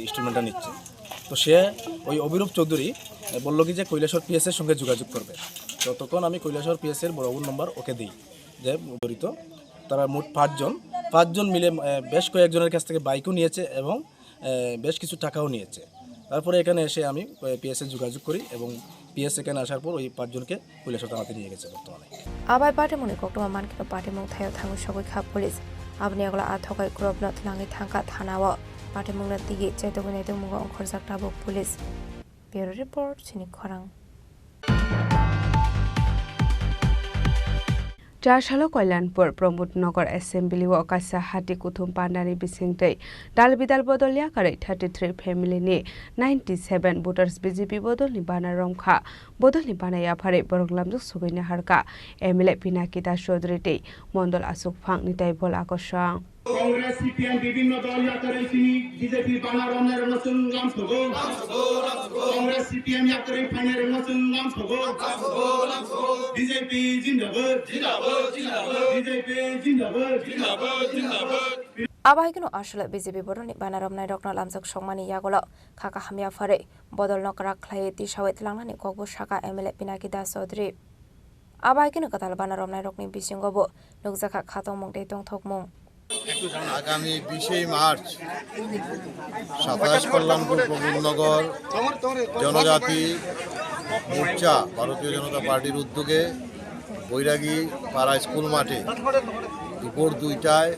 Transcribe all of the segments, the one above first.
ইনস্টলমেন্টটা নিচ্ছে। তো সে ওই অভিরূপ চৌধুরী বলল কি যে কৈলাসহর পিএসের সঙ্গে যোগাযোগ করবে। তো তখন আমি কৈলাসহর পিএসের বরাবর নম্বর ওকে দিই যে জড়িত তারা মোট পাঁচজন মিলে বেশ কয়েকজনের কাছ থেকে বাইকও নিয়েছে এবং বেশ কিছু টাকাও নিয়েছে। তারপরে এখানে এসে আমি পিএসএ যোগাযোগ করি এবং পিএস এখানে আসার পর ওই 5 জনকে কৈলাসহর থানাতে নিয়ে গেছে বর্তমানে। আবাই পার্টি মনে কক্টমা মানকিনো পার্টি মুথায় থাঙ্গু সগৈ খা পুলিশ আবনি আগলা আথকাই গ্রবনা থলাঙি থাঙ্কা থানাও পার্টি মুংনা তিগি চাইতগনে মুঙ্গ অংখরজাক টাবো পুলিশ। ব্যুরো রিপোর্ট চিনি খরাং। चारसालो कल्याणपुर प्रमोदनगर एसेम्बली व कासा हाटी कुथुम पांडानी बिसिंगदै दाल बिदाल बदलिया करै 33 फैमिली नि 97 वोटर्स बीजेपी बदलनि बाना रंखा बदलनि बानाया फारे बरगलामजु सुगैना हारका एमएलए पिनाकी दास चौधरी दै मंडल आसुक फां निताय बल आकर्षण कांग्रेस सीपीएम विभिन्न दल यात्रा चिनी बीजेपी बाना रमनार मसुन लाम थगो कांग्रेस सीपीएम यात्रा फाइनार मसुन लाम थगो बीजेपी जिंदाबाद जिंदाबाद जिंदाबाद बीजेपी जिंदाबाद जिंदाबाद जिंदाबाद। आबाहिकनो आसले बीजेपी बदलनि बाना रमनाय रकना लामजक संमानि यागल खाका हामिया फारे बदल नकरा खलाय तिसावे तलांनानि ककबो साका एमएलए पिनाकी दास चौधरी आबाहिकनो कताल बाना रमनाय रकनि बिसिंगबो नुकजाखा खातং मंगदै तंथकमं। आगामी 20 मार्च 27 कल्याणपुर प्रमोदनगर जनजाति मोर्चा भारतीय जनता पार्टिर उद्योगे बैरागी पाड़ा स्कूल माठे दुपुर 2टाয়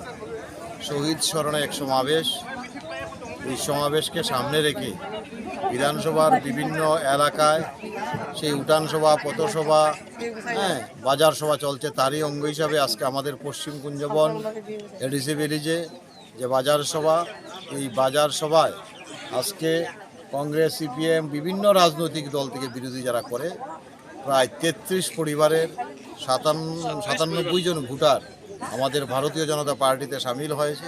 शहीद स्मरणे एक समावेश। এই সমাবেশকে সামনে রেখে বিধানসভার বিভিন্ন এলাকায় সেই উঠান সভা পথসভা বাজার সভা চলছে। তারই অঙ্গ হিসাবে আজকে আমাদের পশ্চিম কুঞ্জবন এডিসি ভিলেজে যে বাজার সভা, এই বাজার সভায় আজকে কংগ্রেস সিপিএম বিভিন্ন রাজনৈতিক দল থেকে বিরোধী যারা করে প্রায় 33 পরিবারের 97 জন ভোটার আমাদের ভারতীয় জনতা পার্টিতে সামিল হয়েছে।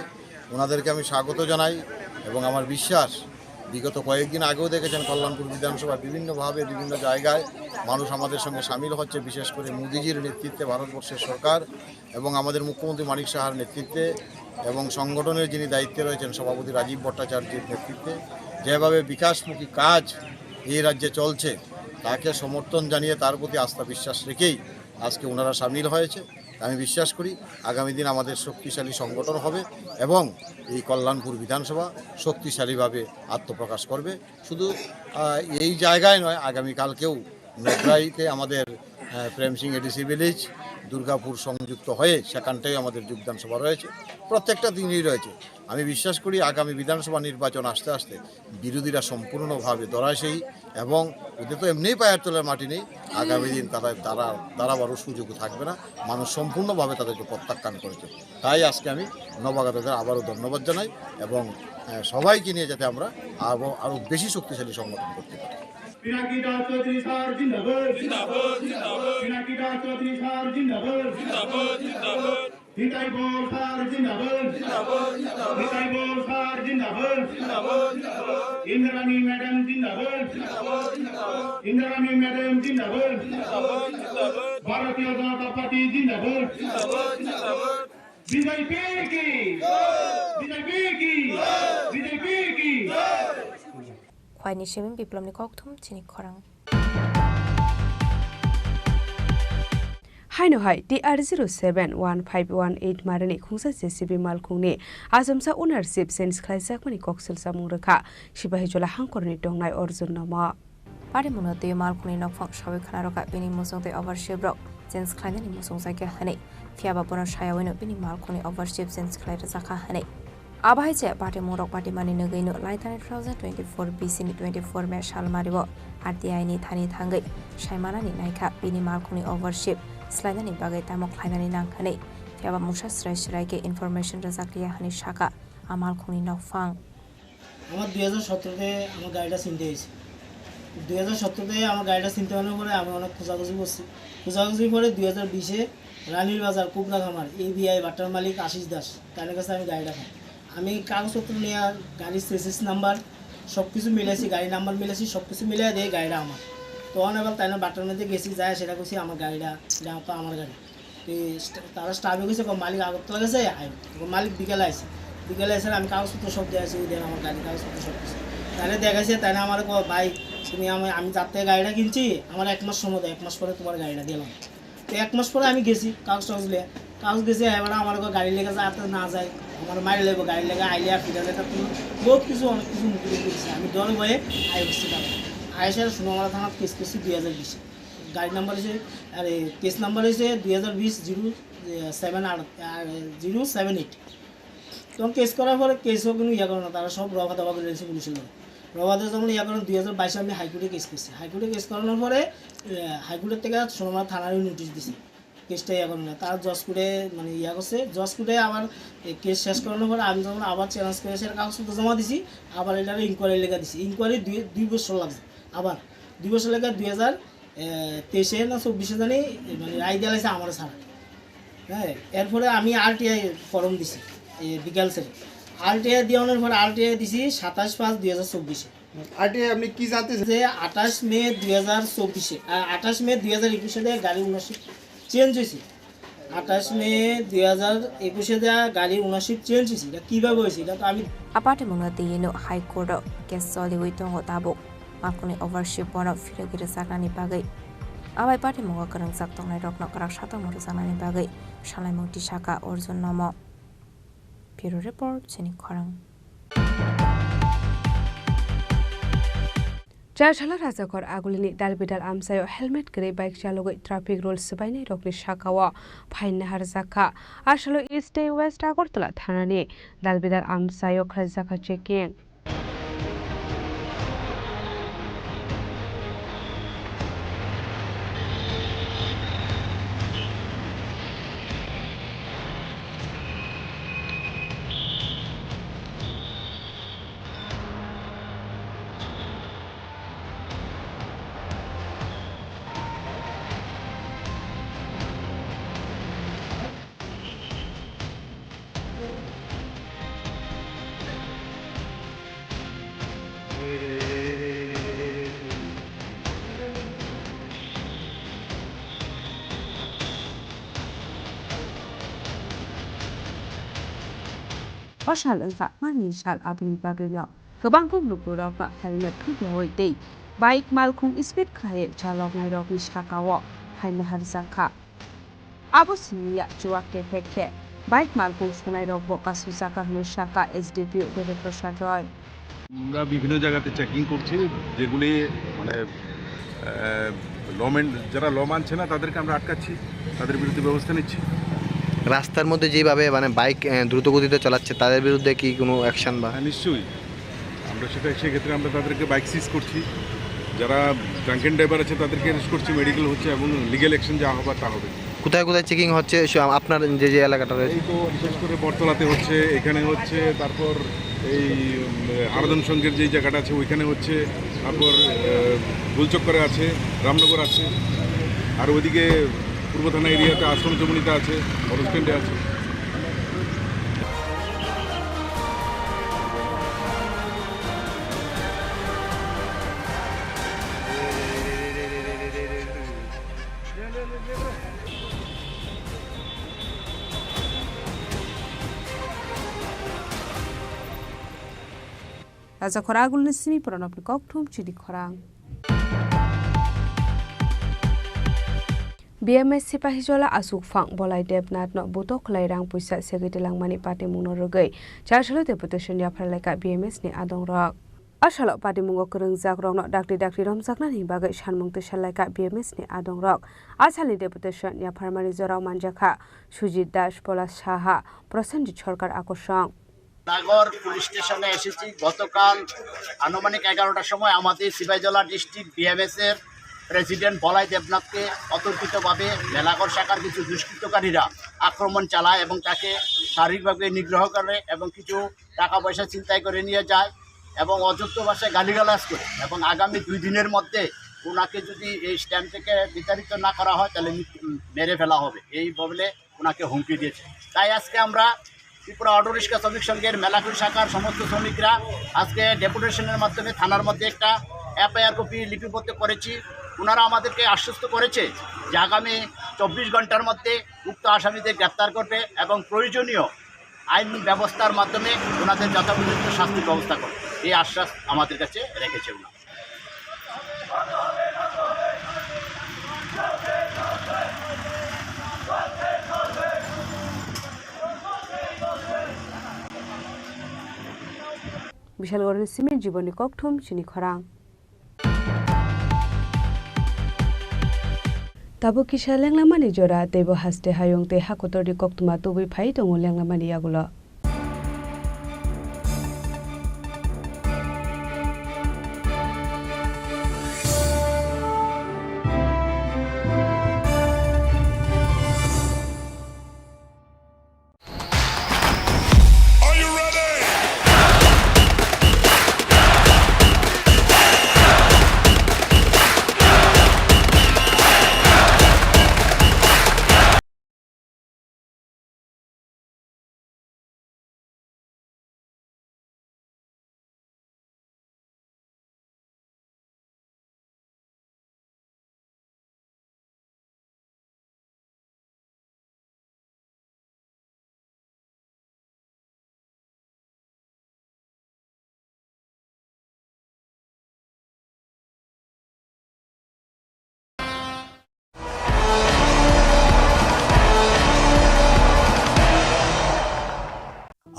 ওনাদেরকে আমি স্বাগত জানাই এবং আমার বিশ্বাস বিগত কয়েকদিন আগেও দেখেছেন কল্যাণপুর বিধানসভার বিভিন্নভাবে বিভিন্ন জায়গায় মানুষ আমাদের সঙ্গে সামিল হচ্ছে। বিশেষ করে মোদিজির নেতৃত্বে ভারতবর্ষের সরকার এবং আমাদের মুখ্যমন্ত্রী মানিক সাহার নেতৃত্বে এবং সংগঠনের যিনি দায়িত্বে রয়েছেন সভাপতি রাজীব ভট্টাচার্যের নেতৃত্বে যেভাবে বিকাশমুখী কাজ এই রাজ্যে চলছে তাকে সমর্থন জানিয়ে তার প্রতি আস্থা বিশ্বাস রেখেই আজকে ওনারা সামিল হয়েছে। আমি বিশ্বাস করি আগামী দিন আমাদের শক্তিশালী সংগঠন হবে এবং এই কল্যাণপুর বিধানসভা শক্তিশালীভাবে আত্মপ্রকাশ করবে। শুধু এই জায়গায় নয়, আগামীকালকেও নগরাইতে আমাদের প্রেম সিং এডিসি ভিলেজ দুর্গাপুর সংযুক্ত হয়ে সেখানটাই আমাদের যোগদান সভা রয়েছে। প্রত্যেকটা দিনই রয়েছে। আমি বিশ্বাস করি আগামী বিধানসভা নির্বাচন আসতে আসতে বিরোধীরা সম্পূর্ণভাবে ধরাশায়ী এবং ওদের তো এমনিই পায়ের তলার মাটি নেই। আগামী দিন দাঁড়াবারও সুযোগ থাকবে না। মানুষ সম্পূর্ণভাবে তাদেরকে প্রত্যাখ্যান করেছে। তাই আজকে আমি নবাগতদের আবারও ধন্যবাদ জানাই এবং সবাইকে নিয়ে যাতে আমরা আরও বেশি শক্তিশালী সংগঠন করতে পারি। पिनाकी दास चौधरी सार जिंदाबाद जिंदाबाद जिंदाबाद पिनाकी दास चौधरी सार जिंदाबाद जिंदाबाद जिंदाबाद हिताई बोल सार जिंदाबाद जिंदाबाद जिंदाबाद हिताई बोल सार जिंदाबाद जिंदाबाद जिंदाबाद इंद्रानी मैडम जिंदाबाद जिंदाबाद जिंदाबाद इंद्रानी मैडम जिंदाबाद जिंदाबाद जिंदाबाद भारतीय जनता पार्टी जिंदाबाद जिंदाबाद जिंदाबाद बीजेपी की बीजेपी की बीजेपी की खवाइनि सेमिं बिप्लबनि कक्थुम चिनि खरां। हाइनो हाइ TR071518 मारनि खुंसा जेसिबि मालखुंनि आसामसा ओनारशिप सेन्स खालायजाकमानि कक्सेलसा मुंरोखा सिबाहिजला हांखरनि दंनाय अर्जुन नामा पार्टी मुनते मालखुंनि नखफां साबै खानारका बिनि मुसुंते ओभारशिप रक सेन्स खालायनायनि मुसुं जायगा हानै फियाबा बन सायावैनो बिनि मालखुंनि ओभारशिप सेन्स खालायरा जाखा हानै आबाहायचे पार्टी मुरक पार्टी मानि नगैनो लाइथानि 2024 BCनि 24 मे सालमारिबो RTI नि थानि थांगै सायमानानि नायखा बिनि मालखुंनि ओभारशिप स्लाइनानि बागै तामक खायनानि नांखानै फियाबा मुसा स्राय-स्रायके इनफरमेशन रजाकलिया हानि शाखा मालखुंनि नखफां আমার 2017-তে আমার গাড়িটা চিনতে হয়েছে। 2017-তে আমার গাড়িটা চিনতে হওয়ার পরে আমি অনেক খোঁজাখুঁজি করছি। খোঁজাখুঁজি করে 2020-এ রানীর বাজার কুবনা খামার ABI বাটার মালিক আশিস দাস তার কাছে আমি গাড়িটা পাই। আমি কাগজপত্র নিয়ে গাড়ির চেসিস নাম্বার সব কিছু মিলাইছি, গাড়ি নাম্বার মিলাইছি, সব কিছু মিলাই দিয়ে গাড়িটা আমার। তখন এবার তাই না বাটার মধ্যে গেছি যায় সেটা করছি আমার গাড়িটা এটা তো আমার গাড়ি। তারা স্টাফে গেছে মালিক আগরতলা গেছে মালিক বিকেলে আসে বিকেলে এসে আমি কাগজপত্র সব দিয়ে আসি, ওই দিন আমার গাড়ি কাগজপত্র সব কিছু তাহলে দেখাইছে। তাই না আমার ভাই তুমি আমি যার থেকে গাড়িটা কিনছি আমার 1 মাস সময় দেয়, 1 মাস পরে তোমার গাড়িটা দিলাম। তো 1 মাস পরে আমি গেছি কাগজ নিয়ে, কাগজ গেছি এবার আমার গাড়ি লেগে যাতে না যায়, আমার মায়ের লেগে গাড়ি লেগে আইলে ফিরে লেখা বহুত কিছু অনেক কিছু মুখে দিয়েছে। আমি ডর ভয়ে আই বসছি টাকা আইসার সোনামারা থানার কেস করছি 2020। গাড়ি নাম্বার হয়েছে আরে কেস নাম্বার হয়েছে 2020-07-078। তখন কেস করার পরে কেসও কোনো ইয়ে করে না, তারা সব রবা দাবা করে রয়েছে পুলিশের লোক। রবাদে যখন ইয়ে করেন 2022 আমি হাইকোর্টে কেস করছি। হাইকোর্টে কেস করানোর পরে হাইকোর্টের থেকে সোনামারা থানারই নোটিশ দিছে, কেসটা ইয়ে করে না। তার জজ কোর্টে মানে ইয়া করছে, জজ কোর্টে আবার কেস শেষ করানোর পরে আমি যখন আবার চ্যালেঞ্জ করে সেটা কাগজপত্র জমা দিছি, আবার এটার ইনকোয়ারি লেখা দিছি। ইনকোয়ারি 2 বছর লাগছে, আবার 2 বছর লেখা 2023 না 24 জানি মানে রায় দেওয়া লাগছে আমার ছাড়া। হ্যাঁ, এরপরে আমি RTI ফর্ম দিছি বিকাল সেরে, RTI দেওয়ানোর পরে RTI দিছি 27/5/2024। RTI আপনি কি জানতে যে 28 মে 2024 28 মে 2021 গাড়ি ওনারশিপ চেঞ্জ হয়েছে। 28 মে 2021 গাড়ি ওনারশিপ চেঞ্জ হয়েছে। এটা কীভাবে হয়েছে এটা তো আমি Aparte mga tiyino High Court kes soliwi tongo tabo malkuni overship bono firagiri saknani bagay. Abay pati mga karang saktong na rok na karak shatang mo saknani bagay. Shalay mo tisaka Orjun Nomo. Bureau Report, Chini Khorang. Jarjala Razakor Agulini Dalbidal Amsayo helmet gray bike chalogo traffic rules sebaini rokni shakawa phaina harzaka ashalo east day west agortala thanani Dalbidal Amsayo khazaka checking Oshal enfa mani shal abin bagyo gobang pumluk ba helmet phuboi dei bike malkhung speed khaye chalok nai rok ni shakawo phaina harzaka abo siya chuak ke phekhe bike malkhung sunai rok bo kasu saka ni shaka SDP Director Shadoy আমরা বিভিন্ন জায়গাতে checking করছি, যেগুলি মানে যারা ল মানছে না তাদেরকে আমরা আটকাচ্ছি, তাদের বিরুদ্ধে ব্যবস্থা নিচ্ছি। রাস্তার মধ্যে যেভাবে মানে বাইক দ্রুত গতিতে চালাচ্ছে তাদের বিরুদ্ধে কি কোনো অ্যাকশন বা হ্যাঁ, নিশ্চয়ই আমরা সেক্ষেত্রে আমরা তাদেরকে বাইক সিজ করছি, যারা ড্রাঙ্কেন ড্রাইভার আছে তাদেরকে অ্যারেস্ট করছি, মেডিকেল হচ্ছে এবং লিগ্যাল অ্যাকশন যা হবার তা হবে। কোথায় কোথায় চেকিং হচ্ছে আপনার যে এলাকাটা রয়েছে? এই তো বিশেষ করে বটতলাতে হচ্ছে, এখানে হচ্ছে, তারপর এই আরাধন সংঘের যেই জায়গাটা আছে ওইখানে হচ্ছে, তারপর গোলচক্করে আছে, রামনগর আছে, আর ওইদিকে পূর্ব থানা এরিয়াতে আশ্রম জমনিতে আছে, বড় স্ট্যান্ডে আছে। Raja Khoragul Nisimi Pranopni Kokthum Chini Khorang BMS Sipahijola Asukfang Bolai Debnat no Butok Lairang Puisa Segitilang Mani Pati Muno Rogai Charshalo Deputation Yaparleka BMS ni Adong Rock Ashalo Pati Mungo Kurung Zakrong no Dakti Romsakna ni Bagai Shanmung Tishalaka BMS ni Adong Rock Asali Deputation Yaparmari Zorao Manjaka Sujit Dash Polas Shaha Prosenji Chorkar Akoshang নাগর police স্টেশনে এসেছি। গতকাল আনুমানিক 11টার সময় আমাদের Sepahijala district BMS এর president বলাই দেবনাথকে অতর্কিতভাবে মেলাঘর শাখার কিছু দুষ্কৃতকারীরা আক্রমণ চালায় এবং তাকে শারীরিকভাবে নিগ্রহ করে এবং কিছু টাকা পয়সা ছিনতাই করে নিয়ে যায় এবং অযুক্ত ভাষায় গালিগালাজ করে এবং আগামী 2 দিনের মধ্যে ওনাকে যদি এই স্ট্যাম্প থেকে বিতাড়িত না করা হয় তাহলে মেরে ফেলা হবে, এই বলে ওনাকে হুমকি দিয়েছে। তাই আজকে আমরা ত্রিপুরা অটো রিক্সা শ্রমিক সংঘের মেলাঘর শাখার সমস্ত শ্রমিকরা আজকে ডেপুটেশনের মাধ্যমে থানার মধ্যে একটা এফআইআর কপি লিপিবদ্ধ করেছি। ওনারা আমাদেরকে আশ্বস্ত করেছে যে আগামী 24 ঘন্টার মধ্যে উক্ত আসামিদের গ্রেপ্তার করবে এবং প্রয়োজনীয় আইন ব্যবস্থার মাধ্যমে ওনাদের যথোপযুক্ত শাস্তির ব্যবস্থা করে এই আশ্বাস আমাদের কাছে রেখেছে ওনারা। বিশালগড়ের সিমেন্ট জীবনী ককঠুম চিনি খরাং তাবো কিসা লেংলামানি জোড়া দেব হাসতে হায়ং তে হাকতরি ককতুমা তুবি ফাই দङ লেংলামানি আগুলো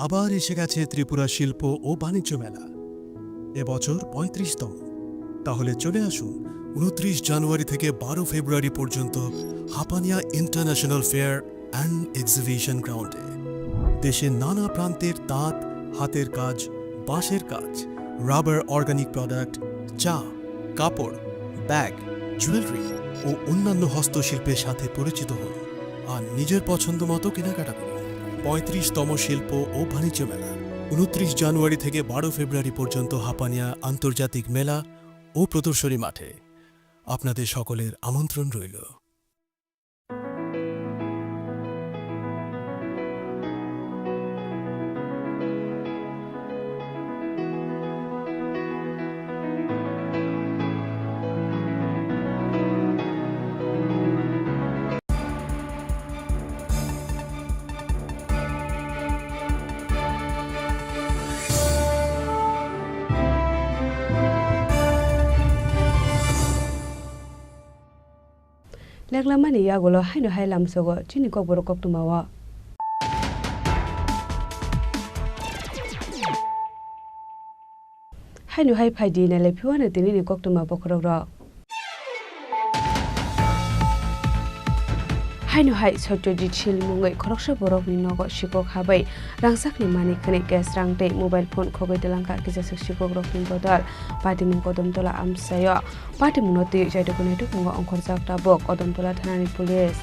আবার এসে গেছে ত্রিপুরা শিল্প ও বাণিজ্য মেলা এবছর ৩৫তম। তাহলে চলে আসুন ২৯ জানুয়ারি থেকে ১২ ফেব্রুয়ারি পর্যন্ত Hapania international fair and exhibition গ্রাউন্ডে। দেশের নানা প্রান্তের তাঁত, হাতের কাজ, বাঁশের কাজ, রাবার অর্গানিক প্রোডাক্ট, চা, কাপড়, ব্যাগ, জুয়েলারি ও অন্যান্য হস্তশিল্পের সাথে পরিচিত হন আর নিজের পছন্দ মতো কেনাকাটা করুন। ৩৫তম শিল্প ও বাণিজ্য মেলা ২৯ জানুয়ারি থেকে ১২ ফেব্রুয়ারি পর্যন্ত হাপানিয়া আন্তর্জাতিক মেলা ও প্রদর্শনী মাঠে। আপনাদের সকলের আমন্ত্রণ রইল। লেংলামানি আগুলো হাইনো হাই লামসগো চিনি ককবর ককতুমাওয়া হাইনো হাই ফাইদি নালে ফিওয়ানে তিনি ককতুমা বখরক র হাইনো হাই সত্যজিৎ শিল মুঙ্গৈ খরকসা বরকনি নগ শিকক হাবাই রাংসাকনি মানিকনি গ্যাস রাংতে মোবাইল ফোন খগৈ দেলাংকা কিজাসক শিকক রকনি বদল পাটিমুং কদমতলা আমসায় পাটিমুংনতি জাইদকুনেটু মুঙ্গ অংখর জাকটা বক কদমতলা থানানি পুলিশ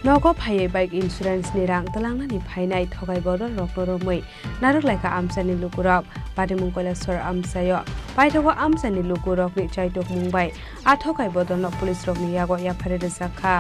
नगो फाये बाइक इन्सुरेन्स नि रां तलांनानि फायनाय थगाय बदल रक्तरमै नारकलायका आमसानि लुकुरक पाटिमुं कैलासर आमसायो पाइथगो आमसानि लुकुरकनि चाइटक मुंबाइ आ थगाय बदल पुलिस रकनि यागो याफारे जाखा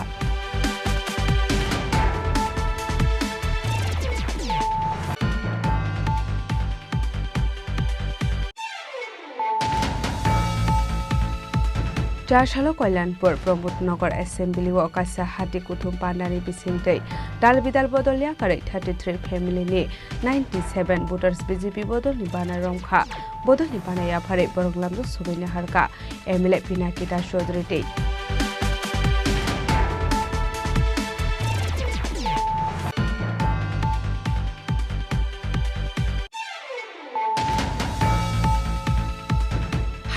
चारसालो कल्याणपुर प्रमोदनगर एसेम्बली व कासा हाटी कुथुम पांडानी बिसिंगदै दाल बिदाल बदलिया करे 33 फैमिली नि 97 वोटर्स बीजेपी बदलनि बाना रंखा बदलनि बानाया फारे बरगलामजो सुबैना हारका एमएलए पिनाकी दास चौधरी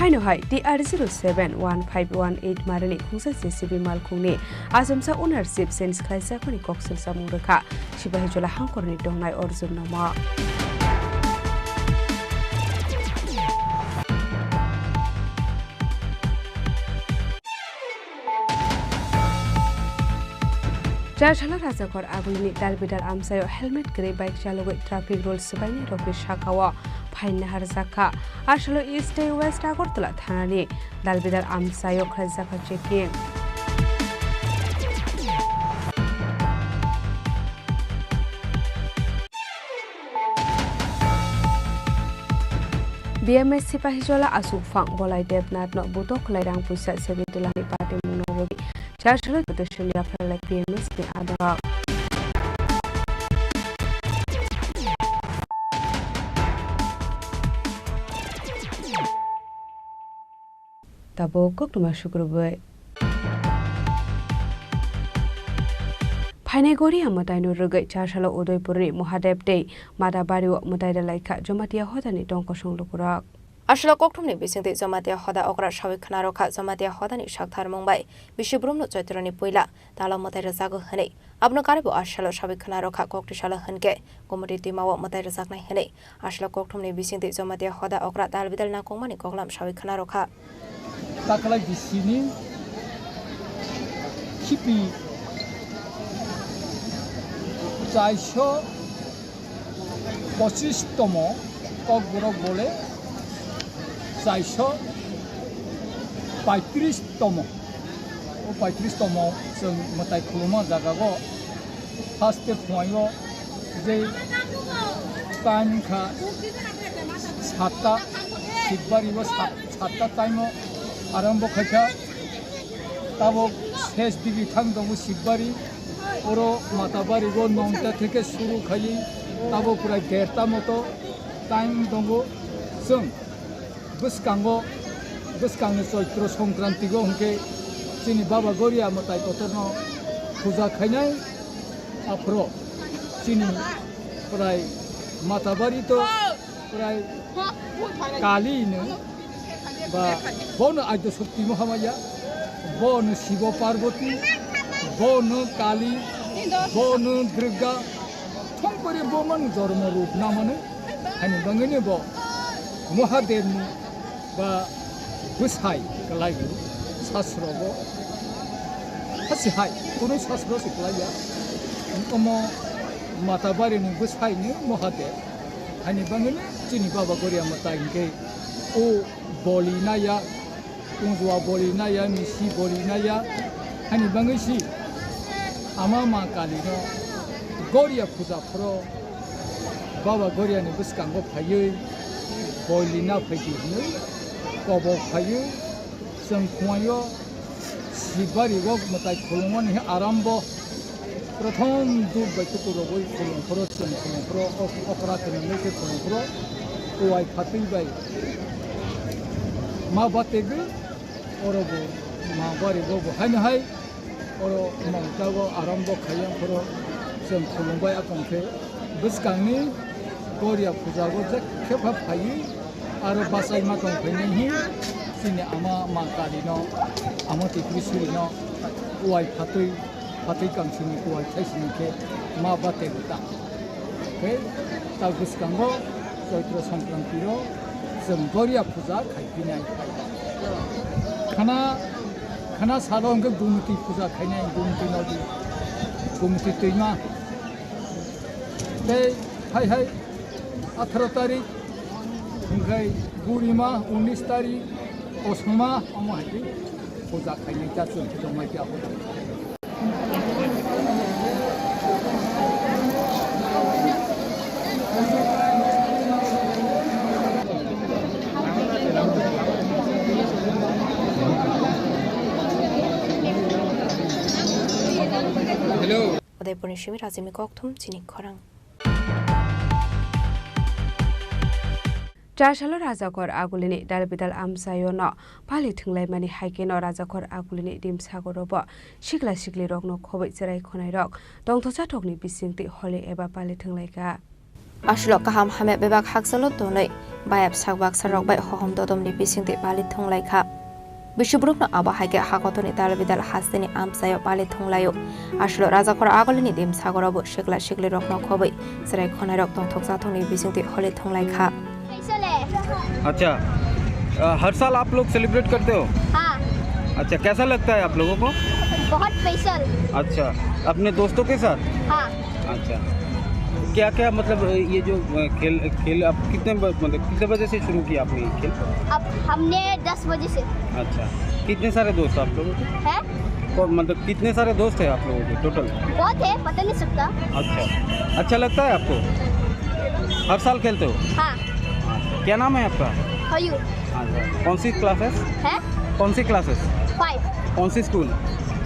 हाइनो हाइ TR071518 मारनि खुंसा जेसीबी मालखुंनि आसामसा ओनारशिप सेन्स खायसाखनि कक्सेल सामुंरखा सिबाहि जला हांखरनि दंनाय अर्जुन नामा चारसाला राजाघर आगुलनि दालबिदाल आमसायाव हेलमेट गैयै बाइक चालकै ट्राफिक रुल्स सिफायनि रकनि शाखाव फाइन हारजाखा आसालो इस्ट वेस्ट आगरतला थानानि दालबिदाल आमसायाव खायजाखा checking BMS Sipahijola Asufang Bolai Devnat no Butok Lairang Pusat Sebitulani Parti Munorobi Charles Petition Yapalak BMS ni Adara Tabo Kok Tuma Shukrubai Painegori Amataino Rugai Charshalo Udoipuri Mohadep Day Madabari Mutai Laika Jomatia Hodani Donkosung Lukurak Ashla Koktumni Bisingti Zomatia Hoda Okra Shavik Kanaroka Zomatia Hodani Shaktar Mumbai Bishubrum no Jotrani Puila Dala Motai Zago Hane Abno Karibu Ashalo Shavik Kanaroka Koktishala Hanke Komoditi Mawa Motai Zakna Hane Ashla Koktumni Bisingti Zomatia Hoda Okra Dalvidal Nakomani Koklam Shavik Kanaroka Takala Bisini Kipi চারশো 25তম ককবরক বলে 435তম ও 35তম जों मोताय खुलुमा जागागो first फुङायो जे टाइमखा 7टा शिबबारिबो 7टा टाइमो आरम्भ खायखा ताबो शेष दिगि थां दङ शिबबारि ওরো মাতাবাড়িগো 9টা থেকে শুরু খালি তাবো প্রায় 1.5টা মতো টাইম দङ जों বসকাঙ্গ চৈত্র সংক্রান্তিগো হংকে চিনি বাবা গরিয়া মতাই কতন পূজা খাইনাই আফ্রো চিনি প্রায় মাতাবাড়ি তো প্রায় কালিনো বা বন আদ্য শক্তি মহামায়া বন শিব পার্বতী বন কালী বন দুর্গা থংপরে বমান ধর্ম রূপ নামানো হানি বাঙানি ব মহাদেবনি বা বুসাই গলাইগো শাস্ত্রব হাসিহাই কোন শাস্ত্র শিখলাইয়া ওম মাতাবাড়িনি বুসাইনি মহাদেব হানি বাঙানি চিনি বাবা গরিয়া মাতাইকে ও বলিনায়া কুঁজুয়া বলিনায়া মিসি বলিনায়া হানি বাঙাইসি Ama ma kalino Goria puja pro Baba Goria ni buskango phayu Boilina phayini Kobo phayu Sangkhuayo Sibari go matai khulumon hi arambo Prathom du baituku rogoi khulum pro khulum pro opera kene leke khulum pro Oai phatai bai Ma bategu orobo ma bari go hai Oro mangtago arambo khayam pro जों खुलुमबाय आकंखे बसकांनि गोरिया फुजागो जेखेफा फायो आरो बासाय मा दंफैनायनि जोंनि आमा मा कालिनो आमा तिप्रिसुरिनो उवाय फाथै गांसोनि उवाय थाइसिनिखे मा बाते गुता बे ता बसकांगो चैत्र संक्रान्तिरो जों गोरिया फुजा खायफिनाय खाना सालंगो गुमति फुजा खायनाय गुमति नदी गुमति दैमा हाय 18 तारिख ओमफ्राय बुरिमा 19 तारिख असमा अमाहाय फुजा खायनाय जाजों जमाय जाबो Udaipurni Shimi Razimi Koktum Chini Khorang Charshalo Razakor Agulini Dalbidal Amsayono Pali Thunglaimani Haikeno Razakor Agulini Dim Sagoroba Shikla Shikli Rogno Khobit Serai Khonai Rok Dongthosa Tokni Bisingti Holi Eba Pali Thunglaika Ashlo Kaham Hamet Bebak Haksalo Tonai Bayab Sagbak Sarok Bai Hohom Dodomni Bisingti Pali Thunglaika Bishubrukno Aba Haike Hakotoni Dalbidal Hastini Amsayo Pali Thunglayo Ashlo Razakor Agulini Dim Sagoroba Shikla Shikli Rogno Khobit Serai Khonai Rok Dongthosa Tokni Bisingti Holi Thunglaika अच्छा हर साल आप लोग celebrate करते हो? हाँ। अच्छा कैसा लगता है आप लोगों को? बहुत स्पेशल। अच्छा अपने दोस्तों के साथ? हाँ। अच्छा क्या क्या मतलब ये जो खेल आप कितने बजे से शुरू किया आपने ये खेल? अब हमने 10 बजे से। अच्छा कितने सारे दोस्त आप लोगों के? हैं? मतलब कितने सारे दोस्त हैं आप लोगों के टोटल? बहुत है पता नहीं सकता। अच्छा लगता है आपको? हर साल खेलते हो? हाँ। क्या नाम है आपका? हयू कौन सी क्लासेस है कौन सी क्लासेस 5 कौन सी स्कूल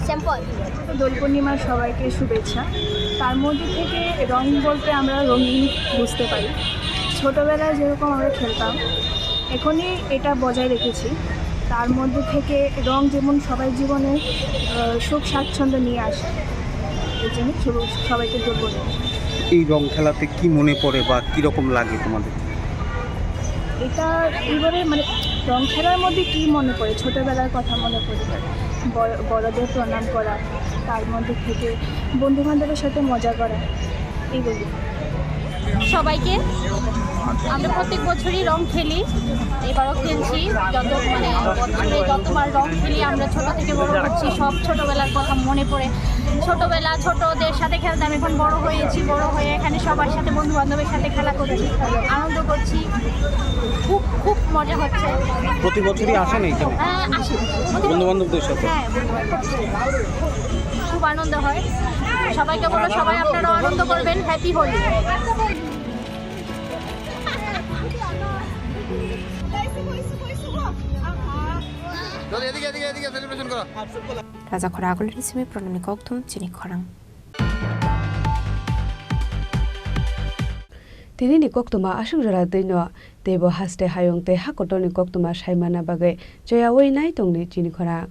सैंपल দোল পূর্ণিমার সবাইকে শুভেচ্ছা। তার মধ্যে থেকে রং বলতে আমরা রঙিন বুঝতে পারি। ছোটোবেলায় যেরকম আমরা খেলতাম এখনই এটা বজায় রেখেছি। তার মধ্যে থেকে রং যেমন সবাই জীবনে সুখ স্বাচ্ছন্দ্য নিয়ে আসে, এই জন্য সবাইকে দোল পূর্ণিমা। এই রং খেলাতে কি মনে পড়ে বা কীরকম লাগে তোমাদের? এটা এবারে মানে রং খেলার মধ্যে কী মনে পড়ে, ছোটোবেলার কথা মনে পড়ে, বড়দের প্রণাম করা, তার মধ্যে থেকে বন্ধুবান্ধবের সাথে মজা করা, এইগুলি। সবাইকে আমরা প্রত্যেক বছরই রং খেলি, এবারও খেলছি। বছরে যতবার রং খেলি আমরা ছোট থেকে বড় হচ্ছি, সব ছোটোবেলার কথা মনে পড়ে। ছোটোবেলা ছোটদের সাথে খেলতাম, এখন বড় হয়েছি, বড় হয়ে এখানে সবার সাথে বন্ধু বান্ধবের সাথে খেলা করছি, আনন্দ করছি, খুব খুব মজা হচ্ছে। প্রতি বছরই আসেন এইখানে আসি বন্ধু বান্ধবদের সাথে? হ্যাঁ, খুব আনন্দ হয়। সবাইকে বলো সবাই আপনারাও আনন্দ করবেন। Happy Holi. Raza Khoragul Risimi Pronami Koktum Chini Khorang Tini ni koktuma asung jara dino debo haste hayong te hakotoni koktuma saimana bagai joya wei nai tongni Chini Khorang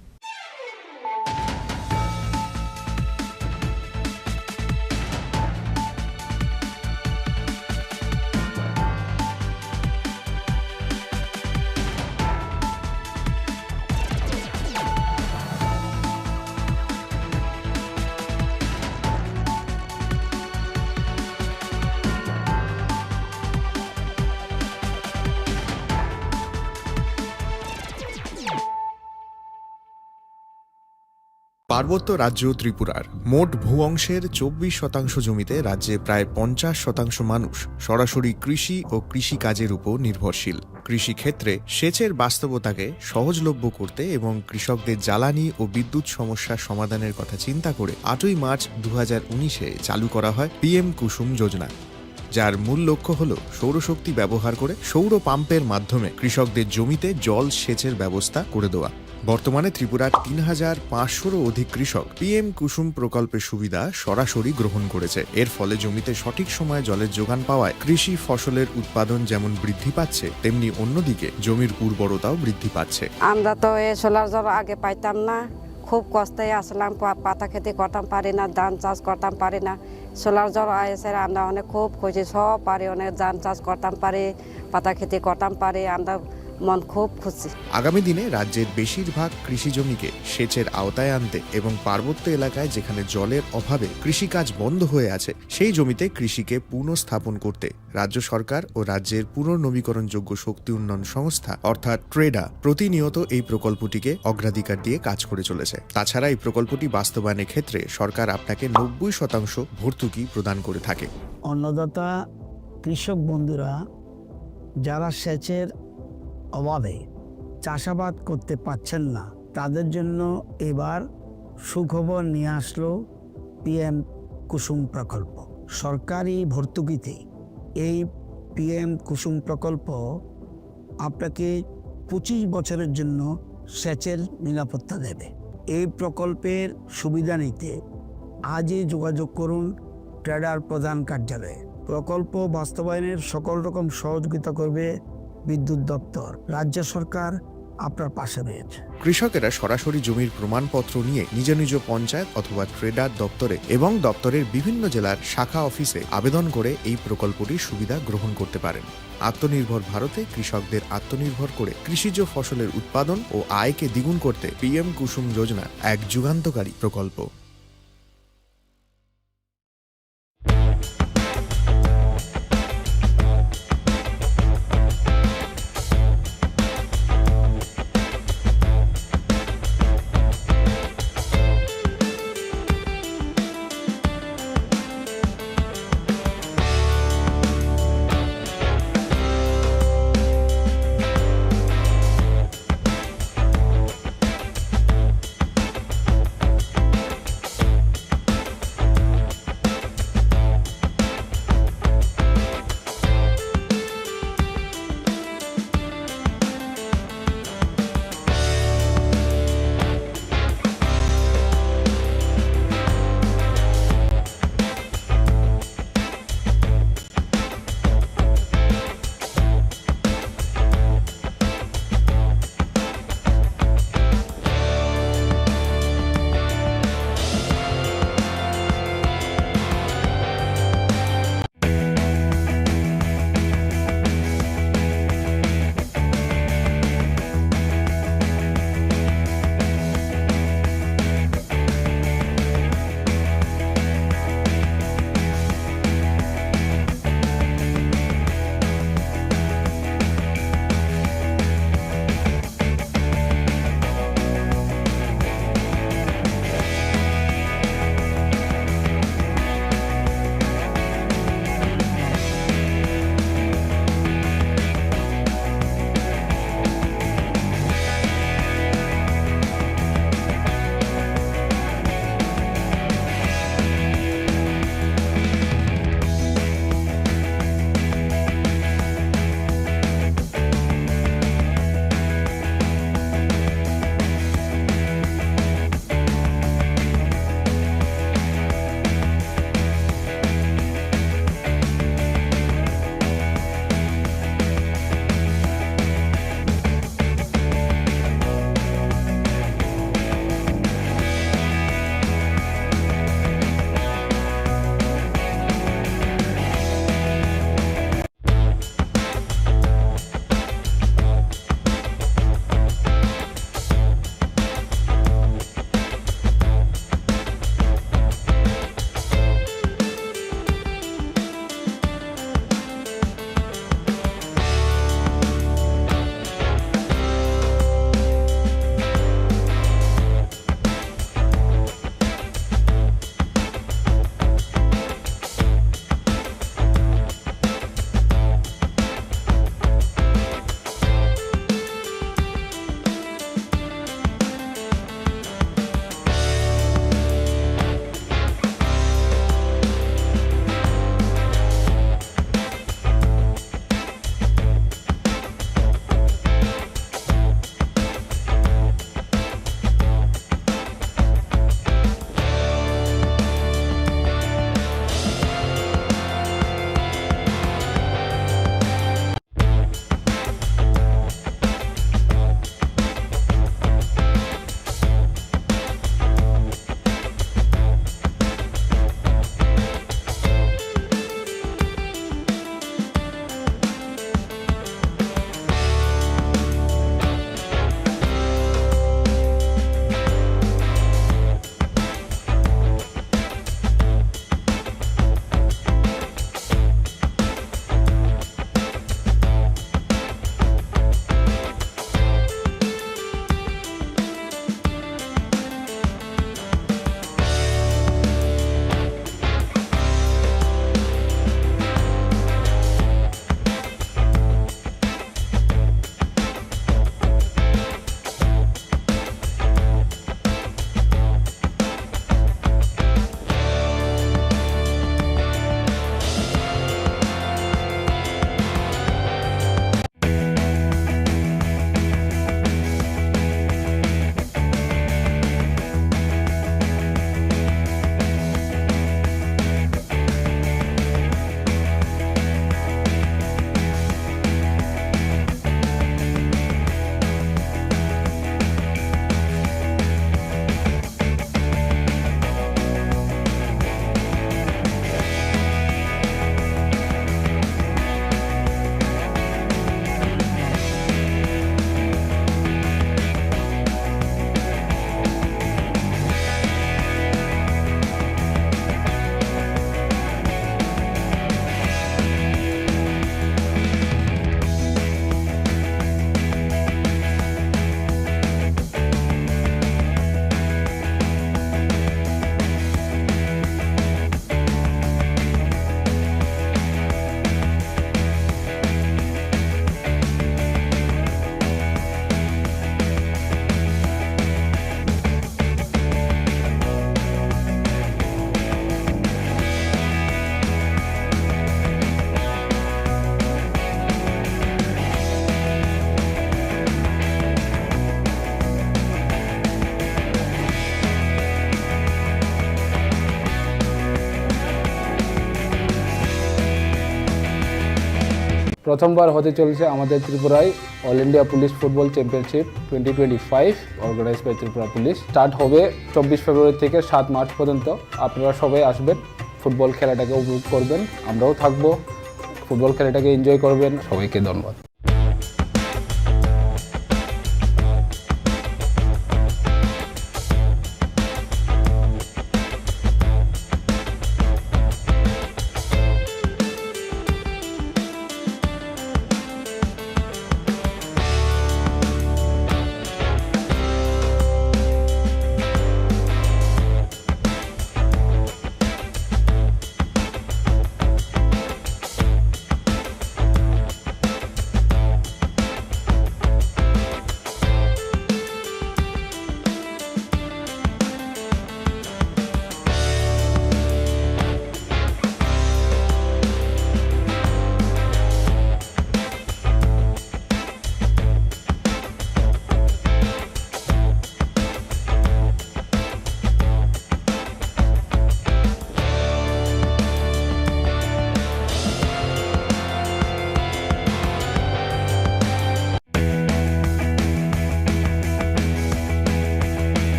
পার্বত্য রাজ্য ত্রিপুরার মোট ভূ অংশের ২৪% জমিতে রাজ্যে প্রায় ৫০% মানুষ সরাসরি কৃষি ও কৃষিকাজের উপর নির্ভরশীল। কৃষিক্ষেত্রে সেচের বাস্তবতাকে সহজলভ্য করতে এবং কৃষকদের জ্বালানি ও বিদ্যুৎ সমস্যা সমাধানের কথা চিন্তা করে ৮ই মার্চ ২০১৯-এ চালু করা হয় PM কুসুম যোজনা, যার মূল লক্ষ্য হল সৌরশক্তি ব্যবহার করে সৌর পাম্পের মাধ্যমে কৃষকদের জমিতে জল সেচের ব্যবস্থা করে দেওয়া। বর্তমানে ত্রিপুরার ৩৫০০-রও অধিক কৃষক PM কুসুম প্রকল্পের সুবিধা সরাসরি গ্রহণ করেছে। এর ফলে জমিতে সঠিক সময়ে জলের যোগান পাওয়ায় কৃষি ফসলের উৎপাদন যেমন বৃদ্ধি পাচ্ছে, তেমনি অন্যদিকে জমির উর্বরতাও বৃদ্ধি পাচ্ছে। আমরা তো এই সোলার জল আগে পাইতাম না, খুব কষ্টে আসলাম, পাতা খেতে করতাম পারি না, ধান চাষ করতাম পারি না। সোলার জল এসে আমরা অনেক খুব খুশি, সব পারি, অনেক ধান চাষ করতাম পারি, পাতা খেতে করতাম পারি, আমরা মন খুব খুশি। আগামী দিনে রাজ্যের বেশিরভাগ কৃষি জমিকে সেচের আওতায় আনতে এবং পার্বত্য এলাকায় যেখানে জলের অভাবে কৃষিকাজ বন্ধ হয়ে আছে সেই জমিতে কৃষিকে পুনঃস্থাপন করতে রাজ্য সরকার ও রাজ্যের পুনর্নবীকরণযোগ্য শক্তি উন্নয়ন সংস্থা অর্থাৎ ট্রেডা প্রতিনিয়ত এই প্রকল্পটিকে অগ্রাধিকার দিয়ে কাজ করে চলেছে। তাছাড়া এই প্রকল্পটি বাস্তবায়নের ক্ষেত্রে সরকার আপনাকে ৯০% ভর্তুকি প্রদান করে থাকে। অন্নদাতা কৃষক বন্ধুরা যারা সেচের অভাবে চাষাবাদ করতে পারছেন না, তাদের জন্য এবার সুখবর নিয়ে আসলো PM কুসুম প্রকল্প। সরকারি ভর্তুকিতে এই PM কুসুম প্রকল্প আপনাকে ২৫ বছরের জন্য সেচের নিরাপত্তা দেবে। এই প্রকল্পের সুবিধা নিতে আজই যোগাযোগ করুন ট্রেডার প্রধান কার্যালয়ে। প্রকল্প বাস্তবায়নের সকল রকম সহযোগিতা করবে বিদ্যুৎ দপ্তর। রাজ্য সরকার আপনার পাশে রয়েছে। কৃষকেরা সরাসরি জমির প্রমাণপত্র নিয়ে নিজ নিজ পঞ্চায়েত অথবা ট্রেডার দপ্তরে এবং দপ্তরের বিভিন্ন জেলার শাখা অফিসে আবেদন করে এই প্রকল্পটির সুবিধা গ্রহণ করতে পারেন। আত্মনির্ভর ভারতে কৃষকদের আত্মনির্ভর করে কৃষিজ ফসলের উৎপাদন ও আয়কে দ্বিগুণ করতে PM কুসুম যোজনা এক যুগান্তকারী প্রকল্প। প্রথমবার হতে চলেছে আমাদের ত্রিপুরায় all India police football championship 2025 organise by Tripura police. Start হবে 24 ফেব্রুয়ারি থেকে 7 মার্চ পর্যন্ত। আপনারা সবাই আসবেন, ফুটবল খেলাটাকে উপভোগ করবেন, আমরাও থাকবো, ফুটবল খেলাটাকে এনজয় করবেন। সবাইকে ধন্যবাদ।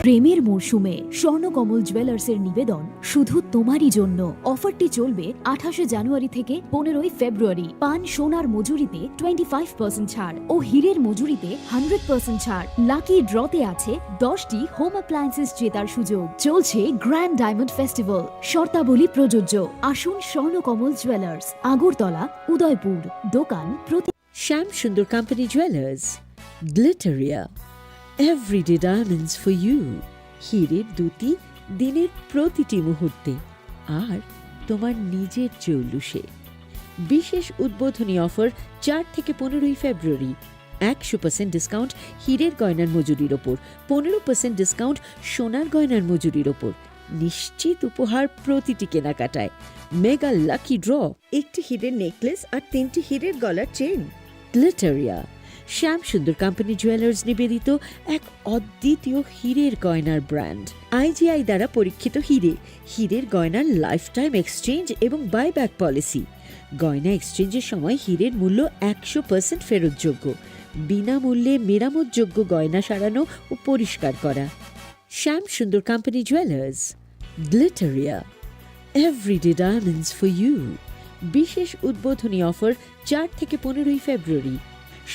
প্রেমের মরশুমে স্বর্ণকমল জুয়েলার্সের নিবেদন শুধু তোমারই জন্য। অফারটি চলবে 28 জানুয়ারি থেকে 15 ফেব্রুয়ারি। পান সোনার মজুরিতে 25% ছাড় ও হীরের মজুরিতে 100% ছাড়। লাকি ড্রতে আছে 10টি হোম অ্যাপ্লায়েন্সেস জেতার সুযোগ। চলছে গ্র্যান্ড ডায়মন্ড ফেস্টিভ্যাল, শর্তাবলী প্রযোজ্য। আসুন স্বর্ণকমল জুয়েলার্স, আগরতলা, উদয়পুর। দোকান প্রতি Shyam Sundar company jewellers, Glitteria, everyday diamonds for you. হীরের দুটি দিনের প্রতিটি মুহূর্তে আর তোমার নিজের জৌলুসে। বিশেষ উদ্বোধনী অফার 4 থেকে 15 ফেব্রুয়ারি। 100% ডিসকাউন্ট হীরের গয়নার মজুরির ওপর, 15% ডিসকাউন্ট সোনার গয়নার মজুরির ওপর। নিশ্চিত উপহার প্রতিটি কেনাকাটায়। মেগা লাকি ড্র, একটি হীরের নেকলেস আর 3টি হীরের গলার চেন। গ্লিটারিয়া, শ্যাম সুন্দর কোম্পানি জুয়েলার্স নিবেদিত এক অদ্বিতীয় হীরের গয়নার ব্র্যান্ড। আইজিআই দ্বারা পরীক্ষিত হীরে, হীরের গয়নার লাইফ টাইম এক্সচেঞ্জ এবং বাইব্যাক পলিসি। গয়না এক্সচেঞ্জের সময় হীরের মূল্য 100% ফেরতযোগ্য। বিনামূল্যে মেরামতযোগ্য গয়না সারানো ও পরিষ্কার করা। Shyam Sundar company jewellers, Glitteria, everyday diamonds for you. বিশেষ উদ্বোধনী অফার 4 থেকে 15 ফেব্রুয়ারি।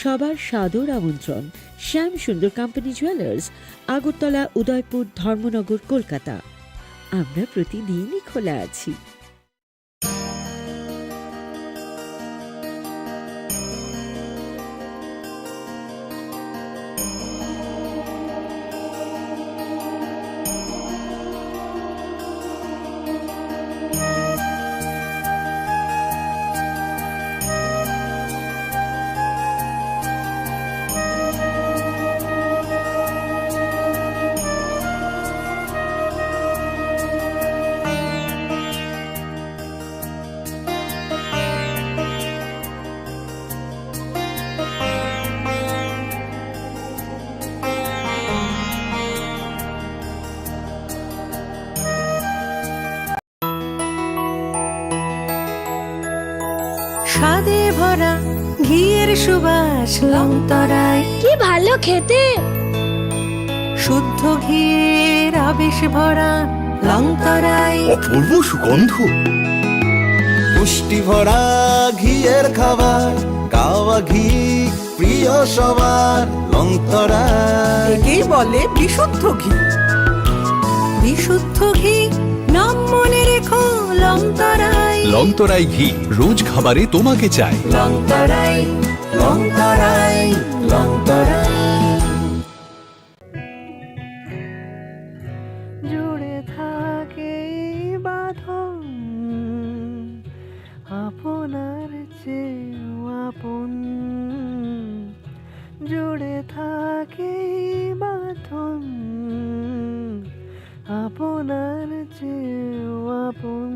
সবার সাদর আমন্ত্রণ। শ্যাম সুন্দর কোম্পানি জুয়েলার্স, আগরতলা, উদয়পুর, ধর্মনগর, কলকাতা। আমরা প্রতিদিনই খোলা আছি। স্বাদে ভরা ঘিয়ের সুবাস লংতরায়, কি ভালো খেতে। শুদ্ধ ঘিয়ের আবেশ ভরা লংতরায়, অপূর্ব সুগন্ধ। পুষ্টি ভরা ঘিয়ের খাবার, কাওয়া ঘি প্রিয় সবার লংতরায়। একেই বলে বিশুদ্ধ ঘি। বিশুদ্ধ ঘি নাম মনে রেখো লংতরায়। লংতরাই ঘি রোজ খাবারে তোমাকে চাই। লংতরাই, লংতরাই, লংতরাই। জুড়ে থাকে বাঁধন আপনার চেয়েও আপন, জুড়ে থাকে বাঁধন আপনার চেয়েও আপন,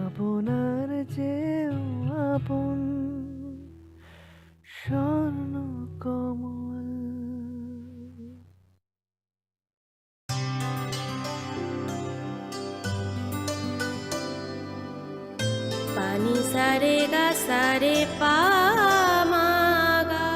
আপনার চেয়েও আপন স্বর্ণ কমল। পানি সারে গা সারে পামাগা।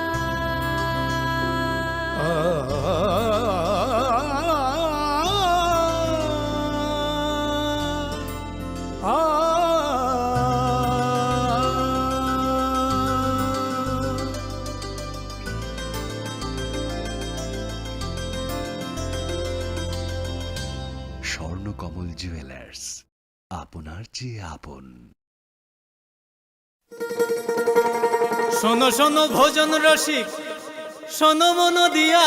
স্বর্ণকমল জুয়েলার্স, আপনার চেয়ে আপন। শোনো শোনো ভোজন রসিক, শোনো মন দিয়া,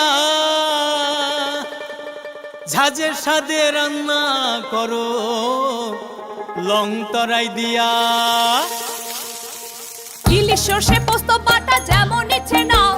ঝাঁঝের স্বাদে রান্না করো লংতরাই দিয়া। ইলিশ সর্ষে পোস্ত বাটা যেমন ইচ্ছে নাও,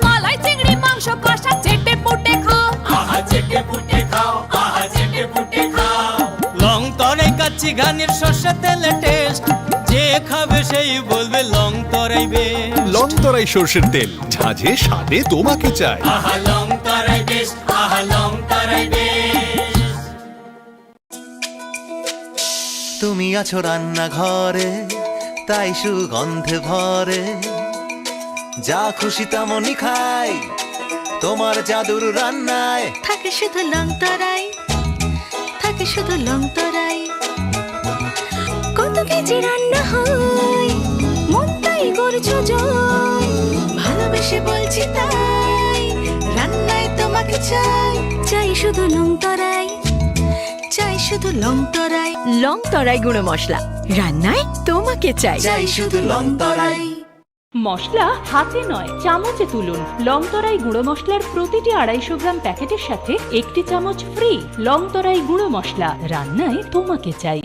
মালাই চিংড়ি মাংস কষা চেটে পুটে খাও। আহা চেটে পুটে খাও, আহা চেটে পুটে খাও। লংতরাই কাচ্চি ঘানির সর্ষে তেলে টেস্ট, যে খাবে সেই বলবে লংতরাই বেশ। লংতরাই সর্ষের তেল, ঝাঁঝে স্বাদে তোমাকে চাই। আহা লংতরাই বেশ, আহা লংতরাই বেশ। তুমি আছো রান্নাঘরে, তাই সুগন্ধে ভরে, যা খুশি তেমনই খাই তোমার জাদুর রান্নায়। থাকে শুধু লংতরাই, থাকে শুধু লংতরাই। কত কেজি রান্না হয়, মন তাই করছো জয়। ভালোবেসে বলছি তাই, রান্নায় তোমাকে চাই। চাই শুধু লংতরাই, চাই শুধু লংতরাই। লংতরাই গুঁড়ো মশলা, রান্নায় তোমাকে চাই। চাই শুধু লংতরাই। মশলা হাতে নয় চামচে তুলুন। লংতরাই গুঁড়ো মশলার প্রতিটি 250 গ্রাম প্যাকেটের সাথে 1টি চামচ ফ্রি। লংতরাই গুঁড়ো মশলা, রান্নায় তোমাকে চাই।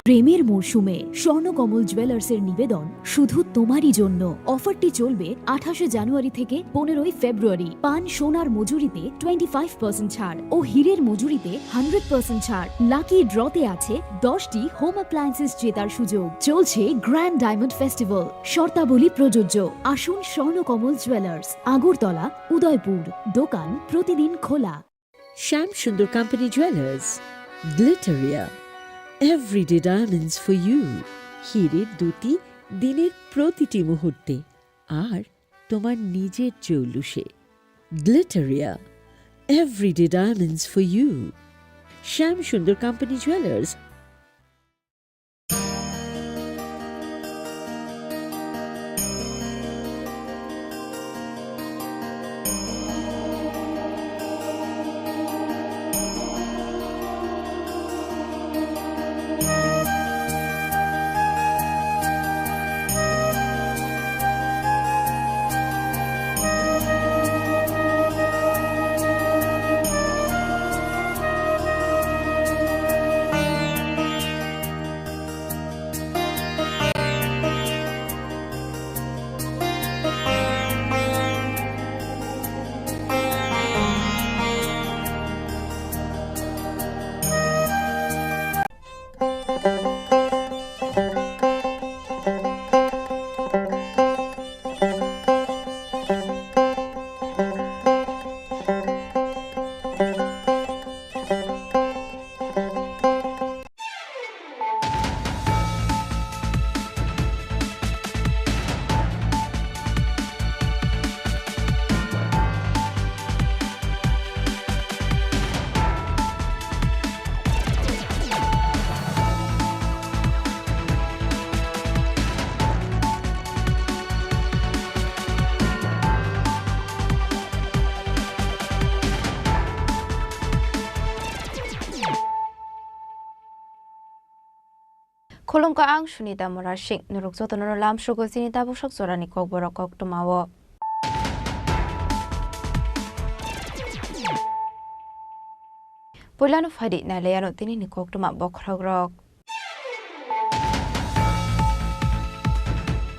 প্রেমের মরশুমে স্বর্ণকমল জুয়েলার্সের নিবেদন শুধু তোমারই জন্য। অফারটি চলবে 28 জানুয়ারি থেকে 15 ফেব্রুয়ারি। পান সোনার মজুরিতে 25% ছাড় ও হীরের মজুরিতে 100% ছাড়। লাকি ড্রতে আছে 10টি হোম অ্যাপ্লায়েন্সেস জেতার সুযোগ। চলছে গ্র্যান্ড ডায়মন্ড ফেস্টিভ্যাল, শর্তাবলী প্রযোজ্য। আসুন স্বর্ণকমল জুয়েলার্স, আগরতলা, উদয়পুর। দোকান প্রতিদিন খোলা। Shyam Sundar company jewellers, Glitteria, everyday diamonds for you. হীরের দুটি দিনের প্রতিটি মুহূর্তে আর তোমার নিজের জৌলুসে। Glitteria, everyday diamonds for you. Shyam Sundar company jewellers. Khulungka ang Sunita Morashing nuruk jotono lam sugo sinita busak jorani kok borok kok tumawo. Pulano fadi nalayano tinini kok tuma bokragrok.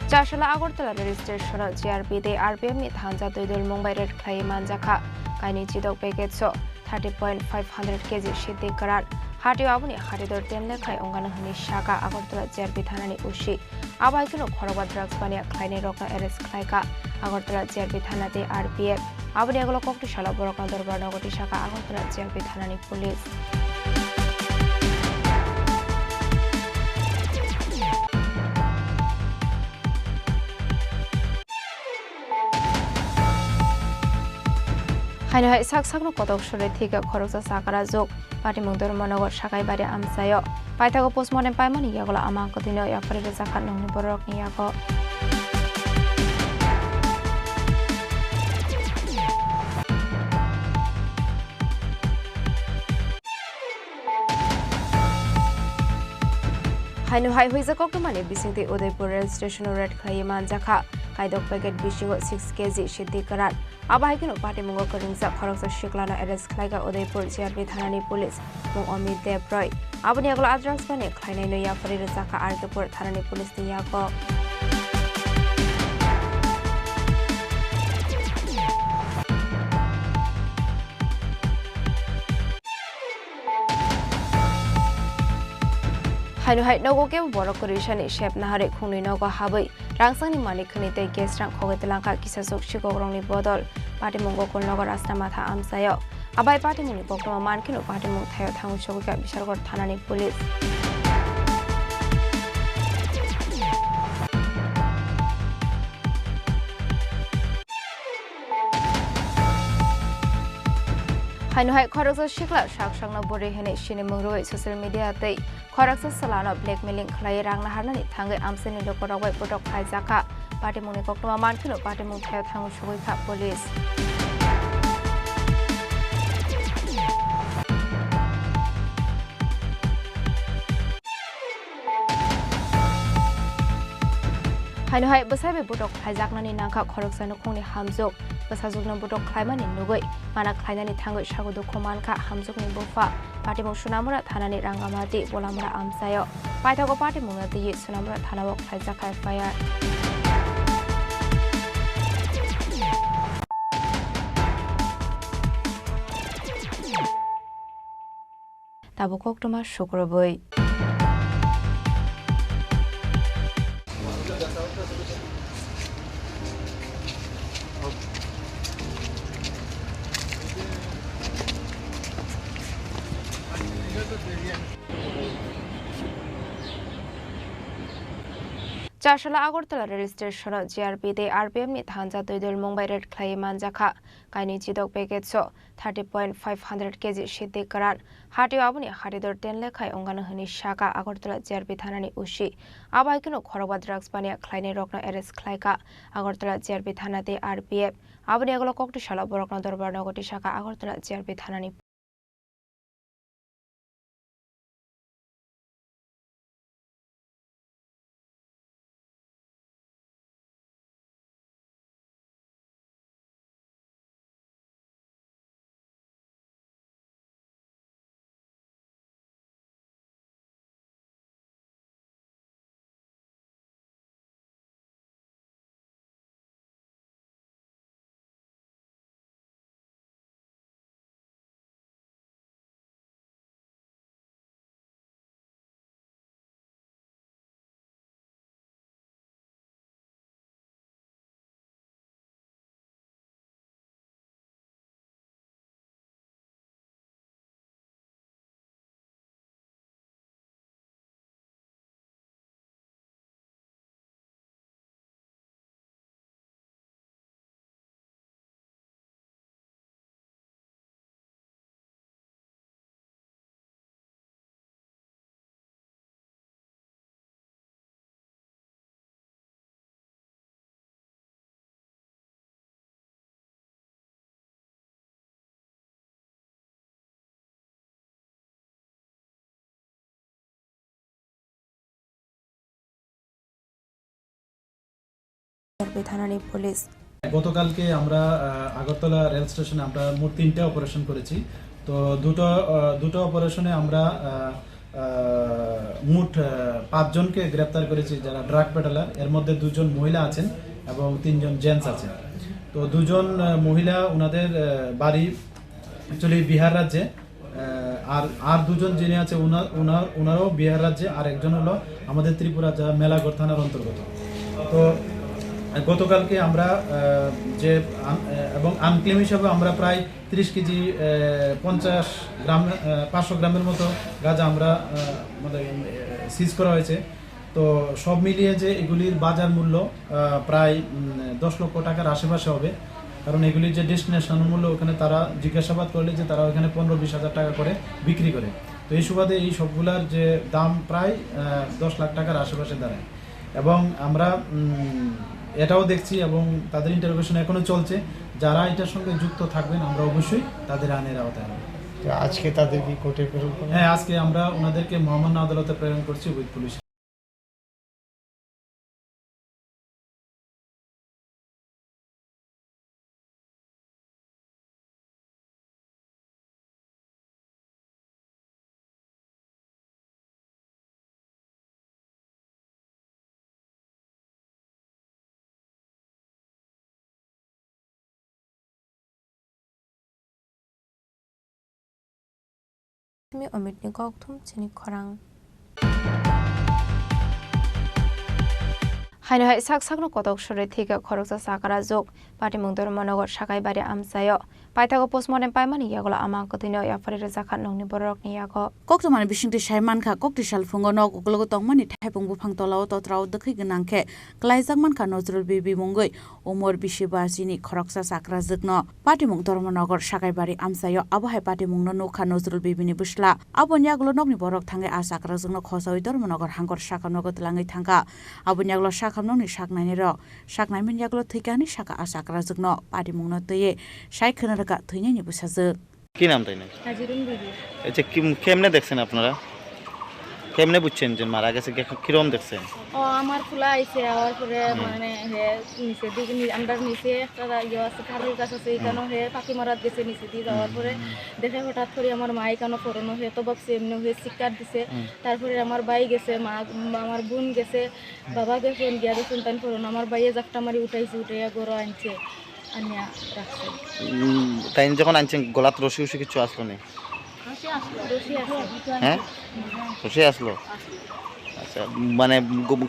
Chashala Agortala registration GRP de RPM ni thanja toidol Mumbai red khai manjaka kaini chidok package so 30.500 kg shiti karar hati abuni haridor 10 lekhai ongana hani shaka Agortala GRP thanani ushi abai kuno khoroba drugs bania khaini rokna arrest khlaika Agortala GRP thanate RPF abuni egulo kokti shala borokna dorbar nogoti shaka Agortala GRP thanani police Haino hai sak no kotok sore thika khoroksa sakara jok pati mungdor monogo sakai bari amsayo paitago postmortem paimani yagola ama kodino yapare zakat nongni borok ni yago Haino hai huizakok mani bisingti Udaipur rail station red khai manjaka kaidok packet bisingo 6 kg shiti karat abai kino pati mungo karingsa khoroksa shiklana arrest khlaiga Udaipur GRP thanani police mung Amit Dev Roy abani aglo adrangs bane khlainai no ya pari jaka Argapur thanani police ni yago Haino hai nogo ke borok korishani shep nahare khungni nogo habai rangsangni mani khani tei gas rang khogetlangka kisasok sikogrongni bodol pati mungo kolnogor asna matha amsayo abai pati muni boktoma mankino pati mung thayo thangu sogika bisargor thanani police Haino hai khoroksa shikla saksangna bore hene shini mungroi social media tei khoroksa salano blackmailing khlai rang naharnani thangai amseni lokorogbai potok khaijaka pati muni koktoma mankino pati mung thayo thangu sogika police Haino hai besai botok khaijaknani nangka khoroksa nukhungni hamjok besajukna botok khlaimani nugoi mana khlainani thangoi sagodo khomanka hamjokni bofa pati mung sunamura thanani rangamati bolamura amsayo paithago pati mungna diye sunamura thanao khaijaka FIR Tabo koktoma shukroboi Chashala Agortala rail station GRP de RPM ni thanja toidol Mumbai red khlai manjaka kaini chidok package so 30.500 kg shiti karar hati abuni haridor 10 lekhai ongana hani shaka Agortala GRP thanani ushi abai kino khoroba drugs bania khlaini rokna arrest khlaika Agortala GRP thanate RPF abuni egulo kokti shala borokna dorbar nogoti shaka Agortala GRP thanani থানানি police গতকালকে আমরা Agartala rail স্টেশনে আমরা মোট 3টা operation করেছি। তো দুটো অপারেশনে আমরা মোট 5 জনকে গ্রেপ্তার করেছি যারা ড্রাগ পেডালার। এর মধ্যে 2 জন মহিলা আছেন এবং 3 জন জেন্টস আছেন। তো 2 জন মহিলা ওনাদের বাড়ি অ্যাকচুয়ালি বিহার রাজ্যে, আর 2 জন যিনি আছে ওনারাও বিহার রাজ্যে, আর একজন হলো আমাদের ত্রিপুরা যা মেলাঘর থানার অন্তর্গত। তো গতকালকে আমরা যে এবং আনক্লেম হিসাবে আমরা প্রায় 30 কেজি 50 গ্রাম 500 গ্রামের মতো গাঁজা আমরা মানে সিজ করা হয়েছে। তো সব মিলিয়ে যে এগুলির বাজার মূল্য প্রায় 10 লক্ষ টাকার আশেপাশে হবে, কারণ এগুলির যে ডেস্টিনেশন মূল্য ওখানে তারা জিজ্ঞাসাবাদ করলে যে তারা ওখানে 15-20 হাজার টাকা করে বিক্রি করে। তো এই সুবাদে এই সবগুলার যে দাম প্রায় 10 লাখ টাকার আশেপাশে দাঁড়ায়। এবং আমরা এটাও দেখছি এবং তাদের ইন্টারোগেশন এখনো চলছে, যারা এটার সঙ্গে যুক্ত থাকবেন আমরা অবশ্যই তাদের আইনের আওতায় আনব। আজকে তাদের কি কোর্টে প্রেরণ করবেন? হ্যাঁ, আজকে আমরা ওনাদেরকে মহামান্য আদালতে প্রেরণ করছি উইথ পুলিশ। 어밋니 거옥통 Chini Khorang হাইনহাই সাকসাকনো কতক সরে থেকে খরচা সাকারা যোগ পাটিমুং ধর্মনগর সাকাইবাড়ি আমসায় পাইথাগো পোস্টমর্টেম পাইমানি ইয়াগলা আমাকতিনো ইয়াফারিরে জাখান নংনি বরকনি ইয়াগো কক্তমানি বিশিংতি সাইমানখা কক্তি সালফুঙ্গ নগ উগলগো তংমানি থাইপুং বুফাং তলাও তত্রাও দখै গনাংखे क्लाइजाकमानखा नजरुल बिबि मुंगै उमर बिशिबा चिनि खरकसा साकरा जगनो पाटिमुं धर्मनगर साकाइबारि आमसायो आबहाय पाटिमुंनो नोखा नजरुल बिबिनि बुसला आबनियागलो नगनि बरक थांगे आ साकरा जगनो खसावै धर्मनगर हांगर साकामनगो तलाङै थांगा आबनियागलो साकामनंनि साकनायनि र साकनायमिनयागलो थैकानि साका आ साकरा जगनो पाटिमुंनो तये साइखनो रका थैनायनि बुसाजो কি নাম তাই না? হাজিরুন বিবি। আচ্ছা কেমনে দেখছেন আপনারা? কেমনে বুঝছেন যে মারা গেছে? কিরকম দেখছেন? আমার ফুলা আইছে আওয়ার পরে মানে হে নিচে দিকে আন্ডার নিচে একটা ইয়ে আছে খালের গাছ আছে এখানে হে পাখি মারাত গেছে নিচে দিয়ে যাওয়ার পরে দেখে হঠাৎ করে আমার মা এখানে করোনো হে তো ভাবছে এমনি হয়ে শিকার দিছে। তারপরে আমার ভাই গেছে, মা আমার বোন গেছে, বাবা গেছে, গিয়া দেখুন তাই করোনো আমার ভাইয়ে জাকটা মারি উঠাইছে, উঠাইয়া গরু আনছে আনিয়া রাখছে। তাই যখন আনছেন গলাত রশি উশি কিছু আসলো না? হ্যাঁ, রশি আসলো। আচ্ছা, মানে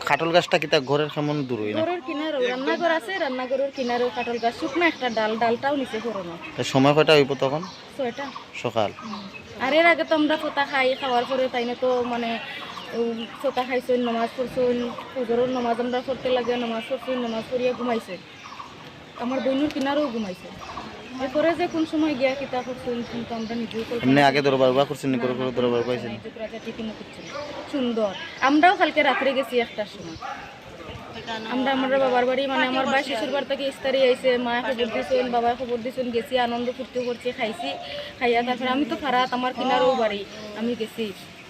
কাটল গাছটা কি তা ঘরের কেমন দূর হই না? ঘরের কিনারে রান্নাঘর আছে, রান্নাঘরের কিনারে কাটল গাছ শুকনা একটা ডালটাও নিচে করোনো। সময় কয়টা হইব তখন? 6টা সকাল। আর এর আগে তো আমরা ফোতা খাই, খাওয়ার পরে তাই না তো মানে ফোতা খাইছেন, নামাজ পড়ছেন, ফজরের নামাজ আমরা পড়তে লাগে, নামাজ পড়ছেন, নামাজ পড়িয়া ঘুমাইছে। আমার বোনের কিনারেও ঘুমাইছে। এরপরে যে কোন সময় গিয়া কিতা করছেন কিন্তু আমরা নিজেও এমনি আগে দরবার বা করছেন নি? করে দরবার পাইছেন সুন্দর। আমরাও কালকে রাত্রে গেছি 1টার সময়। আমরা আমার বাবার বাড়ি মানে আমার ভাই শ্বশুর বাড়ি থেকে ইস্তারি আইছে, মা খবর দিয়েছেন, বাবা খবর দিয়েছেন, গেছি আনন্দ ফুর্তি করছি, খাইছি, খাইয়া তারপরে আমি তো ফারাত আমার কিনারও বাড়ি আমি গেছি।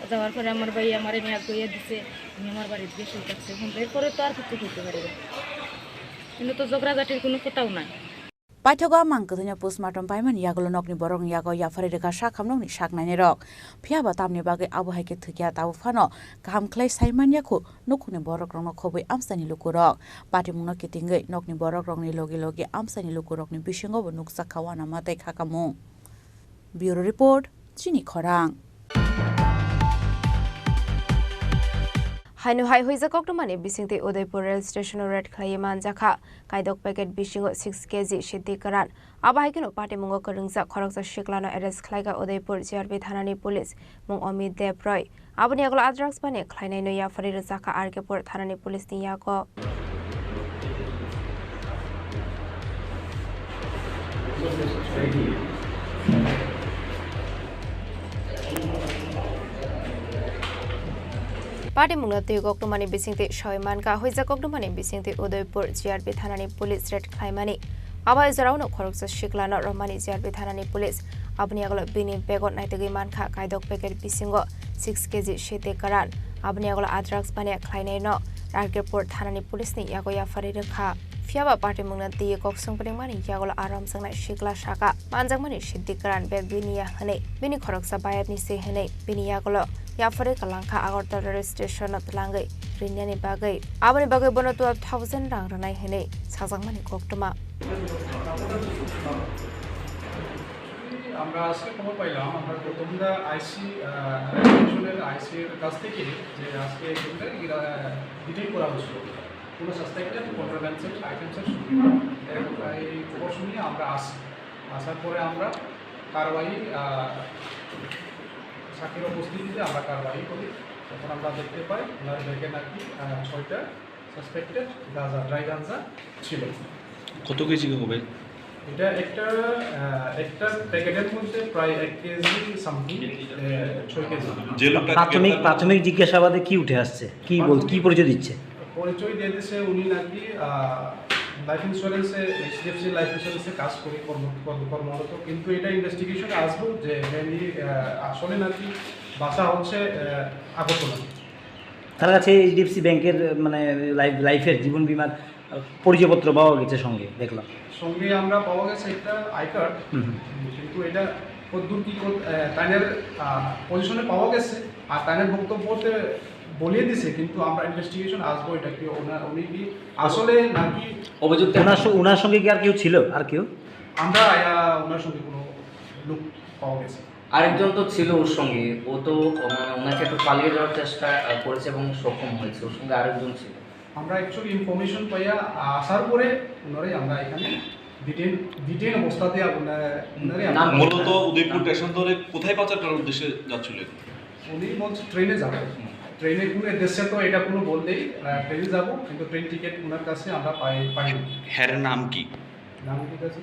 যাওয়ার পরে আমার ভাই আমার মেয়াদ গইয়া দিছে, আমি আমার বাড়িতে গিয়ে শুয়ে থাকছি। এরপরে তো আর কিছু করতে পারি না, কিন্তু তো ঝগড়াঝাটির কোনো কথাও নাই। पाइथगा मांगकथैना पोस्टमार्टम पाइमान यागलो नकनि बरं यागो याफारि रेखा साखामनंनि साकनायनि रक फियाबा तामनि बागै आबहायके थुकिया तावफानो गाहामख्लाय साइमानियाखौ नखुनि बरक रंनो खबै आमसानि लुकुरक पाटिमुंनो किटिंगै नकनि बरक रंनि लगे लगे आमसानि लुकुरकनि बिसिङावबो नुकसाखावाना मातै खाकामु। ब्युरो रिपोर्ट चिनी खरां। হাইনু হাই হইজা কক্টমানি বিসিংতে উদয়পুর রেল স্টেশনের রেড খাইয়ে মানজাখা কাইদক প্যাকেট বিসিংও 6 কেজি সিদ্ধি করান আবাহাইকেনো পাটিমুঙ্গ করংজা খরকজা শিকলানো এরেস খাইগা উদয়পুর জিআরপি থানানি পুলিশ মুং অমিত দেব রয় আবনি আগল আদ্রাক্স বানে খাইনাই নয়া ফারি জাখা আরকেপুর থানানি পুলিশ নিয়াক पाटिमुंगनो तै गक्टमानि बिसिंते सयमानका हयजा गक्टमानि बिसिंते उदयपुर जिआरपि थानानि पुलिस रेड खाइमानि आबाय जरावनो खरकसा शिकलानो रमानि जिआरपि थानानि पुलिस आबनि आगलो बिनि बेगत नाइतगै मानखा कायदक पेकेट बिसिंगो 6 केजी शेते करान आबनि आगलो आद्राक्स बाने खाइनायनो रारकेपुर थानानि पुलिसनि यागो याफारि रेखा Fiaba party mungna tiye kok sung pring mani yagol aram sang na shikla shaka manjang mani siddikaran be biniya hane bini khorok sa bayab ni se hane bini yagol ya fore kalangka Agartala station at langai rinyani bagai abani bagai bono 12,000 rang ranai hane sajang mani koktuma আমরা আজকে খবর পাইলাম আমরা প্রথমটা আইসি রেজিস্ট্রেশনের আইসির কাছ থেকে যে আজকে এগুলো ডিটেইল করা হয়েছিল কোনো সাসপেক্টেড কন্ট্রাভেন্সের আইটেমসের এই খবর শুনিয়ে আমরা আসি আসার পরে আমরা কারবাই সাক্ষীর উপস্থিতিতে আমরা কারবাই করি তখন আমরা দেখতে পাই ওনার ব্যাগে নাকি 6টা সাসপেক্টেড গাঁজা ড্রাই গাঁজা ছিল। কত কেজি হবে এটা একটা প্যাকেটের মধ্যে প্রায় 1 কেজি সামথিং 6 কেজি। প্রাথমিক জিজ্ঞাসাবাদে কি উঠে আসছে কি পরিচয় দিচ্ছে পরিচয় দিয়ে দিচ্ছে উনি নাকি লাইফ ইন্স্যুরেন্সে এইচডিএফসি লাইফ ইন্স্যুরেন্সে কাজ করে কর্মরত কিন্তু এটা ইনভেস্টিগেশনে আসবো যে আসলে নাকি বাসা হচ্ছে আগরতলা। তার কাছে এইচডিএফসি ব্যাংকের মানে লাইফের জীবন বীমার পরিচয়পত্র পাওয়া গেছে সঙ্গে দেখলাম সঙ্গে আমরা পাওয়া গেছে একটা আই কার্ড কিন্তু এটা কতদূর কি তাইনের পজিশনে পাওয়া গেছে আর তাইনের বক্তব্যতে বলিয়ে দিছে কিন্তু আমরা ইনভেস্টিগেশন আসবো এটা কি উনি কি আসলে নাকি অভিযুক্ত ওনার সঙ্গে কি আর কেউ ছিল আর কেউ আমরা ওনার সঙ্গে কোনো লোক পাওয়া গেছে আরেকজন তো ছিল ওর সঙ্গে ও তো ওনাকে একটু পালিয়ে যাওয়ার চেষ্টা করেছে এবং সক্ষম হয়েছে ওর সঙ্গে আরেকজন ছিল আমরা অ্যাকচুয়ালি ইনফরমেশন পাইয়া আসার পরে ওনারাই আমরা এখানে ডিটেইল অবস্থাতে মূলত উদয়পুর স্টেশন ধরে কোথায় পাচার করার উদ্দেশ্যে যাচ্ছিল উনি বলছে ট্রেনে যাবে ট্রেনে কোনো দেশে তো এটা কোনো বললেই ট্রেনে যাব কিন্তু ট্রেন টিকিট ওনার কাছে আমরা পাইনি। হ্যার নাম কি আছে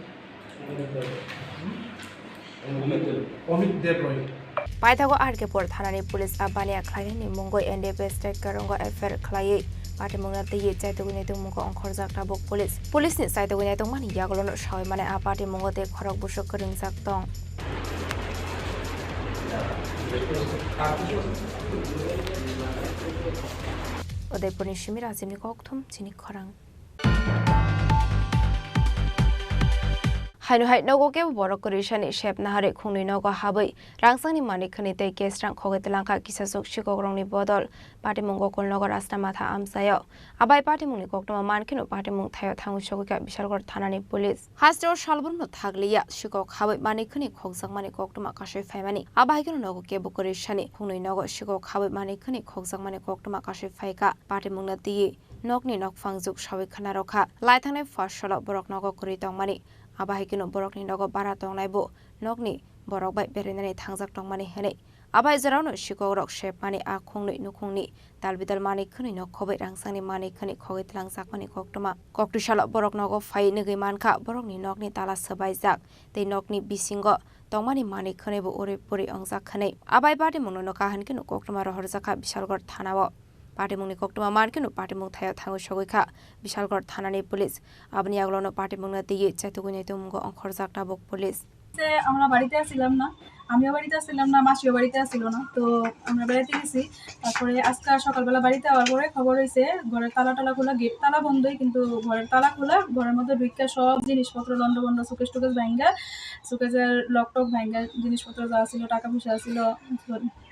অমিত দেব রয় পাইথাগো আরকে পর থানানি পুলিশ আবানিয়া খাইনি মঙ্গই এনডিএফএস টেক করঙ্গ এফআইআর খালাই পাটি মংনা তেয়ে চাইতগুনি তে মুখ অংখর জাকটা বক পুলিশ ni চাইতগুনি তে মানি ইয়াগলনো সয় মানে আপাটি মঙ্গতে খরক বুসক করিং জাকতং উদয়পুরনি শিমির আজিমনি ককথুম চিনি খরাং হাইনুহাই নগকে বরক করিশানি শেপ নাহারে খুংনি নগ হাबै রাংসাংনি মানিকখানি তে কেসরাং খগেতলাংকা কিসাসুক শিকগ্রংনি বদল পাটিমুং গকল নগর আস্তা মাথা আমসায় আবাই পাটিমুংনি কক্তমা মানখিনো পাটিমুং থায় থাঙ্গু সগিকা বিশালগড় থানানি পুলিশ হাস্টেও সালবন্ন থাগলিয়া শিকক হাबै মানিকখানি খগজাকমানি কক্তমা কাশই ফাইমানি আবাইকেনো নগকে বকরিশানি খুংনি নগ শিকক হাबै মানিকখানি খগজাকমানি কক্তমা কাশই ফাইকা পাটিমুংনা দিয়ে নকনি নকফাংজুক সাবিখানা রখা লাইথাংনাই ফার্সল বরক নগ করি তংমানি আবাহিকিনো বরকনি নগ বারা তংনাইবো নকনি বরক বাই বেরেনানি থাংজাক তংমানি হেনে আবাই জরানো শিকরক শেপ মানি আখংনি নুখংনি তালবিদাল মানিকখনি নখबै রাংসানি মানিকখনি খগैतलां जाकमानि कक्तमा कक्टिशाल बरक नग फाइ नगै मानखा बरकनि नकनि ताला सबाय जाक तै नकनि बिसिंग तंमानि मानिकखनिबो ओरे पुरि अंजाक खनै आबाय पाटे मुनो नकाहनकिनो कक्तमा रहर जाखा बिशालगढ़ थानाव पाटिमुंनि कक्तमा मानकिनो पाटिमुं थाया थांगो सगैखा बिशालगढ़ थानानि पुलिस आबनि आगलनो पाटिमुंना दिये चाइतुगुनि तुमगो अंखर जाकटा बक पुलिस যে আমরা বাড়িতে আসছিলাম না আমিও বাড়িতে আসছিলাম না মাসিও বাড়িতে আসছিল না তো আমরা বেড়াতে গেছি তারপরে আজকে সকালবেলা বাড়িতে আওয়ার পরে খবর হয়েছে ঘরের তালা খোলা গেট তালা বন্ধই কিন্তু ঘরের তালা খোলা ঘরের মধ্যে ঢুইকা সব জিনিসপত্র লন্ডবন্ড সুকেশ টুকেশ ভাঙ্গা সুকেশের লকটক ভাঙ্গা জিনিসপত্র যা ছিল টাকা পয়সা ছিল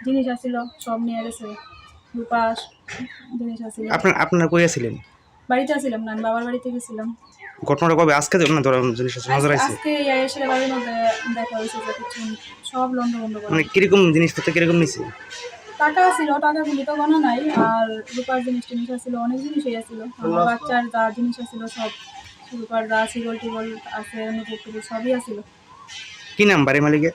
জিনিস আসছিল সব নিয়ে গেছে দুপাশ জিনিস আসছিল। আপনারা কই আছিলেন? বাড়িতে আসছিলাম না, আমি বাবার বাড়িতে গেছিলাম। ঘটনাটা কবে? আজকে না ধরা জিনিস আছে নজর আছে আজকে এসে বাড়ির মধ্যে দেখা হয়েছে যে কিছু সব লন্ডবন্ড করে। মানে কিরকম জিনিসপত্র কিরকম নিছে? টাকা ছিল, টাকাগুলি তো গোনা নাই, আর রূপার জিনিস ছিল, অনেক জিনিসই আছিল, আমার বাচ্চার যা জিনিস আছিল সব, রূপার যা সিগল টিগল আছে অনুপুর সবই আছিল। কি নাম বাড়ি মালিকের?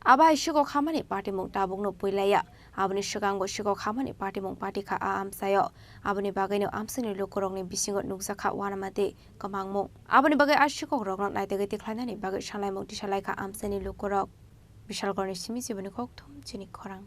Aba shiko khamani party mung tabung no puilaya abni shikango shiko khamani party mung party kha am sayo abni bagay no amsani lokorong ni bisingot nuksa kha wanamate kamang mung abni bagay ashiko rong nai te gati khlana ni bagay shalai mung tishalai kha amsani lokorok bishal gorni simi sibani kokthum Chini Khorang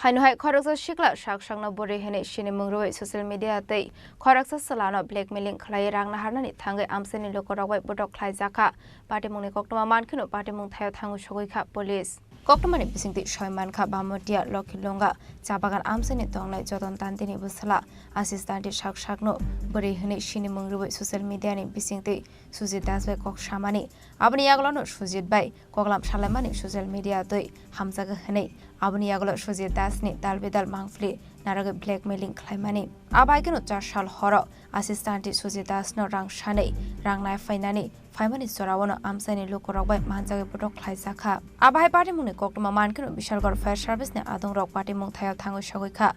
Hainu Khoraksa Shikla Shakshangna Bore Hene Shini Mungroi social media tei Khoraksa Salano blackmailing Klai Rangna Harnani Tangai Amseni Lokorawai Bodok Klai Zaka Party Muni Koktoma Mankino Party Mung Thayo Thangu Shogoi Kha Police কক্টমানি বিসিংতি সয়মানখা বামটিয়া লক্ষিলঙ্গা চা বাগান আমসানি দংনাই যতন তান্তিনি বসলা আশিস তান্তি শাক শাকনো বরি হনে সিনি মংরুবই social মিডিয়ানি বিসিংতি সুজিত দাস বাই কক সামানি আবনি ইয়াগলানো সুজিত বাই কগলাম সালামানি সোশ্যাল মিডিয়া দই হামজাগা হনে আবনি ইয়াগলা সুজিত দাসনি দালবেদাল মাংফলি নারাগে ব্ল্যাকমেলিং খাইমানি আবাইকেনো 4 সাল হর আশিস তান্তি সুজিত দাসনো রাং সাनै রাং নাই ফাইনানি ফাইমানি চরাওনো আমসানি লোকরকবাই মানজাগে পটক খাইজাখা আবাই পার্টি মুনি কক্টমা মানকেনো বিশালগড় ফায়ার সার্ভিসনি আদং রক পার্টি মুং থায়াव थाङै सगैखा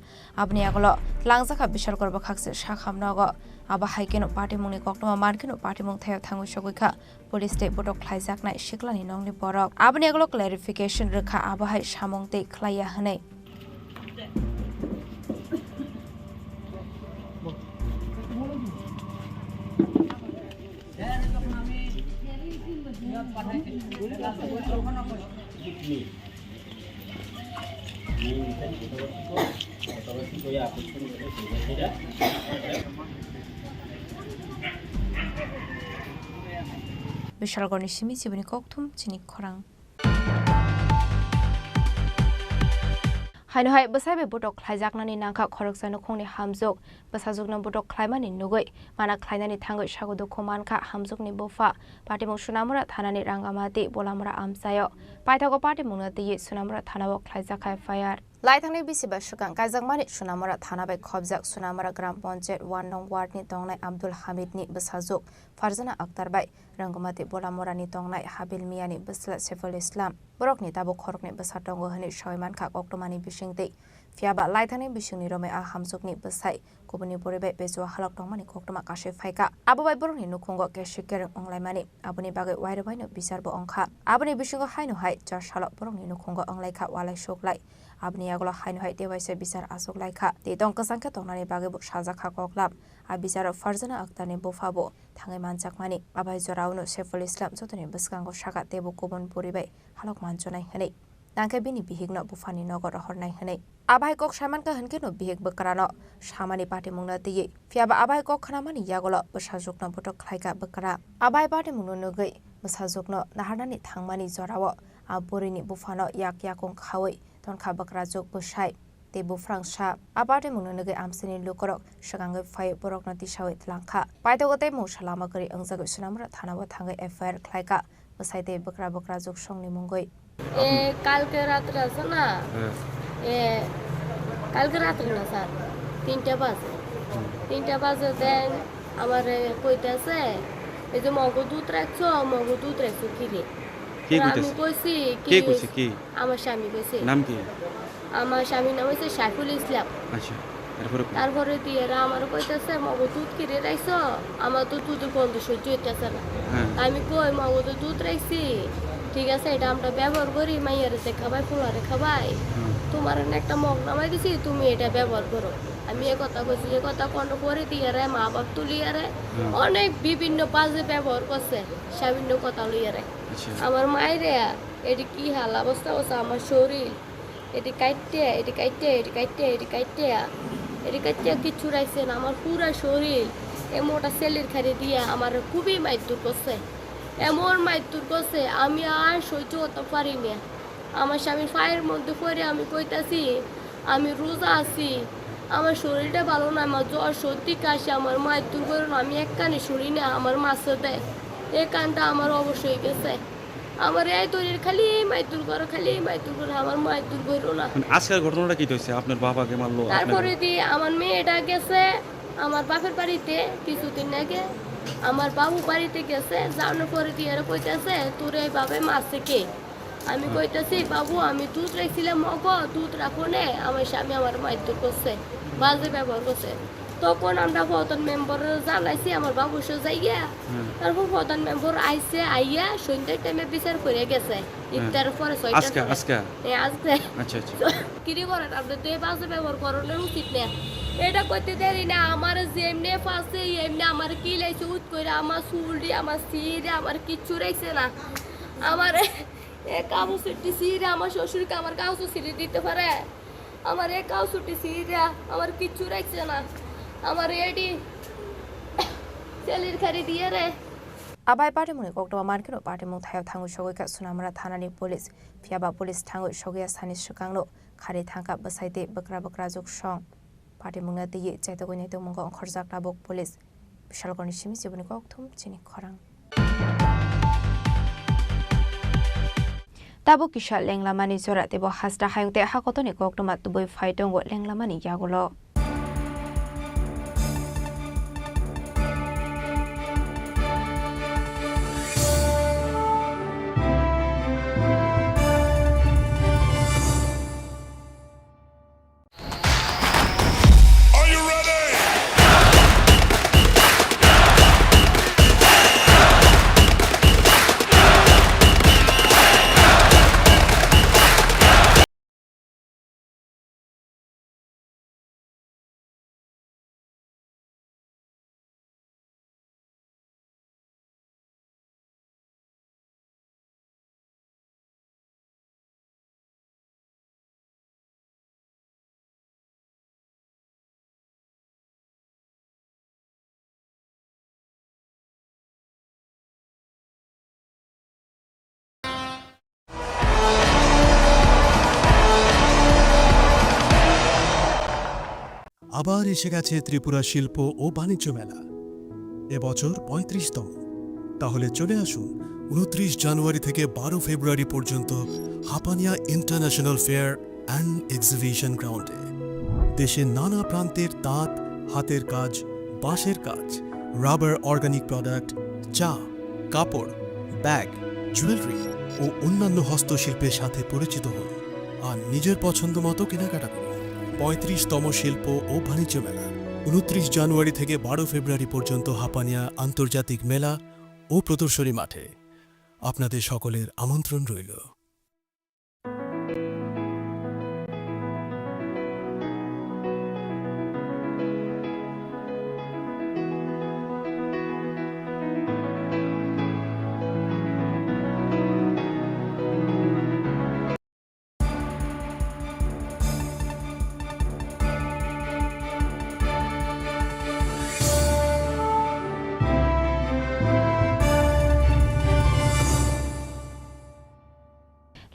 आबनि आगल लांजाखा बिशालगढ़ बखाक्से साखामनग आबा हाइकेनो पार्टी मुंनि कक्टमा मानकेनो पार्टी मुं थायाव थाङै सगैखा पुलिस ते बटक खाइजाकनाय सिक्लानि नंनि बरक आबनि आगल क्लेरिफिकेशन रोखा आबाहाय सामंते खलाया हनै বিশালগড়নি সিমি চিবনি ককথুম চিনি খরাং हायनोहाय बसाइबे बटक खाइजाकनानि नांखा खरकसानो खोंनि हामजुक बसाजुकनो बटक खाइमानि नुगै माना खाइनानि थांगै सागुदो खमानखा हामजुकनि बफा पाटिमुं सुनामुरा थानानि रांगामाति बलामुरा आमसायो पाइथागो पाटिमुंनो दिये सुनामुरा थानाव खाइजाखाय फायार लाइथांनि बिसिबा सुगां गाइजाकमानि सुनामुरा थानाबाय खबजाक सुनामुरा ग्राम पन्चायत 1 नं वार्डनि दंनाय आब्दुल हामिदनि बसाजुक फारजाना अख्तारबाय रंगमाति बलामुरानि दंनाय हाबिल मियानि बसला सैफुल इस्लाम बरकनि दाबो खरकनि बसाटंगो हनि सयमानखा कक्टमानि बिसिंति फियाबा लाइथांनि बिसिंनि रमे आ हामजुकनि बसाय गुबुननि बरिबाय बेजुआ हालक दंमानि कक्टमा काशे फायका आबोबाय बरकनि नुखुंगो केशिकेर अंलायमानि आबोनि बागै वायरबायनो बिसारबो अंखा आबोनि बिसिंगो हायनोहाय 4 साल बरकनि नुखुंगो अंलायखा वालाय सुकलाय आबनि आगल हायनोहाय देवायसे बिसार आसुकलायखा ते दंका संख्या दंनानि बागैबो साजाखा कक्लाब आ बिसार फरजाना अख्तारनि बफाबो थाङै मानजाकमानि आबाय जरावनो सैफुल इस्लाम जतनि बसकांगो सागा देबो गुबुन बरिबाय हालक मानजनाय हनै नांके बिनि बिहिगनो बुफानि नगर हरनाय हनै आबाय कक सामानका हनकेनो बिहिग बकरानो सामानि पार्टी मुंना दिये फियाबा आबाय कक खनामानि यागल बसाजुकनो बटक खाइगा बकरा आबाय पार्टी मुंनो नगै बसाजुकनो नाहारनानि थांमानि जराव आ बोरिनि बुफानो याक याकं खावै तनखा बकरा जुक बसाय ते बुफ्रांसा आबाटे मुंनो नगै आमसिनि लुकरक सगांगै फाय बरकनो दिसावै लांखा पाइतगते मु सलामा गरि अंजागै सुनामरा थानाव थांगै एफआईआर खाइका बसायते बकरा बकरा जुक संनि मुंगै কালকে রাত্রে আছে না কালকে রাত্রে না স্যার 3টা বাজে দেন আমার কইতেছে এই যে মগু দুধ রাখছো কিরে আমি কইছি কি আমার স্বামী কইছে নাম কি আমার স্বামীর নাম হচ্ছে সাইফুল ইসলাম আচ্ছা তারপরে দিয়ে আমার কইতেছে মগু দুধ কিরে রাখছো আমার তো দুধের গন্ধ সহ্য হইতেছে না আমি কই মগু তো দুধ রাখছি ঠিক আছে এটা আমরা ব্যবহার করি মাইয়ারে খাবাই ফুলারে খাবাই তোমার একটা মগ নামাই দিছি তুমি এটা ব্যবহার করো আমি এই কথা কইছি এই কথা কোন করে দিয়ে রে মা বাপ তুলিয়ে রে অনেক বিভিন্ন বাজে ব্যবহার করছে সামান্য কথা লইয়া রে আমার মায়েরে এটি কি হাল অবস্থা হচ্ছে আমার শরীর এটি কাটতে কিছু রাখছে না আমার পুরা শরীর এ মোটা সেলের খাড়ি দিয়ে আমার খুবই মাইদুর করছে এমন মাইদুর করছে আমি আর সহ্য করতে পারি না আমার স্বামীর পায়ের মধ্যে পড়ে আমি কইতাছি আমি রোজা আছি আমার শরীরটা ভালো না আমার জ্বর সর্দি কাশি আমার মাইদুর করুন আমি এক কানে শুনি না আমার মাছে দেয় এই কানটা আমার অবশ্যই গেছে আমার এই তৈরির খালি মাইদুর করে আমার মাইদুর করো না আজকের ঘটনাটা কি হইছে আপনার বাবাকে মারলো তারপরে দিয়ে আমার মেয়েটা গেছে আমার বাপের বাড়িতে কিছুদিন আগে আমার বাবু বাড়িতে গেছে যাওয়ার পরে দিয়ে কইতেছে তোর এই বাবে মারছে কে আমি কইতেছি বাবু আমি দুধ রাখছিলাম দুধ রাখো নে আমার স্বামী আমার মাইদুর করছে বাজে ব্যবহার করছে তখন আমরা প্রধান মেম্বার জানাইছি আমার বাবু সে যাইয়া তারপর প্রধান মেম্বার আইছে আইয়া সন্ধ্যার টাইমে বিচার করে গেছে ইফতারের পরে 6টা আজকে আচ্ছা কিরি করেন আপনি তো বাজে ব্যবহার করার উচিত না এটা করতে দেরি না আমার যেমনি ফাঁসে এমনি আমার কি লাইছে উঠ করে আমার চুলটি আমার সিরে আমার কিচ্ছু রাখছে না আমার কাগজ ছুটি সিরে আমার শ্বশুরকে আমার কাগজ সিরে দিতে পারে আমার কাগজ ছুটি সিরে আমার কিচ্ছু রাখছে না আমার এডি ছেলের খাড়ি দিয়ে রে Abai party muni kokto markino party mung thayo thangu shogoika sunamara thanani police phiaba police thangu shogia sani shukangno khari thangka basaite bakra juk song party mungna tiye chaitogoi to mungo khorjak tabok police bishalgoni simi jiboni kokthum chini khorang Tabo kisha lenglamani zora tebo hasda hayungte hakotoni koktoma tuboi faitongo lenglamani yagulo আবার এসে গেছে ত্রিপুরা শিল্প ও বাণিজ্য মেলা এবছর ৩৫তম তাহলে চলে আসুন ২৯ জানুয়ারি থেকে ১২ ফেব্রুয়ারি পর্যন্ত Hapania international fair and exhibition গ্রাউন্ডে দেশের নানা প্রান্তের তাঁত হাতের কাজ বাঁশের কাজ রাবার অর্গানিক প্রোডাক্ট চা কাপড় ব্যাগ জুয়েলারি ও অন্যান্য হস্তশিল্পের সাথে পরিচিত হন আর নিজের পছন্দ মতো কেনাকাটা করুন ৩৫তম শিল্প ও বাণিজ্য মেলা ২৯ জানুয়ারি থেকে ১২ ফেব্রুয়ারি পর্যন্ত হাপানিয়া আন্তর্জাতিক মেলা ও প্রদর্শনী মাঠে আপনাদের সকলের আমন্ত্রণ রইল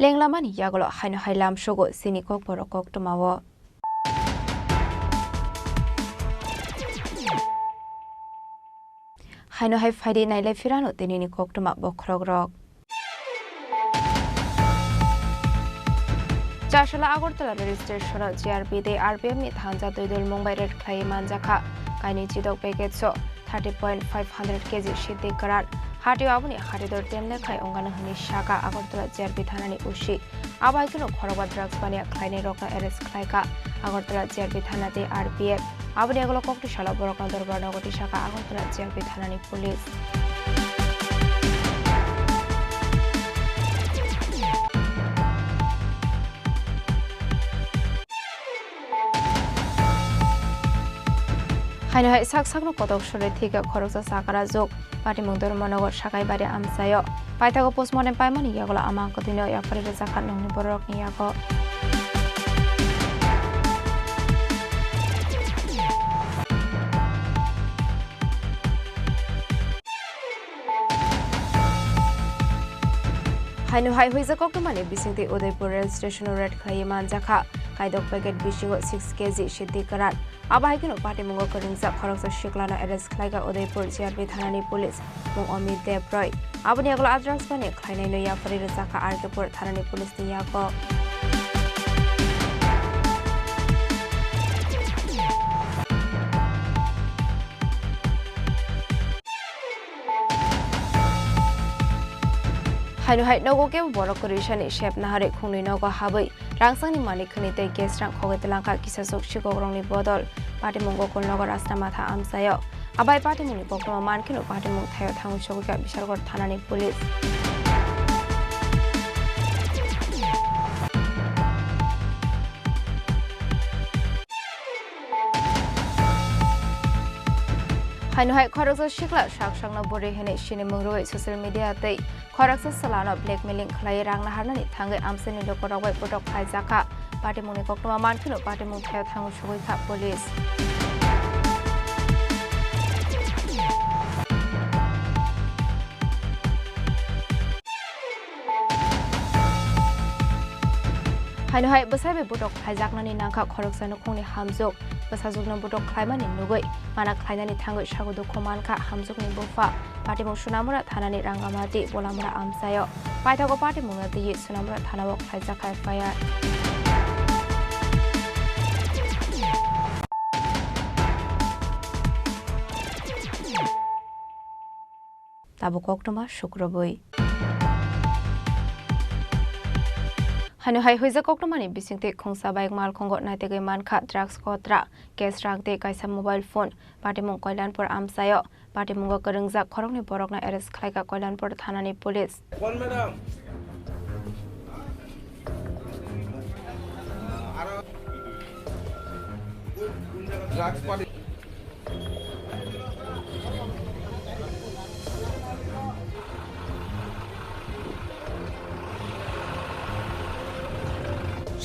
Lenglamani yagulo haino hailam shogo sini kok borokok tumawo haino hai faidi naile firano tenini kok tuma bokrogrok Chashala Agortala registration GRP de RPM ni thanja doidol Mumbai red khai manjakha kaini chidok packet so 30.500 kg shite karar Hati abuni hati dor temle khai ongana huni shaka Agortala GRP thanani ushi abai kino khoroba drugs bania khaine rokna arrest khlaika Agortala GRP thanate RPF abuni egulo kokti shala borokna dorbar nogoti shaka Agortala GRP thanani police Haino hai sakno kodok shore thika khoroksa sakara jok pati mungdor monogo sakai bari amsayo paitago postmortem paimani yagola amang kodino yapare zakhat nongni borok ni yago Haino hai huiza koktomani bisingti Udaipur rail station red khai manjakha kaidok packet bishingo 6 kg shiti karat Abahikino party mungo koringsa khoroksa shiklana arrest khlaiga Udaipur GRP thanani police mung Amit Dev Roy abuni aglo address bane khlainai no yapari rajaka Artepur thanani police ni yago Haino hai nogo ke borok korishani shep nahare khungni nogo habai rangsangni manik khani te gas rang khogetelangka kisasok shikogrongni bodol party mungo kolnogor asnamatha amsayo abai party mungni pokma mankino party mung thayo thangu shogika bishalgor thanani police Haino hai khoroksa shikla shakshangna bore hene shine mungroi social media tei khoroksa salano blackmailing khlai rangna harnani thangai amseni lokorogoi potok khai jaka party mungni koktoma mankino party mung thayo thangu shogoi kha police Hainohai Basabe Budok Hajaknani Naka Khoroksa Nokungni Hamjuk Basazukna Budok Klaimani Nugoi Mana Klainani Tango Shagudu Komanka Hamzukni Bufa Party Sunamura Tanani Rangamati Bolamura Amsayo Paitago Party Mungati Sunamura Tanawok Hajakai Fire Tabukoknoma Shukrabui Hanuhai Huiza Koknomani Bisingte Kongsa Baik Mal Kongot Naitege Manka Drugs Kotra Case Rangte Kaisa Mobile Phone Party Mung Koilanpur Amsayo Party Mungo Kerengza Korokni Borokna Eres Klaika Koilanpur Thanani Police One madam Drugs party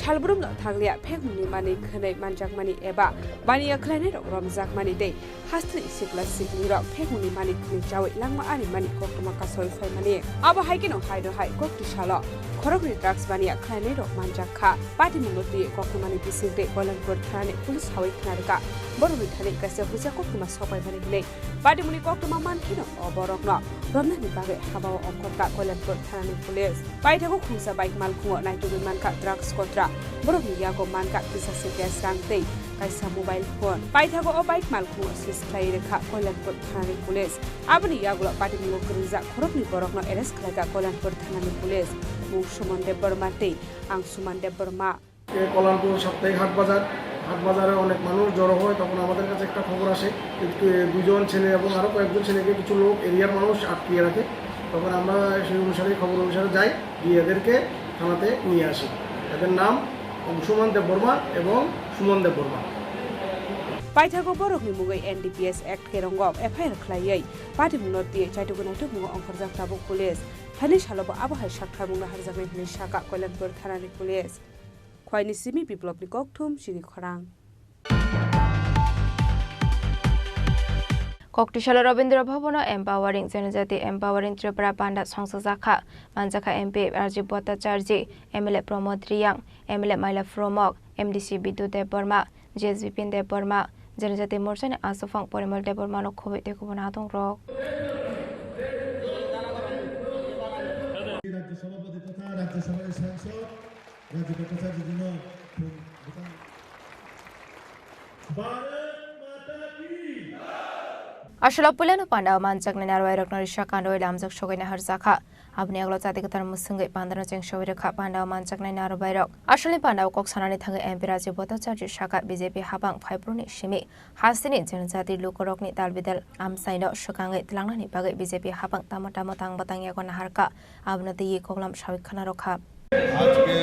Shalbrum no thanglia phekmuni mani khnai manjakmani eba bani akhlane rok romjakmani dei hastri sikla sikni rok phekmuni mani khni chawi langma ani mani koktoma kasoi faimani aba haikino haido hai kokti shala khorokni drugs bani akhlane rok manjakha party munoti koktomani bisingte bolanpur thane police hawai khnarka borumi thane kaise huja koktoma sopai bani nei party muni koktoma mankhino oborokno romnani bage habaw ongkota bolanpur thane police paithago khungsa bike mal khungo naitugi manka drugs kotra borumi yago manka kisase gas rangtei kaisa mobile phone paithago o bike mal khungo sis khlai rekha bolanpur thane police abni yago party mungo krinja khorokni borokno arrest khlaika bolanpur thane police mung sumande bermate ang sumande berma কলামপুর সাপ্তাহিক হাট বাজারে অনেক মানুষ জড়ো হয় তখন আমাদের কাছে একটা খবর আসে দুজন ছেলে এবং আরও কয়েকজন ছেলেকে কিছু লোক এরিয়ার মানুষ আটকিয়ে রাখে তখন আমরা সেই অনুসারে খবর অনুসারে যাই গিয়ে এদেরকে থানাতে নিয়ে আসি এদের নাম অংশুমান দেববর্মা এবং Suman Debbarma Paithago borokni mugai NDPS Act kerongok FIR khlaiai party munoti chaitugunaitu mungo ongkorjak tabuk police thani salobo abahai sakthar mungna harjaknai hini saka koilanpur thanani police khwaini simi biplopni kokthum Chini Khorang Koktishala Rabindra Bhavana Empowering Janajati Empowering Tripura Panda Songsakha Manjaka MP Rajiv Bhattacharya MLA Pramod Riyang MLA Maila Fromok MDC Bidu Deborma JSVP Deborma Janajati Morsani Asofang Porimal Deborma no Khobe Tekubana Dong Rok রাজ্য সভাপতি তথা রাজ্যসভার সাংসদ রাজীব ভট্টাচার্য জি Ashla Pulano Panda Manjak Nanarway Roknarisha Kando Lamzak Shogina Harzaka Abni Aglo Tadikatar Musungi Pandana Jeng Showiraka Panda Manjak Nanarway Rok Ashli Panda Koksanani Tanga Empirazi Bhattacharya Shaka BJP Habang Paipruni Shimi Hasini Janjati Lukorokni Dalbidal Amsaino Shokangi Tlangani Bagai BJP Habang Tamatamo Tang Batang Yakon Harka Abnati Koklam Shawikhana Rokha আজকে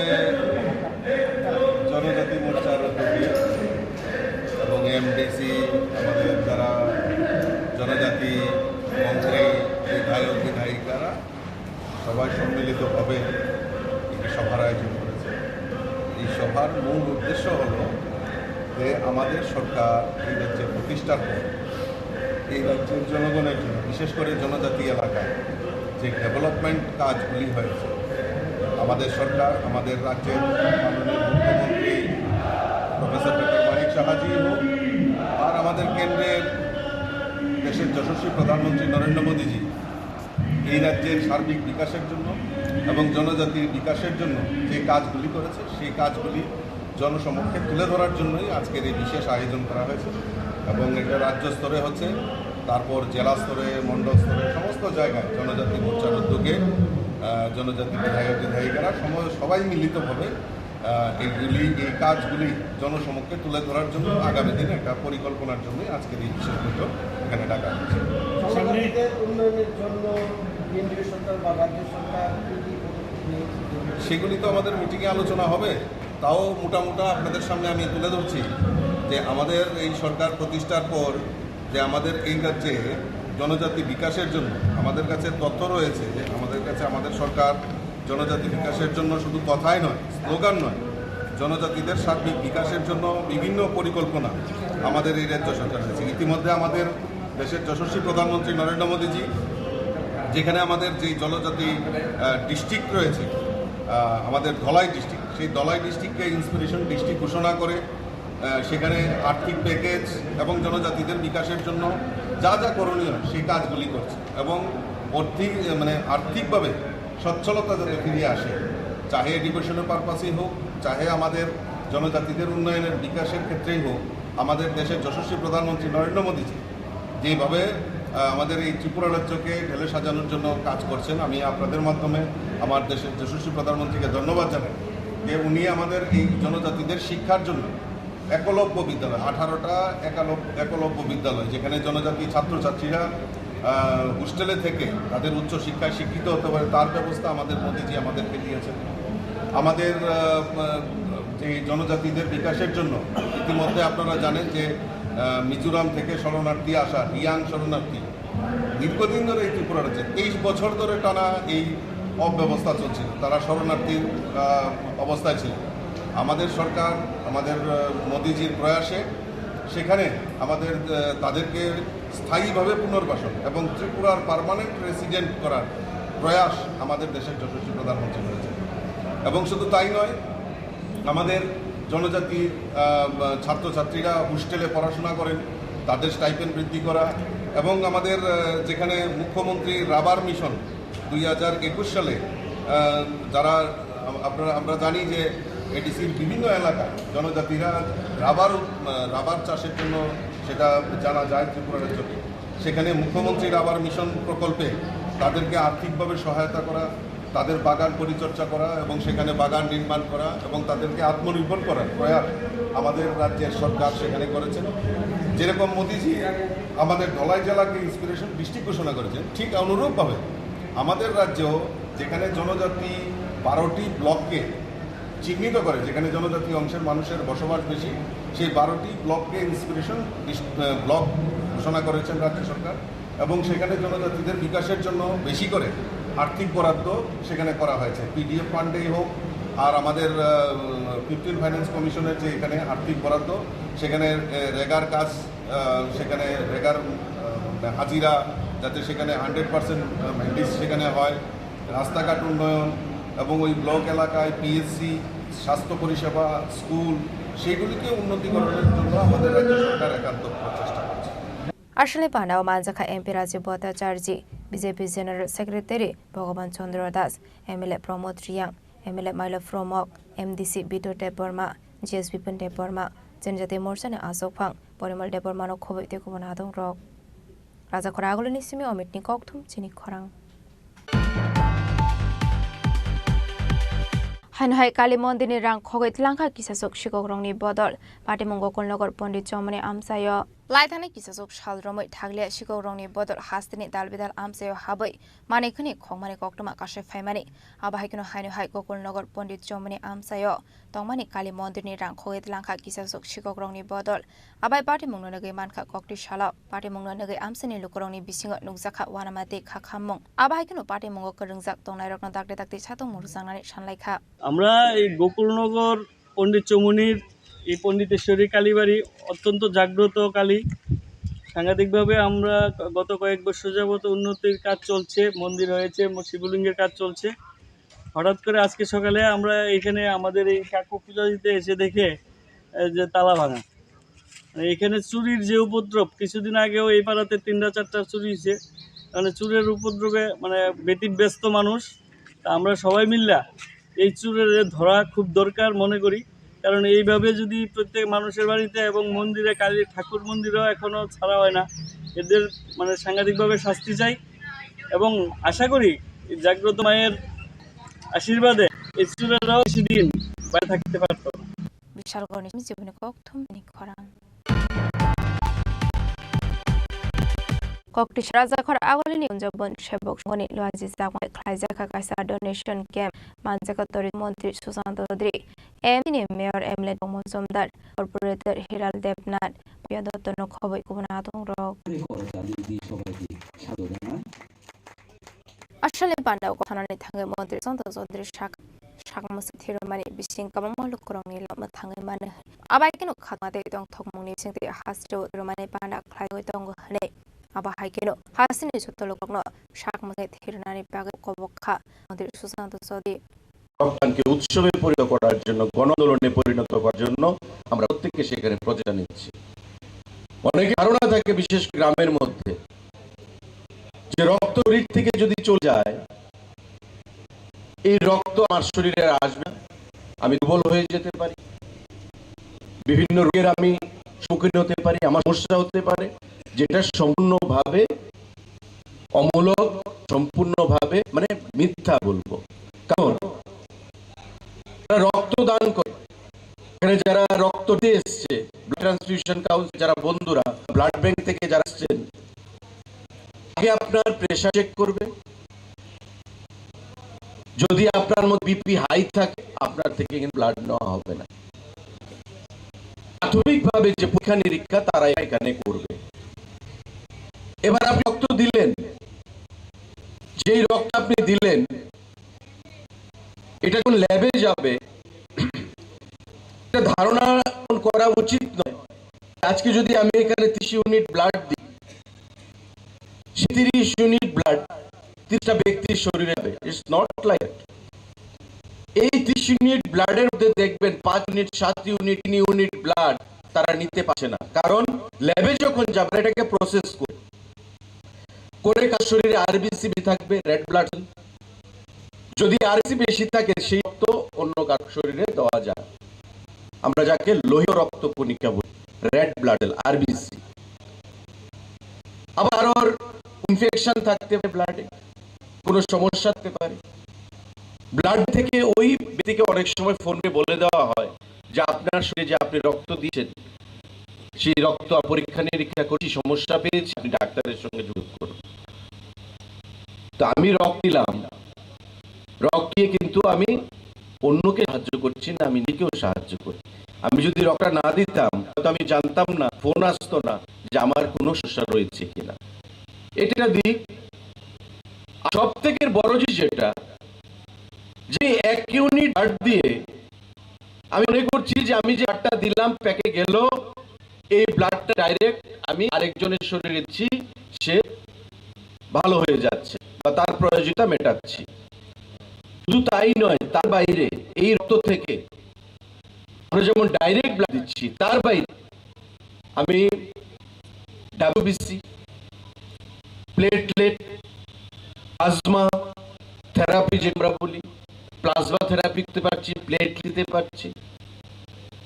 জনজাতি মোর্চার উদ্যোগে এবং MDC আমাদের যারা জনজাতি মন্ত্রী বিধায়ক বিধায়িকারা সবাই সম্মিলিতভাবে একটি সভার আয়োজন করেছে এই সভার মূল উদ্দেশ্য হলো যে আমাদের সরকার এই রাজ্যের প্রতিষ্ঠার পর এই রাজ্যের জনগণের জন্য বিশেষ করে জনজাতি এলাকায় যে ডেভেলপমেন্ট কাজগুলি হয়েছে আমাদের সরকার আমাদের রাজ্যের মাননীয় মুখ্যমন্ত্রী প্রফেসর ডক্টর মানিক সাহাজি হোক আর আমাদের কেন্দ্রের দেশের যশস্বী প্রধানমন্ত্রী নরেন্দ্র মোদীজি এই রাজ্যের সার্বিক বিকাশের জন্য এবং জনজাতির বিকাশের জন্য যে কাজগুলি করেছে সেই কাজগুলি জনসমক্ষে তুলে ধরার জন্যই আজকের এই বিশেষ আয়োজন করা হয়েছে এবং এটা রাজ্য স্তরে হচ্ছে তারপর জেলা স্তরে মণ্ডল স্তরে সমস্ত জায়গায় জনজাতি মোর্চার উদ্যোগে জনজাতি বিধায়ক বিধায়িকারা সবাই মিলিতভাবে এই কাজগুলি জনসমক্ষে তুলে ধরার জন্য আগামী দিনে একটা পরিকল্পনার জন্য আজকের এই বিশেষ বৈঠক এখানে ডাকা হয়েছে উন্নয়নের জন্য কেন্দ্রীয় সরকার বা রাজ্য সরকার সেগুলি তো আমাদের মিটিংয়ে আলোচনা হবে তাও মোটামুটি আপনাদের সামনে আমি তুলে ধরছি যে আমাদের এই সরকার প্রতিষ্ঠার পর যে আমাদের এই রাজ্যে জনজাতি বিকাশের জন্য আমাদের কাছে তথ্য রয়েছে যে আমাদের সরকার জনজাতি বিকাশের জন্য শুধু কথাই নয় স্লোগান নয় জনজাতিদের সার্বিক বিকাশের জন্য বিভিন্ন পরিকল্পনা আমাদের এই রাজ্য সরকার রয়েছে ইতিমধ্যে আমাদের দেশের যশস্বী প্রধানমন্ত্রী নরেন্দ্র মোদীজি যেখানে আমাদের যে জনজাতি ডিস্ট্রিক্ট রয়েছে আমাদের ধলাই ডিস্ট্রিক্ট সেই ধলাই ডিস্ট্রিক্টকে ইন্সপিরেশন ডিস্ট্রিক্ট ঘোষণা করে সেখানে আর্থিক প্যাকেজ এবং জনজাতিদের বিকাশের জন্য যা যা করণীয় সেই কাজগুলি করছে এবং আর্থিকভাবে সচ্ছলতা যাতে ফিরিয়ে আসে, চাহে এডুকেশনের পারপাসেই হোক, চাহে আমাদের জনজাতিদের উন্নয়নের বিকাশের ক্ষেত্রেই হোক। আমাদের দেশের যশস্বী প্রধানমন্ত্রী নরেন্দ্র মোদীজি যেভাবে আমাদের এই ত্রিপুরা রাজ্যকে ঢেলে সাজানোর জন্য কাজ করছেন, আমি আপনাদের মাধ্যমে আমার দেশের যশস্বী প্রধানমন্ত্রীকে ধন্যবাদ জানাই যে উনি আমাদের এই জনজাতিদের শিক্ষার জন্য একলব্য বিদ্যালয়, 18টা একলব্য বিদ্যালয়, যেখানে জনজাতি ছাত্রছাত্রীরা হোস্টেলে থেকে তাদের উচ্চ শিক্ষায় শিক্ষিত হতে পারে, তার ব্যবস্থা আমাদের মোদীজি আমাদেরকে দিয়েছেন। আমাদের এই জনজাতিদের বিকাশের জন্য ইতিমধ্যে আপনারা জানেন যে মিজোরাম থেকে শরণার্থী আসা ইয়াং শরণার্থী দীর্ঘদিন ধরে এই ত্রিপুরা রাজ্যে 23 বছর ধরে টানা এই অব্যবস্থা চলছিল, তারা শরণার্থীর অবস্থায় ছিল। আমাদের সরকার, আমাদের মোদীজির প্রয়াসে সেখানে তাদেরকে স্থায়ীভাবে পুনর্বাসন এবং ত্রিপুরার পার্মানেন্ট রেসিডেন্ট করার প্রয়াস আমাদের দেশের যশস্বী প্রধানমন্ত্রী করেছেন। এবং শুধু তাই নয়, আমাদের জনজাতি ছাত্রছাত্রীরা হোস্টেলে পড়াশোনা করেন, তাদের স্টাইপেন্ড বৃদ্ধি করা এবং আমাদের যেখানে মুখ্যমন্ত্রী রাবার মিশন 2021 সালে আমরা জানি যে এডিসির বিভিন্ন এলাকায় জনজাতিরা রাবার চাষের জন্য, সেটা জানা যায় ত্রিপুরা রাজ্যকে, সেখানে মুখ্যমন্ত্রী রাবার মিশন প্রকল্পে তাদেরকে আর্থিকভাবে সহায়তা করা, তাদের বাগান পরিচর্যা করা এবং সেখানে বাগান নির্মাণ করা এবং তাদেরকে আত্মনির্ভর করার প্রয়াস আমাদের রাজ্যের সরকার সেখানে করেছেন। যেরকম মোদীজি আমাদের ধলাই জেলাকে ইন্সপিরেশন ডিস্ট্রিক্ট ঘোষণা করেছেন, ঠিক অনুরূপভাবে আমাদের রাজ্যেও যেখানে জনজাতি 12টি ব্লককে চিহ্নিত করে, যেখানে জনজাতি অংশের মানুষের বসবাস বেশি, সেই 12টি ব্লককে ইন্সপিরেশন ব্লক ঘোষণা করেছেন রাজ্য সরকার এবং সেখানে জনজাতিদের বিকাশের জন্য বেশি করে আর্থিক বরাদ্দ সেখানে করা হয়েছে, পিডিএফ ফান্ডেই হোক আর আমাদের 15 ফাইন্যান্স কমিশনের যে এখানে আর্থিক বরাদ্দ, সেখানে রেগার কাজ, সেখানে রেগার হাজিরা যাতে সেখানে 100% মেন্ডিস সেখানে হয়, রাস্তাঘাট উন্নয়ন এবং ওই ব্লক এলাকায় পিএসসি, স্বাস্থ্য পরিষেবা, স্কুল, সেগুলিকে উন্নতিকরণের জন্য আমাদের রাজ্য সরকার একান্ত প্রচেষ্টা করছে। আসলে পান্ডাও মানজাখা MP Rajib Bhattacharjee, BJP general secretary Bhagaban Chandra Das, MLA Pramod Reang, MLA মাইল ফ্রমক, এমডিসি বিটু টেপবর্মা, জিএসপি পিন টেপবর্মা, जनजाति मोर्चानि आसोक फां परिमल देबरमानो खबै तेको बनादों रक राजा खरा आगलनि सिमी अमितनि ककथुम चिनि खरां हानहाय काली मन्दिरनि रां खगै tlangkha kisasok sikogrongni bodol patimong gokolnogor Pandit चौमनि आमसायो लाइथाने किसासक सालरमै थागले sikogrongनि bodol हास्तिनि दालबिदाल आमसायो हाबै मानेखनि खंमानि कक्तमा कासे फाइमानि आबाहायखनो हानहाय गोकुलनगर पण्डित चौमनि आमसायो तंमानि काली मन्दिरनि रां खगै tlangkha kisasok sikogrongनि bodol आबाय पाटिमंनो नगै मानखा कक्ति साला पाटिमंनो नगै आमसानि लुकरongनि बिसिङो नुकजाखा वानामाते खाखामं आबाहायखनो पाटिमंगो करंजाक तंनाय रकनो दागदे दागदे सातং मुरुजांनानै सानलायखा আমরা এই গোকুলনগর পণ্ডিত চৌমুনির এই পণ্ডিতেশ্বরী কালীবাড়ি অত্যন্ত জাগ্রত কালী সাংঘাতিকভাবে আমরা গত কয়েক বছর যাবত উন্নতির কাজ চলছে মন্দির হয়েছে শিবলিঙ্গের কাজ চলছে হঠাৎ করে আজকে সকালে আমরা এখানে আমাদের এই কাকু পূজা দিতে এসে দেখে যে তালা ভাঙা এখানে চুরির যে উপদ্রব কিছুদিন আগেও এই পাড়াতে 3-4টা চুরি হয়েছে মানে চুরের উপদ্রবে মানে ব্যতিব্যস্ত মানুষ আমরা সবাই মিল্লা এই চুরের ধরা খুব দরকার মনে করি কারণ এইভাবে যদি প্রত্যেক মানুষের বাড়িতে এবং মন্দিরে কালী ঠাকুর মন্দিরেও এখনো ছাড়া হয় না এদের মানে সাংঘাতিকভাবে শাস্তি চাই এবং আশা করি জাগ্রত মায়ের আশীর্বাদে এই চুরেরাও সেদিন বাইরে থাকতে পারত বিশাল গণেশ জীবনে ককথুম খরাং कक्ति राजाखर आगोलिनि उनजबन सेबक गनि लवाजि जागमाय ख्लाइजाखा कायसा डोनेशन कैम्प मानजाखा तरि मन्त्री सुशांत चौधरी एमनि मेयर एमएलए मजमदार कॉर्पोरेटर हिराल देवनाथ पियादत्तन खबै गुबुना दं रक আসলে পান্ডাও কথানাनै थाङै मन्त्री सुशांत चौधरी सागमसि थिरमानि बिसिं काममा लुकरंनि लामा थाङै माने आबायकेनो खामादे दं थकमुनि सिंति हास्रो रमानि पान्डा ख्लाइगै दं हनै आबाहायकेनो हासिनि सतलकनो सागमसे थिरनानि बागै कबखा मन्त्री सुशांत चौधरी রক্তদানকে উৎসবে পরিণত করার জন্য, গণআন্দোলনে পরিণত করার জন্য আমরা প্রত্যেককে সেখানে প্রচেষ্টা নিচ্ছি। অনেকে ধারণা থাকে বিশেষ গ্রামের মধ্যে যে রক্ত শরীর থেকে যদি চলে যায়, এই রক্ত আমার শরীরে আসবে, আমি দুর্বল হয়ে যেতে পারি, বিভিন্ন রোগের আমি সম্মুখীন হতে পারি, আমার সমস্যা হতে পারে, যেটা সম্পূর্ণভাবে অমূলক, সম্পূর্ণভাবে মানে মিথ্যা বলবো। কারণ রক্তদান করে, এখানে যারা রক্ত দিয়ে এসছে, ব্লাড ট্রান্সফিউশন কাউন্সিল যারা বন্ধুরা, ব্লাড ব্যাংক থেকে যারা আসছেন, আগে আপনার প্রেশার চেক করবে। যদি আপনার মধ্যে বিপি হাই থাকে, আপনার থেকে কিন্তু ব্লাড নেওয়া হবে না। প্রাথমিকভাবে যে পরীক্ষা নিরীক্ষা তারা এখানে করবে। এবার আপনি রক্ত দিলেন, যেই রক্ত আপনি দিলেন এটা কোন ল্যাবে যাবে, এটা ধারণা করা উচিত নয়। আজকে যদি আমি এখানে 30 ইউনিট ব্লাড দিই, 30 ইউনিট ব্লাড 30টা ব্যক্তির শরীরে যাবে। ইটস নট লাইক এই 30 ইউনিট ব্লাডের মধ্যে দেখবেন 5 ইউনিট, 7 ইউনিট, 3 ইউনিট ব্লাড তারা নিতে পারছে না। কারণ ল্যাবে যখন যাবে এটাকে প্রসেস করে কার শরীরে আরবিসি থাকবে, রেড ব্লাড। যদি আরবিসি বেশি থাকে সেই রক্ত অন্য কার শরীরে দেওয়া যায়, আমরা যাকে লোহিত রক্ত কণিকা বলি, রেড ব্লাড সেল, আরবিসি। আবার ওর ইনফেকশন থাকতে পারে, ব্লাডে কোনো সমস্যা থাকতে পারে। ব্লাড থেকে ওই ব্যক্তিকে অনেক সময় ফোনে বলে দেওয়া হয় যে আপনার শরীরে যে আপনি রক্ত দিচ্ছেন, সেই রক্ত পরীক্ষা নিরীক্ষা করছি, সমস্যা পেয়েছি, আপনি ডাক্তারের সঙ্গে যোগাযোগ করুন। তো আমি রক্ত দিলাম, রক্ত দিয়ে কিন্তু আমি অন্যকে সাহায্য করছি না, আমি নিজেকেও সাহায্য করি। আমি যদি রক্তটা না দিতাম তো আমি জানতাম না, ফোন আসতো না যে আমার কোনো সমস্যা রয়েছে কিনা। এটা দিক। সব থেকে বড় জিনিস যেটা, যে 1 ইউনিট ব্লাড দিয়ে আমি মনে করছি যে আমি যে ব্লাডটা দিলাম প্যাকে গেল, এই ব্লাডটা ডাইরেক্ট আমি আরেকজনের শরীরে দিচ্ছি, সে ভালো হয়ে যাচ্ছে বা তার প্রয়োজনীয়তা মেটাচ্ছি। শুধু তাই নয়, তার বাইরে এই রক্ত থেকে আমরা যেমন ডাইরেক্ট ব্লাড দিচ্ছি, তার বাইরে আমি ডাব্লিউবিসি, প্লেটলেট, প্লাজমা থেরাপি যে আমরা বলি, প্লাজমা থেরাপি দিতে পারছি, প্লেট দিতে পারছি।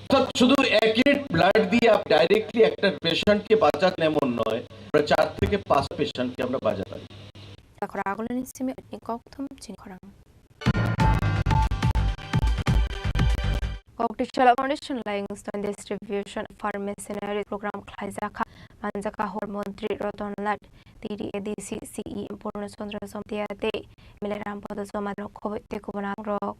অর্থাৎ শুধু 1 ইউনিট ব্লাড দিয়ে ডাইরেক্টলি একটা পেশেন্টকে বাঁচাতে এমন নয়, আমরা 4 থেকে 5 পেশেন্টকে আমরা বাঁচাতে পারি। Chini Khorang. Cocktail Foundation lying on distribution pharmaceutical program Klaizaka Manjaka Hor Montri Rotonlat TDADC CE Purna Sondra Somtiate Mileram Podosoma Rokovic Tekubana Rock.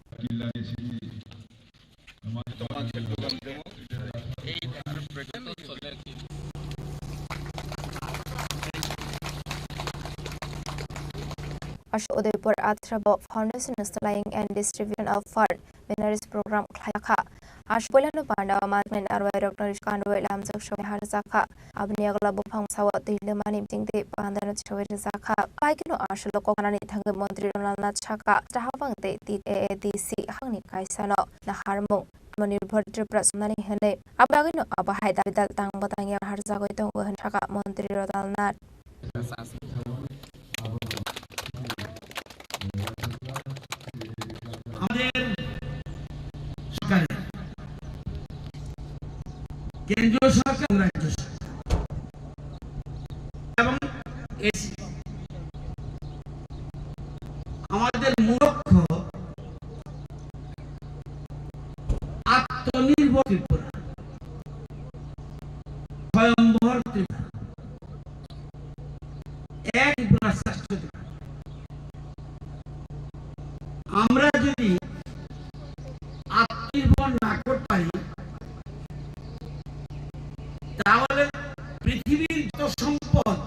Udaipur Atrabo Foundation installing and distribution of fund winners program Klayaka. Ashbolano Panda Martin Arway Dr. Kanway Lamzak Harzaka Abniagla Bupang Sawa Tilemani Ting Pandan Zaka. I can Ashlo Kokanani Tanga Montri Chaka Tahavang de ADC Hani Kaisano Naharmo Monipur Tripura Mani Hene Abagino Abahai Dal Tang Batanga Harzago Chaka Montri Rodalnat. কেন্দ্রীয় সরকার রাজ্য এবং আমাদের মূল লক্ষ্য আত্মনির্ভর ত্রিপুরা, স্বয়ম্ভর ত্রিপুরা, এক ত্রিপুরা শ্রেষ্ঠ ত্রিপুরা। আমরা যদি আত্মনির্ভর না করতে পারি তাহলে পৃথিবীর যত সম্পদ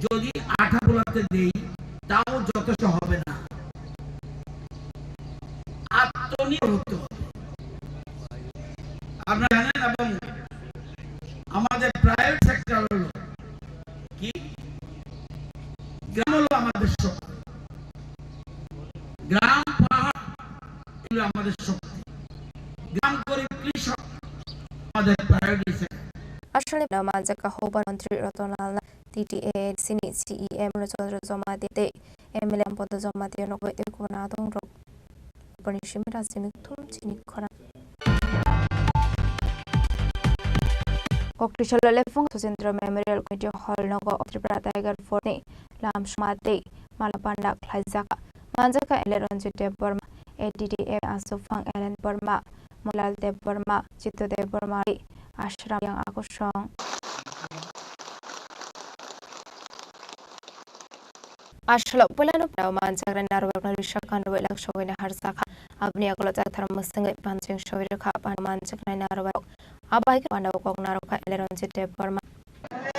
যদি আঠাগোলাতে দেই তাও যথেষ্ট হবে না। আত্মনির্ভর হতে হবে। আপনারা জানেন, এবং আমাদের প্রাইভেট সেক্টর হলো কি, গ্রাম হলো আমাদের শক্তি। গ্রাম, পাহাড়, Ashalip na manjaka hoba mantri Rotonalna TTA Sini CEM Rajodra Zomade MLM Podo Zomade Nogo Ekunadong Rock Pernishimira Simitum Chini Khorang Koktisha Lefung Central Memorial Video Hall Nogo Tripura Tiger Fort Lam Shmate Malapanda Klaizaka Manjaka Eleronji de Burma ADDA Asufang Ellen Burma Mulal de Burma Chito de Burma Ashram yang aku song Ashlo Pulano Praman Sagran Narwak Rishakan Welak Showin Harsaka Abni Akolata Thermosing Pansing Shovirka Panman Sagran Narwak Abai Panawak Naroka Eleronji de Burma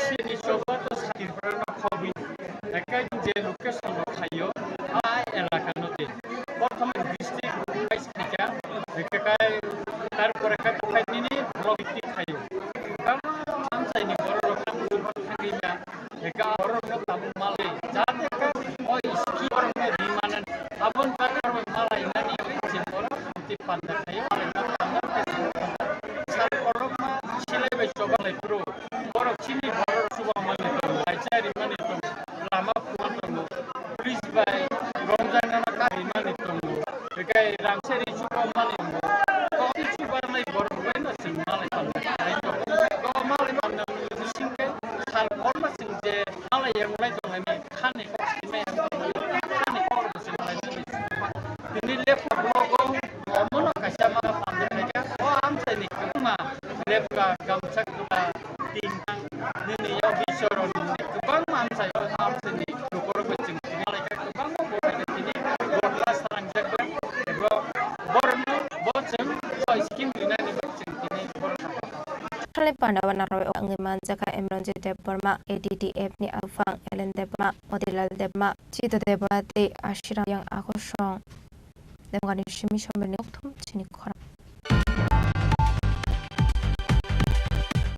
Chini Khorang Tripura Khobin Ekai je location Khayo I Elakanote Bottom district Vice Speaker Ekai তারপরে কাটাইনি রবিটি খাইও কারণ আমসাইনি বড় রকম থাকিনা একা বড় রকম মালে যাতে ওই স্কি বড় বিমানন আপন কাকার মালাই নানি হইছে বড় তি পান্ডা খাইও আর না সার বড় মা ছেলে বেচবালে পুরো বড় চিনি বড় সুবা মানে তো আইচারি মানে তো লামা পুরো পুলিশ বাই রমজান না কারি মানে তো একাই রামসেরি সুবা মানে Pandawan Narwe Angiman Jaka Emronji de Burma ADDF ni Afang Ellen Debma Odilal Debma Chito Debma de Ashram yang aku song Demgani Shimi Shomberni Oktum Chini Khorang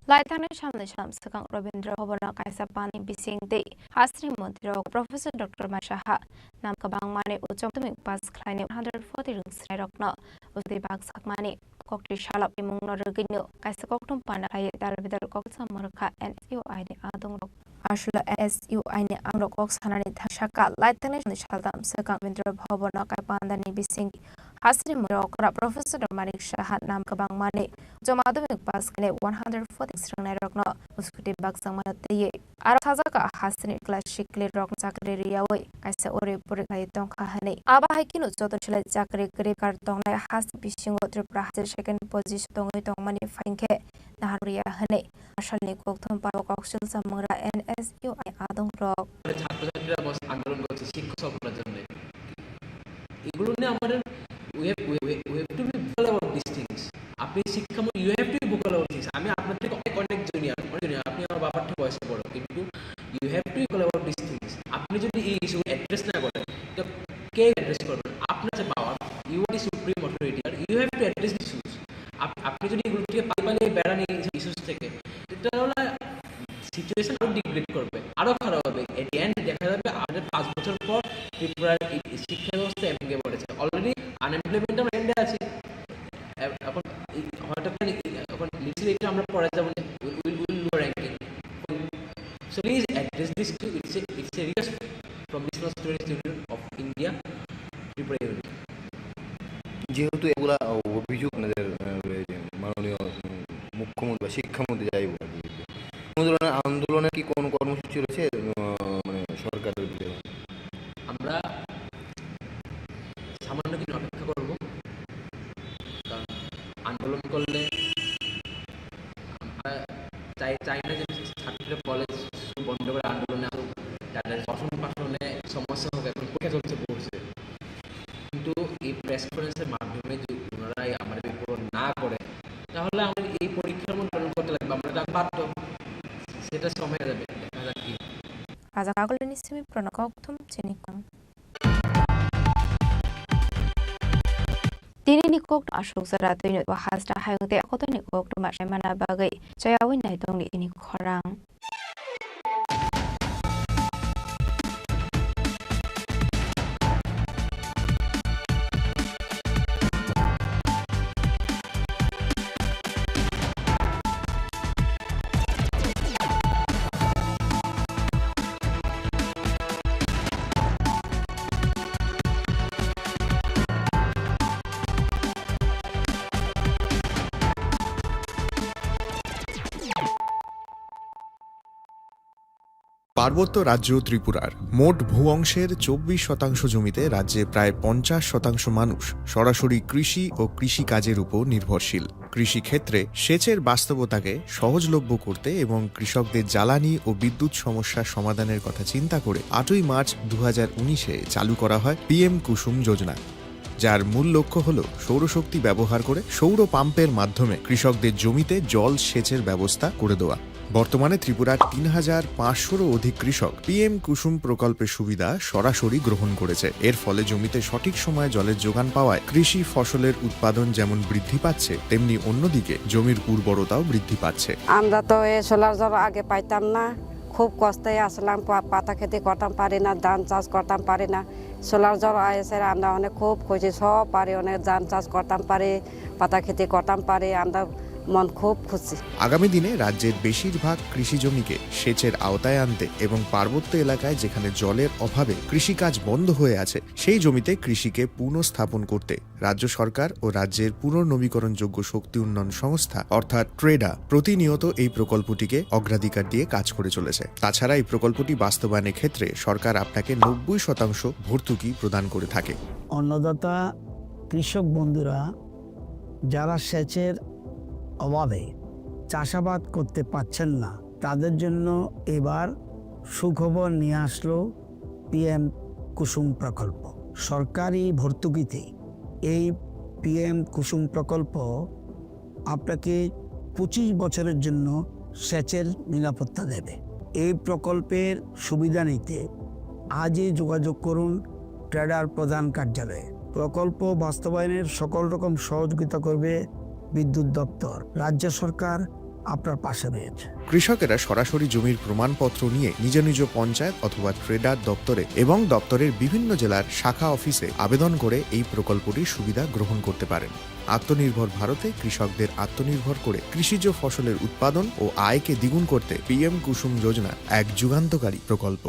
Laitane Shamne Sham Sakang Robindra Hobona Kaisa Pani Bising de Hasri Montiro Professor Dr. Mashaha Nam Kabang Mane Uchom Tuming Pas Kleine 140 Rungs Rokno Usti Bag Sakmani Kokti Shalap Imung Norgino Kaisa Koktum Pana Kaya Darvidar Koksa Morka NSUI ni Adong Rok Ashula NSUI ni Angrok Oksanani Tashaka Laitane Shaldam Sakang Robindra Hobona Kai Pandani Bising Hasri Morokra Professor Manik Shahat Nam Kabang Mane Jomadumik Pas Kleine 140 Srang Rokno Uskuti Bag Samanaye Ara Hazaka Hasri Clashikli Rok Sakri Riawe Kaisa Ore Puri Kaitong Kahane Aba Haikinu Joto Chile Jakri Grip Kartong Has Bishingo Tripura second position Tong Mani Fanke Naharia Hane Ashalni Koktom Paro Kokshil Samura NSUI Adong Rock ছাত্রছাত্রীরা বস আন্দোলন করছে শিক্ষক সফলতার জন্য এগুলো নিয়ে আমাদের we have to be vocal about these things আপনি শিক্ষা you have to be vocal about things আমি আপনার থেকে অনেক জুনিয়র আপনি আমার বাবার থেকে বয়সে বড় কিন্তু you have to be vocal about these things আপনি যদি এই ইস্যু অ্যাড্রেস না করেন তো কে অ্যাড্রেস করবেন আপনার যে পাওয়ার you are the supreme authority you have to address these issues আপনি যদি এগুলো থেকে পাইপালে বেড়া নিয়ে ইস্যুস থেকে এটা হলো সিচুয়েশন আরো ডিগ্রেড করবে আরো খারাপ হবে এট দি এন্ড দেখা যাবে আমাদের 5 বছর পর ত্রিপুরার শিক্ষা ব্যবস্থা এমকে পড়েছে অলরেডি আনএমপ্লয়মেন্ট আমরা এন্ডে আছে এখন হঠাৎ এখন লিটারালি এটা আমরা পড়ে যাব না will low ranking so please address this to it's a request from business students union of India Tripura union যেহেতু এগুলা অভিযোগ আমাদের মাননীয় মুখ্যমন্ত্রী বা শিক্ষামন্ত্রী যাই আন্দোলনের কি কোন কর্মসূচি রয়েছে মানে সরকারের বিরুদ্ধে আমরা সামান্য কিছু অপেক্ষা করব কারণ আন্দোলন করলে আমরা চাই না যে ছাত্রীরা কলেজ বন্ধ করে আন্দোলনে আসুক তাদের পঠন পাঠনে সমস্যা হোক এখন পরীক্ষা চলছে পড়ছে কিন্তু এই প্রেস কনফারেন্সের মাধ্যমে যদি ওনারা আমাদের উপর না করে তাহলে আমাদের এই পরীক্ষার মধ্যে করতে লাগবে আমরা তা বাধ্য সেটা সময় যাবে দেখা যাক কি Aza Kagulini Simi Pronokoktum Chinikong Dini Nikok Ashok Saratu Wahasta Hayute Kotonikok to Mashemana Bagay Chayawin Naitong Chini Khorang পার্বত্য রাজ্য ত্রিপুরার মোট ভূ অংশের 24% জমিতে রাজ্যে প্রায় 50% মানুষ সরাসরি কৃষি ও কৃষিকাজের উপর নির্ভরশীল। কৃষিক্ষেত্রে সেচের বাস্তবতাকে সহজলভ্য করতে এবং কৃষকদের জ্বালানি ও বিদ্যুৎ সমস্যার সমাধানের কথা চিন্তা করে 8ই মার্চ 2019-এ চালু করা হয় PM কুসুম যোজনা, যার মূল লক্ষ্য হল সৌরশক্তি ব্যবহার করে সৌর পাম্পের মাধ্যমে কৃষকদের জমিতে জল সেচের ব্যবস্থা করে দেওয়া। বর্তমানে ত্রিপুরার 3500-রও অধিক কৃষক PM কুসুম প্রকল্পের সুবিধা সরাসরি গ্রহণ করেছে। এর ফলে জমিতে সঠিক সময়ে জলের যোগান পাওয়ায় কৃষি ফসলের উৎপাদন যেমন বৃদ্ধি পাচ্ছে, তেমনি অন্যদিকে জমির উর্বরতাও বৃদ্ধি পাচ্ছে। আমরা তো এই সোলার জল আগে পাইতাম না, খুব কষ্টে আসলাম, পাতা খেতে করতাম পারি না, ধান চাষ করতাম পারি না। সোলার জল এসে আমরা অনেক খুব খুশি, সব পারি, অনেক ধান চাষ করতাম পারি, পাতা খেতে করতাম পারি, আমরা মন খুব খুশি। আগামী দিনে রাজ্যের বেশিরভাগ কৃষি জমিকে সেচের আওতায় আনতে এবং পার্বত্য এলাকায় যেখানে জলের অভাবে কৃষিকাজ বন্ধ হয়ে আছে সেই জমিতে কৃষিকে পুনঃস্থাপন করতে রাজ্য সরকার ও রাজ্যের পুনর্নবীকরণযোগ্য শক্তি উন্নয়ন সংস্থা অর্থাৎ ট্রেডা প্রতিনিয়ত এই প্রকল্পটিকে অগ্রাধিকার দিয়ে কাজ করে চলেছে। তাছাড়া এই প্রকল্পটি বাস্তবায়নের ক্ষেত্রে সরকার আপনাকে 90% ভর্তুকি প্রদান করে থাকে। অন্নদাতা কৃষক বন্ধুরা যারা সেচের অভাবে চাষাবাদ করতে পারছেন না, তাদের জন্য এবার সুখবর নিয়ে আসলো PM কুসুম প্রকল্প। সরকারি ভর্তুকিতে এই PM কুসুম প্রকল্প আপনাকে 25 বছরের জন্য সেচের নিরাপত্তা দেবে। এই প্রকল্পের সুবিধা নিতে আজই যোগাযোগ করুন ট্রেডার প্রধান কার্যালয়ে। প্রকল্প বাস্তবায়নের সকল রকম সহযোগিতা করবে বিদ্যুৎ দপ্তর। রাজ্য সরকার আপনার পাশে রয়েছে। কৃষকেরা সরাসরি জমির প্রমাণপত্র নিয়ে নিজ নিজ পঞ্চায়েত অথবা ট্রেডার দপ্তরে এবং দপ্তরের বিভিন্ন জেলার শাখা অফিসে আবেদন করে এই প্রকল্পটির সুবিধা গ্রহণ করতে পারেন। আত্মনির্ভর ভারতে কৃষকদের আত্মনির্ভর করে কৃষিজ ফসলের উৎপাদন ও আয়কে দ্বিগুণ করতে PM কুসুম যোজনা এক যুগান্তকারী প্রকল্প।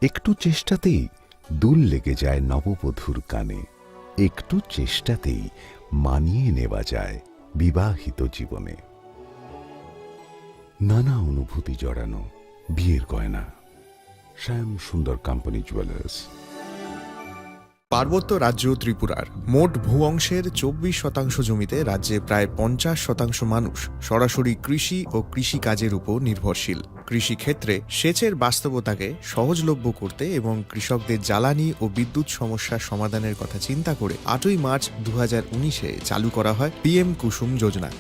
একটু চেষ্টাতেই দুল লেগে যায় নববধূর কানে, একটু চেষ্টাতেই মানিয়ে নেওয়া যায় বিবাহিত জীবনে। নানা অনুভূতি জড়ানো বিয়ের গয়না। শ্যাম সুন্দর কোম্পানি জুয়েলার্স। পার্বত্য রাজ্য ত্রিপুরার মোট ভূ অংশের 24% জমিতে রাজ্যে প্রায় 50% মানুষ সরাসরি কৃষি ও কৃষিকাজের উপর নির্ভরশীল। কৃষিক্ষেত্রে সেচের বাস্তবতাকে সহজলভ্য করতে এবং কৃষকদের জ্বালানি ও বিদ্যুৎ সমস্যার সমাধানের কথা চিন্তা করে 8ই মার্চ 2019-এ চালু করা হয় PM কুসুম যোজনা,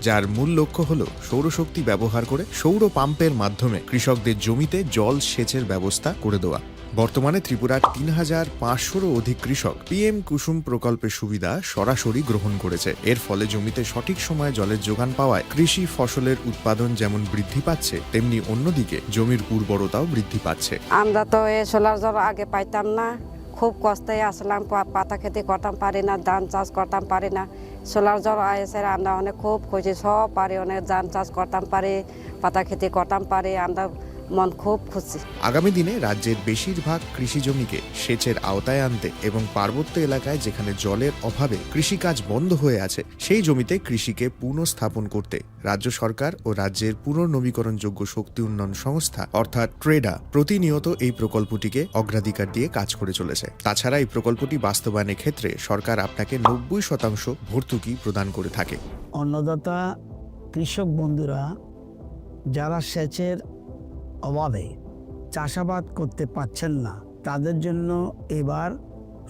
যার মূল লক্ষ্য হল সৌরশক্তি ব্যবহার করে সৌর পাম্পের মাধ্যমে কৃষকদের জমিতে জল সেচের ব্যবস্থা করে দেওয়া। বর্তমানে ত্রিপুরার 3500-রও অধিক কৃষক PM কুসুম প্রকল্পের সুবিধা সরাসরি গ্রহণ করেছে। এর ফলে জমিতে সঠিক সময়ে জলের যোগান পাওয়ায় কৃষি ফসলের উৎপাদন যেমন বৃদ্ধি পাচ্ছে, তেমনি অন্যদিকে জমির উর্বরতাও বৃদ্ধি পাচ্ছে। আমরা তো এই সোলার জল আগে পাইতাম না, খুব কষ্টে আসলাম, পাতা খেতে করতাম পারি না, ধান চাষ করতাম পারি না। সোলার জল এসে আমরা অনেক খুব খুশি, সব পারি, অনেক ধান চাষ করতাম পারি, পাতা খেতে করতাম পারি, আমরা মন খুব খুশি। আগামী দিনে রাজ্যের বেশিরভাগ কৃষি জমিকে সেচের আওতায় আনতে এবং পার্বত্য এলাকায় যেখানে জলের অভাবে কৃষিকাজ বন্ধ হয়ে আছে সেই জমিতে কৃষিকে পুনঃস্থাপন করতে রাজ্য সরকার ও রাজ্যের পুনর্নবীকরণযোগ্য শক্তি উন্নয়ন সংস্থা অর্থাৎ ট্রেডা প্রতিনিয়ত এই প্রকল্পটিকে অগ্রাধিকার দিয়ে কাজ করে চলেছে। তাছাড়া এই প্রকল্পটি বাস্তবায়নের ক্ষেত্রে সরকার আপনাকে 90% ভর্তুকি প্রদান করে থাকে। অন্নদাতা কৃষক বন্ধুরা যারা সেচের অভাবে চাষাবাদ করতে পারছেন না, তাদের জন্য এবার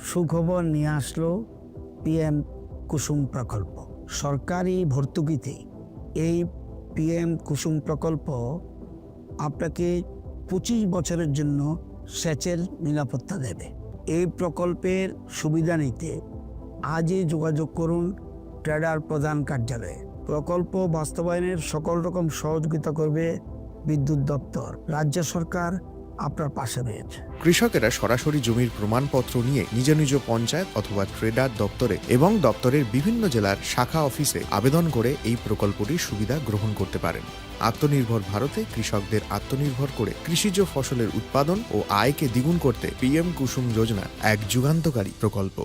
সুখবর নিয়ে আসলো PM কুসুম প্রকল্প। সরকারি ভর্তুকিতে এই PM কুসুম প্রকল্প আপনাকে 25 বছরের জন্য সেচের নিরাপত্তা দেবে। এই প্রকল্পের সুবিধা নিতে আজই যোগাযোগ করুন ট্রেডার প্রধান কার্যালয়ে। প্রকল্প বাস্তবায়নের সকল রকম সহযোগিতা করবে বিদ্যুৎ দপ্তর। রাজ্য সরকার আপনার পাশে রয়েছে। কৃষকেরা সরাসরি জমির প্রমাণপত্র নিয়ে নিজ নিজ পঞ্চায়েত অথবা ট্রেডার দপ্তরে এবং দপ্তরের বিভিন্ন জেলার শাখা অফিসে আবেদন করে এই প্রকল্পটির সুবিধা গ্রহণ করতে পারেন। আত্মনির্ভর ভারতে কৃষকদের আত্মনির্ভর করে কৃষিজ ফসলের উৎপাদন ও আয়কে দ্বিগুণ করতে PM কুসুম যোজনা এক যুগান্তকারী প্রকল্প।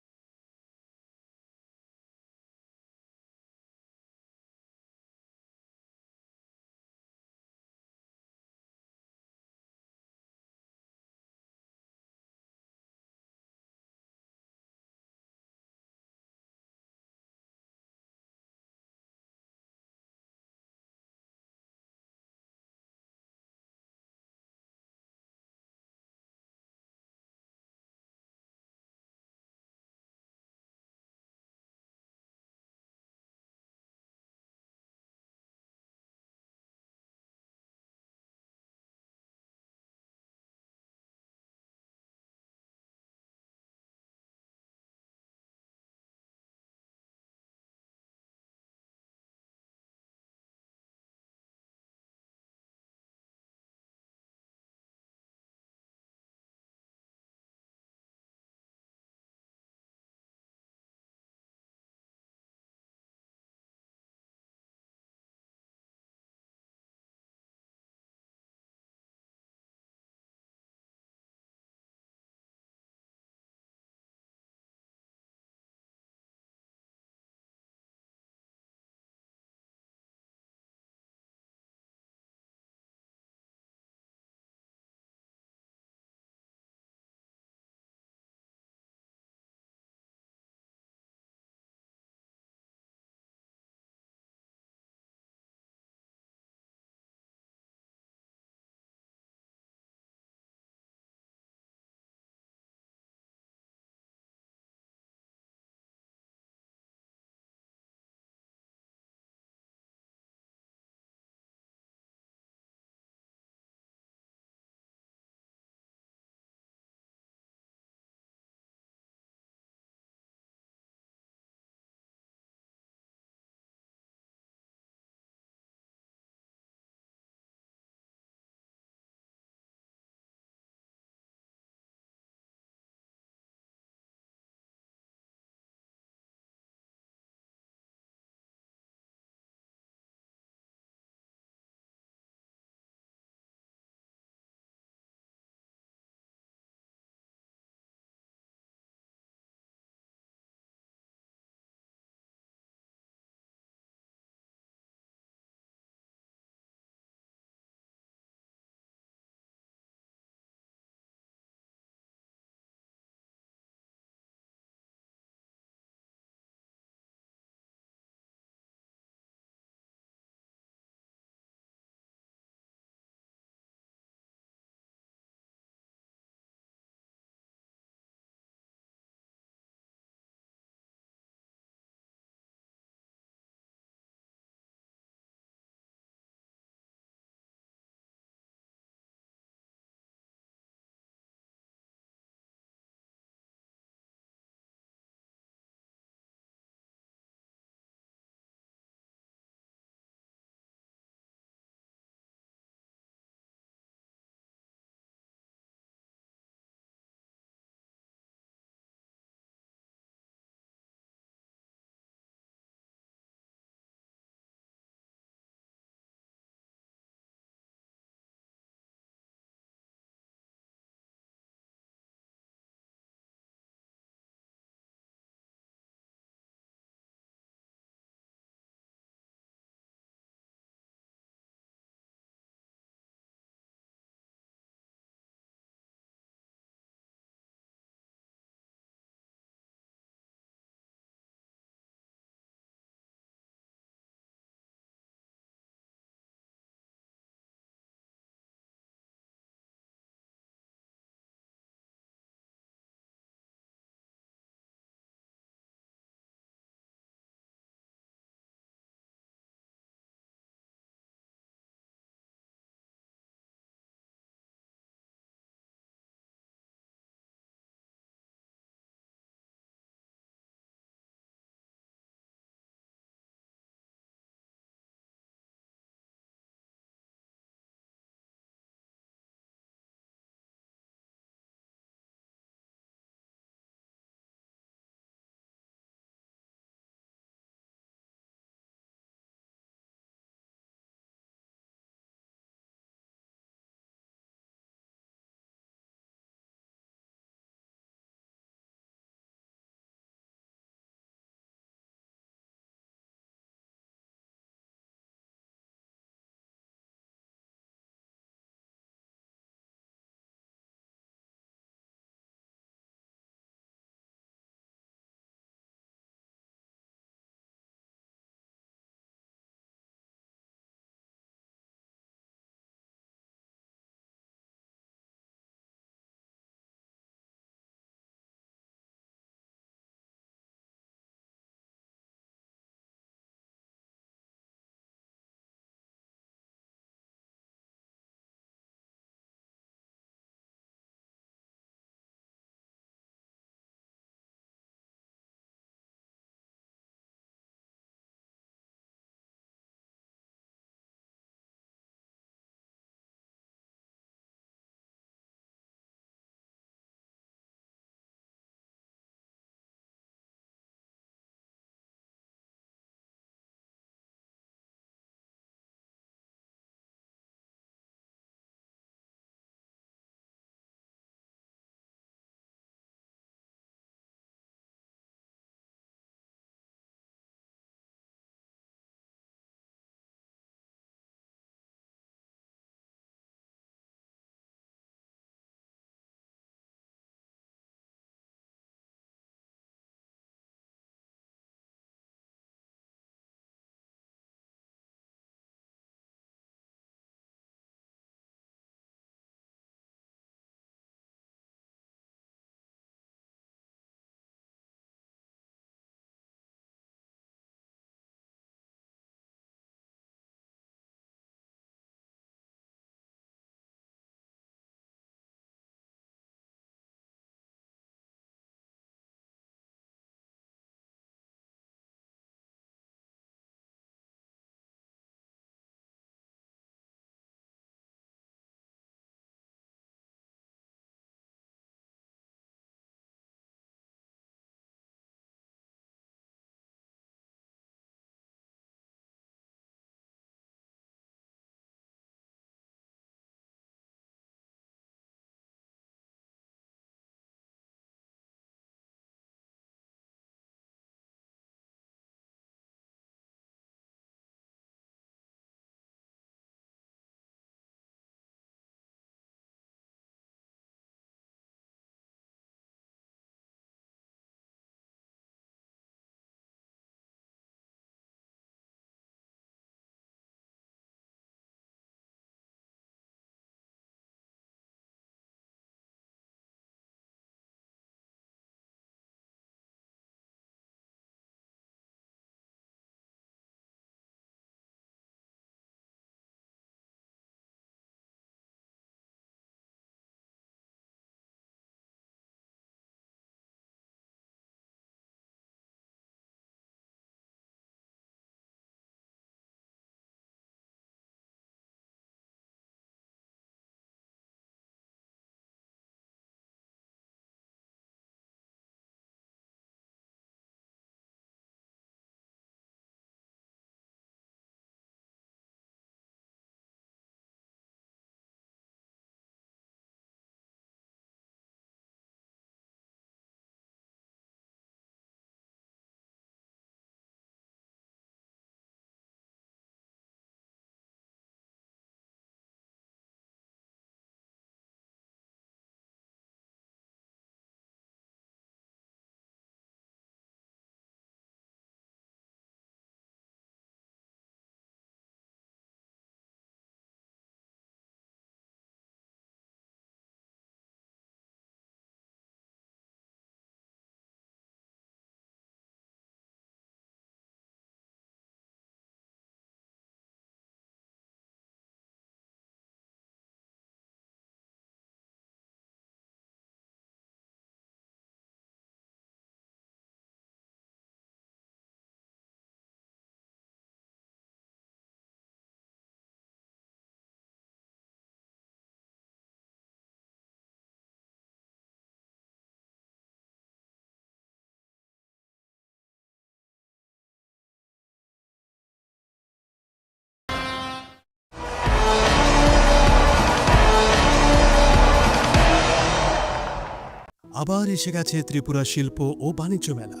আবার এসে গেছে ত্রিপুরা শিল্প ও বাণিজ্য মেলা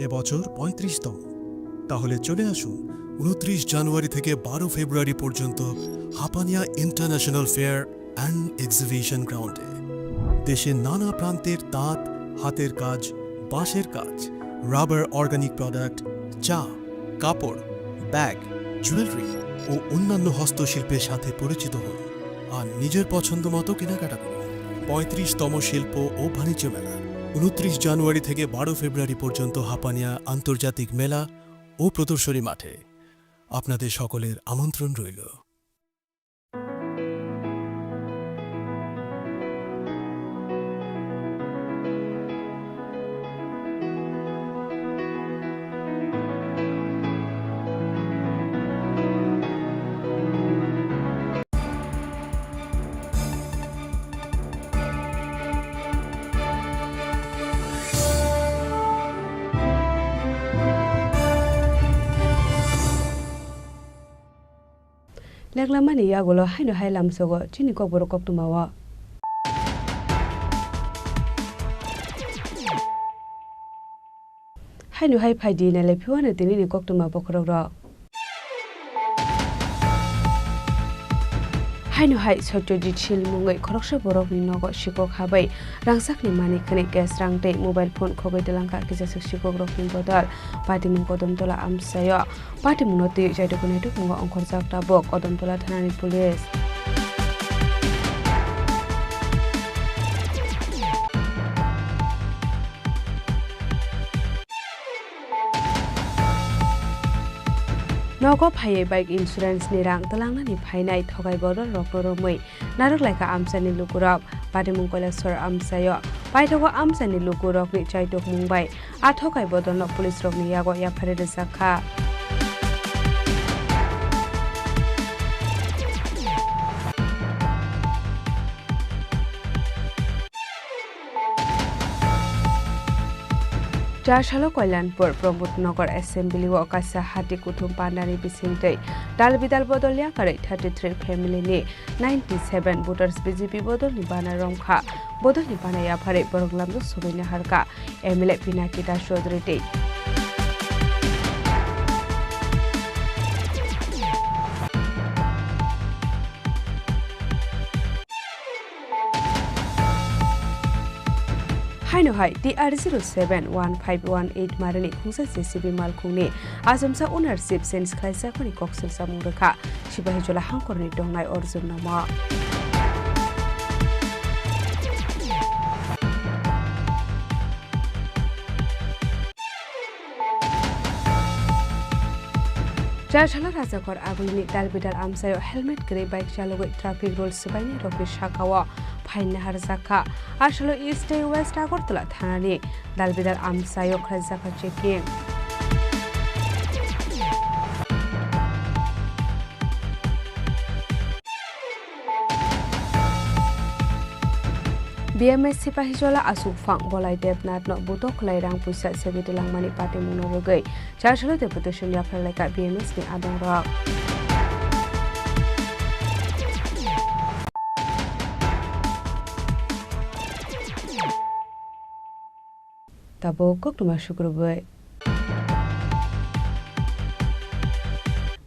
এবছর 35তম। তাহলে চলে আসুন 29 জানুয়ারি থেকে 12 ফেব্রুয়ারি পর্যন্ত Hapania international fair and exhibition গ্রাউন্ডে। দেশের নানা প্রান্তের তাঁত, হাতের কাজ, বাঁশের কাজ, রাবার অর্গানিক প্রোডাক্ট, চা, কাপড়, ব্যাগ, জুয়েলারি ও অন্যান্য হস্তশিল্পের সাথে পরিচিত হন আর নিজের পছন্দ মতো কেনাকাটা করুন। 35তম শিল্প ও বাণিজ্য মেলা 29 জানুয়ারি থেকে 12 ফেব্রুয়ারি পর্যন্ত হাপানিয়া আন্তর্জাতিক মেলা ও প্রদর্শনী মাঠে। আপনাদের সকলের আমন্ত্রণ রইল। Leklamani yagulo haino hailam sogo chini kokboro koktumawa. Haino hai phaidi na lepiwana tinini koktuma bokrogro. Haino hai sotyojit shil mungai khoroksha borok ni nogo shikok habai rangsak ni mani khani gas rangte mobile phone khogai telangka kisasik shikok rok ni bodal pati mung kodom tola amsayo pati munoti jaito kunetuk mungo ongkhor jakta bok kodom tola thanani police. Nogo phaye bike insurance ni rang talangna ni phainai thogai bodol rokroromui narok laika amsani lukurok padimung koileswar amsayo paithogo amsani lukurok ni chaitok mumbai a thogai bodol no police rok ni yago yaphare sakha. Jashalo Koilanpur Promotnagar Assembly o Kasa Hati Kutum Pandani Bisintei Dalbidal Bodolia Kare 33 family ni 97 voters BJP Bodol ni Bana Romkha Bodol ni Bana Yapare Boroglam Subina Harka Emile Pinakita Shodriti. Haino hai TR071518 marani khungsa CCB malkhungni asomsa ownership sense khlaisa khoni koksel samung rekha sibahi jola hangkorni dongnai orjun nama. Jashalo Rajakor Agulini Dalbidal Amsayo helmet grey bike chalogoi traffic rules sebaini rokni shakawa Faina Harzaka Ashalo East West Agortala Thanani Dalbidal Amsayo Khazaka checking. BMS Sipahijola Asufang Bolai Devnath no Butok Lairang Pusa Segitilang Mani Pati Munorogay Jashalo Deputation Yapalaka BMS ni Adong Rock. Tabo koktuma shukrubay.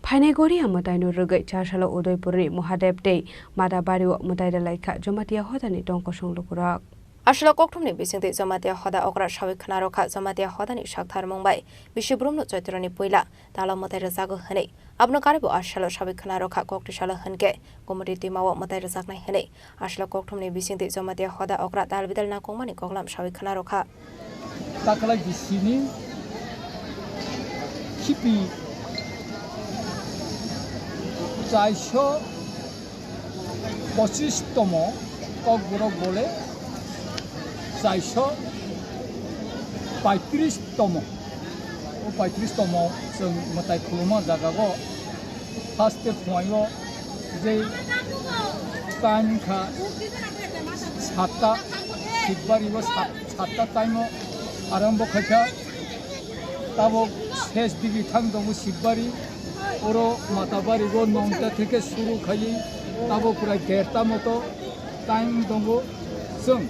Painegori amataino rugai Jashalo Udaipuri Muhadev Day Madabari Mutaida Laika Jomatia Hodani Donkosong Lukurak. Ashla koktumni bisingte Jomatia Hoda Okra Shavikana Roka Jomatia Hodani Shakthar Mumbai Bishubrum no Jotirani Puila Tala Mutaida Zago Hane Abno Karibu Ashalo Shavikana Roka Koktishala Hanke Komoditi Mawa Mutaida Zakna Hane Ashla koktumni bisingte Jomatia Hoda Okra Dalbidal Nakomani Koklam Shavikana Roka Takala di sini kipi Jaisho Posistomo Koguro Bole Jaisho Paitristomo O Paitristomo Sung Matai Kuluma Zagago Haste Fuayo Je Tanka Sata Kibari was Sata Taimo Arambo Kaka Tabo Hes Digi Tango Sibari Oro Matabari go Nonta take a Suru Kayi Tabo Pura Gerta Moto Time Dongo Sung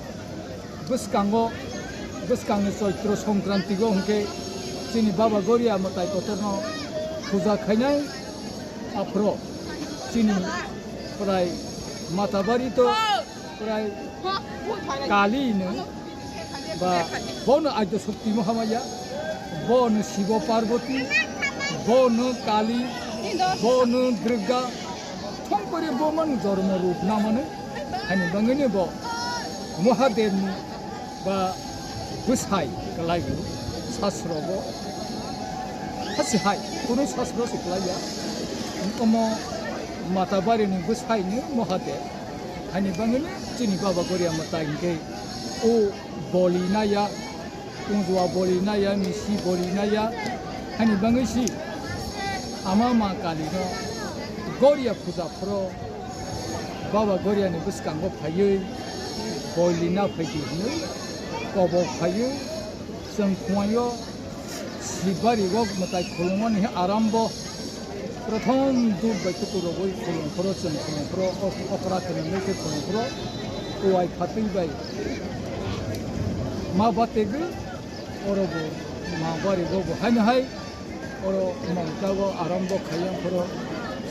boskango choitro songkranti go hingke chini baba goria matai kotorno puja khainai apro chini prai matabari to prai kali no ba bono ajo shakti mahamaya bono shiva parvati bono kali bono durga thongpare boman jorma rup namane hani bangene bo mahadev ni ba busai kalai sasro bo hasihai kono sasro siklaya komo matabari ni busai ni mahadev hani bangene chini baba goria mata ingke o bolinaya unjua bolinaya misi bolinaya hani bangesi ama ma kali no goria puja pro baba goria ni buskango phaye bolina phayi ni kobo phaye sangkhoyo sibari go matai khulmon he arambo प्रथम दूध बैठको रोगोई खुलम खरो चन खुलम खरो अपरा करने के खुलम खरो तो आई खाती बाई माँ बातें गई और वो माँ बारी वो है न है और ममता वो आराम वो खाया खरो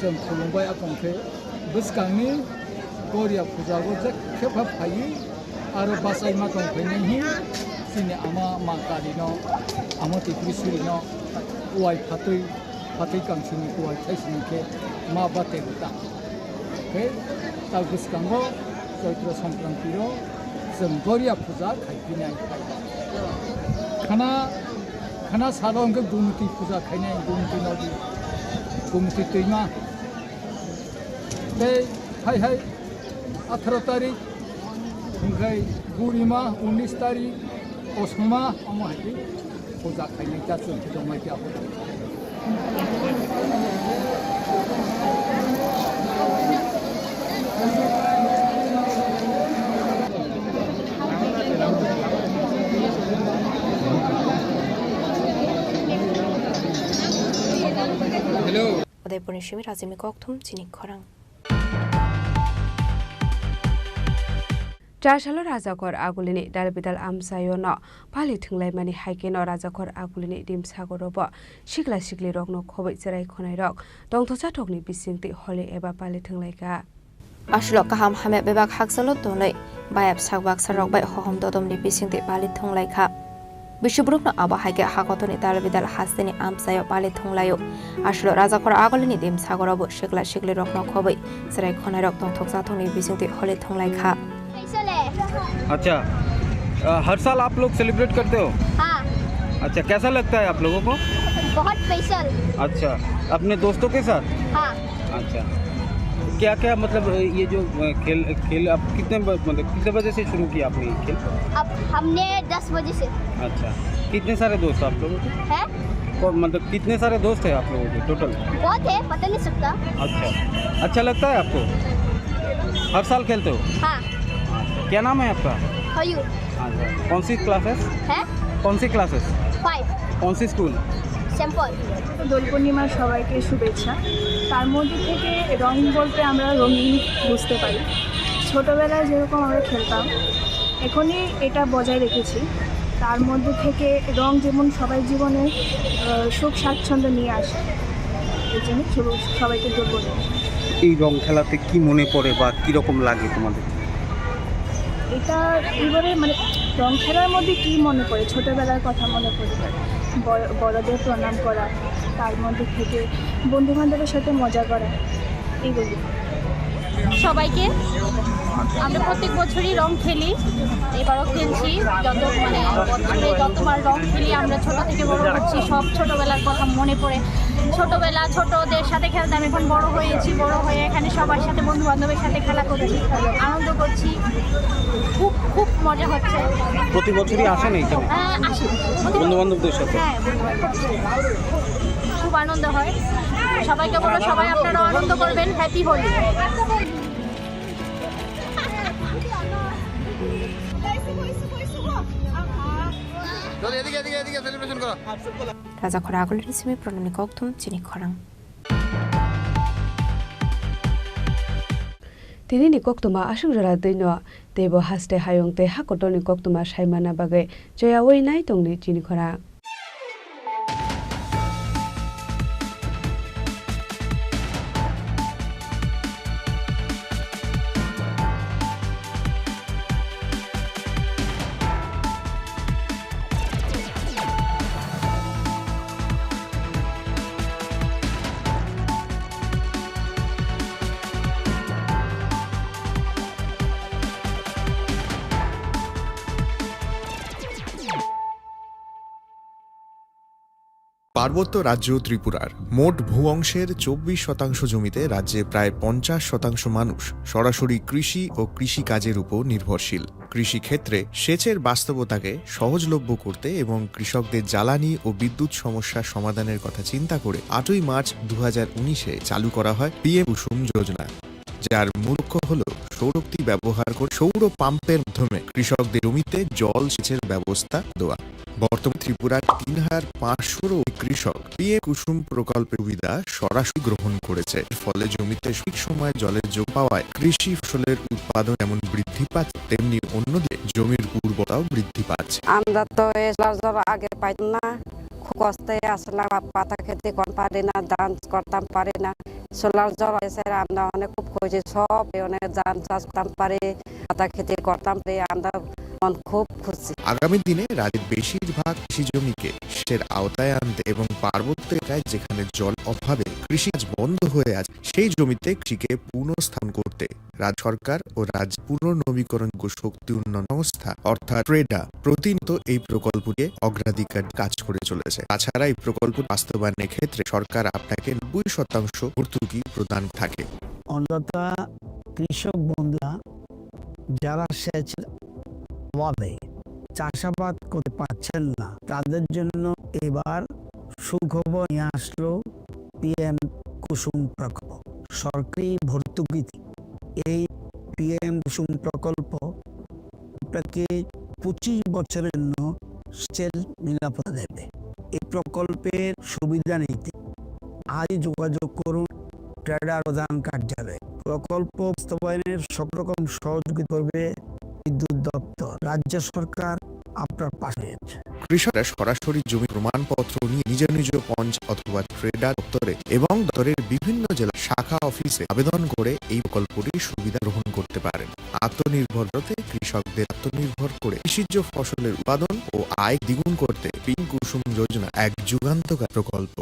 चन खुलम बाई अपन के बस कांगनी गोरिया पूजा को जब खेपा खाई और बासाई माँ कौन खाई नहीं सिने आमा माँ काली नो आमा तिप्री सुरी नो वो आई खाती Pati kang sini kuai sai sini ke ma bate buta. Oke, tau buskango Chaitra Sankranti ro Goria puja khai pinai. Khana salong ke Gumti puja khai nai Gumti nodi. Gumti teima. Be hai 18 tarik hinggai Burima 19 tarik Osma amo hai puja khai nai ta chun ki domai ki apo. উদয়পুরের শিবির রাজিমি ককথুম চিনি খরাং Trasalo Razakor Agulini Dalbidal Amsayo no Pali Tunglaimani Haikeno Razakor Agulini Dim Sagorobo Shikla Shikli Rogno Kobe Zerai Konai Rog Dong Tosa Togni Bisinti Holi Eba Pali Tunglaika Ashlo Kaham Hamet Bebak Haksalo Donai Bayab Sagbak Sarok Bay Hohom Dodom Ni Bisinti Pali Tunglaika Bishubrukno Aba Haike Hakotoni Dalbidal Hastini Amsayo Pali Tunglayo Ashlo Razakor Agulini Dim Sagorobo Shikla Shikli Rogno Kobe Zerai Konai Rog Dong Tosa Togni Bisinti Holi Tunglaika अच्छा हर साल आप लोग celebrate करते हो? हाँ। अच्छा कैसा लगता है आप लोगों को? बहुत स्पेशल। अच्छा अपने दोस्तों के साथ? हाँ। अच्छा क्या क्या मतलब ये जो खेल आप कितने बजे से शुरू किया आपने ये खेल? अब हमने 10 बजे से। अच्छा कितने सारे दोस्त आप लोगों के? हैं? मतलब कितने सारे दोस्त हैं आप लोगों के टोटल? बहुत है पता नहीं सकता। अच्छा लगता है आपको? हर साल खेलते हो? हाँ। क्या नाम है आपका? मयूर। कौन सी क्लासेस? है? कौन सी क्लासेस? 5। कौन सी स्कूल? सेम्पल। দোল পূর্ণিমার সবাইকে শুভেচ্ছা। তার মধ্যে থেকে রং বলতে আমরা রঙিন বুঝতে পারি। ছোটবেলায় যেরকম আমরা খেলতাম এখনই এটা বজায় রেখেছি। তার মধ্যে থেকে রং যেমন সবার জীবনে সুখ স্বাচ্ছন্দ্য নিয়ে আসে এই জন্য সবাইকে দোল পূর্ণিমা। এই রং খেলাতে কি মনে পড়ে বা কীরকম লাগে তোমাদের? এটা এবারে মানে রং খেলার মধ্যে কি মনে পড়ে ছোটবেলার কথা মনে পড়ে বড়দের প্রণাম করা তার মধ্যে থেকে বন্ধু বান্ধবের সাথে মজা করা এইগুলি সবাইকে আমরা প্রত্যেক বছরই রং খেলি এবারও খেলছি যত মানে বছরে যতবার রং খেলি আমরা ছোট থেকে বড় হচ্ছি সব ছোটবেলার কথা মনে পড়ে ছোটবেলা ছোটদের সাথে খেলতাম এখন বড় হয়েছি বড় হয়ে এখানে সবার সাথে বন্ধু বান্ধবের সাথে খেলা করছি আনন্দ করছি খুব খুব মজা হচ্ছে প্রতি বছরই আসেন এইখানে? হ্যাঁ আসি বন্ধু বান্ধবদের সাথে। হ্যাঁ খুব আনন্দ হয় সবাইকে বলো সবাই আপনারা আনন্দ করবেন happy Holi Raja Khora Agulini Simi Pronami Kokthum Chini Khorang তিনি ni koktuma asung jara dino tebo haste hayong te hakotoni koktuma saimana bagai joya wei nai tongni Chini Khorang পার্বত্য রাজ্য ত্রিপুরার মোট ভূ অংশের ২৪% জমিতে রাজ্যে প্রায় ৫০% মানুষ সরাসরি কৃষি ও কৃষিকাজের উপর নির্ভরশীল। কৃষিক্ষেত্রে সেচের বাস্তবতাকে সহজলভ্য করতে এবং কৃষকদের জ্বালানি ও বিদ্যুৎ সমস্যার সমাধানের কথা চিন্তা করে ৮ই মার্চ ২০১৯-এ চালু করা হয় PM কুসুম যোজনা, যার মূল লক্ষ্য হল সৌরশক্তি ব্যবহার করে সৌর পাম্পের মাধ্যমে কৃষকদের জমিতে জল সেচের ব্যবস্থা দেওয়া। বর্তমানে ত্রিপুরার ৩,৫০০ কৃষক PM কুসুম প্রকল্পের সুবিধা সরাসরি গ্রহণ করেছে। এর ফলে জমিতে সঠিক সময়ে জলের যোগ পাওয়ায় কৃষি ফসলের উৎপাদন যেমন বৃদ্ধি পাচ্ছে, তেমনি অন্যদিকে জমির উর্বরতাও বৃদ্ধি পাচ্ছে। আমরা তো আগে পাইতাম না, খুব কষ্টে আসলাম, পাতা খেতে পারি না, ধান করতাম পারি না। সোলার জল এসে আমরা অনেক খুব খুশি, সব অনেক ধান চাষ করতাম পারি, পাতা খেতে করতাম পারি, আমরা খুব খুশি। আগামী দিনে রাজ্যের বেশিরভাগ কৃষি জমিকে সেচের আওতায় আনতে এবং পার্বত্য এলাকায় যেখানে জল অভাবে কৃষিকাজ বন্ধ হয়ে আছে সেই জমিতে কৃষিকে পুনঃস্থাপন করতে রাজ্য সরকার ও রাজ্য পুনর্নবীকরণযোগ্য শক্তি উন্নয়ন সংস্থা অর্থাৎ ট্রেডা প্রতিনিয়ত এই প্রকল্পকে অগ্রাধিকার কাজ করে চলেছে। তাছাড়া এই প্রকল্প বাস্তবায়নের ক্ষেত্রে সরকার আপনাকে ৯০% ভর্তুকি প্রদান থাকে। অন্তত কৃষক বন্ধুরা যারা সেচের অভাবে চাষাবাদ করতে পারছেন না, তাদের জন্য এবার সুখবর নিয়ে আসলো PM কুসুম প্রকল্প। সরকারি ভর্তুকিতে এই PM কুসুম প্রকল্প আপনাকে ২৫ বছরের জন্য সেচের নিরাপত্তা দেবে। এই প্রকল্পের সুবিধা নিতে আজ যোগাযোগ করুন ট্রেডার প্রধান কার্যালয়ে। প্রকল্প বাস্তবায়নের সব রকম সহযোগিতা করবে বিদ্যুৎ দপ্তর। রাজ্য সরকার আপনার পাশে আছে। কৃষকরা সরাসরি জমি প্রমাণপত্র নিয়ে নিজ নিজ পঞ্চায়েত অথবা ট্রেডার দপ্তরে এবং দপ্তরের বিভিন্ন জেলা শাখা অফিসে আবেদন করে এই প্রকল্পটির সুবিধা গ্রহণ করতে পারেন। আত্মনির্ভরতাতে কৃষকদের আত্মনির্ভর করে কৃষিজ ফসলের উৎপাদন ও আয় দ্বিগুণ করতে PM কুসুম যোজনা এক যুগান্তকারী প্রকল্প।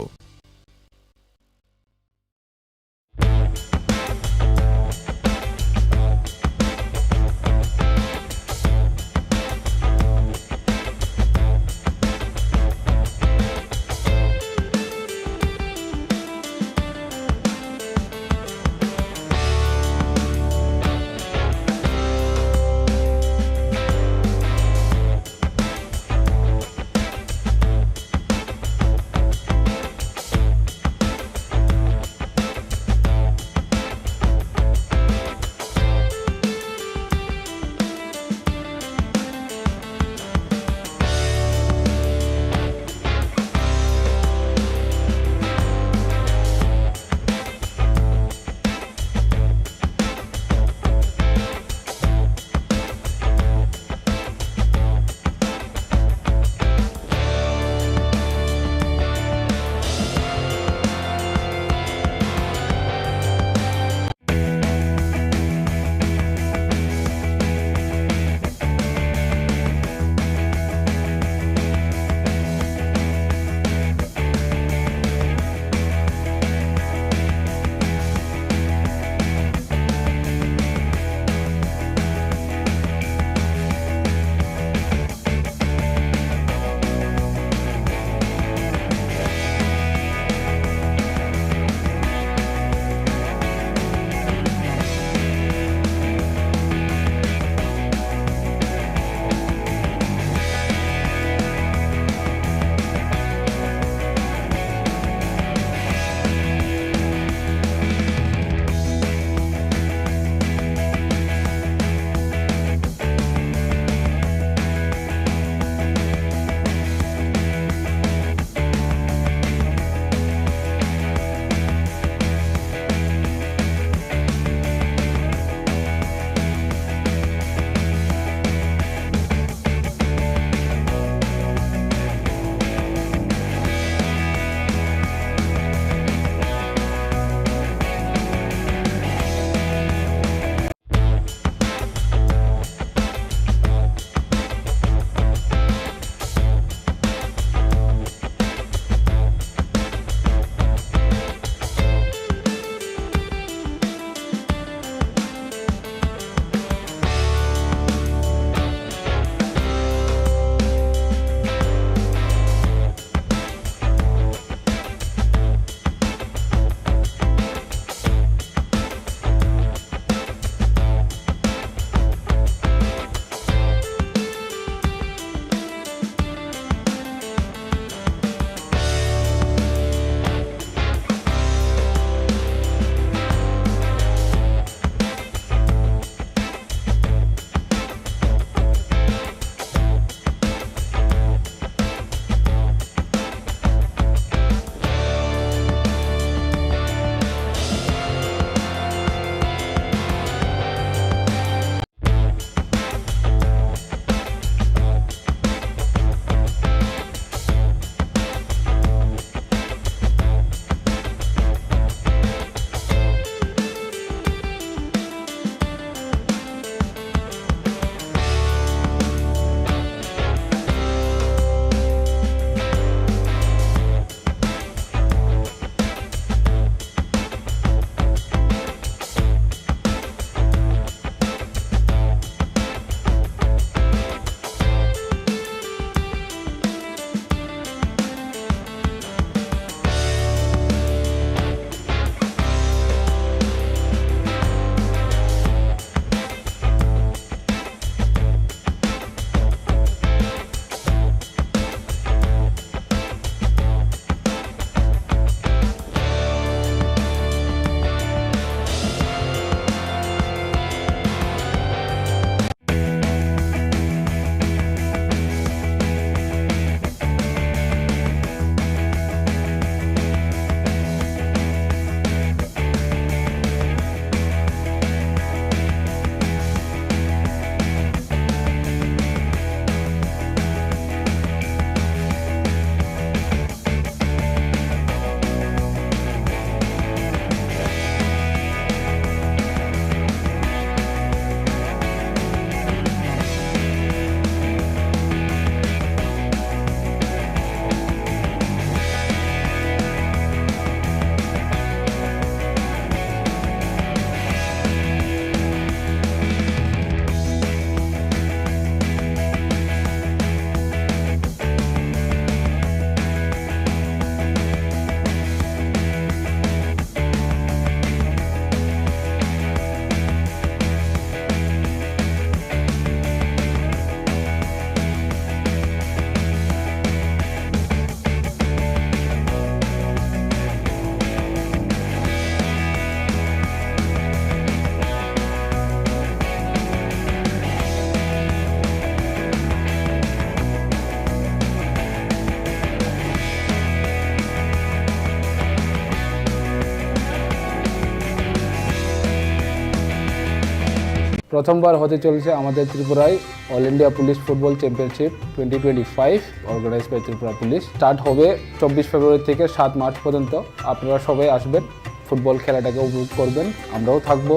প্রথমবার হতে চলেছে আমাদের ত্রিপুরায় all India police football championship 2025 organise by Tripura police. Start হবে 24 ফেব্রুয়ারি থেকে 7 মার্চ পর্যন্ত। আপনারা সবাই আসবেন, ফুটবল খেলাটাকে উপভোগ করবেন, আমরাও থাকবো,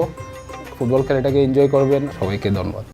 ফুটবল খেলাটাকে এনজয় করবেন। সবাইকে ধন্যবাদ।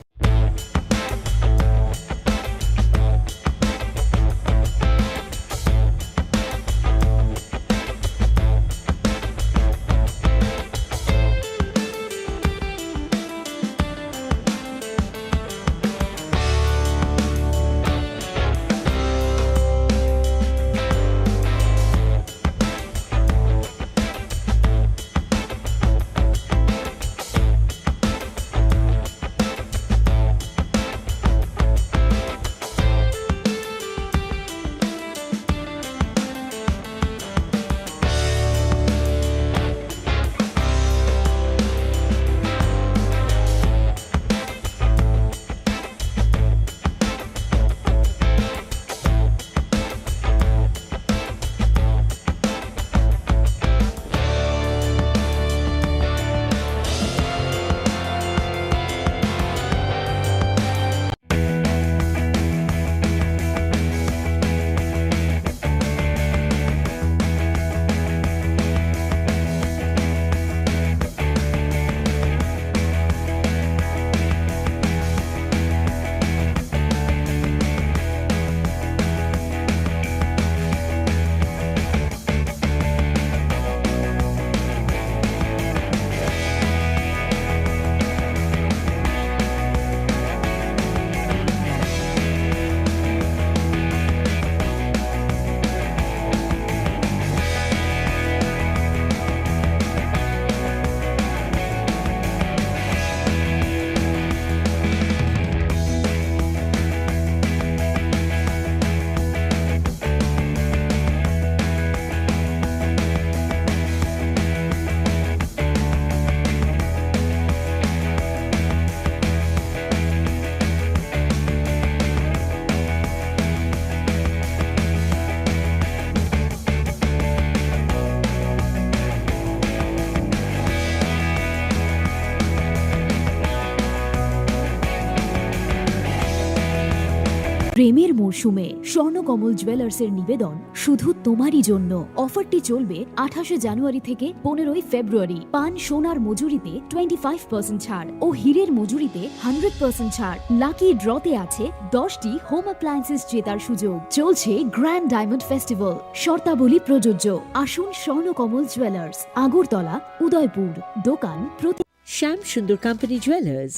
প্রেমের মরশুমে স্বর্ণকমল জুয়েলার্সের নিবেদন শুধু তোমারই জন্য। অফারটি চলবে 28 জানুয়ারি থেকে 15 ফেব্রুয়ারি। পান সোনার মজুরিতে 25% ছাড় ও হীরের মজুরিতে 100% ছাড়। লাকি ড্রতে আছে 10টি হোম অ্যাপ্লায়েন্সেস জেতার সুযোগ। চলছে গ্র্যান্ড ডায়মন্ড ফেস্টিভ্যাল, শর্তাবলী প্রযোজ্য। আসুন স্বর্ণকমল জুয়েলার্স, আগরতলা, উদয়পুর। দোকান প্রতি Shyam Sundar company jewellers,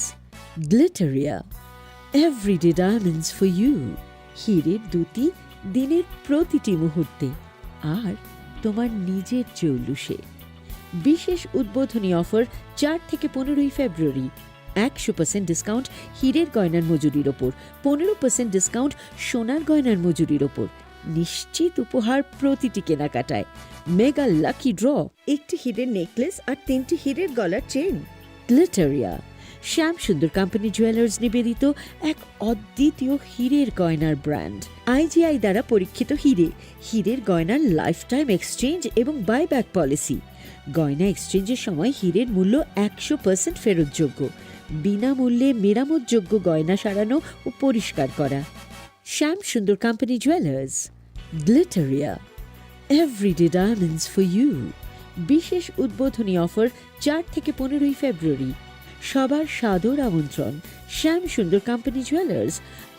Glitteria, everyday diamonds for you. হীরের দুটি দিনের প্রতিটি মুহূর্তে আর তোমার নিজের জৌলুসে। বিশেষ উদ্বোধনী অফার 4 থেকে 15 ফেব্রুয়ারি। 100% ডিসকাউন্ট হীরের গয়নার মজুরির ওপর, 15% ডিসকাউন্ট সোনার গয়নার মজুরির ওপর। নিশ্চিত উপহার প্রতিটি কেনাকাটায়। মেগা লাকি ড্র, একটি হীরের নেকলেস আর 3টি হীরের গলার চেন। গ্লিটারিয়া, শ্যাম সুন্দর কোম্পানি জুয়েলার্স নিবেদিত এক অদ্বিতীয় হীরের গয়নার ব্র্যান্ড। IGI দ্বারা পরীক্ষিত হীরে, হীরের গয়নার লাইফ টাইম এক্সচেঞ্জ এবং বাইব্যাক পলিসি। গয়না এক্সচেঞ্জের সময় হীরের মূল্য 100% ফেরতযোগ্য। বিনামূল্যে মেরামতযোগ্য গয়না সারানো ও পরিষ্কার করা। Shyam Sundar company jewellers, Glitteria, everyday diamonds for you. বিশেষ উদ্বোধনী অফার 4 থেকে 15 ফেব্রুয়ারি। সবার সাদর আমন্ত্রণ। শ্যাম সুন্দর কোম্পানি জুয়েলার্স,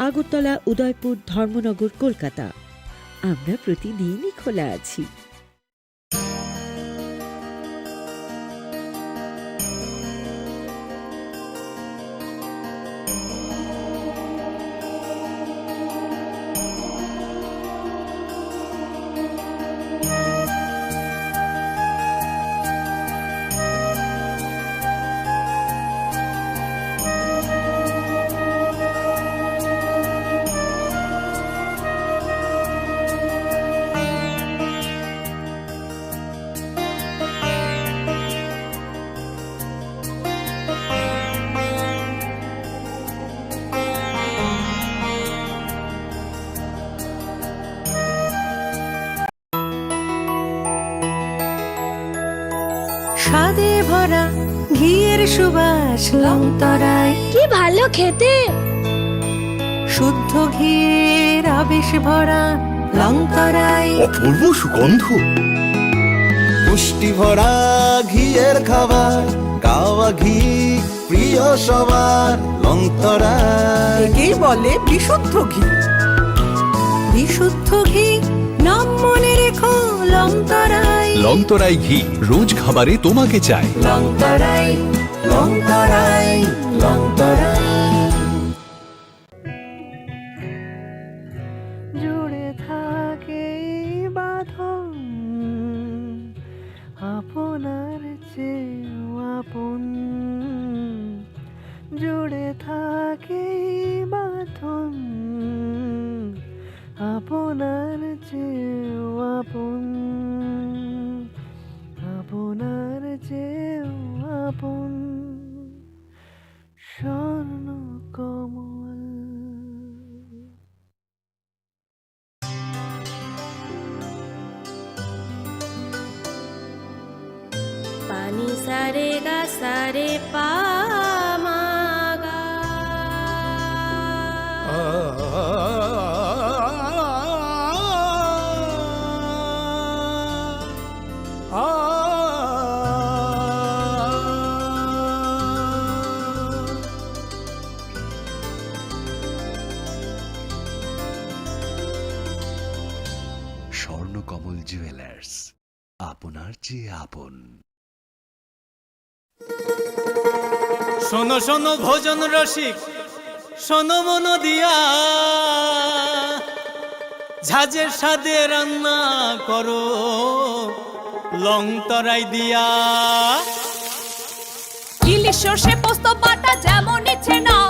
আগরতলা, উদয়পুর, ধর্মনগর, কলকাতা। আমরা প্রতিদিনই খোলা আছি। স্বাদে ভরা ঘিয়ের ফুলের সুবাস লংতরায় কি ভালো খেতে, শুদ্ধ ঘিয়ের আবেশ ভরা লংতরায় অপূর্ব সুগন্ধ, পুষ্টি ভরা ঘিয়ের খাবার, গাওয়া ঘি প্রিয় সবার লংতরায়। একেই বলে বিশুদ্ধ ঘি। বিশুদ্ধ ঘি নাম মনে রেখো লংতরায়। লংতরাই ঘি রোজ খাবারে তোমাকে চাই। লংতরায় লংতরায় লংতরায়। জুড়ে থাকে বাঁধন আপনার চেয়েও আপন, জুড়ে থাকে বাঁধন আপনার চেয়েও আপন, আপনার চেয়েও আপন স্বর্ণ কমল। পানি সারে গা সারে পামাগা, স্বর্ণকমল জুয়েলার্স, আপনার চেয়ে আপন। শোনো শোনো ভোজন রসিক, শোনো মন দিয়া, ঝাঁঝের স্বাদে রান্না করো লংতরাই দিয়া। ইলিশ সর্ষে পোস্ত বাটা যেমন ইচ্ছে নাও,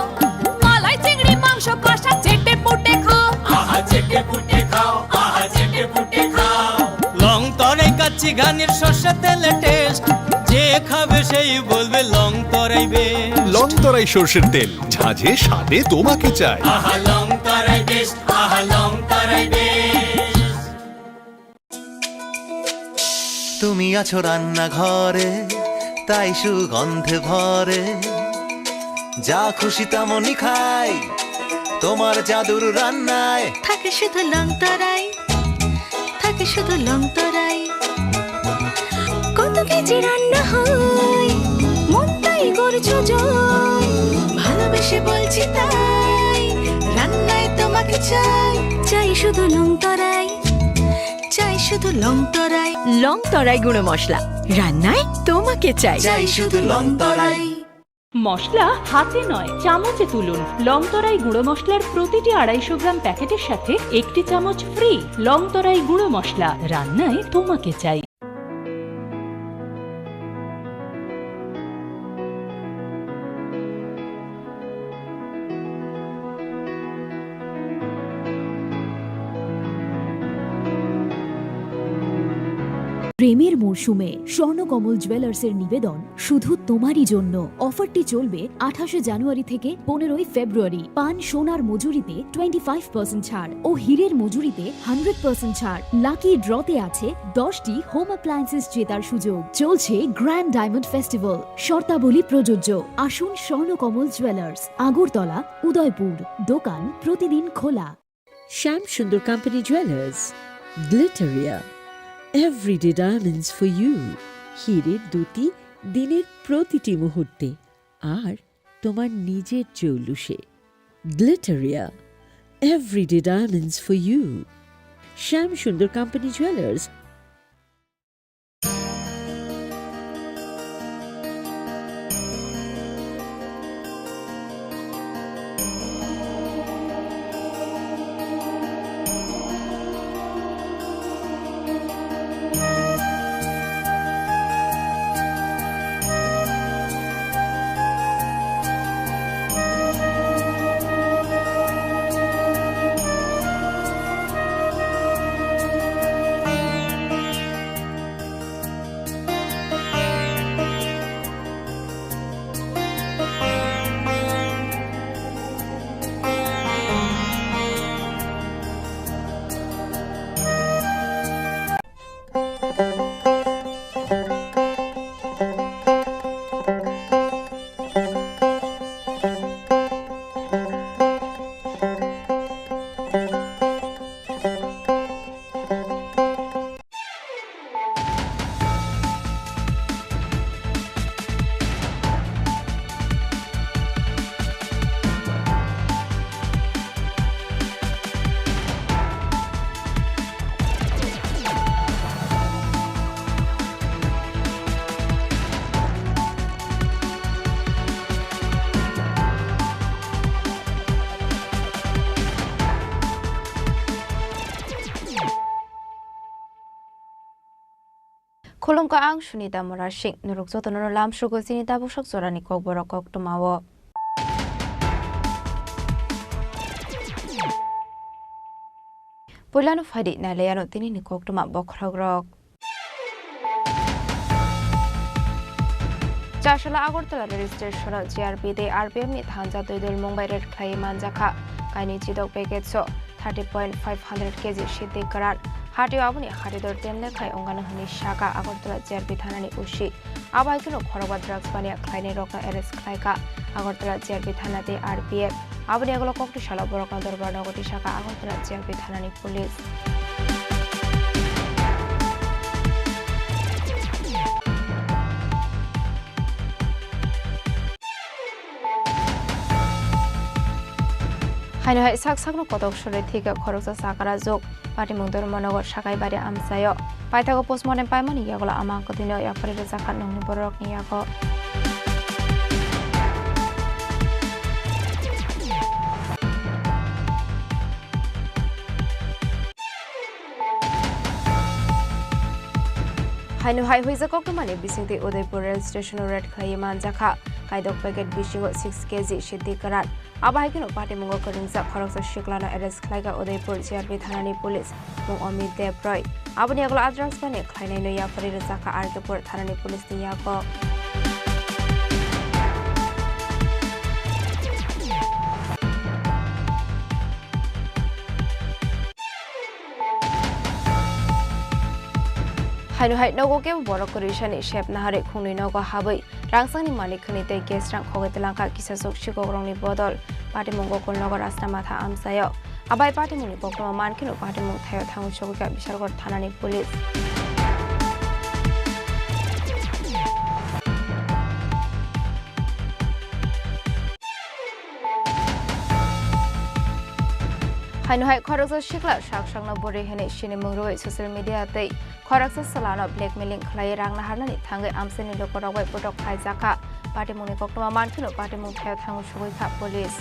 মালাই চিংড়ি মাংস কষা চেটে পুটে খাও। আহা চেটে পুটে খাও, আহা চেটে পুটে খাও। লংতরাই কাচ্চি ঘানির সর্ষে তেলে টেস্ট, যে খাবে সেই বলবে লংতরাই বেশ। লংতরাই সর্ষের তেল, ঝাঁঝে স্বাদে তোমাকে চাই। আহা লংতরাই বেশ, আহা লংতরাই বেশ। তুমি আছো রান্নাঘরে, তাই সুগন্ধে ভরে, যা খুশি তেমনই খাই তোমার জাদুর রান্নায়। থাকে শুধু লংতরাই, থাকে শুধু লংতরাই। কত কেজি রান্না হয়, মন তাই করছো জয়। ভালোবেসে বলছি তাই, রান্নায় তোমাকে চাই। চাই শুধু লংতরাই, চাই শুধু লংতরাই। লংতরাই গুঁড়ো মশলা, রান্নায় তোমাকে চাই। চাই শুধু লংতরাই। মশলা হাতে নয় চামচে তুলুন। লংতরাই গুঁড়ো মশলার প্রতিটি 250 গ্রাম প্যাকেটের সাথে 1 চামচ ফ্রি। লংতরাই গুঁড়ো মশলা, রান্নায় তোমাকে চাই। প্রেমের মরশুমে স্বর্ণকমল জুয়েলার্সের নিবেদন শুধু তোমারই জন্য। অফারটি চলবে 28 জানুয়ারি থেকে 15 ফেব্রুয়ারি। পান সোনার মজুরিতে 25% ছাড় ও হীরের মজুরিতে 100% ছাড়। লাকি ড্রতে আছে 10টি হোম অ্যাপ্লায়েন্সেস জেতার সুযোগ। চলছে গ্র্যান্ড ডায়মন্ড ফেস্টিভ্যাল, শর্তাবলী প্রযোজ্য। আসুন স্বর্ণকমল জুয়েলার্স, আগরতলা, উদয়পুর। দোকান প্রতিদিন খোলা। Shyam Sundar company jewellers, Glitteria, everyday diamonds for you. হীরের দুটি দিনের প্রতিটি মুহূর্তে আর তোমার নিজের জৌলুসে। Glitteria, everyday diamonds for you. Shyam Sundar company jewellers. Kolomka ang Sunita Morashing, Nurukzoto no Lam Shugo Sinita Bushok Zorani Kogborok Tomawo. Pulano Fadi Naleano Tini Koktuma Bokrogrok. Chashala Agortala registration GRP de RPM ni Thanza Doidul Mumbai Red Clay Manjaka Kaini Chidok Packet so 30.500 kg Shiti Karat Hati Abuni Hatidor Tenle Kai Ongana Hani Shaka Agortala GRP Thanani Ushi Abaikino Khoroba Drugs Bania Kleine Roka Eres Klaika Agortala GRP Thana de RPF Abuni Agolo Kokti Shala Borokna Dorbar Nogoti Shaka Agortala GRP Thanani Police Haino hai sak-sakno kotok shore thika khoroksa sakara jok pati mungdor monogo sakai bari amsayo paitago postmortem paimani yagola ama kodino yakpari rezakat nongni borok ni yago Haino hai huiza koktomani bisingti Udaipur rail station red khlai manjakha kaidok packet bisingo 6 kg shiti karat Abahikino party mungo karingsa khoroksa shiklana arrest khlaiga Udaipur GRP thanani police mung Amit Deproy abani aglo address bane khlainai no yapari rezaka Artepur thanani police ni yago Haino hai nogo ke borok korishani shep nahare khungni nogo habai rangsangni manik khani te guest rang khogetelangka kisasok shikogrongni bodol party mungo kolnogo rasta matha amsayo abai party mungni pokma mankino party mung thayo thangu shogika bishalgor thanani police Haino hai khoroksa shikla shakshangna bore hene shine mungroi social media tei khoroksa salano blackmailing khlai rangna harnani thangai amseni lokorogoi potok khai jaka party mungni koktoma mankino party mung thayo thangu shogoi kha police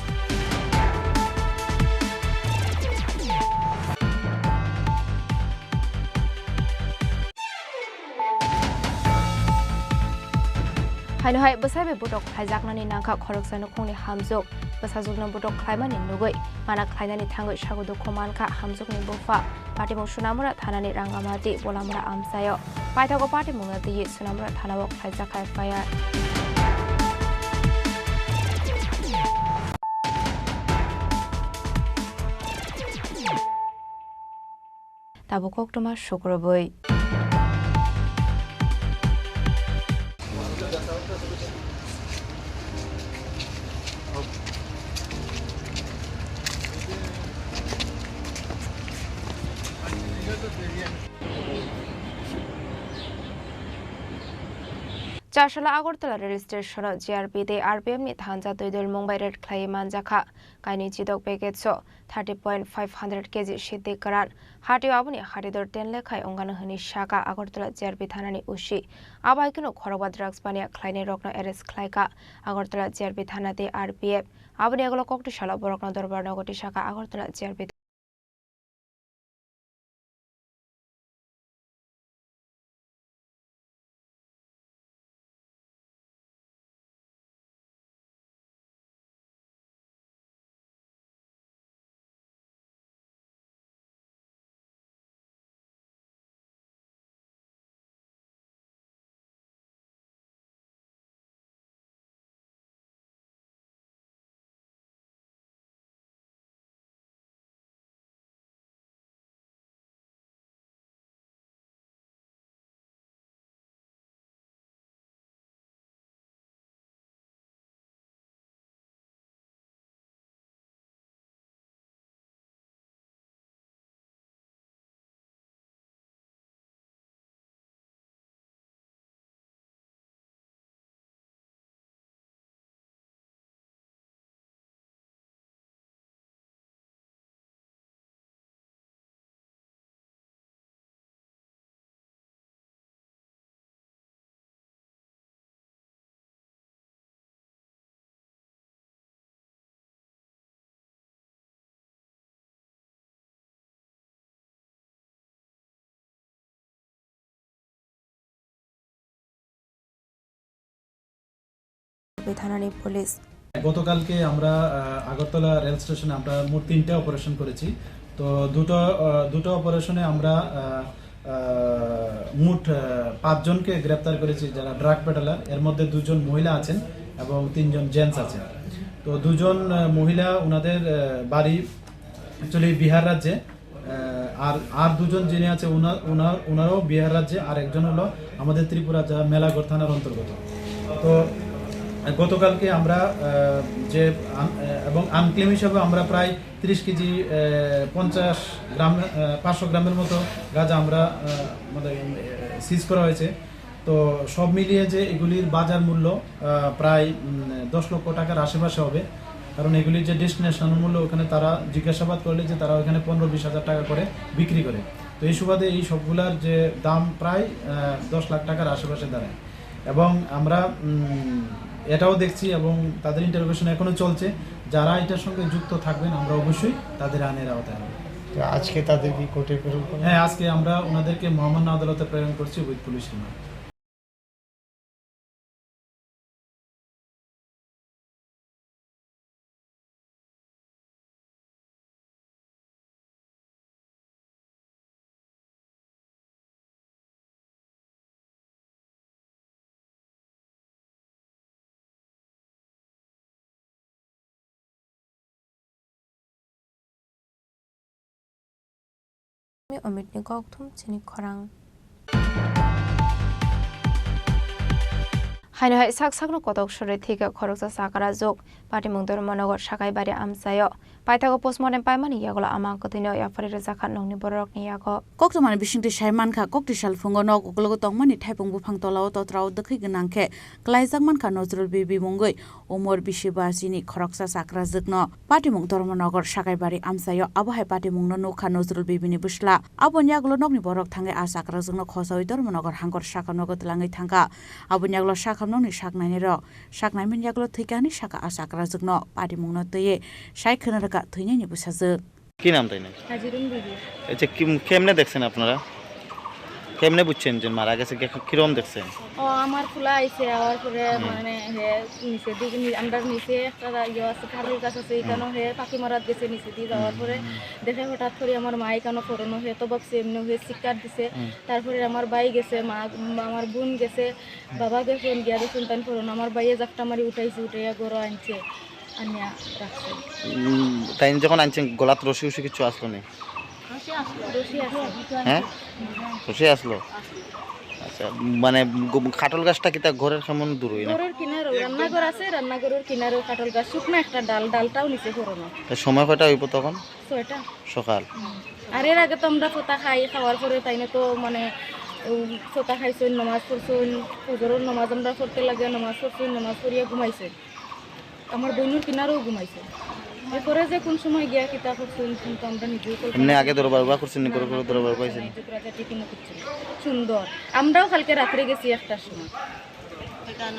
Haino hai basabe botok khaijaknani nangkha khoroksa nukhungni hamjok basajukna botok khlaimani nugoi mana khlainani thangoi sagodo khomankha hamjokni bofa party mung sunamura thanani rangamati bolamura amsayo paithago party mungna tiye sunamura thanao khaijaka fire Tabo koktoma shukroboi Chashala Agortala rail station GRP de RPM ni Thanza Doidul Mumbai Red Clay Manjakha Kaini Chidok Packet so 30.500 kg Shiti Karat Hati Abuni Hatidor Tenle Kai Ongana Hani Shaka Agortala GRP Thanani Ushi Abaikino Khoroba Drugs Bania Kleine Rokno Eres Klaika Agortala GRP Thana de RPF Abuni Agolo Kokti Shala Borokna Dorbar Nogoti Shaka Agortala GRP থানানি police গতকালকে আমরা Agartala rail স্টেশনে আমরা মোট 3টা operation করেছি। তো দুটো অপারেশনে আমরা মোট 5 জনকে গ্রেপ্তার করেছি যারা ড্রাগ পেডালার। এর মধ্যে 2 জন মহিলা আছেন এবং 3 জন জেন্টস আছেন। তো 2 জন মহিলা ওনাদের বাড়ি অ্যাকচুয়ালি বিহার রাজ্যে, আর 2 জন যিনি আছে ওনারাও বিহার রাজ্যে, আর একজন হলো আমাদের ত্রিপুরা যা মেলাগড় থানার অন্তর্গত। তো গতকালকে আমরা যে এবং আনক্লেম হিসাবে আমরা প্রায় 30 কেজি 50 গ্রাম 500 গ্রামের মতো গাঁজা আমরা আমাদের সিজ করা হয়েছে। তো সব মিলিয়ে যে এগুলির বাজার মূল্য প্রায় 10 লক্ষ টাকার আশেপাশে হবে, কারণ এগুলির যে ডেস্টিনেশন মূল্য ওখানে তারা জিজ্ঞাসাবাদ করলে যে তারা ওখানে 15-20 হাজার টাকা করে বিক্রি করে। তো এই সুবাদে এই সবগুলার যে দাম প্রায় 10 লাখ টাকার আশেপাশে দাঁড়ায়। এবং আমরা এটাও দেখছি এবং তাদের ইন্টারোগেশন এখনো চলছে, যারা এটার সঙ্গে যুক্ত থাকবেন আমরা অবশ্যই তাদের আইনের আওতায় আনব। আজকে তাদের কি কোর্টে প্রেরণ করবেন? হ্যাঁ, আজকে আমরা ওনাদেরকে মহামান্য আদালতে প্রেরণ করছি with police remand. 어밋니 꼭툼 치니 커랑 하이노하이 삭삭노 꼬독 소리 티가 거룩사 사가라 족 바리 뭉도르 모노고 사가이 바리 암사요 바이타고 포스트모र्tem 파이마니 야고라 아마 거드녀 야파리르 자칸 농니 버럭니 야고 koktomani bisingti saimanka kokti salfungo nok uklogo tongmani thaipung bufang tolao totrao dekhi gnangkhe klaijak manka nozrul bibi mungoi umor bishibasini khoroksa sakra jikno patimung dormonogor sakaibari amsayo abohai patimungno nokha nozrul bibini busla abonyaglo nokni borok thangai a sakra jikno khosoi dormonogor hangor sakanogo tlangai thangka abonyaglo sakamnoni saknaini ro saknaimin yaglo thikani saka a sakra jikno patimungno teye saikhnaraka থইনাইনি বুঝাজে কি নাম তাই না হাজিরুন বিবি আচ্ছা কেমনে দেখছেন আপনারা, কেমনে বুঝছেন যে মারা গেছে, কিরকম দেখছেন? ও আমার ফুলা আইছে আওয়ার পরে মানে হে নিচে দিকে আমরা নিচে একটা ইয়ে আছে কারুর গাছ আছে এখানে হে পাখি মারাত গেছে নিচে দিয়ে যাওয়ার পরে দেখে হঠাৎ করে আমার মা এখানে করোনো হে তো ভাবছে এমনি হয়ে শিকার দিছে। তারপরে আমার ভাই গেছে, মা আমার বোন গেছে, বাবা গেছে, গিয়া দেখুন তাই করোনো আমার ভাইয়ে জাকটা মারি উঠাইছে, উঠাইয়া গরু আনছে আনিয়া রাখছে। তাই যখন আনছেন গলাত রশি উশি কিছু আসলো না? হ্যাঁ, রশি আসলো। আচ্ছা, মানে কাটল গাছটা কি তা ঘরের কেমন দূর হই না? ঘরের কিনারে রান্নাঘর আছে, রান্নাঘরের কিনারে কাটল গাছ শুকনো একটা ডালটাও নিচে করোনো। সময় কয়টা হইব তখন? 6টা সকাল। আর এর আগে তো আমরা ফোতা খাওয়ার পরে তাইনে তো মানে ফোতা খাইছেন, নামাজ পড়ছেন, ফজরের নামাজ আমরা পড়তে লাগে, নামাজ পড়ছেন, নামাজ পড়িয়া ঘুমাইছে, আমার বইনুর কিনারেও ঘুমাইছে। এরপরে যে কোন সময় গিয়া কিতা করছেন কিন্তু আমরা নিজেও এমনি আগে দরবার বা করছেন নি, করে দরবার পাইছেন সুন্দর। আমরাও কালকে রাত্রে গেছি 1টার সময়,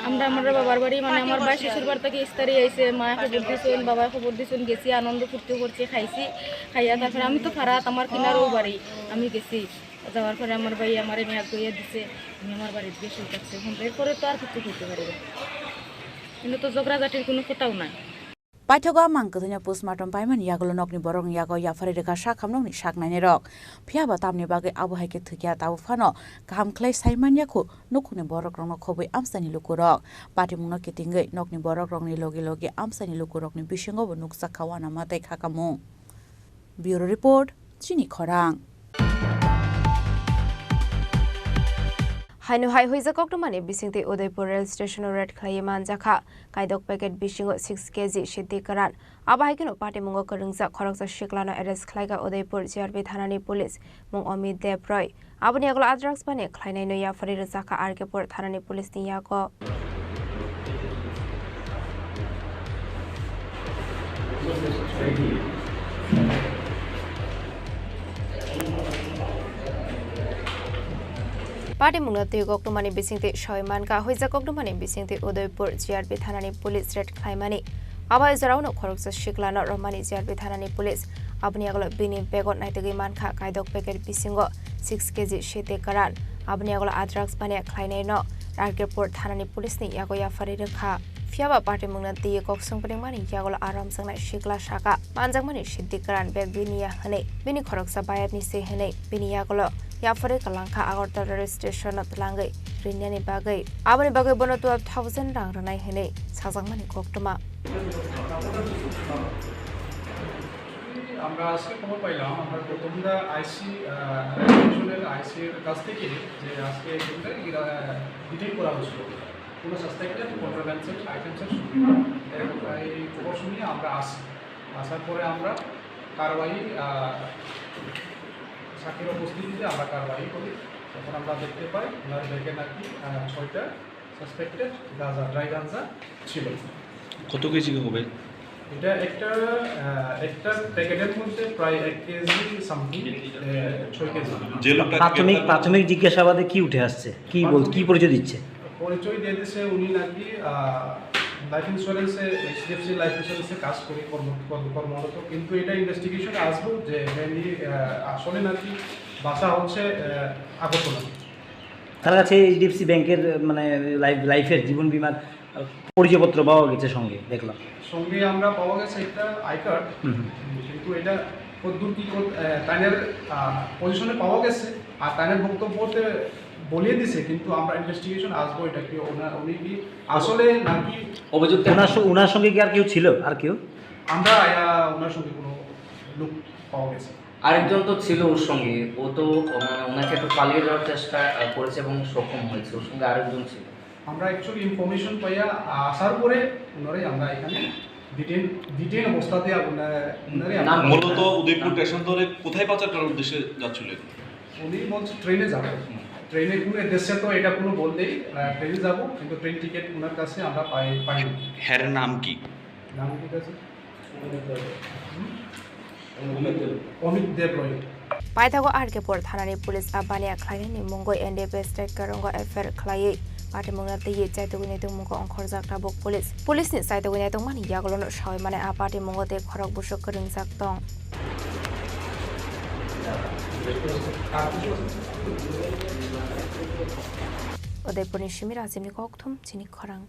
আমরা আমার বাবার বাড়ি মানে আমার ভাই শ্বশুর বাড়ি থেকে ইস্তারি আইছে, মা খবর দিয়েছেন, বাবা খবর দিয়েছেন, গেছি আনন্দ ফুর্তি করছি, খাইছি, খাইয়া তারপরে আমি তো ফারাত আমার কিনারও বাড়ি আমি গেছি, যাওয়ার পরে আমার ভাই আমার মেয়াদ গইয়া দিছে, আমি আমার বাড়িতে গিয়ে শুয়ে থাকছি। এরপরে তো আর কিছু করতে পারি না, কিন্তু তো ঝগড়াঝাটির কোনো কথাও নাই। Paithoga mangkatnya postmortem paiman yaglo nokni borong yago yafari reka sakam nokni saknaini rok phiaba tamni bagai abuhai ke thukya tabu phano kaham khlai saiman yakhu nokuni borok rokno khoboi amsani lukurok patimungno kitingai nokni borok rokni logi logi amsani lukurokni bisingo bo nuksa khawana matai khakamu. Bureau report Chini Khorang. হাইনো হাই হইজা কক্টমানি বিসিংতে Udaipur rail station raid খাইয়ে মানজাখা কাইদক packet বিসিংও 6 KG সিদ্ধি কারান আবাহাইকেনো পাটিমুঙ্গ করংজা খরকজা শিকলানো এরেস্ট খাইগা উদয়পুর জিআরপি থানানি পুলিশ মুং অমিত দেব রয় আবনি আগল আদ্রাক্স বানে খাইনাই নয়া ফরি জাখা আরকেপুর থানানি পুলিশ নিয়াকো পাটি মুংলাতে গকটমানি বিসিংতে শয়মানকা হইজা গকটমানি বিসিংতে উদয়পুর জিআরপি থানানি পুলিশ রেড খাইমানি আবাই জরাউনো খরকজা শিকলানো রমানি জিআরপি থানানি পুলিশ আপনি আগল বিনি বেগত নাইতেগি মানখা কাইদক প্যাকেট বিসিংগো 6 কেজি সিতে কারান আপনি আগল আদ্রাক্স বানে খাইনাই ন রারকেপুর থানানি পুলিশনি ইয়াগো ইয়াফারি রেখা Fiaba party mungna tiye kok sungpring mani yagol aram sangna shikla shaka manjang mani siddikaran beg biniya hane bini khoroksa bayat ni se hane bini yagolo yafore kalangka agartala station tlangai rinyani bagai abani bagai bono 12000 rang ranai hane sajang mani koktoma আমরা আজকে খবর পাইলাম আমরা প্রথমটা আইসি রেজিস্ট্রেশনের আইসির কাছ থেকে যে আজকে ডিটেইল করা হয়েছিল কোনো সাসপেক্টেড কন্ট্রাভেন্সেড আইটেমসের এই খবর শুনিয়ে আমরা আসার পরে আমরা কারবাই সাক্ষীর উপস্থিতিতে আমরা কারবাই করি তখন আমরা দেখতে পাই ওনার ব্যাগে নাকি 6টা সাসপেক্টেড গাঁজা ড্রাই গাঁজা ছিল। কত কেজি হবে এটা একটা প্যাকেটের মধ্যে প্রায় 1 কেজি সামথিং 6 কেজি। প্রাথমিক জিজ্ঞাসাবাদে কি উঠে আসছে কি পরিচয় দিচ্ছে? পরিচয় দিয়ে দিচ্ছে উনি নাকি লাইফ ইন্স্যুরেন্সে এইচডিএফসি লাইফ ইন্স্যুরেন্সে কাজ করে কর্মরত, কিন্তু এটা ইনভেস্টিগেশনে আসবো যে মেনলি আসলে নাকি বাসা হচ্ছে আগরতলা। তার কাছে এইচডিএফসি ব্যাংকের মানে লাইফের জীবন বীমার পরিচয়পত্র পাওয়া গেছে সঙ্গে দেখলাম। সঙ্গে আমরা পাওয়া গেছে একটা আই কার্ড, কিন্তু এটা কতদূর কি তাইনের পজিশনে পাওয়া গেছে আর তাইনের বক্তব্যতে বলিয়ে দিছে, কিন্তু আমরা ইনভেস্টিগেশন আসবো এটা কি উনি কি আসলে নাকি অভিযুক্ত ওনার সঙ্গে কি আর কেউ ছিল? আর কেউ আমরা ওনার সঙ্গে কোনো লোক পাওয়া গেছে। আরেকজন তো ছিল ওর সঙ্গে, ও তো ওনাকে একটু পালিয়ে যাওয়ার চেষ্টা করেছে এবং সক্ষম হয়েছে, ওর সঙ্গে আরেকজন ছিল। আমরা অ্যাকচুয়ালি ইনফরমেশন পাইয়া আসার পরে ওনারাই আমরা এখানে ডিটেইন অবস্থাতে মূলত উদয়পুর স্টেশন ধরে কোথায় পাচার করার উদ্দেশ্যে যাচ্ছিলেন? উনি বলছে ট্রেনে যাবো, ট্রেনে কোনো দেশে তো এটা কোনো বলতেই ট্রেনে যাবো, কিন্তু ট্রেন টিকিট ওনার কাছে আমরা পাইনি। হ্যার নাম কি? নাম কি আছে? অমিত দেব রয়। পাইথাগো আরকেপুর থানানি পুলিশ আবানিয়া খাইনি মুঙ্গই এনডিপি স্টেট কারঙ্গ এফআইআর খাইয়ে পাটি মুংনা তিয়ে চাইতগুনি মুঙ্গ অংখর জাকটা বক পুলিসनि চাইতগুনি মানি ইয়াগলनो সাवै माने आ पाटी मुंगते खरक बुसक करिं जाक दं उदयपुरनि सिमिर आजिमनि कक्थुम चिनि खरां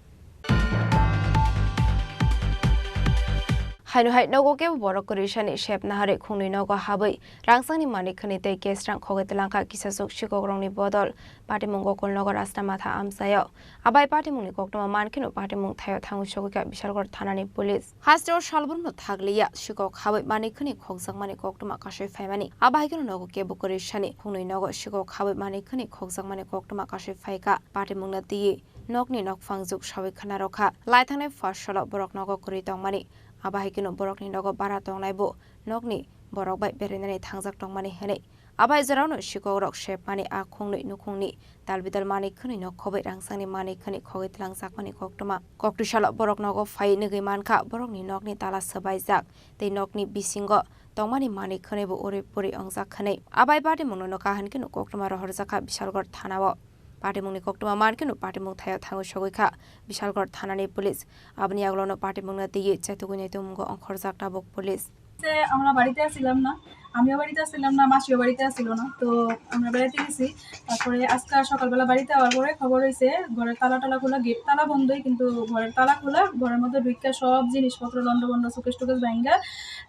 हाइनुहाइ नगोके बरकरिसानि शेप नाहारे खुंनि नगो हाबै रांसांनि मानिकनि तै केसरां खगेतलांखा किसासुक शिकग्रंनि बदल पाटिमुंग गलनगर आस्तामाथा आमसायाव आबाय पाटिमुंनि कक्टमा मानखिनो पाटिमुं थायाव थांगु सगैका बिशालगढ़ थानानि पुलिस हास्टेव सालबुननो थागलिया शिकक हाबै मानिकनि खगजाकमानि कक्टमा कासै फाइमानि आबायगिनो नगोके बरकरिसानि खुंनि नगो शिकक हाबै मानिकनि खगजाकमानि कक्टमा कासै फाइका पाटिमुंना दिये नगनि नगफांजुक सावै खाना रखा लाइथांनाय फासल बरक नगो करि तंमानि आबाहिकिनो बरकनि नगो बारा तंनायबो नगनि बरक बाय बेरेनानै थांजाक तंमानि हेनै आबाय जरावनो शिकरक शेप मानि आ खुंनै नुखुंनि दालबिदाल मानिकनि नखबै रांसांनि मानिकनि खगैतलां जाकमानि कक्टमा कक्टिशाल बरक नगो फाइ नगै मानखा बरकनि नगनि ताला सबाय जाक तै नगनि बिसिंग तंमानि मानिकनिबो ओरै पुरै अंजाक खनै आबाय बादि मुनो काहानकिनो कक्टमा रहर जाका बिशालगढ़ थानाव पाटिमुंनि कक्टमा मानकिनो पाटिमुं थायाव थांगु सगैखा बिशालगढ़ थानानि पुलिस आबनि आगलनो पाटिमुंना दिये चाइतुगुनि तुमग अंखर जाकटा बक पुलिस আমরা বাড়িতে আসছিলাম না, আমিও বাড়িতে আসছিলাম না, মাসিও বাড়িতে আসছিল না, তো আমরা বেড়াতে গেছি। তারপরে আজকে সকালবেলা বাড়িতে আওয়ার পরে খবর হয়েছে ঘরের তালা খোলা, গেট তালা বন্ধই, কিন্তু ঘরের তালা খোলা, ঘরের মধ্যে ঢুকে সব জিনিসপত্র লন্ডভন্ড সুকেশ টুকেশ ভাঙ্গা,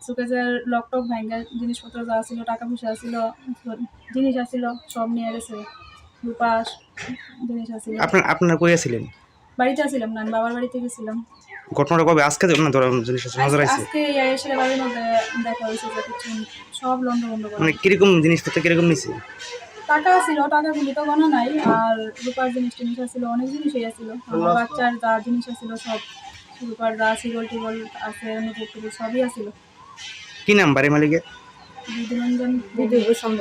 সুকেশের লক টক ভাঙ্গা, জিনিসপত্র যা ছিল, টাকা পয়সা ছিল, জিনিস আসছিল, সব নিয়ে গেছে। রূপাস জিনিস আসছিল। আপনারা কই আছিলেন? বাড়িতে আসছিলাম না, আমি বাবার বাড়িতে গেছিলাম। ঘটনাটা কবে? আজকে না ধরো জিনিস আছে নজর আছে আজকে এসে বাড়ির মধ্যে দেখা হয়েছে যে কিছু সব লন্ডভন্ড করে। মানে কিরকম জিনিসপত্র কিরকম নিছে? টাকা ছিল, টাকাগুলি তো গণনা নাই, আর রূপার জিনিস ছিল, অনেক জিনিসই আছিল, আমার বাচ্চার যা জিনিস আছিল সব, রূপার যা টিগল আছে, অনুভব সবই আছিল। কি নাম বাড়ি মালিকের? বিধুভূষণ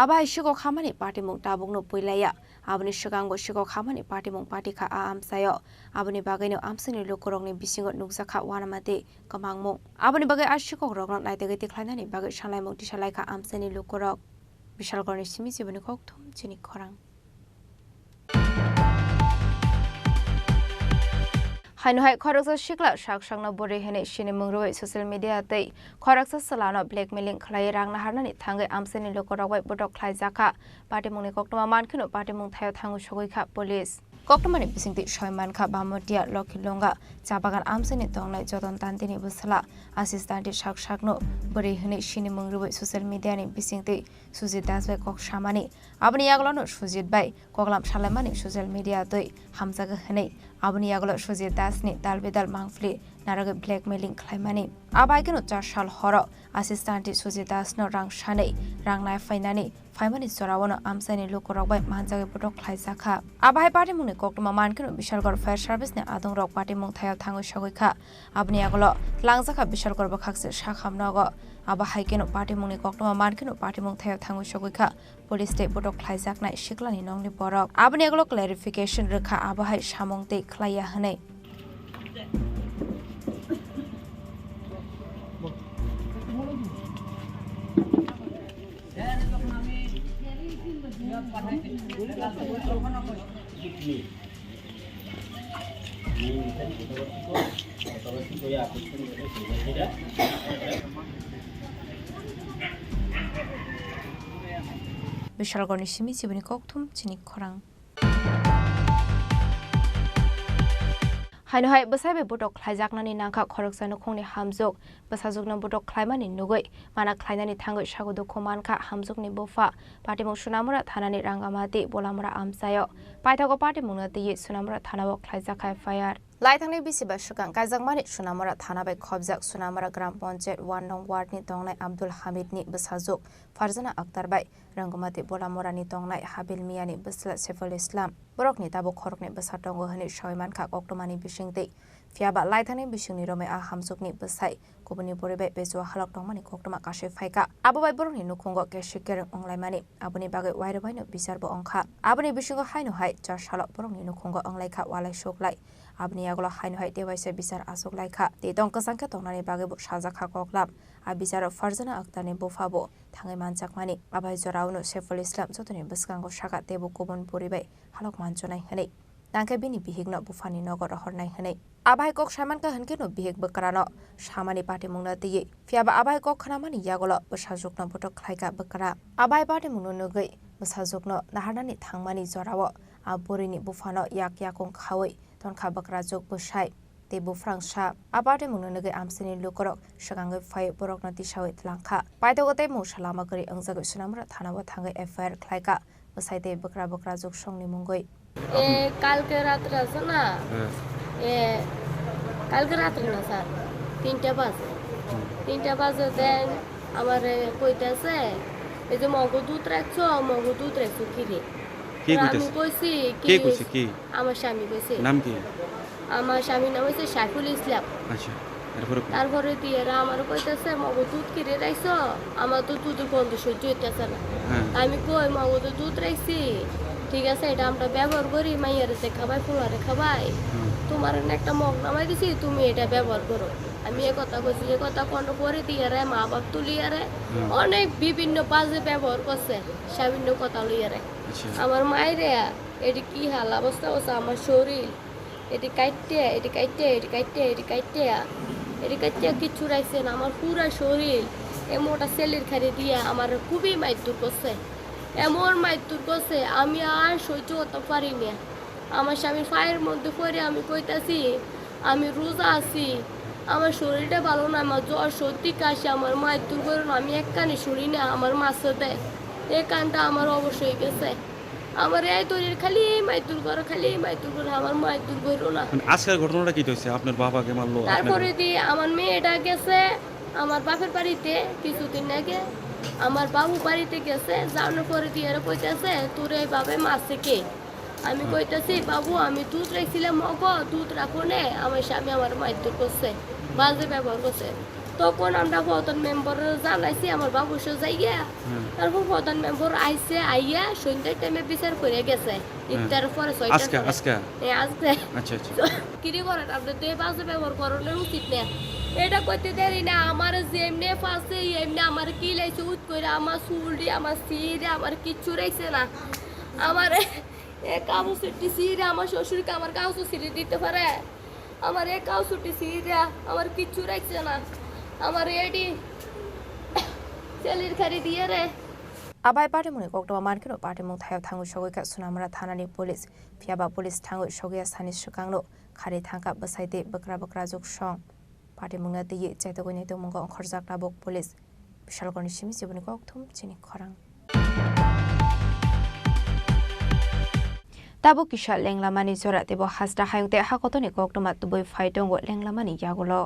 आबाय शिको खामानि पाटिमुं ताबुंनो पुइलाया आबनि सिगांबो शिको खामानि पाटिमुं पाटिखा आ आमसायो आबनि बागैनो आमसिनि लोकरंनि बिसिंगो नुगजाखा वानामाते कमांगमुं आबनि बागै आ शिको रंग नायतेगै तिख्लायनानि बागै सालायमुं तिसालायखा आमसिनि लोकरक बिशालगढ़नि सिमि जिबनि कक्थुम चिनि खरां हाइनुहाइ खरकसा शिखला साकसांनो बोरै हेनै सिनि मुंरुयै ससियेल मिडिया तै खरकसा सलानो ब्लेकमेलिं खलायै रां नाहारनानै थाङै आमसेनि लोकरावै बडक खलाय जाखा पाटिमुंनि कक्टमा मानखिनो पाटिमुं थायाव थाङु सगैखा पुलिस কক্টমানি বিসিংতি সয়মানখা বামটিয়া লক্ষিলঙ্গা চা বাগান আমসানি দংনাই যতন তান্তিনি বসলা আসিস্তান্তি শাক শাকনো বরে হনে সিনি মুংরুबै সোশ্যাল মিডিয়ানি বিসিংতি সুজিত দাসবাই কক সামানি আবনি আগলনো সুজিত বাই কগলাম সালামানি সোশ্যাল মিডিয়া তৈ হামজাগা হনে আবনি আগল সুজিত দাসনি দালবেদাল মাংফলি নারাগে ব্ল্যাকমেলিং খাইমানি আবাইকেনো 4 সাল হর আসিস্তান্তি সুজিত দাসনো রাং সাनै রাং নাই ফাইনানি ফাইমানি জরাওনো আমসানি লোকরকবাই মানজাগে পটক খাইজাখা আবাই পার্টি মুনি কক্টমা মানকেনো বিশালগড় ফায়ার সার্ভিসনি আদং রক পার্টি মুং থায়াव थाङो सगैखा आबनि आगल लांजाखा बिशालगढ़ बखाक्से शाखामनाग आबा हाइकेनो पार्टी मुंनि कक्टमा मानकेनो पार्टी मुं थायाव थाङो सगैखा पुलिस ते बटक खाइजाकनाय सिक्लानि नंनि बरक आबनि आगल क्लेरिफिकेशन रोखा आबा हाइ सामं ते खलाया हनै बिशालगढ़नि सिमि जिबनि कक्थुम चिनि खरां हाइनहाय बसाइबे बटक खाइजाकनानि नांखा खरकसानो खोंनि हामजुक बसाजुकनो बटक खाइमानि नुगै माना खाइनानि थाङै सागुदो खमानखा हामजुकनि बोफा पाटिमु सुनामुरा थानानि रांगामाति बोलामुरा आमसायो पाइथागो पाटिमुनो तिये सुनामुरा थानाबो खाइजाखाय फायार लाइथांनि बिसिबा सुगां गाइजाकमानि सुनामुरा थानाबाय खबजाक सुनामुरा ग्राम पन्चायत 1 नं वार्डनि दंनाय आब्दुल हामिदनि बसाजुक फारजाना अख्तारबाय रंगमाति बोलामुरानि दंनाय हाबिल मियानि बसला सेफुल इस्लाम बरकनि ताबो खरकनि बसाटंगो हनि सयमानखा अक्टमानि बिसिंति फियाबा लाइथांनि बिसिंनि रमे आ हामजुकनि बसाय गुबुननि बरिबाय बेजवा हालक दंमानि कक्टमा काशे फायका आबोबाय बरकनि नुखुंगो केशिकेर अंलायमानि आबुनि बागै वायरबायनो बिचारबो अंखा आबुनि बिसिंगो हायनो हाय 4 साल बरकनि नुखुंगो अंलायखा वालाय सोकलाय आबनि आगला हायनो हाय देवाइसे बिचार आसुक लायखा ते दंक संख्या तंनानि बागैबो साजाखा कक्लाब आ बिचार फारजाना अख्तारनि बोफाबो थाङै मानजाकमानि आबाय जरावनो सेफुल इस्लाम जतनि बसकांगो सागा तेबो गुबुन बरिबाय हालक मानजनाय हनै तांके बिनि बिहिगनो बुफानि नगर हरनाय हनै आबाय कक सामानका हनकेनो बिहिग बकरानो सामानि पार्टी मुंना तिये फियाबा आबाय कक खानामानि यागलो बसाजुकनो बटक खायका बकरा आबाय पार्टी मुंनो नगै बसाजुकनो नाहारनानि थांमानि जराव आ बोरिनि बुफानो याक याकं खावै तनखा बकरा जोक बसाय ते बुफ्रांसा आबाटे मुंनो नगै आमसिनि लोकरक सगांगै फाय बरकनो तिसावै तलांखा पाइदगते मुसलामा गरि अंजागै सुनामुरा थानाबो थाङै एफआईआर खायका बसायते बकरा बकरा जोक संनि मुंगै কালকে রাত্রে আছে না কালকে রাত্রে না স্যার 3টা বাজে দেন আমার কইতেছে এই যে মগু দুধ রাখছো কি রে আমি কইছি কি আমার স্বামী কইছে নাম কি আমার স্বামীর নাম হচ্ছে সাইফুল ইসলাম আচ্ছা তারপরে দিয়ে আমার কইতেছে মগু দুধ কি রে রাখছো আমার তো দুধের গন্ধ সহ্য হইতেছে না আমি কই মগু দুধ রাখছি ঠিক আছে এটা আমরা ব্যবহার করি মাইয়ারে খাবাই ফুলারে খাবাই তোমার একটা মগ নামাই দিছি তুমি এটা ব্যবহার করো আমি এই কথা কইছি এই কথা কোন করে দিয়ে রে মা বাপ তুলিয়া রে অনেক বিভিন্ন বাজে ব্যবহার করছে সামান্য কথা লইয়া রে আমার মাইরে এটি কি হাল অবস্থা হচ্ছে আমার শরীর এটি কাটতে কিছু রাখছে না আমার পুরা শরীর মোটা সেলের খাড়ি দিয়া আমার খুবই মাইদুর করছে এমন মাইদুর করছে আমি আর সহ্য করতে পারি না আমার স্বামীর পায়ের মধ্যে পড়ে আমি কইতাছি আমি রোজা আছি আমার শরীরটা ভালো না আমার জ্বর সর্দি কাশি আমার মাইদুর করে আমি এক কানে শুনি না আমার মাছে দেয় এই কানটা আমার অবশ্যই গেছে আমার এই তৈরির খালি মাইদুর করে আমার মাইদুর করো না আজকের ঘটনাটা কি হইছে আপনার বাবাকে মারলো তারপরে দি আমার মেয়েটা গেছে আমার বাপের বাড়িতে কিছুদিন আগে আমার বাবু বাড়িতে গেছে যাওয়ার পরে দিয়ে কইতেছে তোর এই বাবে মারছে কে আমি কইতেছি বাবু আমি দুধ রাখছিলাম দুধ রাখো নে আমার স্বামী আমার মাইদুর করছে বাজে ব্যবহার করছে তখন আমরা প্রধান মেম্বার জানাইছি আমার বাবু সে যাইয়া তারপর প্রধান মেম্বার আইয়া সন্ধ্যার টাইমে বিচার করে গেছে ইফতার পরে 6টা আজকে আচ্ছা কিরি করেন আপনি তো এই বাজে ব্যবহার করানো উচিত না এটা করতে দেরি না আমার যেমনি ফাঁসে এমনি আমার কি লাইছে উঠ করে আমার চুলটি আমার সিরে আমার কিচ্ছু রাখছে না আমার কাউসুটি সিরে আমার শ্বশুরকে আমার কাউসুটি দিতে পারে আমার কাউসুটি সিরে আমার কিচ্ছু রাখছে না আমার এডি সেলির খারি দিয়ে রে Abai party muni kokto market party mung thayo thangu shogoika sunamara thanani police phiaba police thangu shogia sani shukangno khari thangka basaite bakra jok song party mungna tiye chaitogoni to mungo khorjak tabok police bishalgoni simi jiboni kokthum chini khorang tabo kisha lenglamani jora tebo hasda hayungte hakotoni koktoma tuboi faitongo lenglamani yagulo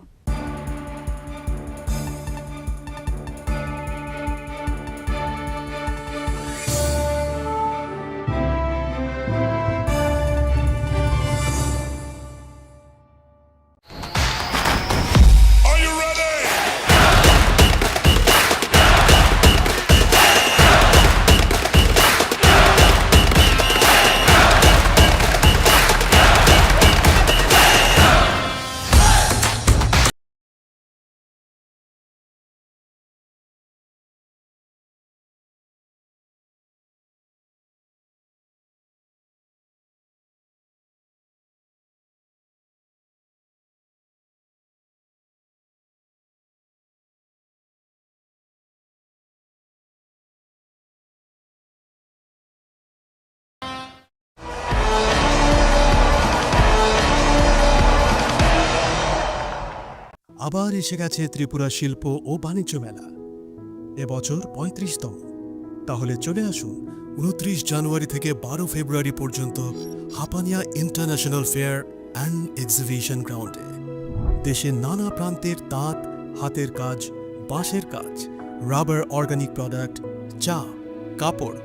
আবার এসে গেছে ত্রিপুরা শিল্প ও বাণিজ্য মেলা এবছর ৩৫তম তাহলে চলে আসুন ২৯ জানুয়ারি থেকে ১২ ফেব্রুয়ারি পর্যন্ত Hapania international fair and exhibition গ্রাউন্ডে দেশের নানা প্রান্তের তাঁত হাতের কাজ বাঁশের কাজ রাবার অর্গানিক প্রোডাক্ট চা কাপড়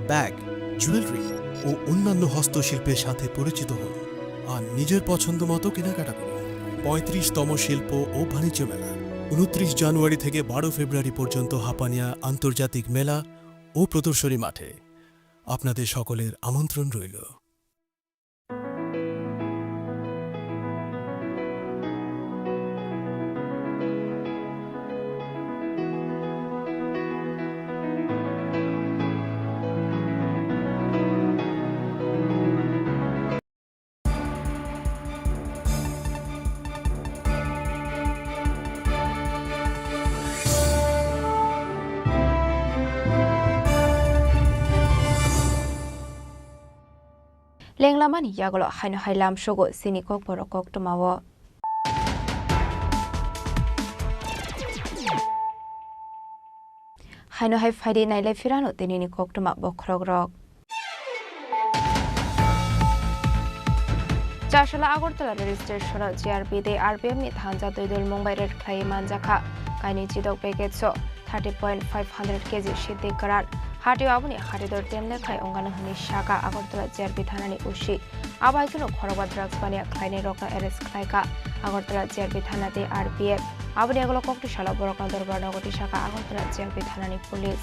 ব্যাগ জুয়েলারি ও অন্যান্য হস্তশিল্পের সাথে পরিচিত হন আর নিজের পছন্দ মতো কেনাকাটা করুন ৩৫তম শিল্প ও বাণিজ্য মেলা ২৯ জানুয়ারি থেকে ১২ ফেব্রুয়ারি পর্যন্ত হাপানিয়া আন্তর্জাতিক মেলা ও প্রদর্শনী মাঠে আপনাদের সকলের আমন্ত্রণ রইল lenglamani yagulo haino hailam shogo sini kok borok kok tomawo haino hai faide naile firano tenini kok toma bokrogrok চাশলা আগরতলা রেল স্টেশন জিআরপি তে আরপিএম নি থানজা তৈদল মুম্বাই রেড খাই মানজাখা কাইনি চিদক প্যাকেজ 30.500 কেজি সিদ্ধি করার হাটি আবনি হাটিদর তেমনে খাই অঙ্গানো হনি শাখা আগরতলা জিআরপি থানানি উশি আবাইকেনো খরবা ড্রাগস বানিয়া খাইনে রকা এরেস খাইকা আগরতলা জিআরপি থানাতে আরপিএফ আবনি এগুলো ককটিশালা বড়কা দরবার নগরী শাখা আগরতলা জিআরপি থানানি পুলিশ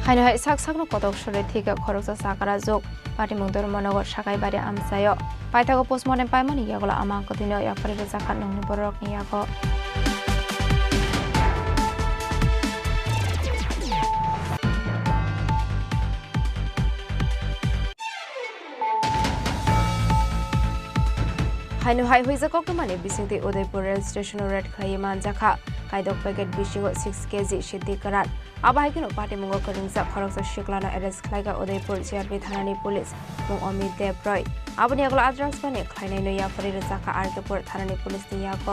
হাইনো হাই সাকসাকনো কতক সরে থেকে খরচা সাকারা যোগ পাটি মুদর মনগর সাকাই বাড়ি আমসায় পাইতাগো পোস্টমর্টেম পাইমানি ইয়াগুলো আমাঙ্ক দিন ইয়াফারি জাকাত নংনি বড়ক নিয়াগো হাইনো হাই হইজা কক্টমানি বিসিংতি উদয়পুর রেল স্টেশন রেড খাই মানজাখা কাইদক প্যাকেট বিশিং 6 কেজি সিদ্ধি করার আবাহিকেনো পাটি মুঙ্গ করিংজা খরচা শিকলানো এরেস খাইগা উদয়পুর জিআরপি থানানি পুলিশ মুং অমিত দেব রয় আবনি এগুলো আদ্রাস বানে খাইনাই নইয়া ফরি জাকা আরকেপুর থানানি পুলিশ নিয়াগ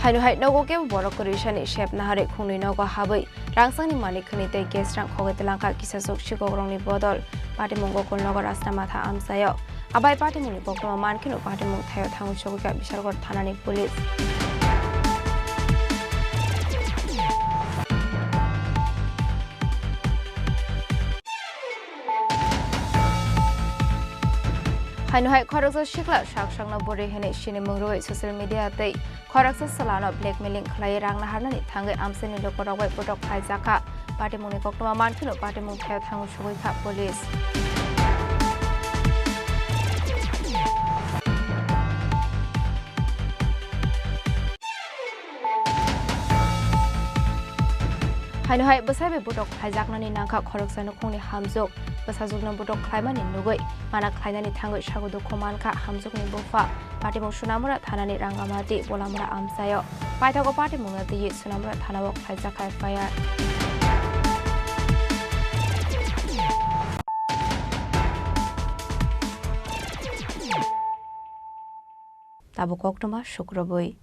হাইনো হাই নগকে বড় করিশানি শেপ নাহারে খুনি নগ হাবৈ রাংসাংনি মালিক খনিতে গেস রাং খগতে লাঙ্কা কিসাসক শিকগ্রংনি বদল পাটি মুঙ্গ কলনগর আস্তা মাথা আমসায় আবাই পাটি মুনি বক্তমা মানকিনো পাটি মুং থায় থাঙ্গু সগকা বিশালগড় থানানি পুলিশ হাইনো হাই খরচা শিকলা সাকসাংনা বরে হেনে সিনে মুংরুই সোশ্যাল মিডিয়াতে খরচা সালানো ব্ল্যাকমেলিং খালাই রাং নাহারনানি থাঙ্গে আমসেনি লোকরাওয়াই পটক খাই জাকা পাটি মুনি কক্তমা মানকিনো পাটি মুং থায় থাঙ্গু সগৈখা police Hainohai Basabe Budok Hajaknani Naka Koroksan Kuni Hamzuk, Basazugna Budok Klaiman in Nugui, Mana Klainani Tango Shagudu Komanka, Hamzuk in Bufa, Patimo Sunamura Tanani Rangamati, Bolamura Amsayo, Paitago Party Mungati, Sunamura Tanawok Hajakai Fire. Tabu Koktuma Shukrabui.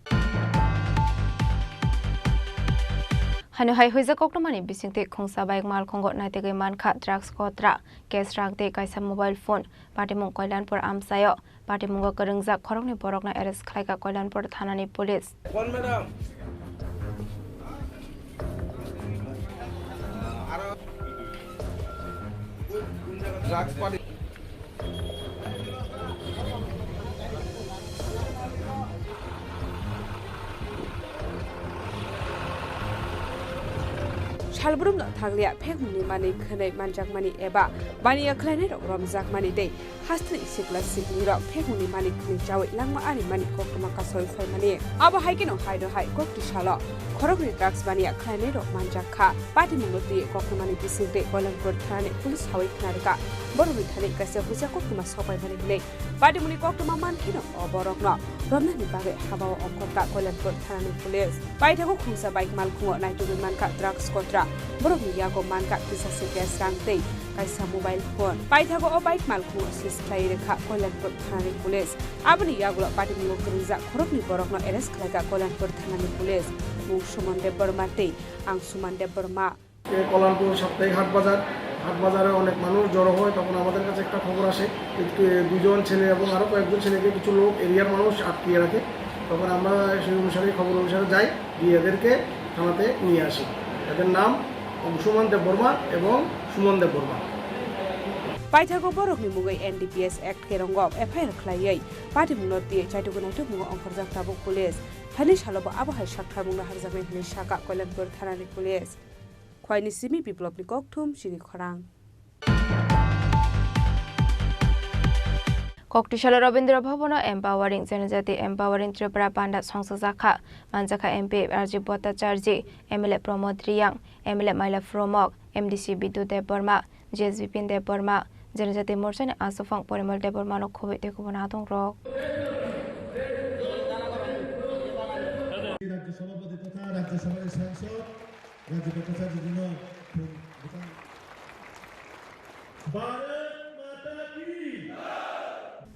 Hainohai Huiza Koktomani Bisingte Kongsa Baik Mal Kongot Naitege Manka Drugs Kotra, Gas Ragde Kaisa Mobile Phone, Patimung Koilanpur Amsayo, Patimungo Kerengza Korokni Borokna Eres Klaika Koilanpur Thanani Police. One madam. Drugs party. Shalbrum no thanglia phekmuni mani khnai manjakmani eba bani akhlane ro romjakmani dei hastri sikla sikni ro phekmuni mani khni chawi langma ani mani koktoma kasol phaimani aba haikino haido hai kokti shala khorokni drugs bani akhlane ro manjakha pati mungoti koktomani bisinte kolanpur thane police hawi khnarika borumi thane kaise huja koktoma sopai bani nei pati muni koktoma mankhino oborokno romnani bage habaw ongkota kolanpur thane police paithago khungsa bike mal khungo naitugi manka drugs kotra borok yago manka kisa sekia sangtei kaisa mobile phone paithago o bike malku sis khai rekha kolanpur thani police abni yago pati mungo krinja khorokni borokno arrest khlaika kolanpur thani police mung sumande bermate ang sumande berma এই কল্যাণপুর সাপ্তাহিক হাট বাজারে অনেক মানুষ জড়ো হয় তখন আমাদের কাছে একটা খবর আসে দুজন ছেলে এবং আরো কয়েকজন ছেলেকে কিছু লোক এরিয়ার মানুষ আটকিয়ে রাখে তখন আমরা সেই অনুসারে খবর অনুসারে যাই গিয়ে এদেরকে থানাতে নিয়ে আসি এদের নাম অংশুমান দেববর্মা এবং Suman Debbarma Paithago borokni mugai NDPS Act kerongok FIR khlaiei pati munoti chaitugunaitu mungo ongkorjak tabuk police thani salobo abahai sakthar mungna harjaknai hini saka koilanpur thanani police khwaini simi biplopni kokthum Chini Khorang Koktishala Rabindra Bhavana Empowering Janajati Empowering Tripura Panda Songsakha Manjaka MP Rajiv Bhattacharya MLA Pramod Riyang MLA Maila Fromok MDC Bidu Deborma JSVP Deborma Janajati Morsani Asofang Porimal Deborma no Khobe Tekubana Dong Rok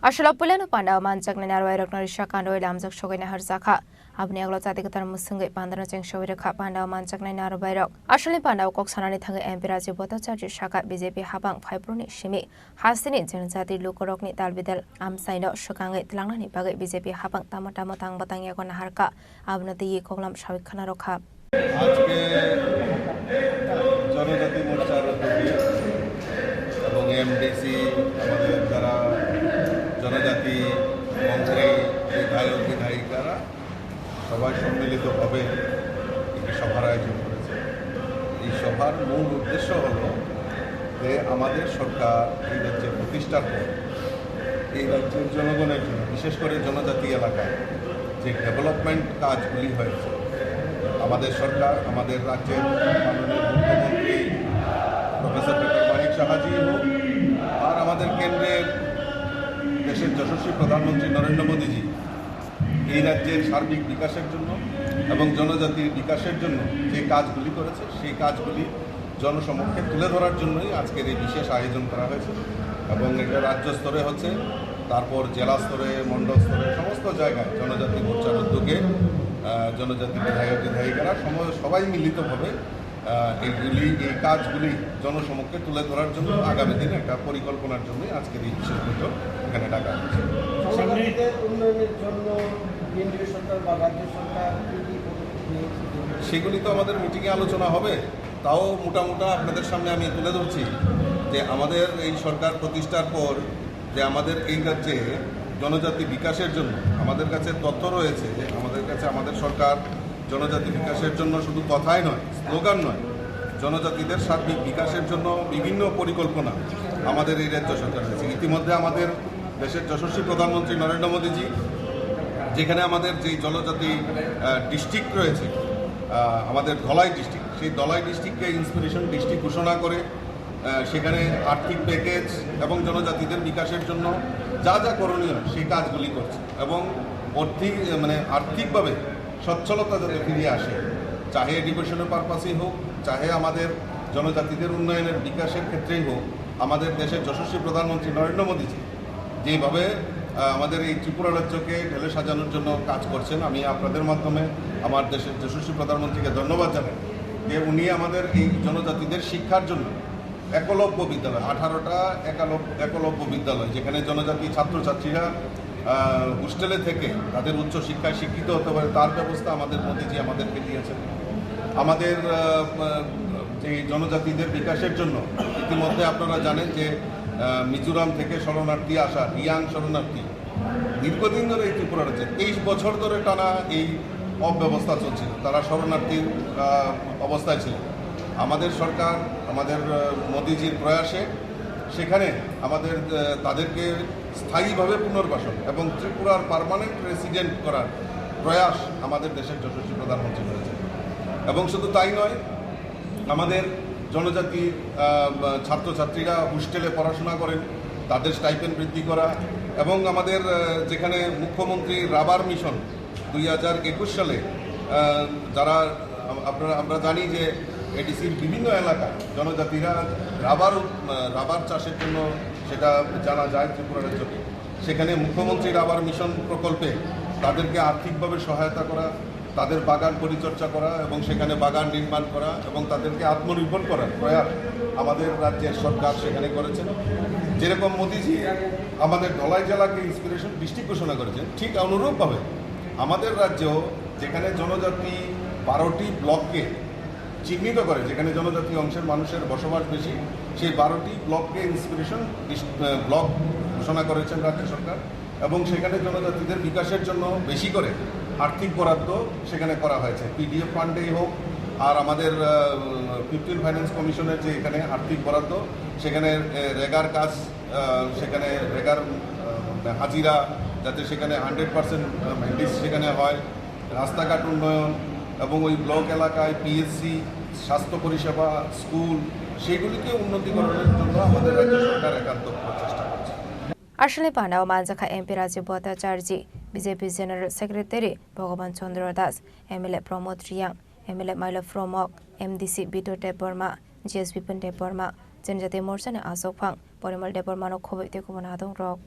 Ashla Pulano Panda Manjak Nanarway Roknarisha Kando Lamzak Shogana Harzaka Abni Aglo Tatikatan Musungi Pandana Cheng Shoviraka Panda Manjak Nanarway Rok Ashli Panda Koksanani Tanga Empirazi Bhattacharya Shaka BJP Habang Paipruni Shimi Hasini Janjati Lukorokni Dalbidal Amsaino Shokangi Tlangani Bagai BJP Habang Tamatamo Tang Batang Yakona Harka Abnati Koklam Shavikana Roka আজকে জনজাতি মোর্চার উদ্যোগে এবং MDC আমাদের যারা জনজাতি মন্ত্রী বিধায়ক বিধায়িকারা সবাই সম্মিলিতভাবে একটি সভার আয়োজন করেছে এই সভার মূল উদ্দেশ্য হল যে আমাদের সরকার এই রাজ্যের প্রতিষ্ঠার পর এই রাজ্যের জনগণের জন্য বিশেষ করে জনজাতি এলাকায় যে ডেভেলপমেন্ট কাজগুলি হয়েছে আমাদের সরকার আমাদের রাজ্যের মাননীয় মুখ্যমন্ত্রী প্রফেসর ডক্টর মানিক সাহাজি হোক আর আমাদের কেন্দ্রের দেশের যশস্বী প্রধানমন্ত্রী নরেন্দ্র মোদীজি এই রাজ্যের সার্বিক বিকাশের জন্য এবং জনজাতির বিকাশের জন্য যে কাজগুলি করেছে সেই কাজগুলি জনসমক্ষে তুলে ধরার জন্যই আজকের এই বিশেষ আয়োজন করা হয়েছে এবং এটা রাজ্য স্তরে হচ্ছে তারপর জেলা স্তরে মণ্ডল স্তরে সমস্ত জায়গায় জনজাতি মোর্চার উদ্যোগে জনজাতি বিধায়ক বিধায়িকারা সবাই মিলিতভাবে এই কাজগুলি জনসমক্ষে তুলে ধরার জন্য আগামী দিনে একটা পরিকল্পনার জন্য আজকের এই বিশেষ বৈঠক এখানে ডাকা হয়েছে উন্নয়নের জন্য কেন্দ্রীয় সরকার বা রাজ্য সরকার সেগুলি তো আমাদের মিটিংয়ে আলোচনা হবে তাও মোটামুটি আপনাদের সামনে আমি তুলে ধরছি যে আমাদের এই সরকার প্রতিষ্ঠার পর যে আমাদের এই রাজ্যে জনজাতি বিকাশের জন্য আমাদের কাছে তথ্য রয়েছে যে আমাদের সরকার জনজাতি বিকাশের জন্য শুধু কথাই নয় স্লোগান নয় জনজাতিদের সার্বিক বিকাশের জন্য বিভিন্ন পরিকল্পনা আমাদের এই রাজ্য সরকার রয়েছে ইতিমধ্যে আমাদের দেশের যশস্বী প্রধানমন্ত্রী নরেন্দ্র মোদীজি যেখানে আমাদের যে জনজাতি ডিস্ট্রিক্ট রয়েছে আমাদের ধলাই ডিস্ট্রিক্ট সেই ধলাই ডিস্ট্রিক্টকে ইন্সপিরেশন ডিস্ট্রিক্ট ঘোষণা করে সেখানে আর্থিক প্যাকেজ এবং জনজাতিদের বিকাশের জন্য যা যা করণীয় সেই কাজগুলি করছে এবং আর্থিকভাবে সচ্ছলতা যাতে ফিরিয়ে আসে, চাহে এডুকেশনের পারপাসেই হোক, চাহে আমাদের জনজাতিদের উন্নয়নের বিকাশের ক্ষেত্রেই হোক। আমাদের দেশের যশস্বী প্রধানমন্ত্রী নরেন্দ্র মোদীজি যেভাবে আমাদের এই ত্রিপুরা রাজ্যকে ঢেলে সাজানোর জন্য কাজ করছেন, আমি আপনাদের মাধ্যমে আমার দেশের যশস্বী প্রধানমন্ত্রীকে ধন্যবাদ জানাই যে উনি আমাদের এই জনজাতিদের শিক্ষার জন্য একলব্য বিদ্যালয়, 18টা একলব্য বিদ্যালয়, যেখানে জনজাতি ছাত্রছাত্রীরা হোস্টেলে থেকে তাদের উচ্চশিক্ষায় শিক্ষিত হতে পারে, তার ব্যবস্থা আমাদের মোদীজি আমাদেরকে দিয়েছেন। আমাদের যে জনজাতিদের বিকাশের জন্য ইতিমধ্যে আপনারা জানেন যে মিজোরাম থেকে শরণার্থী আসা ইয়াং শরণার্থী দীর্ঘদিন ধরে এই ত্রিপুরা রাজ্যে 23 বছর ধরে টানা এই অব্যবস্থা চলছিল, তারা শরণার্থীর অবস্থায় ছিল। আমাদের সরকার, আমাদের মোদীজির প্রয়াসে সেখানে তাদেরকে স্থায়ীভাবে পুনর্বাসন এবং ত্রিপুরার পার্মানেন্ট রেসিডেন্ট করার প্রয়াস আমাদের দেশের যশস্বী প্রধানমন্ত্রী করেছেন। এবং শুধু তাই নয়, আমাদের জনজাতি ছাত্রছাত্রীরা হোস্টেলে পড়াশোনা করেন, তাদের স্টাইপেন্ড বৃদ্ধি করা এবং আমাদের যেখানে মুখ্যমন্ত্রী রাবার মিশন 2021 সালে যারা আমরা জানি যে এডিসির বিভিন্ন এলাকায় জনজাতিরা রাবার চাষের জন্য সেটা জানা যায় ত্রিপুরা রাজ্যকে, সেখানে মুখ্যমন্ত্রী রাবার মিশন প্রকল্পে তাদেরকে আর্থিকভাবে সহায়তা করা, তাদের বাগান পরিচর্যা করা এবং সেখানে বাগান নির্মাণ করা এবং তাদেরকে আত্মনির্ভর করার প্রয়াস আমাদের রাজ্যের সরকার সেখানে করেছেন। যেরকম মোদীজি আমাদের ধলাই জেলাকে ইন্সপিরেশন ডিস্ট্রিক্ট ঘোষণা করেছেন, ঠিক অনুরূপভাবে আমাদের রাজ্যেও যেখানে জনজাতি 12টি ব্লককে চিহ্নিত করে, যেখানে জনজাতি অংশের মানুষের বসবাস বেশি, সেই 12টি ব্লককে ইন্সপিরেশন ব্লক ঘোষণা করেছেন রাজ্য সরকার এবং সেখানে জনজাতিদের বিকাশের জন্য বেশি করে আর্থিক বরাদ্দ সেখানে করা হয়েছে, পিডিএফ ফান্ডেই হোক আর আমাদের 15 ফাইন্যান্স কমিশনের যে এখানে আর্থিক বরাদ্দ, সেখানে রেগার কাজ, সেখানে রেগার হাজিরা যাতে সেখানে 100% মেন্ডিস সেখানে হয়, রাস্তাঘাট উন্নয়ন এবং ওই ব্লক এলাকায় পিএসসি, স্বাস্থ্য পরিষেবা, স্কুল, সেগুলিকে উন্নতিকরণের জন্য আমাদের রাজ্য সরকার একান্ত প্রচেষ্টা করছে। আসলে পানাও মানজাখা MP Rajib Bhattacharjee, BJP general secretary Bhagaban Chandra Das, MLA Pramod Reang, MLA মাইল ফ্রমক, এমডিসি বিটু দেববর্মা, জিএস বিপিন দেববর্মা, जनजाति मोर्चानि आसोफां परिमल देबरमानो खबै तेकुमन आदं रक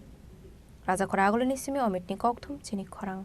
राजा खरा आगलनि सिमी अमितनि ककथुम चिनि खरां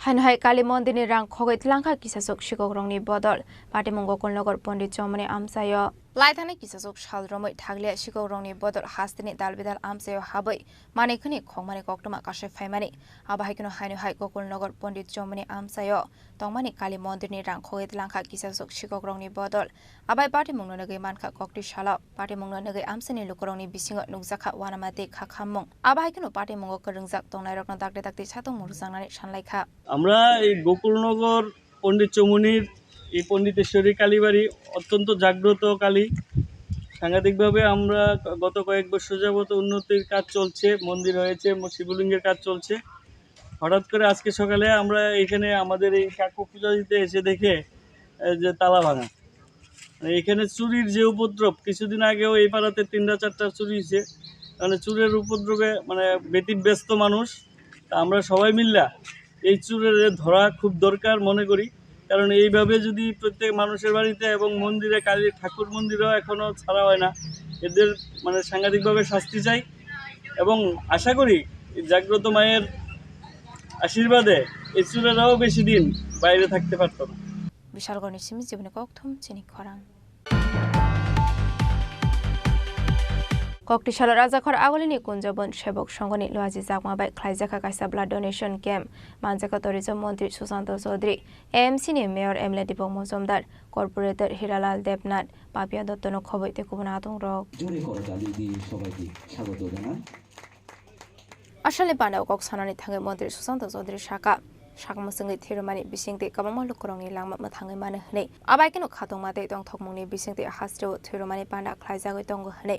हाइनहाय काली मन्दिरनि रां खगैत लांखा किसासक शिकरंनि बदल पाटिमंग गकुलनगर पण्डित चमनि आमसाय लाइथानि किसासक सालरमै थागलिया शिकरंनि बदल हास्तिनि दालबिदाल आमसाय हाबै मानेखनि खंमानि कक्टमा कासे फाइमानि आबाहायकनो हाइनहाय गकुलनगर पण्डित चमनि आमसाय तंमानि काली मन्दिरनि रां खगैत लांखा किसासक शिकरंनि बदल आबाय पाटिमंग नगै मानखा कक्टि साला पाटिमंग नगै आमसानि लुकरंनि बिसिङ नुकजाखा वानामाते खाखामं आबाहायकनो पाटिमंग करंजाक तंनाय रकन दागते दागते सातों मुरजांनानै सानलायखा আমরা এই গোকুলনগর পণ্ডিত চমুনির এই পণ্ডিতেশ্বরী কালীবাড়ি অত্যন্ত জাগ্রত কালী। সাংঘাতিকভাবে আমরা গত কয়েক বছর যাবত উন্নতির কাজ চলছে, মন্দির হয়েছে, শিবলিঙ্গের কাজ চলছে। হঠাৎ করে আজকে সকালে আমরা এখানে আমাদের এই কাকু পূজা দিতে এসে দেখে যে তালা ভাঙা, এখানে চুরির যে উপদ্রব, কিছুদিন আগেও এই পাড়াতে 3-4টা চুরি হয়েছে। মানে চুরের উপদ্রবে মানে ব্যতিব্যস্ত মানুষ, আমরা সবাই মিল্লা এই চুরের ধরা খুব দরকার মনে করি। কারণ এইভাবে যদি প্রত্যেক মানুষের বাড়িতে এবং মন্দিরে, কালী ঠাকুর মন্দিরেও এখনও ছাড়া হয় না, এদের মানে সাংঘাতিকভাবে শাস্তি চাই এবং আশা করি জাগ্রত মায়ের আশীর্বাদে এই চুরেরাও বেশি দিন বাইরে থাকতে পারত না। বিশালগড় নিসিমি জীবনে ককথুম চিনি খরাং कक्टिशाला राजाखर आगलिनि कुंजबन सेवक संघनि लुआजी जागमाबाय ख्लाइजाखा कायसा ब्लाड डोनेशन कैम्प मानजाखा टुरिज्म मंत्री सुशांत चौधरी एएमसी नि मेयर एमएलए दीपक मजुमदार कॉर्पोरेटर हिरालाल देबनाथ पापिया दत्तनो खबै तेकुबन आदं रक আসলে পানাও কক সানানি थाङै मन्त्री सुशांत चौधरी शाखा सागमसंगै थिरमानि बिसिंते कबामा लुकरंनि लांमा थाङै माने हनै आबायकेनो खातंमाते दं थकमुंनि बिसिंते हास्ट्रो थिरमानि पान्डा ख्लाइजागै दंग हनै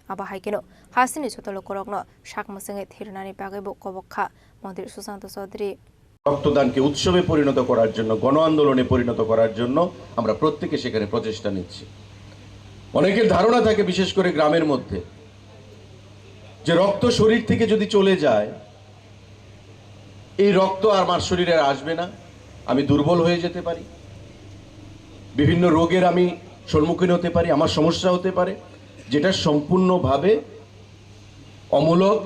आबाहायकेनो हासिनि छोटलो करगनो सागमसंगै थिरनानि बागैबो कबखा मन्त्री सुशांत चौधरी রক্তদানকে উৎসবে পরিণত করার জন্য, গণ আন্দোলনে পরিণত করার জন্য আমরা প্রত্যেকে সেখানে প্রচেষ্টা নিচ্ছি। অনেকের ধারণা থাকে, বিশেষ করে গ্রামের মধ্যে, যে রক্ত শরীর থেকে যদি চলে যায়, এই রক্ত আর আমার শরীরে আসবে না, আমি দুর্বল হয়ে যেতে পারি, বিভিন্ন রোগের আমি সম্মুখীন হতে পারি, আমার সমস্যা হতে পারে, যেটা সম্পূর্ণভাবে অমূলক,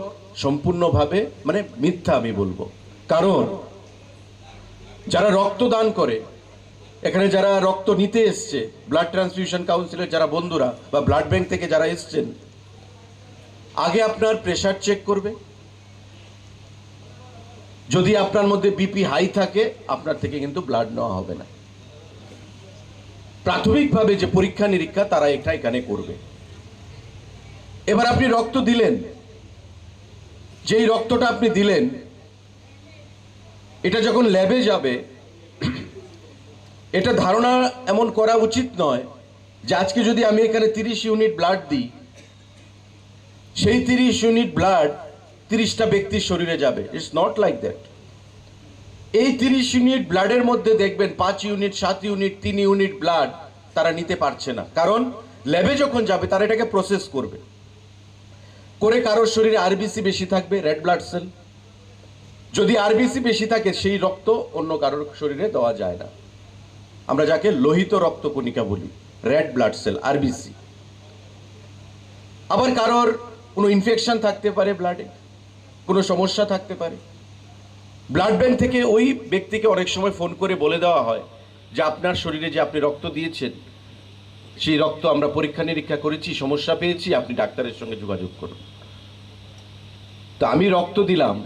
সম্পূর্ণভাবে মানে মিথ্যা আমি বলবো। কারণ যারা রক্তদান করে, এখানে যারা রক্ত নিতে এসছে, ব্লাড ট্রান্সফিউশন কাউন্সিলের যারা বন্ধুরা বা ব্লাড ব্যাংক থেকে যারা এসছেন, আগে আপনার প্রেশার চেক করবে। যদি আপনার মধ্যে বিপি হাই থাকে, আপনার থেকে কিন্তু ব্লাড নেওয়া হবে না। প্রাথমিকভাবে যে পরীক্ষা নিরীক্ষা তারা এটা এখানে করবে। এবার আপনি রক্ত দিলেন, যেই রক্তটা আপনি দিলেন, এটা যখন ল্যাবে যাবে, এটা ধারণা এমন করা উচিত নয় যে আজকে যদি আমি এখানে 30 ইউনিট ব্লাড দিই, সেই 30 ইউনিট ব্লাড 30টা ব্যক্তির শরীরে যাবে। It's not like that. এই 30 ইউনিট ব্লাডের মধ্যে দেখবেন 5 ইউনিট, 7 ইউনিট, 3 ইউনিট ব্লাড তারা নিতে পারছে না। কারণ ল্যাবে যখন যাবে তারা এটাকে প্রসেস করবে, করে কারোর শরীরে আরবিসি বেশি থাকবে, রেড ব্লাড সেল। যদি আরবিসি বেশি থাকে, সেই রক্ত অন্য কারোর শরীরে দেওয়া যায় না। আমরা যাকে লোহিত রক্তকণিকা বলি, রেড ব্লাড সেল, আরবিসি। আবার কারোর কোনো ইনফেকশন থাকতে পারে, ব্লাডে কোনো সমস্যা থাকতে পারে। ব্লাড ব্যাংক থেকে ওই ব্যক্তিকে অনেক সময় ফোন করে বলে দেওয়া হয় যে আপনার শরীরে যে আপনি রক্ত দিয়েছেন, সেই রক্ত আমরা পরীক্ষা নিরীক্ষা করেছি, সমস্যা পেয়েছি, আপনি ডাক্তারের সঙ্গে যোগাযোগ করুন। তো আমি রক্ত দিলাম,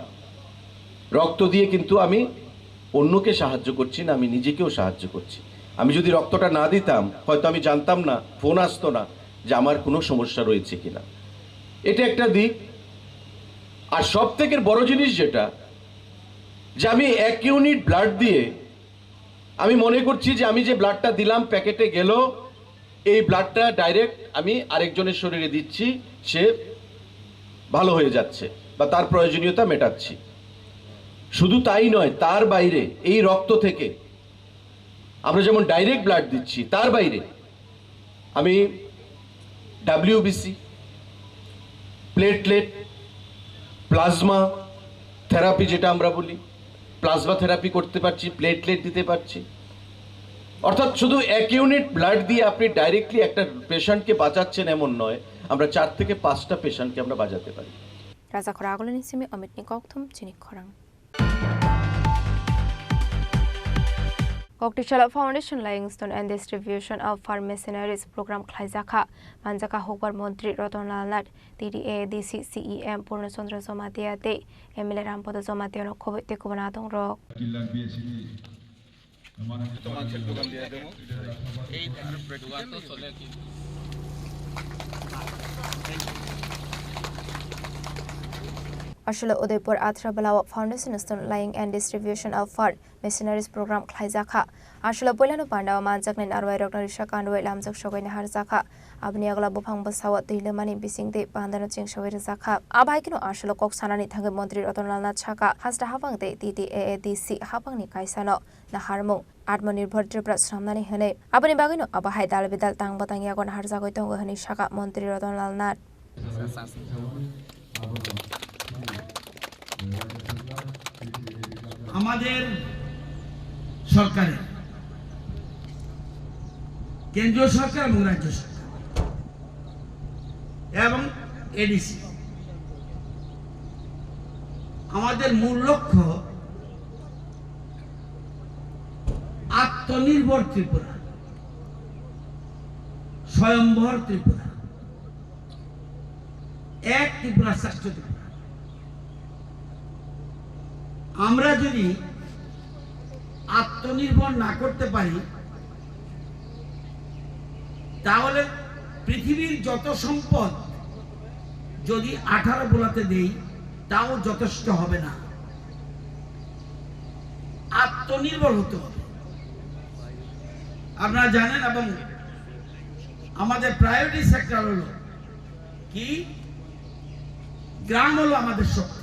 রক্ত দিয়ে কিন্তু আমি অন্যকে সাহায্য করছি না, আমি নিজেকেও সাহায্য করছি। আমি যদি রক্তটা না দিতাম, হয়তো আমি জানতাম না, ফোন আসতো না যে আমার কোনো সমস্যা রয়েছে কিনা। এটা একটা দিক। আর সব থেকে বড় জিনিস যেটা, যে আমি 1 ইউনিট ব্লাড দিয়ে আমি মনে করছি যে আমি যে ব্লাডটা দিলাম, প্যাকেটে গেল, এই ব্লাডটা ডাইরেক্ট আমি আরেকজনের শরীরে দিচ্ছি, সে ভালো হয়ে যাচ্ছে বা তার প্রয়োজনীয়তা মেটাচ্ছি। শুধু তাই নয়, তার বাইরে এই রক্ত থেকে আমরা যেমন ডাইরেক্ট ব্লাড দিচ্ছি, তার বাইরে আমি ডাব্লিউবিসি, প্লেটলেট, প্লাজমা থেরাপি যেটা আমরা বলি, প্লাজমা থেরাপি করতে পারছি, প্লেটলেট দিতে পারছি। অর্থাৎ শুধু 1 ইউনিট ব্লাড দিয়ে আপনি ডাইরেক্টলি একটা পেশেন্টকে বাঁচাচ্ছেন এমন নয়, আমরা 4 থেকে 5টা পেশেন্টকে আমরা বাঁচাতে পারি। Raza Khoragolani Simi Amit Nikokthum Chini Khorang. Koktishala Foundation Livingstone and Distribution of Farm Machineries Program Khlaizakha Manjaka Hokbar Montri Ratan Lal Nat TDADC CEM Purnachandra Somatiate MLA Rampada Somatiano Khobite Kubanatong Rock. Ashula Udaipur Atra Balawa Foundation Stone Lying and Distribution of Farm Machineries Program Khlaizakha Ashula Polano Pandawa Manjak Nen Arwai Dr. Rishak Andwai Lamjak Shogai Harzakha Abni Agla Bupang Basawa Dilemani Bising De Pandano Ching Shogai Zakha Abaikino Ashula Kok Sanani Thang Montri Ratan Lal Nat Chaka Hasta Hapang De TDADC Hapang Ni Kaisano Naharmung Atmanirbhar Tripura Sramnani Hane Abani Bagino Abahai Dal Bidal Tang Batangiagon Harzakoi Tongo Hani Shaka Montri Ratan Lal Nat আমাদের সরকারের কেন্দ্রীয় সরকার এবং রাজ্য সরকার এবং ADC আমাদের মূল লক্ষ্য আত্মনির্ভর ত্রিপুরা, স্বয়ম্ভর ত্রিপুরা, এক ত্রিপুরা শ্রেষ্ঠ ত্রিপুরা। আমরা যদি আত্মনির্ভর না করতে পারি, তাহলে পৃথিবীর যত সম্পদ যদি 18 বোলাতে দেই, তাও যথেষ্ট হবে না। আত্মনির্ভর হতে হবে। আপনারা জানেন, এবং আমাদের প্রায়োরিটি সেক্টর হলো কি, গ্রাম হলো আমাদের শক্তি।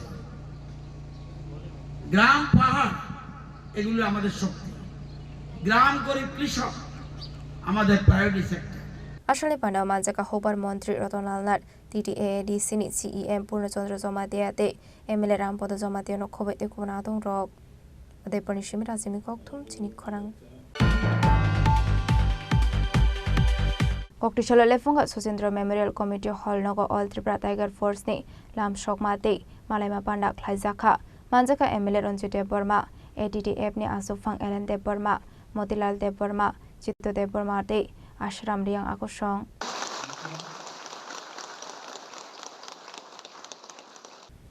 গ্রাম, পাহাড় এগুলো আমাদের শক্তি। গ্রাম গরিব কৃষক আমাদের প্রায়োরিটি সেক্টর। আসলে পান্ডাও মানজাকা হোবার মন্ত্রী Ratanlal Nath TTAADC ni CEM Purnachandra Jomatiate MLA Rampodo Jomatio no Khobete Kunadong Rok de Ponishimi Razimi Koktum Chini Khorang Koktishala Lefunga Susindra Memorial Committee Hall Nogo All Tripura Tiger Force ni Lam Shokmate Malaima Panda Klaizaka Manjaka MLA Ronjite Burma ATTF ni Asufang Ellen de Burma Motilal de Burma Chitto de Burma de Ashram Riang Akosong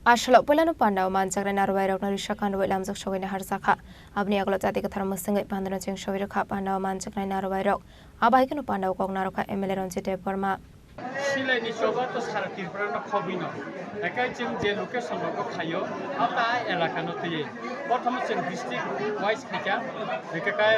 Ashalo Pulano Panda Manjaka Narway Rishakan Williams of Showing Harsaka Abni Aglo Jati Kathar Musing Pandana Ching Shovika Panda Manjaka Narway Rock Abakan Panda Kognaroka Emily Ronjite Burma Silai ni soba to sara Tripura no khobino ekai ching je location ko khayo ata elaka no tiye prothom ching district wise khika ekai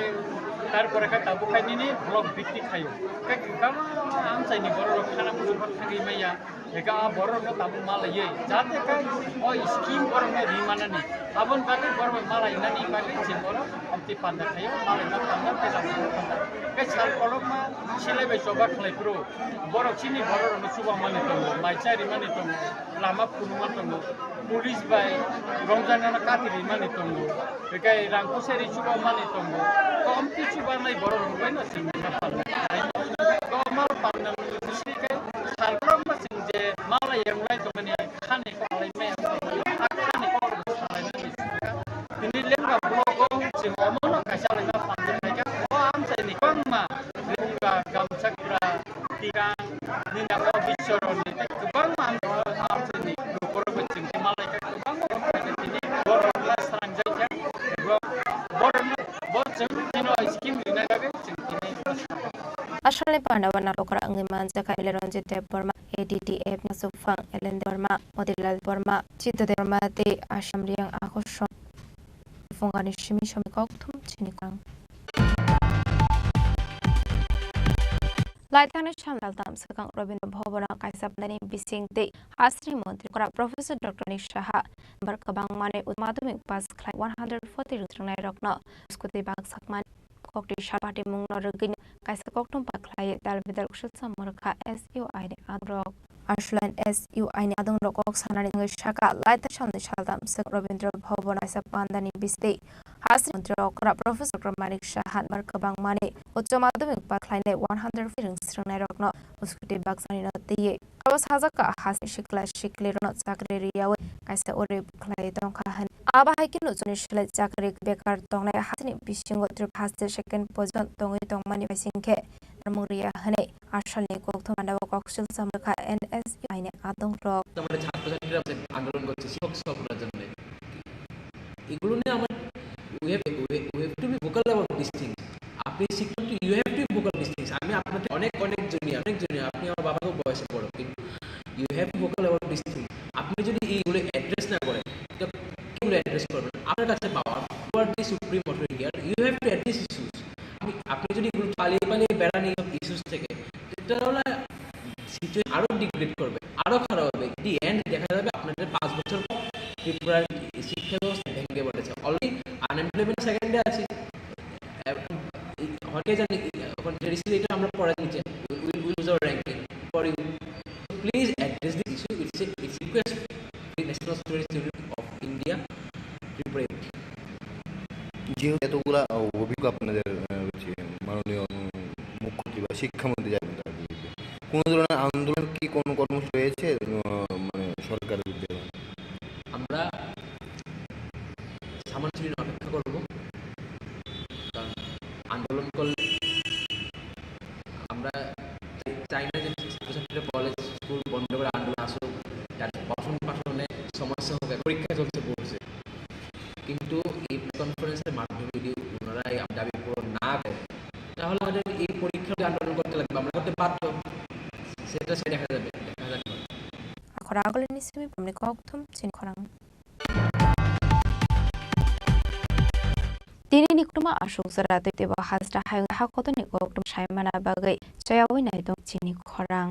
tarpore ka tabu khaini ni block bikti khayo kai kama am chaini boro khana buju bor thagi maya eka boro no tabu malaye jate kai o scheme boro me rimana ni abon kate boro malai nani kate je boro amti panda khayo malai na panda pela panda kai sal kolok ma silai be soba khlai pro boro chini boro no suba mani tongo maicari mani tongo lama puruma tongo police by rongjana na katiri mani tongo ekai rangkuseri suba mani tongo komti suba nai boro no baina sinna panda ko mal panda sisi kai salpram ma sinje mala yang lai to mani khane ko lai me khane ko salai ni ini lenga blogo sing omono kasale na panda ka o am chani kongma lenga gamchakra tirang nina ko bichoro ni kubang am chani boro beching malai ka kubang ni boro la sanjai ka boro boro no scheme ni na ga ching ni Ashale Pandawan Narokara Angi Manjaka Eleronjite Burma ATTF Nasufang Ellen Burma Motilal Burma Chito de Burma de Asham Riang Akosho Fungani Shimi Shomikoktum Chinikang Laitana Shamdal Tam Sakang Robin Bhovana Kaisapani Bising De Asri Montri Kora Professor Dr. Nishaha Barkabang Mane Udmadumik Pas Clay 140 Rutranai Rokna Skuti Bag Sakman Koktisha Party Mung Norgin Kaisa Koktum Paklay Dalvidal Shutsa Murka SUI Adrok Ashland SUI Adung Rokok Sanani Shaka Laita Shamdi Shaldam Sak Robindra Bhovana Sapandani Bisde Asri Montri Kora Professor Manik Shahan Barkabang Mane Uchomadumik Paklay 100 Rutranai Rokna Skuti Bag Saninote Awas Hazaka Has Shikla Shikli Not Sakri Yawe Kaisa Ore Clay Donkahan Aba Hikin Uzunishle Zakari Bekar Tonga Hasni Bishingo Trip has the second position Tongi Tong Mani Sinke Muria Hane Ashali Kokto and Kokshil Samaka NSI Adong Rock. আন্দোলন করছে শিক্ষক সফলতার জন্য এগুলো নিয়ে আমার we have to be vocal about these things আপনি শিক্ষক you have to be vocal these things আমি আপনাদের অনেক জুনিয়র আপনি আমার বাবাকেও বয়সে বড় কিন্তু you have to be vocal about these things আপনি যদি এইগুলো অ্যাড্রেস না করেন তো কিভাবে অ্যাড্রেস করবেন আপনার কাছে পাওয়ার you are the supreme authority here you have to address issues আপনি যদি এগুলো পালিয়ে বেড়ান এই ইস্যুস থেকে এটা হলো সিচুয়েশন আরো ডিগ্রেড করবে আরো খারাপ হবে দি এন্ড দেখা যাবে আপনাদের 5 বছর পর ত্রিপুরার শিক্ষা ব্যবস্থা ভেঙে পড়েছে অলরেডি আনএমপ্লয়মেন্ট সেকেন্ডে আছে হতে জানি এখন রিসিট আমরা পড়া নিচে will lose our ranking for you please address this issue it's request the national students union of India Tripura যেহেতু এতগুলা অভিজ্ঞ আপনাদের মাননীয় মুখ্যমন্ত্রী বা শিক্ষামন্ত্রী যাবেন তার বিরুদ্ধে কোনো ধরনের আন্দোলন কি কোনো কর্মসূচি রয়েছে মানে সরকারের বিরুদ্ধে আমরা সামান্য দিন অপেক্ষা করব কারণ আন্দোলন করলে আমরা চাই না যে ছাত্রছাত্রীরা কলেজ স্কুল বন্ধ করে আন্দোলন আসুক যাদের পঠন পাঠনে সমস্যা হবে পরীক্ষা চলছে পড়ছে কিন্তু এই কনফারেন্সের মাধ্যমে যদি ওনারা এই দাবি পূরণ না করে তাহলে আমাদের এই পরীক্ষা আন্দোলন করতে লাগবে আমরা করতে বাধ্য সেটা দেখা যাবে Akoragol ni Simi Pumni Koktum Chini Khorang Dini Nikruma Ashok Sarate Deva Hasra Hakoton Koktum Shaimana Bagai Chayawin Idong Chini Khorang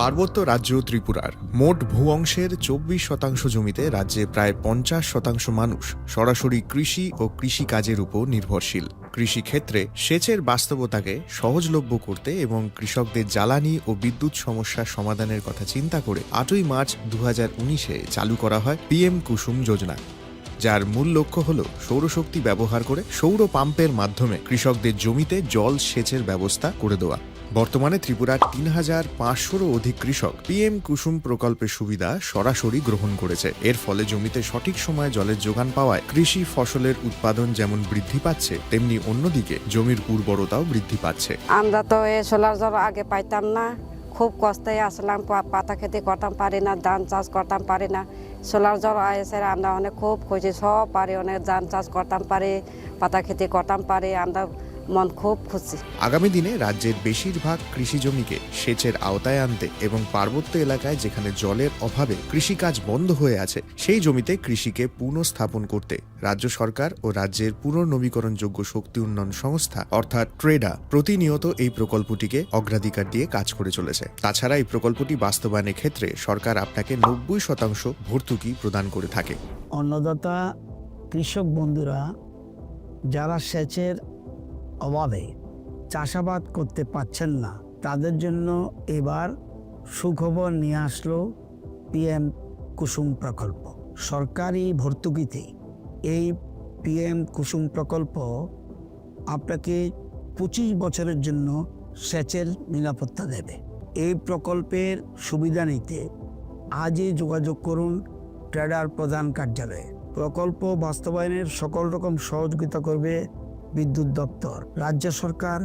পার্বত্য রাজ্য ত্রিপুরার মোট ভূ অংশের 24% জমিতে রাজ্যে প্রায় 50% মানুষ সরাসরি কৃষি ও কৃষিকাজের উপর নির্ভরশীল। কৃষিক্ষেত্রে সেচের বাস্তবতাকে সহজলভ্য করতে এবং কৃষকদের জ্বালানি ও বিদ্যুৎ সমস্যা সমাধানের কথা চিন্তা করে 8ই মার্চ 2019-এ চালু করা হয় PM কুসুম যোজনা, যার মূল লক্ষ্য হল সৌরশক্তি ব্যবহার করে সৌর পাম্পের মাধ্যমে কৃষকদের জমিতে জল সেচের ব্যবস্থা করে দেওয়া। বর্তমানে ত্রিপুরার 3500-রও অধিক কৃষক PM কুসুম প্রকল্পের সুবিধা সরাসরি গ্রহণ করেছে। এর ফলে জমিতে সঠিক সময়ে জলের যোগান পাওয়ায় কৃষি ফসলের উৎপাদন যেমন বৃদ্ধি পাচ্ছে, তেমনি অন্যদিকে জমির উর্বরতাও বৃদ্ধি পাচ্ছে। আমরা তো এই সোলার জল আগে পাইতাম না, খুব কষ্টে আসলাম, পাতা খেতে করতাম পারি না, ধান চাষ করতাম পারি না। সোলার জল এসে আমরা অনেক খুব খুশি, সব পারি, অনেক ধান চাষ করতাম পারি, পাতা খেতে করতাম পারি, আমরা মন খুব খুশি। আগামী দিনে রাজ্যের বেশিরভাগ কৃষি জমিকে সেচের আওতায় আনতে এবং পার্বত্য এলাকায় যেখানে জলের অভাবে কৃষিকাজ বন্ধ হয়ে আছে সেই জমিতে কৃষিকে পুনঃস্থাপন করতে রাজ্য সরকার ও রাজ্যের পুনর্নবীকরণযোগ্য শক্তি উন্নয়ন সংস্থা অর্থাৎ ট্রেডা প্রতিনিয়ত এই প্রকল্পটিকে অগ্রাধিকার দিয়ে কাজ করে চলেছে। তাছাড়া এই প্রকল্পটি বাস্তবায়নের ক্ষেত্রে সরকার আপনাকে 90% ভর্তুকি প্রদান করে থাকে। অন্নদাতা কৃষক বন্ধুরা যারা সেচের অভাবে চাষাবাদ করতে পারছেন না, তাদের জন্য এবার সুখবর নিয়ে আসলো PM কুসুম প্রকল্প। সরকারি ভর্তুকিতে এই PM কুসুম প্রকল্প আপনাকে 25 বছরের জন্য সেচের নিরাপত্তা দেবে। এই প্রকল্পের সুবিধা নিতে আজই যোগাযোগ করুন ট্রেডার প্রধান কার্যালয়ে। প্রকল্প বাস্তবায়নের সকল রকম সহযোগিতা করবে বিদ্যুৎ দপ্তর। রাজ্য সরকার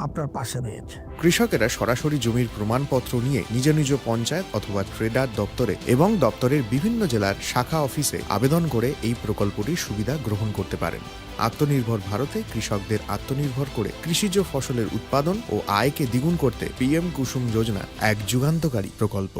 আপনার পাশে রয়েছে। কৃষকেরা সরাসরি জমির প্রমাণপত্র নিয়ে নিজ নিজ পঞ্চায়েত অথবা ট্রেডার দপ্তরে এবং দপ্তরের বিভিন্ন জেলার শাখা অফিসে আবেদন করে এই প্রকল্পটির সুবিধা গ্রহণ করতে পারেন। আত্মনির্ভর ভারতে কৃষকদের আত্মনির্ভর করে কৃষিজ ফসলের উৎপাদন ও আয়কে দ্বিগুণ করতে PM কুসুম যোজনা এক যুগান্তকারী প্রকল্প।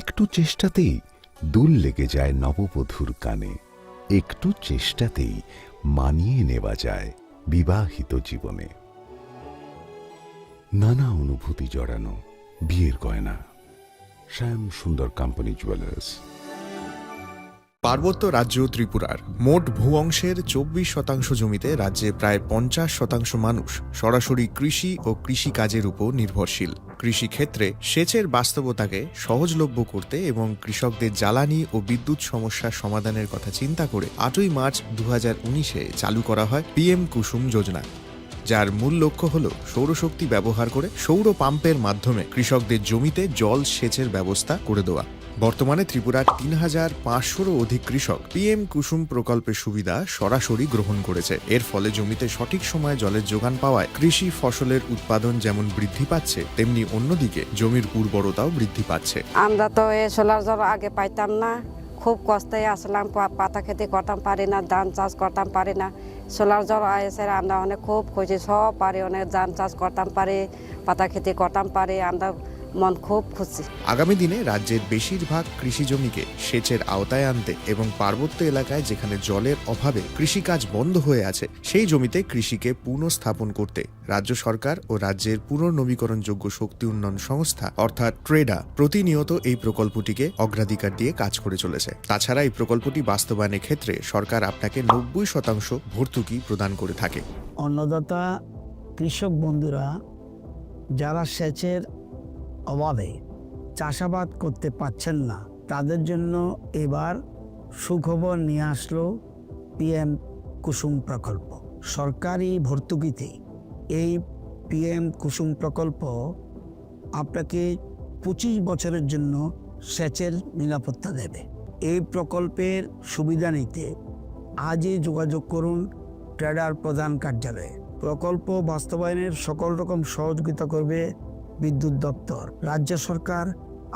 একটু চেষ্টাতেই দুল লেগে যায় নববধূর কানে, একটু চেষ্টাতেই মানিয়ে নেওয়া যায় বিবাহিত জীবনে। নানা অনুভূতি জড়ানো বিয়ের গয়না। শ্যাম সুন্দর কোম্পানি জুয়েলার্স। পার্বত্য রাজ্য ত্রিপুরার মোট ভূ অংশের 24% জমিতে রাজ্যে প্রায় 50% মানুষ সরাসরি কৃষি ও কৃষিকাজের উপর নির্ভরশীল। কৃষিক্ষেত্রে সেচের বাস্তবতাকে সহজলভ্য করতে এবং কৃষকদের জ্বালানি ও বিদ্যুৎ সমস্যার সমাধানের কথা চিন্তা করে 8ই মার্চ 2019-এ চালু করা হয় PM কুসুম যোজনা, যার মূল লক্ষ্য হল সৌরশক্তি ব্যবহার করে সৌর পাম্পের মাধ্যমে কৃষকদের জমিতে জল সেচের ব্যবস্থা করে দেওয়া। বর্তমানে ত্রিপুরার 3500-রও অধিক কৃষক PM কুসুম প্রকল্পের সুবিধা সরাসরি গ্রহণ করেছে। এর ফলে জমিতে সঠিক সময়ে জলের যোগান পাওয়ায় কৃষি ফসলের উৎপাদন যেমন বৃদ্ধি পাচ্ছে, তেমনি অন্যদিকে জমির উর্বরতাও বৃদ্ধি পাচ্ছে। আমরা তো এই সোলার জল আগে পাইতাম না, খুব কষ্টে আসলাম, পাতা খেতে করতাম পারি না, ধান চাষ করতাম পারি না। সোলার জল এসে আমরা অনেক খুব খুশি, সব পারি, অনেক ধান চাষ করতাম পারি, পাতা খেতে করতাম পারি, আমরা মন খুব খুশি। আগামী দিনে রাজ্যের বেশিরভাগ কৃষি জমিকে সেচের আওতায় আনতে এবং পার্বত্য এলাকায় যেখানে জলের অভাবে কৃষিকাজ বন্ধ হয়ে আছে সেই জমিতে কৃষিকে পুনঃস্থাপন করতে রাজ্য সরকার ও রাজ্যের পুনর্নবীকরণযোগ্য শক্তি উন্নয়ন সংস্থা অর্থাৎ ট্রেডা প্রতিনিয়ত এই প্রকল্পটিকে অগ্রাধিকার দিয়ে কাজ করে চলেছে। তাছাড়া এই প্রকল্পটি বাস্তবায়নের ক্ষেত্রে সরকার আপনাকে 90% ভর্তুকি প্রদান করে থাকে। অন্নদাতা কৃষক বন্ধুরা যারা সেচের অভাবে চাষাবাদ করতে পারছেন না, তাদের জন্য এবার সুখবর নিয়ে আসলো PM কুসুম প্রকল্প। সরকারি ভর্তুকিতে এই PM কুসুম প্রকল্প আপনাকে 25 বছরের জন্য সেচের নিরাপত্তা দেবে। এই প্রকল্পের সুবিধা নিতে আজই যোগাযোগ করুন ট্রেডার প্রধান কার্যালয়ে। প্রকল্প বাস্তবায়নের সকল রকম সহযোগিতা করবে বিদ্যুৎ দপ্তর। রাজ্য সরকার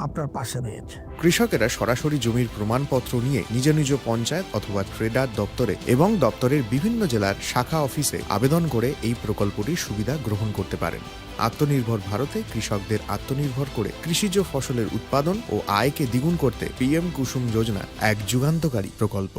আপনার পাশে রয়েছে। কৃষকেরা সরাসরি জমির প্রমাণপত্র নিয়ে নিজ নিজ পঞ্চায়েত অথবা ট্রেডার দপ্তরে এবং দপ্তরের বিভিন্ন জেলার শাখা অফিসে আবেদন করে এই প্রকল্পটির সুবিধা গ্রহণ করতে পারেন। আত্মনির্ভর ভারতে কৃষকদের আত্মনির্ভর করে কৃষিজ ফসলের উৎপাদন ও আয়কে দ্বিগুণ করতে PM কুসুম যোজনা এক যুগান্তকারী প্রকল্প।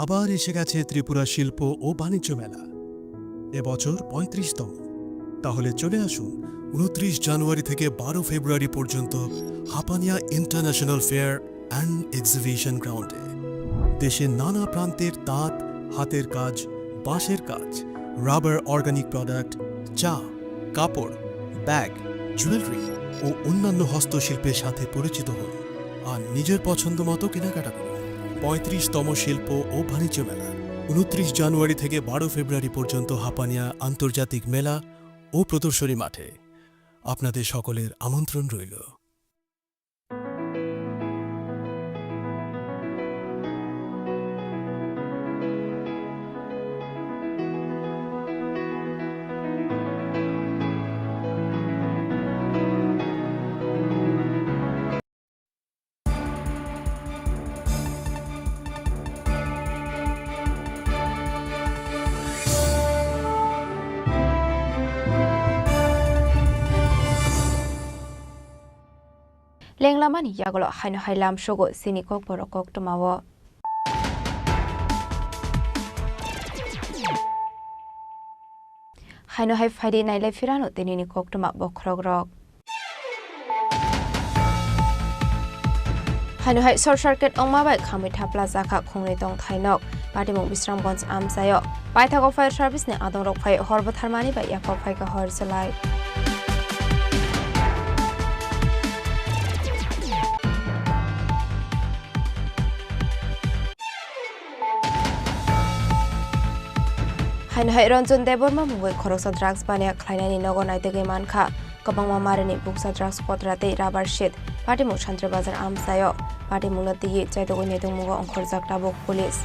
আবার এসে গেছে ত্রিপুরা শিল্প ও বাণিজ্য মেলা। এবছর 35তম। তাহলে চলে আসুন 29 জানুয়ারি থেকে 12 ফেব্রুয়ারি পর্যন্ত Hapania international fair and exhibition গ্রাউন্ডে। দেশের নানা প্রান্তের তাঁত, হাতের কাজ, বাঁশের কাজ, রাবার অর্গানিক প্রোডাক্ট, চা, কাপড়, ব্যাগ, জুয়েলারি ও অন্যান্য হস্তশিল্পের সাথে পরিচিত হন আর নিজের পছন্দ মতো কেনাকাটা করুন। 35তম শিল্প ও বাণিজ্য মেলা 29 জানুয়ারি থেকে 12 ফেব্রুয়ারি পর্যন্ত হাপানিয়া আন্তর্জাতিক মেলা ও প্রদর্শনী মাঠে। আপনাদের সকলের আমন্ত্রণ রইল। লেংলামানি ইয়াগলো হাইনো হাইলাম সগো চিনি কক বড় কক টমাও হাইনো হাই ফাইডে নাইলাই ফিরানো তেনিনি কক টমা বখরগ রক হাইনো হাই শর্ট সার্কিট অংমাবাই খামি থাপলা জাখা খুংনি দং থাইনক পাটিমুং বিশ্রামগঞ্জ আমসায় পাইথাগো ফায়ার সার্ভিসনি আদং রক ফাই হরবথারমানি বাই ইয়াকক ফাইকা হর জলাই হাইনো হাই রঞ্জন দেববর্মা মুঙ্গই খরকসা ড্রাগস বানিয়া খ্লাইনানি নগনাই দেগে মানখা কবাংমা মারিনি বুকসা ড্রাগস পত্রাতে রাবার শেড পাটিমুং শান্ত্র বাজার আমসায় পাটিমুংনা দিয়ে চাইদগই নেদং মুঙ্গ অংখর জাকটাবক পুলিশ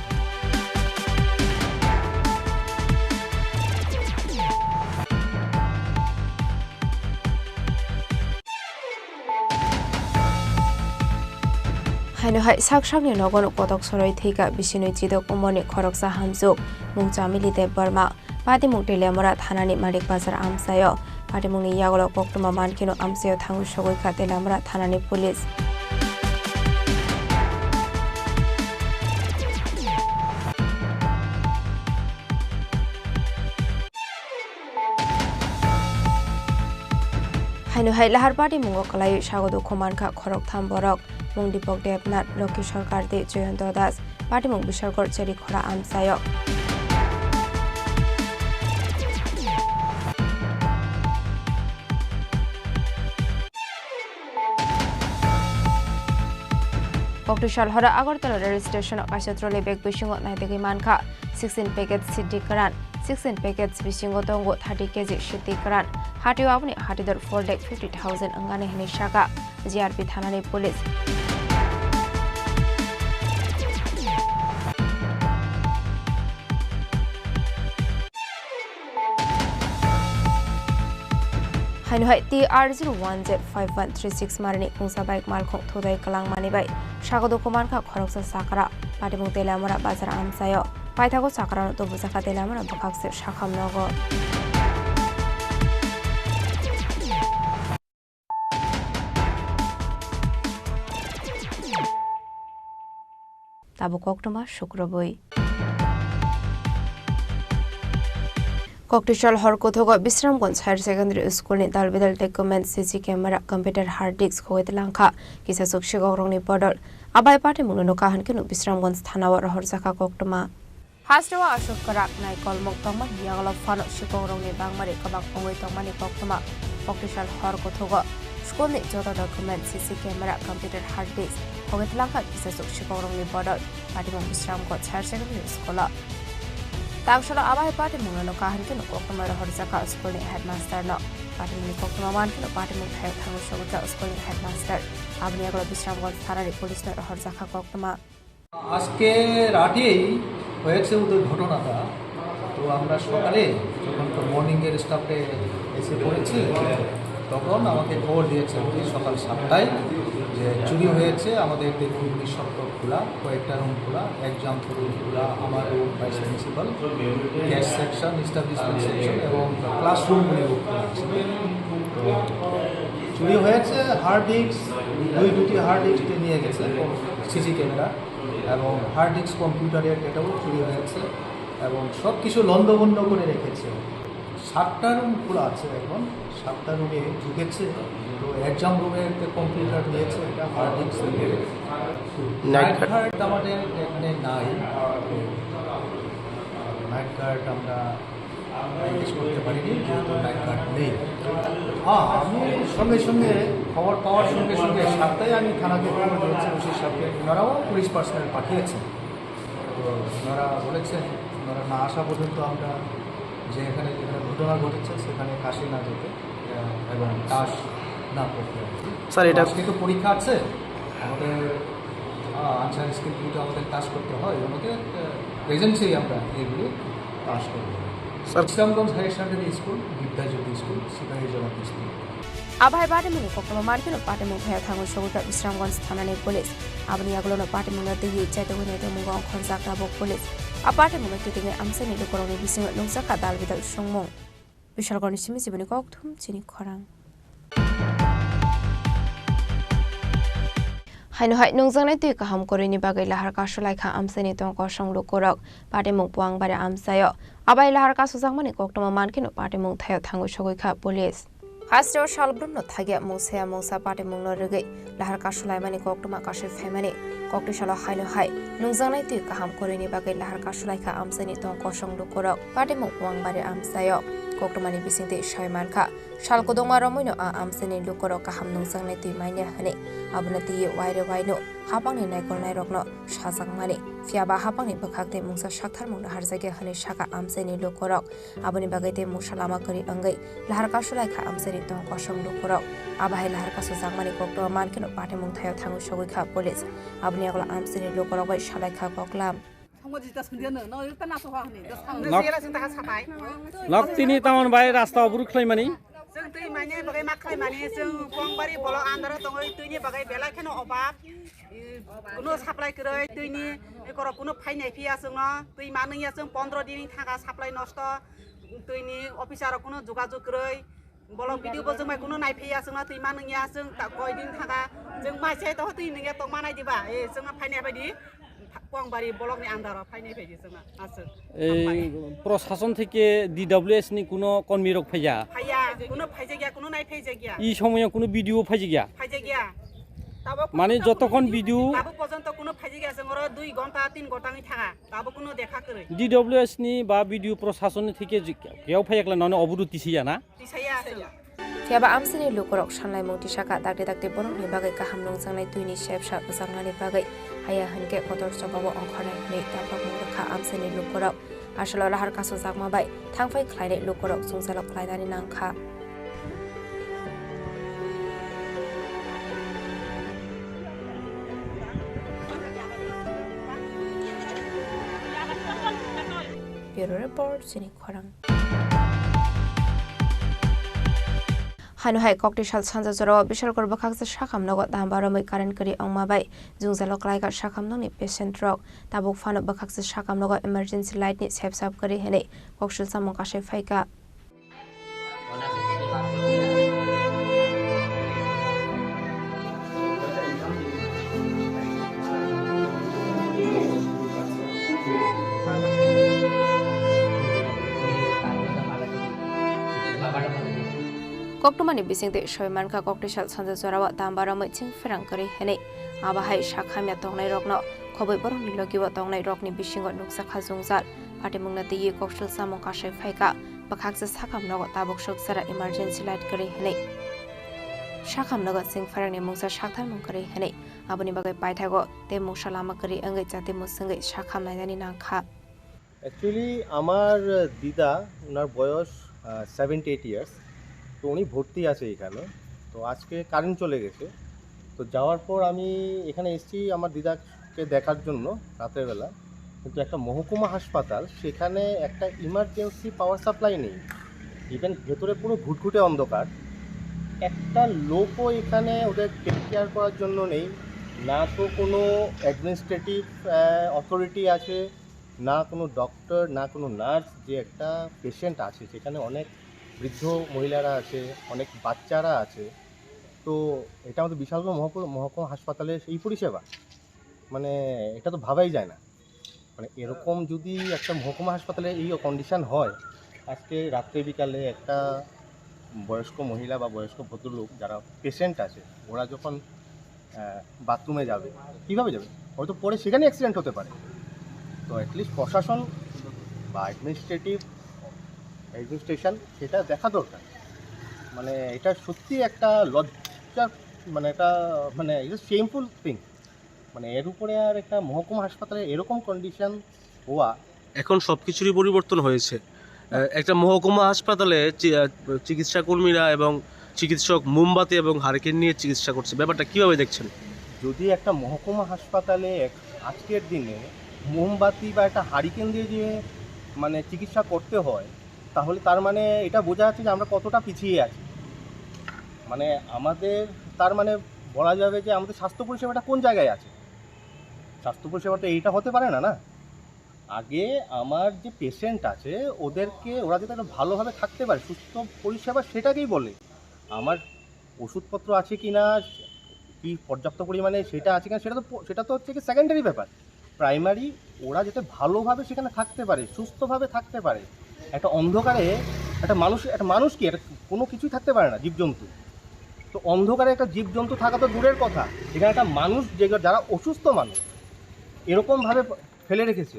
হাইনো হাই সাকসাকনি নগন কতক সরই থৈকা বিশিনুই চিদক উমনি খরকসা হামজুক মুংচামিলি দেব বর্মা পাটিমুং টেলিয়ামরা থানানি মালিক বাজার আমসায় পাটিমুংনি ইয়াগল কক্টমা মানকিনো আমসায় থাঙ্গু সগৈখা টেলিয়ামরা থানানি পুলিশ হাইনো হাই লাহার পাটি মুঙ্গ কলাই স্বাগত খমানখা খরক থাম বরক মুং দীপক দেবনাথ লক্ষ্মী সরকার দে জয়ন্ত দাস পাটিমুং বিসর্গর চেরি খরা আমসায় কক্টিশাল হরা আগরতলা রেল স্টেশন কাশত্রলে বেগ বিশিঙ্গ নাইদেগি মানখা 16 প্যাকেট সিদ্ধি করান 16 প্যাকেট বিশিঙ্গ দঙ্গ 30 কেজি সিদ্ধি করান হাটিও আপনি হাটিদর 4,50,000 अंगाने हिनी शाखा जीआरपी थानानि पुलिस हाइनो हाइ TR01Z5136 मारनि कुंसा बाइक मालखौ थोदाय कलां मानिबाय सागदो कुमानखा खरकसा साकरा पाटिमुं तेलामरा बाजार आमसायो पाइथागो साकरानो तो बुजाखा तेलामरा बखाकसे शाखाम नगो ताबो कक्टमा शुक्रबई कक्टिशाल हरकोथोग विश्रामगंज हायर सेकेंडरी स्कूल नि दालबेदाल document CC camera computer hard disk होइतलांखा किसा सुक्षि गौरंनि बदल आबाय पाटे मुनो काहन केनु विश्रामगंज थाना व हरजाखा कक्टमा हास्टवा अशोक कराक नाय कलमक तंमा हियागल फानो शिगौरंनि बांमारि कबाक पंगै तंमानि कक्टमा कक्टिशाल हरकोथोग स्कूल नि जता document CC camera computer hard disk होइतलांखा किसा सुक्षि गौरंनि बदल पाटिमं विश्रामगंज हायर सेकेंडरी स्कूल तांगसला आबाय पाटे मुनो काहन केनु कक्टमा हरजाखा स्कूल नि हेडमास्टर न पाटिमनि कक्टमा मानकेनु पाटिमं थाय थांगो सगुजा स्कूल नि हेडमास्टर आबनि आगल विश्रामगंज थानानि पुलिस न हरजाखा कक्टमा আজকে রাতেই হয়েছে ওদের ঘটনাটা তো আমরা সকালে যখন মর্নিংয়ের স্টাফে এসে পড়েছি তখন আমাকে খবর দিয়েছে সকাল 7টায় যে চুরি হয়েছে আমাদের দেখুন নিঃশব্দ খোলা কয়েকটা রুম খোলা এক্সাম রুম খোলা আমার room vice principal gas section establishment section এবং ক্লাসরুমগুলিও খোলা আছে চুরি হয়েছে হার্ড ডিস্ক দুটি হার্ড ডিস্ক নিয়ে গেছে সিসি ক্যামেরা এবং হার্ড ডিস্ক কম্পিউটারের এটাও চুরি হয়েছে এবং সব কিছু লন্ডভন্ড করে রেখেছে। 7টা রুম খোলা আছে, এখন 7টা রুমে ঢুকেছে। তো এক্সাম রুমের কম্পিউটার নিয়েছে, এটা হার্ড ডিস্ক। নাইট গার্ড আমাদের এখানে নাই, নাইট গার্ড আমরা ইউজ করতে পারিনি, যেহেতু নাইট গার্ড নেই। আমি সঙ্গে সঙ্গে খবর পাওয়ার সঙ্গে সঙ্গে 7টায় আমি থানাতে খবর দিয়েছি ওসি সাহেবকে, ওনারাও পুলিশ পার্সোনাল পাঠিয়েছেন। তো ওনারা বলেছেন ওনারা না আসা পর্যন্ত আমরা যে যেখানে ঘটনা ঘটেছে সেখানে কাশি না যেতে এবং কাজ না করতে। স্যার এটা আজকে তো পরীক্ষা আছে, আমাদের আনসার স্কিলগুলো আমাদের কাজ করতে হয়, আমাদের প্রেজেন্সেই আমরা এগুলি কাজ করবো। Sir Islamganj higher secondary school, Vidyajyoti school, Sipahi Jamat school. Abhay Bademung Kokoma Martin of Patemung Hayatango Shoguta Isramgons Tanane Police, Abniagolo Patemung at the Chetagun Mungon Konsaka Police, a Patemung taking Amsani the Corona Bissing at Nusaka Dal without Shongmong. We shall go to Simisi Benicoctum, Chini Khorang. Haino Hai Nungzang Tika Ham Korini Bagay Laharkashu like Amsani Tonko Shong Lukorok, Patemung Puang by the Amsayo, Abay Laharkasu Zamani Kokoma Markin of Patemung Hayatango Shoguka Police. Hasro Shalbrum no Tagia Musea Musa Patemung Rege, Laharkashu Limani Koktuma Kashi Family, Koktishala Haino Hai, Nungzang Tika Ham Korini Bagay Laharkashu like Amsani Tonko Shong Lukorok, Patemung Puang by the Amsayo. Koktomani bising de Shaimanka, Shalkodoma Romino Amsani Lukoroka Ham Nungsang Neti Mania Hane, Abnati Wide Wino, Hapang in Nakon Nairokno, Shazang Mani, Fiaba Hapang in Bakakte Musa Shakar Muna Harzage Hane Shaka Amsani Lukorok, Abani Bagate Mushalama Kuri Angay, Laharkashulaka Amsani Ton Koshong Lukorok, Abahai Laharkasu Zamani Kokto Mankin of Patemung Tayo Tangu Shogika Police, Abniagola Amsani Lukorok by Shalaka Koklam. Noctini town by Rasta Brooklyn money. Bolong video bo jeng mai kuno nai phia jeng na tui ma nang ya jeng ta koi din thaga jeng mai sai to tui ning ya tong ma nai diba e jeng na phaine baidi Kwangbari block আন্ডারও ফাইনাই ফেজি जोंना আছে এই প্রশাসন থেকে DWS নি কোনো কর্মী রক ফাইয়া ফাইয়া কোনো ফাইজে গিয়া কোনো নাই ফাইজে গিয়া এই সময়ে কোনো ভিডিও ফাইজে গিয়া তাবো মানে যতক্ষণ ভিডিও তাবো পর্যন্ত কোনো ফাইজে গিয়া जोंर 2 ঘন্টা 3 ঘন্টা নি থাকা তাবো কোনো দেখা করে ডিডব্লিউএস নি বা ভিডিও প্রশাসন থেকে কেউ ফাইয়াকলা ননে অবরোধ দিছিয়া না দিছাইয়া আছে Tiaba Amsani Lukorok Shanlai Montishaka Dakte Bono Nibagai Kaham Nungsangai Tuini Shep Shat Uzangani Bagai Haya Hanke Kotor Sobabo Onkana Nek Tapok Muraka Amsani Lukorok Ashalola Harkaso Zagma Bai Tangfai Kleine Lukorok Sungsalok Klaidani Nangka Bureau Report Chini Khorang Hanuhai Koktishal Sansa Zoro Bishal Korbakak Shakam Nogot Dambaramai Karan Kari Ongmabai, Zungzalok Laika Shakam Noni Patient Rock, Tabuk Fan of Bakak Shakam Nogot Emergency Lightning Steps Up Kari Hene, Kokshul Samokashe Faika. Koktomani bising de Shoymanka Koktishal Sansa Zorawa Dambaramai Ching Ferang Kari Hene, Abahai Shakhamya Tongnai Rokno, Kobai Borong Nilogiwa Tongnai Rokni Bishingot Nuksa Khazungzal, Patimungna Ti Kokshul Samokashe Faika, Bakaksa Sakam Nogot Tabuk Shok Sara Emergency Light Kari Hene. Shakam Nogot Sing Ferang Mungsa Shaktan Munkari Hene, Abuni Bagai Paitago, De Mushalama Kari Angay Jati Musangai Shakam Naidani Nangka. Actually, আমার দিদা ওনার বয়স 78 years, তো উনি ভর্তি আছে এখানে। তো আজকে কারেন্ট চলে গেছে, তো যাওয়ার পর আমি এখানে এসেছি আমার দিদাকে দেখার জন্য রাতের বেলা। কিন্তু একটা মহকুমা হাসপাতাল, সেখানে একটা ইমার্জেন্সি পাওয়ার সাপ্লাই নেই, ইভেন ভেতরে পুরো ঘুটঘুটে অন্ধকার। একটা লোকও এখানে ওদের টেক কেয়ার করার জন্য নেই, না তো কোনো অ্যাডমিনিস্ট্রেটিভ অথরিটি আছে, না কোনো ডক্টর, না কোনো নার্স। যে একটা পেশেন্ট আছে সেখানে অনেক বৃদ্ধ মহিলারা আছে, অনেক বাচ্চারা আছে। তো এটা আমাদের বিশাল মহকুমা হাসপাতালের এই পরিষেবা। মানে এটা তো ভাবাই যায় না। মানে এরকম যদি একটা মহকুমা হাসপাতালে এই কন্ডিশন হয়, আজকে রাত্রে বিকালে একটা বয়স্ক মহিলা বা বয়স্ক ভদ্রলোক যারা পেশেন্ট আছে ওরা যখন বাথরুমে যাবে, কীভাবে যাবে? হয়তো পরে সেখানে অ্যাক্সিডেন্ট হতে পারে। তো অ্যাটলিস্ট প্রশাসন বা অ্যাডমিনিস্ট্রেশন সেটা দেখা দরকার। মানে এটা সত্যি একটা লজ্জার, মানে এটা মানে ইটস শেমফুল থিং। মানে এর উপরে আর একটা মহকুমা হাসপাতালে এরকম কন্ডিশন হওয়া। এখন সব কিছুরই পরিবর্তন হয়েছে। একটা মহকুমা হাসপাতালে চিকিৎসা কর্মীরা এবং চিকিৎসক মোমবাতি এবং হারিকেন নিয়ে চিকিৎসা করছে, ব্যাপারটা কীভাবে দেখছেন? যদি একটা মহকুমা হাসপাতালে আজকের দিনে মোমবাতি বা একটা হারিকেন দিয়ে যে মানে চিকিৎসা করতে হয়, তাহলে তার মানে এটা বোঝা যাচ্ছে যে আমরা কতটা পিছিয়ে আছি। মানে আমাদের তার মানে বলা যাবে যে আমাদের স্বাস্থ্য পরিষেবাটা কোন জায়গায় আছে। স্বাস্থ্য পরিষেবাটা এইটা হতে পারে না। আগে আমার যে পেশেন্ট আছে ওদেরকে ওরা যাতে একটা ভালোভাবে থাকতে পারে, সুস্থ পরিষেবা সেটাকেই বলে। আমার ওষুধপত্র আছে কি না, কি পর্যাপ্ত পরিমাণে সেটা আছে কিনা, সেটা তো হচ্ছে কি সেকেন্ডারি ব্যাপার। প্রাইমারি ওরা যাতে ভালোভাবে সেখানে থাকতে পারে, সুস্থভাবে থাকতে পারে। একটা অন্ধকারে একটা মানুষ কি একটা কোনো কিছুই থাকতে পারে না, জীবজন্তু। তো অন্ধকারে একটা জীবজন্তু থাকা তো দূরের কথা, এখানে একটা মানুষ যারা অসুস্থ মানুষ এরকমভাবে ফেলে রেখেছে,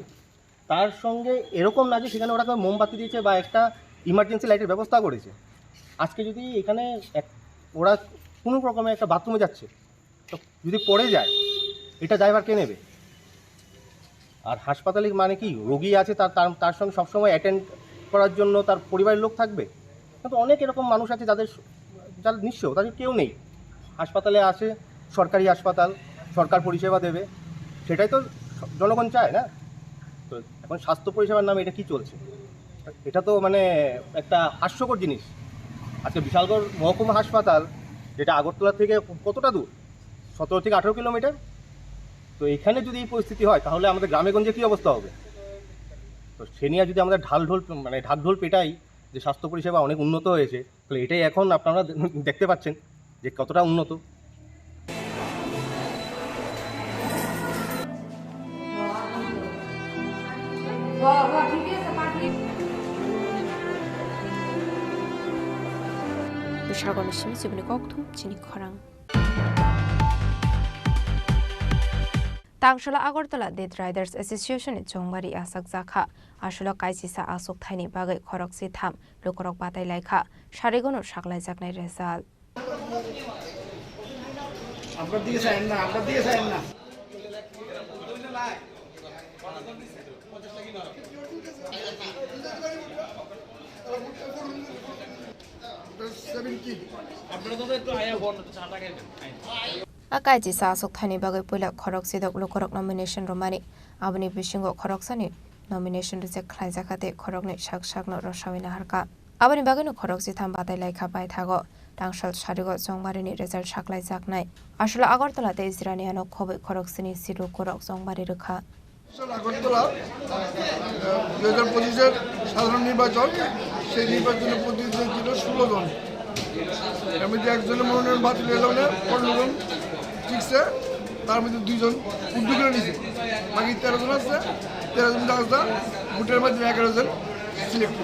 তার সঙ্গে এরকম না যে সেখানে ওরা মোমবাতি দিয়েছে বা একটা ইমার্জেন্সি লাইটের ব্যবস্থা করেছে। আজকে যদি এখানে ওরা কোনো রকমে একটা বাথরুমে যাচ্ছে, তো যদি পড়ে যায় এটা ড্রাইভার কে নেবে? আর হাসপাতালে মানে কি রোগী আছে, তার সঙ্গে সবসময় অ্যাটেন্ড করার জন্য তার পরিবারের লোক থাকবে। কিন্তু অনেক এরকম মানুষ আছে যারা নিঃস্ব, তাদের কেউ নেই। হাসপাতালে আসে, সরকারি হাসপাতাল, সরকার পরিষেবা দেবে, সেটাই তো জনগণ চায় না। তো এখন স্বাস্থ্য পরিষেবার নামে এটা কি চলছে? এটা তো মানে একটা হাস্যকর জিনিস। আজকে বিশালগড় মহকুমা হাসপাতাল, যেটা আগরতলা থেকে কতটা দূর, 17 থেকে 18 কিলোমিটার। তো এখানে যদি এই পরিস্থিতি হয় তাহলে আমাদের গ্রামে গঞ্জে কী অবস্থা হবে? তো সে নিয়ে যদি আমাদের ঢাকঢোল পেটাই যে স্বাস্থ্য পরিষেবা অনেক উন্নত হয়েছে, তাহলে এটাই এখন আপনারা দেখতে পাচ্ছেন যে কতটা উন্নত। বিশালগড় জীবনী কক্থম চিনি খরাং তাংশলা আগরতলা ডেট রাইডার্স এসোসিয়েশনের জংবারি আসাক জাখা আসলে কাইজিসা আসক থাইনি বাগै খরক সিথাম লুকরক বাতাই লাইখা সারিগণ সাকলাই জাকনাই রেজাল্ট আপনার দিকে চাইেন না Akaiji sa asok thani bagai puila khorok sidok lukorok nomination romani abni bisingo khorok sani nomination reject khlai jakate khorok ni sak no rosawina harka abni bagai no khorok si tham batai laika pai thago tangsal sarigo jongmari ni result saklai jaknai asole agartala te izrani ano khobai khorok sini siru korok jongmari rekha Agartala 2025 সাধারণ নির্বাচন সেই নির্বাচনে প্রতিদ্বন্দ্বী ছিল 16 জন এর মধ্যে একজনের মনোনয়ন বাতিল হয়ে গেল 15 জন ঠিকছে তার মধ্যে 2 জন উদ্যোগ নিয়েছে বাকি 13 জন আছে 13 জন দাদা ভোটের মধ্যে 11 জন সিলেক্ট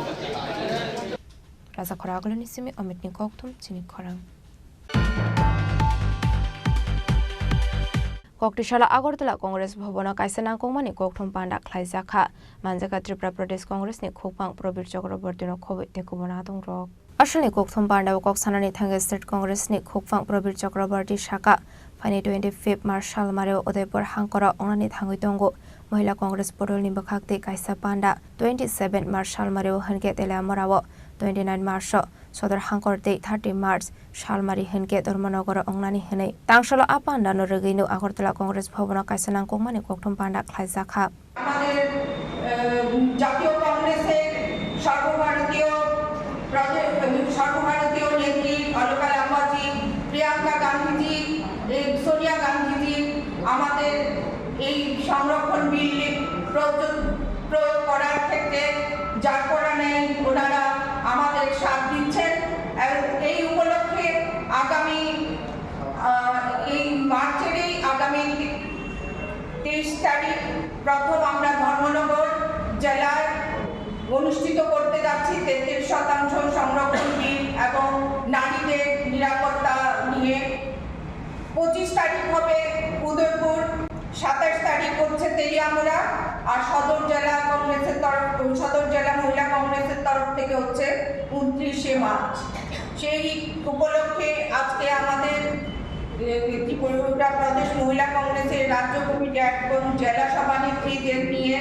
রাজা খরাগলনি সিমি অমিত নি কক্থম চিনি খরাং Koktishala Agartala Congress Bhavana Kaisana Komani Kokthum Panda Klaizakha Manjaka Tripura Pradesh Congress ni Khopang Probir Chakrabortino Khobit Tekubanatung Rock Ashani Kokthum Panda Koksanani Thanga State Congress ni Khopang Probir Chakraborti Shaka Pani 25 Marshal Mario Udaipur Hankora Onani Thangitongo Mahila Congress Porol ni Bakhakte Kaisa Panda 27 Marshal Mario Hange Tela Morawo 29 March Sodar Hankor Day 30 March Shalmari Henke Dormanogor Onglani Hene Tangshala Apanda no Regino Agartala Congress Bhavana Kaisanang Komani Kokthum Panda Klaizakha আমাদের জাতীয় কংগ্রেসের সর্বভারতীয় নেত্রী অলকা লাম্বাজি প্রিয়াঙ্কা গান্ধীজি সোনিয়া গান্ধীজি আমাদের এই সংরক্ষণ বিল প্রয়োগ করার ক্ষেত্রে যার করা নেই ওনারা আমাদের সাথ দিচ্ছেন এই উপলক্ষে আগামী এই মার্চের আগামী অনুষ্ঠিত করতে যাচ্ছি 33% সংরক্ষণ বিল এবং নারীদের নিরাপত্তা নিয়ে। 25 তারিখ হবে উদয়পুর, 27 তারিখ হচ্ছে তেলিয়ামুড়া, আর সদর জেলা মহিলা কংগ্রেসের তরফ থেকে হচ্ছে 29শে মার্চ। সেই উপলক্ষে আজকে আমাদের ত্রিপুরা প্রদেশ মহিলা কংগ্রেসের রাজ্য কমিটি এবং জেলা সভানেত্রীদের নিয়ে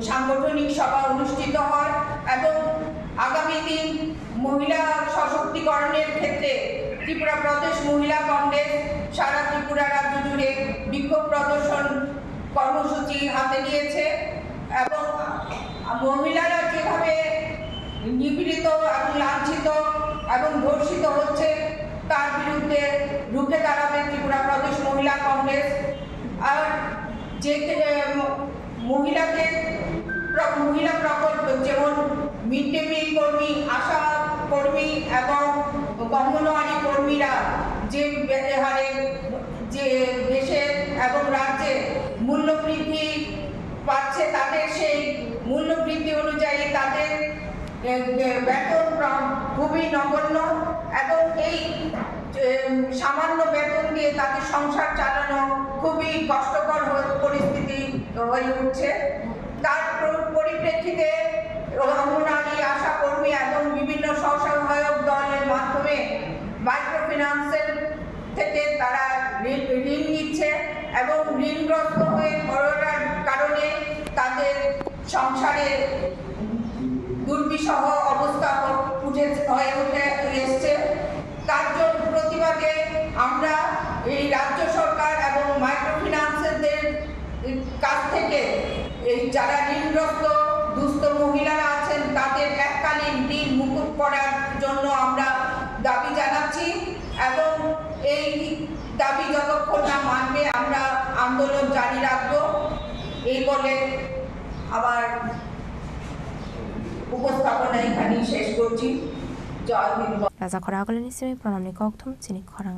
সাংগঠনিক সভা অনুষ্ঠিত হয় এবং আগামী দিন মহিলা সশক্তিকরণের ক্ষেত্রে ত্রিপুরা প্রদেশ মহিলা কংগ্রেস সারা ত্রিপুরা রাজ্য জুড়ে বিক্ষোভ প্রদর্শন কর্মসূচি হাতে নিয়েছে এবং মহিলারা যেভাবে নিপীড়িত এবং লাঞ্ছিত এবং ধর্ষিত হচ্ছে তার বিরুদ্ধে রুখে দাঁড়াবে ত্রিপুরা প্রদেশ মহিলা কংগ্রেস। আর যে মহিলা প্রকল্প যেমন মিড ডে মিল কর্মী, আশা কর্মী এবং অঙ্গনওয়াড়ি কর্মীরা যে হারে যে দেশে এবং রাজ্যে মূল্যবৃদ্ধি পাচ্ছে, তাদের সেই মূল্যবৃদ্ধি অনুযায়ী তাদের বেতন খুবই নগণ্য এবং এই সামান্য বেতন দিয়ে তাদের সংসার চালানো খুবই কষ্টকর পরিস্থিতি হয়ে উঠছে। তার পরিপ্রেক্ষিতে অঙ্গনওয়াড়ি, আশা কর্মী এবং বিভিন্ন স্বসহায়ক দলের মাধ্যমে মাইক্রো ফিন্যান্সের থেকে তারা ঋণ নিচ্ছে এবং ঋণগ্রস্ত হয়ে পড়ার কারণে তাদের সংসারে দুর্বিষহ অবস্থা হয়ে এসছে। তার জন্য প্রতিবাদে আমরা এই রাজ্য সরকার এবং মাইক্রো ফিন্যান্সেরদের কাছ থেকে এই যারা ঋণগ্রস্ত দুস্থ মহিলারা আছেন তাদের এককালীন ঋণ মুকুব করার জন্য আমরা দাবি জানাচ্ছি এবং এই দাবি যতক্ষণ না মানবে আমরা আন্দোলন জারি রাখবো। এই বলে আবার উপস্থাপনা এখানেই শেষ করছি। জয় হিন্দ। রাজা খরাগলেনি সিমি প্রণামনি ককথম চিনি খরাং।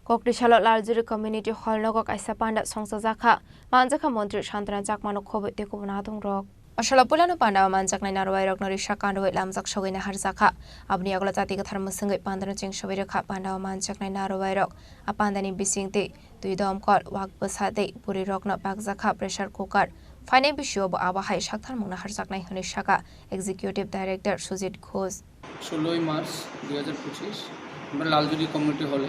ককটিশাল লালজুরি কমিউনিটি হল নগক আইসা পান্ডা সংসা জাখা মানজাখা মন্ত্রী শান্তনা জাকমানো খবর দেখো নাদং রক আসলা পুলানো পান্ডা মানজাকনাই নারওয়াই রক নরিশা কান্ডওই লামজাক সগৈনা হারজাখা আবনি আগলা জাতি কথার মুসঙ্গৈ পান্দানো চিং সबै রেখা পান্ডা মানজাকনাই নারওয়াই রক আ পান্দানি বিসিংতে দুই দমকল ওয়াক বসাদে পুরি রকনা বাগজাখা প্রেসার কুকার ফাইনাই বিষয় আবাহাই সাকথার মুনা হারজাকনাই হনি শাখা executive director Sujit Ghosh. 16 March 2025 আমরা লালজুরি কমিউনিটি হলে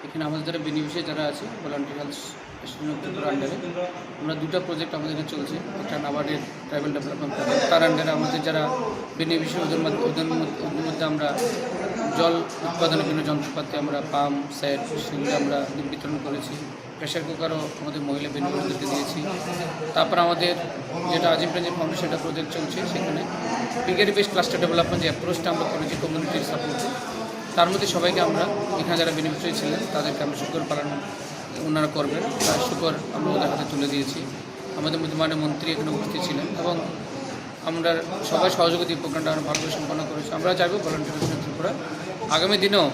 এখানে আমাদের যারা বেনিফিশিয়ারি যারা আছে ভলান্টিয়ার হেলথ অ্যাসোসিয়েশনের আন্ডারে আমরা দুটো প্রজেক্ট আমাদের এখানে চলছে। একটা নাবার্ডের ট্রাইবাল ডেভেলপমেন্ট প্রজেক্ট, তার আন্ডারে আমাদের যারা বেনিফিশিয়ারি ওদের মধ্যে আমরা জল উৎপাদনের জন্য যন্ত্রপাতি আমরা পাম্প সেট সেগুলো আমরা বিতরণ করেছি। প্রেশার কুকারও আমাদের মহিলা বেনিফিশিয়ারিদেরকে দিয়েছি। তারপর আমাদের যেটা আজিম প্রেজেন্ট ফাউন্ডেশন একটা প্রজেক্ট চলছে, সেখানে পিগারি বেসড ক্লাস্টার ডেভেলপমেন্ট যে অ্যাপ্রোচটা আমরা করেছি কমিউনিটির সাপোর্টে, তার মধ্যে সবাইকে আমরা এখানে যারা বেনিফিশিয়ারি ছিলেন তাদেরকে আমরা শুকর পালন ওনারা করবেন, তার শুকর আমরা ওদের হাতে তুলে দিয়েছি। আমাদের মধ্যে মাননীয় মন্ত্রী এখানে উপস্থিত ছিলেন এবং আমরা সবাই সহযোগিতা প্রোগ্রামটা আমরা ভালোভাবে সম্পন্ন করেছি। আমরা চাইব ভলান্টিয়ার ত্রিপুরা আগামী দিনেও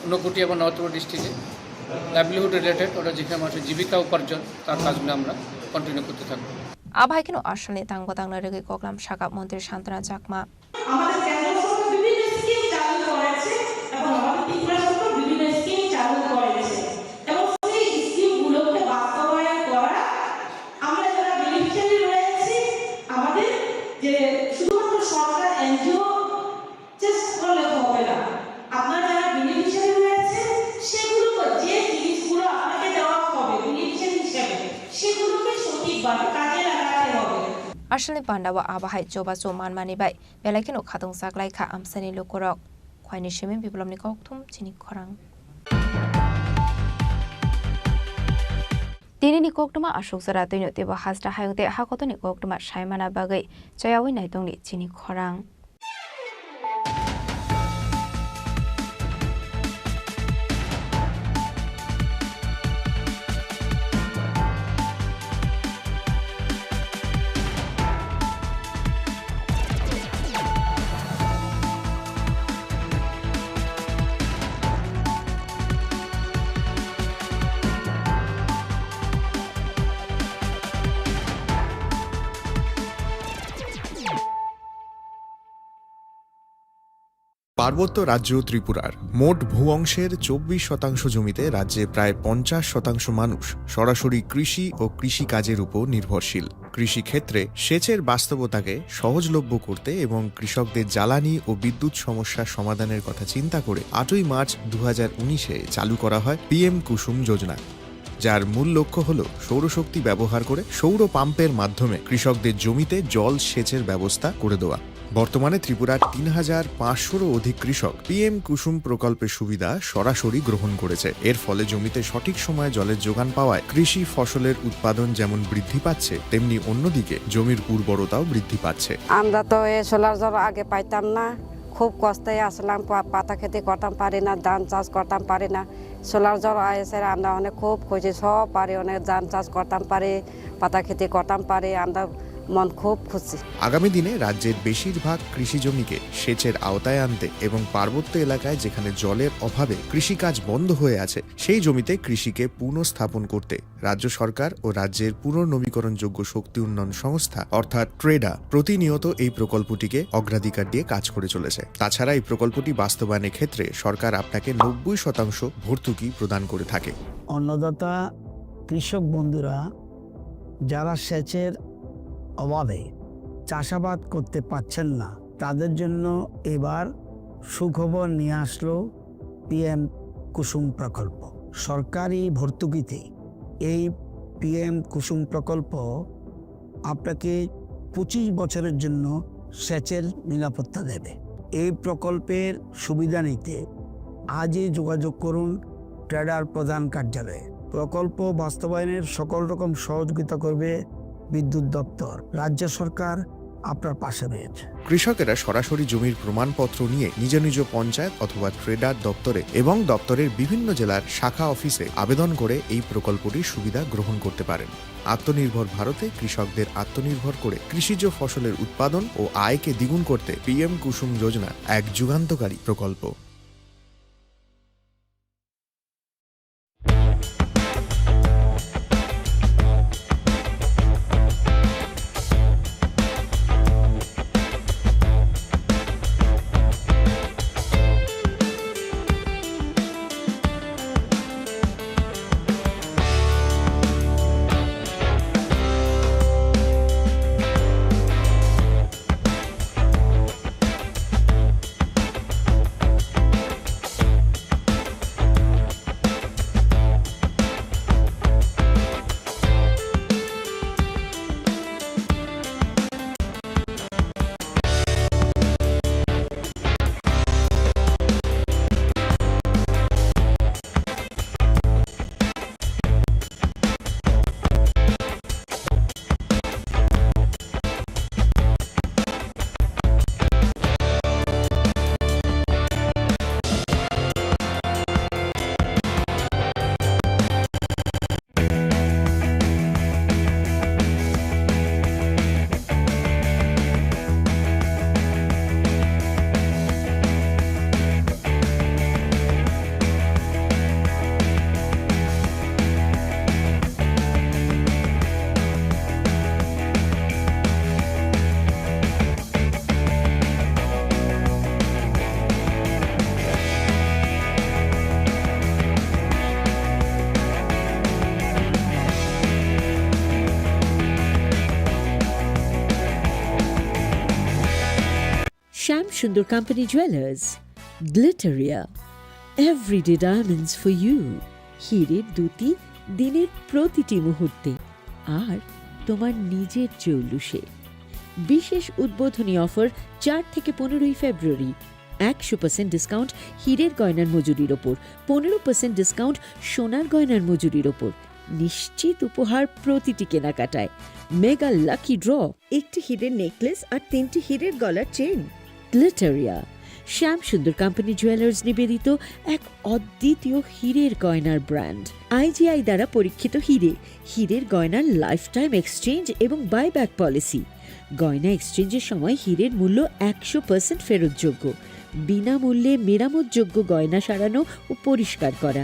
ঊনকোটি এবং নর্থ ত্রিপুরা ডিস্ট্রিক্টে লাইভলিহুড রিলেটেড ওটা যেখানে মানুষের জীবিকা উপার্জন তার কাজগুলো আমরা কন্টিনিউ করতে থাকবো। আভাইকেনো আসলে তাংগতাংনা রেগে কোকলাম শাখা মন্ত্রী শান্তনা চাকমা আমাদের কেন্দ্র সরকার বিভিন্ন স্কিম চালু করেছে এবং আমাদের ত্রিপুরা সরকার বিভিন্ন স্কিম চালু করেছে এবং সেই স্কিমগুলোকে বাস্তবায়ন করা আমরা যারা বেনিফিশিয়ারি রয়েছে আমাদের যে শুধুমাত্র সরকার এনজিও চেষ্টা করলে হবে না, আপনারা যারা বেনিফিশিয়ারি রয়েছে সেগুলো যে জিনিসগুলো আপনাকে দেওয়া হবে বেনিফিশিয়ারি হিসেবে সেগুলোকে সঠিকভাবে কাজে লাগাতে হবে। আসলে পান্ডাওয়া আবাহাই জবাজো মানমানিবাই বেলাইকেনো খাদং সাকলাইখা আমসানি লোকরক খয়নি সিমি বিপ্লবনি ককথুম চিনি খরাং। দিনিনি কোকটুমা আশোক জরা তৈনো তেবা হাজরা হায়ংতে হাকতনি কোকটুমা সাইমানা বাগৈ জয়াওই নাইতংনি চিনি খরাং। পার্বত্য রাজ্য ত্রিপুরার মোট ভূ অংশের 24% জমিতে রাজ্যে প্রায় 50% মানুষ সরাসরি কৃষি ও কৃষিকাজের উপর নির্ভরশীল। কৃষিক্ষেত্রে সেচের বাস্তবতাকে সহজলভ্য করতে এবং কৃষকদের জ্বালানি ও বিদ্যুৎ সমস্যার সমাধানের কথা চিন্তা করে 8ই মার্চ 2019-এ চালু করা হয় PM কুসুম যোজনা, যার মূল লক্ষ্য হল সৌরশক্তি ব্যবহার করে সৌর পাম্পের মাধ্যমে কৃষকদের জমিতে জল সেচের ব্যবস্থা করে দেওয়া। বর্তমানে ত্রিপুরার 3500-রও অধিক কৃষক PM কুসুম প্রকল্পের সুবিধা সরাসরি গ্রহণ করেছে। এর ফলে জমিতে সঠিক সময়ে জলের যোগান পাওয়ায় কৃষি ফসলের উৎপাদন যেমন বৃদ্ধি পাচ্ছে, তেমনি অন্যদিকে জমির উর্বরতাও বৃদ্ধি পাচ্ছে। আমরা তো এই সোলার জল আগে পাইতাম না, খুব কষ্টে আসলাম, পাতা খেতে করতাম পারি না, ধান চাষ করতাম পারি না। সোলার জল এসে আমরা অনেক খুব খুশি, সব পারি, অনেক ধান চাষ করতাম পারি, পাতা খেতে করতাম পারি, আমরা মন খুব খুশি। আগামী দিনে রাজ্যের বেশিরভাগ কৃষি জমিকে সেচের আওতায় আনতে এবং পার্বত্য এলাকায় যেখানে জলের অভাবে কৃষিকাজ বন্ধ হয়ে আছে সেই জমিতে কৃষিকে পুনঃস্থাপন করতে রাজ্য সরকার ও রাজ্যের পুনর্নবীকরণযোগ্য শক্তি উন্নয়ন সংস্থা অর্থাৎ ট্রেডা প্রতিনিয়ত এই প্রকল্পটিকে অগ্রাধিকার দিয়ে কাজ করে চলেছে। তাছাড়া এই প্রকল্পটি বাস্তবায়নের ক্ষেত্রে সরকার আপনাকে 90% ভর্তুকি প্রদান করে থাকে। অন্নদাতা কৃষক বন্ধুরা যারা সেচের অভাবে চাষাবাদ করতে পারছেন না, তাদের জন্য এবার সুখবর নিয়ে আসলো PM কুসুম প্রকল্প। সরকারি ভর্তুকিতে এই PM কুসুম প্রকল্প আপনাকে 25 বছরের জন্য সেচের নিরাপত্তা দেবে। এই প্রকল্পের সুবিধা নিতে আজই যোগাযোগ করুন ট্রেডার প্রধান কার্যালয়ে। প্রকল্প বাস্তবায়নের সকল রকম সহযোগিতা করবে বিদ্যুৎ দপ্তর। রাজ্য সরকার আপনার পাশে রয়েছে। কৃষকেরা সরাসরি জমির প্রমাণপত্র নিয়ে নিজ নিজ পঞ্চায়েত অথবা ট্রেডার দপ্তরে এবং দপ্তরের বিভিন্ন জেলার শাখা অফিসে আবেদন করে এই প্রকল্পটির সুবিধা গ্রহণ করতে পারেন। আত্মনির্ভর ভারতে কৃষকদের আত্মনির্ভর করে কৃষিজ ফসলের উৎপাদন ও আয়কে দ্বিগুণ করতে PM কুসুম যোজনা এক যুগান্তকারী প্রকল্প। Sham Sundar Company Jewelers, Glitteria, everyday diamonds for you. হিরের দুতি দিনের প্রতিটি মুহূর্তে আর তোমার নিজের জৌলুসে। বিশেষ উদ্বোধনী অফার 4 থেকে 15 ফেব্রুয়ারি। 100% ডিসকাউন্ট হীরের গয়নার মজুরির ওপর, 15% ডিসকাউন্ট সোনার গয়নার মজুরির ওপর। নিশ্চিত উপহার প্রতিটি কেনাকাটায়। মেগা লাকি ড্র, একটি হীরের নেকলেস আর 3টি হীরের গলার চেন। গ্লিটারিয়া, শ্যাম সুন্দর কোম্পানি জুয়েলার্স নিবেদিত এক অদ্বিতীয় হীরের গয়নার ব্র্যান্ড। IGI দ্বারা পরীক্ষিত হিরে, হীরের গয়নার লাইফ টাইম এক্সচেঞ্জ এবং বাইব্যাক পলিসি। গয়না এক্সচেঞ্জের সময় হীরের মূল্য 100% ফেরতযোগ্য। বিনামূল্যে মেরামতযোগ্য গয়না সারানো ও পরিষ্কার করা।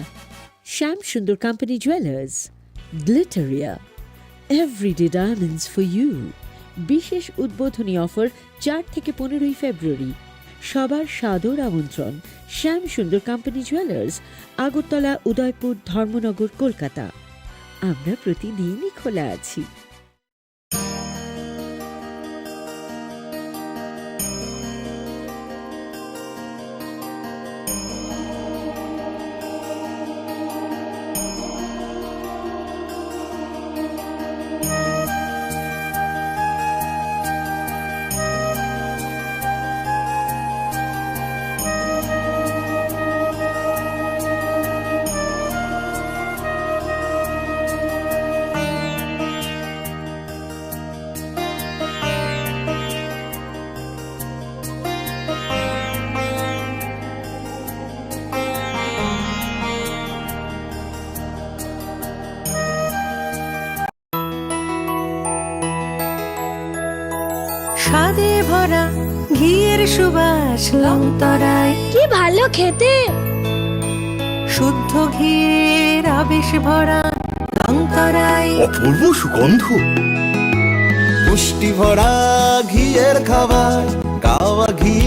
Shyam Sundar company jewellers, Glitteria, everyday diamonds for you. বিশেষ উদ্বোধনী অফার 4 থেকে 15 ফেব্রুয়ারি। সবার সাদর আমন্ত্রণ। শ্যাম সুন্দর কোম্পানি জুয়েলার্স, আগরতলা, উদয়পুর, ধর্মনগর, কলকাতা। আমরা প্রতিদিনই খোলা আছি। স্বাদে ভরা ঘিয়ের সুবাস লংতরায়, কি ভালো খেতে। শুদ্ধ ঘিয়ের আবেশ ভরা লংতরায়, অপূর্ব সুগন্ধ। পুষ্টি ভরা ঘিয়ের খাবার, গাওয়া ঘি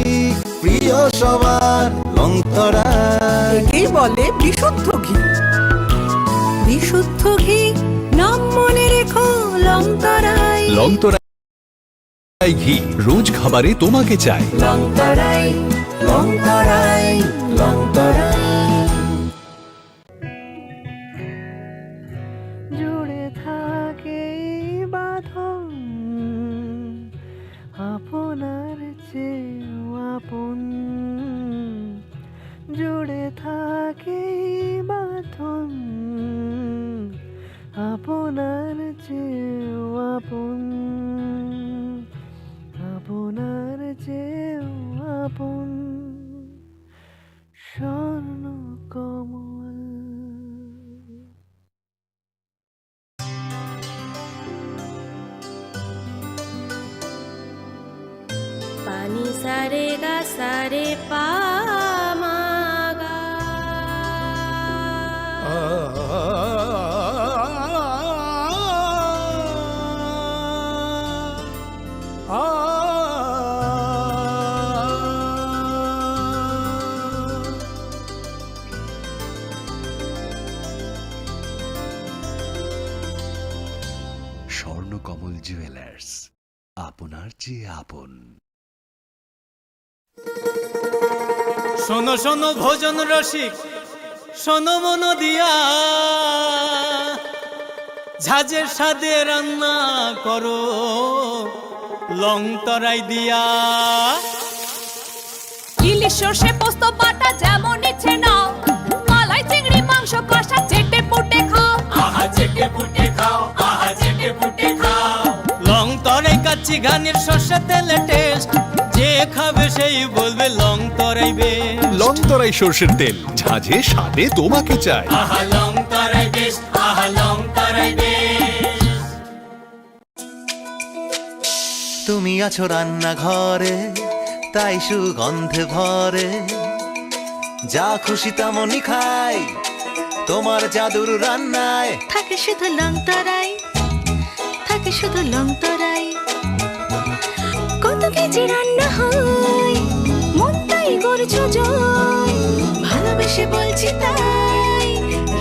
প্রিয় সবার লংতরায়। একেই বলে বিশুদ্ধ ঘি। বিশুদ্ধ ঘি নাম মনে রেখো লংতরায়। লংতরায় ঘি রোজ খাবারে তোমাকে চাই। লংতরায়, লংতরায়, লংতরায়। জুড়ে থাকে বাঁধন আপনার চেয়েও আপন। জুড়ে থাকে বাঁধন আপনার চেয়েও আপন। আপনার চেয়েও আপন স্বর্ণ কমল। পানি সারে গা সারে পামাগা। স্বর্ণকমল জুয়েলার্স, আপনার চেয়ে আপন। শোনো শোনো ভোজন রসিক, শোনো মন দিয়া, ঝাঁঝের স্বাদে রান্না করো লংতরাই দিয়া। ইলিশ সর্ষে পোস্ত বাটা যেমন ইচ্ছে নাও, মালাই চিংড়ি মাংস কষা চেটে পুটে খাও। আহা চেটে পুটে খাও, আহা চেটে পুটে খাও। লংতরাই কাচ্চি ঘানির সর্ষে তেলে টেস্ট, যে খাবে সেই বলবে লংতরাই বেশ। লংতরাই সর্ষের তেল, ঝাঁঝে স্বাদে তোমাকে চাই। আহা লংতরাই বেশ, আহা লংতরাই বেশ। তুমি আছো রান্নাঘরে, তাই সুগন্ধে ভরে। যা খুশি তেমনই খাই, তোমার জাদুর রান্নায় থাকে শুধু লংতরাই, থাকে শুধু লংতরাই। কত কেজি রান্না হয়, মন তাই করছো জয়। ভালোবেসে বলছি তাই,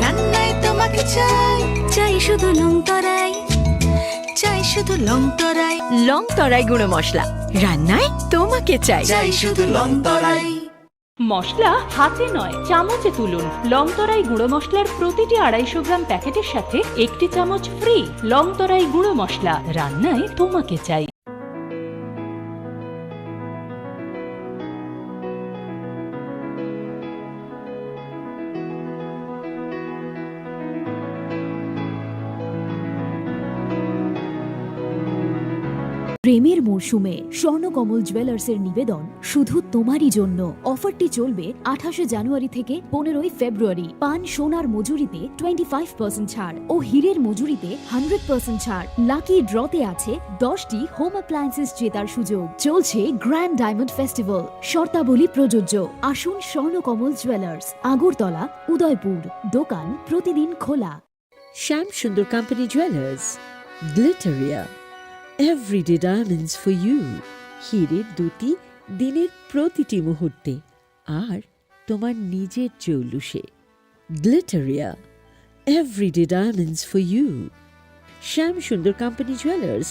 রান্নায় তোমাকে চাই। চাই শুধু লংতরাই, চাই শুধু লংতরাই। লংতরাই গুঁড়ো মশলা, রান্নায় তোমাকে চাই। চাই শুধু লংতরাই। মশলা হাতে নয় চামচে তুলুন। লংতরাই গুঁড়ো মশলার প্রতিটি 250 গ্রাম প্যাকেটের সাথে 1টি চামচ ফ্রি। লংতরাই গুঁড়ো মশলা, রান্নায় তোমাকে চাই। প্রেমের মরশুমে স্বর্ণকমল জুয়েলার্সের নিবেদন শুধু তোমারই জন্য। অফারটি চলবে 28 জানুয়ারি থেকে 15 ফেব্রুয়ারি। পান সোনার মজুরিতে 25% ছাড় ও হীরের মজুরিতে 100% ছাড়। লাকি ড্রতে আছে 10টি হোম অ্যাপ্লায়েন্সেস জেতার সুযোগ। চলছে গ্র্যান্ড ডায়মন্ড ফেস্টিভ্যাল, শর্তাবলী প্রযোজ্য। আসুন স্বর্ণকমল জুয়েলার্স, আগরতলা, উদয়পুর। দোকান প্রতিদিন খোলা। Shyam Sundar company jewellers, গ্লিটারিয়া, everyday diamonds for you. হীরের দুটি দিনের প্রতিটি মুহূর্তে আর তোমার নিজের জৌলুসে। Glitteria, everyday diamonds for you. Shyam Sundar company jewellers.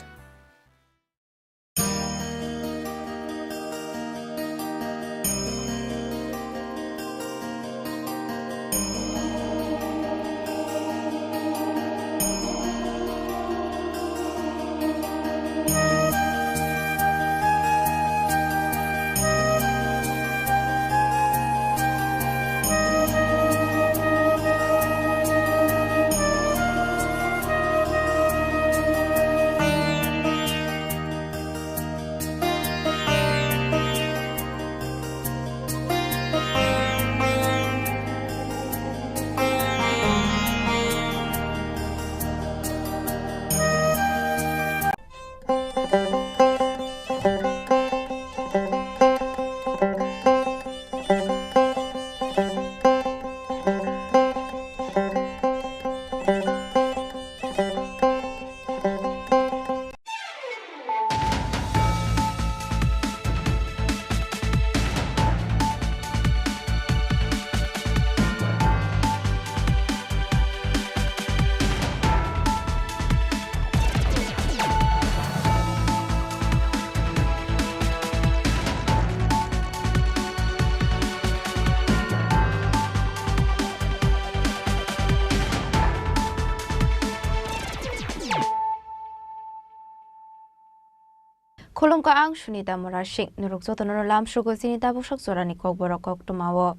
Khulumka ang Sunita Morashik, Nurukzoto Nolam Shugo Sinita Bushak Zorani Kogborok Tumawo.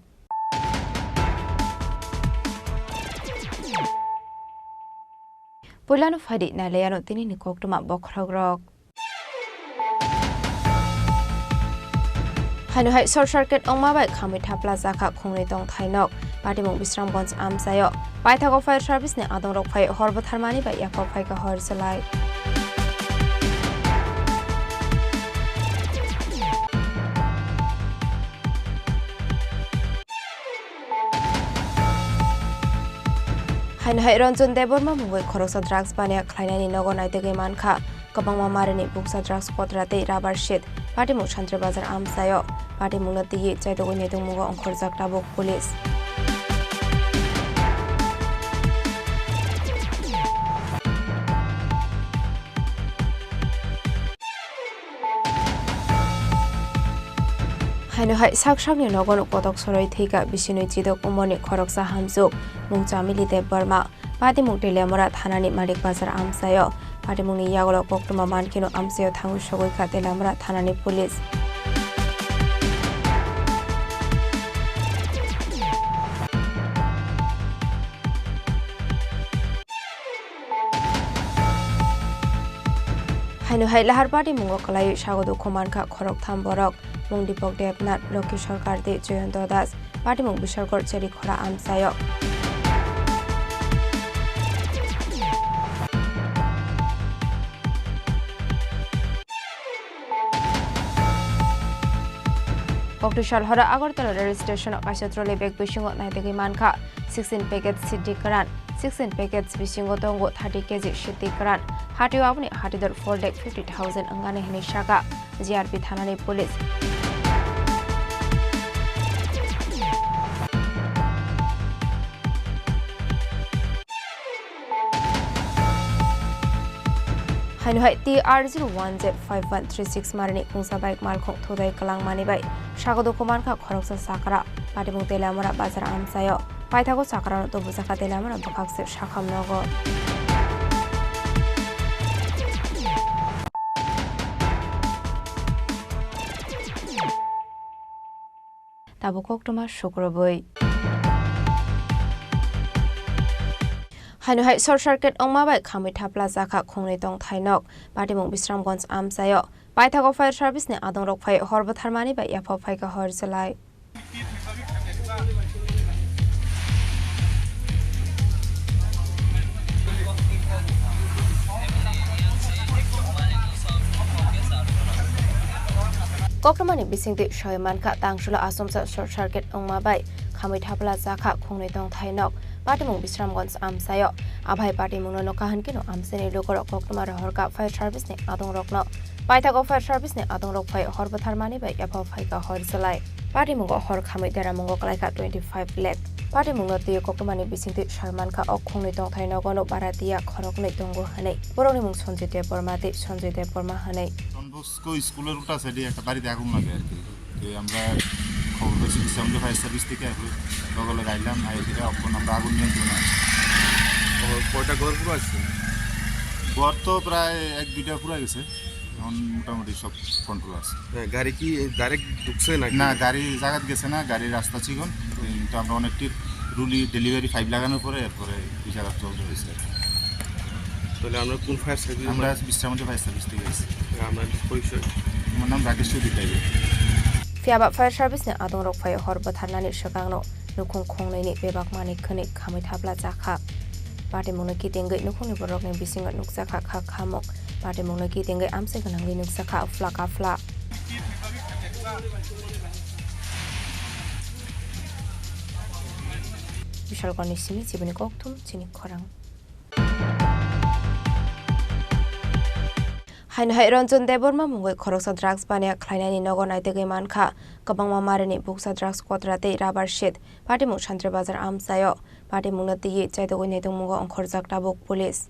Pulano Fadi Naleano Tini Koktuma Bokragrok. Hanuhai Short Circuit on Mabak Kamita Plaza Kunitong Tainok, Patimung Bisram Bons Amsayo, Paitago Fire Service ne Adon Rock Fire Horbat Harmani by Yakov Paika Horsalai. Hanuhai Ronzon Deborma Mugoi Korosa Drugs Bania Klainani Nogonai de Gemanka, Kabang Marini Buksa Drugs Potrate Rubber Shit, Patimu Chantre Bazar Amsayo, Patimulati Chaitogone Mugo on Korzak Tabuk Police. Hanuhai Sakshami Nogon Potok Soroi Tika Bishinu Chidok Umoni Koroksa Hamzuk, Mungchamili de Burma, Patimuk de Lemorat Hanani Malik Bazar Amsayo, Patimuni Yagolo Koktuma Mankino Amsayo Tangu Shogoika de Lamrat Hanani Police. Hanuhai Lahar Party Mungo Kalayu Shagodu Komanka Korok Tamborok, Mungdipok Devnat, Loki Sarkar de Joyanto Das, Party Mung Bisharkor Chini Khorang Amsayo. Octushal Hora Agortala Rail Station of Kashatrole Beg Bishingo Naitegi Manka, 16 packets City Karan, 16 packets Bishingo Tongo 30 kg Shiti Karan, Hati Wabni Hatidor 4 lakh 50,000 Angane Hinishaka, GRP Thanani Police. Hanuhai TR01Z5136 Marani Kungsa Bike Malkong Tudai Kalang Manibai, Shagodo Komanka Koroksa Sakara, Patimu Telamara Bazar Amsayo, Paitago Sakara Tobusaka Telamara Bakakse Shakam Nogo. Tabukok Toma Shukrabui. Hanuhai Short Circuit on Mabak Kamita Plaza Kunitong Tainok, Patimung Bisram Bons Amsayo, Paitago Fire Service ne Adon Rock Fire Horbat Harmani by Yakov Paika Horsalai. Kokramani Bising de Shoymanka Tangshula Asumsa Short Circuit on Mabai, Kamita Plaza Kunitong Tainok. Patimung Bisram Bons Amsayo, Abhai Patimung no Kahankino Amseni Lokoro Kokmara Horka Fire Service ne Adong Rockno, Paithago Fire Service ni adong rok phai hor bathar mani bai yapha phai ka hor salai party mungo hor khamai dera mungo kalai ka 25 lakh party mungo te kokmani bisingte Sharman ka okhongni tong thai nogono baratia khorok nei tongo hanai boroni mung Sanjay Dev Burma hanai Tonbosco স্কুলের ওটা সাইডে একটা বাড়িতে আগুন লাগে আর কি আমরা খবর পেয়েছি সামনে ফায়ার সার্ভিস থেকে সকলে গাইলাম আইডিটা এখন আমরা আগুন নিয়ন্ত্রণে আছি কয়টা ঘর পুরো আছে ঘর তো প্রায় 1-2টা পুরো গেছে এখন মোটামুটি সব কন্ট্রোল আছে গাড়ি কি ডাইরেক্ট ঢুকছে না গাড়ি জায়গা গেছে না গাড়ির রাস্তা চিকন তো আমরা অনেকটি রুলি ডেলিভারি 5 লাগানোর পরে এরপরে এই জায়গা চলতে হয়েছে তাহলে আমরা কোন ফায়ার সার্ভিস আমরা বিশ্রামন্দি ফায়ার সার্ভিস থেকে এসেছি আমরা পরিচয় আমার নাম Rakesh Chowdhury Fiaba Fire Service ni adong rok phai hor batharnani shakangno nukhung khongnai ni bebak mani khani khamai thapla jakha party mungna ki tengai nukhungni borok ni bisinga nukjakha kha khamok party mungna ki tengai amse ganangli nukjakha afla kafla Vishal Goni Simi Chibani Kokthum Chini Khorang Hain hai Ranjan Deborma mungoi khoroksa drugs bania khlainani nogo naitege mankha kabangma marini buksa drugs quadrate rubber sheet party mung Shantre Bazar amsayo party mungna tiye chaidogoi netung mungo onkhorjak tabok police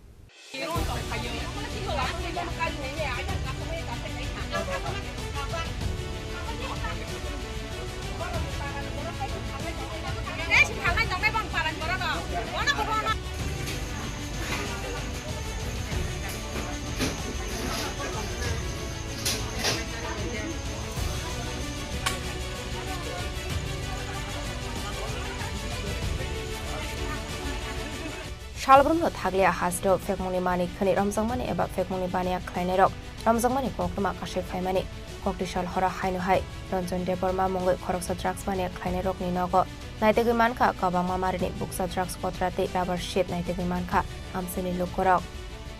Shalbrumno thaglia hasdo fekmoni mani khani ramjangmani eba fekmoni bania khlainarok ramjangmani koktuma kashe phaimani koktishal hora hainu hai Ranjan Deborma mongoi khoroksa drugs bania khlainarok ni nogo naitegi mankha kabangma marini buksa drugs kotrate rubber sheet naitegi mankha amsini lokorok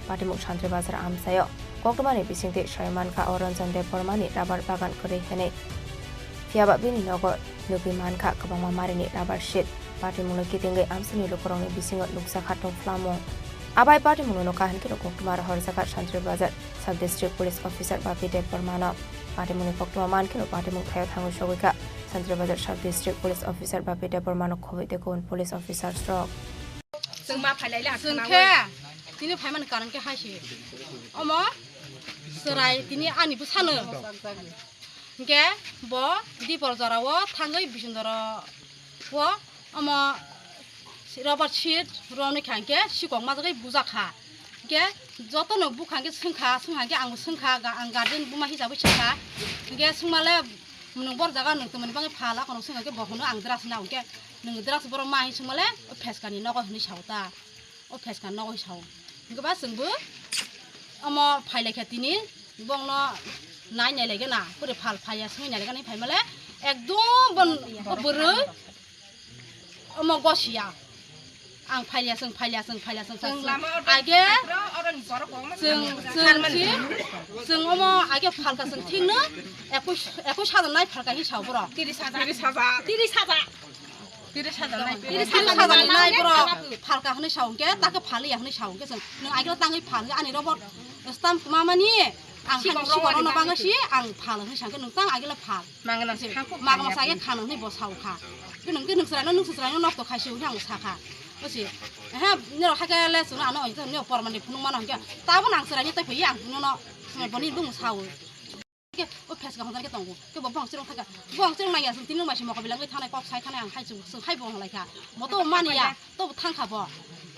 patimuk Shantre Bazar amsayo koktumani bisingte Sharmankha Ranjan Debormani rubber bagan kori hene Fiaba bini nogo nubi mankha kabangma marini rubber sheet party mungna kitingai amsini lokorongni bisingo nuksa khatong flamo abai party mungno kahan kino koktumar horsaka Shantre Bazar sub district police officer Bapi Dev Burmano party mungni koktuma man kino party mung thayo thango shogika Shantre Bazar sub district police officer Bapi Dev Burmano khobite kon police officer stroke sungma phalaila sungkhe tini phaiman karan ke haisi omo serai tini ani bu sano ke bo dipor jarawo thangai bisundara wo ama rubber sheet roni khangke sikong majagai buja kha ke jotono bukhangke sungkha ang sungkha ang garden buma hisabe chakha ke sungmale nung bor jaga nung tumani bangi phala kono sungke bohono ang dras na ke nung dras bor ma hi sungmale o pheskani nogo hni sauta o pheskan nogo sau ke ba sungbu ama phaile khetini bongno nai ne lege na pure phal phaya sungni ne lege ni phaimale ekdom bon buru Omo gosia ang phalia sung age sung omo age phalka sung thingno 21,000 nai phalka hi sau bro 30,000 nai bro phalka hni sau ke take phali hni sau ke sung nang age tangai phal ani robot stamp mamani ang sikoro no bangasi ang phal hni sang ke nang tang age la phal mangna sa ge khan hni bo sau kha nung srai no nokto khaisi uhyang sakha osi ha nero hakale suna ano ito neo pormani phunung mano ke tabo nang srai ni tai phei ang no boni bung sau ke o phas ga hondar ke tongu ke bo bong sirong thaka bong sirong na ya sun tinung masi mo ka bilang thanai kok sai thanai ang hai sung hai bong lai kha moto mani ya to thang kha bo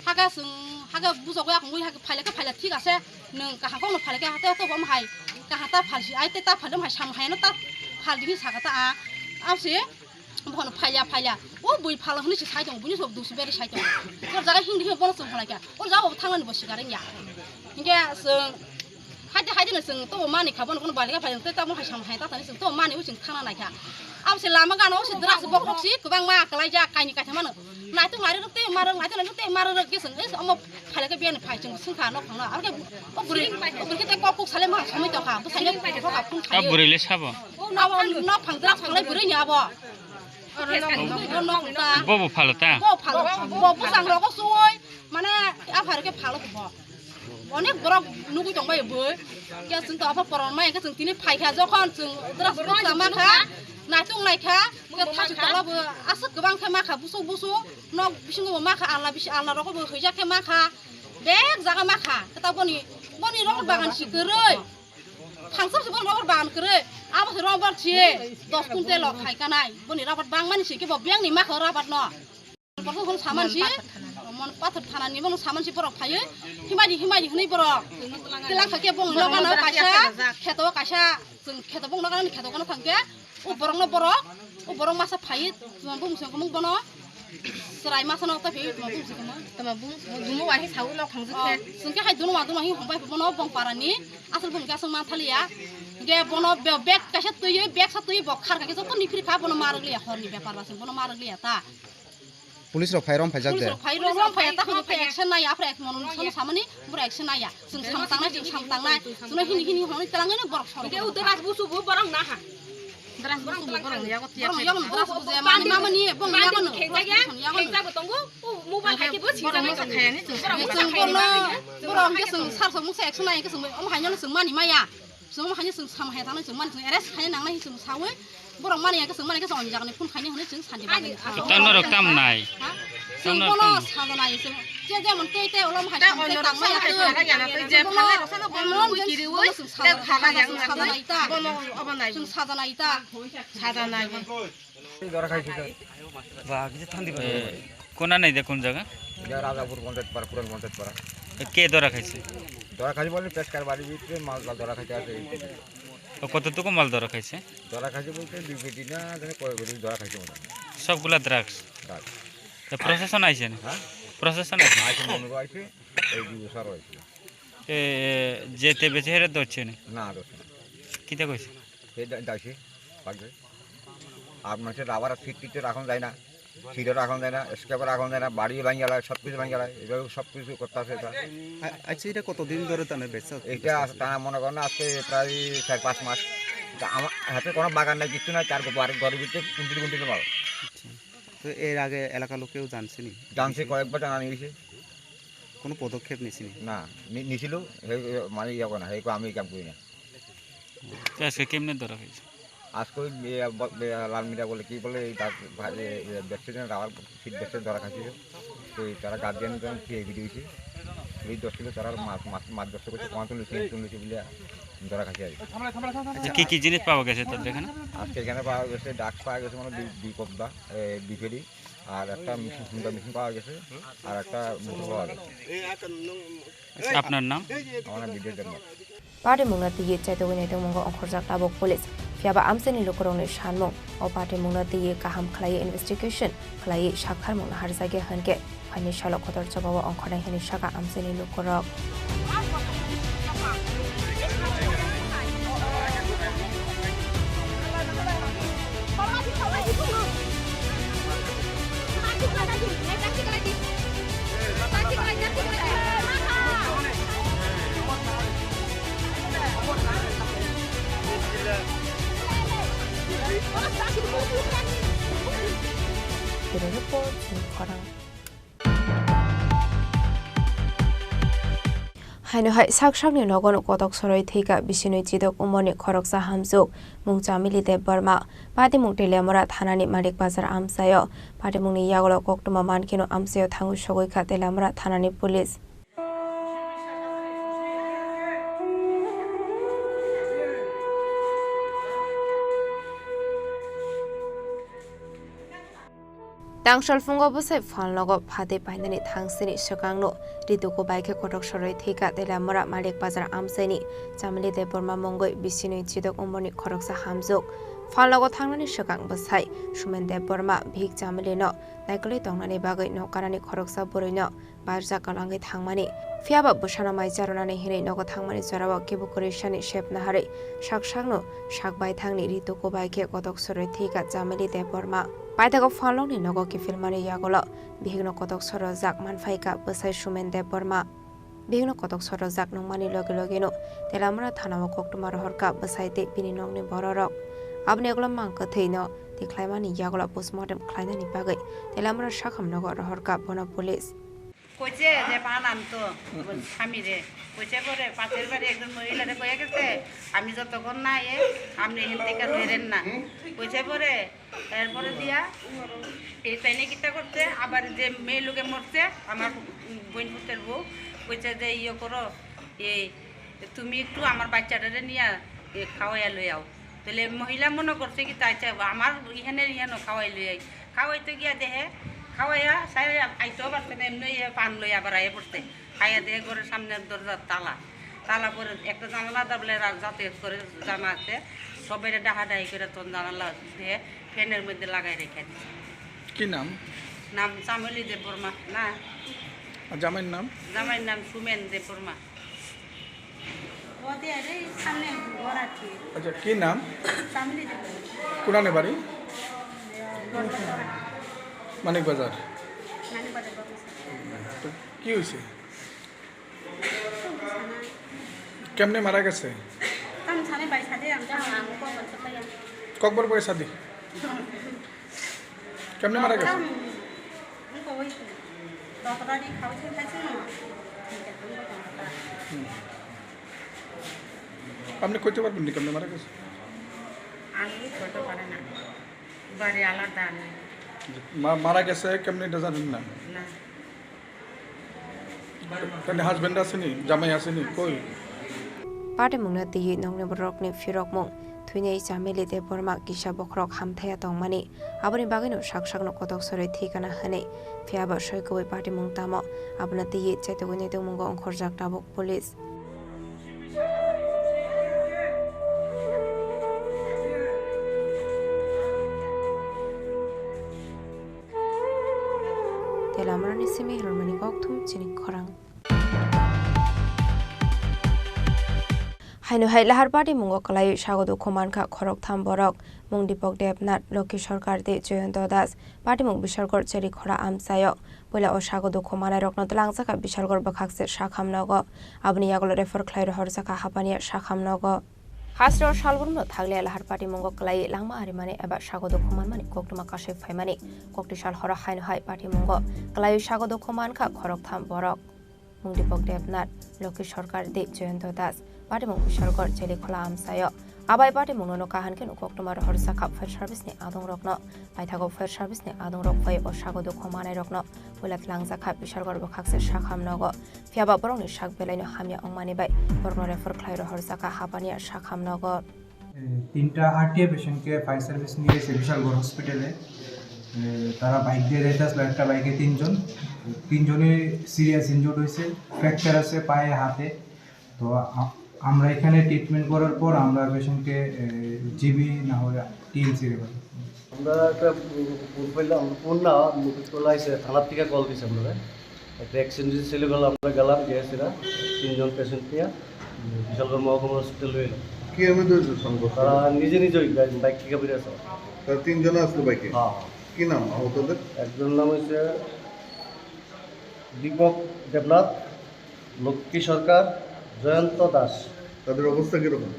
haga sung haga buso ga ngui haga phaila thik ase nung ka hang no phaila ke ha to bom hai ka ha ta phalsi ai te ta phalum hai sam hai no ta phal ding saka ta a ase Bono phaya o bui phala hni sai jong buni sob dusu beri sai jong ko jaga hing ding bono sung phala kya o jaga thangani bo sigaren ya inge sung haide na sung to mani khabon kono baliga phai te ta mo hasam hai ta tani sung to mani u sung thana na kya amse lama gano si dras bo khoksi kubang ma kalai ja kaini ka thamano nai tu ngari te marang nai te marang ke sung es omo phala ke bian phai jong sung kha no khangna ar ke o buri ke te ko sale ma samai to kha bu sai ke ko ka phun khai buri le sabo no phang dras phanglai buri nya bo Bobo falta. Bobo sang roko suoi. Mana apa harga falo bo. অনেক বড় নুগুই দंबाय বো কে जों তো আবার পরন মাই কে जों তিনি ফাইখা যখন जों দ্রাস বুসা মাখা নাইtung নাইখা কে থাসু তলাবো আস गोबां खे माखा बुसु बुसु न बिसिंगो माखा आला बिसि आला रखबो हैजा खे माखा बेग जागा माखा केता बनि रबर बागान सिगरै फांसर से रबर बागान करे आबो से रबर छिए 10 कुंटेल खाइकानाय बनि रबर बां मानसि के बेंग नि माखा रबर न बखौ होन सामानसि मन पाथर थानानि बन सामानसि बरक फायो हिमादि हनै बरक तिलाखा के बं लगानो कासा खेतो कासा जों खेतो बं लगानो खेतो गानो थांके उ बरंनो बरक उ बरं मासा फायो जों बुंसो कमं बनो सराय मासा न ता फेयो बुंसो कमं तमा बुं दुमो वाहि साउ ल थांजोके जोंके हाय दुनो हि हमबाय बनो बं पारानि आसल बुंगा जों माथालिया गे बनो बेग कासा तोयो बेग सा तोयो बखार काके जतो निफ्रि खा बनो मारगलिया हरनि बेपार बासो बनो मारगलिया ता पुलिस रो फायरम फायजाक दे पुलिस फायरम फायता खो एक्शन नाय आफ्रे एक मन सन सामनि बुरा एक्शन नाया जों सामतांनाय जों हिनि हनै तलाङैनो बरक सर के उदरास बुसु बु बरं ना हा दरास बुसु बरं या गतिया बरं दरास बुसु या मानि मामनि बं या बन खेजा बतंगु मोबाइल हाके बु सिजानाय खायानि जों बरं के जों सारस मुसे एक्शन नाय के जों अम हायनो जों मानि माया जों हायनो जों साम हाय थानाय जों मानि जों एरेस्ट खाय नांनाय जों सावै बरं मानिया के जों मानि के जों जागने फुन खायनि हनै जों सानदि बागै तनो रक्तम नाय जों बनो साजनाय जों जे मन तैते उलम हाय तै तांमाय आतो जे फानाय रसानो बनो गिरिवै ते फागा yang साजनाय ता बनो अबनाय जों साजनाय ता साजनाय दरा खाइছি बा किछ थांदी बा कोना নাই দে কোন জায়গা राजापुर पंचायत पर पुरान पंचायत पर কে ধরা খাইছে दरा खाइছি বলে পেশকার বাড়ি ভিতরে মাল দরা খাইতে আছে কতটুকু মাল ধরা খাইছে দরা খাইছে বলতে দুই কেজি না জানে কয় কেজি দরা খাইছে মত সবগুলা ড্রাগস তো প্রশাসন আইছে না হ্যাঁ প্রশাসন আইছে মনে আইছে এই দুই বছর হইছে যেতে বেঁচে হেরে ধরছে না ধরছে কিটা কইছে সেই দাইছে পাগবে আর মানুষের রাবার ফিটটিতে রাখুন যায় না সিটে রাখুন যায় না স্কেপে রাখুন যায় না বাড়ি ভাঙি গেলায় সব কিছু ভাঙি গেলায় এভাবে সব কিছু করতে আছে এটা আচ্ছা এটা কতদিন ধরে টানে বেচা এটা টানা মনে করেন আজকে প্রায় 4-5 মাস আমার হাতে কোনো বাগান নাই কিছু নাই চার ঘরের ভিতরে কুন্টি মাল তো এর আগে এলাকার লোক কেউ জানছেনি জানছে কয়েকবার জানা নিয়েছে কোনো পদক্ষেপ নিছিনি না নিছিল মানে ইয়ে করে না এই আমি কাম করি না আজকে কেমনে ধরা হয়েছে আজকে লাল মিডিয়া বলে কি বলে দেখছিলেন রাবার সিট দেখছে ধরা খাইছিল তো তারা গার্জিয়ান খেয়ে দিয়েছে এই দশটি তারা মাছ দশ করছে 45 বলে ধরা খাইছে আচ্ছা কি জিনিস পাওয়া গেছে তাদের এখানে আজকে এখানে পাওয়া গেছে ডাক পাওয়া গেছে মানে দুই কব্দা বিফেরি আর একটা মেশিন পাওয়া গেছে আর একটা মোটর পাওয়া গেছে আপনার নাম আমার নাম বিদ্যুৎ দেবনাথ पार्टी मुंगना तिये चाइतोगनि तंगो अंखरजाक लाबो पुलिस फियाबा आमसेनि लोकरंनि सानमु ओ पार्टी मुंगना तिये काहाम खलाय इन्वेस्टिगेशन खलाय साखार मुंगना हारजागे हनके फाइनि सालो खतर जबाव अंखरनाय हनि saga आमसेनि लोकरक report Chini Khorang Haino hai sakshakni nogon kotok soroi thika bisinoi chidok umoni khoroksa hamjuk mungchamili de barma pati mungtele mora thanani marik bazar amsayo pati mungni yagolo koktuma mankino amsayo thangu sogoi khatela mora thanani police Tangshal fungo busai falnogo phade painani thangsini sakangno rituko baike kotok soroi thika telamora malik bazar amsaini chamli de borma mongoi bisinoi chidok umoni khoroksa hamjuk falnogo thangnani sakang busai sumende borma bhik chamli no naikoli tongnani bagai nokarani khoroksa borino barja kalangi thangmani fiaba busana mai jarunani hinai nogo thangmani jarawa kebukurishani shepnahari saksangno sakbai thangni rituko baike kotok soroi thika chamli de borma Paitako falong ni nogo ki filmani yagolo bihigno kotok soro jak manfaika busai sumende borma bihigno kotok soro jak nongmani logino telamra thanamo koktumar horka busai te bini nongni bororok abne eglo mangka theino tiklaimani yagolo postmortem khlainani bagai telamra sakham nogo horka bono police কইছে যে পান আনতো স্বামীরে কইছে পরে পাশের বাড়ি একজন মহিলারে কয়ে গেছে আমি যতক্ষণ না আপনি এখান থেকে বেরেন না কইছে পরে এরপরে দিয়া এই তাইনে কিতা করছে আবার যে মেয়ে লোকে মরছে আমার বোন পুতের বউ কইছে যে ইয়ে করো এই তুমি একটু আমার বাচ্চাটারে নিয়ে খাওয়াইয়া লই আও তাহলে মহিলা মনে করছে কি তাই আমার ইহানো খাওয়াই লই আই খাওয়াইতে গিয়া দেহে খাওয়াইয়া সাইরে আইতেও পারছে না এমনি পান লই আবার আইয়া পড়ছে খাইয়া দেহে ঘরের সামনের দরজার তালা পরে একটা জানালা দাবলে যাতে করে জানা আছে সবাই ডাহাডাহি করে তোর জানালা দেহে ফ্যানের মধ্যে লাগাই রেখে দিচ্ছে কি নাম নাম চামেলি দেববর্মা না জামাইয়ের নাম সুমেন দেববর্মা আচ্ছা কি নাম কোনানে বাড়ি মানিক বাজার তো কি হয়েছে কেমনে মারা গেছে ককবর বয়স শাদি কেমনে মারা গেছে আপনি কইতে পারবেন না কেমনে মারা গেছে মারা গেছে কেমনে এটা জানেন না তাহলে হাজবেন্ড আসেনি জামাই আসেনি কই পাটে মুংনা তি নংনে বরকনি ফিরক মং থুইনে চামেলি দে বর্মা কিসা বখরক হামথায়া তংমানি আবনি বাগैनो সাকসাকনো কতক সরে ঠিকানা হানে ফিয়াবা সয়কই পাটে মুং তামো আবনা তি চাইতগনি দমুঙ্গ অংখরজাক টাবক police Telamrani simi hirmani koktum Chini Khorang Hainu hai lahar party mungo kalai shagodu khomanka khorok tham borok mung dipok debnat loki sarkar de joyonto das party mung bishargor cheri khora amsayo poila o shagodu khomanai rokno tlangzaka bishargor bakhakse shakhamnogo abni yagolo refer khlair horsaka hapania shakhamnogo Hasro Shalburno Tagli Lahar Party Mongo Kalai Langma Arimani Aba Shagodo Koman Koktuma Kashe Faimani Kokti Shal Hora Hain Hai Party Mongo Kalai Shagodo Koman Ka Khorok Tham Borok Mungdipok Debnat Loki Sarkar De Joyonto Das Party Mong Bishargor Cheli Khola Amsayo Abai Party Mongono Kahan Ken Koktuma Horsa Kap Fire Service Ni Adong Rokno Paithago Fire Service Ni Adong Rok Fai O Shagodo Komanai Rokno Pulat Langza Kap Bishargor Bakhakse Shakham Nogo Fiaba Borong ni Shak Belaino Hamya Ongmani Bai Borno Refer Khlairo Horsaka Hapania Shakham Nogo তিনটা RTA পেশেন্টকে fire service নিয়ে এসে বিশালগড় হসপিটালে তারা bike দিয়ে যেতে আসলো একটা বাইকে তিনজনই সিরিয়াস ইনজুর্ড হয়েছে ফ্র্যাকচার আছে পায়ে হাতে তো আমরা এখানে ট্রিটমেন্ট করার পর আমরা পেশেন্টকে জিবি না হলে টিএমসি রেফার আমরা একটা ফোন পাইলাম ফোন না মুকুটতলা এসে থানার থেকে কল দিয়েছে আমরা একটা অ্যাক্সিডেন্ট ছিল বলে আমরা গেলাম গিয়েছিলা তিনজন পেশেন্ট নিয়ে বিশালগড় মহকুমা হসপিটাল হয়ে এলাম কি এমন হয়েছে সংঘর্ষ তারা নিজেই বাইক থেকে বেরিয়ে আছে তারা তিনজন আসলো বাইকে হ্যাঁ কি নাম আহতদের একজন নাম হচ্ছে দীপক দেবনাথ লক্ষ্মী সরকার জয়ন্ত দাস তাদের অবস্থা কিরকম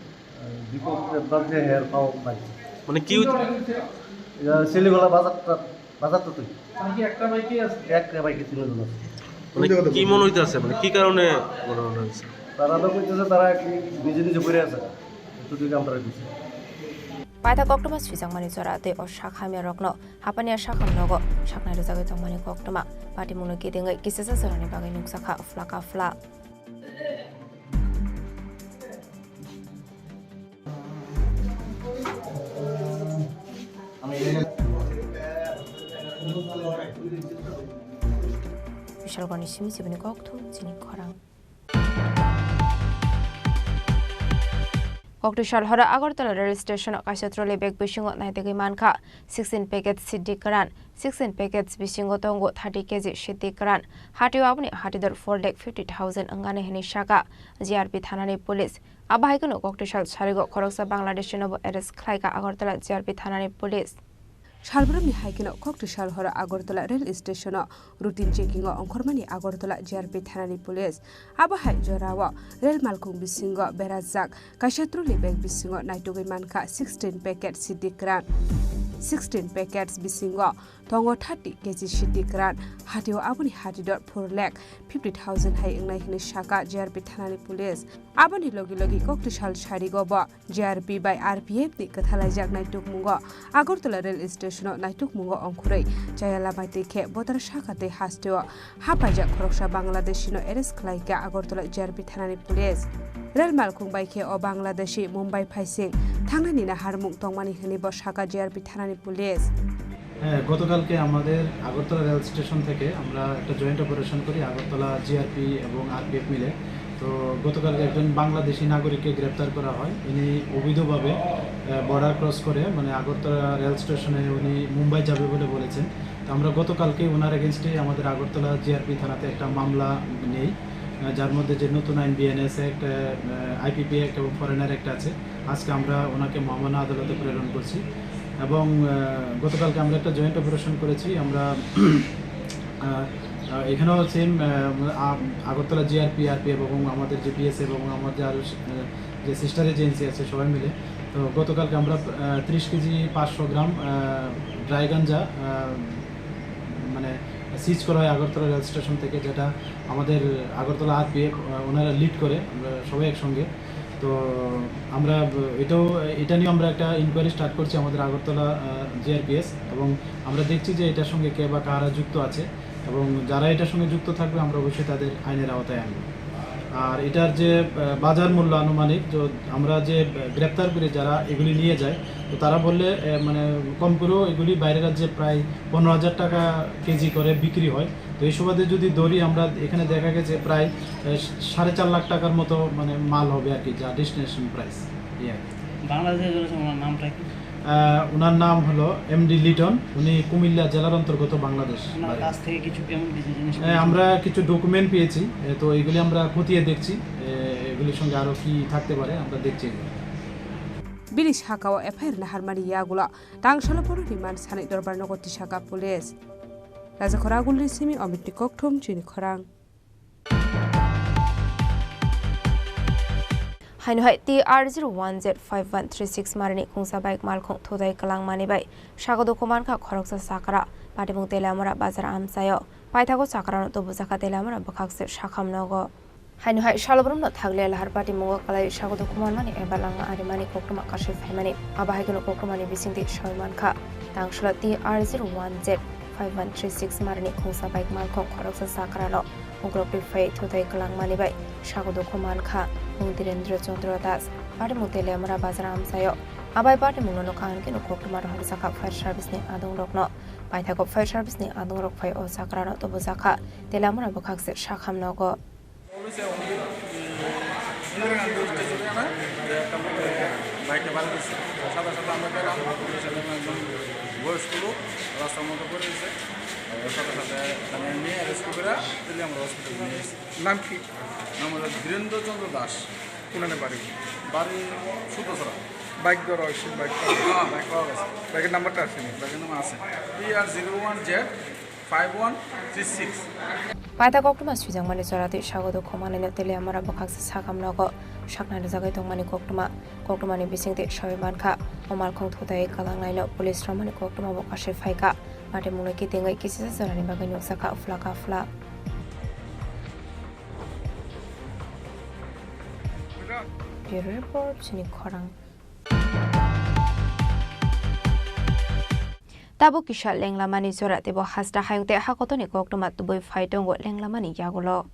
দীপক দেবনাথ যে হেয়ার পাও বাইক মানে কি ছেলেবেলা বাজারটা তুই একটা বাইকে আছে একটা বাইকে তিনজন আছে মানে কি মনে হইতে আছে মানে কি কারণে মনে হচ্ছে তারা তো কইতেছে তারা নিজে নিজে পড়ে আছে দুদিকে আমরা দিছি Paitha Koktuma Swisangmani Zora de o Shakhamia Rokno Hapania Shakham Nogo Shakna Ruzago Tongmani Koktuma Party Muno Kidinga Kisasa Zorani Bagai Nuksaka Flaka Fla Bishalgoni Shimi Sibini Koktum Chini Khorang Koktushal Hora Agartala Rail Station Kashatrole Beg Bishingo Naitegi Manka 16 packets Siddi Karan 16 packets Bishingo Tongo 30 kg Siddi Karan Hati Wabni Hatidar 4 lakh 50,000 Angane Heni Shaka GRP Thanani Police Abahaikuno Koktushal Sharigo Koroksa Bangladesh Nobo Eres Klaika Agartala GRP Thanani Police Shalbramni haikino Koktushal Hora Agartala Rail Station routine checking Onkormani Agartala GRP Thanani Police Abahai Jorawa Rail Malkung Bisingo Berazak Kashatruli Beg Bisingo Naitugi Manka 16 packet Siddi Karan 16 packets bisingo tongo 30 kg shiti kran hatio aboni hatidot 4,50,000 hai ingnai hini shaka JRP thanani police aboni logi koktisal shari gobo JRP by RPF ni kathalajak naituk mungo Agartala rail station naituk mungo ongkhurei chayala maite khe botar shakate hasteo hapajak khoroksa Bangladeshino arrest khlaika Agartala JRP thanani police Rail malkhung bai khe o Bangladeshi Mumbai phaising thangnani na harmung tongmani hini bo shaka JRP thanani police গতকালকে আমাদের Agartala rail station থেকে আমরা একটা joint operation করি Agartala GRP এবং RPF মিলে তো গতকালকে একজন বাংলাদেশি নাগরিককে গ্রেপ্তার করা হয় ইনি অবৈধভাবে বর্ডার ক্রস করে মানে আগরতলা রেল স্টেশনে উনি মুম্বাই যাবে বলে বলেছেন তো আমরা গতকালকে ওনার এগেনস্টে আমাদের আগরতলা জিআরপি থানাতে একটা মামলা নেই যার মধ্যে যে নতুন আইন বিএনএস অ্যাক্ট আইপিপি অ্যাক্ট এবং ফরেনার অ্যাক্ট আছে আজকে আমরা ওনাকে মহামান্য আদালতে প্রেরণ করছি এবং গতকালকে আমরা একটা জয়েন্ট অপারেশন করেছি আমরা এখানেও সেম আগরতলা জিআরপি আরপিএফ এবং আমাদের যে বিএসএফ এবং আমাদের আরও যে সিস্টার এজেন্সি আছে সবাই মিলে তো গতকালকে আমরা 30 কেজি 500 গ্রাম ড্রাই গাঞ্জা মানে সিজ করা হয় আগরতলা রেল স্টেশন থেকে যেটা আমাদের আগরতলা আরপিএফ ওনারা লিড করে আমরা সবাই একসঙ্গে তো আমরা এটা নিয়ে আমরা একটা ইনকোয়ারি স্টার্ট করছি আমাদের আগরতলা জিআরপিএস এবং আমরা দেখছি যে এটার সঙ্গে কে বা কারা যুক্ত আছে এবং যারা এটার সঙ্গে যুক্ত থাকবে আমরা অবশ্যই তাদের আইনের আওতায় আনব আর এটার যে বাজার মূল্য আনুমানিক আমরা যে গ্রেপ্তার করে যারা এগুলি নিয়ে যায় তো তারা বললে মানে কম করেও এগুলি বাইরের রাজ্যে প্রায় 15,000 টাকা কেজি করে বিক্রি হয় তো এই সুবাদে যদি ধরি আমরা এখানে দেখা গেছে প্রায় 4.5 লাখ টাকার মতো মানে মাল হবে আর কি যা ডেস্টিনেশন প্রাইস বাংলাদেশের নামটা কি ওনার নাম হলো এমডি লিটন উনি কুমিল্লা জেলার অন্তর্গত বাংলাদেশ কাছ থেকে কিছু কেমন কিছু জিনিস আমরা কিছু ডকুমেন্ট পেয়েছি তো এইগুলি আমরা খতিয়ে দেখছি এগুলির সঙ্গে আরও কি থাকতে পারে আমরা দেখছি বিলি শাখাও এফআইআর নাহারমারি ইয়াগুলা তাংশালা পর রিমান্ড সানি দরবার নগতি শাখা পুলিশ রাজা খরাগুলি সিমি অমিত ককঠম চিনি খরাং Hainhai TR01Z5136 marani khungsa bike malkhong thodai kalang mani bai sagodo koman kha khoroksa sakara patimung telamara bazar amsayo paithago sakara no to bujaka telamara bakhakse shakham nogo Hainhai shalobrum no thagle lahar patimung kalai sagodo koman mani ebalanga arimani koktuma kashif haimani abahaigono koktomani bisingti shoyman kha tangshla TR01Z5136 marani khungsa bike malkhong khoroksa sakara no ugrokri fai thodai kalang mani bai sagodo koman kha Direndra Chandra Das, Party Mutele Amara Bazar Amsayo, Abai Party Muno Khan Kino Koktumar Saka Fire Service ni Adong Rokno, Paitako Fire Service ni Adong Rok Fire or Sakara to Buzaka, Telamara Bokaks Shakham Nogo. নাম কি নাম হলো ধীরেন্দ্র চন্দ্র দাস কোনানে বাড়ি বাড়ি সুতসরা bike ধরা হয়েছে bike bike পাওয়া গেছে বাইকের নাম্বারটা আছে বাইকের নাম্বার আছে TR01Z5136 Paita Koktuma Sujang Mani Sorati Shagodo Komani Tele Amara Bokaks Sakam Nogo, Shakna Zagatong Mani Koktumani Bising the Shoymanka, Omal Kong Today Kalang Lino, Police Romani Koktuma Bokashi Faika, Matemulaki Tinga Kisses and Bagano Saka Flaka Fla. Bureau Report, Chini Khorang. Tabo Kisha Lenglamani Sora Tebo Hasta Hayung Te Hakotoni Koktomat to Boy Fightongo Lenglamani Yagulo.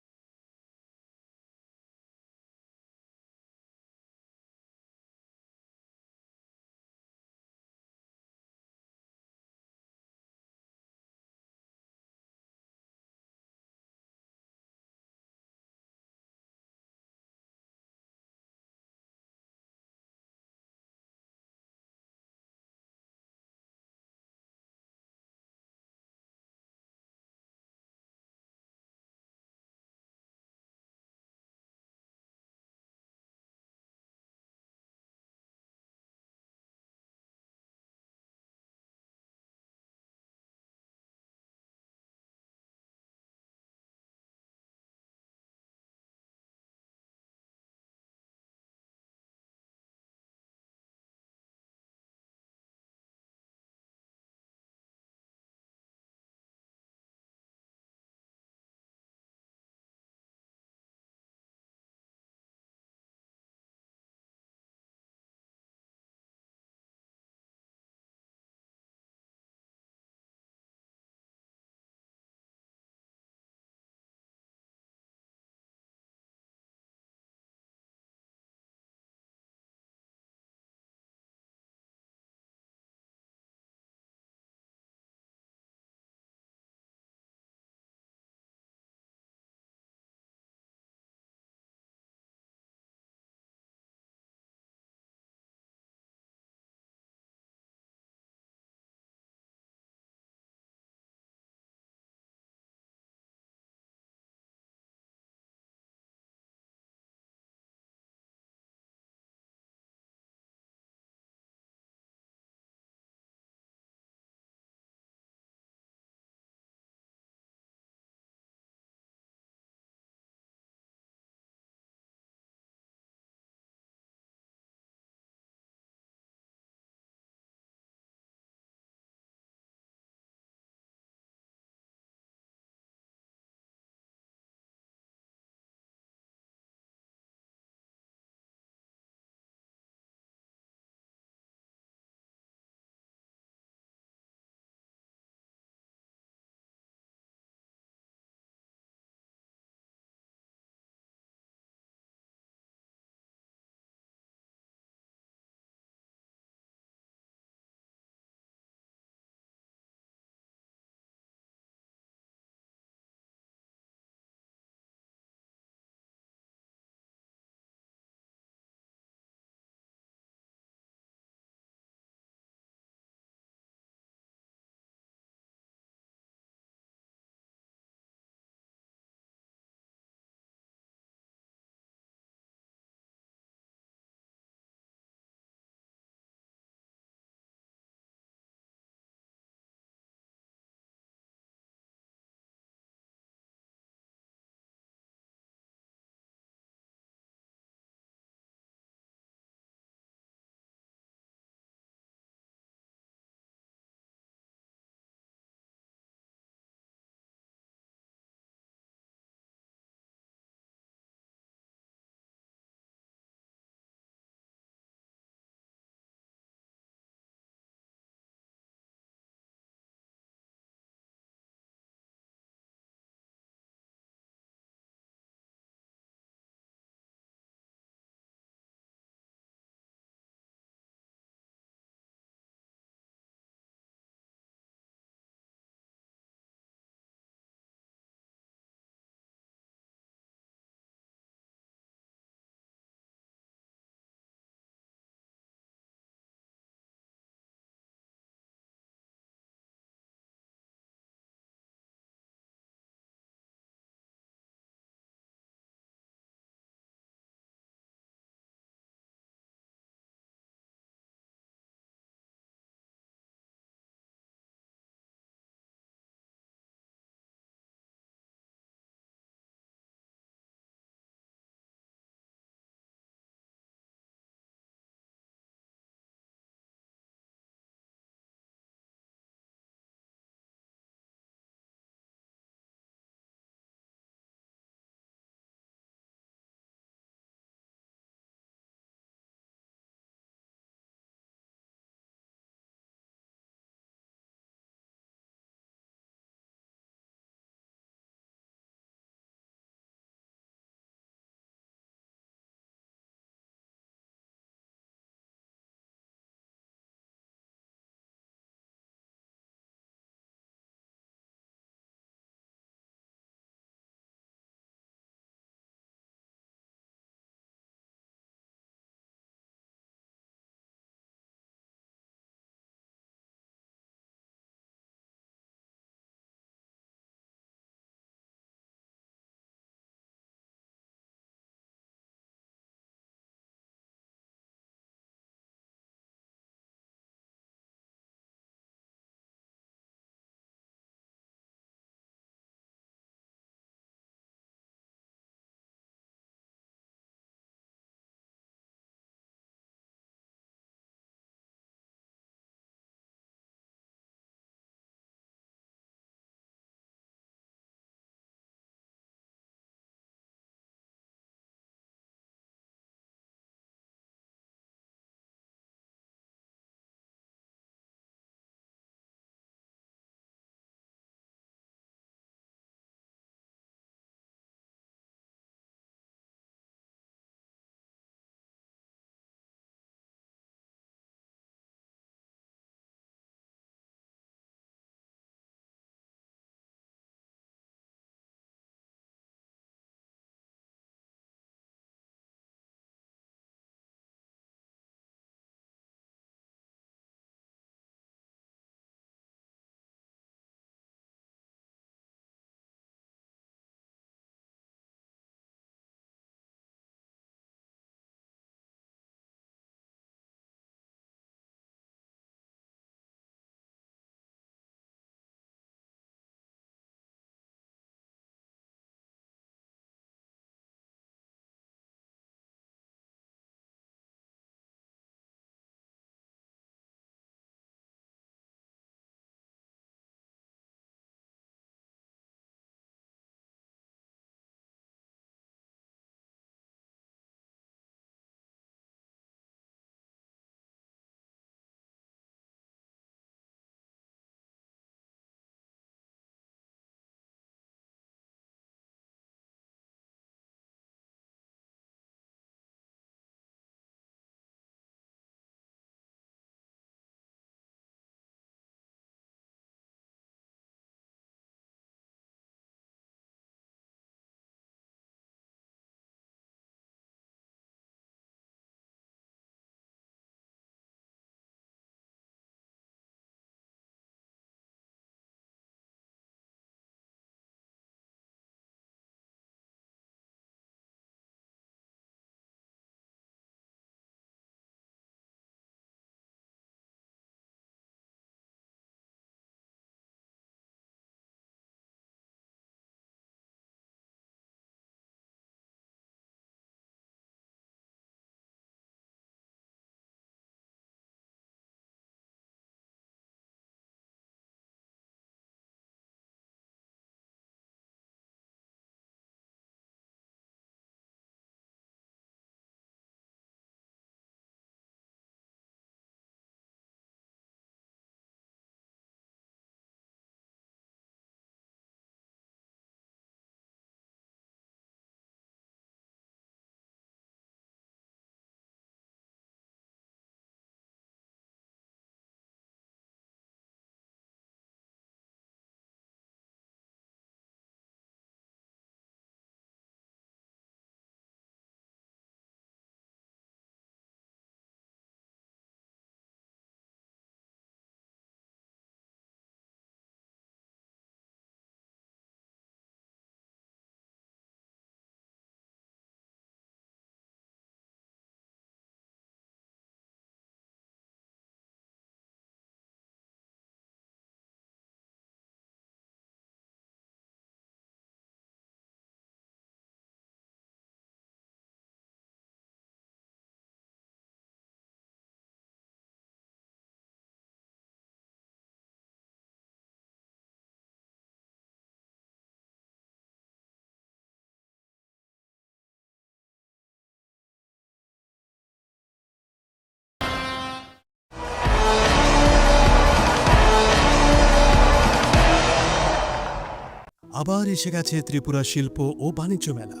আবার এসে গেছে ত্রিপুরা শিল্প ও বাণিজ্য মেলা,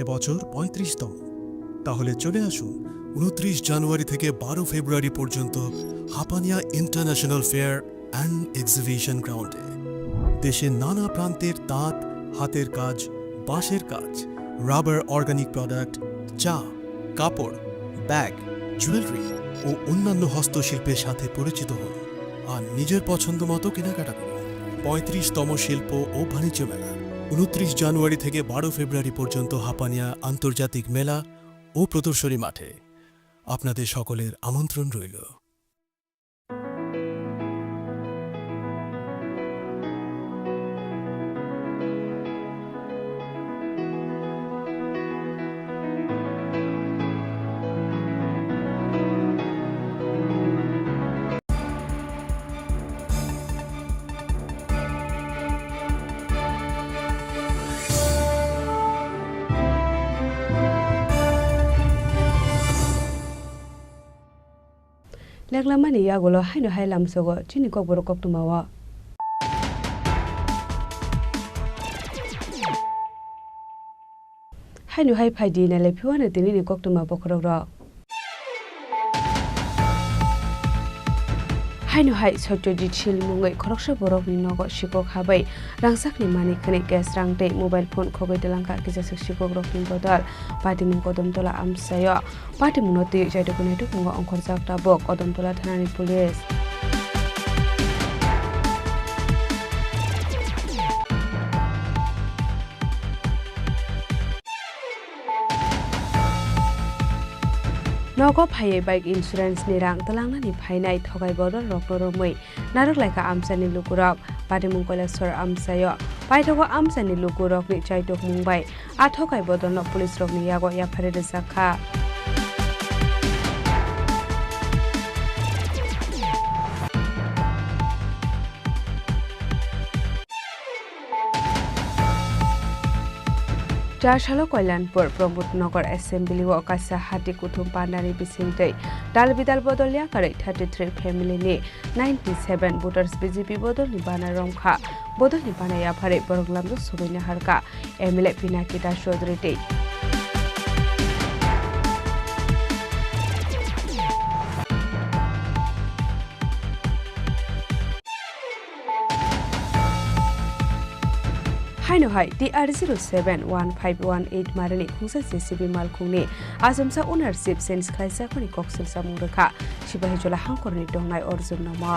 এবছর 35তম। তাহলে চলে আসুন 29 জানুয়ারি থেকে 12 ফেব্রুয়ারি পর্যন্ত Hapania international fair and exhibition গ্রাউন্ডে। দেশের নানা প্রান্তের তাঁত, হাতের কাজ, বাঁশের কাজ, রাবার অর্গানিক প্রোডাক্ট, চা, কাপড়, ব্যাগ, জুয়েলারি ও অন্যান্য হস্তশিল্পের সাথে পরিচিত হন আর নিজের পছন্দ মতো কেনাকাটা করুন। 35তম শিল্প ও বাণিজ্য মেলা 29 জানুয়ারি থেকে 12 ফেব্রুয়ারি পর্যন্ত হাপানিয়া আন্তর্জাতিক মেলা ও প্রদর্শনী মাঠে। আপনাদের সকলের আমন্ত্রণ রইল। Leklamani yagolo haino hailam sogo chini kok boro kok tumawa. Haino hai phaidi na le phiwana tini ni kok tuma bokrok ro. Haino hai sotyojit shil mungai khoroksa borok ni nogo shikok habai rangsak ni mani khani gas rangte mobile phone khogoi telangka kisasuk shikok rok ni bodal pati mung kodom tola amsayo pati munoti jaidokune tuk mungo ongkhor jakta bok kodom tola thanani police. Nogo phaiye bike insurance ni rang talangna ni phainai thogai bodol roknoromui narok laika amsani lukurok patimung kolesor amsayo paithogo amsani lukurok ni chaitok mumbai athogai bodol no police rok ni yago yaphare sakha. Jashalo Koilanpur Prabhutnagar Assembly o kaisa hati kuthum pandani bisingtei dalbidal bodolya kare 33 family ni 97 voters BJP bodol ni bana romkha bodol ni bana yaphare boroglamdo subaina harka MLA Pinakita Chaudhary tei Haino hai TR071518 marani khungsa JCB malkhungni asumsa ownership sense khlaisa khoni koksel samung rekha sibahi jola hangkorni dongnai orjun nama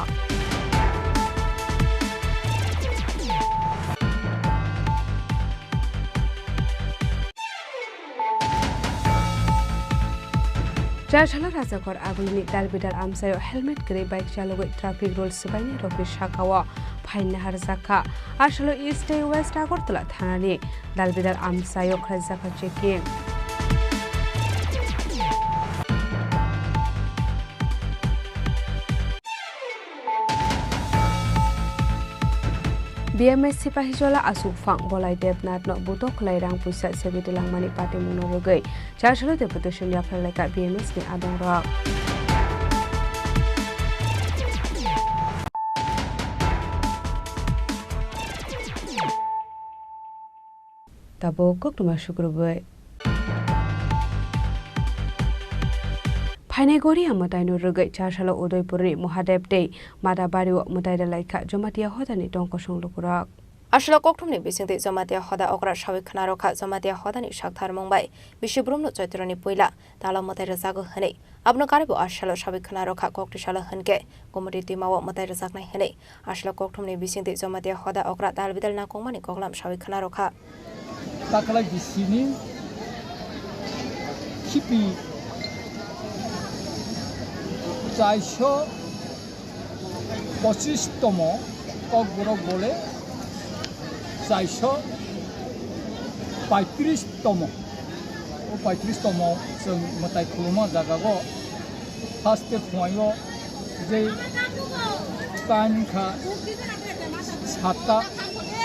Jashalo Rajakor agulni dalbidal amsayo helmet grey bike chalogoi traffic rules sibaini rokni shakawa phainna harjaka ashalo east west agortala thanani dalbidal amsayo khrajaka checking BMS Sipahijola Asufang Bolai Debnat no Butok Lairang Pusat Sebitilang Mani Pati Munorogay Jashalo Deputation Yapaleka BMS ni Adong Rock Tabo Kok Tuma Shukrubay Painegori amatai no rugai Jashalo Udaipuri Mohadep Day Madabari Mutai Laika Jomatia Hodani Donkosong Lukurak Ashla kokthumni bisingte Jomatia Hoda okra shawi khana rokha Jomatia Hodani shakthar mongbai Bishibrumno Chaitrani Puila Tala Mutai Razago Hane Abno Karibu Ashalo shawi khana rokha koktishala Hanke Gomati Timawa Mutai Razakna Hane Ashla kokthumni bisingte Jomatia Hoda okra Dalbidal Nakongmani Koglam shawi khana rokha Takala bisini Kipi 425তম Kokborok বলে 435তম ও 35তম जों मताय खुलुमा जागागो first फुङायो जे time खा 7टा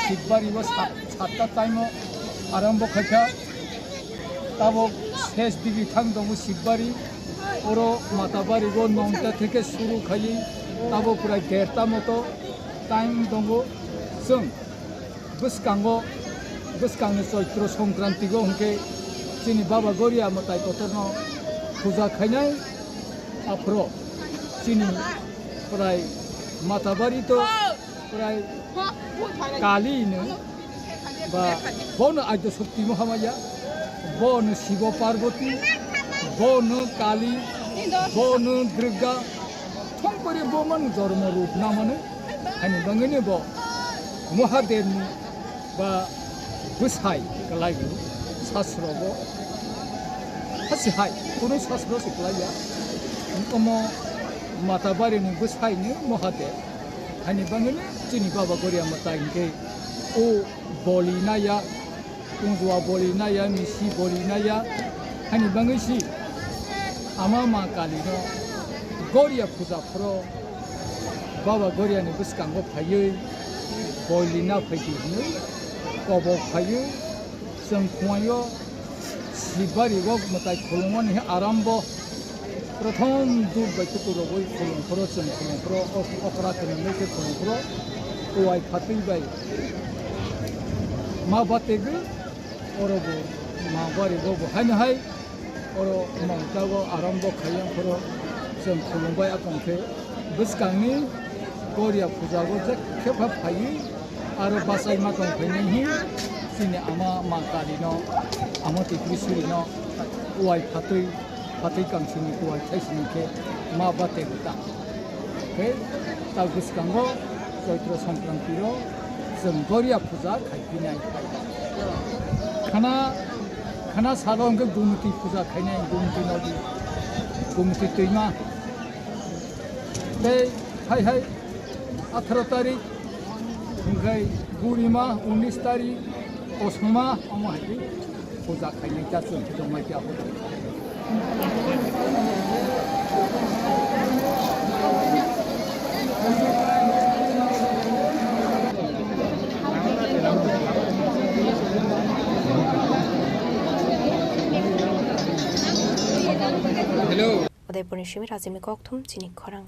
शिबबारिबो 7टा time आरम्भ खाखा ताबो शेष दिगि थां दङ शिबबारि ओरो माताबारिगो 9टा থেকে শুরু খালি তাবো প্রায় 1.5টা মতো টাইম দङ जों boskango choitro songkranti go hingke chini baba goria matai totorno puja khainai apro chini prai matabari to prai kali ne ba bon ajo shakti mahamaya bon shiva parvati bon kali bon durga thongpare boman jorma rup namane ani bangene bo Mahadev बा बुसाई कलाई शास्त्र बो हसिहाय कुनु शास्त्र सिखलाया उनकमो माताबारी नि बुसाई नि महादेव हानि बंगने चिनि बाबा गोरिया मता इनके ओ बोलिनाया कुंजुआ बोलिनाया मिसी बोलिनाया हानि बंगसी आमा मा काली नो गोरिया पूजा प्रो बाबा गोरिया नि बुसकांगो फायै बोलिना फैदिनो कबो फायो जों खुमायो सिबारिगो मताय खुलुमन हे आरम्भ प्रथम दूर बैठकुरो गय खुलुमखरो जों खुलुमखरो अखरा खनले के खुलुमखरो ओय फातै बाय मा बातेगो अरबो मा बारिगो हायनो हाय अरो मांतागो आरम्भ खायखरो जों खुलुमबाय आकंखे बुसकांनि गोरिया फुजागो जे खेफा फायो आरो बासाय मा दंफैनायनि जोंनि आमा मा कालिनो आमा तिप्रिसुरिनो औवाय फाथै गांसोनि औवाय थाइसनिखे मा बाते गुता बे दा गोसोखांगो चैत्र संक्रान्तिरो जों गोरिया फुजा खायफिनाय खाना सालंगे गुमति फुजा खायनाय गुमति नदी गुमति दैमा बे हाय 18 तारिख ओमफ्राय बुरिमा 19 तारिख असमा अमाहाय फुजा खायनाय जासों जमाय जाबो हेलो उदयपुरनि शिमी राजिमनि कक्थुम चिनि खरां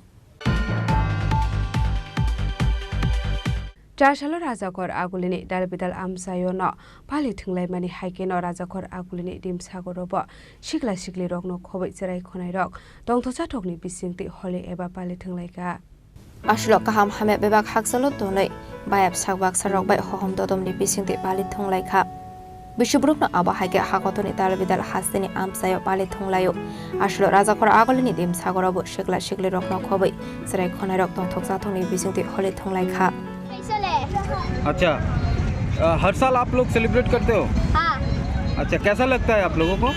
चारसालो राजाखर आगुलिनि दालबिदाल आमसायो न पालि थुंलायमानि हाइकेनो राजाखर आगुलिनि दिमसागरबो सिगला सिगलि रगनो खबै जेराय खनाय रग दंथसा थकनि बिसिंति हले एबा पालि थुंलायगा आशुल काहाम हामे बेबाग हाकसलो तनै बायाब सागबाग सरक बाय हहम ददमनि बिसिंति पालि थुंलायखा बिशुब्रुकनो आबा हाइके हाकतनि दालबिदाल हास्तेनि आमसायो पालि थुंलायो आशुल राजाखर आगुलिनि दिमसागरबो सिगला सिगलि रगनो खबै जेराय खनाय रग दंथसा थकनि बिसिंति हले थुंलायखा अच्छा हर साल आप लोग सेलिब्रेट करते हो? हाँ। अच्छा कैसा लगता है आप लोगों को?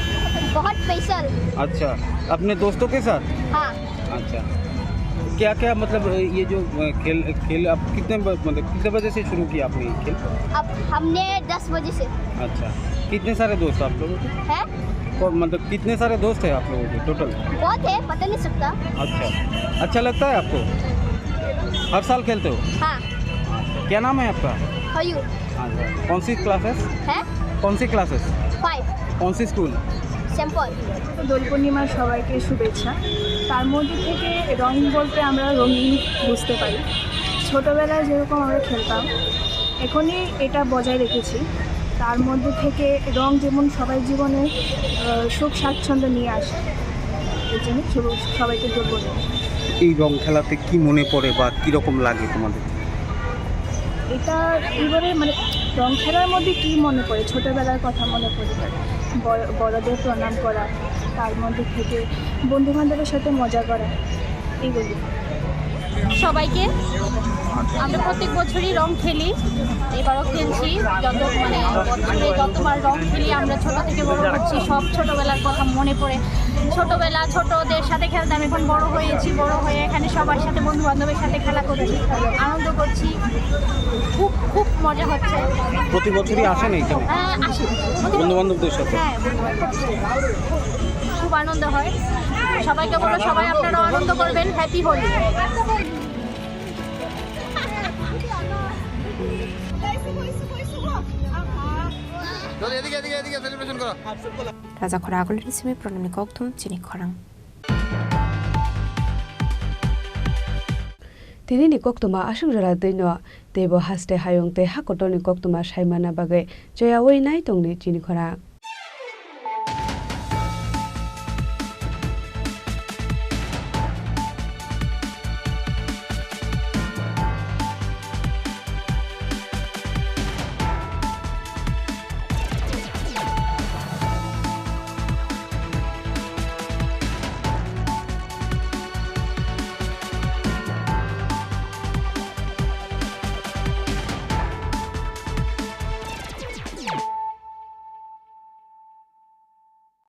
बहुत स्पेशल। अच्छा अपने दोस्तों के साथ? हाँ। अच्छा क्या क्या मतलब ये जो खेल आप कितने बजे से शुरू किया आपने ये खेल? अब हमने 10 बजे से। अच्छा कितने सारे दोस्त आप लोगों के? हैं? मतलब कितने सारे दोस्त हैं आप लोगों के टोटल? बहुत है पता नहीं सकता। अच्छा लगता है आपको? हर साल खेलते हो? हाँ। क्या नाम है आपका? हयूर। कौन सी क्लासेस? है? कौन सी क्लासेस? 5। कौन सी स्कूल? सेम्पल। দোল পূর্ণিমার সবাইকে শুভেচ্ছা। তার মধ্যে থেকে রং বলতে আমরা রঙিন বুঝতে পারি। ছোটবেলায় যেরকম আমরা খেলতাম এখনই এটা বজায় রেখেছি। তার মধ্যে থেকে রং যেমন সবাই জীবনে সুখ স্বাচ্ছন্দ্য নিয়ে আসে এই জন্য সবাইকে দোল পূর্ণিমা। এই রং খেলাতে কি মনে পড়ে বা কীরকম লাগে তোমাদের? এটা এবারে মানে রং খেলার মধ্যে কী মনে পড়ে ছোটোবেলার কথা মনে পড়ে বড়দের প্রণাম করা তার মধ্যে থেকে বন্ধুবান্ধবের সাথে মজা করা এইগুলি। সবাইকে আমরা প্রত্যেক বছরই রং খেলি এবারও খেলছি যতবার রং খেলি আমরা ছোট থেকে বড় হচ্ছি সব ছোটবেলার কথা মনে পড়ে ছোটবেলা ছোটদের সাথে খেলতাম এখন বড় হয়েছি বড় হয়ে এখানে সবার সাথে বন্ধু বান্ধবের সাথে খেলা করছি আনন্দ করছি খুব খুব মজা হচ্ছে। প্রতি বছরই আসেন এখানে? হ্যাঁ আসি বন্ধু বান্ধবদের সাথে। হ্যাঁ খুব আনন্দ হয় সবাইকে বলবো সবাই আপনারা আনন্দ করবেন হ্যাপি হোলি। राजा खरा आगुलिनि सिमी प्रणमनि कक्थुम चिनि खरां তিনি ni koktuma asungjara deino tebo haste hayong te hakotoni koktuma saimana bagai joyawoi nai tongni Chini Khorang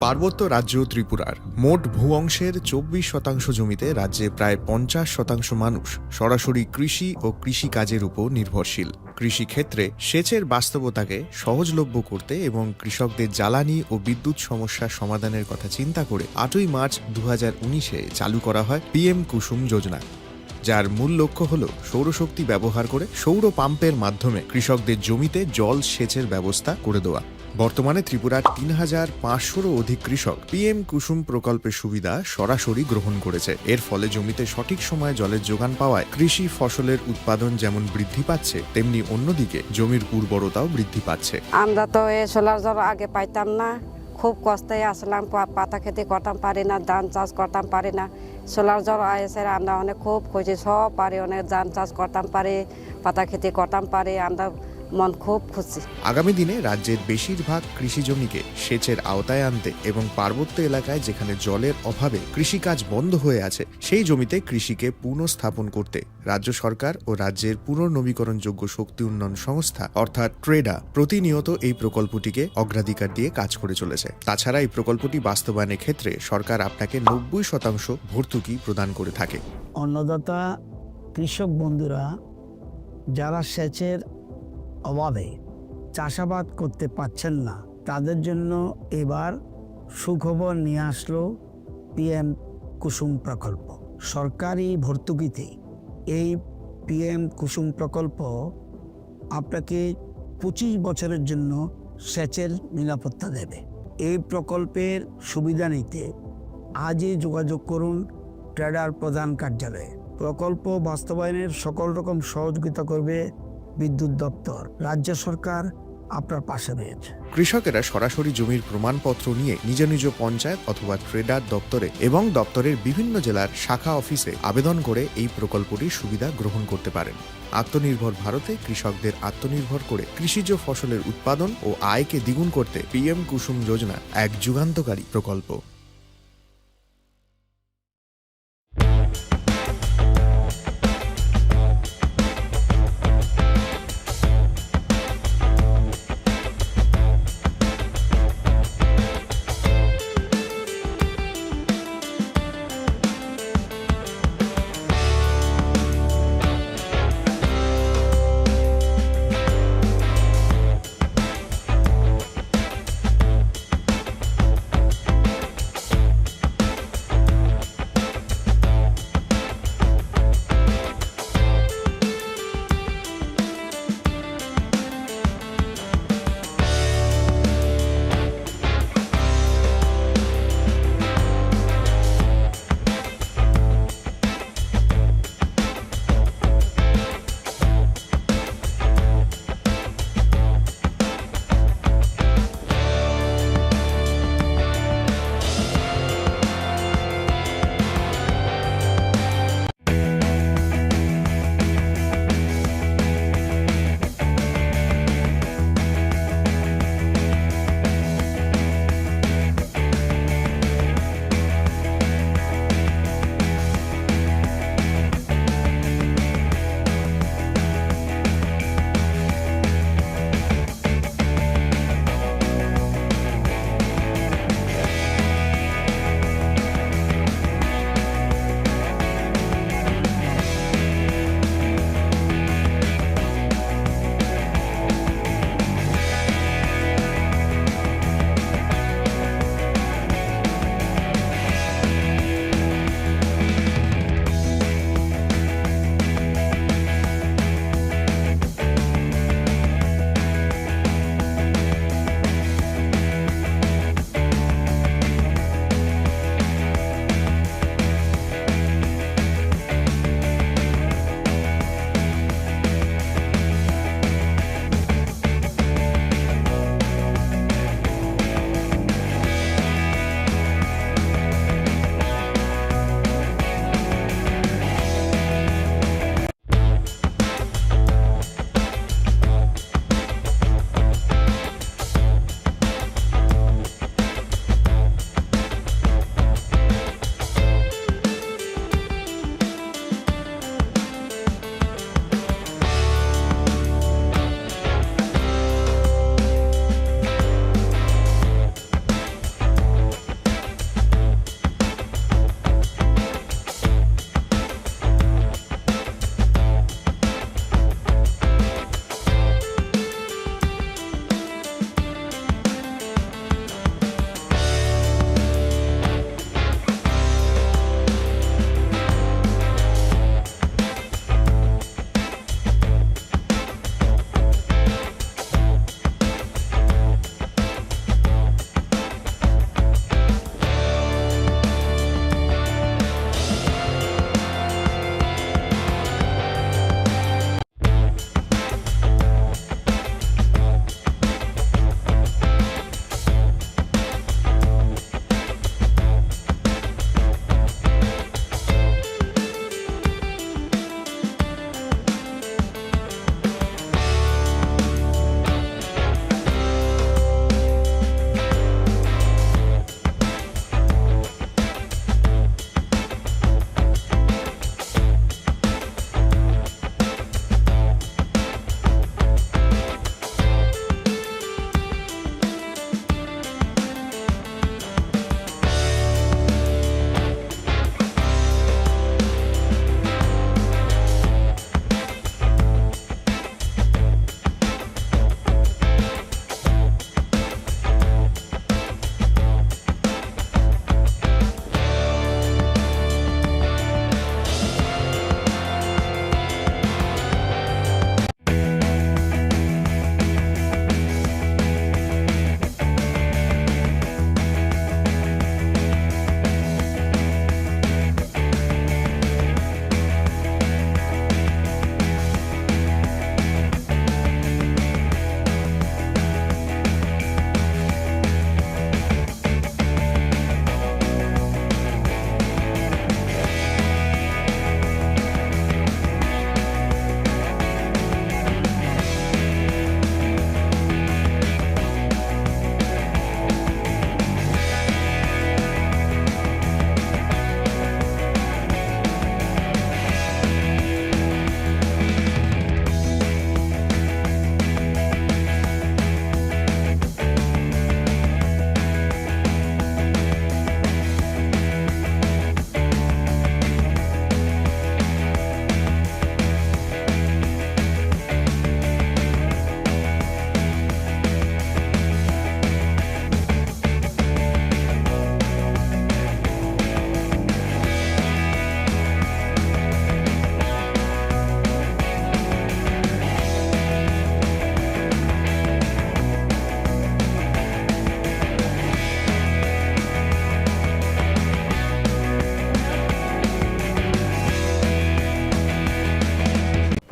পার্বত্য রাজ্য ত্রিপুরার মোট ভূ অংশের 24% জমিতে রাজ্যে প্রায় 50% মানুষ সরাসরি কৃষি ও কৃষিকাজের উপর নির্ভরশীল। কৃষিক্ষেত্রে সেচের বাস্তবতাকে সহজলভ্য করতে এবং কৃষকদের জ্বালানি ও বিদ্যুৎ সমস্যার সমাধানের কথা চিন্তা করে 8ই মার্চ 2019-এ চালু করা হয় PM কুসুম যোজনা, যার মূল লক্ষ্য হল সৌরশক্তি ব্যবহার করে সৌর পাম্পের মাধ্যমে কৃষকদের জমিতে জল সেচের ব্যবস্থা করে দেওয়া। বর্তমানে ত্রিপুরার 3500-রও অধিক কৃষক PM কুসুম প্রকল্পের সুবিধা সরাসরি গ্রহণ করেছে। এর ফলে জমিতে সঠিক সময়ে জলের যোগান পাওয়ায় কৃষি ফসলের উৎপাদন যেমন বৃদ্ধি পাচ্ছে, তেমনি অন্যদিকে জমির উর্বরতাও বৃদ্ধি পাচ্ছে। আমরা তো এই সোলার জল আগে পাইতাম না, খুব কষ্টে আসলাম, পাতা খেতে করতাম পারি না, ধান চাষ করতাম পারি না। সোলার জল এসে আমরা অনেক খুব খুশি, সব পারি, অনেক ধান চাষ করতাম পারি, পাতা খেতে করতাম পারি, আমরা মন খুব খুশি। আগামী দিনে রাজ্যের বেশিরভাগ কৃষি জমিকে সেচের আওতায় আনতে এবং পার্বত্য এলাকায় যেখানে জলের অভাবে কৃষিকাজ বন্ধ হয়ে আছে সেই জমিতে কৃষিকে পুনঃস্থাপন করতে রাজ্য সরকার ও রাজ্যের পুনর্নবীকরণযোগ্য শক্তি উন্নয়ন সংস্থা অর্থাৎ ট্রেডা প্রতিনিয়ত এই প্রকল্পটিকে অগ্রাধিকার দিয়ে কাজ করে চলেছে। তাছাড়া এই প্রকল্পটি বাস্তবায়নের ক্ষেত্রে সরকার আপনাকে 90% ভর্তুকি প্রদান করে থাকে। অন্নদাতা কৃষক বন্ধুরা যারা সেচের অভাবে চাষাবাদ করতে পারছেন না, তাদের জন্য এবার সুখবর নিয়ে আসলো PM কুসুম প্রকল্প। সরকারি ভর্তুকিতে এই PM কুসুম প্রকল্প আপনাকে 25 বছরের জন্য সেচের নিরাপত্তা দেবে। এই প্রকল্পের সুবিধা নিতে আজই যোগাযোগ করুন ট্রেডার প্রধান কার্যালয়ে। প্রকল্প বাস্তবায়নের সকল রকম সহযোগিতা করবে বিদ্যুৎ দপ্তর। রাজ্য সরকার আপনার পাশে রয়েছে। কৃষকেরা সরাসরি জমির প্রমাণপত্র নিয়ে নিজ নিজ পঞ্চায়েত অথবা ট্রেডার দপ্তরে এবং দপ্তরের বিভিন্ন জেলার শাখা অফিসে আবেদন করে এই প্রকল্পটির সুবিধা গ্রহণ করতে পারেন। আত্মনির্ভর ভারতে কৃষকদের আত্মনির্ভর করে কৃষিজ ফসলের উৎপাদন ও আয়কে দ্বিগুণ করতে PM কুসুম যোজনা এক যুগান্তকারী প্রকল্প।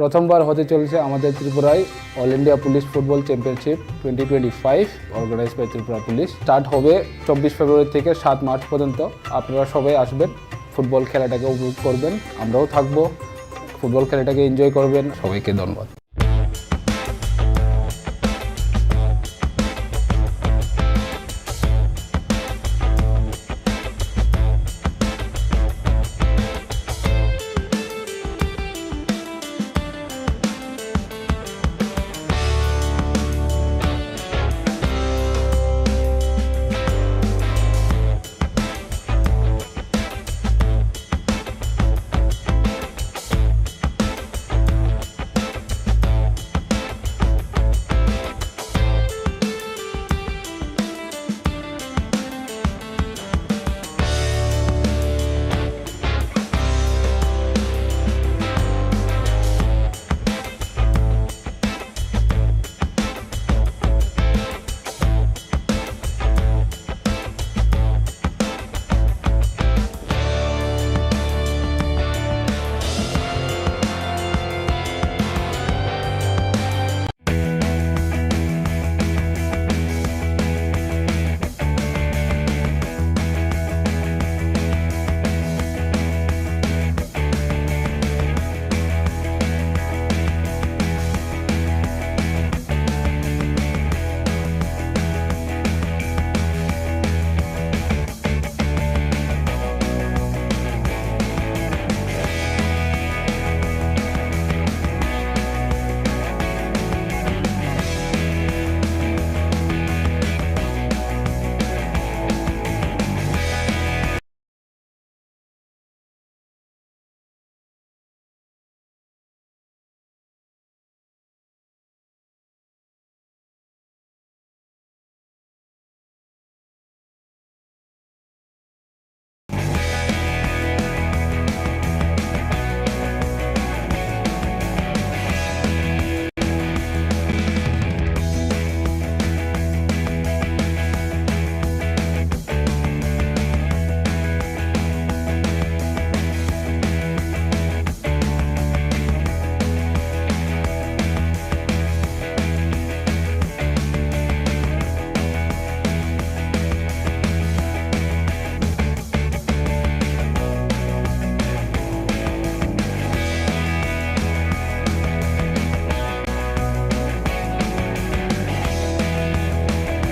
প্রথমবার হতে চলেছে আমাদের ত্রিপুরায় all India police football championship 2025 organise by Tripura police. Start হবে 24 ফেব্রুয়ারি থেকে 7 মার্চ পর্যন্ত। আপনারা সবাই আসবেন, ফুটবল খেলাটাকে উপভোগ করবেন, আমরাও থাকবো, ফুটবল খেলাটাকে এনজয় করবেন। সবাইকে ধন্যবাদ।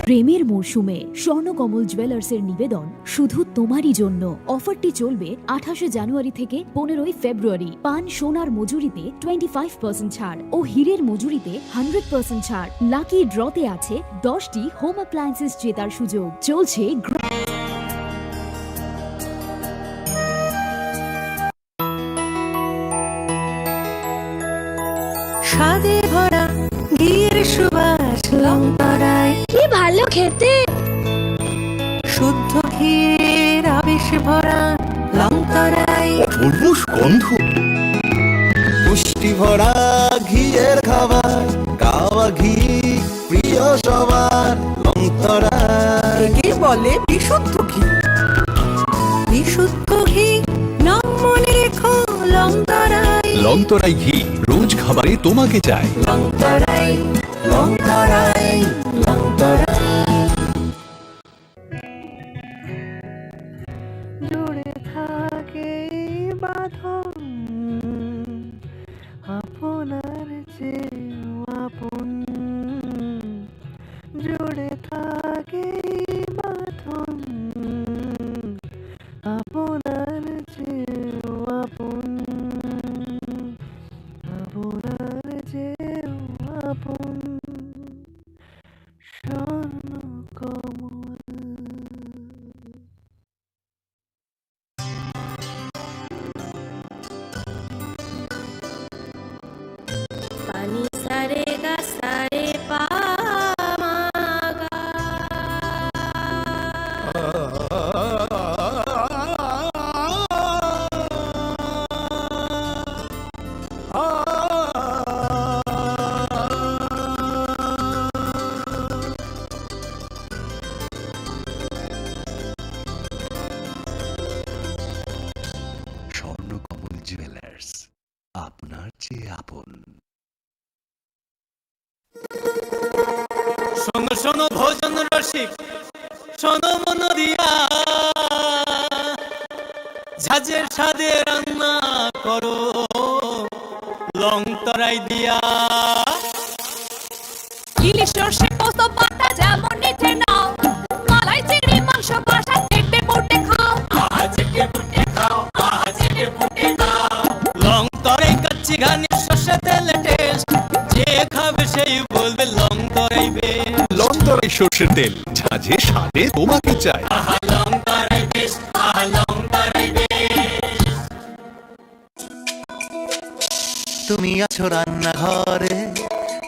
প্রেমের মরশুমে স্বর্ণকমল জুয়েলার্সের নিবেদন শুধু তোমারই জন্য। অফারটি চলবে 28 জানুয়ারি থেকে 15 ফেব্রুয়ারি। পান সোনার মজুরিতে 25% ছাড় ও হীরের মজুরিতে 100% ছাড়। লাকি ড্রতে আছে 10টি হোম অ্যাপ্লায়েন্সেস জেতার সুযোগ। চলছে স্বাদে ভরা ঘিয়ের সুবাস লঙ্কারায়, কি ভালো খেতে। শুদ্ধ ঘিয়ের আবেশ ভরা লঙ্কারায়, অপূর্ব গন্ধ, পুষ্টি ভরা ঘিয়ের খাবার, গাওয়া ঘি প্রিয় সবার লঙ্কারায়। একে বলে বিশুদ্ধ ঘি। বিশুদ্ধ ঘি নাম মনে রেখো লঙ্কারায়। লঙ্কারাই ঘি রোজ খাবারে তোমাকে চাই। লঙ্কারায়, লঙ্কারায়, লঙ্কারায়। জুড়ে থাকে বাঁধন আপনার চেয়েও আপন। জুড়ে থাকে বাঁধন আপনার চেয়েও আপন। আপনার চেয়েও আপন স্বর্ণ কমল। পানি সারে গা সারে পা মা গা। ভোজন রসিক শোনো মন দিয়া ঝাঁঝের স্বাদে রান্না করো লং তরাই দিয়া ইলিশ সর্ষে পোস্ত পাতা যেমন নিচে নাও মালাই চিংড়ি মাংস কষা চেটে পুটে খাও চেটে পুটে খাও চেটে পুটে খাও লং তরাই কাচ্চি ঘানি সর্ষে তেলে টেস্ট যে খাবে সেই বলবে লং তরাই বেশ লং তরাই সর্ষের তেল ঝাঁঝে স্বাদে তোমাকে চাই লং তরাই বেশ লং তরাই বেশ তুমি আছো রান্নাঘরে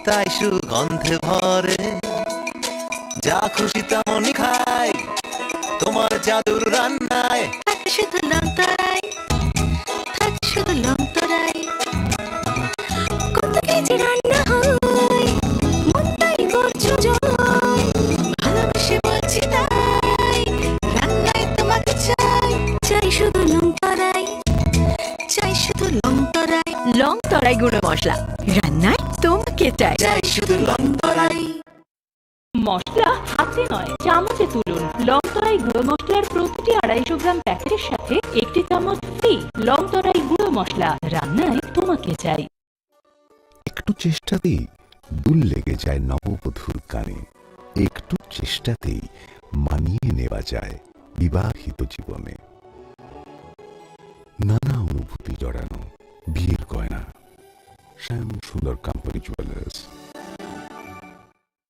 তাই সুগন্ধে ভরে যা খুশি তেমনই খাই তোমার জাদুর রান্নায় থাকে শুধু লং তরাই থাকে শুধু লং তরাই কত কেজি রান্না হয় মনটাই করছো জয় ভালোবেসে বলছি তাই রান্নায় তোমাকে চাই চাই শুধু লং তরাই চাই শুধু লং তরাই লং তরাই গুঁড়ো মশলা রান্নায় তোমাকে চাই চাই শুধু লং তরাই মশলা হাতে নয় চামচে তুলুন লং তরাই গুঁড়ো মশলার প্রতিটি 250 গ্রাম প্যাকেটের সাথে একটি চামচ ফ্রি লং তরাই গুঁড়ো মশলা রান্নায় তোমাকে চাই একটু চেষ্টাতেই দুল লেগে যায় নববধূর কানে একটু চেষ্টাতেই মানিয়ে নেওয়া যায় বিবাহিত জীবনে নানা অনুভূতি জড়ানো বিয়ের গয়না শ্যাম সুন্দর কোম্পানি জুয়েলার্স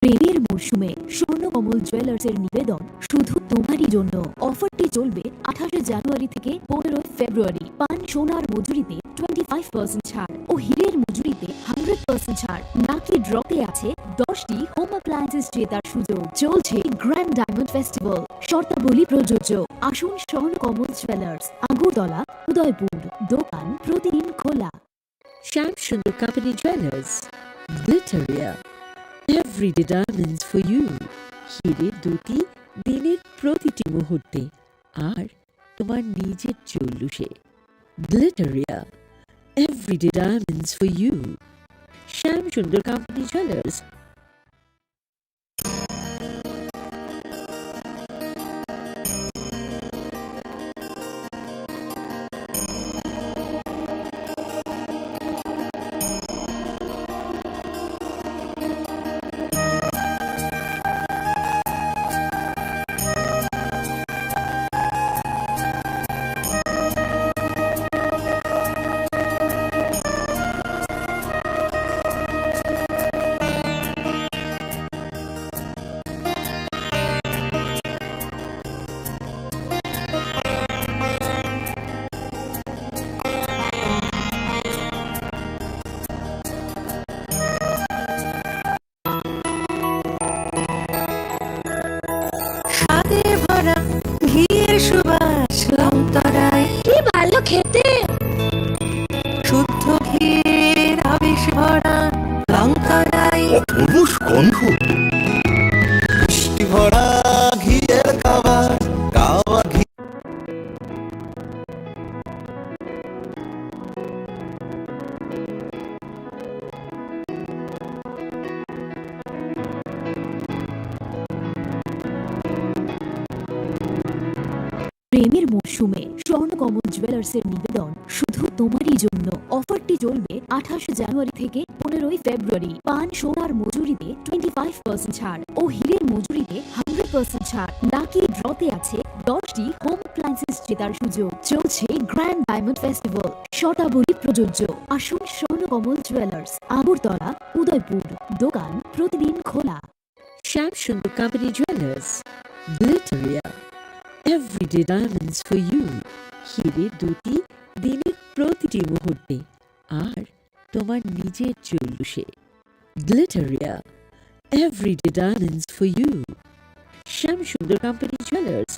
প্রেমের মরশুমে স্বর্ণকমল জুয়েলার্সের নিবেদন শুধু তোমারই জন্য অফারটি চলবে 28 জানুয়ারি থেকে 15 ফেব্রুয়ারি পান সোনার মজুরিতে 25% ছাড় ও হীরের মজুরিতে 100% ছাড় নাকি ড্রতে আছে 10টি হোম অ্যাপ্লায়েন্সেস জেতার সুযোগ চলছে গ্র্যান্ড ডায়মন্ড ফেস্টিভ্যাল শর্তাবলী প্রযোজ্য আসুন স্বর্ণকমল জুয়েলার্স আগরতলা উদয়পুর দোকান প্রতিদিন খোলা Shyam Sundar company jewellers গ্লিটারিয়া Everyday diamonds for you. হিরে দুটি দিনের প্রতিটি মুহূর্তে আর তোমার নিজের চুল্লুসে গ্লিটারিয়া Everyday diamonds for you. Shyam Sundar company jewellers স্বাদে ভরা ঘিয়ের সুবাস লং তরাই কি ভালো খেতে শুদ্ধ ঘিয়ের আবেশ ভরা লং তরাই অপূর্ব গন্ধ মিষ্টি ভরা ঘিয়ের খাবার কাওয়া ঘি প্রেমের মরশুমে স্বর্ণকমল জুয়েলার্সের নিবেদন শুধু তোমারই জন্য অফারটি চলবে 28 জানুয়ারি থেকে 15 ফেব্রুয়ারি পান সোনার মজুরিতে 25% ছাড় ও হীরের মজুরিতে 100% ছাড় নাকি ড্রতে আছে 10টি হোম অ্যাপ্লায়েন্সেস জেতার সুযোগ চলছে গ্র্যান্ড ডায়মন্ড ফেস্টিভ্যাল শর্তাবলী প্রযোজ্য আসুন স্বর্ণকমল জুয়েলার্স আগরতলা উদয়পুর দোকান প্রতিদিন খোলা Shyam Sundar company jewellers গ্লিটারিয়া Everyday diamonds for you. হিরে দুটি দিনের প্রতিটি মুহূর্তে আর তোমার নিজের চুল্লুসে গ্লিটারিয়া Everyday diamonds for you. Shyam Sundar company jewellers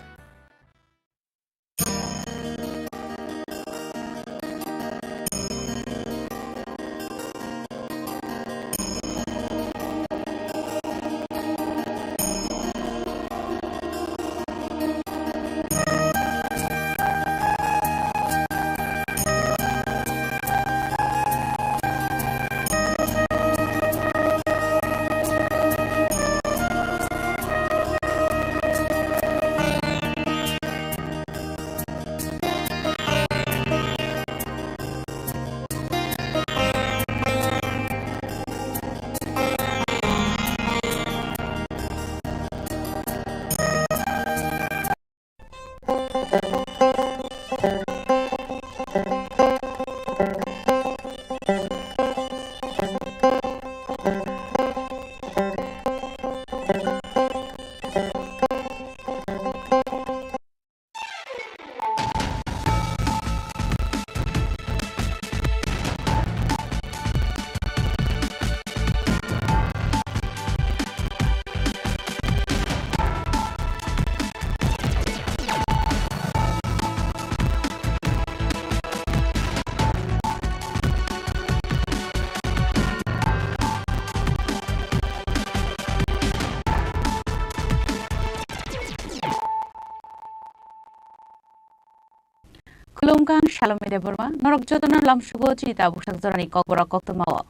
Kulungkang Shalom Media Burma, Norok Jotana Lam Shugo Chita Bushak Zorani Kokora Koktomawa.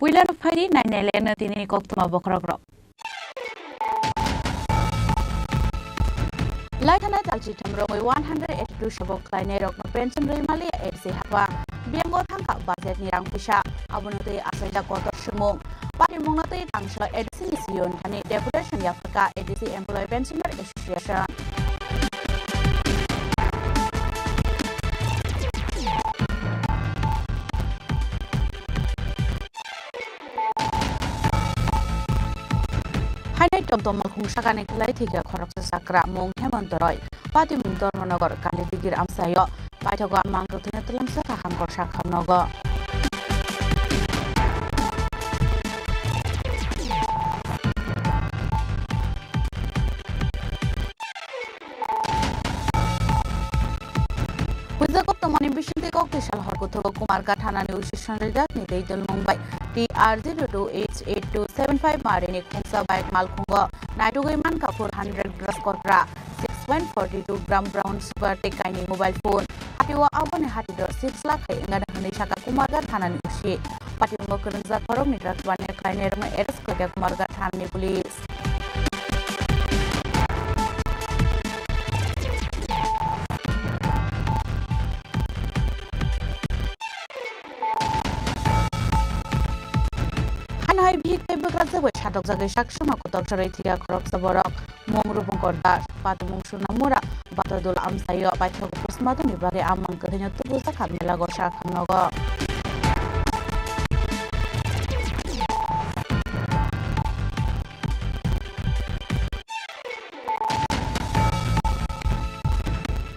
Puilan Fari Nanelena Tini Koktoma Bokrogro. Laitana Talchi Tamro 182 Shabok Klainerok no Pension Rimali Edsi Hapa, Biango Tanka Bazet Nirang Pisha, Abunute Asaya Kotor Shumong. Pati Monate Tangsha Edisi Sion Hani Deputation Yafaka Edisi Employee Pensioner Association. Hanai Tomtom Hungsakane Klai Tiga Koroksa Sakra Mong Hemontoroy, Pati Mungtormanogor Kalitigir Amsayo, Patago Mangotina Tulamsaka Hamkorshak Hamnogo. Wizakop the money vision take off the shall Horkoto Kumarka Tana Nutrition Redat Nidatal Mumbai TR02H8275 Marini Kunsa by Malkunga Naituman Kapur 100 Grass Kotra 6.42 gram brown sugar Tekani mobile phone Atiwa Aban Hatidor 6 lakh Ganishaka Kumarga Tana Nushi Patimbo Kunza Korom Nitrak One Kainema Ereskoja Kumarga Tani Police. Hanai big paper graza which had of the Shakshama Kotoratia Crocs the Borok, Mongrupon Kordash, Patumshuna Mura, Batadul Amsayo, by Tokos Matani Bari among Katana Tubusa Kamila Goshak Nogo.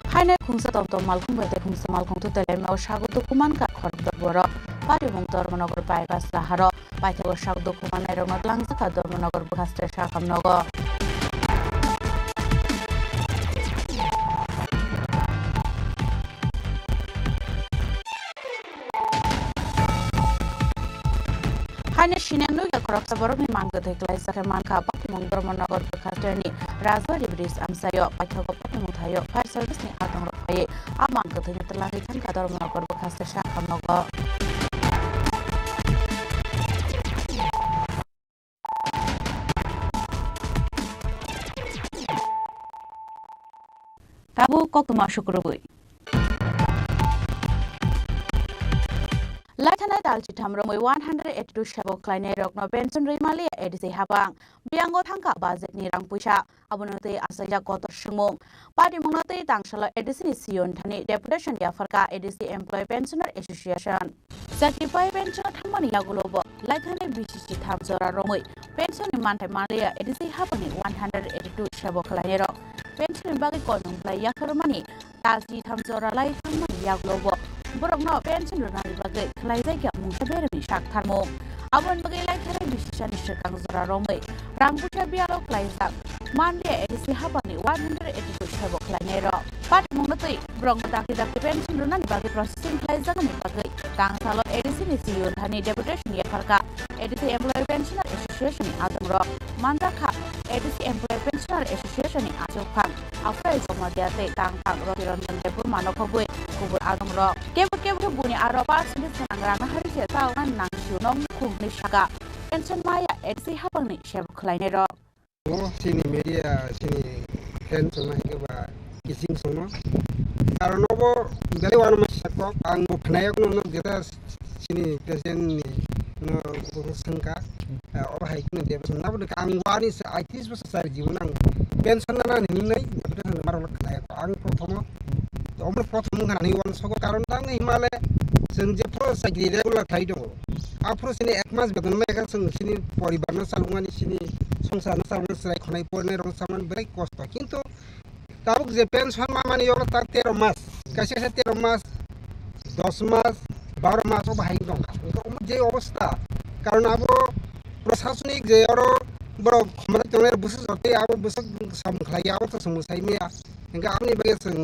Hanai Kunsa of the Malcolm by the Kunsa Malcolm to the Lemo Shago to Kumanka Kork the Borok, Patimungtor Monogur Paipas Laharo. Paitho Shak Dokuman Eromat Langsaka Dormonogor Bukaster Shakam Nogo. Haneshinanu Yakroxa Boromi Manga the Glazamanka Patimung Dormonogor Bukasterni, Raspberry Breeze Amsayo, Paitho Patimutayo, Fire Service in Atom Ropaye, Amanga the Netherlandican Kadormonogor Bukaster Shakam Nogo. Tabu Koktuma Shukurubui. Latanai Dalchi Tamromo 182 Shabo Klainerok no Benson Rimali Edisi Habang, Biango Tanka Bazet Nirang Pusha, Abunate Asaya Kotor Shumong, Padi Monate Tangshala Edisi Sion Tani Deputation Yafaka Edisi Employee Pensioner Association. Certified Pensioner Tamani Yagulobo, Latanai Bichi Tamzora Romui, Pension in Mante Malia Edisi Hapani 182 Shabo Klainerok. Pension bagi konung play yakarmani, talti tamzora lai tamani yaglobo. Borok no pension runani bagai klay zai kya mungsa bermi shak tharmo. Abon bagai lai thare bishan shakang zora romai. Rangpucha bialo klay zak. Manlia edisi habani 182 shabo klay nero. Pat mungatui borok taki pension runani bagi processing klay zagani bagai. Tang salo edisi ni siyon hani deputation yakarka. Edisi Employee Pensioner Association in Adamro. Mandaka Edisi Employee Pensioner Association in Ajopang. After Somadiate Tang Rotiron Debur Manokobui, Kubur Adamro. Kebu Buni Aropas, Sangrana Harisia, and Nang Shunom, Kumishaka. Pension Maya, Edisi Hapani, Sheb Kleinero. Chini media, Chini Pension, kissing sono. Aronobo, Galewan Mashako, and Bokayak no get us Chini President. No sangka or hiking the now the Angwani is I teach was a Jimunang. Pensana and Hinay, Ang Protomo, the Omer Protomo and anyone so Karantang, Himalaya, Sanjapro, Sagi regular title. Apros in the Ekmas, but the Megas and Sini Poribana Salman, Sini, Sunsana Salmons like Honeyporner on someone break cost. Quinto, Tabuk the pens one money or Tatero Mas, Cassetero Mas, Dos Mas. Baru masuk bahaya dong. Untuk je obsta. Karena aku prosasunik je orang bro kemarin tuh busuk seperti aku busuk sama klien aku tuh semua saya ni. Enggak aku ni bagai seng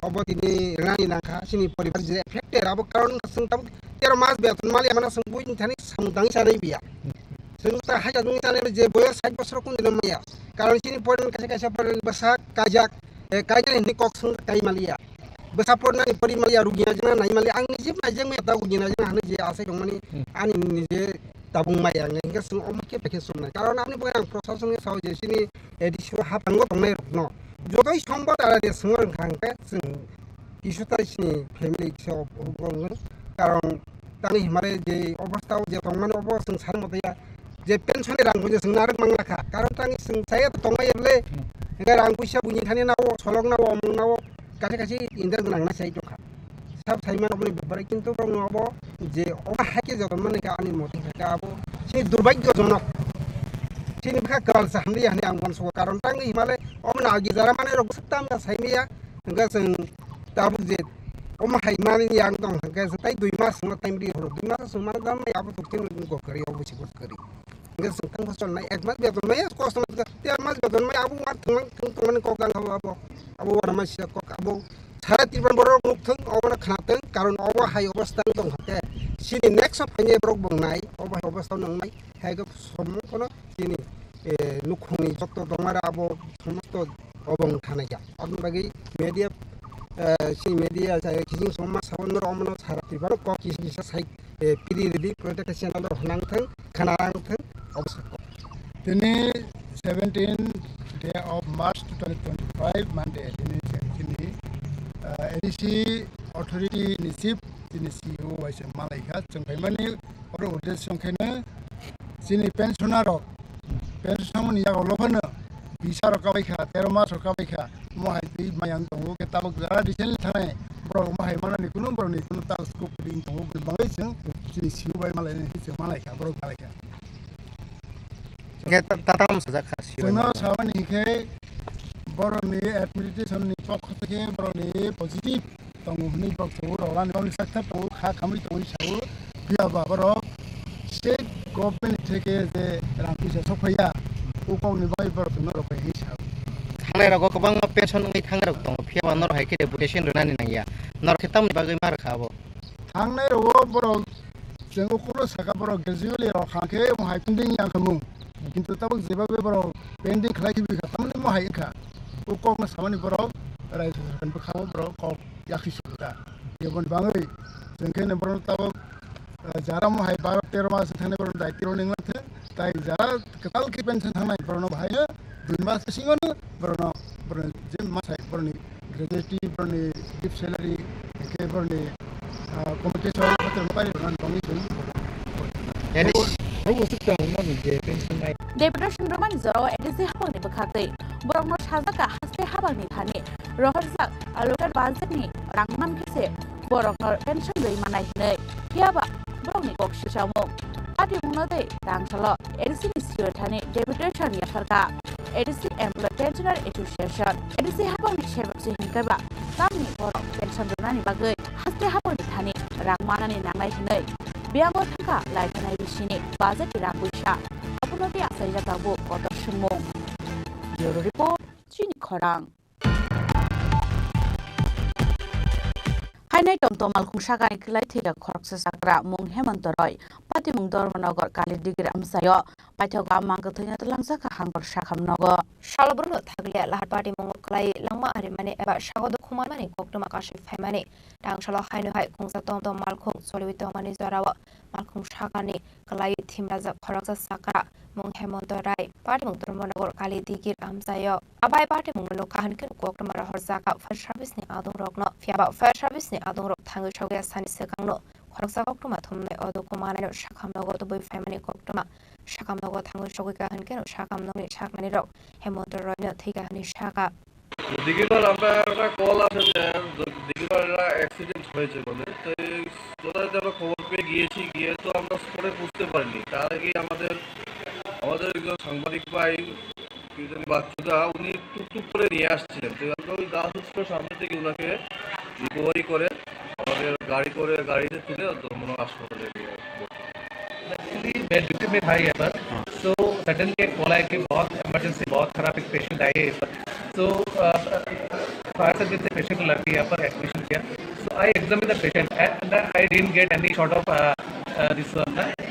obat ini rani nangka sini polibar je efektif. Aku karena seng tahu tiada mas biar tuh malah mana seng buin tadi samudang sana biar. Seng tak hanya tuh sana je boya saya pasrah pun di nama ya. karon sini poin kasa poin besak kajak kajak ini kok sung kai malia besa porna ni pori malia rugina jena nai malia ang ni jip na jeng me ta rugina jena hane je ase dong mani ani ni je tabung maya ngai ga sung om ke peke sung na karon apni bukan prosason saw je sini edisho hapango tongnai rokno jotoi sombod ara de sungor khangpe sung isuta sini family se obongon karon tani himare je obostha je tongmani obo sung sar modaya je pension rang je sung narak manglakha karon tani sung saya tongmai le ga rang puisa bunyi khani nawo solong nawo omong nawo kasi indar gunang na sai jokha sab sai man obni bebare kintu bro ngobo je oba hake joton mane ka ani moti ka abo sei durbagyojonok sini bha kal samri hani angwan so karon tang himale omna agi jara mane rog saktam ka sai miya nga sing tabu je oma hai mane yang dong ka sai 2 mas no time ri horo 2 mas sumar dam mai abo tukin go kari obo chi go kari nga sing tang fasol nai ek mas beton mai ko so ya mas beton mai abu mat tung ko gang abo abo wara mas ko abo সারা ত্রিপুরা বড় মুখথং অবনা খানাতং কারণ of high অবস্থা দং হতে সিনি next ফাইনে Brock বংনাই of high অবস্থা নংমাই হাইগো সম্মুখনো সিনি নুখুনি যত দমারা আবো সমস্ত অবং থানাইয়া অবন বাগি media সেই মিডিয়া কিসিং সমাজ সাবনর অমনো সারা ত্রিপুরা ক কিসিসা সাই পিরি রেডি প্রত্যেকটা চ্যানেল হনাংথং খানারাংথং অবস্থা তিনি 17 day of March 2025 Monday ini sini ADC authority ni chief sini CEO waise malaika chungpaimani oro hotel songkhena sini pensioner rok pension ni ya lofana visa rok kabaikha 13 mas rok kabaikha mohai bi mayang tongo ke tabuk jara recently thane bro mohai manani kunu bro ni kunu ta scope ding tongo bangai chung sini CEO bai malaika bro malaika tatam saja khasi jono sabani ke boroni administration ni pokho theke boroni positive tonguni pokho rolan bani sakta to kha khamri tongni sabu biaba boro state government theke je rangpisa sokphaya ukongni bai boro no rokai hisab thangnai rago kobang pension ngai thangnai rok tong phiaba nor haike deputation runani nangya nor khitam ni bagai mar khabo thangnai rago boro jengo kuro saka boro gradually ro khake mo haipinding yang kamu কিন্তু তাবক যেভাবে বড় pending খেলাকি বিখা তামনি মহাই খা ও cock না সামানি বড় rise সরকার খাবো বড় cock ইয়াখি সুদা যেবন বাঙাই जोंखेने बड़ ताबक जारा महाय 12-13 मास थाने बड़ दायित्व निंगथे ताई जारा कताल की पेंशन थानाय बड़ भाई 2 मास सिंगनो बड़ जे मासाय बड़नि ग्रेजुएटी बड़नि गिफ्ट सैलरी के बड़नि कम्पिटिशन पत्र पारि बड़ बंगि छु Deputation Roman Zoro edisi habang ni bekati borong no shazaka haste habang ni thani roharsak alotar budget ni rangman kese borong no pension dei manai nei hiaba borong ni kok shisamo ati munode rangsalo edisi ni sio thani deputation ya sarka edisi employee pensioner association edisi habang ni shebak se hinkaba tamni borong pension donani bagai haste habang ni thani rangmana ni nangai nei biango thaka laitanai bisini budget rabuisha apurati asaija tabu kotor sumong Bureau Report Chini Khorang Hainai tomtom malkhung sagani klai thiga khoroksa sakra mung hemantoroi pati mung dormanagar kali digir amsayo paithoga mangka thina talangsa ka hangor sakham nogo Shalabro thaglia lahar party mung klai langma ari mane eba sagodo khumai mane koktoma kashi phaimane dang shalo hainu hai khungsa tomtom malkhung solwito mane zorawa malkhung sagani klai thimraja khoroksa sakra mung hemantorai party mung dormanagar kali digir amsayo abai party mung lo kahan ken koktoma ra horsaka fire service ni adung rokno fiaba fire service ni adung rok thangu choge sani sekangno khoroksa koktoma thumne odo kumane sakham nogo to boi phaimane koktoma sakam nogo thangu choge kahan ken sakam nogni sakmani rok hemantorai no thiga hani saka দিঘিবার আমরা একটা call আসে যে দিঘিবার accident হয়েছে বলে তো যথাযথ আমরা খবর পেয়ে গিয়ে তো আমরা স্পটে বুঝতে পারিনি তার আগে আমাদের একজন সাংবাদিক ভাই বাচ্চাটা উনি টুকটুক করে নিয়ে আসছিলেন তো আমরা ওই গাছ উৎসবের সামনে থেকে ওনাকে রিকভারি করে আমাদের গাড়িতে তুলে ধর্মনগর হাসপাতালে मैं ड्यूटी में था यहाँ पर तो सडनली एक कॉल आया कि बहुत इमरजेंसी बहुत खराब एक पेशेंट आए है तो फायर सर्विस से पेशेंट को लड़के यहाँ पर एडमिशन किया so I examine the patient and I didn't get any sort of this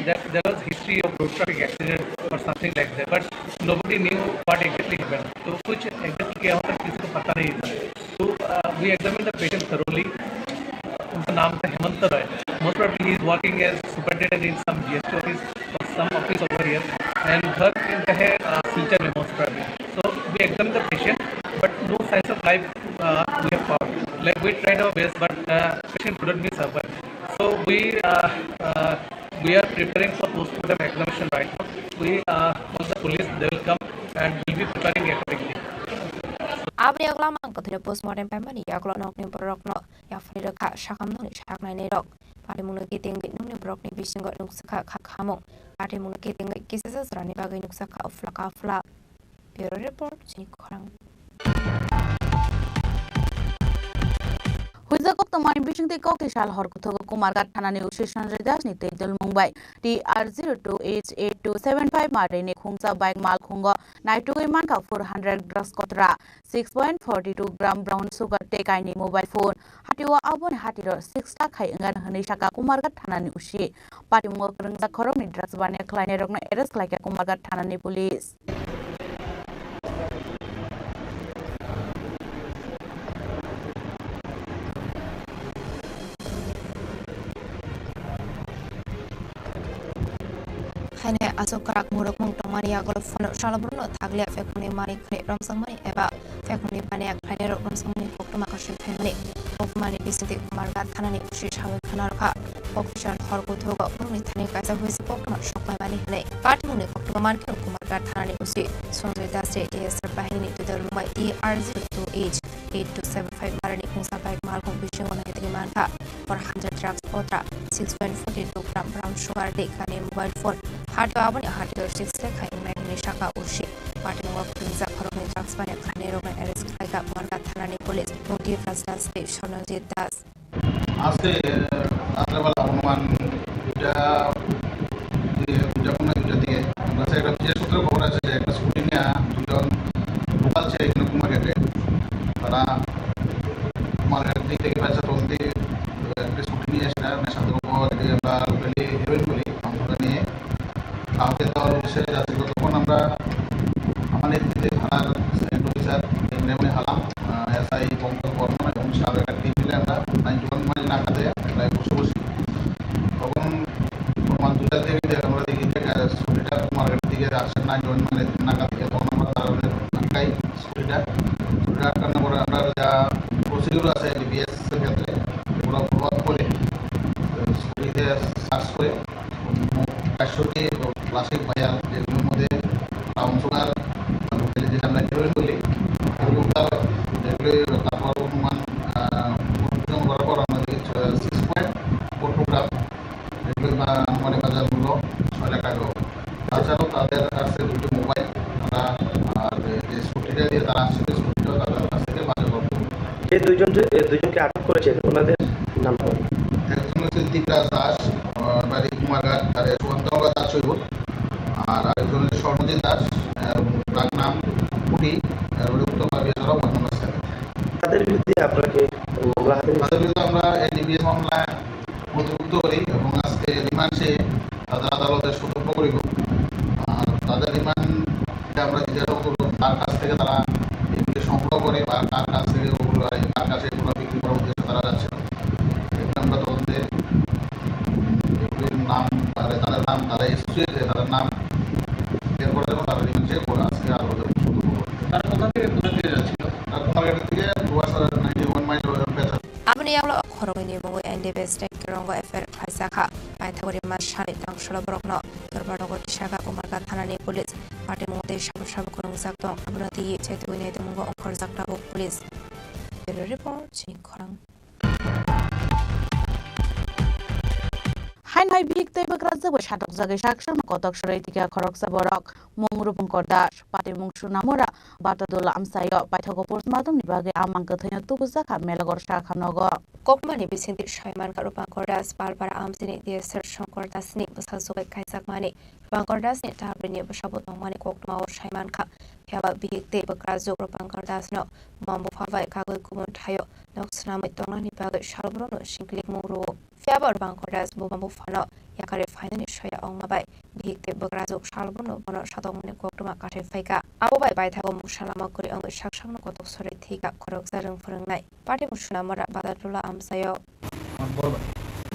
there was history of road traffic accident और something like that but nobody knew what exactly happened. So कुछ exactly क्या होता किसी को पता नहीं था. So we examined the patient thoroughly. उनका नाम था Hemant Roy. Most probably he is working as superintendent in some GST office or some office over here. And घर इनका है सिलचर में most probably. So we examined the patient, but no signs of life we have found. Like we tried our best, but patient couldn't be survived. So we are preparing for postmortem examination right now. Once the police they will come and will be preparing accordingly. Abri agla mang kathina postmortem pemani agla nok ni borok no ya fri kha shakam no ni shak nai nei rok pari munu ki ting nuk ni borok ni bising go nuk sakha kha khamong pari munu ki ting kisasa sarani bagai nuk sakha afla bureau report Chini Khorang Huizakok tamani bising te kok tisal hor kutho Kumargat thana ni ushi Sanjay Das ni Tejal Mumbai TR02H8275 mare ni khungsa bike mal khungo naitu iman ka 400 drugs kotra 6.42 gram brown sugar te kai ni mobile phone hatiwa abon hatiro 6 lakh khai ngan hani saka Kumargat thana ni ushi pati mo krungsa khorok ni drugs bane khlaine rokna arrest khlaika Kumargat thana ni police Hanya asok karak muruk mengtomani agol fono shalabruno tagle fekuni mani kre ramsangmani eba fekuni pani akhane rok ramsangmani koktoma kashin family okmani bisiti Kumargat thanani ushi shawe khanarkha official horko thoga uruni thani kaisa hoise koktoma shokmai mani hne party muni koktoma man ke Kumargat thanani ushi Sanjay Das DSR bahini to the Mumbai TR02H8275 marani khungsa bike malkong bising ona ketri manka 400 drugs otra 6.42 gram brown sugar de kane mobile phone Hard abon ya hard six le khai nai ni shaka ushi party mo khungsa khorok ni drugs bane khane rok arrest khaika Kumargat thanani police noti Rajdas de Sanjay Das আজকে রাত্রেবেলা অনুমান দুটা দিকে আমরা একটা বিশেষ সূত্রে খবর আছে যে একটা স্কুটি নিয়ে দুজন লোকাল ছিল এখানে কুমারঘাটে তারা কুমারঘাট দিক থেকে পয়সা তুলতে একটা স্কুটি নিয়ে এসে নেশা দ্রব্য আমরা লোকালি হেরোইন বলি আমরা নিয়ে কাউকে দেওয়ার উদ্দেশ্যে যাত্রী তখন আমরা আমার নেতৃত্বে থানার সেকেন্ড অফিসার এমনি হালাম এসআই পঙ্কজ বর্মন এবং সার একটা টিম মিলে আমরা 91 মাইল নাকাতে প্রায় বসে তখন প্রমাণ দুটার থেকে আমরা দেখি যে স্কুটিটা কুমারঘাট দিকে আসছে 91 মাইল নাকা থেকে তখন আমরা তাদের আটকাই স্কুটিটা আটকানোর পরে আমরা যা প্রসিডিউর আছে ডিবিএস এর ক্ষেত্রে ওরা প্রভাব করে স্কুটিতে সার্চ করে 400টি প্লাস্টিক ভাইয়াল যেগুলোর মধ্যে ব্রাউন সুগার যেটা আমরা হেরোইন বলি এগুলো যেগুলো তারপর অনুমান করার পর আমরা দেখি 6.42 গ্রাম এগুলো আনুমানিক বাজার মূল্য 6 লাখ টাকা তাছাড়াও তাদের কাছে দুটো মোবাইল তারা আর যে স্কুটিটা দিয়ে তারা আসছে স্কুটিটাও তাদের কাছ থেকে বাজার করবো এই দুজনকে আটক করেছেন ওনাদের নাম একজন হচ্ছে দীপরাজ দাস বাড়ি কুমারঘাট আর সুকান্তনগর দাস শৈব আর আরেকজন হচ্ছে স্বর্ণজিৎ দাস তার নাম পুটি উত্তর বিহার বর্তমান তাদের বিরুদ্ধে আপনাকে তাদের বিরুদ্ধে আমরা ডিবিএস মামলা নথিভুক্ত করি এবং আজকে রিমান্ড চেয়ে তাদের আদালতে সুযোগ্য করিব আর তাদের রিমান্ডে আমরা জিজ্ঞাসা করব তার কাছ থেকে তারা এগুলি সংগ্রহ করে বা কার কাছ থেকে ওগুলো কার কাছে এগুলো বিক্রি করার উদ্দেশ্যে তারা যাচ্ছিল এগুলো আমরা তদন্তে এগুলির নাম তাদের নাম তারা এসোসিয়েট তাদের নাম বের করে দেবো তারা রিমান্ড চেয়ে আজকে আদালতে সুযোগ্য করবো তারা কোথা থেকে যাচ্ছিল তারা কুমারঘাট থেকে 91 mile Abni yang lo khorong ni mongo NDBS tek rongo FR khaisa kha pai thagori ma shari tang sholo brokno torbar go tishaga Kumargat thanani police party mode shab khorong sakto abnati chetu ne to mongo okhor sakta ok police bureau report Chini Khorang Hain hai big tei bakrazza bo shatok jage shaksham kotok shorai tika khorok saborok mongrupung kordas pati mungsu namora batadul amsayo paithago postmortem ni bage amang kathanya tubusa kha melagor shakha nogo kokmani bisinti shaiman karupa kordas palpara amsini DSR Shankar Dasni busasogai kaisak mani Bangkordas ni tabrini basabot mangmani koktma or shaiman kha fiaba bihikte bakrazo propangkar dasno mambo phawai kagoi kumun thayo noksnamai tongnani bagai shalbrono singklik mungro fiaba bangkar das mambo phano yakare finani shoya ongmabai bihikte bakrazo shalbrono bono shatongni koktuma kate faika abobai baithago mushalama kori ang shaksangno kotok sore thika khorok jarang phorangnai party musuna mara badatola amsayo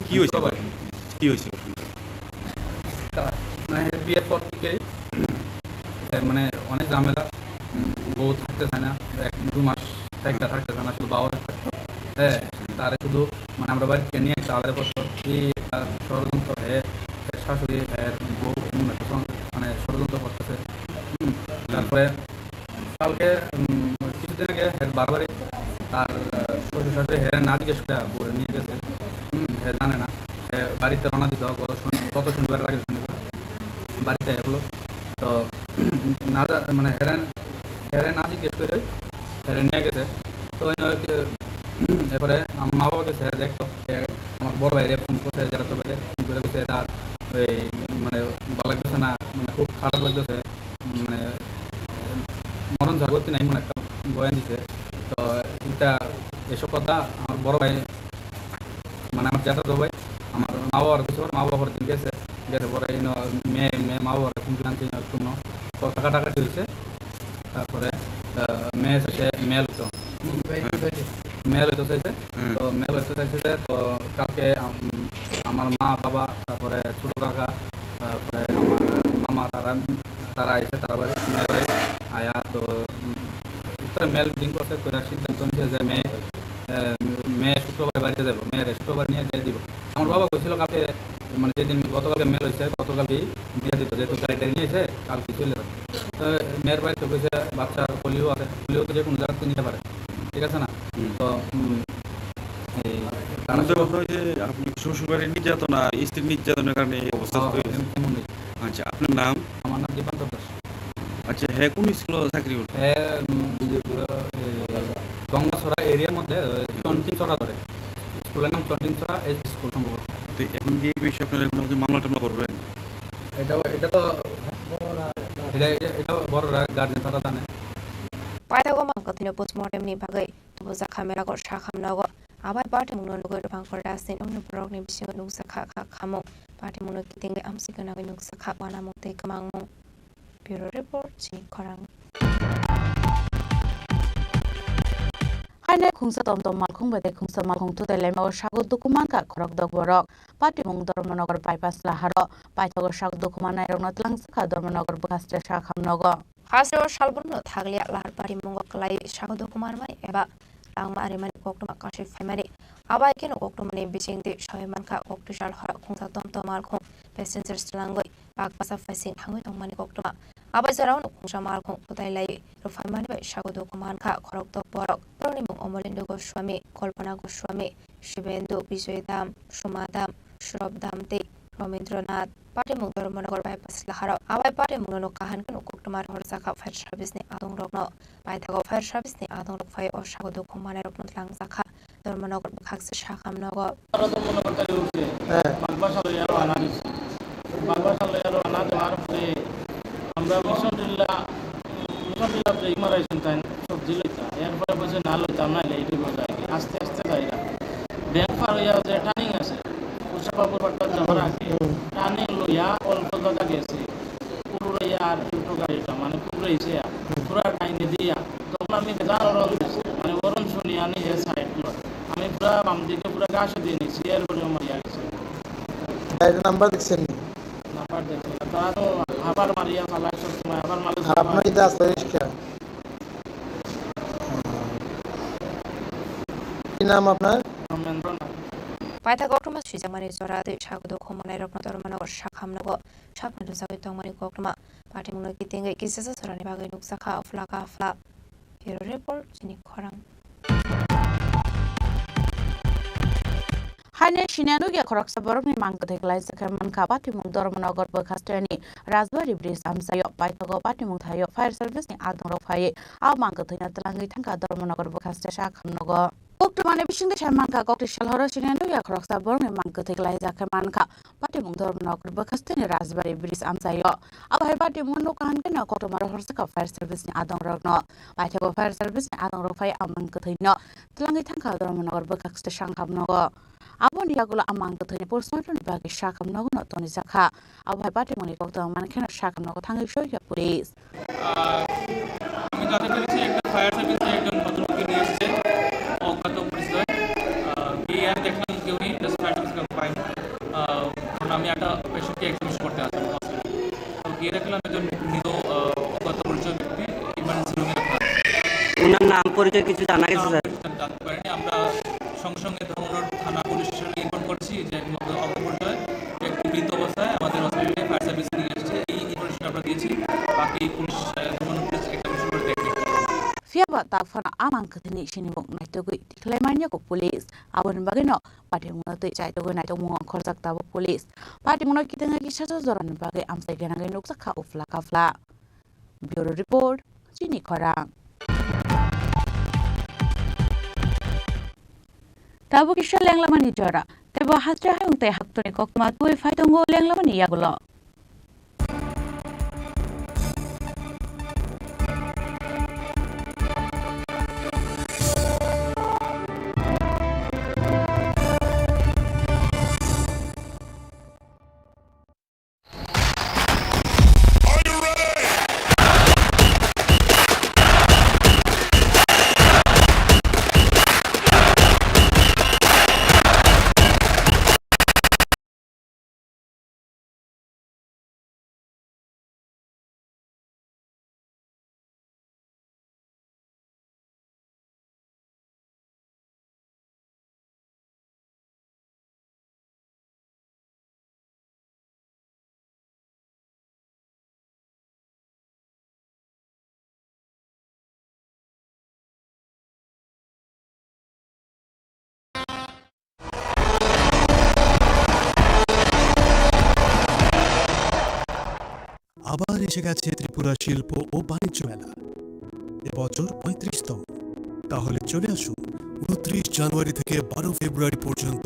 কি হইছে কি হইছে মানে বিয়ের পর থেকে মানে অনেক ঝামেলা বউ থাকতে চায় না 1-2 মাস একটা থাকতে চায় না শুধু বাবারা থাকতো হ্যাঁ তারে শুধু মানে আমরা বাড়িতে নিয়ে একটা আলাদা বছর এই ষড়যন্ত্র শাশুড়ি বউ মানে ষড়যন্ত্র করতেছে তারপরে কালকে কিছুদিন আগে বারবারই তার শ্বশুর শাশুড়ি হেরে না জিজ্ঞেস করে নিয়ে গেছে জানে না বাড়িতে রওনা দিতে গত শনিবারের আগে শনিবার বাড়িতে এগুলো তো না মানে হেরে না জিজ্ঞেস করে হেরে নিয়ে গেছে তো এরপরে আমার মা বাবা গেছে দেখতো আমার বড় ভাইরে ফোন করছে যারা তো বাইরে ফোন করে গেছে তার ওই মানে ভালো লাগতেছে না মানে খুব খারাপ লাগতেছে মানে মরণ ঝগড়তি নাই মনে একটা বয়ান দিছে তো এটা এসব কথা আমার বড় ভাই মানে আমার জ্যাঠা তো ভাই আমার মা বাবার কিছু মা বাবার দিন গেছে পরে মেয়ে মা বাবার ফোন আনছে একটু টাকাটাকাটি হয়েছে তারপরে মেয়ে এসেছে মেল তো মেল হইতে চাইছে তো মেল হইতে চাইছে তো কালকে আমার মা বাবা তারপরে ছোট কাকা তারপরে আমার মামা তারা এসে তারা বাড়ি মেল আয়া তো মেল দিন করছে তো সিদ্ধান্ত নিচ্ছে যে মেয়ে শুক্রবার বাড়িতে যাবো মেয়ের শুক্রবার নিয়ে দিয়ে দিব আমার বাবা কইছিল কালকে মানে যেদিন গতকালকে মেল হয়েছে গতকালই দিয়ে দিত যেহেতু গাড়িটা নিয়েছে কালকে চলে যাবে তো মেয়ের বাড়িতে কইছে বাচ্চার পোলিও আছে পোলিও তো যে কোনো জায়গাতে নিতে পারে ঠিক আছে না তো আপনি শ্বশুরবাড়ির নির্যাতনা স্ত্রীর নির্যাতনের কারণে এই অবস্থা হয়েছে আচ্ছা আপনার নাম আমার নাম দীপান্ত দাস আচ্ছা হ্যাঁ কোন স্কুলে চাকরি করতে গঙ্গাছড়া এরিয়ার মধ্যে চন্টিনছড়া ধরে স্কুলের নাম চন্টিনছড়া এই স্কুল সম্ভবত তো এখন কি এই বিষয়ে আপনারা কোনো মামলা টামলা করবেন এটা তো এটা বড়রা গার্জেন তারা জানে পাইথাগো মাংকতিনো পোস্টমর্টেমनि बागै तुबुजा खामेलागो साखामनागो आबाय पार्टी मुनो नुगो बांकर दासिन उन प्रगनि बिसिङो नुगसाखा खामो पार्टी मुनो किथिंगे आमसिगनागो नुगसाखा वाना मुते कमांगमु ब्युरो रिपोर्ट चिनि खरां Haine khungsa tom malkhung bade khungsa malkhung tu telemo sago dokuman ka khorok dok borok pati mung Dharmanagar bypass laharo paithago sago dokuman nai rongna tlang sakha Dharmanagar bukastre sakhamnogo hasro salbunno thaglia lahar pari mungo klai sago dokuman mani eba langma ari mani koktuma kashi faimani abai keno koktumani bisingdi shoyman ka koktisal hora khungsa tom malkhung passengers langoi bak pasa facing hangoi tongmani koktuma abai jarau khungsa malkhung putai lai ro faimani bai sago dokuman ka khorok dok borok Pranimung Omolindo Goswami, Kolpana Goswami, Shivendu Bijoydam, Shumadam, Shurabdam Te, Romindranath, Patimung Dharmanagar bypass laharo, Abai Patimung no kahan kan ukuktumar horsaka fire service ni adong rokno, Paithago fire service ni adong rok fire or shago dokumane rokno lang zakha, Dharmanagar bukhakse shakam nogo. আমরা মিশনডিল্লা ইমারাইছেন তাই সবজি লইতা এরপরে বলছে না লইতাম না এইটু বোঝায় আস্তে আস্তে যাইরা ব্যাংক পার হইয়া যে টার্নিং আছে উৎসবাপুর পাট্টা যাওয়ার আগে টার্নিং লইয়া অল্প জায়গা গেছে পুরো আর ছোট গাড়িটা মানে পুরো এসে পুরা টাইনে দিয়া তখন আমি বেজার অরণ দিয়েছি মানে অরণ শুনি আনি হে সাইড আমি পুরা বাম দিকে পুরা গাছে দিয়ে নিয়েছি এরপরে আমার ইয়া গেছে নাম্বার দেখছেন নাম্বার দেখছি তারা তো আবার মারিয়া চালায় সবসময় আবার মাল আপনার কি আছে রিস্কা কি নাম আপনার Paithago Oktuma Sujamani Zora de Shago dokumane rokno Dharmanagar sakhamnago sapnu zagai tongmani koktuma party muno kitinge kisasa sorani bagai nuksakha aflaka afla Bureau Report Chini Khorang Haine Shinyanugia Khoroksa Borokni Mangkothek Laisa Kherman Ka Patimung Dharmanagar Bukhastrani Rajbari Bridge Amsayo Paithago Patimung Thayo Fire Service ni Adong Rok Phaye Aw Mangkothina Tlangi Thangka Dharmanagar Bukhastre Sakhamnogo Koktumane bisingde shamanka kokti shalhoro chinendo ya kroksa borne manka teklai zakhe manka pati mungdor nok bakastene razbari bris amsayo abai pati munno kan kena koktumare horsaka fire service ni adong rokno pati ko fire service ni adong rok fai amangka thaino tlangi thangka dormanor bakasta shangkamnogo abon yagulo amangka thaini postmortem bagi shakamnogo no toni zakha abai pati muni koktum man kena shakamnogo thangi shoya police আমি জানতে পেরেছি একটা fire সার্ভিসে একজন ভদ্রলোককে নিয়ে এসেছে অজ্ঞাত পরিচয় গিয়ে আর দেখলাম কেউ নেই জাস্ট ফায়ার সার্ভিস কাউকে পাইনি কারণ আমি একটা পেশেন্টকে এক্সিবিশন করতে আসলাম হসপিটালে তো গিয়ে দেখলাম একজন মৃত অজ্ঞাত পরিচয় ব্যক্তি ইমার্জেন্সি রুমে রাখা ওনার নাম পরিচয় কিছু জানা গেছে স্যার জানতে পারিনি আমরা সঙ্গে সঙ্গে ধর্মনগর থানা পুলিশ স্টেশনে ইনফর্ম করছি যে অজ্ঞাত পরিচয় একটি মৃত অবস্থায় আমাদের হসপিটালে ফায়ার সার্ভিস নিয়ে এসেছে এই ইনফরমেশন আমরা দিয়েছি বাকি police Fiaba tafana amang kathini shinibong naitogui diklaimanya ko police abon bagino pati muna te chai togo naito mo khorzak tabo police pati muna kitanga ki sajo zoran bage amsai gana gai noksa kha ufla kafla bureau report Chini Khorang tabo kisha lenglamani jora tebo hatra hayung te haktoni kokma tui faitongo lenglamani yagulo আবার এসে গেছে ত্রিপুরা শিল্প ও বাণিজ্য মেলা এবছর 35তম তাহলে চলে আসুন 29 জানুয়ারি থেকে 12 ফেব্রুয়ারি পর্যন্ত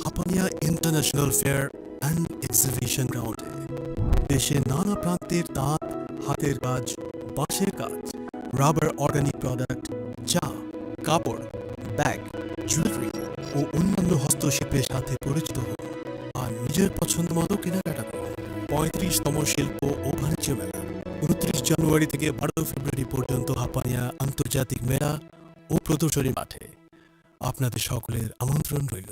Hapania international fair and exhibition গ্রাউন্ডে দেশের নানা প্রান্তের তাঁত হাতের কাজ বাঁশের কাজ রাবার অর্গানিক প্রোডাক্ট চা কাপড় ব্যাগ জুয়েলারি ও অন্যান্য হস্তশিল্পের সাথে পরিচিত হন আর নিজের পছন্দ মতো কেনাকাটা করুন 35তম শিল্প ও বাণিজ্য মেলা 29 জানুয়ারি থেকে 12 ফেব্রুয়ারি পর্যন্ত হাপানিয়া আন্তর্জাতিক মেলা ও প্রদর্শনী মাঠে আপনাদের সকলের আমন্ত্রণ রইল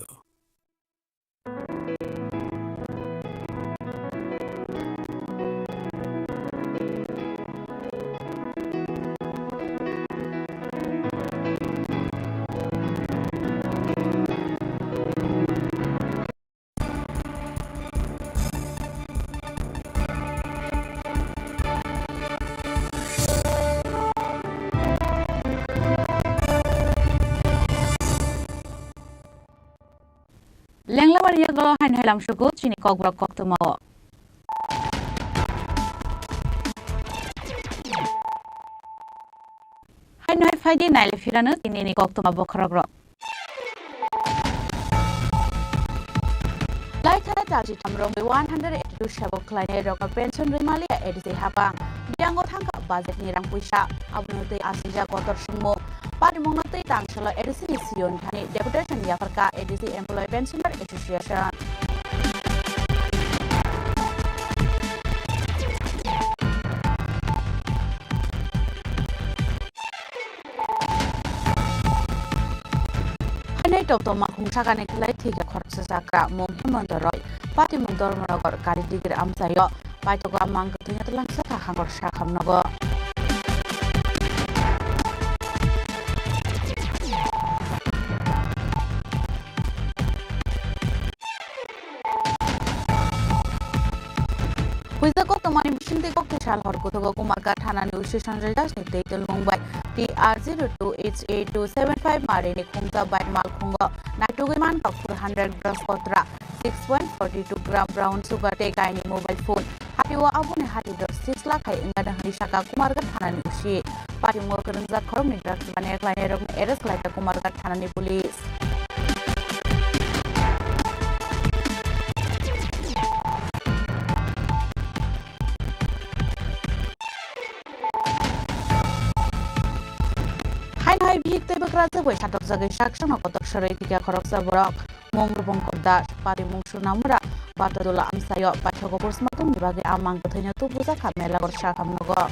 Lenglawan yaglo han helam shugo chini kokbrok koktumo han hai faidi naile firana tinini koktuma bokhrogrok Laithana taji tamrong 182 shabo klaine rok pension rimalia edise habang biango thangka budget ni rang puisa abunute asija kotor singmo Padi mongote tangsalo edisi sion thani deputation yafarka edisi employee pensioner association Hanai top to makhung sakane klai thika khorsa sakra mong himandoroi pati mundor monogor kari digir amsayo paitogo amang kethnya telang saka hangor sakhamnogo Huizakok temani bisingde kok kesal horkotogo kumarga thana ni station rejas ni teitel mumbai TR028875 mare ni khungta bai mal khungo naituge man ka 400 grams potra 6.42 gram brown sugar te kai ni mobile phone hatiwa abune hati 6 lakh hai ingada hari saka kumarga thana ni ushi Party mo kerengzak khorong ni drugs bani klainai rok arrest khlaita Kumarghat thanani police. Hai bihik te bakra te boi satok jagai saksang no kotok sarai tiga khorok saborok mong rupong kodas pari mong sunamura patadula amsayo pathoko postmortem bibage amang kathanya tu puja khamela gorsa khamnogo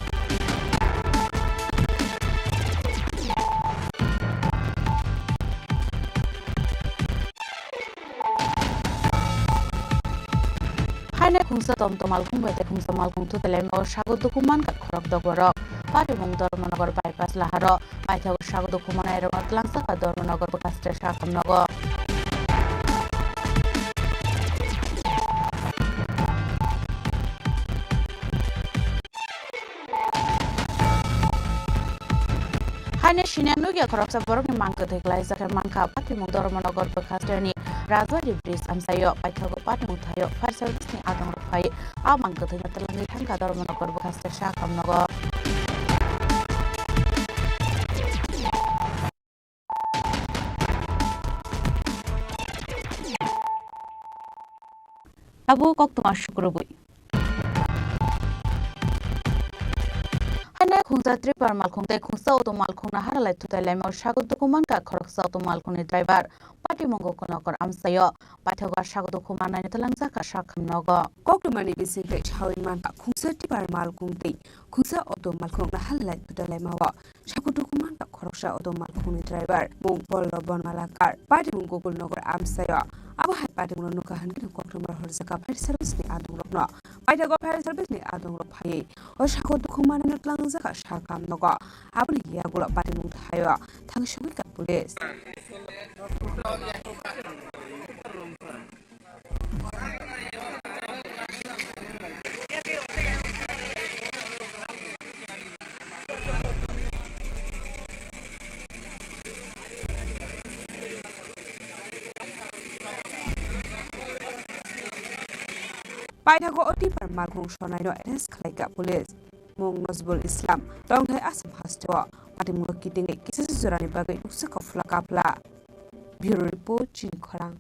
Haine khungsa tomtomal khungbai te khungsa malkhung tu telem o sago dokuman ka khorok dogorok Pati mong Dormanagar bypass laharo paithago sago dokuman ai rong atlangsa ka Dormanagar bakastra sakamnogo Haine shinyanugia khoroksa borok ni mangka theklai sakar mangka pati mong Dormanagar bakastra ni Rajwari Bridge amsayo paithago pati mong thayo fire service ni adong rokpai a mangka thenya talangi thangka Dormanagar bakastra sakamnogo Abu kok tumar syukurubui. Hanya khungsa Tripura malkhung te khungsa auto malkhung na haralai tutai laimau sago dokuman ka khoroksa auto malkhung ni driver pati mongo konokor amsayo pathago sago dokuman na talangsa ka sakham nogo kok tumani bisi re chawin man ka khungsa Tripura malkhung te khungsa auto malkhung na haralai tutai laimau sago dokuman ka khoroksa auto malkhung ni driver mong pollo bonmalakar pati mongo konokor amsayo Abu hai pati mong nuka hankin kok tumar horsaka fire service ni adong rokno paithago fire service ni adong rok phai o sago dokuman na talangsa ka sakam nogo abu ni ya gula pati mong thayo thangshoi ka police Paithago oti par malkhung sonai no arrest khlaika police mong Nazbul Islam tongthai asam hasto pati mong kitingai kisa surani bagai uksa kofla kapla bureau report Chini Khorang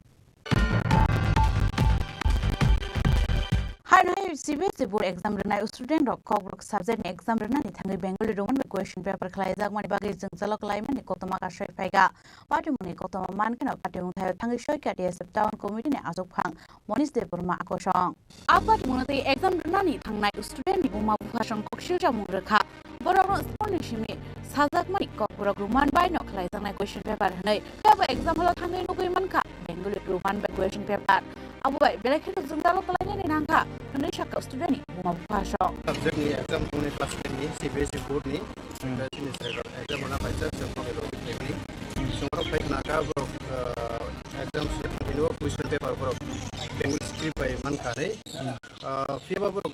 Hai CBSE board exam rena student rok kok subject ni exam rena ni thangai Bengali roman question paper khlai jak mani bagai jengjalok lai mani kotoma ka shoi phaiga pati moni kotoma man kana pati mong thai thangai shoi ka DSF town committee ni ajok phang monis de burma akosong apat monate exam rena ni thangnai student ni buma bukhasang kokshil ja mong rekha borok sport ni shimi sajak mani kok borok roman bai no khlai jangnai question paper hanai abo exam holo thangai nugui manka Bengali roman question paper abu bai belakhe jengjalok lai ni nangka Indonesia ka student ni buma bukhasang subject ni exam tune class 10 ni CBSE board ni sini saya exam mana baca semua lo ni semua baik nak bro exam ini question paper bro Bengali script by man kare fiba bro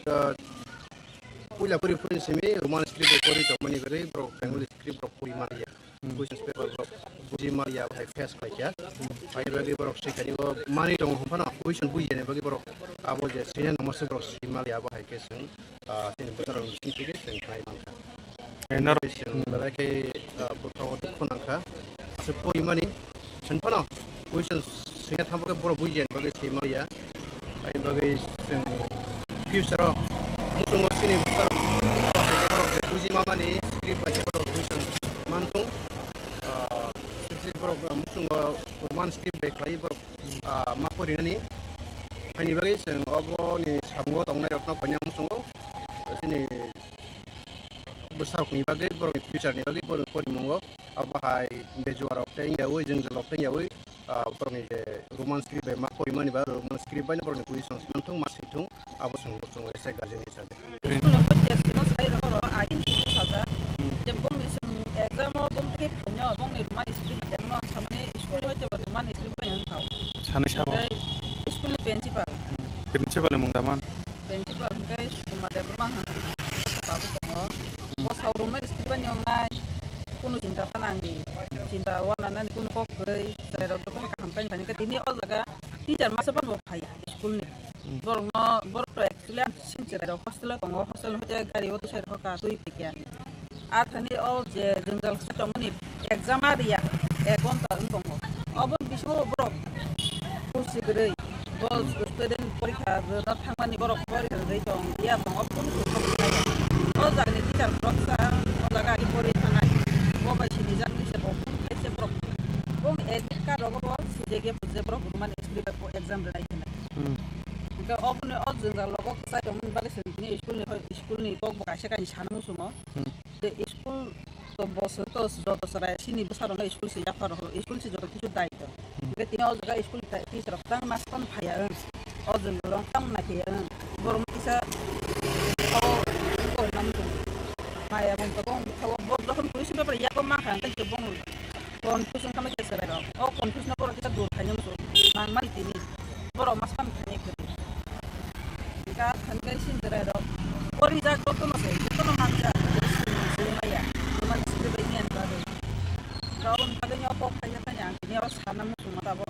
pula puri semi roman script puri to mani kare bro Bengali script bro puri maria question paper bro buji maria hai face by ya pai bagi bro sekali go mani to hopana question buji ne bagi bro abo je sini nomor bro maria ba hai keseng sini betul sini keseng hai mangka Innovation lagi betul konangka sepoi mani senpana question sehingga tampaknya bro buji ne bagi si maria hai bagi future musuh sini besar buji mama ni script baca bro question mantung program musuh roman script baik lagi bro makori ni ini bagi sen obo ni samgo tongnai rokna banyak musuh sini besar ni bagi bro future ni bagi bro kori mongo apa hai bejuara opteng ya woi jeng opteng ya woi bro ni roman script baik makori mani baru roman script banyak bro ni question mantung masih tung apa sungguh saya gaji ni saja exam mo bom ke nyo bong ni rumah school dan no samne school hote ba rumah school ba yang kau sane sabo school principal mong daman principal guys rumah de rumah babu ko bos haur rumah school ba yang ngai kuno cinta tanangi cinta wana nan kuno ko gei saya ro ko campaign ban ke tini all jaga teacher masa ba bo phai school ni bor no bor to actually sin cera hostel ko hostel hote gari ho to saya ko ka tui pikya आथानि a J जोंजाल खतमनि exam आरिया 1 घन्टा दङ अबन बिसो book खुसिग्रै बल student परीक्षा जोना थांमानि बरक परीक्षा दै दं या दङ अबन अ जागनि टिचार ब्रकसा अ जागा परीक्षा नाय बबाइसिनि जागनि से एसे ब्रक बं एडमिट कार्ड रगो सिजेगे पुजे ब्रक माने एग्जाम दै दा अबन अ जोंजाल लगो साइदमन बालेसनि स्कुलनि बक बकासे कानि सानो सुङो de school to boso to joto sara sini besar na school si jafar school si joto kisu dai to ke tino jaga school ta ti sara tang mas kon phaya o jeng rong tam na ke borom isa o ko nam to maya mon to kon to bor jokhon police paper ya ko ma kan ke bong confusion kama ke sara o confusion bor kita dur khanya so man man tini bor mas pan khanya ke ka kan kai sin dara ro ori ja to no se to no ma ja Sumaya, teman istri ini yang baru. Kalau bagainya apa kaya tanya, ini harus karena musuh mata bo.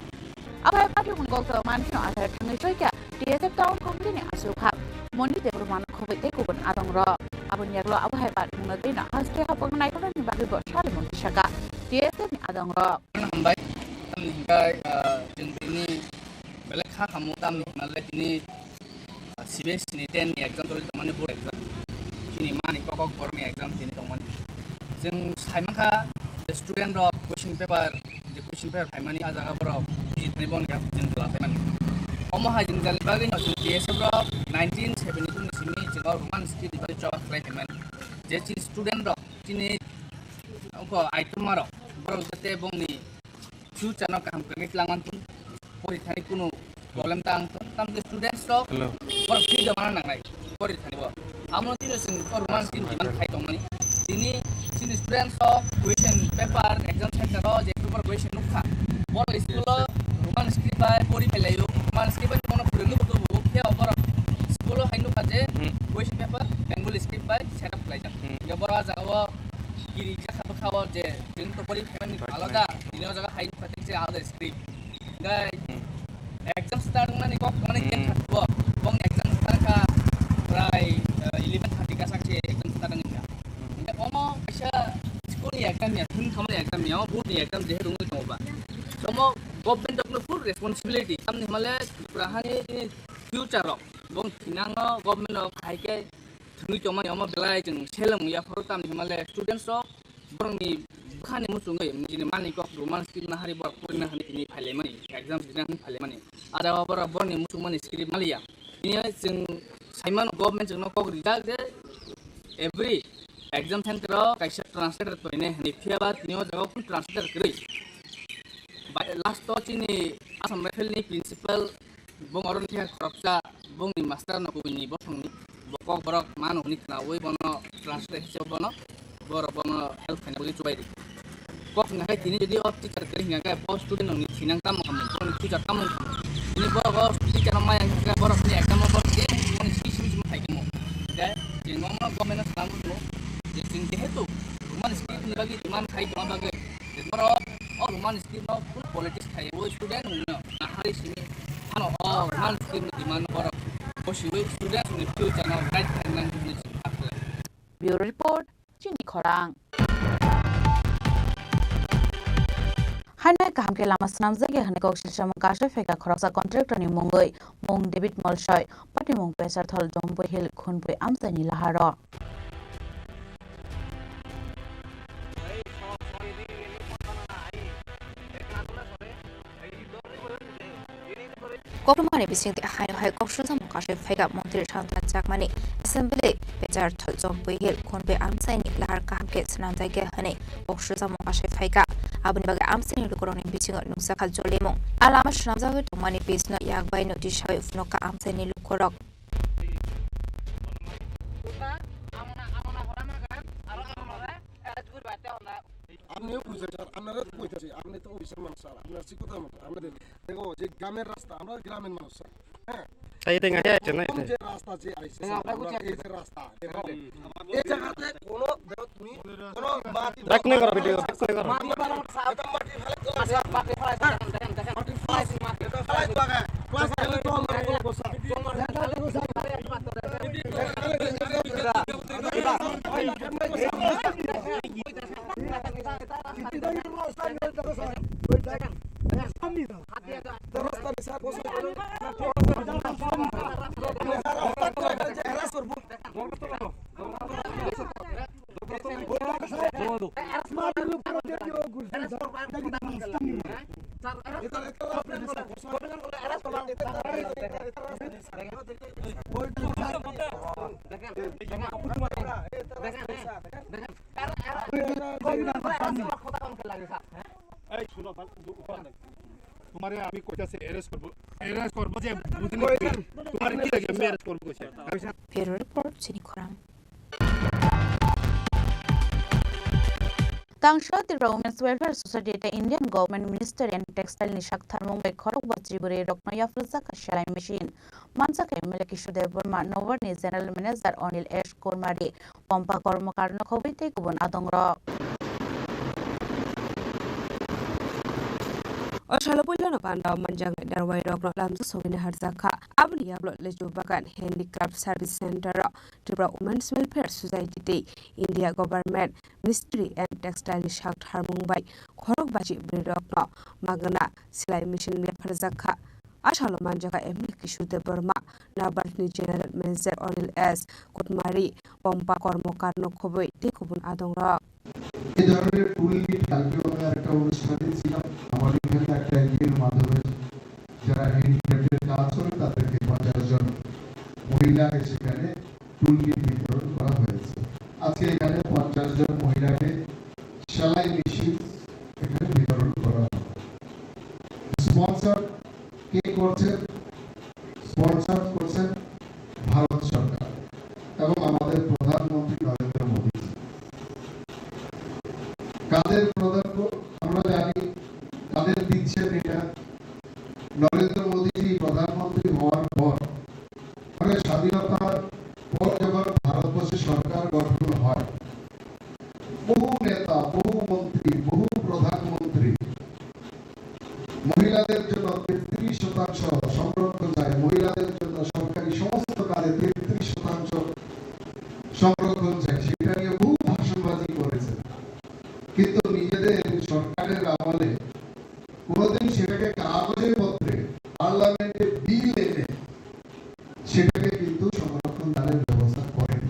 Apa yang patut menggolong mana no ada tangis saja. Dia setahun kemudian asuhap. Moni de perumahan covid te kubun adong ro. Abun ya lo apa hebat mengerti nak hasil apa mengenai kalau ni bagi bos hari moni syaga. Dia ni adong ro. Baik, kami hinggai ini balik hak kamu kami malah ini CBS ini 10 exam tu teman board exam. Ini mana kok kormi exam ini teman. Jeng saimaka student ro question paper saimani aja kabro jitne bon ya jeng kelas saimani. Omo ha jeng jali bagi no DS ro 1972 sini jeng roman ski di bari chawat klai saimani. Je student ro ini ko item maro bro jete bong ni future no kam kami langan tu পরীক্ষায় কোনো problem তাম students ro bor free mana nang nai পরীক্ষায় bo amno tirosin roman skin diman khai tongmani tini sini students of question paper exam center ro je paper question nukha bor school roman script by pori pelayo roman script by kono purenu to bo khe obor school hainu kaje question paper bengali script by setup laija ya bor jago giri jakha khawa je tin to pori phaini alada dino jaga hainu kate je alada script gai exam start mani kok mani ken thakbo bong exam start ka prai 11:30 ka sakse exam start ngi ya omo bisa school ni exam ya thun khamani exam ya board ni exam je dung ni ba somo government of full responsibility kamni male rahani ni future ro bong thinang government of haike thuni chomani omo belai jeng selam ya forutam ni male students ro bong ni khani musungai ni mani kok roman skill na hari bor purna hani ni phale mani exam dinang phale mani ada bor bor ni musumani script malia ini jeng Simon government jeng no kok result de every exam center kaisa translator to ini ni fiaba nio jago pun translator kri last to chini asam rifle ni principal bong oron thia khoroksa bong ni master no kubini bosong ni bokok borok manu ni na oi bono translator hise bono bor bono help kan boli chubai kok ngai tini jadi of teacher kri ngai post student ni thinang kam kam bong teacher kam ini bor teacher ma yang borok ni exam bor ke mon sisi mai kemo ya yang ngomong government selalu tu yang jehetu roman script ni bagi teman khai teman bagi bor roman script no pun politics khai wo student no na hari sini ano roman script ni man bor posisi student ni future no right nang ni Bureau report Chini Khorang Hana kaham ke lama senam zage hana kok silsa mukashe feka khoroksa contractor ni mongoi mong David Molshoy pati mong pesar thol jomboi hil khunboi amsani laharo Kokrumani bising ti hai hai kokshul sam kashe fega montri chanta chakmani assembly bejar thol jomboi hil khunboi amsani lahar kaham ke senam zage hane kokshul sam kashe fega abuni baga amsani lukoroni bising nungsa khal jolemo alama senam zage tumani bisno yak bai notice hai ufno ka amsani lukorok আপনিও বুঝেছেন আপনারা কইতেছি আপনি তো ওইসব মানুষ sir আপনার শিক্ষিত মানুষ আমাদের দেখো যে গ্রামের রাস্তা আমরা গ্রামের মানুষ স্যার হ্যাঁ এই দেখেন আছে না যে রাস্তা যে আইছে এই যে রাস্তা দেখো এই জায়গাতে কোনো দেখো তুমি কোনো মাটি দেখনে করো ভিডিও দেখনে করো মাটি বানানো সাথে মাটি ফেলে মাটি ফেলাই দেখেন দেখেন মাটি ফেলাই ফেলাই বাগে ক্লাস খেলে তো আমরা বসা তোমারে আমি কইতাছি অ্যারেস্ট করব যে বুঝলি তোমার কি লাগে আমি অ্যারেস্ট করব কইছে Bureau Report, Chini Khorang. Tangsha Tripura Women's Welfare Society the Indian Government Ministry and Textile Nishak Tharmung Khorok Tripura Rokno Yafruza Kashalai Machine Mansak MLA Kishudev Burma Novarni General Manager Onil Ash Kormari Pompa Kormokarno Kobite Kubun Adongra Oshalapullo no panda manjang darway rokno lamsu sogine harzaka abli ablo lejo bagan handicraft service center Tripura Women's Welfare Society Day India Government Ministry and Textile Shakt Harmungbai Khorok Baji Brirokno Magana Silai Mission le harzaka Ashalo manjaka emil kishude Burma Nabarni General Manager Onil S Kutmari Pompa Kormokarno Koboi Tekubun Adongra এই ধরনের toolkit কালকে আমরা একটা অনুষ্ঠানে ছিলাম আমাদের এখানে একটা এনজিওর মাধ্যমে যারা হ্যান্ডিক্রাফটের কাজ করে তাদেরকে 50 জন মহিলা সেখানে টুলকিট বিতরণ করা হয়েছে আজকে এখানে 50 জন মহিলাকে সেলাই মেশিন এখানে বিতরণ করা হবে স্পন্সর কে করছেন স্পন্সর করছেন ভারত সরকার এবং আমাদের প্রধানমন্ত্রী নরেন্দ্র মোদী কাদের প্রধান আমরা জানি কাদের দিচ্ছেন এটা নরেন্দ্র মোদীজি প্রধানমন্ত্রী হওয়ার পর মানে স্বাধীনতার পর যখন ভারতবর্ষে সরকার গঠন হয় বহু নেতা বহু মন্ত্রী বহু প্রধানমন্ত্রী মহিলাদের জন্য 33% সংরক্ষণ চায় মহিলাদের জন্য সরকারি সমস্ত কাজে 33% সংরক্ষণ চায় সেটা নিয়ে বহু ভাষণবাজি করেছে কিন্তু নিজেদের সরকারের আমলে কোনদিন সেটাকে কাগজে পত্রে পার্লামেন্টে বিল এনে সেটাকে কিন্তু সংরক্ষণ দানের ব্যবস্থা করেন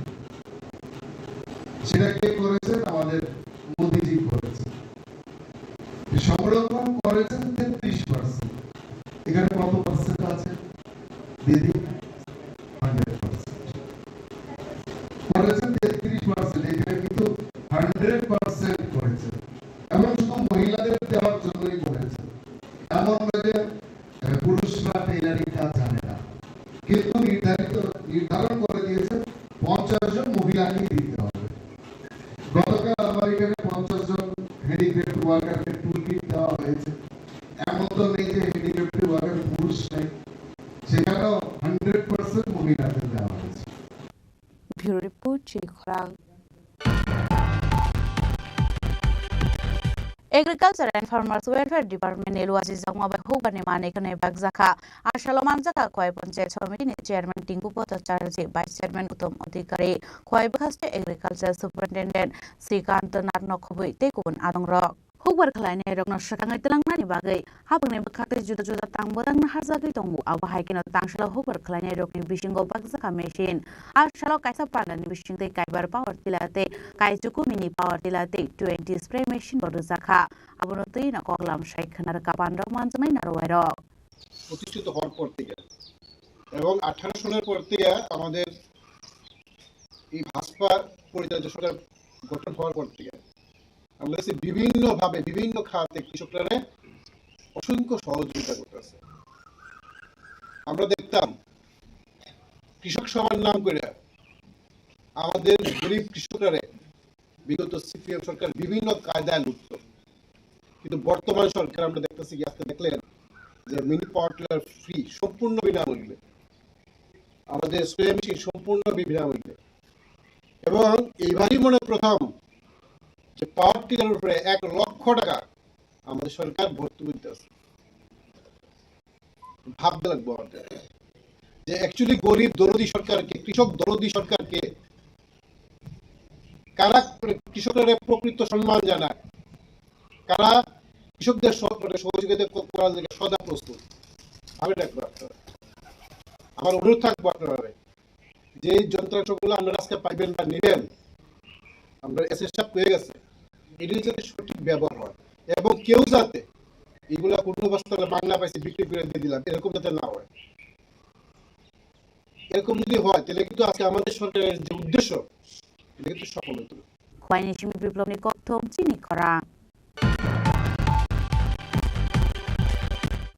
সেটাকে করেছেন আমাদের মোদীজি করেছেন সংরক্ষণ করেছেন 33% এখানে কত পার্সেন্ট আছে দিদি 100% করেছেন 33% এখানে কিন্তু 100% করেছে এবং শুধু মহিলাদের দেওয়ার জন্যই করেছে এমন নয় যে পুরুষরা টেইলারিং কাজ জানে না কিন্তু নির্ধারণ করে দিয়েছে 50 জন মহিলাকে দিতে হবে গতকাল আমার এখানে 50 জন হ্যান্ডিক্রাফট ওয়ার্কারকে টুলকিট দেওয়া হয়েছে এমন তো নেই যে হ্যান্ডিক্রাফট ওয়ার্কার পুরুষ নেই সেখানেও 100% মহিলাদের দেওয়া হয়েছে Bureau Report, Chini Khorang. Agriculture and Farmers Welfare Department Eluazi Zangma by Hubani Manikane Bagzaka, Ashalomanzaka, Kwai Panchayat Committee Chairman Tinku Potacharji, Vice Chairman Utom Odikari, Kwai Bakaste Agriculture Superintendent Srikant Narnokobi, Tekun Adongra. Hubar Kalane Rogno Shakangai Telangani Bagai, Habane Bakate Juda Tambodang Hazaki Tongu, Abahakin of Tangshala Hubar Kalane Rogni Bishingo Bagzaka machine, Ashalo Kaisa Paran Bishing the Kaibar Power Tilate, Kaijuku Mini Power Tilate, 20 spray machine Boduzaka, Abonotina Koglam Shake Narkapanda Manzamai Narwero. প্রতিষ্ঠিত হওয়ার পর থেকে এবং 18 সালের পর থেকে আমাদের এই ভাজপা পরিচালিত সরকার গঠন হওয়ার পর থেকে আমরা বিভিন্নভাবে বিভিন্ন খাতে কৃষকরা অসংখ্য সহযোগিতা করতেছে আমরা দেখতাম কৃষক সভার নাম করে আমাদের গরিব কৃষকরা বিগত সিপিএম সরকার বিভিন্ন কায়দায় লুটত কিন্তু বর্তমান সরকার আমরা দেখতেছি কি আজকে দেখলেন যে মিনি পাওয়ার টিলার ফ্রি সম্পূর্ণ বিনামূল্যে আমাদের স্প্রে মেশিন সম্পূর্ণ বিনামূল্যে এবং এইবারই মনে প্রথম যে পাওয়ার টিলার উপরে 1 লক্ষ টাকা আমাদের সরকার ভর্তি করতেছে ভাবতে লাগবে আমাদের যে অ্যাকচুয়ালি গরিব দরদি সরকারকে কৃষক দরদি সরকারকে কারা কৃষকের প্রকৃত সম্মান জানায়, কারা কৃষকদের সহযোগিতা করার জন্য সদা প্রস্তুত। আমি দেখবো আপনারা, আমার অনুরোধ থাকবো আপনারা যে যন্ত্রাংশগুলো আপনারা আজকে পাইবেন বা নেবেন, আমরা এসএসএফ পেয়ে গেছে, এটির যাতে সঠিক ব্যবহার হয় এবং কেউ যাতে এগুলা কোনো অবস্থায় বাংলা পাইছে বিক্রি করে দিয়ে দিলাম এরকম যাতে না হয়। এরকম যদি হয় তাহলে কিন্তু আজকে আমাদের সরকারের যে উদ্দেশ্য এটা কিন্তু সফল হতো। Kwai Chimi Biplom ni Kokthom Chini Khorang.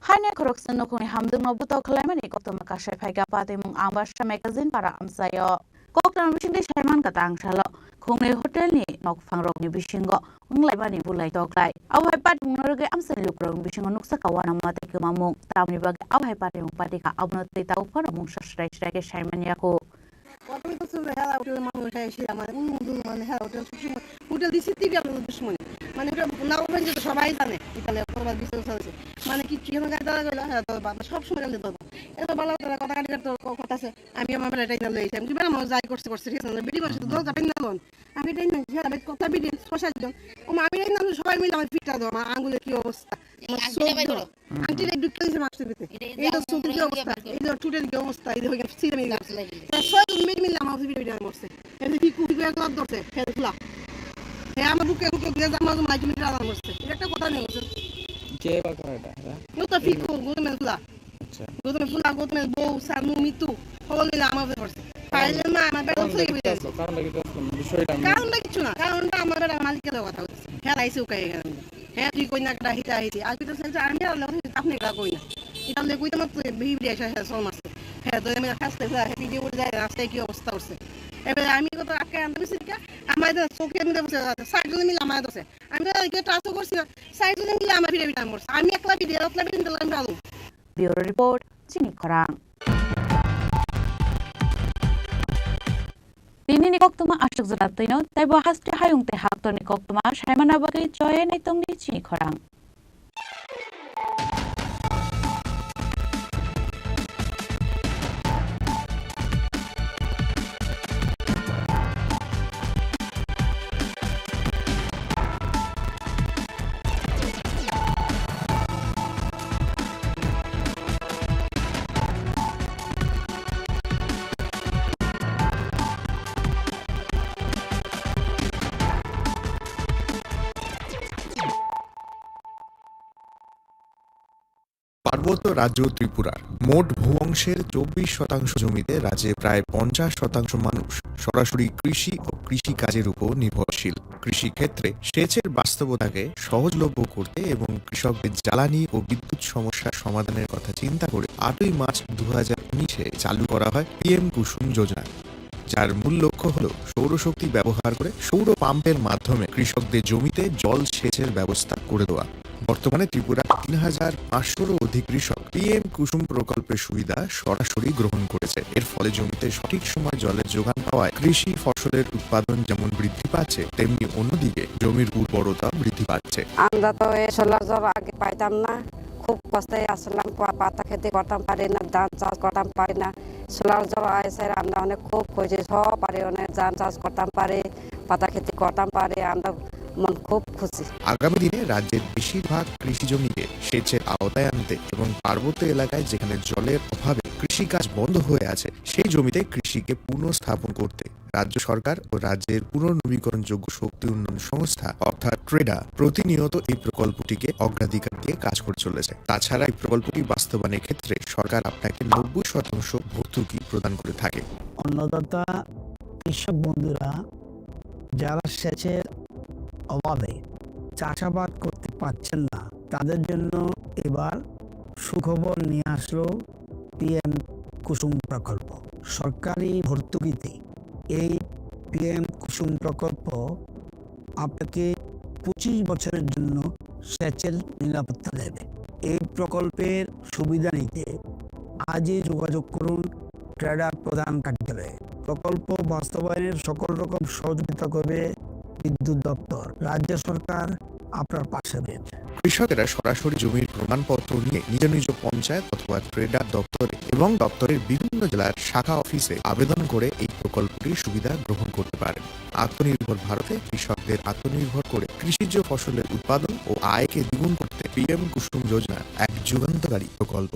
Hanya koroksen no kuni hamdung no buto khlaimani Kokthom Makashai Phaiga Pate mung Ambasha magazine para amsayo. Kokthom bising de Sharman katang shalo. Khungne hotel ni nok phangrok ni bisingo unglai bulai toklai. Awai pat mung norge amsal lukrong bisingo nuksa kawana mate kemamung. Tamni bagi awai pate mung patika abnote tau para mung shashrai ke Sharman yako. Waktu itu sudah hal hotel mau saya sih, mana hal hotel susu, hotel di situ dia belum semua. Mana udah nalar pun jadi sabai sana, kita lihat kalau bisa selesai. Mana kita yang nggak tahu kalau hal itu bagus, shop semua yang itu. Itu balau kata kata kita kata sih, kami yang mana lain lain. Kami mana mau zai kursi sih, sana bidi masih dua tapi nalon. Kami lain sih, tapi kota bidi sosial dong. Kami lain nalar sabai milah fitah dong, anggur lagi obosta. Anti lagi dukkan sih masih bidi. Itu sudah lagi obosta, itu total lagi obosta, itu lagi sih lagi. Soal মিললাম আমার video করছে এই পিকু এক লাখ ধরছে ফেললা হ্যাঁ আমার বুকে বুকে দিয়ে জামা জামা মাইক মিটার আলাদা করছে এটা একটা কথা নেই কে বা করে এটা নো তো পিকু গোতমে ফুলা আচ্ছা গোতমে বউ সানু মিতু হল মিলে আমার করছে ফাইলে না আমার বেটা ফুলে গেছে কারণ লাগি তো বিষয়টা কারণ কিছু না কারণটা আমার বেটা মালিকের কথা হচ্ছে হ্যাঁ আইসে ওকে হ্যাঁ তুই কই না একটা হিতা হিতি আজ তো সেটা আমি আর আপনি কা কই না এটা লে কই তো মত ভিডিও আসে হ্যাঁ সল মারছে হ্যাঁ তো আমি কাছে ভিডিও করে যায় রাস্তায় কি অবস্থা হচ্ছে এবারে আমি কত আটকে আনতে বেশি আমার চোখে মধ্যে বসে সাইকেল মিলে আমার দোষে আমি তো একটু ট্রান্সফার করছি সাইকেল মিলে আমার ভিডিও বিটাম করছে আমি একলা ভিডিও দিলাম ভালো Bureau Report Chini Khorang. Bini ni Koktuma ashuk zalatino tai bahas ti hayung te haktor ni Koktuma shaimana bagai joye ni tong ni Chini Khorang. পার্বত্য রাজ্য ত্রিপুরার মোট ভূ অংশের 24% জমিতে রাজ্যে প্রায় 50% মানুষ সরাসরি কৃষি ও কৃষি কাজের উপর নির্ভরশীল। কৃষি ক্ষেত্রে সেচের বাস্তবতাকে সহজলভ্য করতে এবং কৃষকদের জ্বালানি ও বিদ্যুৎ সমস্যার সমাধানের কথা চিন্তা করে 8ই মার্চ 2019-এ চালু করা হয় পিএম কুসুম যোজনা, যার মূল লক্ষ্য হল সৌরশক্তি ব্যবহার করে সৌর পাম্পের মাধ্যমে কৃষকদের জমিতে জল সেচের ব্যবস্থা করে দেওয়া। বর্তমানে ত্রিপুরা 3500-রও অধিক কৃষক পিএম কুসুম প্রকল্পের সুবিধা সরাসরি গ্রহণ করেছে। এর ফলে জমিতে সঠিক সময় জলের যোগান পাওয়ায় কৃষি ফসলের উৎপাদন যেমন বৃদ্ধি পাচ্ছে, তেমনি অন্যদিকে জমির উর্বরতা বৃদ্ধি পাচ্ছে। আমরা তো এই সোলার জল আগে পাইতাম না, খুব কষ্টে আসলাম, পাতা খেতে করতাম পারি না, ধান চাষ করতাম পারি না। সোলার জল আসে আমরা অনেক খুব খুঁজে সব পারি, অনেক ধান চাষ করতাম পারি, পাতা খেতে করতাম পারি, আমরা মন খুব খুশি। আগামী দিনে রাজ্যের বেশিরভাগ কৃষি জমিকে সেচের আওতায় আনতে এবং পার্বত্য এলাকায় যেখানে জলের অভাবে কৃষিকাজ বন্ধ হয়ে আছে সেই জমিতে কৃষিকে পুনঃস্থাপন করতে রাজ্য সরকার ও রাজ্যের পুনর্নবীকরণযোগ্য শক্তি উন্নয়ন সংস্থা অর্থাৎ ট্রেডা প্রতিনিয়ত এই প্রকল্পটিকে অগ্রাধিকার দিয়ে কাজ করে চলেছে। তাছাড়া এই প্রকল্পটি বাস্তবায়নের ক্ষেত্রে সরকার আপনাকে 90% ভর্তুকি প্রদান করে থাকে। অন্নদাতা কৃষক বন্ধুরা যারা সেচের অভাবে চাষাবাদ করতে পারছেন না, তাদের জন্য এবার সুখবর নিয়ে আসলো পিএম কুসুম প্রকল্প। সরকারি ভর্তুকিতে এই পিএম কুসুম প্রকল্প আপনাকে 25 বছরের জন্য সেচের নিরাপত্তা দেবে। এই প্রকল্পের সুবিধা নিতে আজই যোগাযোগ করুন ট্রেডার প্রধান কার্যালয়ে। প্রকল্প বাস্তবায়নের সকল রকম সহযোগিতা করবে বিদ্যুৎ দপ্তর। রাজ্য সরকার আপনার পাশে রয়েছে। কৃষকেরা সরাসরি জমির প্রমাণপত্র নিয়ে নিজ নিজ পঞ্চায়েত অথবা ট্রেডার দপ্তরে এবং এবং দপ্তরের বিভিন্ন জেলার শাখা অফিসে আবেদন করে এই প্রকল্পটির সুবিধা গ্রহণ করতে পারেন। আত্মনির্ভর ভারতে কৃষকদের আত্মনির্ভর করে কৃষিজ ফসলের উৎপাদন ও আয়কে দ্বিগুণ করতে পিএম কুসুম যোজনা এক যুগান্তকারী প্রকল্প।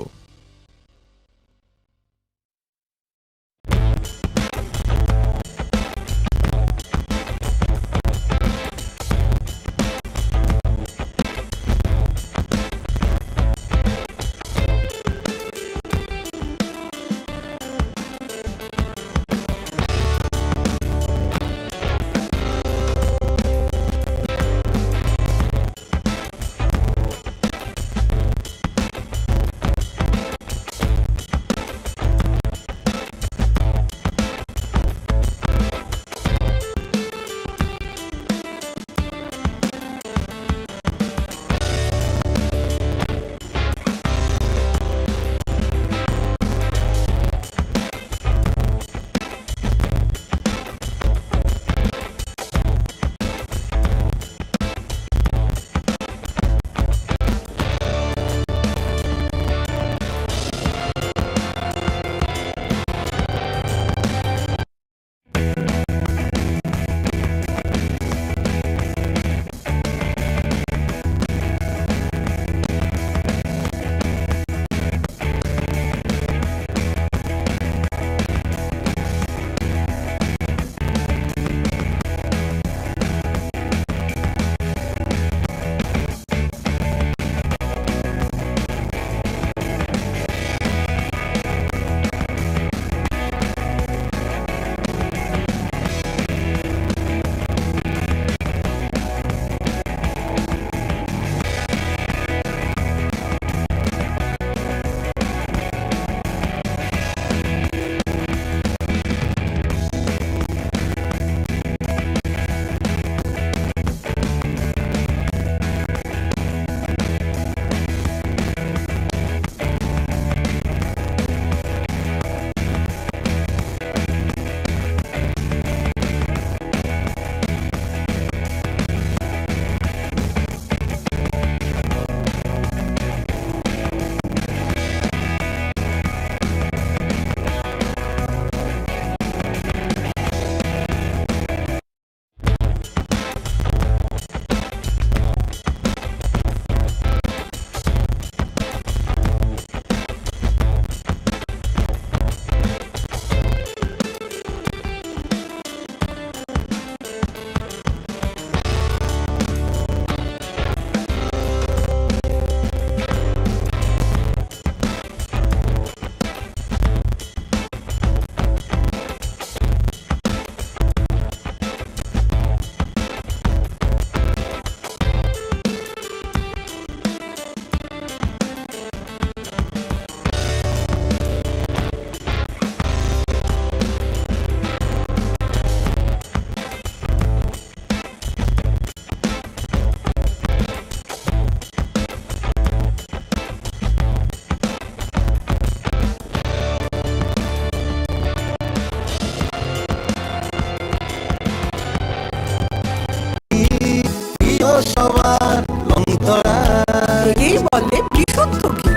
সবার লংতরায় এই বলে বিশুদ্ধ ঘি,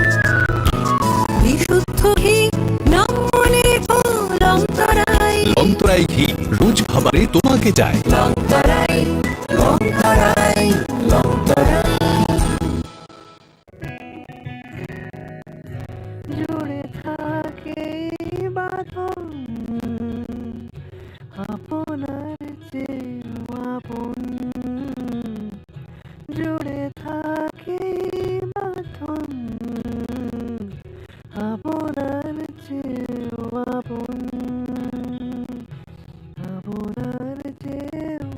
বিশুদ্ধ ঘি নাম মনে রেখো লংতরায়। লংতরাই ঘি রোজ খাবারে তোমাকে চাই। লংতরাই লংতরাই লংতরাই। জুড়ে থাকে বাঁধন আপনার চেয়েও আপন, জুড়ে থাকে বাঁধন আপনার চেয়েও আপন, আপনার চেয়েও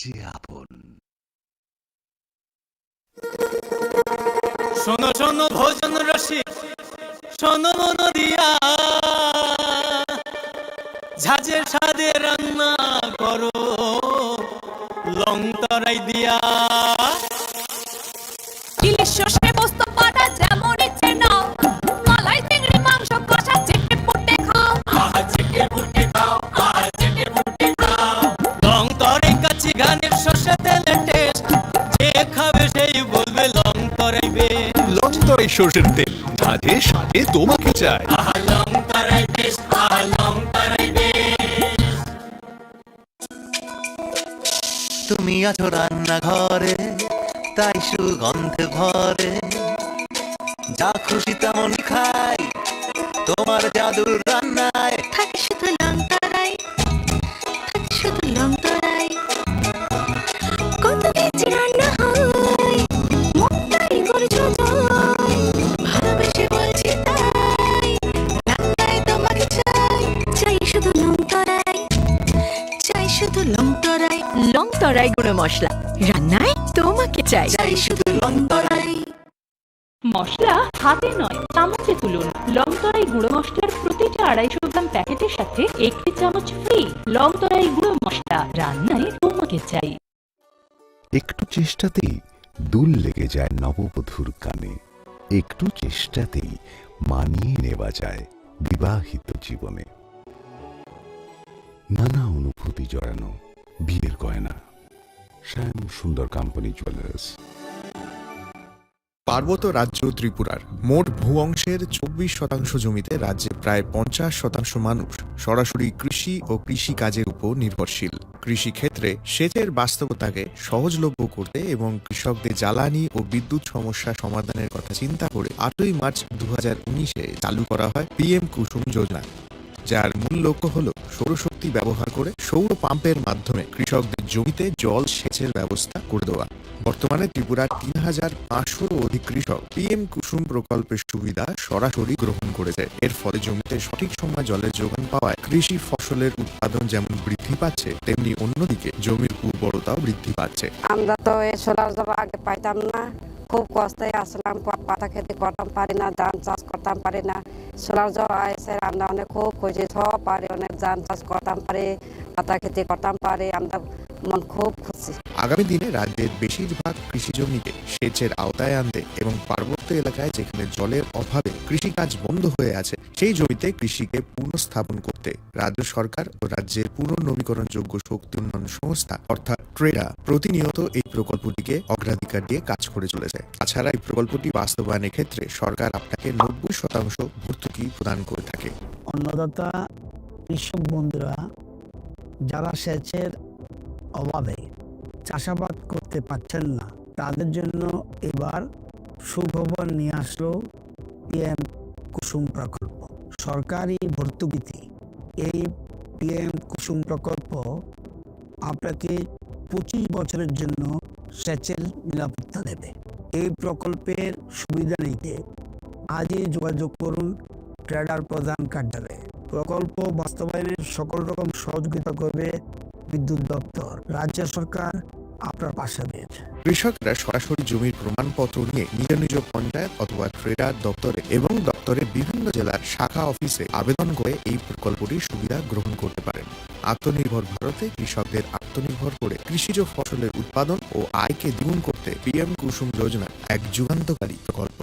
যে আপন। শোনো শোনো ভোজন রসিক, শোনো মন দিয়া, ঝাঁঝের স্বাদে রান্না করো লং তরাই দিয়া। ইলিশ সর্ষে পোস্ত বাটা যেমন ইচ্ছে নাও, মালাই চিংড়ি মাংস কষা চেটে পুটে খাও, চেটে পুটে খাও, চেটে পুটে খাও। লং তরাই কাচ্চি গানের সর্ষে তেলের টেস্ট, যে খাবে সেই বলবে লং তরাই বেশ। লং তরাই সর্ষের তেল, ঝাঁঝে স্বাদে তোমাকে চাই। লং তরাই বেশ, লং তরাই বেশ। তুমি আছো রান্নাঘরে, তাই সুগন্ধে ভরে, যা খুশি তেমন খাই তোমার জাদুর রান্নায়। থাকে শুধু লং তরাই, থাকে শুধু লং তরাই, কত বেশি রান্না হয় মনটাই করছো জয়, ভালোবেসে বলছি তাই রান্নায় তোমাকে চাই, চাই শুধু লং তরাই, চাই শুধু লং তরাই, লং তরাই গুঁড়ো মশলা রান্নায় তোমাকে চাই, চাই শুধু লং তরাই। মশলা হাতে নয় চামচে তুলুন। লং তরাই গুঁড়ো মশলার প্রতিটা 250 গ্রাম প্যাকেটের সাথে 1 চামচ ফ্রি। লং তরাই গুঁড়ো মশলা রান্নায় তোমাকে চাই। একটু চেষ্টাতেই দুল লেগে যায় নববধূর কানে, একটু চেষ্টাতেই মানিয়ে নেওয়া যায় বিবাহিত জীবনে। নানা অনুভূতি জড়ানো বিয়ের গয়না, শ্যাম সুন্দর কোম্পানি জুয়েলার্স। পার্বত্য রাজ্য ত্রিপুরার মোট ভূ অংশের 24% জমিতে রাজ্যে প্রায় 50% মানুষ সরাসরি কৃষি ও কৃষি কাজের উপর নির্ভরশীল। কৃষি ক্ষেত্রে সেচের বাস্তবতাকে সহজলভ্য করতে এবং কৃষকদের জ্বালানি ও বিদ্যুৎ সমস্যা সমাধানের কথা চিন্তা করে 8ই মার্চ 2019-এ চালু করা হয় PM কুসুম যোজনা, যার মূল লক্ষ্য হল সৌরশক্তি ব্যবহার করে সৌর পাম্পের মাধ্যমে কৃষকদের জমিতে জল সেচের ব্যবস্থা করে দেওয়া। বর্তমানে ত্রিপুরার 3500-ও অধিক কৃষক PM কুসুম প্রকল্পের সুবিধা সরাসরি গ্রহণ করেছে। এর ফলে জমিতে সঠিক সময় জলের যোগান পাওয়ায় কৃষি ফসলের উৎপাদন যেমন বৃদ্ধি পাচ্ছে, তেমনি অন্যদিকে জমির উর্বরতাও বৃদ্ধি পাচ্ছে। আমরা তো এই সোলার জল আগে পাইতাম না, খুব কষ্টে আসলাম, পাতা খেতে করতাম পারি না, ধান চাষ করতাম পারি না। সোলার জল আসে আমরা অনেক খুব খুঁজি সব পারি, অনেক ধান চাষ করতাম পারি, পাতা খেতে করতাম পারি, আমরা মন খুব খুশি। আগামী দিনে রাজ্যের বেশিরভাগ কৃষি জমিকে সেচের আওতায় আনতে এবং পার্বত্য এলাকায় যেখানে জলের অভাবে কৃষিকাজ বন্ধ হয়ে আছে সেই জমিতে কৃষিকে পুনঃস্থাপন করতে রাজ্য সরকার ও রাজ্যের পুনর্নবীকরণযোগ্য শক্তি উন্নয়ন সংস্থা অর্থাৎ ট্রেডা প্রতিনিয়ত এই প্রকল্পটিকে অগ্রাধিকার দিয়ে কাজ করে চলেছে। তাছাড়া এই প্রকল্পটি বাস্তবায়নের ক্ষেত্রে সরকার আপনাকে 90% ভর্তুকি প্রদান করে থাকে। অন্নদাতা কৃষক বন্ধুরা যারা সেচের অভাবে চাষাবাদ করতে পারছেন না, তাদের জন্য এবার সুখবর নিয়ে আসলো PM কুসুম প্রকল্প। সরকারি ভর্তুকিতে এই PM কুসুম প্রকল্প আপনাকে 25 বছরের জন্য সেচের নিরাপত্তা দেবে। এই প্রকল্পের সুবিধা নিতে আজই যোগাযোগ করুন ট্রেডার প্রধান কার্যালয়ে। প্রকল্প বাস্তবায়নে সকল রকম সহযোগিতা করবে বিদ্যুৎ দপ্তর। রাজ্য সরকার আপনার পাশে রয়েছে। কৃষকরা সরাসরি জমির প্রমাণপত্র নিয়ে নিজ নিজ পঞ্চায়েত অথবা ট্রেডার দপ্তরে এবং দপ্তরের বিভিন্ন জেলার শাখা অফিসে আবেদন করে এই প্রকল্পটির সুবিধা গ্রহণ করতে পারেন। আত্মনির্ভর ভারতে কৃষকদের আত্মনির্ভর করে কৃষিজ ফসলের উৎপাদন ও আয়কে দ্বিগুণ করতে PM কুসুম যোজনা এক যুগান্তকারী প্রকল্প।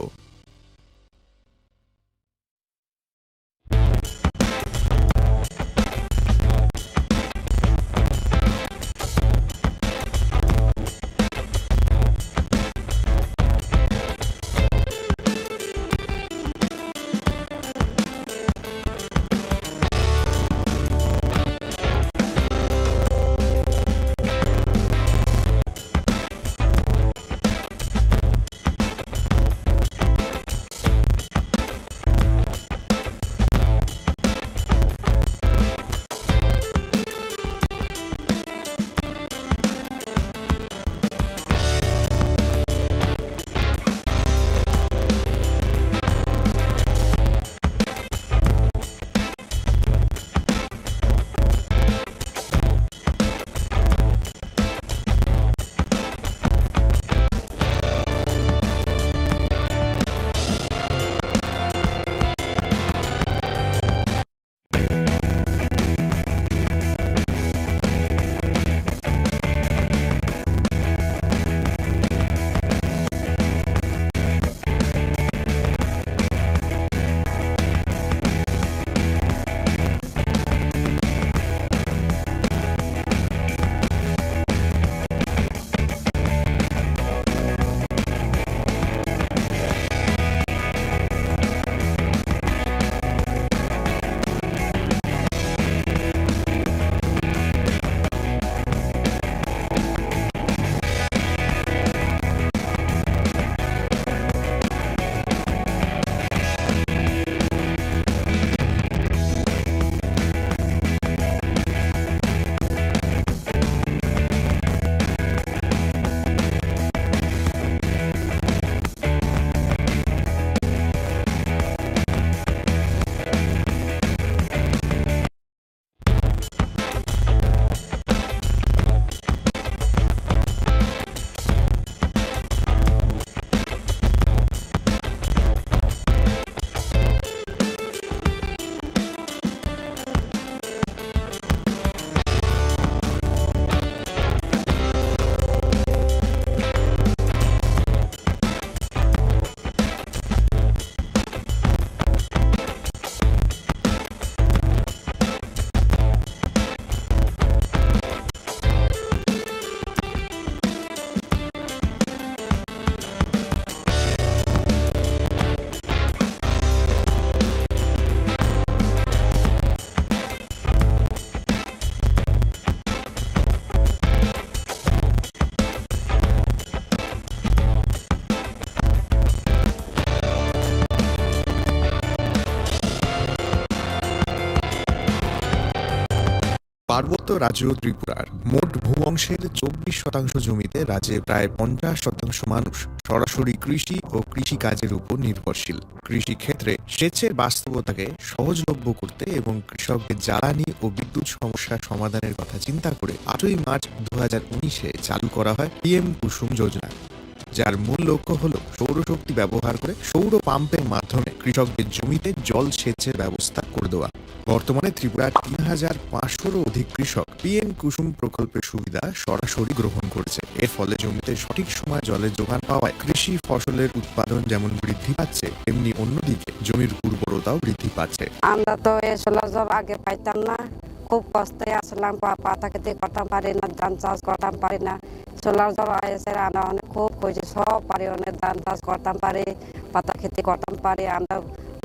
পার্বত্য রাজ্য ত্রিপুরার মোট ভূ অংশের 24% জমিতে রাজ্যে প্রায় 50% মানুষ সরাসরি কৃষি ও কৃষিকাজের উপর নির্ভরশীল। কৃষি ক্ষেত্রে সেচের বাস্তবতাকে সহজলভ্য করতে এবং কৃষকদের জ্বালানি ও বিদ্যুৎ সমস্যার সমাধানের কথা চিন্তা করে 8ই মার্চ 2019-এ চালু করা হয় PM কুসুম যোজনা, যার মূল লক্ষ্য হল সৌরশক্তি ব্যবহার করে সৌর পাম্পের মাধ্যমে কৃষকদের জমিতে জল সেচের ব্যবস্থা করে দেওয়া। বর্তমানে ত্রিপুরার 3500-এরও অধিক কৃষক PM কুসুম প্রকল্পের সুবিধা সরাসরি গ্রহণ করেছে। এর ফলে জমিতে সঠিক সময় জলের যোগান পাওয়ায় কৃষি ফসলের উৎপাদন যেমন বৃদ্ধি পাচ্ছে, তেমনি অন্যদিকে জমির উর্বরতাও বৃদ্ধি পাচ্ছে। আমরা তো এই সোলার জল আগে পাইতাম না, খুব কষ্টে আসলাম, পাতা খেতে করতাম পারি না, ধান চাষ করতাম পারি না। সোলার জল এসে আমরা অনেক খুব খুশি, সব পারি, অনেক ধান চাষ করতাম পারি, পাতা খেতে করতাম পারি, আমরা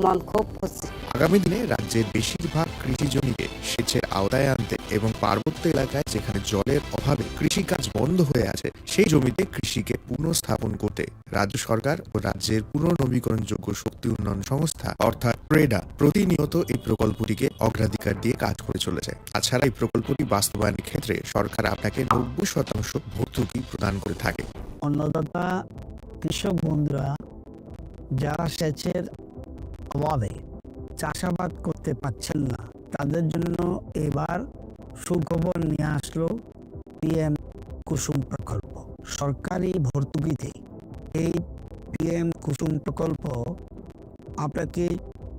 মন খুব খুশি। আগামী দিনে রাজ্যের বেশিরভাগ কৃষি জমিকে সেচের আওতায় আনতে এবং পার্বত্য এলাকায় যেখানে জলের অভাবে কৃষিকাজ বন্ধ হয়ে আছে সেই জমিতে কৃষিকে পুনঃস্থাপন করতে রাজ্য সরকার ও রাজ্যের পুনর্নবীকরণযোগ্য শক্তি উন্নয়ন সংস্থা অর্থাৎ প্রেডা প্রতিনিয়ত এই প্রকল্পটিকে অগ্রাধিকার দিয়ে কাজ করে চলেছে। তাছাড়া এই প্রকল্পটি বাস্তবায়নের ক্ষেত্রে সরকার আপনাকে 90% ভর্তুকি প্রদান করে থাকে। অন্নদাতা কৃষক বন্ধুরা যারা সেচের অভাবে চাষাবাদ করতে পারছেন না, তাদের জন্য এবার সুখবর নিয়ে আসলো PM কুসুম প্রকল্প। সরকারি ভর্তুকিতে এই PM কুসুম প্রকল্প আপনাকে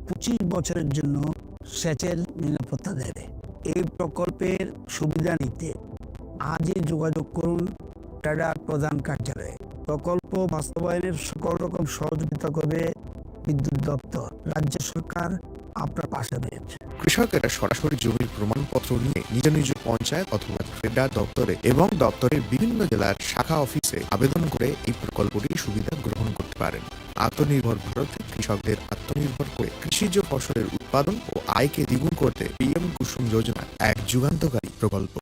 25 বছরের জন্য সেচের নিরাপত্তা দেবে। এই প্রকল্পের সুবিধা নিতে আজই যোগাযোগ করুন প্রেডার প্রধান কার্যালয়ে। প্রকল্প বাস্তবায়নের সকল রকম সহযোগিতা করবে বিদ্যুৎ দপ্তর। রাজ্য সরকার আপনার পাশে রয়েছে। কৃষকেরা সরাসরি জমির প্রমাণপত্র নিয়ে নিজ নিজ পঞ্চায়েত অথবা প্রেডার দপ্তরে এবং দপ্তরের বিভিন্ন জেলার শাখা অফিসে আবেদন করে এই প্রকল্পটির সুবিধা গ্রহণ করতে পারেন। আত্মনির্ভর ভারতে কৃষকদের আত্মনির্ভর করে কৃষিজ ফসলের উৎপাদন ও আয়কে দ্বিগুণ করতে PM কুসুম যোজনা এক যুগান্তকারী প্রকল্প।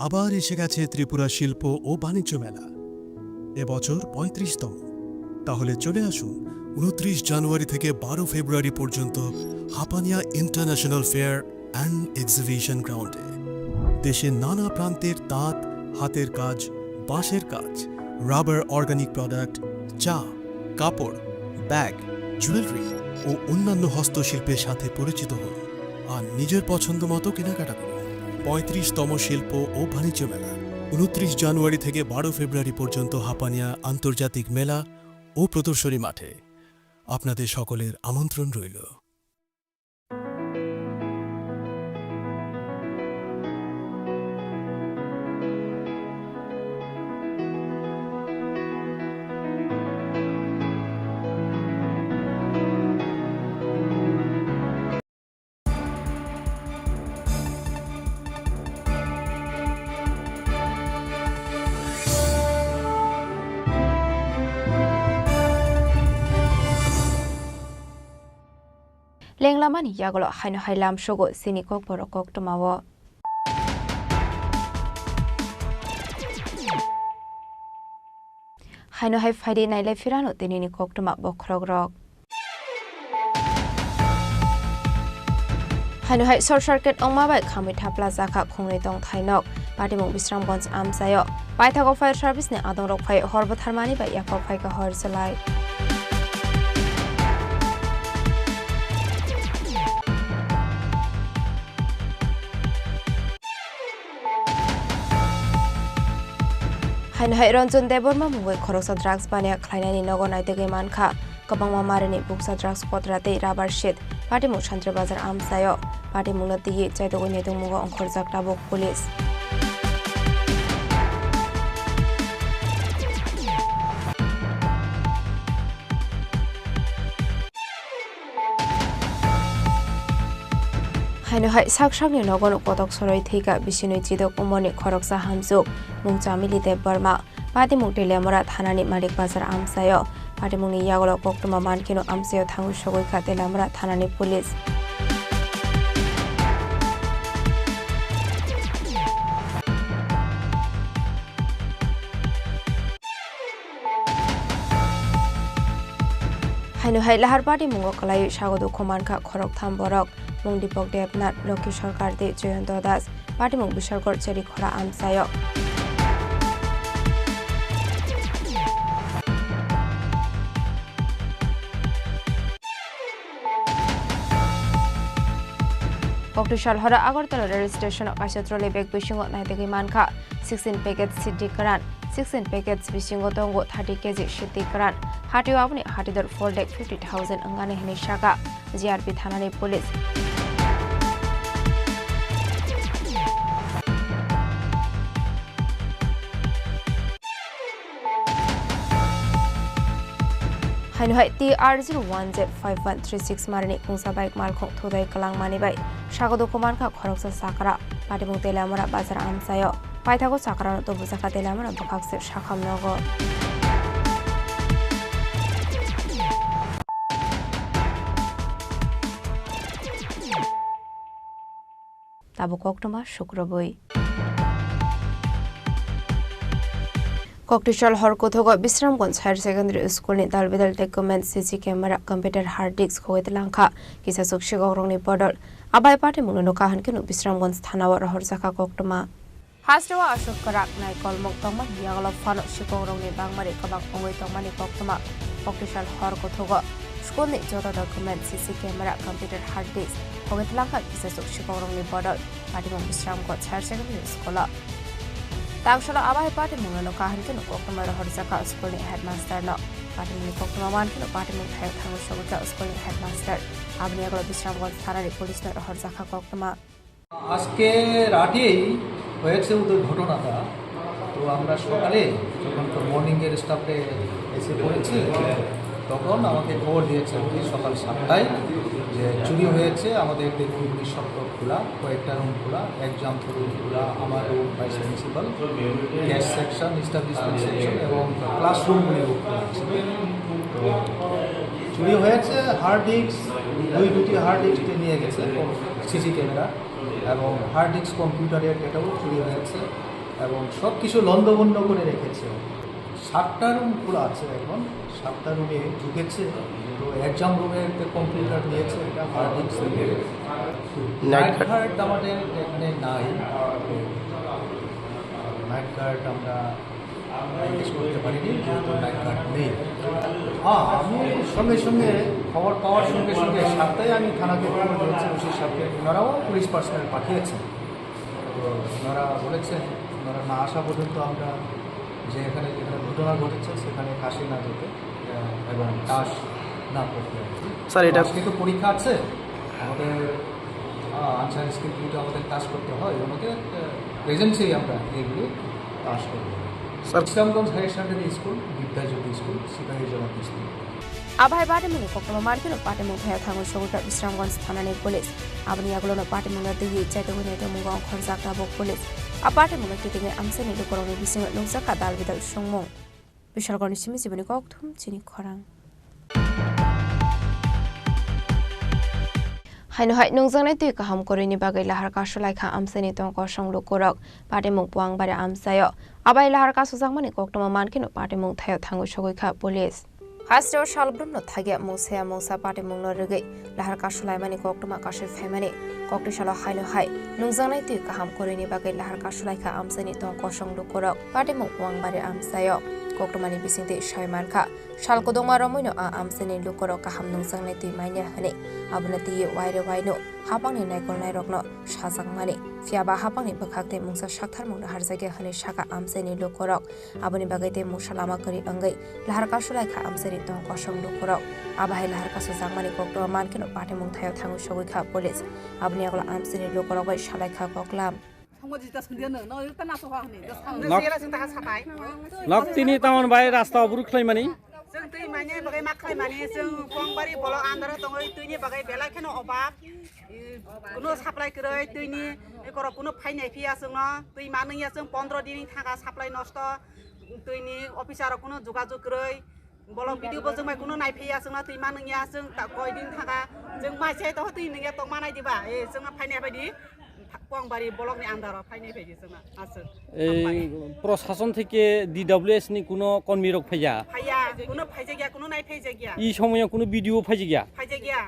আবার এসে গেছে ত্রিপুরা শিল্প ও বাণিজ্য মেলা, এবছর 35তম। তাহলে চলে আসুন 29 জানুয়ারি থেকে 12 ফেব্রুয়ারি পর্যন্ত Hapania international fair and exhibition গ্রাউন্ডে। দেশের নানা প্রান্তের তাঁত, হাতের কাজ, বাঁশের কাজ, রাবার অর্গানিক প্রোডাক্ট, চা, কাপড়, ব্যাগ, জুয়েলারি ও অন্যান্য হস্তশিল্পের সাথে পরিচিত হন আর নিজের পছন্দ মতো কেনাকাটা করুন। 35তম শিল্প ও বাণিজ্য মেলা 29 জানুয়ারি থেকে 12 ফেব্রুয়ারি পর্যন্ত হাপানিয়া আন্তর্জাতিক মেলা ও প্রদর্শনী মাঠে। আপনাদের সকলের আমন্ত্রণ রইল। লেংলামানি ইয়াগলো হাইনো হাইলাম সগো সিনি কক বড় কক টমাও হাইনো হাই ফাইডে নাইলে ফিরানো তিনিনি কক টমা বখরগ রক হাইনো হাই শর্ট সার্কিট অংমাবাই খামিঠা প্লাজা খা খুংনি তং থাইনক পাটিমুং বিশ্রামগঞ্জ আমসায় পাইথাগো ফায়ার সার্ভিস নে আদং রক ফাই হরবথারমানি বাই ইয়াকক ফাইকা হর চলাই হাইনো হাই রঞ্জন দেববর্মা মুঙ্গই খরকসা ড্রাগস বানিয়া খ্লাইনানি নগনাই তেগে মানখা কবাংমা মারিনি বুকসা ড্রাগস পত্রাতে রাবার শেড পাটিমু শান্ত্রে বাজার আমসায় পাটিমু নতিয়ে চাইতগই নেতুং মুঙ্গ অংখর জাকটাবক পুলিশ হাইনো হাই সাকসাকনি নগন কতক সরই থৈকা বিশিনুই চিদক উমনি খরকসা হামজুক মুংচামিলি দেববর্মা পাটিমুং টেলিয়ামরা থানানি মালিক বাজার আমসায় পাটিমুংনি ইয়াগলো কক্টমা মানকিনো আমসায় থাঙ্গু সগৈখা টেলিয়ামরা থানানি পুলিশ হাইনো হাই লাহার পাটি মুঙ্গ কলাই স্বাগত খমানখা খরক থাম বরক মুং দীপক দেবনাথ লক্ষ্মী সরকার দে জয়ন্ত দাস পাটিমুং বিসর্গর চেরি খরা আমসায় কক্টিশাল হরা আগরতলা রেল স্টেশন কাশত্রলে বেগ বিশিঙ্গ নাইতেগি মানখা 16 প্যাকেট সিদ্ধি করান 16 প্যাকেট বিশিঙ্গ তঙ্গ 30 কেজি সিদ্ধি করান হাটিও আপনি হাটিদর 4,50,000 अंगाने हिनी शाखा जीआरपी थानानि पुलिस हाइनो हाइ TR01Z5136 मारनि खुंसा बाइक मालखं थोदाय कलां मानिबाय सागदो खमानखा खरकसा साकरा पाटिमुं तेलामरा बाजार आमसायो पाइथागो साकरा तो बुजाखा तेलामरा बखाकसे शाखाम नगो ताबो कक्टमा शुक्रबई कक्टिशल हरकोथोग विश्रामगंज हायर सेकेंडरी स्कूल नि दालबेदाल document CC camera computer hard disk होयत लांखा किसा सुक्षि गौरंनि बदल आबाय पाटे मुनो काहन केनु विश्रामगंज थाना व हरजाखा कक्टमा हास्टवा अशोक कराक नाय कलमक तंगमा यागल फानो शिगौरंनि बांगमारि कबाक पंगै तंगमानि कक्टमा कक्टिशल हरकोथोग स्कूल नि जोता document CC camera computer hard disk होयत लांखा किसा सुक्षि गौरंनि बदल पाटिमं विश्रामगंज हायर सेकेंडरी स्कूल तांगशला आबाय पाटे मुनो काहन केनु कक्टमा हरजाखा स्कूल नि हेडमास्टर न पाटिमनि कक्टमा मान केनु पाटिमं थाय थांगो सगुता स्कूल नि हेडमास्टर आबनि यागल विश्रामगंज थानानि पुलिस न हरजाखा कक्टमा আজকে রাতেই হয়েছে ওদের ঘটনাটা। তো আমরা সকালে যখন মর্নিংয়ের স্টাফে এসে পড়েছি তখন আমাকে খবর দিয়েছে সকাল 7টায় যে চুরি হয়েছে। আমাদের দেখুন নিঃশব্দ খোলা, কয়েকটা রুম খোলা, এক্সাম রুম খোলা, আমার room vice principal, cash section, establishment section এবং ক্লাসরুমগুলিও খোলা আছে। তো চুরি হয়েছে হার্ড ডিস্ক, দুটি হার্ড ডিস্ক নিয়ে গেছে সিসি ক্যামেরা এবং হার্ড ডিস্ক কম্পিউটারের এটাও চুরি হয়েছে। এবং সব কিছু লন্ডভন্ড করে রেখেছে। 7টা রুম খোলা আছে এখন, 7টা রুমে ঢুকেছে। তো এক্সাম রুমে একটা কম্পিউটার নিয়েছে, এটা হার্ড ডিস্ক। নাইট গার্ড আমাদের এখানে নাই, নাইট গার্ড আমরা ইউজ করতে পারিনি, যেহেতু নাইট গার্ড নেই। আমি সঙ্গে সঙ্গে খবর পাওয়ার সঙ্গে সঙ্গে 7টায় আমি থানাকে খবর দিয়েছি, ওসি সাহেবকে। ওনারাও পুলিশ পার্সোনাল পাঠিয়েছেন। তো ওনারা বলেছেন ওনারা না আসা পর্যন্ত আমরা যে যেখানে ঘটনা ঘটেছে সেখানে কাশি না যেতে এবং কাজ না করতে। স্যার এটা আজকে তো পরীক্ষা আছে আমাদের, আনসার স্কিলগুলো আমাদের কাজ করতে হয়, আমাদের প্রেজেন্সেই আমরা এগুলি কাজ করবো। Sir Islamganj higher secondary school, Vidyajyoti school, Sipahi Jamat school. Abahai Batimung Kokno Markin of Batimung Hayatango Shoga Isramgons Tanani Police. Abani Aglono Batimung at the Chetamuneta Mungon Konzaka Police. A Batimung getting Amsani Lukoroni Bissing at Nusaka Dal without Shungmo. We shall go to Simisi Koktum, Chini Khorang. Haino Hai Nungzang Tika Ham Korini Bagay Laharkashu like Amsani Tonko Shong Lukorok, Batimung Puang by the Amsayo. Abai Laharkasu Zamani Kokno Markin of Batimung Hayatango Shoga Police. Hasro Shalbrum no Tagia Musa Musa Batimung Rugay, Laharka Sulaimani Koktuma Kashi Femani, Koktishala Haino Hai, Nungzanai Tukaham Korini Bagay Laharka Shulaika Amsani Ton Koshong Lukoro, Batimung Wang Bari Amsayo, Koktumani Bising Shaimarka, Shalkodoma Romino Amsani Lukoro Kaham Nungzanai Mania Hane, Abunati Wide Wino, Hapang in Nakon Nairokno, Shazang Mani, Fiaba Hapang in Bakate Musa Shatarmung Harzage Hane Shaka Amsani Lukorok, Abuni Bagate Mushalama Kuri Angay, Laharka Shulaika Amsani Ton Koshong Lukorok, Abahai Laharka Suzamani Kokto Mankin of Batimung Tayo Tango Showika Police, Abniagla Amsani Lukorok, Shalaka Koklam. Loktini Town by Rasta Brooklimani. जों दै माने बगै माखै माने जों गंबारि बल under दङ दैनि बगै बेला खेनो अभाब कुनो supply गरै दैनि एकर कुनो फाइनाय फैया जों दै मानैया जों 15 दिन थागा साप्लाइ नष्ट दैनि अफिसार कुनो जोगाजोग गरै बल भिडियो बो जों माय कुनो नाय फैया जों दै मानैया जों गय दिन थागा जों माइसे त दै नैया त मानाय दिबा ए जों फाइनाय बायदि गंबारि बलकनि आन्दार फाइनाय बायदि जों आसो এই প্রশাসন থেকে ডিডব্লিউএস নি কোনো কর্মী রক ফাইয়া কোনো ফাইজে গিয়া কোনো নাই ফাইজে গিয়া এই সময়ে কোনো ভিডিও ফাইজে গিয়া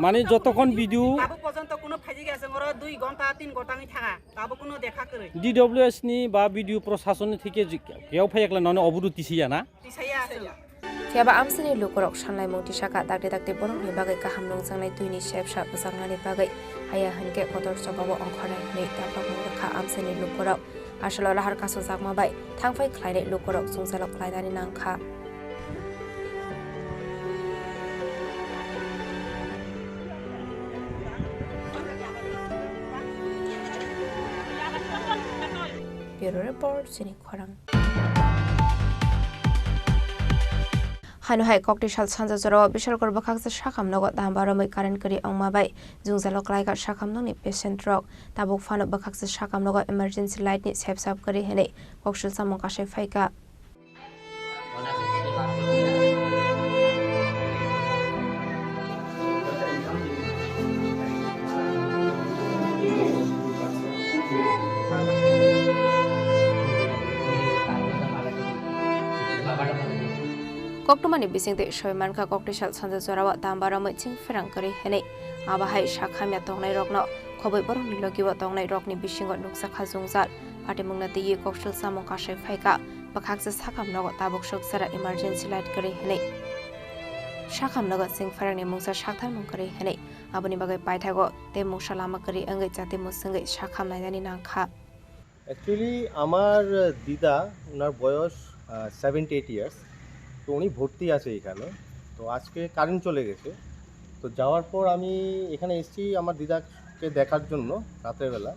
মানে যতক্ষণ ভিডিও তাবো পর্যন্ত কোনো ফাইজে গিয়া जों 2 ঘন্টা 3 ঘন্টানি থাকা তাবো কোনো দেখা করে ডিডব্লিউএস নি বা ভিডিও প্রশাসন থেকে কেউ ফাইয়াকলা ননে অবরুদ্ধ দিছিয়া না দিছায়া Fiaba Amsani Lukorok Shanlai Monti Shaka Dagdi Borong Bagai Kaham Nungzangai Tuini Chef Shap Zangani Bagai Haya Hanke Motor Sababo Onkana Nei Tapaka Amsani Lukorok Ashalo Harkaso Zagmabai Tangfai Kleine Lukorok Sungsalok Klaidani Nangka Bureau Report Chini Khorang Haino Hai Koktisal Sanza Zoro Bishal Gorbakaksa Shakam Nogot Dambaramai Karen Kari Ongmabai Zungzalok Laika Shakam Noni Patient Rock Tabuk Fano Bakaksa Shakam Nogot Emergency Light Nits Helps Up Kari Hene Kokshil Samokashe Faika Koktumani bising de Shoymanka Koktisal Sanza Zorawa Dambaramai Ching Ferang Kari Hene Abahai Shakhamya Tongnai Rokno Kobai Borong Nilogiwa Tongnai Rokni Bishingot Nuksa Khazungzal Patimungna Ti Kokshil Samokashe Faika Bakaksa Sakam Nogot Tabuk Shok Sara Emergency Light Kari Hene Shakam Nogot Sing Ferang Mungsa Shaktan Mungkari Hene Abuni Bagai Paitago Te Mushalama Kari Angai Jati Musangai Shakam Naidani Nangka Actually আমার দিদা ওনার বয়স 78 years তো উনি ভর্তি আছে এখানে তো আজকে কারেন্ট চলে গেছে তো যাওয়ার পর আমি এখানে এসেছি আমার দিদাকে দেখার জন্য রাতের বেলা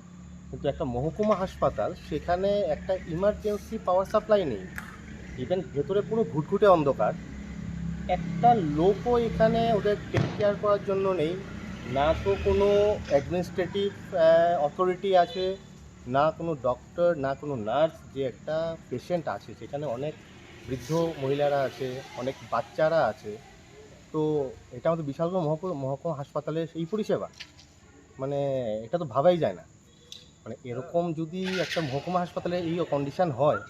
কিন্তু একটা মহকুমা হাসপাতাল সেখানে একটা ইমার্জেন্সি পাওয়ার সাপ্লাই নেই ইভেন ভেতরে পুরো ঘুটঘুটে অন্ধকার একটা লোকও এখানে ওদের টেক কেয়ার করার জন্য নেই না তো কোনো অ্যাডমিনিস্ট্রেটিভ অথরিটি আছে না কোনো ডক্টর না কোনো নার্স যে একটা পেশেন্ট আছে সেখানে অনেক বৃদ্ধ মহিলারা আছে অনেক বাচ্চারা আছে তো এটা আমাদের বিশাল মহকুমা হাসপাতালের এই পরিষেবা মানে এটা তো ভাবাই যায় না মানে এরকম যদি একটা মহকুমা হাসপাতালে এই কন্ডিশন হয়,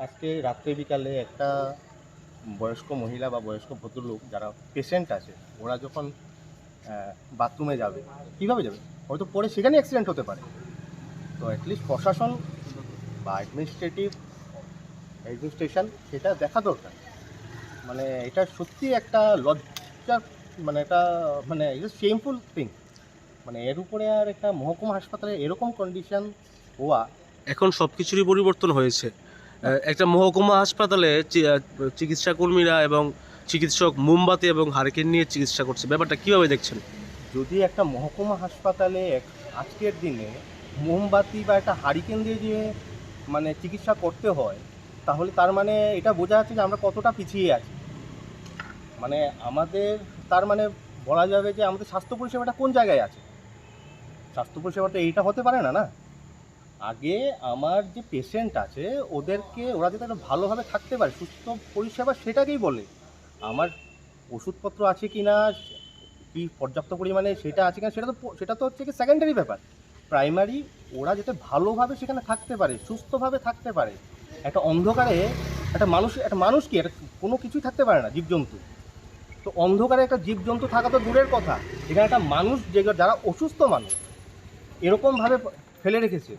আজকে রাত্রে বিকালে একটা বয়স্ক মহিলা বা বয়স্ক ভদ্রলোক যারা পেশেন্ট আছে ওরা যখন বাথরুমে যাবে, কীভাবে যাবে? হয়তো পরে সেখানে অ্যাক্সিডেন্ট হতে পারে। তো অ্যাটলিস্ট প্রশাসন বা অ্যাডমিনিস্ট্রেশন সেটা দেখা দরকার। মানে এটা সত্যি একটা লজ্জার, মানে এটা মানে শেমফুল থিং। মানে এর উপরে আর একটা মহকুমা হাসপাতালে এরকম কন্ডিশন হওয়া। এখন সব কিছুরই পরিবর্তন হয়েছে। একটা মহকুমা হাসপাতালে চিকিৎসা কর্মীরা এবং চিকিৎসক মোমবাতি এবং হারিকেন নিয়ে চিকিৎসা করছে, ব্যাপারটা কীভাবে দেখছেন? যদি একটা মহকুমা হাসপাতালে আজকের দিনে মোমবাতি বা একটা হারিকেন দিয়ে যে মানে চিকিৎসা করতে হয়, তাহলে তার মানে এটা বোঝা যাচ্ছে যে আমরা কতটা পিছিয়ে আছি। মানে আমাদের তার মানে বলা যাবে যে আমাদের স্বাস্থ্য পরিষেবাটা কোন জায়গায় আছে। স্বাস্থ্য পরিষেবাটা এইটা হতে পারে না। আগে আমার যে পেশেন্ট আছে ওদেরকে ওরা যাতে একটা ভালোভাবে থাকতে পারে, সুস্থ পরিষেবা সেটাকেই বলে। আমার ওষুধপত্র আছে কি না, কি পর্যাপ্ত পরিমাণে সেটা আছে কিনা, সেটা তো হচ্ছে কি সেকেন্ডারি ব্যাপার। প্রাইমারি ওরা যাতে ভালোভাবে সেখানে থাকতে পারে, সুস্থভাবে থাকতে পারে। একটা অন্ধকারে একটা মানুষ কি একটা কোনো কিছুই থাকতে পারে না, জীবজন্তু। তো অন্ধকারে একটা জীবজন্তু থাকা তো দূরের কথা, এখানে একটা মানুষ যারা অসুস্থ মানুষ এরকমভাবে ফেলে রেখেছে,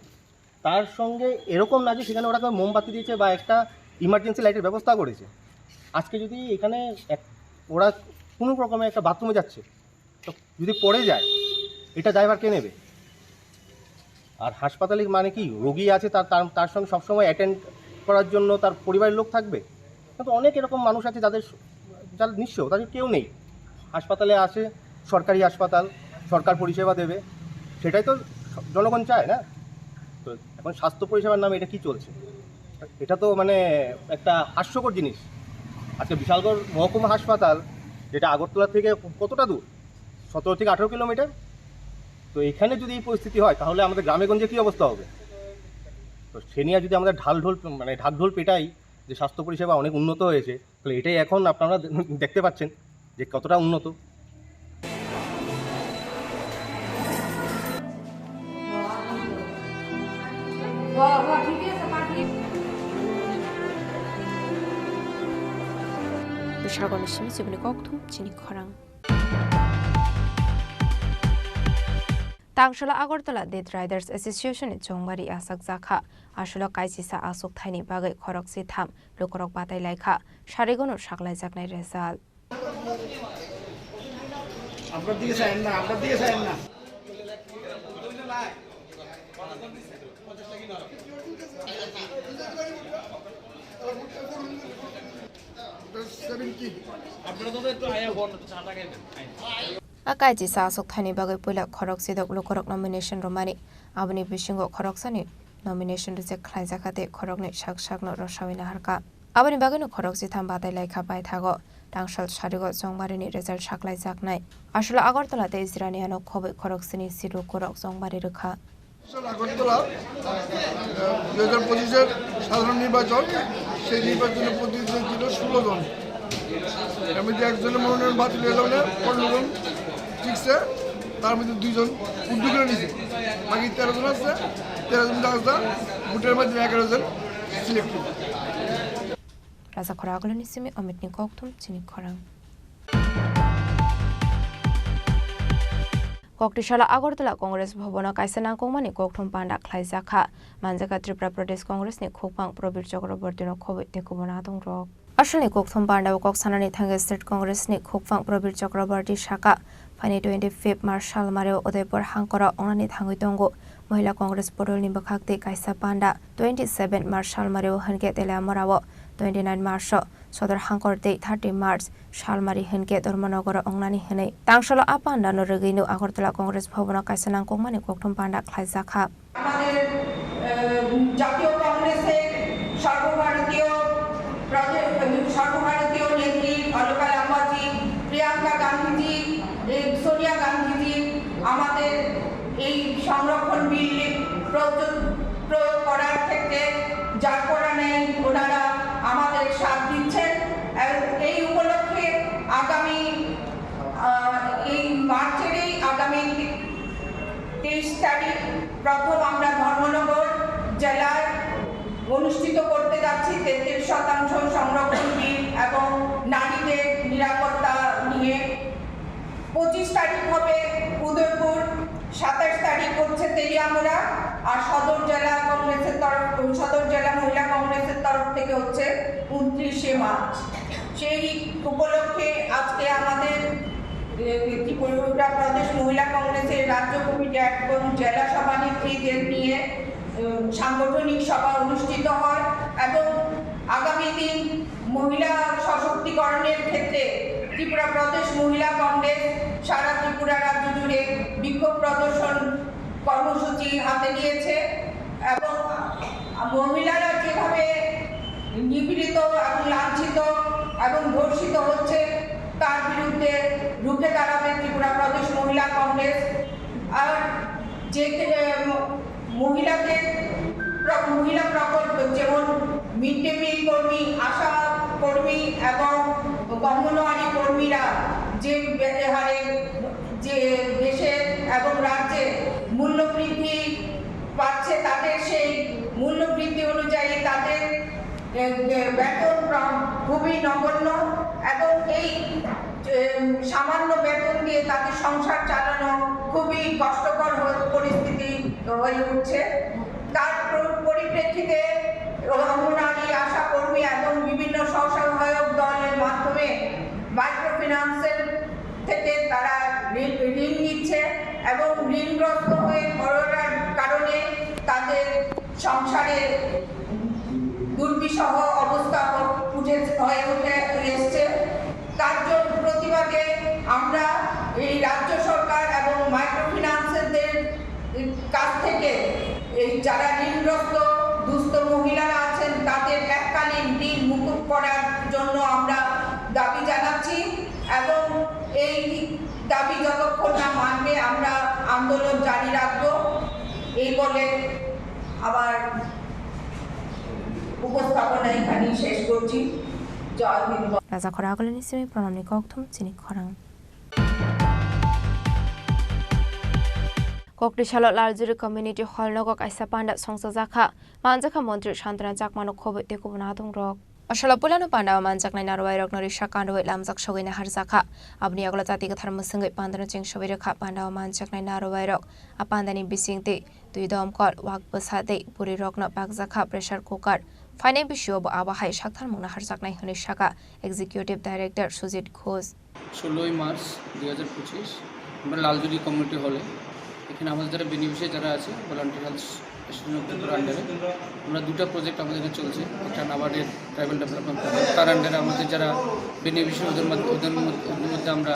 তার সঙ্গে এরকম না যে সেখানে ওরা মোমবাতি দিয়েছে বা একটা ইমার্জেন্সি লাইটের ব্যবস্থা করেছে। আজকে যদি এখানে ওরা কোনো রকমে একটা বাথরুমে যাচ্ছে, তো যদি পড়ে যায় এটা ড্রাইভার কে নেবে? আর হাসপাতালে মানে কি রোগী আছে, তার সঙ্গে সবসময় অ্যাটেন্ড করার জন্য তার পরিবারের লোক থাকবে। কিন্তু অনেক এরকম মানুষ আছে যারা নিঃস্ব, তাদের কেউ নেই। হাসপাতালে আসে, সরকারি হাসপাতাল, সরকার পরিষেবা দেবে, সেটাই তো জনগণ চায় না। তো এখন স্বাস্থ্য পরিষেবার নামে এটা কি চলছে? এটা তো মানে একটা হাস্যকর জিনিস। আজকে বিশালগড় মহকুমা হাসপাতাল, যেটা আগরতলা থেকে কতটা দূর, 17 থেকে 18 কিলোমিটার। তো এখানে যদি এই পরিস্থিতি হয় তাহলে আমাদের গ্রামে গঞ্জে কী অবস্থা হবে? তো সে নিয়ে যদি আমাদের ঢাকঢোল পেটাই যে স্বাস্থ্য পরিষেবা অনেক উন্নত হয়েছে, তাহলে এটাই এখন আপনারা দেখতে পাচ্ছেন যে কতটা উন্নত। বিশালগড় সিমিসিবনি ককথুম চিনি খরাং তাংশলা আগরতলা ডেট রাইডার্স এসোসিয়েশন জংবারি আসাক জাখা আসলে কাইসিসা আসক থাইনি বাগै খরক সিথাম লোকরক বাতাই লাইখা সারিগনো সাকলাই জাকনাই রেজাল্ট। আপনার দিকে চাইেন না, আপনার দিকে চাইেন না। Akai sa asok thani bagai puila khorok sidok lukorok nomination romani aboni bisingo khorok sani nomination je khlai jakate khorok ni sak no rosawina harka aboni bagai no khorok si tham batai laikha bai thago tangsal sarigo jongmari ni result saklai jaknai asula agartala te israni ano khobai khorok sini siru korok jongmari rukha Agartala 2025 সাধারণ নির্বাচন, সেই নির্বাচনে প্রতিদ্বন্দ্বী ছিল 16 জন। এর মধ্যে একজনের মনোনয়ন বাতিল হয়ে যাবে, 15 জন ঠিকছে, তার মধ্যে 2 জন উদ্যোগ নিয়েছে, বাকি 13 জন আছে। 13 জন রাজদা ভোটের মাধ্যমে 11 জন সিলেক্ট। রাজা খরাগলো নিসিমি অমিত নি ককথুম চিনি খরাং ককটিশালা আগরতলা কংগ্রেস ভবন কাইসানা কংমানি ককথুম পান্ডা খ্লাইজাখা মানজাকা ত্রিপুরা প্রদেশ Congress ni khopang probir chakraborti no khoboi tekubona dongrok আসলে ককথুম পান্ডা কক সানানি থাঙ্গে state Congress ni khopang probir chakraborti shaka ফানি 25 মার্চ সাল মারেও উদয়পুর হাংকরা অনানি থাঙ্গই দঙ্গ মহিলা কংগ্রেস পটল নি বখাকতে কাইসা পান্ডা 27 মার্চ সাল মারেও হনকে তেলা মরাও 29 মার্চ সদর হাংকরতে 30 মার্চ শালমারি হেনকে ধর্মনগর অংনানি হেনে তাংশলা আপান্ডা নরগিনু আগরতলা কংগ্রেস ভবন কাইসানাং কংমানি ককথুম পান্ডা খ্লাইজাখা আমাদের জাতীয় কংগ্রেসের সর্বভারতীয় নেত্রী অলকা লাম্বাজি, প্রিয়াঙ্কা গান্ধীজি, সোনিয়া গান্ধীজি আমাদের এই সংরক্ষণ বিল প্রয়োগ করার ক্ষেত্রে যার করা নেই ওনারা আমাদের সাথ দিচ্ছেন। এই উপলক্ষে আগামী এই মার্চেরই আগামী 23 তারিখ প্রথম আমরা ধর্ম অনুষ্ঠিত করতে যাচ্ছি 33% সংরক্ষণ বিল এবং নারীদের নিরাপত্তা নিয়ে। 25 তারিখ হবে উদয়পুর, 27 তারিখ হচ্ছে তেলিয়ামুড়া, আর সদর জেলা মহিলা কংগ্রেসের তরফ থেকে হচ্ছে 29শে মার্চ। সেই উপলক্ষে আজকে আমাদের ত্রিপুরা প্রদেশ মহিলা কংগ্রেসের রাজ্য কমিটি এবং জেলা সভানেত্রীদের নিয়ে সাংগঠনিক সভা অনুষ্ঠিত হয় এবং আগামী দিন মহিলা সশক্তিকরণের ক্ষেত্রে ত্রিপুরা প্রদেশ মহিলা কংগ্রেস সারা ত্রিপুরা রাজ্য জুড়ে বিক্ষোভ প্রদর্শন কর্মসূচি হাতে নিয়েছে এবং মহিলারা যেভাবে নিপীড়িত এবং লাঞ্ছিত এবং ধর্ষিত হচ্ছে তার বিরুদ্ধে রুখে দাঁড়াবে ত্রিপুরা প্রদেশ মহিলা কংগ্রেস। আর যে মহিলা প্রকল্প যেমন মিড ডে মিল কর্মী, আশা কর্মী এবং অঙ্গনওয়াড়ি কর্মীরা যে হারে যে দেশে এবং রাজ্যে মূল্য বৃদ্ধি পাচ্ছে, তাদের সেই মূল্য বৃদ্ধি অনুযায়ী তাদের বেতন খুবই নগণ্য এবং এই সামান্য বেতন দিয়ে তাদের সংসার চালানো খুবই কষ্টকর পরিস্থিতি হয়ে উঠছে। তার পরিপ্রেক্ষিতে অঙ্গনওয়াড়ি, আশা কর্মী এবং বিভিন্ন স্বসহায়ক দলের মাধ্যমে মাইক্রোফিন্যান্সের থেকে তারা ঋণ নিচ্ছে এবং ঋণগ্রস্ত হয়ে পড়ার কারণে তাদের সংসারে দুর্বিষহ অবস্থা হয়ে উঠে এসছে। তার প্রতিবাদে আমরা এই রাজ্য সরকার এবং মাইক্রোফিন্যান্সের কাছ থেকে এই যারা ঋণগ্রস্ত দুস্থ মহিলারা আছেন তাদের এককালীন ঋণ মুকুব করার জন্য আমরা দাবি জানাচ্ছি এবং এই দাবি যতক্ষণ না মানবে আমরা আন্দোলন জারি রাখব। এই বলে আবার উপস্থাপনা এখানেই শেষ করছি। জয় হিন্দ। রাজা খরাগলের নিশ্চয়ই প্রণামী কক্থম চিনি খরাং ককটিশাল লালজুরি কমিউনিটি হল নগক আইসা পান্ডা সংসজাখা মানজাখা মন্ত্রী শান্তনা চাকমানো খবর তেকুবনা দং রক আসলে পুলানো পান্ডা মানজাকনাই নারওয়াই রক নরিশা কান্ডওই লামজাক সগৈনা হারজাখা আপনি আগলা জাতিগা ধর্মসঙ্গৈ পান্দানো চিং সবই রেখা পান্ডা মানজাকনাই নারওয়াই রক আপান্দানি বিসিংতে দুই দমকল ওয়াক বসাতে পুরি রকন পাকজাখা প্রেসার কুকার ফাইনাল বিষয় আবহাওয়ায় সাকথার মুনা হারজাকনাই হনি শাখা executive director Sujit Ghosh 16 March 2025 আমরা লালজুরি কমিউনিটি হলে এখানে আমাদের যারা বেনিফিশিয়ারি যারা আছে ভলান্টিয়ার হেলথ স্টেশনের আন্ডারে আমরা দুটো প্রজেক্ট আমাদের এখানে চলছে, একটা নাবার্ডের ট্রাইবাল ডেভেলপমেন্ট প্রজেক্ট, তার আন্ডারে আমাদের যারা বেনিফিশিয়ারি ওদের মধ্যে আমরা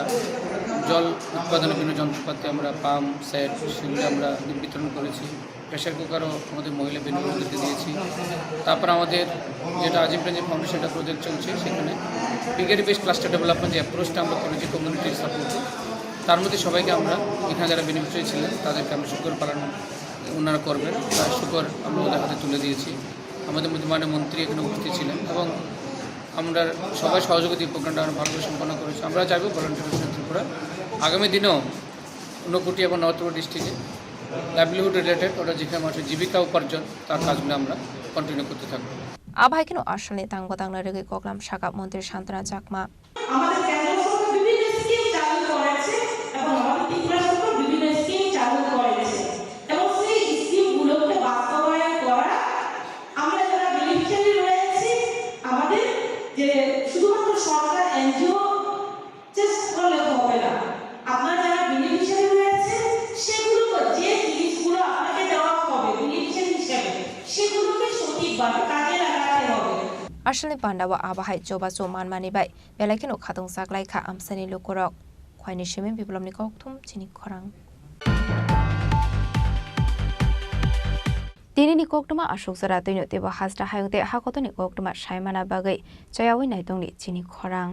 জল উৎপাদনের বিভিন্ন যন্ত্রপাতি আমরা পাম্প সেট সেগুলো আমরা বিতরণ করেছি। প্রেশার কুকারও আমাদের মহিলা বেনিফিশিয়ারিদেরকে দিয়েছি। তারপর আমাদের যেটা আজিম প্রেঞ্জি ফাউন্ডেশন একটা প্রজেক্ট চলছে, সেখানে পিগারি বেস্ট ক্লাস্টার ডেভেলপমেন্ট যে অ্যাপ্রোচটা আমরা করেছি কমিউনিটির সাপোর্টে, তার মধ্যে সবাইকে আমরা এখানে যারা বেনিফিশিয়ারি ছিলেন তাদেরকে আমরা শুকর পালন ওনারা করবেন, তার শুকর আমরা ওদের হাতে তুলে দিয়েছি। আমাদের মধ্যে মাননীয় মন্ত্রী এখানে উপস্থিত ছিলেন এবং আমরা সবাই সহযোগিতা প্রোগ্রামটা আমরা ভালোভাবে সম্পন্ন করেছি। আমরা চাইবো ভলান্টিয়ার ত্রিপুরা আগামী দিনেও ঊনকোটি এবং নবত্রিপুরা ডিস্ট্রিক্টে লাইভলিহুড রিলেটেড ওরা যেখানে মানুষের জীবিকা উপার্জন তার কাজগুলো আমরা কন্টিনিউ করতে থাকবো। আভাইকেন আসলে তাংবাতাংলা রেগে কোকলাম শাখা মন্ত্রী শান্তনা চাকমা আমাদের কেন্দ্র সরকার বিভিন্ন স্কিম চালু করেছে এবং আমাদের ত্রিপুরা সরকার বিভিন্ন স্কিম চালু করেছে এবং সেই স্কিমগুলোকে বাস্তবায়ন করা আমরা যারা বেনিফিশিয়ারি রয়েছে আমাদের যে শুধুমাত্র সরকার এনজিও চেষ্টা করলে হবে না, আপনারা যারা বেনিফিশিয়ারি রয়েছে সেগুলো যে জিনিসগুলো আপনাকে দেওয়া হবে বেনিফিশিয়ারি হিসেবে সেগুলোকে সঠিকভাবে কাজে লাগাতে হবে। আসলে পান্ডাওয়া আবাহাই জবা জমান মানিবাই বেলাইকেন খাদং সাকলাইখা আমসানি লোকরক খয়নি সেমে বিপ্লবনি কক্থম চিনি খরাং দিনিনি কোকটমা আশোক জরা তৈন তেবা হাজরা হায়ংতে হাকতনি কোকটমা সাইমানা বাগৈ চয়াওই নাইতংনি চিনি খরাং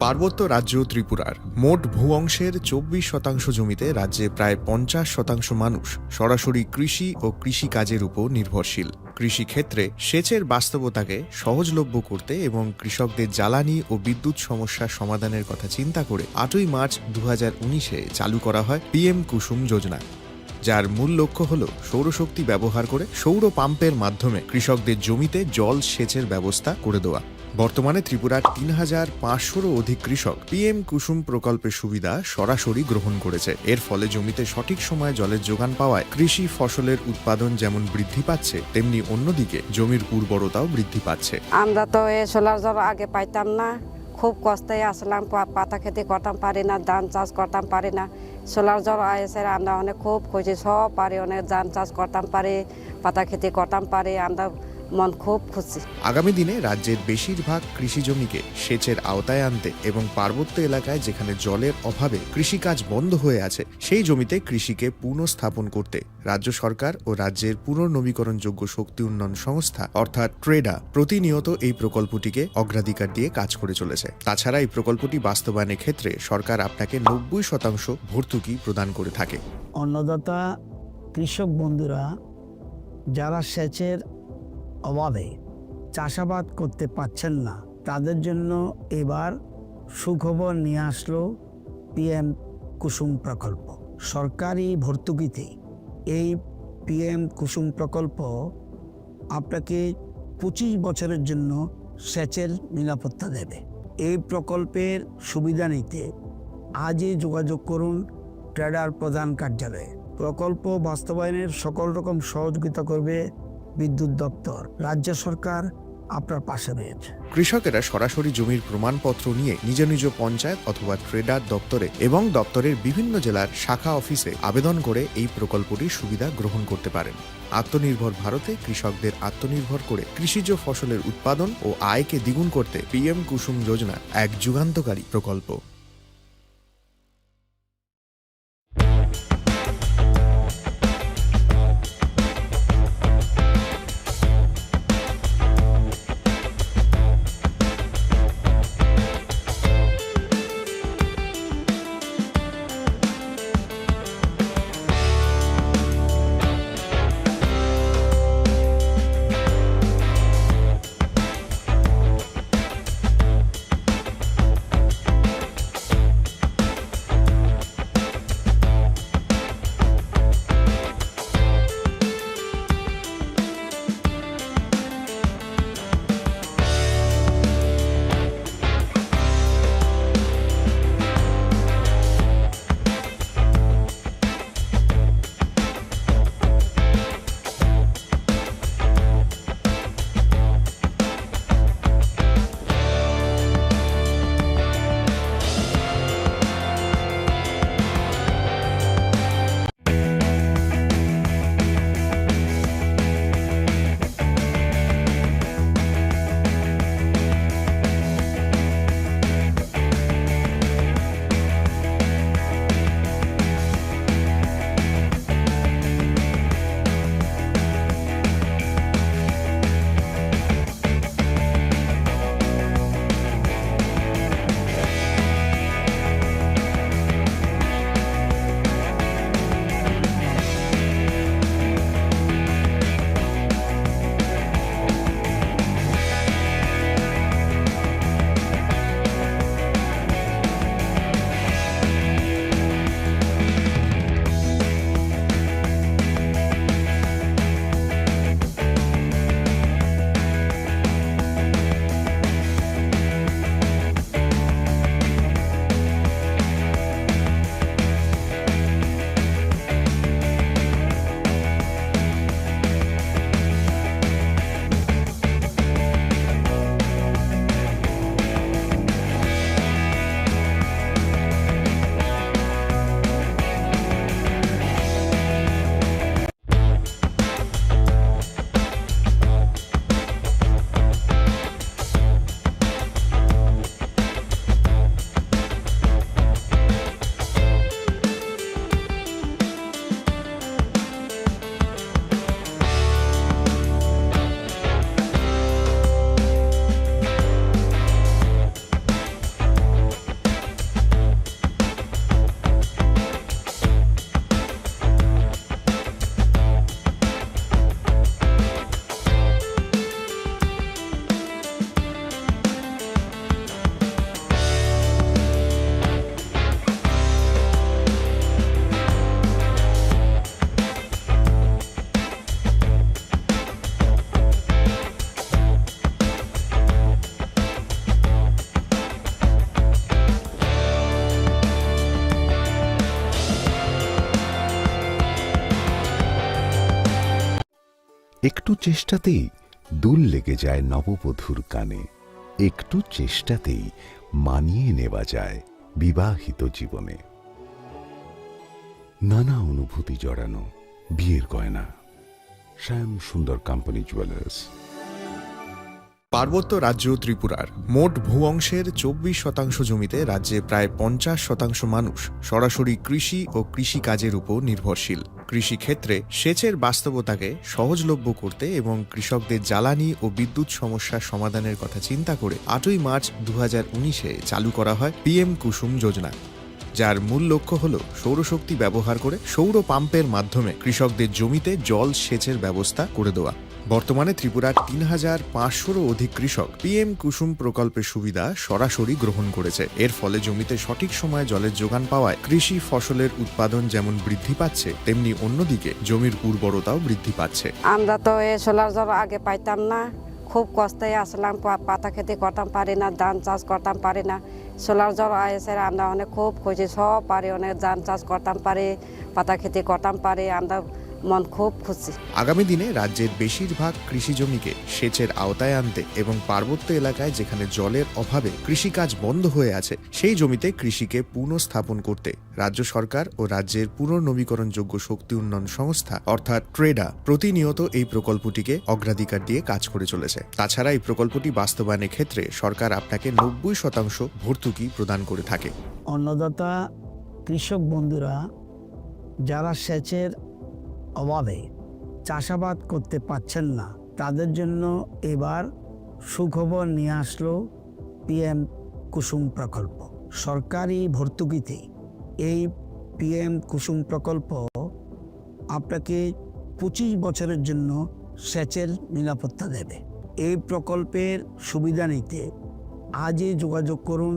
পার্বত্য রাজ্য ত্রিপুরার মোট ভূ অংশের 24% জমিতে রাজ্যে প্রায় 50% মানুষ সরাসরি কৃষি ও কৃষিকাজের উপর নির্ভরশীল। কৃষিক্ষেত্রে সেচের বাস্তবতাকে সহজলভ্য করতে এবং কৃষকদের জ্বালানি ও বিদ্যুৎ সমস্যার সমাধানের কথা চিন্তা করে 8ই মার্চ 2019-এ চালু করা হয় পিএম কুসুম যোজনা, যার মূল লক্ষ্য হল সৌরশক্তি ব্যবহার করে সৌর পাম্পের মাধ্যমে কৃষকদের জমিতে জল সেচের ব্যবস্থা করে দেওয়া। বর্তমানে ত্রিপুরার 3500-রও অধিক কৃষক পিএম কুসুম প্রকল্পের সুবিধা সরাসরি গ্রহণ করেছে। এর ফলে জমিতে সঠিক সময়ে জলের যোগান পাওয়ায় কৃষি ফসলের উৎপাদন যেমন বৃদ্ধি পাচ্ছে, তেমনি অন্যদিকে জমির উর্বরতাও বৃদ্ধি পাচ্ছে। আমরা তো এই সোলার জল আগে পাইতাম না, খুব কষ্টে আসলাম, পাতা খেতে করতাম পারি না, ধান চাষ করতাম পারি না। সোলার জল এসে আমরা অনেক খুব খুশি, সব পারি, অনেক ধান চাষ করতাম পারি, পাতা খেতে করতাম পারি, আমরা মন খুব খুশি। আগামী দিনে রাজ্যের বেশিরভাগ কৃষি জমিকে সেচের আওতায় আনতে এবং পার্বত্য এলাকায় যেখানে জলের অভাবে কৃষিকাজ বন্ধ হয়ে আছে সেই জমিতে কৃষিকে পুনঃস্থাপন করতে রাজ্য সরকার ও রাজ্যের পুনর্নবীকরণযোগ্য শক্তি উন্নয়ন সংস্থা অর্থাৎ ট্রেডা প্রতিনিয়ত এই প্রকল্পটিকে অগ্রাধিকার দিয়ে কাজ করে চলেছে। তাছাড়া এই প্রকল্পটি বাস্তবায়নের ক্ষেত্রে সরকার আপনাকে 90% ভর্তুকি প্রদান করে থাকে। অন্নদাতা কৃষক বন্ধুরা যারা সেচের অভাবে চাষাবাদ করতে পারছেন না, তাদের জন্য এবার সুখবর নিয়ে আসলো পিএম কুসুম প্রকল্প। সরকারি ভর্তুকিতে এই পিএম কুসুম প্রকল্প আপনাকে 25 বছরের জন্য সেচের নিরাপত্তা দেবে। এই প্রকল্পের সুবিধা নিতে আজই যোগাযোগ করুন ট্রেডার প্রধান কার্যালয়ে। প্রকল্প বাস্তবায়নের সকল রকম সহযোগিতা করবে বিদ্যুৎ দপ্তর। রাজ্য সরকার আপনার পাশে রয়েছে। কৃষকেরা সরাসরি জমির প্রমাণপত্র নিয়ে নিজ নিজ পঞ্চায়েত অথবা ট্রেডার দপ্তরে এবং দপ্তরের বিভিন্ন জেলার শাখা অফিসে আবেদন করে এই প্রকল্পটির সুবিধা গ্রহণ করতে পারেন। আত্মনির্ভর ভারতে কৃষকদের আত্মনির্ভর করে কৃষিজ ফসলের উৎপাদন ও আয়কে দ্বিগুণ করতে পিএম কুসুম যোজনা এক যুগান্তকারী প্রকল্প। একটু চেষ্টাতেই দুল লেগে যায় নববধূর কানে, একটু চেষ্টাতেই মানিয়ে নেওয়া যায় বিবাহিত জীবনে। নানা অনুভূতি জড়ানো বিয়ের গয়না। শ্যাম সুন্দর কোম্পানি জুয়েলার্স। পার্বত্য রাজ্য ত্রিপুরার মোট ভূ অংশের 24% জমিতে রাজ্যে প্রায় 50% মানুষ সরাসরি কৃষি ও কৃষিকাজের উপর নির্ভরশীল। কৃষিক্ষেত্রে সেচের বাস্তবতাকে সহজলভ্য করতে এবং কৃষকদের জ্বালানি ও বিদ্যুৎ সমস্যার সমাধানের কথা চিন্তা করে 8ই মার্চ 2019-এ চালু করা হয় PM কুসুম যোজনা, যার মূল লক্ষ্য হল সৌরশক্তি ব্যবহার করে সৌর পাম্পের মাধ্যমে কৃষকদের জমিতে জল সেচের ব্যবস্থা করে দেওয়া। বর্তমানে ত্রিপুরার 3500-রও অধিক কৃষক PM কুসুম প্রকল্পের সুবিধা সরাসরি গ্রহণ করেছে। এর ফলে জমিতে সঠিক সময়ে জলের যোগান পাওয়ায় কৃষি ফসলের উৎপাদন যেমন বৃদ্ধি পাচ্ছে, তেমনি অন্যদিকে জমির উর্বরতাও বৃদ্ধি পাচ্ছে। আমরা তো এই সোলার জল আগে পাইতাম না, খুব কষ্টে আসলাম, পাতা খেতে করতাম পারি না, ধান চাষ করতাম পারি না। সোলার জল এসে আমরা অনেক খুব খুশি, সব পারি, অনেক ধান চাষ করতাম পারি, পাতা খেতে করতাম পারি, আমরা মন খুব খুশি। আগামী দিনে রাজ্যের বেশিরভাগ কৃষি জমিকে সেচের আওতায় আনতে এবং পার্বত্য এলাকায় যেখানে জলের অভাবে কৃষিকাজ বন্ধ হয়ে আছে সেই জমিতে কৃষিকে পুনঃস্থাপন করতে রাজ্য সরকার ও রাজ্যের পুনর্নবীকরণযোগ্য শক্তি উন্নয়ন সংস্থা অর্থাৎ ট্রেডা প্রতিনিয়ত এই প্রকল্পটিকে অগ্রাধিকার দিয়ে কাজ করে চলেছে। তাছাড়া এই প্রকল্পটি বাস্তবায়নের ক্ষেত্রে সরকার আপনাকে 90% ভর্তুকি প্রদান করে থাকে। অন্নদাতা কৃষক বন্ধুরা যারা সেচের অভাবে চাষাবাদ করতে পারছেন না, তাদের জন্য এবার সুখবর নিয়ে আসলো PM কুসুম প্রকল্প। সরকারি ভর্তুকিতে এই PM কুসুম প্রকল্প আপনাকে 25 বছরের জন্য সেচের নিরাপত্তা দেবে। এই প্রকল্পের সুবিধা নিতে আজই যোগাযোগ করুন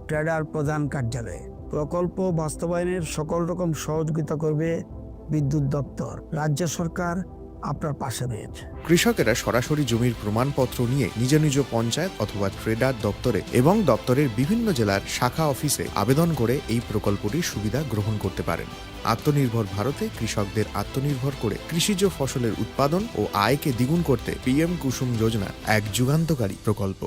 ট্রেডার প্রধান কার্যালয়ে। প্রকল্প বাস্তবায়নের সকল রকম সহযোগিতা করবে বিদ্যুৎ দপ্তর। রাজ্য সরকার আপনার পাশে রয়েছে। কৃষকেরা সরাসরি জমির প্রমাণপত্র নিয়ে নিজ নিজ পঞ্চায়েত অথবা ট্রেডার দপ্তরে এবং দপ্তরের বিভিন্ন জেলার শাখা অফিসে আবেদন করে এই প্রকল্পটির সুবিধা গ্রহণ করতে পারেন। আত্মনির্ভর ভারতে কৃষকদের আত্মনির্ভর করে কৃষিজ ফসলের উৎপাদন ও আয়কে দ্বিগুণ করতে PM কুসুম যোজনা এক যুগান্তকারী প্রকল্প।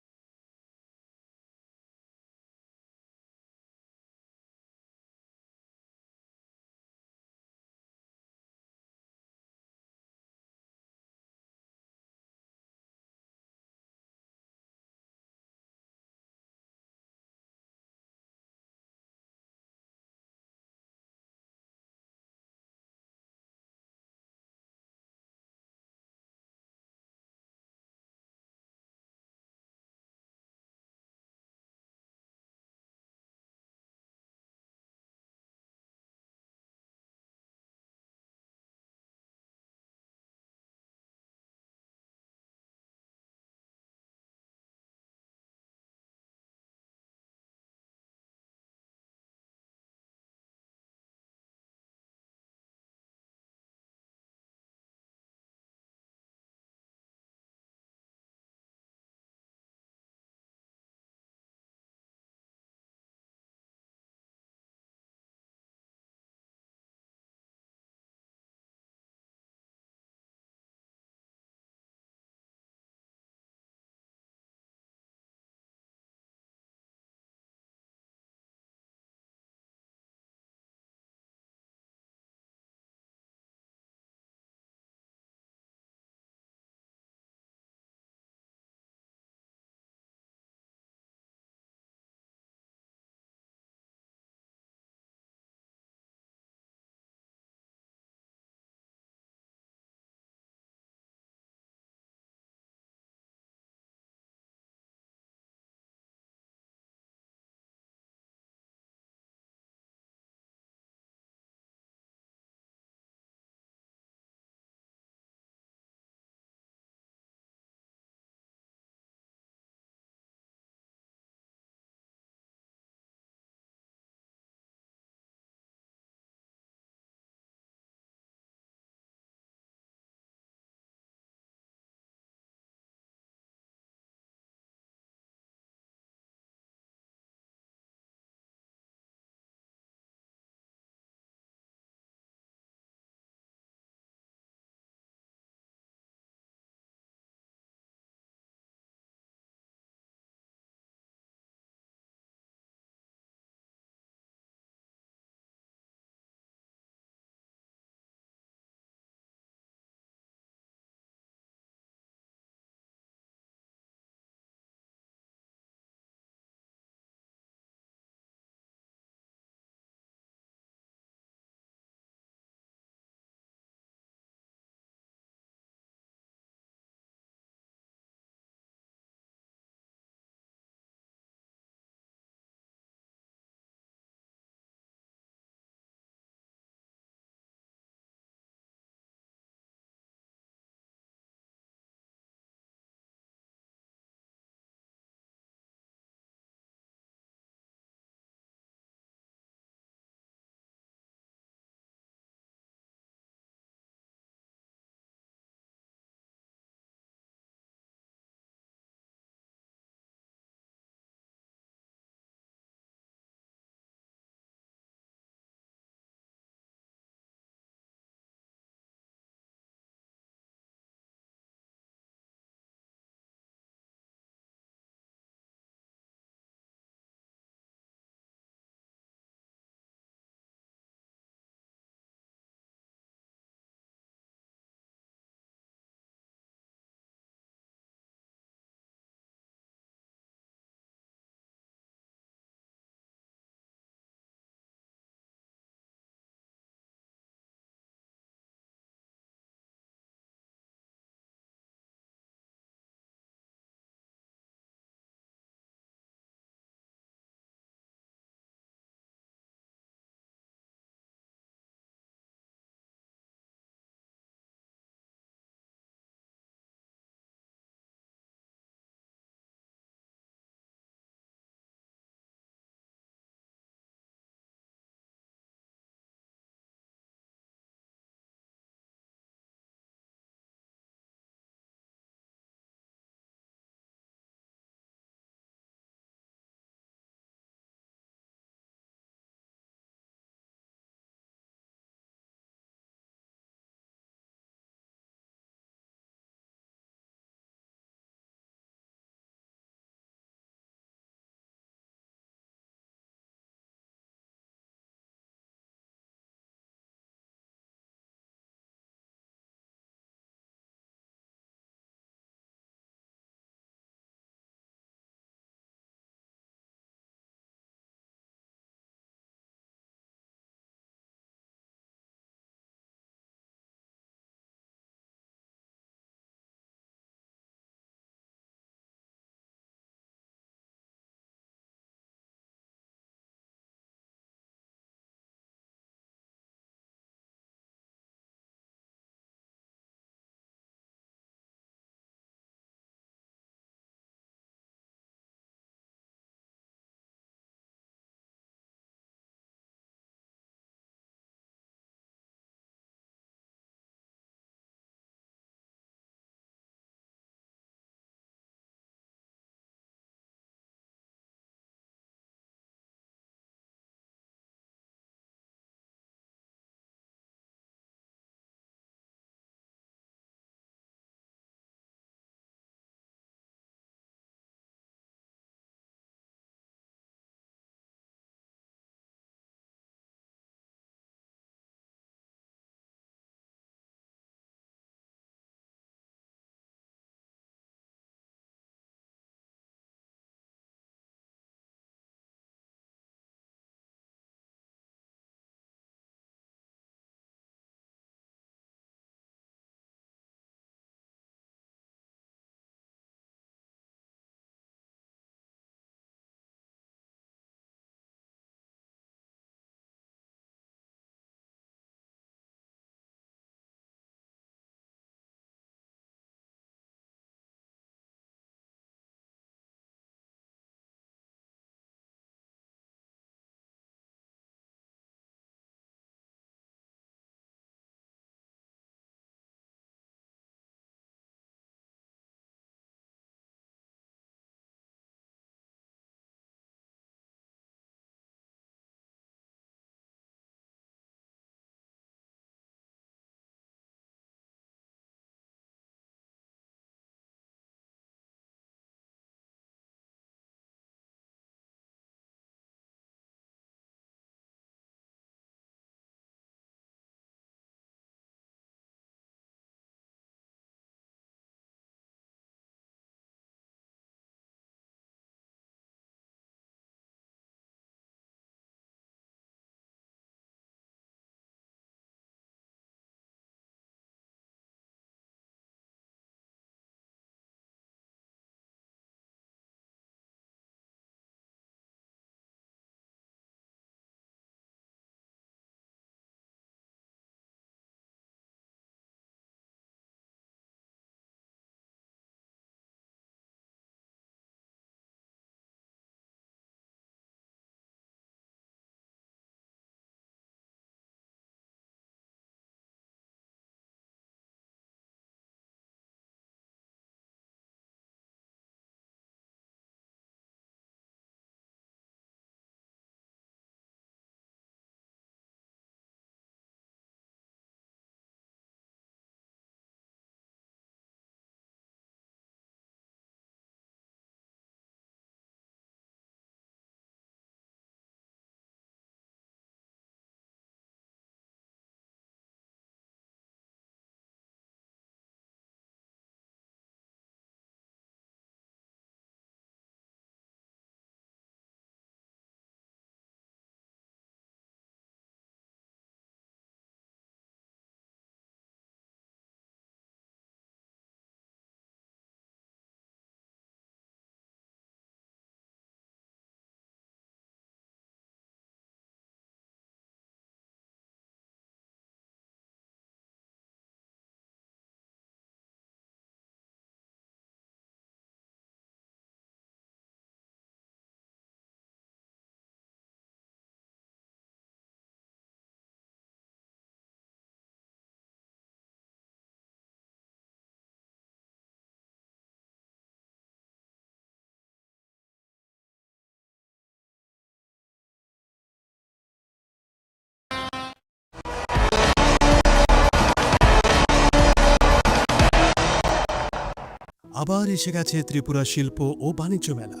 আবার এসে গেছে ত্রিপুরা শিল্প ও বাণিজ্য মেলা,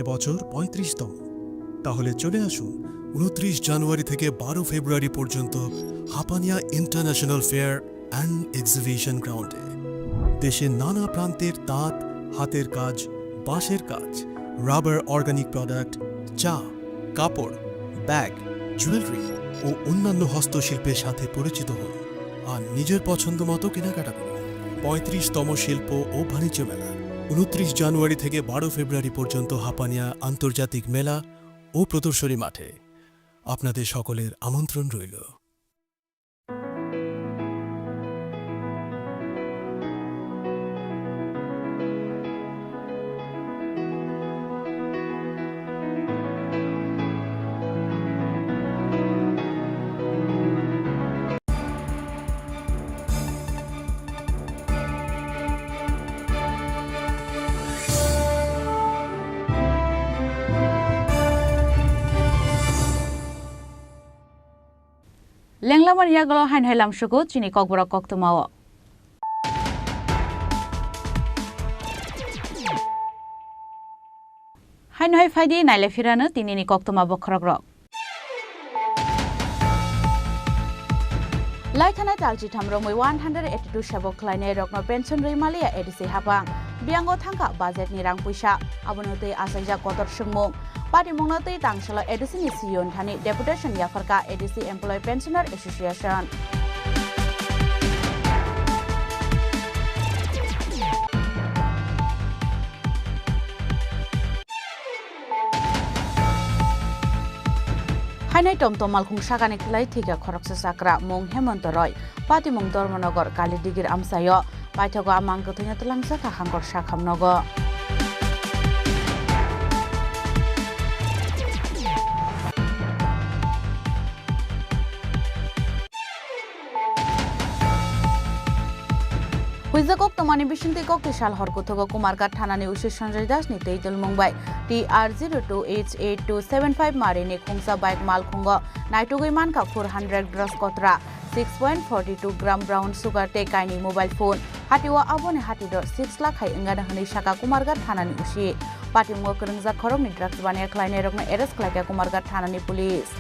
এবছর 35তম। তাহলে চলে আসুন 29 জানুয়ারি থেকে 12 ফেব্রুয়ারি পর্যন্ত Hapania international fair and exhibition গ্রাউন্ডে। দেশের নানা প্রান্তের তাঁত, হাতের কাজ, বাঁশের কাজ, রাবার অর্গানিক প্রোডাক্ট, চা, কাপড়, ব্যাগ, জুয়েলারি ও অন্যান্য হস্তশিল্পের সাথে পরিচিত হন আর নিজের পছন্দ মতো কেনাকাটা করুন। 35তম শিল্প ও বাণিজ্য মেলা 29 জানুয়ারি থেকে 12 ফেব্রুয়ারি পর্যন্ত হাপানিয়া আন্তর্জাতিক মেলা ও প্রদর্শনী মাঠে। আপনাদের সকলের আমন্ত্রণ রইল। Lenglaman yagalo hain hailam shuku chini kokbora koktumawo. Hain hai faidi naile firano tinini koktuma bokhrogrok. Laithanai talji thamromui 182 sabok khlainai rokno pension reimalia edisi hapang. Biango thangka budget ni rang puisa abonotei asaija kotor sungmung. Party Mongnatei Tangshala Edisi Sion Thani Deputation Yafarka Edisi Employee Pensioner Association. Hainai Tomtom Malkhung Sakani Klai Thika Khoroksa Sakra Mong Hemant Roy Party Mong Dormonogor Kali Digir Amsayo Paithago Amang Kuthunya Tlangsaka Hangor Sakhamnogo. Huizakok Tomani Bishinti Kok Tishal Horkutogo Kumargat Thanani Ushi Sanjay Das ni Teitul Mumbai TR02H8275 Marini Khungsa Bike Malkhungo Naitugui Manka 400 gross kotra 6.42 gram brown sugar te kaini mobile phone Hatiwa Abone Hatidor 6 lakh hai ingana hani Shaka Kumargat Thanani Ushi Party Mo Kerengja Khorok ni drugs bania Klaine Rokna arrest Klaika Kumargat Thanani Police.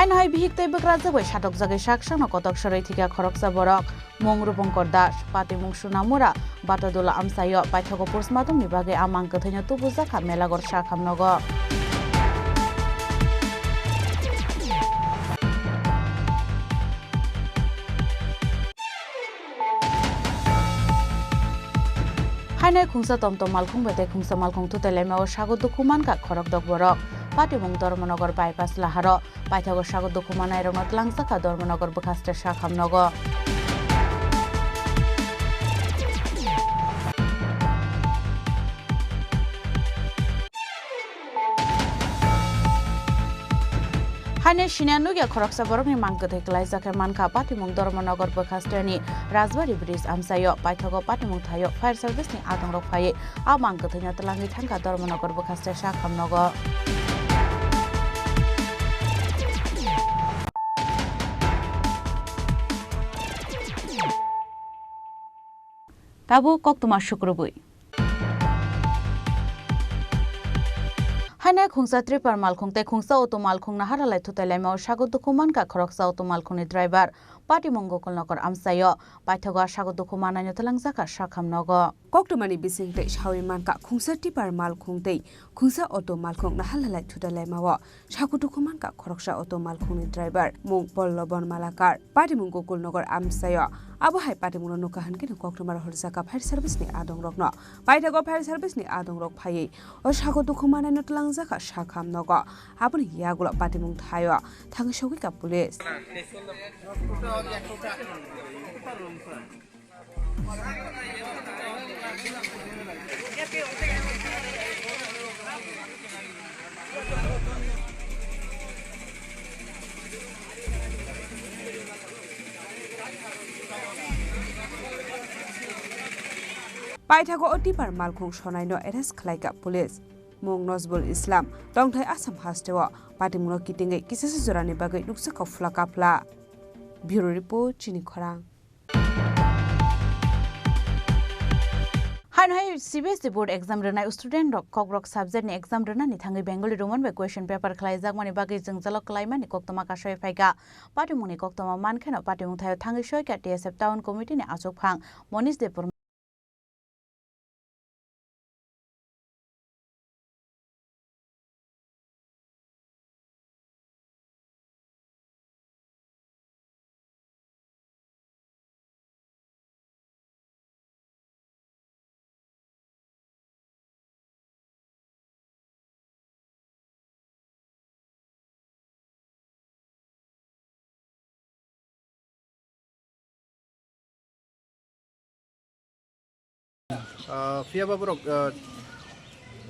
Hainai bihik tei bekra jabai satok jagai saksano kotok sarai thika khoroksa borok mong rupongkor das pati mong sunamura batadola amsayo paithago postmortem ni bagai amang kethanya tubuja kha melagor sakhamnogo. Hainai khungsa tomtom malkhung bete khungsa malkhung tutelemo sago dukuman ka khorok dok borok Party Mong Dormonogor bypass laharo Paithago sago dukumanai rokno tlangsaka Dormonogor bukhaste sakhamnogo. Hainai Shinanugya Khoroksa Borokni Mangkethai Klaijake Manka Party Mong Dormonogor bukhasteni Rajbari Bridge amsayo Paithago Party Mong thayo fire service ni adongrok phaye a mangkethai tlangi thangka Dormonogor bukhaste sakhamnogo. Tabu koktuma shukrubui. Hainai khungsa tripar malkhung te khungsa auto malkhung na haralai thutelaimo sago dukuman ka khoroksa auto malkhungni driver Party Mongokol Nokor amsayo Paithago sago dukumanai notlangjaka sakhamnogo. Koktumani bisingte shawi manka khungsa tripar malkhung te khungsa auto malkhung na halalai thutelaimo sago dukuman ka khoroksa auto malkhungni driver mong pollobon malakar Party Mongokol Nokor amsayo Abohai Party Mong nukahan kini koktumar horsaka fire service ni adong rokno Paithago fire service ni adong rok phai o sago dukumanai notlangjaka sakhamnogo aboni yagulo Party Mong thayo thangi shogi ka police. Paithago otipar malkhung sonaino arrest khlaika police. mung Nozbul Islam tongthai Assam hasteo patimuno kitingai kisase jorani bagai nuksa kafla kapla. Bureau Report Chini Khorang. Hai CBSE board exam rena student rok kokrok subject ni exam rena ni thangai Bengali Roman by question paper khlaijak mani bagai jengjalok klaima ni koktoma ka soi phaika patimung ni koktoma mankhena patimung thayo thangai soi ka TSF town committee ni achok phang Monish Depur Fiaba borok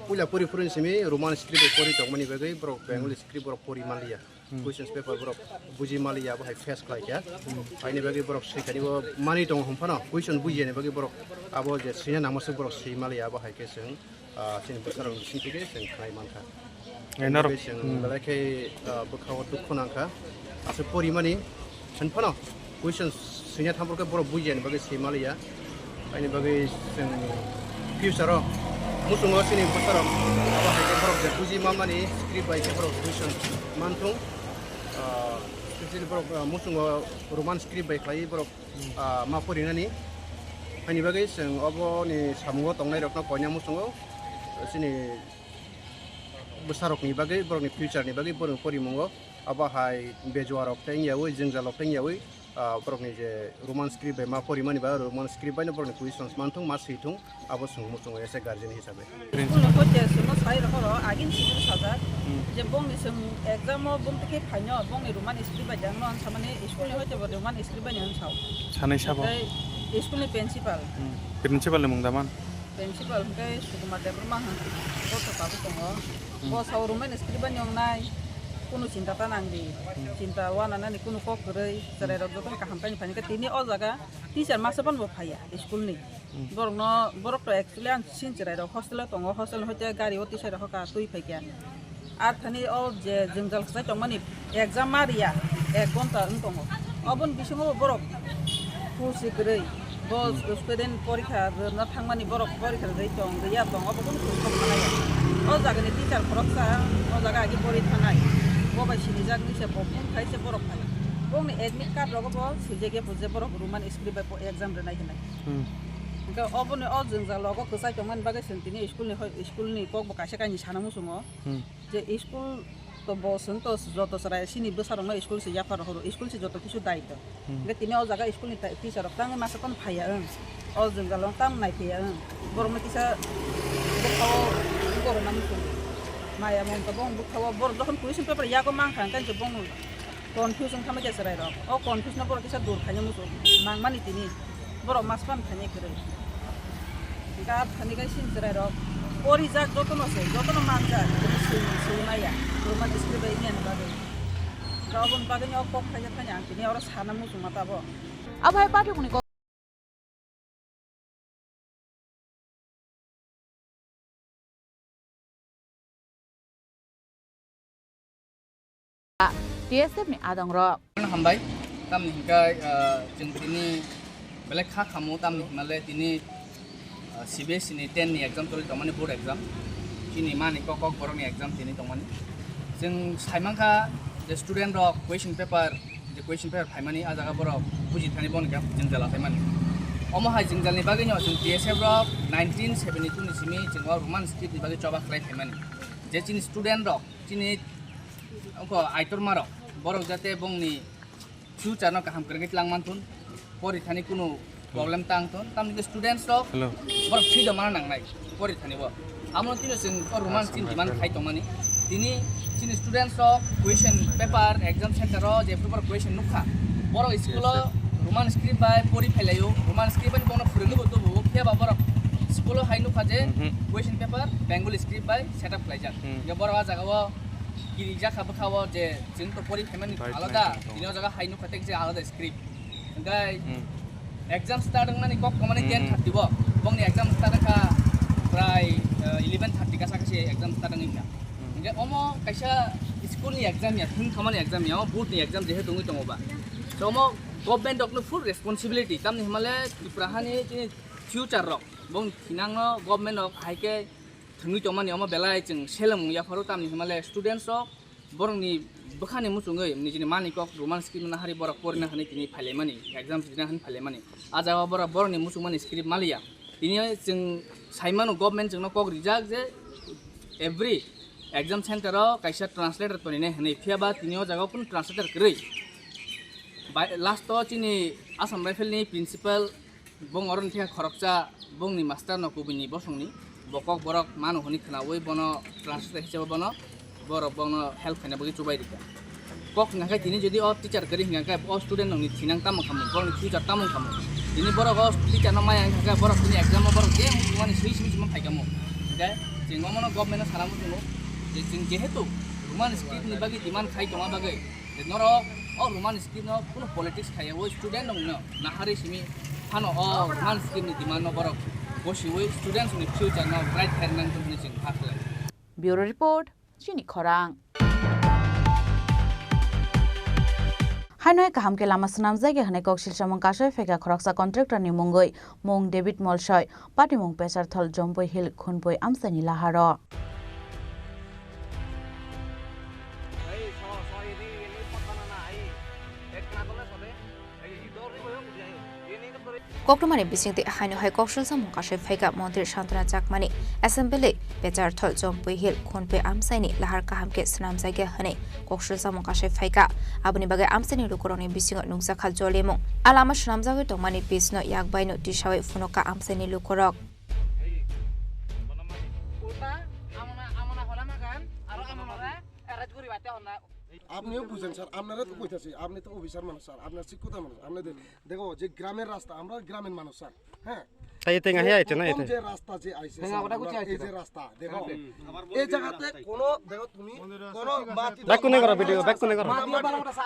pula puri puri simi Roman script puri tong mani bagai borok Bengali script borok puri malia questions paper borok buji malia bahai face klai ya aini bagai borok sikani bo mani tong humpano question buji ne bagai borok abo je sinya namasu borok si malia bahai ke sing sin besarong sintige sing klai manka enar sing balake bukhaw dukhonangka asu puri mani senpano questions sinya thampor ke borok buji ne bagai si malia aini bagai sing future musungo sini besarong apa ke borok je buji mamani script by ke borok question mantung special borok musungo roman script by klai borok ma porinani ani bagai sing obo ni samungo tongnai rokno konya musungo sini besarok ni bagai borok ni future ni bagai borok porimongo aba hai bejuarok teng yawi jengjalok teng yawi borok ni je roman script by ma porimani ba roman script by no borok ni questions mantung ma situng abo sung musungo ese guardian hisabe hoje sumo sai ro agin situ saja je bong ni sum exam o bong teke phaino bong ni roman script by jang non samane school ni hoje roman script by ni sao sanai sabo school ni principal ni mungdaman principal ke suguma debrma han ko to ka ko bo sao roman script by nyong nai kuno cinta tanang di cinta wana nani kuno kok gerei cerai ro doton ka hampani pani ka tini o jaga teacher masapan bo phaya school ni borok no borok to actually an sin cerai ro hostel tongo hostel hoite gari o teacher ho ka tui phaikia ar thani o je jengjal sai tongmani exam maria 1 ঘন্টা tongo obon bisingo borok pusi gerei bo student porikha na thangmani borok porikha rei tong ya tong obon ko khanaya o jaga ni teacher koroksa o jaga agi pori thanai boba sini jak ni se bom khai se borok khai bong ni admit card logo bo suje ge puje borok roman script by exam renai hinai ka obone o jengja logo ko sai tongman bagai sentini school ni kok bo kaise kani sana musungo je school to bo santo joto sarai sini besarong na school se yapar horo school se joto kisu daito ge tini o jaga school ni teacher tang masa kon phaya o jengja long tam nai phaya borok kisa ko na musungo Maya mon to bong bukhawa bor dokhon question paper ya ko mang khang kan je bong confusion khama je sarai ro o confusion na bor kisa dur khanya muso mang mani tini bor mas pan khane kre ga khani ga sin sarai ro ori jak jotono se jotono mang ja suna ya to man script ai ne ba ga bon ba ga ni o kok khanya khanya tini ora sana muso mata bo abhai pati kuni TSF ni adang ro hambai tam ni kai jeng tini belek kha khamu tam ni male tini CBSE ni 10 ni exam tol tomani board exam chini mani kok borong ni exam tini tomani jeng saimangkha the student ro question paper phaimani ajaga borok buji thani bon gam jeng jala phaimani omo hai jeng jalni bagi no jeng TSF ro 1972 ni simi jeng roman script ni bagi choba khlai phaimani je chini student ro chini ko aitor maro borok jate bongni future no kaham krget langman tun pori thani kuno problem tang ton tamni students ro borok freedom mana nang nai pori thani bo amon tino sin roman sin diman khai tomani tini chini students ro question paper exam center ro je paper question nukha borok school roman script by pori phelayo roman script by bono phurelu bo to bo ke ba borok school hai nukha je question paper bengali script by setup klaijak ye borok jaga bo kiri jaka bakawo je jeng to pori phaimani alada dino jaga hainu khatek je alada script gai exam start mani kok komani gen thatibo bongni exam start ka prai 11:30 ka sakase exam starting nya nge omo kaisa school ni exam ya thun khamani exam ya board ni exam jehe tungi tongoba so omo government dok no full responsibility tamni himale Tripurahani tini future rok bong thinang no government ok haike thungi tomani omo belai jeng selem ya faru tamni himale students ok borong ni bukhani muchungoi nijini mani kok roman scheme na hari borok porna hani tini phalemani exam dina han phalemani aja borok borong ni muchungmani script malia tini jeng saimano government jeng no kok rijak je every exam center o kaisa translator tonine hani phiaba tinio jaga pun translator krei last to chini Assam Rifle ni principal bong oron thia khorokcha bong ni master no kubini bosongni bokok borok manu honi khnaoi bono translator hisabe bono borok bono help khana bagi chubai dika kok ngakai tini jodi o teacher kari ngakai o student ngi thinang tam khamu borok ni future tam khamu tini borok o teacher no maya ngakai borok tini exam borok je mani sri sri phaikamu okay jengomono government salamu tuno jeng jehetu roman script ni bagi demand khai toma bagai noro o roman script no kono politics khaya o student no nahari simi hano o roman script ni demand no borok boshi o students ni future no bright herman to ni jeng hakla Bureau report Chini Khorang Hanoi kaham ke lama senam jage hane kok silsa mong kasoi feka khoroksa contractor ni mongoi mong David Molsoi pati mong pesar thol jomboi hil khunboi amsani laharo Koktomani bisingti haino hai kokshul sa mongkashe phaiga mondir shantana jakmani assembly pechar thol jompui hil khonpe amsaini lahar kahamke snam jage hane kokshul sa mongkashe phaiga abuni bagai amsaini rukoroni bisingo nungsa khal jolemo alama snam jage tongmani bisno yakbaino tishawe funoka amsaini lukorok আপনিও বুঝেন sir আপনারা তো কইতাছি আপনি তো officer মানুষ sir আপনার শিক্ষিত মানুষ আপনি দেখো যে গ্রামের রাস্তা আমরা গ্রামের মানুষ স্যার হ্যাঁ তাই তেঙ্গা হে আইছে না এতে যে রাস্তা যে আইছে এই যে রাস্তা দেখো এই জায়গাতে কোনো দেখো তুমি কোনো মাটি ব্যাক কোনে করো ভিডিও ব্যাক কোনে করো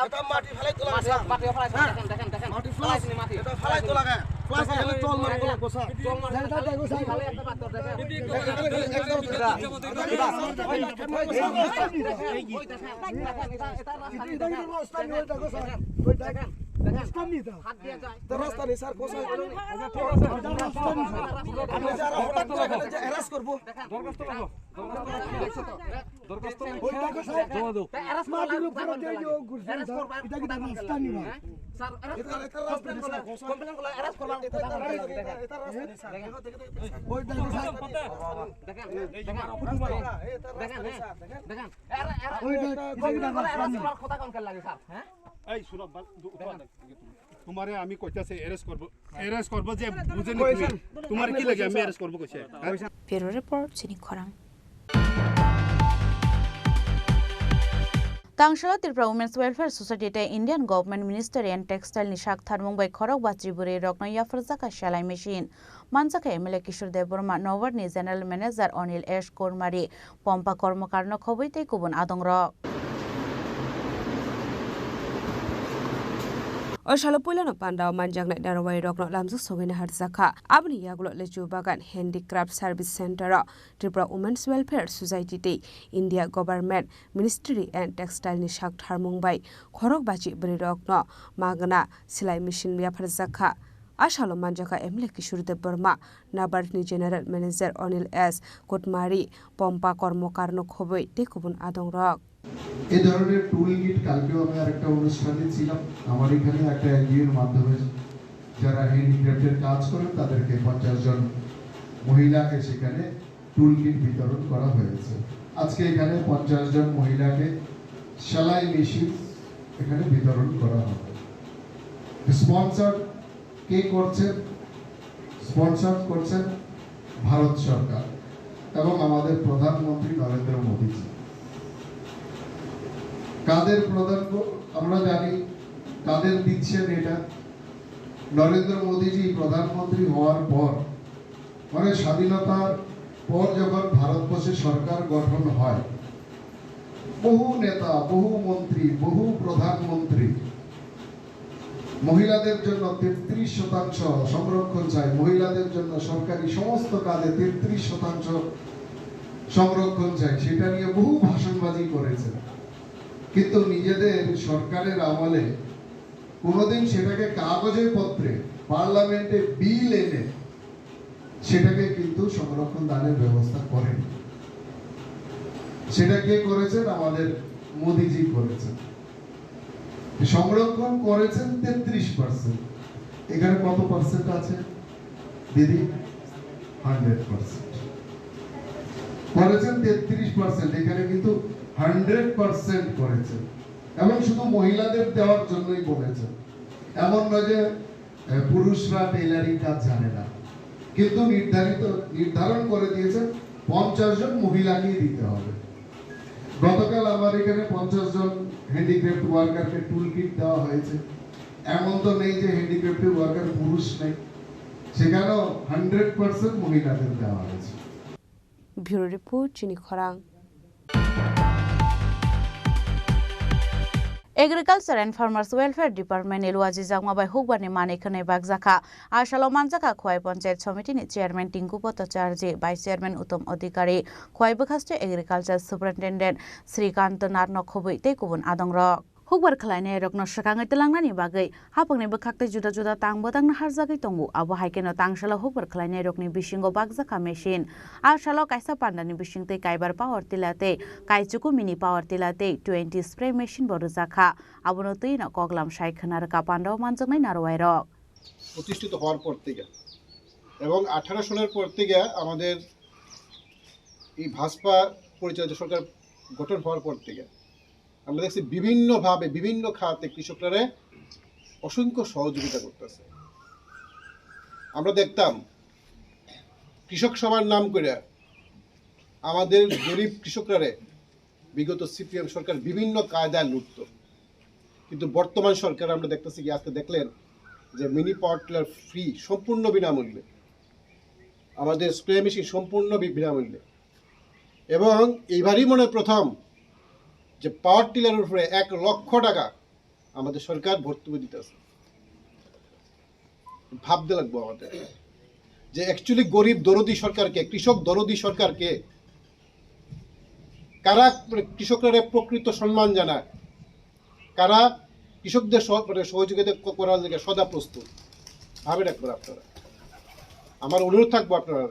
এটা মাটি ফেলাই তোলা স্যার মাটি ফেলাই দেখেন দেখেন মাটি ফ্লাশ এটা ফেলাই তোলা গে ফ্লাশ এখানে চল মারে তোলা গোসা চল মারে এটা দেখো স্যার ভালো একটা পাথর দেখেন রাস্তা নেই স্যার কোসা আপনি যারা হঠাৎ করে এখানে যে এরাস করব দরখাস্ত করব দরখাস্ত এরাস মাটির উপরে দিয়ে দিও গুরসি এটা কি রাস্তা নি স্যার এটা রাস্তা নি স্যার কমপ্লেইন করলে এরাস করলাম এটা রাস্তা নি স্যার দেখো ওই দেখো স্যার দেখেন দেখেন দেখেন ওই রাস্তা নি কথা কোন লাগে স্যার হ্যাঁ এই শুনো তোমারে আমি কইতাছে এরেস্ট করব যে বুঝেনি তোমার কি লাগে আমি এরেস্ট করব কইছে Bureau report Chini Khorang Tangshala Tripura Women's Welfare Society te Indian Government Ministry and Textile ni shak tharmung bai khorok ba Tripura rokno ya farzaka shalai machine Mansaka MLA Kishore Deborma Nowar ni General Manager Onil S Kormari Pompa Kormokarno khoboi te kubun adongra Oshalo puilano pandao manjang darawai rokno lamsu sogina harzaka abni yaglo leju bagan handicraft service center Tripura Women's Welfare Society te India Government Ministry and Textile ni shak tharmung bai khorok bachi bri rokno magna silai machine ya harzaka Ashalo manjaka MLA Kishore Deborma Nabar ni General Manager Onil S Kotmari Pompa Kormokarno khoboi te kubun adongrok এই ধরনের টুল kit কালকেও আমি আরেকটা অনুষ্ঠানে ছিলাম আমার এখানে একটা এনজিওর মাধ্যমে যারা হ্যান্ডিক্রাফটের কাজ করেন তাদেরকে 50 জন মহিলাকে সেখানে টুল কিট বিতরণ করা হয়েছে আজকে এখানে 50 জন মহিলাকে সেলাই মেশিন এখানে বিতরণ করা হবে স্পন্সর কে করছেন স্পন্সর করছেন ভারত সরকার এবং আমাদের প্রধানমন্ত্রী নরেন্দ্র মোদী জি কাদের প্রধান আমরা জানি কাদের দিচ্ছেন এটা নরেন্দ্র মোদীজি প্রধানমন্ত্রী হওয়ার পর মানে স্বাধীনতার পর যখন ভারতবর্ষে সরকার গঠন হয় বহু নেতা বহু মন্ত্রী বহু প্রধানমন্ত্রী মহিলাদের জন্য 33% সংরক্ষণ চায় মহিলাদের জন্য সরকারি সমস্ত কাজে 33% সংরক্ষণ চাই সেটা নিয়ে বহু ভাষণবাজি করেছেন, কিন্তু নিজেদের সরকারের আমলে কোনোদিন সেটাকে কাগজে পত্রে পার্লামেন্টে বিল এনে সেটাকে কিন্তু সংরক্ষণ দানের ব্যবস্থা করেন। সেটা কে করেছেন? আমাদের মোদিজি করেছেন। সংরক্ষণ করেছেন 33%। এখানে কত পার্সেন্ট আছে দিদি? 100% করেছেন। 33% এখানে কিন্তু 100% করেছেন, এবং শুধু মহিলাদের দেওয়ার জন্যই বলেছেন। এমন নয় যে পুরুষরা টেইলারিং কাজ জানে না, কিন্তু নির্ধারণ করে দিয়েছেন 50 জন মহিলাকেই দিতে হবে। গতকাল আমার এখানে 50 জন হ্যান্ডিক্রাফট ওয়ার্কারকে টুল কিট দেওয়া হয়েছে। এমন তো নেই যে হ্যান্ডিক্রাফট ওয়ার্কার পুরুষ নেই, সেখানেও 100% মহিলাদের দেওয়া হয়েছে। ব্যুরো রিপোর্ট, চিনি খরাং। Agriculture and Farmers Welfare Department Ilwaji Jangmabai Hubani Manikane Bagzaka Ashalo Manjaka Khwai Panchayat Committee ni Chairman Tinku Bhattacharya, Vice Chairman Uttam Adhikari, Khwai Bakhaste Agriculture Superintendent Srikant Narno Khobui te kubun adongrok. Hukbar khlainai rokno shakangai telangnani bagai hapangni bakhakte juda juda tangbodang harjagai tongo abo haikeno tangshala hukbar khlainai rokni bisingo bagjaka machine ashalo kaisa pandani bisingte kaibar power tilate kaichuku mini power tilate 20 spray machine borujaka abono tuina koglam shaikhanar ka pandaw manjangnai narwairok প্রতিষ্ঠিত হওয়ার পর থেকে এবং 18 সালের পর থেকে আমাদের এই ভাজপা পরিচালিত সরকার গঠন হওয়ার পর থেকে আমরা দেখছি বিভিন্নভাবে বিভিন্ন খাতে কৃষকরা অসংখ্য সহযোগিতা করতেছে। আমরা দেখতাম কৃষক সভার নাম করে আমাদের গরিব কৃষকরা বিগত সিপিএম সরকার বিভিন্ন কায়দায় লুটত, কিন্তু বর্তমান সরকার আমরা দেখতেছি কি আজকে দেখলেন যে মিনি পাওয়ার টিলার ফ্রি, সম্পূর্ণ বিনামূল্যে, আমাদের স্প্রে মেশিন সম্পূর্ণ বিনামূল্যে, এবং এইবারই মনে প্রথম যে পাওয়ার টিলারের উপরে 1 লক্ষ টাকা আমাদের সরকার ভর্তুকি দিতেছে। ভাবতে লাগবো আমাদের যে অ্যাকচুয়ালি গরিব দরদি সরকারকে, কৃষক দরদি সরকারকে, কারা কৃষকরা প্রকৃত সম্মান জানায়, কারা কৃষকদের সহযোগিতা করার জন্য সদা প্রস্তুত। ভাবেন একবার আপনারা। আমার অনুরোধ থাকবো আপনারা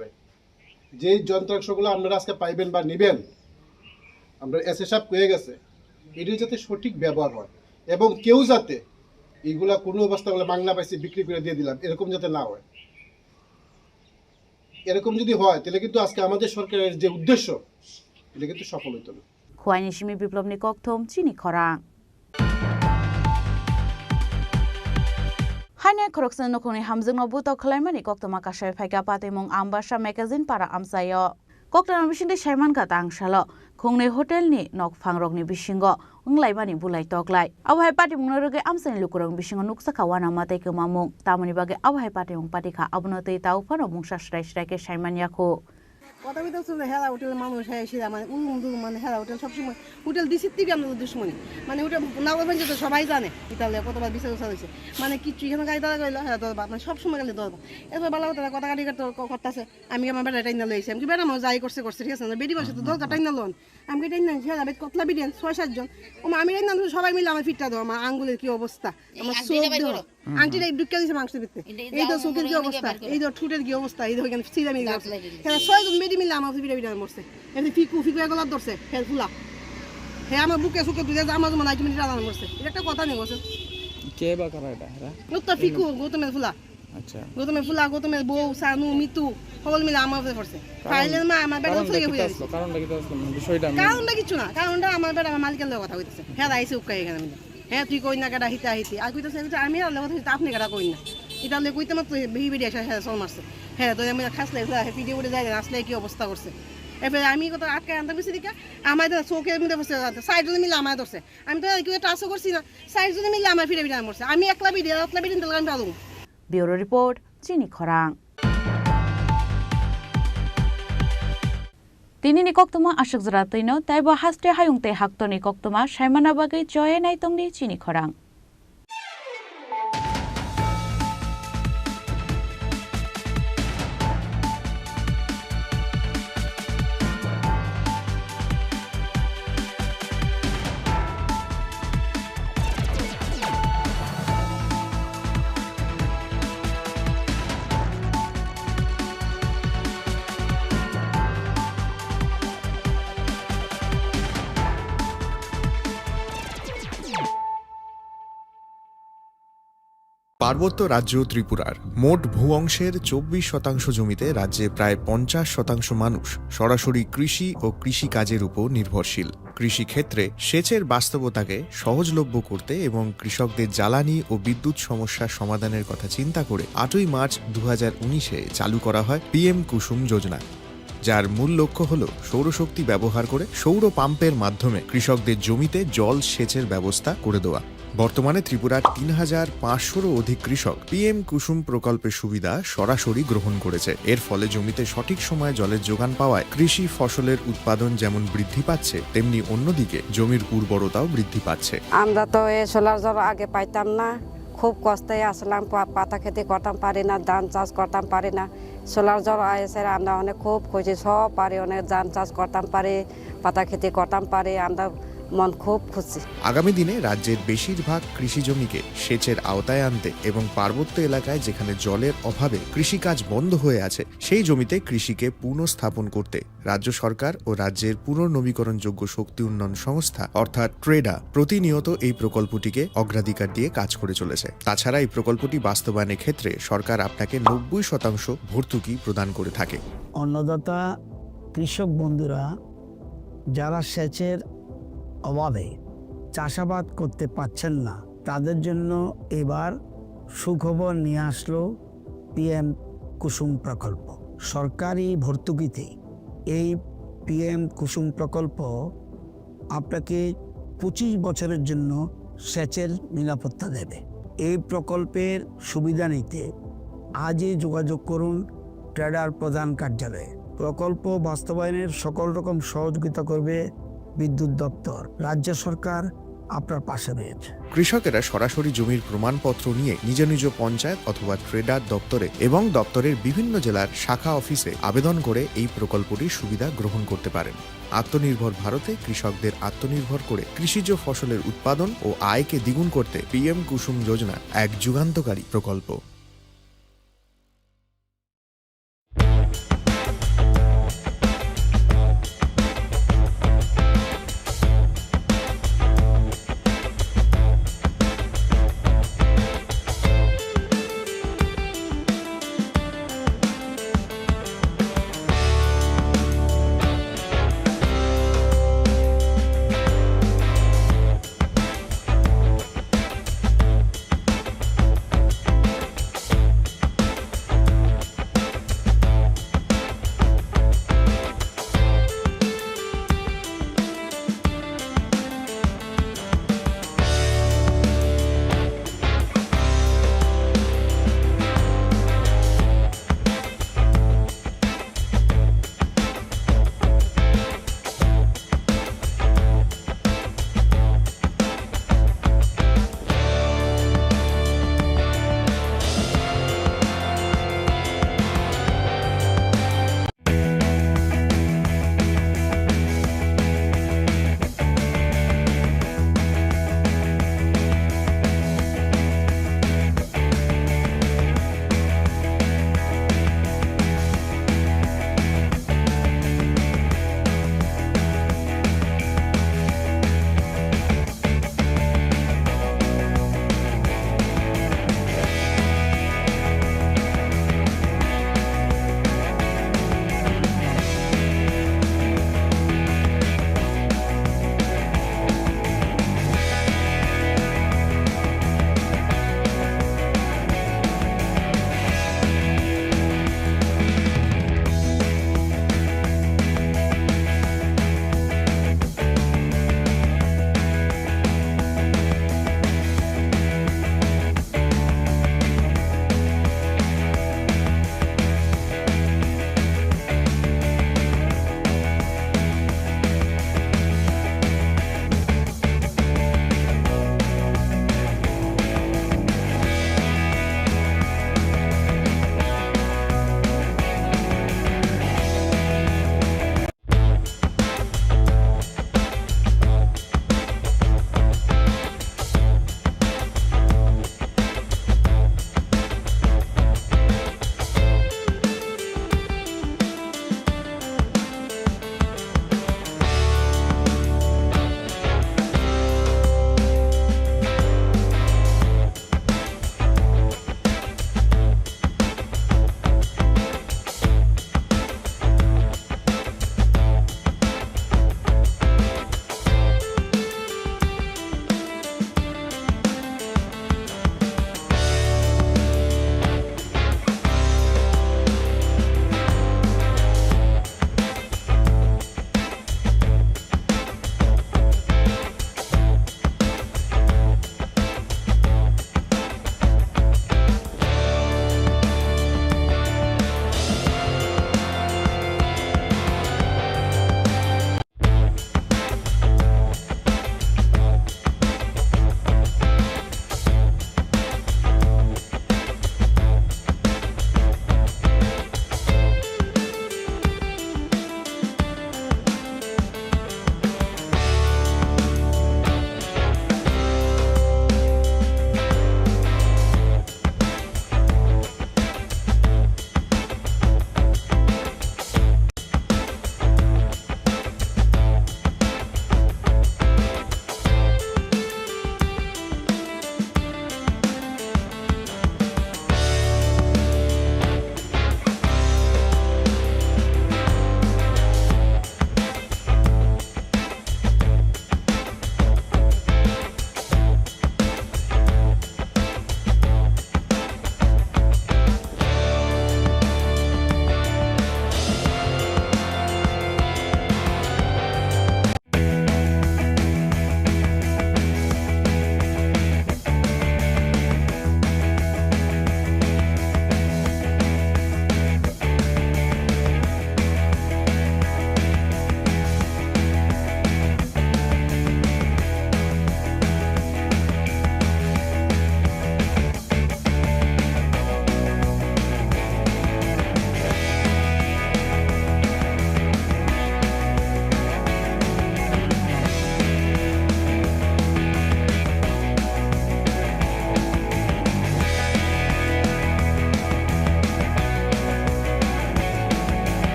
যে যন্ত্রাংশগুলো আপনারা আজকে পাইবেন বা নেবেন, আমরা এসএসএফ হয়ে গেছে, এটির যাতে সঠিক ব্যবহার হয় এবং কেউ যাতে এইগুলা কোনো অবস্থা বলে বাংলা পাইছে বিক্রি করে দিয়ে দিলাম এরকম যাতে না হয়। এরকম যদি হয় তাহলে কিন্তু আজকে আমাদের সরকারের যে উদ্দেশ্য এটা কিন্তু সফল হইতো না। খোয়াইনি সিমি বিপ্লবনি ককথম চিনি খরাং Hanya koroksan nukuni hamzing no buto khlaimani koktoma kashay phaika patimung ambasha magazine para amsayo koktana bisinde shaiman ka tangshalo khungne hotel ni nok phangrok ni bisingo unglaibani bulai toklai awhai patimung roge amsani lukurong bisingo nuksa khawana matai kemamung tamani bage awhai patimung patikha abnotei taufano mungsa shrai shrai ke shaiman yakho কথা বলতে হচ্ছে হেরা হোটেলের মানুষ এসে মানে উলুম মানে হেরা hotel সবসময় hotel দিছি থেকে আমাদের দুশ্মনী মানে ওটা নাগরগঞ্জ তো সবাই জানে ইতালে কতবার বিচার হয়েছে মানে কিছু এখানে গাড়ি দাঁড়া গেলো হ্যাঁ দরবার মানে সবসময় গেলে দরবার এরপর বেলা কথা কথা কাটি করতেছে আমি আমার বেড়া টাইনা লইছি আমি বেড়া আমার যাই করছে ঠিক আছে না বেডি বসে তো দরকার টাইনা লোন আমি টাইনা হেরা বেদ কতলা বিডিয়ান 6-7 জন ও আমি টাইনা সবাই মিলে আমার ফিটটা দাও আমার আঙ্গুলের কি অবস্থা আমার চোখ দাও আংটিটা ঢুকে দিয়েছে মাংসের ভিতরে এই তো চোখের কি অবস্থা এই তো ঠুটের কি অবস্থা এই দেখেন সিরামি হেরা 6 জন বেডি মিলে আমার বিড়া বিড়া মরছে এমনি ফিকু গলার ধরছে ফের ফুলা হে আমার বুকে সুকে তুলে আমার জমা 90 মিনিট রান্না করছে এটা একটা কথা নেই বসে কে বা কারা এটা হেরা তো ফিকু গৌতমের ফুলা আচ্ছা গৌতমের বউ সানু মিতু সকল মিলে আমার উপরে করছে ফাইলের মা আমার বেটা ফুলে হয়ে গেছে কারণটা কি তাহলে বিষয়টা কারণটা কিছু না কারণটা আমার বেটা আমার মালিকের লগে কথা কইতেছে হ্যাঁ আইছে উকাই এখানে মিলে হ্যাঁ তুই কই না কাটা হিতা হিতি আর কইতেছে আমি আর লগে আপনি কাটা কই না এটা লগে কইতে মাত্র বেহি বেডি আসে হ্যাঁ সল মারছে হ্যাঁ তো আমি খাসলে ভিডিও করে যায় আসলে কি অবস্থা করছে এবার আমি কত আটকে আনতে গেছি দিকে আমার চোখের মধ্যে বসে সাইড জনে মিলে আমার ধরছে আমি তো কেউ টাচও করছি না সাইড জনে মিলে আমার ফিরে ফিরে মরছে আমি একলা ভিডিও দিলে আমি পাবো। ব্যুরো রিপোর্ট চিনি খরাং tinini koktoma ashok jratino taibo haste hayungte haktoni koktoma shaimana bagai joye naitongni chini khorang পার্বত্য রাজ্য ত্রিপুরার মোট ভূ অংশের 24% জমিতে রাজ্যে প্রায় 50% মানুষ সরাসরি কৃষি ও কৃষিকাজের উপর নির্ভরশীল। কৃষিক্ষেত্রে সেচের বাস্তবতাকে সহজলভ্য করতে এবং কৃষকদের জ্বালানি ও বিদ্যুৎ সমস্যার সমাধানের কথা চিন্তা করে 8ই মার্চ 2019-এ চালু করা হয় PM কুসুম যোজনা, যার মূল লক্ষ্য হল সৌরশক্তি ব্যবহার করে সৌর পাম্পের মাধ্যমে কৃষকদের জমিতে জল সেচের ব্যবস্থা করে দেওয়া। বর্তমানে ত্রিপুরার 3500-রও অধিক কৃষক PM কুসুম প্রকল্পের সুবিধা সরাসরি গ্রহণ করেছে। এর ফলে জমিতে সঠিক সময়ে জলের যোগান পাওয়ায় কৃষি ফসলের উৎপাদন যেমন বৃদ্ধি পাচ্ছে, তেমনি অন্যদিকে জমির উর্বরতাও বৃদ্ধি পাচ্ছে। আমরা তো এই সোলার জল আগে পাইতাম না, খুব কষ্টে আসলাম, পাতা খেতে করতাম পারি না, ধান চাষ করতাম পারি না। সোলার জল এসে আমরা অনেক খুব খুশি, সব পারি, অনেক ধান চাষ করতাম পারি, পাতা খেতে করতাম পারি, আমরা মন খুব খুশি। আগামী দিনে রাজ্যের বেশিরভাগ কৃষি জমিকে সেচের আওতায় আনতে এবং পার্বত্য এলাকায় যেখানে জলের অভাবে কৃষিকাজ বন্ধ হয়ে আছে সেই জমিতে কৃষিকে পুনঃস্থাপন করতে রাজ্য সরকার ও রাজ্যের পুনর্নবীকরণযোগ্য শক্তি উন্নয়ন সংস্থা অর্থাৎ ট্রেডা প্রতিনিয়ত এই প্রকল্পটিকে অগ্রাধিকার দিয়ে কাজ করে চলেছে। তাছাড়া এই প্রকল্পটি বাস্তবায়নের ক্ষেত্রে সরকার আপনাকে 90% ভর্তুকি প্রদান করে থাকে। অন্নদাতা কৃষক বন্ধুরা যারা সেচের অভাবে চাষাবাদ করতে পারছেন না, তাদের জন্য এবার সুখবর নিয়ে আসলো PM কুসুম প্রকল্প। সরকারি ভর্তুকিতে এই PM কুসুম প্রকল্প আপনাকে 25 বছরের জন্য সেচের নিরাপত্তা দেবে। এই প্রকল্পের সুবিধা নিতে আজই যোগাযোগ করুন ট্রেডার প্রধান কার্যালয়ে। প্রকল্প বাস্তবায়নের সকল রকম সহযোগিতা করবে বিদ্যুৎ দপ্তর। রাজ্য সরকার আপনার পাশে রয়েছে। কৃষকেরা সরাসরি জমির প্রমাণপত্র নিয়ে নিজ নিজ পঞ্চায়েত অথবা ট্রেডার দপ্তরে এবং দপ্তরের বিভিন্ন জেলার শাখা অফিসে আবেদন করে এই প্রকল্পটির সুবিধা গ্রহণ করতে পারেন। আত্মনির্ভর ভারতে কৃষকদের আত্মনির্ভর করে কৃষিজ ফসলের উৎপাদন ও আয়কে দ্বিগুণ করতে PM কুসুম যোজনা এক যুগান্তকারী প্রকল্প।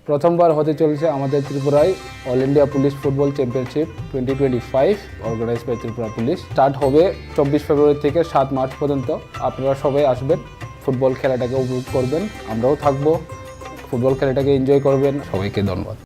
প্রথমবার হতে চলেছে আমাদের ত্রিপুরায় all India police football championship 2025 organise by Tripura police. Start হবে 24 ফেব্রুয়ারি থেকে 7 মার্চ পর্যন্ত। আপনারা সবাই আসবেন, ফুটবল খেলাটাকে উপভোগ করবেন, আমরাও থাকবো, ফুটবল খেলাটাকে এনজয় করবেন। সবাইকে ধন্যবাদ।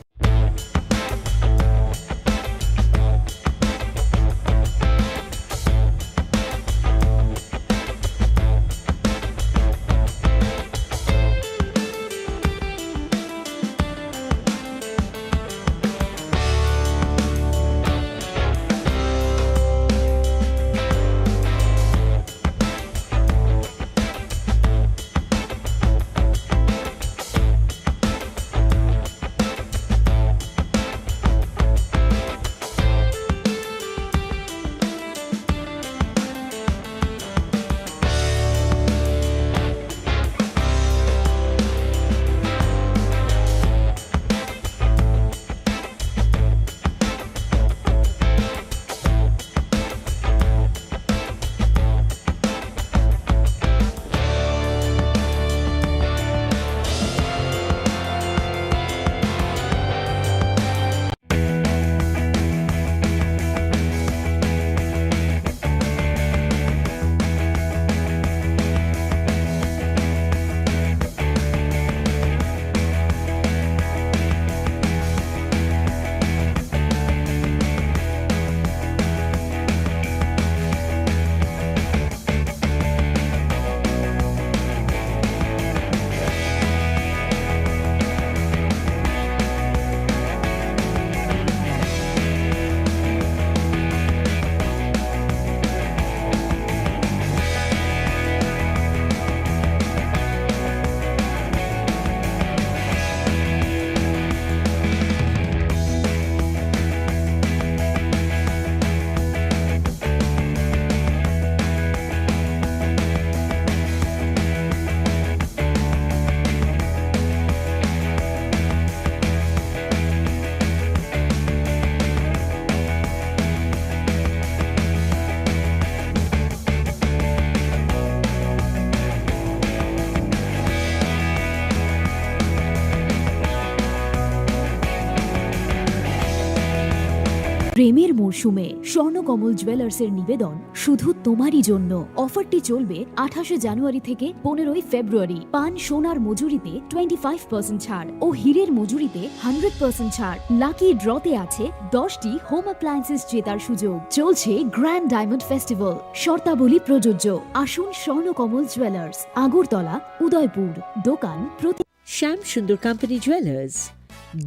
প্রেমের মরশুমে স্বর্ণকমল জুয়েলার্সের নিবেদন শুধু তোমারই জন্য। অফারটি চলবে 28 জানুয়ারি থেকে 15 ফেব্রুয়ারি। পান সোনার মজুরিতে 25% ছাড় ও হীরের মজুরিতে 100% ছাড়। লাকি ড্রতে আছে 10টি হোম অ্যাপ্লায়েন্সেস জেতার সুযোগ। চলছে গ্র্যান্ড ডায়মন্ড ফেস্টিভ্যাল, শর্তাবলী প্রযোজ্য। আসুন স্বর্ণকমল জুয়েলার্স, আগরতলা, উদয়পুর। দোকান প্রতি Shyam Sundar company jewellers,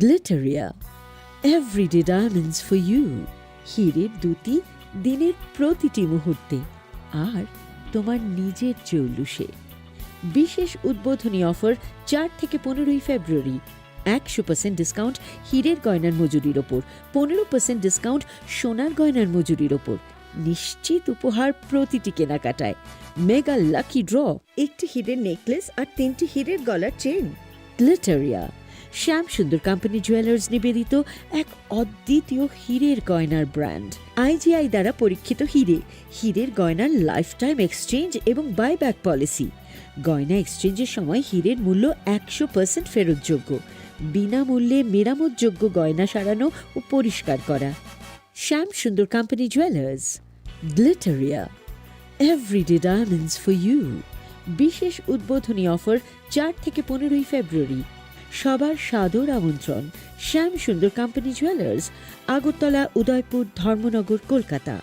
Glitteria, everyday diamonds for you. হীরের দুটি দিনের প্রতিটি মুহূর্তে আর তোমার নিজের জৌলুসে। বিশেষ উদ্বোধনী অফার 4 থেকে 15 ফেব্রুয়ারি। 100% ডিসকাউন্ট হীরের গয়নার মজুরির ওপর, 15% ডিসকাউন্ট সোনার গয়নার মজুরির ওপর। নিশ্চিত উপহার প্রতিটি কেনাকাটায়। মেগা লাকি ড্র, একটি হীরের নেকলেস আর 3টি হীরের গলার চেন। গ্লিটারিয়া, শ্যাম সুন্দর কোম্পানি জুয়েলার্স নিবেদিত এক অদ্বিতীয় হীরের গয়নার ব্র্যান্ড। IGI দ্বারা পরীক্ষিত হীরে, হীরের গয়নার লাইফ টাইম এক্সচেঞ্জ এবং বাইব্যাক পলিসি। গয়না এক্সচেঞ্জের সময় হীরের মূল্য 100% ফেরতযোগ্য। বিনামূল্যে মেরামতযোগ্য গয়না সারানো ও পরিষ্কার করা। Shyam Sundar company jewellers, Glitteria, everyday diamonds for you. বিশেষ উদ্বোধনী অফার 4 থেকে 15 ফেব্রুয়ারি। সবার সাদর আমন্ত্রণ। শ্যাম সুন্দর কোম্পানি জুয়েলার্স, আগরতলা, উদয়পুর, ধর্মনগর, কলকাতা।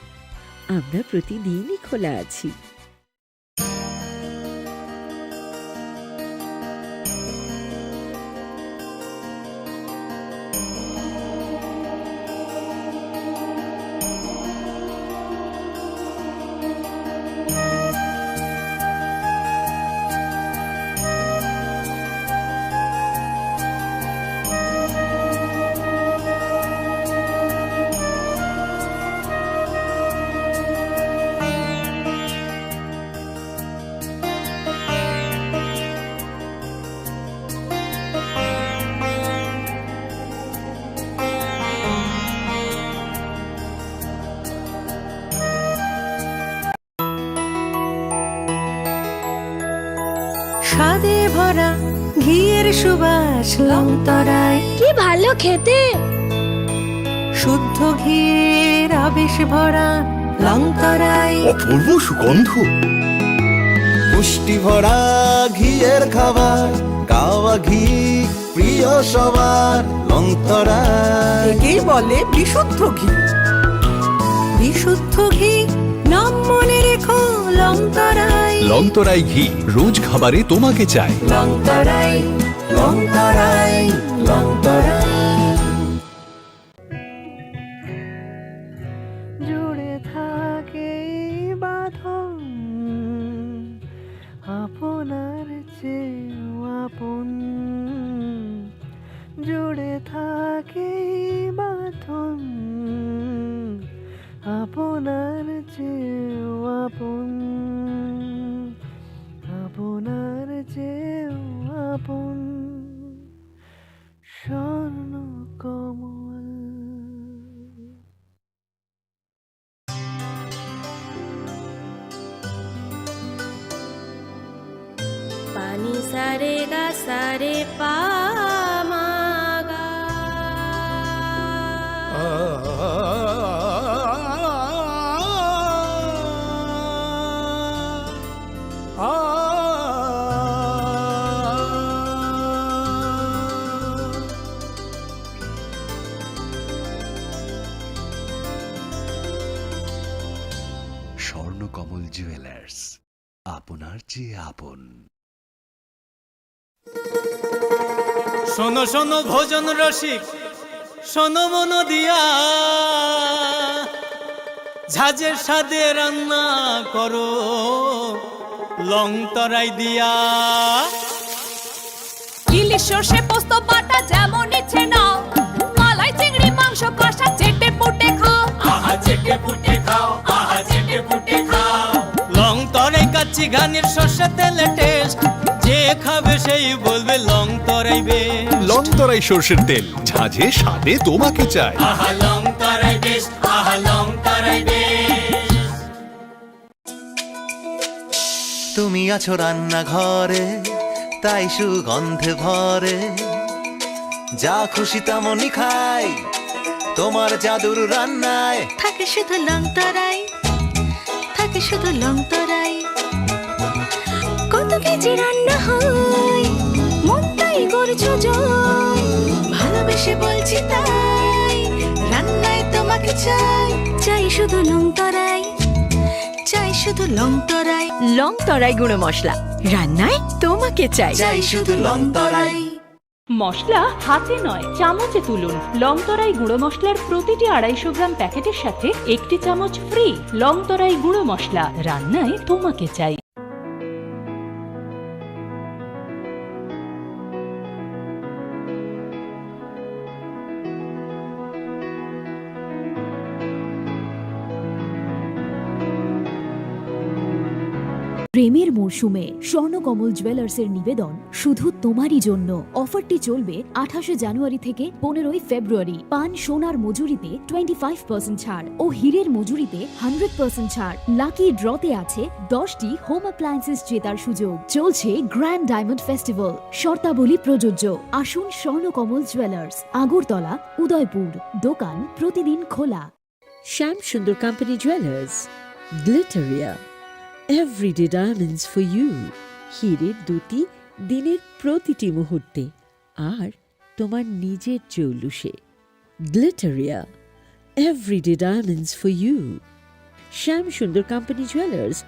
আমরা প্রতিদিনই খোলা আছি। স্বাদে ভরা ঘিয়ের সুবাস লংতরায় কি ভালো খেতে, শুদ্ধ ঘিয়ের আবেশ ভরা লংতরায় অপূর্ব সুগন্ধ, পুষ্টি ভরা ঘিয়ের খাবার, গাওয়া ঘি প্রিয় সবার লংতরায়। একেই বলে বিশুদ্ধ ঘি। বিশুদ্ধ ঘি নাম মনে রেখো লংতরায়। লংতরাই ঘি রোজ খাবারে তোমাকে চাই। লংতরায় লংতরায় লংতরায়। জুড়ে থাকে বাঁধন আপনার চেয়েও আপন, জুড়ে থাকে বাঁধন আপনার চেয়েও আপন, আপনার চেয়েও আপন স্বর্ণ কমল। পানি সারে গা সারে পামাগা, স্বর্ণকমল জুয়েলার্স, আপনার চেয়ে আপন। শোনো শোনো ভোজন রসিক, শোনো মন দিয়া, ঝাঁঝের স্বাদে রান্না করো লংতরাই দিয়া। ইলিশ সর্ষে পোস্ত বাটা যেমন ইচ্ছে নাও, মালাই চিংড়ি মাংস কষা চেটে পুটে খাও। আহা চেটে পুটে খাও, আহা চেটে পুটে খাও। লংতরাই কাচ্চি ঘানির সর্ষে তেলে টেস্ট, যে খাবে সেই বলবে লংতরাই বেশ। লংতরাই সর্ষের তেল, ঝাঁঝে স্বাদে তোমাকে চাই। আহা লংতরাই বেশ, আহা লংতরাই বেশ। তুমি আছো রান্নাঘরে, তাই সুগন্ধে ভরে, যা খুশি তেমনই খাই তোমার জাদুর রান্নায়। থাকে শুধু লংতরাই, থাকে শুধু লংতরাই। কত কেজি রান্না হয় মন তাই করছো জয়, ভালোবেসে বলছি তাই রান্নায় তোমাকে চাই। চাই শুধু লংতরাই, চাই শুধু লংতরাই। লংতরাই গুঁড়ো মশলা, রান্নায় তোমাকে চাই। চাই শুধু লংতরাই। মশলা হাতে নয় চামচে তুলুন। লংতরাই গুঁড়ো মশলার প্রতিটি 250 গ্রাম প্যাকেটের সাথে 1টি চামচ ফ্রি। লংতরাই গুঁড়ো মশলা, রান্নায় তোমাকে চাই। প্রেমের মরশুমে স্বর্ণকমল জুয়েলার্সের নিবেদন শুধু তোমারই জন্য। অফারটি চলবে 28 জানুয়ারি থেকে 15 ফেব্রুয়ারি। পান সোনার মজুরিতে 25% ছাড় ও হীরের মজুরিতে 100% ছাড়। লাকি ড্রতে আছে 10টি হোম অ্যাপ্লায়েন্সেস জেতার সুযোগ। চলছে গ্র্যান্ড ডায়মন্ড ফেস্টিভ্যাল, শর্তাবলী প্রযোজ্য। আসুন স্বর্ণকমল জুয়েলার্স, আগরতলা, উদয়পুর। দোকান প্রতিদিন খোলা। Shyam Sundar company jewellers, Glitteria, everyday diamonds for you. হীরের দুটি দিনের প্রতিটি মুহূর্তে আর তোমার নিজের জৌলুসে। Glitteria, everyday diamonds for you. Shyam Sundar company jewellers.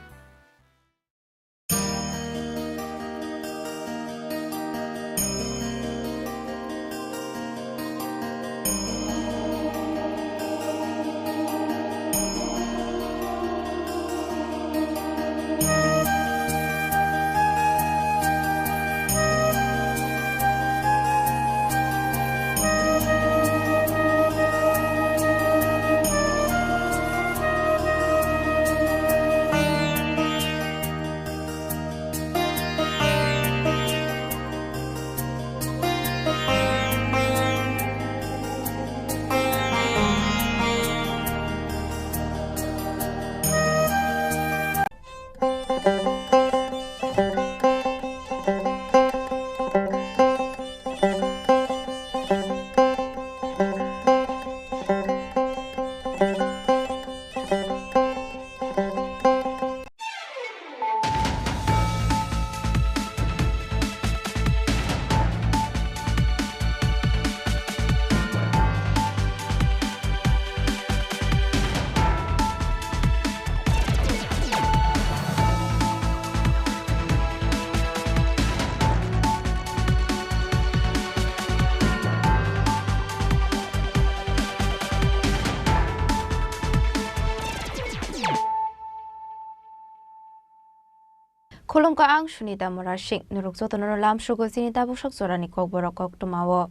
Khulungka ang Sunita Morashing nuruk jotono lam sugo sinita busak jorani kokborok koktomawo.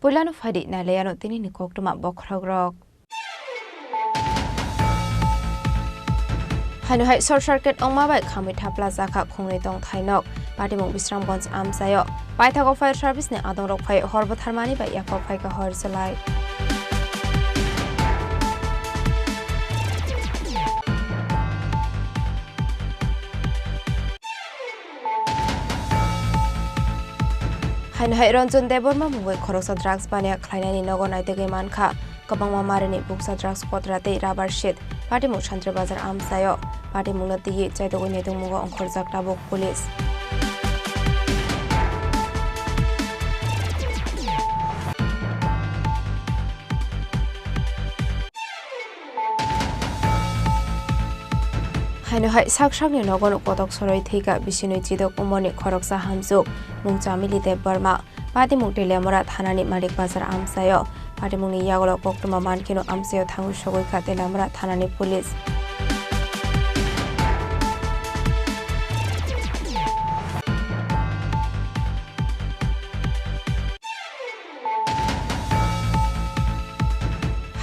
Pulano fadi nalayano tinini koktoma bokragrok. Hanu hai short circuit ongma bai khamitha plaza kha khungni tong thainok patimung Bisramganj amsayo paithago fire service ne adong rok phai horbo tharmani bai yakok phai ka hor salai. Hanu hai Ranjan Deborma mungoi khoroksa drugs bania khlainani nogo naitege mankha kabangma marini buksa drugs kotrate rubber sheet patimung Chantre Bazar amsayo patimung nati chaitogoi netung mungo ongkhorjak tabok police. Hanu hai sakshakni nogon kotok soroi thika bisinoi chidok umoni khoroksa hamjuk mungchamili Deborma patimung Telamora thanani Malik Bazar amsayo patimung ni yagolo koktoma mankino amsayo thangu sogoi kha Telamora thanani police.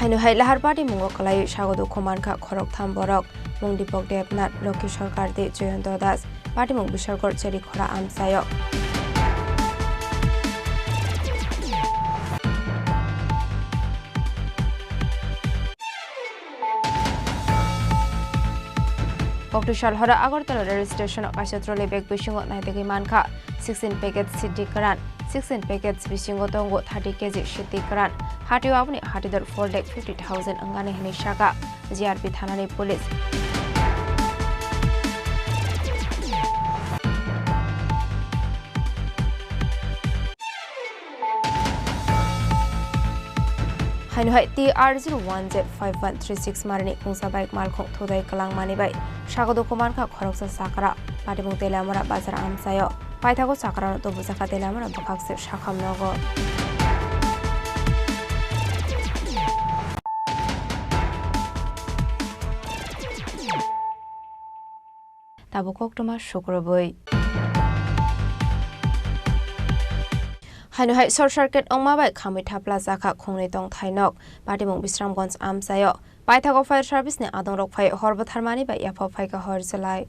Hanu hai lahar party mungo kalai sagodu khomankha khorok tham borok mung Dipok Devnath Loki Sarkar de Jayanta Das party mung Bisarkor Chini Khorang amsayo. Octoshal hora Agartala rail station Kashatrole bag bisingo naitegi mankha 16 packets city karan 16 packets bisingo tongo 30 kg city karan Hati apni hati dar 4,50,000 angane hini shaka GRP thanani police. Hanu hai TR01Z5136 marini kungsa bike malkhong thodai kalang mani bai sagodo komanka khoroksa sakara patimung Telamora Bazar amsayo paithago sakara no tobusaka Telamora bakakse shakham nogo. Tabo koktoma shukraboi. Hanu hai short circuit ongma bai khamitha plaza kha khungni tong thainok patimung Bisramganj amsayo paithago fire service ne adong rok phai horbo tharmani bai yapo phai ka hor jalai.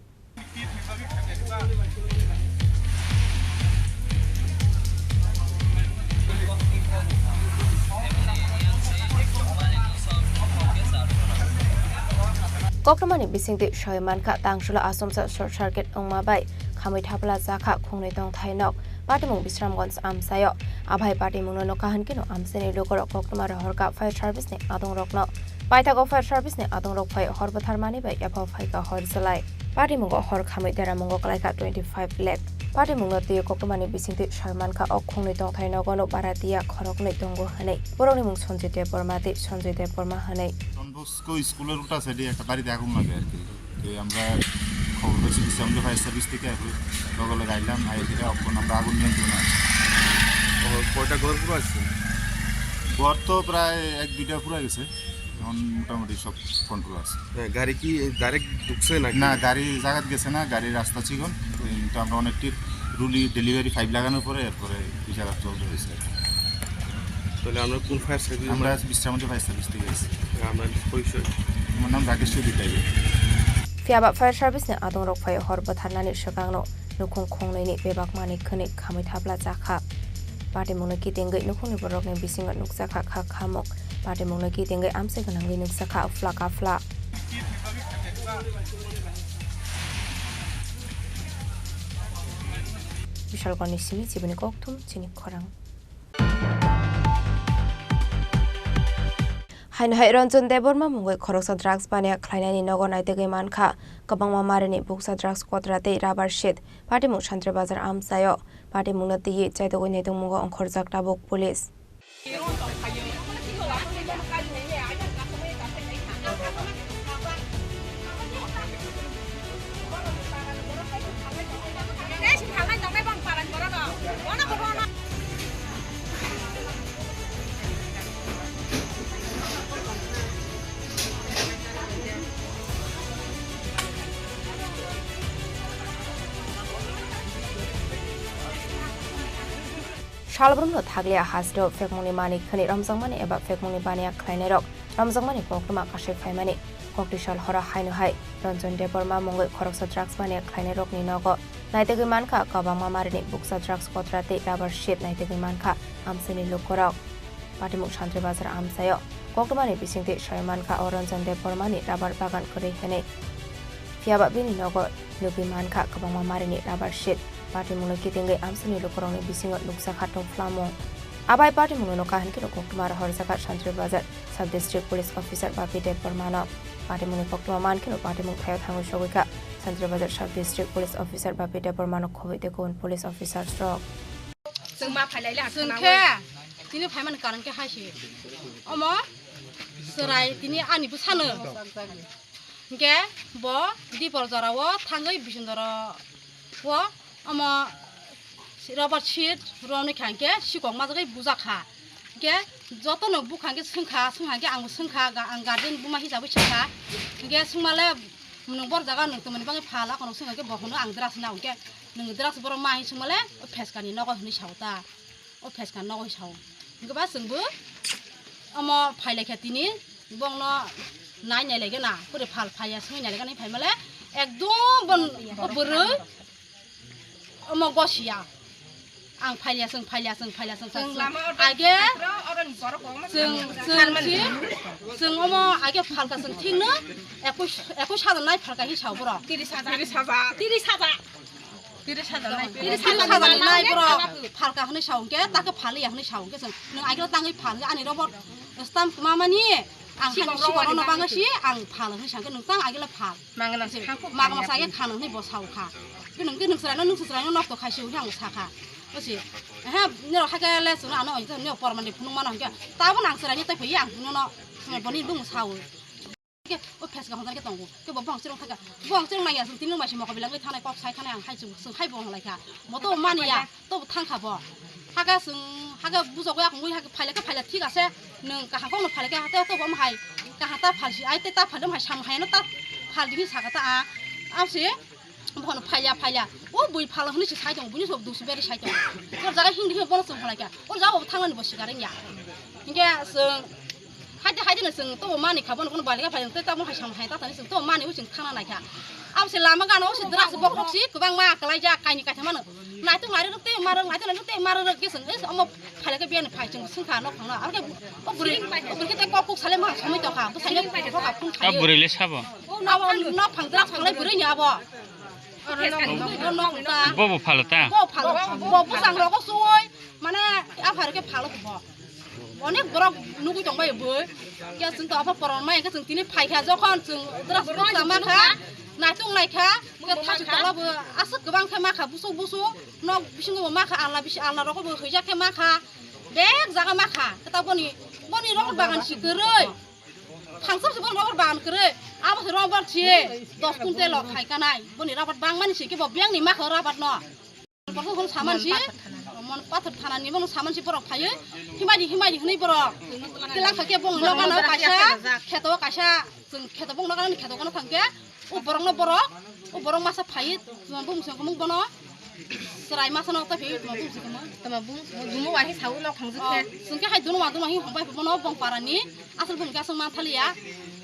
Koktomani bisingti shoymanka tangsula asomsa short circuit ongma bai khamitha plaza kha khungni tong thainok patimung Bisramganj amsayo abhai patimung no kahankino amseni lokor koktoma rahorka fire service ne adong rokno paithago fire service ne adong rok phai horbo tharmani bai yapo phai ka hor jalai patimung hor khamai dera mungo kalai ka 25 lakh patimung ti koktomani bisingti shoymanka ok khungni tong thainogono baratia khoroknai tongo hanai boroni mung Sanjay Deborma hanai Bosco স্কুলের ওটা সাইডে একটা বাড়িতে আগুন লাগে আর কি আমরা খবর পেয়েছি আমরা ফায়ার সার্ভিস থেকে লগে আইলাম আইতে এখন আমরা আগুন নিয়ন্ত্রণ কয়টা ঘর পুরো আছে ঘর তো প্রায় 1-2টা পুরো গেছে এখন মোটামুটি সব কন্ট্রোল আছে গাড়ি কি ডাইরেক্ট ঢুকছে না গাড়ি জায়গা গেছে না গাড়ির রাস্তা চিকন তো আমরা অনেকটি রুলি ডেলিভারি 5 লাগানোর পরে এরপরে এই জায়গা চলতে হয়েছে তাহলে আমরা কোন ফায়ার সার্ভিস আমরা বিশ্রামন্দি ফায়ার সার্ভিস থেকে এসেছি আমরা পরিচয় আমার নাম রাকেশ্বর দিতাই Fiaba fire service ne adong rok phai horbo tharnani shakangno nukung khongnai ni bebak mani khani khamitha plaza kha patimung ki tengai nukung ni borok ne bisinga nuksa kha khamok patimung ki tengai amse ganangi nuksa kha fla Bishal Goni Simi Chibuni Koktum Chini Khorang Hanu hai Ranjan Deborma mungoi khoroksa drugs bania khlainani nogo naitege mankha kabangma marini buksa drugs kotrate rubber sheet patimung Chantre Bazar amsayo patimung nati chaitogoi netung mungo ongkhorjak tabok police. Shalbrumno Taglia Hasdo, Fekmoni Mani, Kani Ramzamani about Fekmoni Bania Kleinerok, Ramzamani Pokema Kashe Femani, Koktishal Hora Hainuhai, Ronson Deborma Mungo Koroksa Drugs Mania Kleinerok Ninogo, Naitegimanka, Kabama Marini, Buksa Drugs Kotrate, Rubber Ship, Naitegimanka, Amsini Lukorok, Patimuk Chantri Bazar Amsayo, Kokmani Bisingti Shaimanka, Oronson Debormani, Rubber Bagan Kurihene, Fiaba Bini Nogo, Nubimanka, Kabama Marini, Rubber Ship. Parti mulai kitinggai amsini lukorong ni bisingot luksa katong flamo. Abai parti mulai nokahan kino koktumara horzakat Chantri Bazar Sub District Police Officer Bapi De Permana. Parti mulai koktumaman kino parti mulai kayat hangu shogika Chantri Bazar Sub District Police Officer Bapi De Permana COVID dekon Police Officer stroke. Sengma phalai la sengke tini phaiman karan ke haisi. Omo serai tini ani busane. Nge bo di porjarawo thangai bisundara wo ama rubber sheet roni khangke sikong majagai bujaka ke jotono bukhangke sengkha ang sengkha ang garden buma hisabai sengkha ke sengmale mungbor jaga nung temani bangi phala kono sengke bohono ang dras na ke nung dras bor mahi sengmale o pheskani nogo hni sauta o pheskan nogo sau ke ba sengbu ama phaile khetini bongno nai nai lege na pure phal phaya sengni nai lege phaimale ekdom bon buru Omo gosia, ang phalia seng age seng omo age phalka seng thingno eku sada nai phalka hi sau bro 30 nai bro phalka hni sau ke take phali hni sau ke seng nang age tangai phal ani robot stamp mamani ang sikoro no bangasi ang phal hni sang ke nang tang age la phal mangala sa age khan hni bo sau kha nung serana nok to khasiu yang saka osi ha nero haka le suna no ito nero pormani phunu mana ke ta bo nang serani ta phi yang no boni bung sau ke o phes ga hongda ke tongu ke bo bang sirong thaka bang sirong na ya sung tinung ma si mo ka bilang le thana kok sai thana ang hai sung hai bong lai ka mo to mani ya to thang kha bo haka sung haka buzo ga ngui haka phaila thik ase nung ka hang no phaila ka ta to bom hai ka hata phalsi ai te ta phadam hai sam hai no ta phaldi hi saka ta a ase Bono phalia o bui phala hni sai jong buni sob dusu beri sai jong ko jaga hindi he bono sung phala ka o jago thangani bo sigaring ya inge sung haide na sung to mani khabon kono baliga phai te ta mo hasam hai ta tani sung to mani u sung thangna nai ka amse lama gano o dras bo khoksi kubang ma kalai ja kaini ka thamano nai tu ngari rukte marang nai tu rukte marang ke sung es omo phala ka bian phai jong sung kha no khangna ar ke o buri ke te kok sale ma samai to kha bu sai ne ko ka phung khai buri le sabo no phang dras phanglai buri nya bo Bobo phalo ta bobo sang ro ko suoi mane afar ke phalo bo onek borok nugu jong bai bo ke sung to apa poron mai ke sung tini phai kha jokhon sung dras ko sama kha na tung nai kha ke tha chu tala bo asuk gobang kha ma kha busu no bisingo ma kha ala ro ko bo hoja ke ma kha bek jaga ma kha ta boni ro bagan sikeroi Hangsam sebon robot bahan kere, apa sih robot sih? 10 kuntel loh, kai kanai. Boni robot bang mana sih? Kebo biang nih mak robot no. Pasal kalau saman sih, mon pater tanan nih, mon saman sih porok paye. Himaji hini porok. Telang kaki bong lo kan kasha, keto bong lo kan keto kan tangke. Borong masa paye, cuma bong musim kemung bono. Serai masa no tapi temabung dumo wahi sau lo khangzike sungke hai duno madu mahi hombai bono bong parani asal bong ka sung ma thalia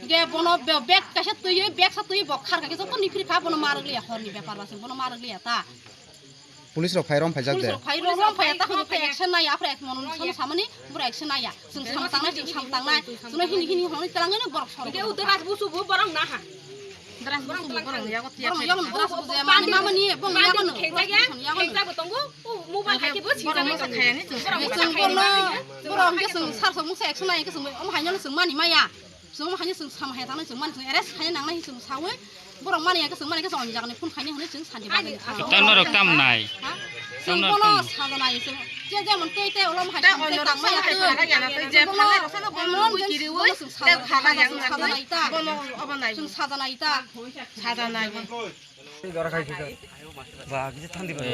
ge bono bek ka sa tuye bek sa tuye bok khar ka ke to ni phri kha bono maragli horni bepar basing bono maragli ta police रो फाइरम फाइजाक दे police रो फाइता खो action नाया आफ्रे एक मन सन सामनि बुरा एक्शन नाया जों सामतांनाय जों हिनि हनि तलांगै न बरक सर के उदरास बुसु बु बरं ना हा दरास बरं बरं या गतिया बरं दरास बुजे मानि मामनि बं या गन खेंजा बतंगु मोबाइल हाके बो छिजानाय खायानि जों बरं के जों सारसो मुसे एक्शन नाया के जों अम हायनो जों मानि माया जों हायनो जों साम हाया थांनाय जों मानि जों एरेस्ट खाय नांनाय जों सावै borong mani ya keseng mani keseng on jangan pun kayaknya hanya sandi banget. Tanah rekam naik. Tanah rekam. Tanah naik seng. Jadi mun tete ulam hanya tete tangma ya tu. Jadi pala rasanya bolong kiri woi. Tete pala yang sadana ita. Seng sadana ita. Sadana ita. Dora kai kita. Wah, kita thandi ba.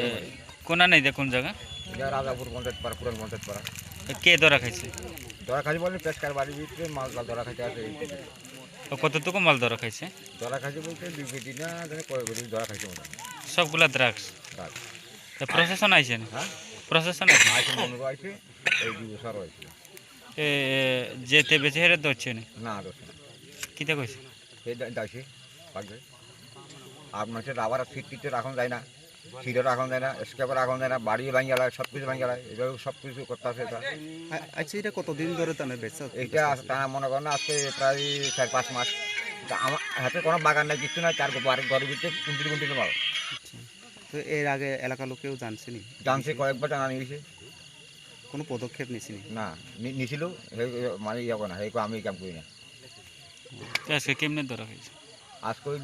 Kona naik deh kon jaga? Ya Rajapur kontet para puran kontet para. Ke dora kaisi? Dora kaisi boleh pes karwari itu mal dora kaisi ada. কতটুকু মাল ধরা খাইছে ধরা খাইছে বলতে 2 KG না জানে কয় কেজি ধরা খাইছে মনে সবগুলা ড্রাগস প্রশাসন আইছেন হ্যাঁ প্রশাসন আছে যেতে বেঁচে হেরে ধরছে না কিতা কইছে যাইছে আর মানুষের আবার সিট রাখন যায় না, সিটও রাখন যায় না, স্কেপও রাখন যায় না, বাড়ি ভাঙি গেলায়, সব কিছু ভাঙি গেলায়, এভাবে সব কিছু করতে আছে। এটা আচ্ছা, এটা কতদিন ধরে টানা বেচা? এইটা টানা মনে করেন আজকে প্রায় 4-5 মাস। আমার হাতে কোনো বাগান নাই, কিছু নাই, 4 ঘরের ভিতরে কুন্টি মাল। তো এর আগে এলাকার লোক কেউ জানছেনি? জানছে, কয়েকবার জানা নিয়েছে, কোনো পদক্ষেপ নিছিনি? না নিছিল, মানে ইয়ে করে না, আমি কাম করি না। আজকে কেমনে ধরা হয়েছে? আজকে ওই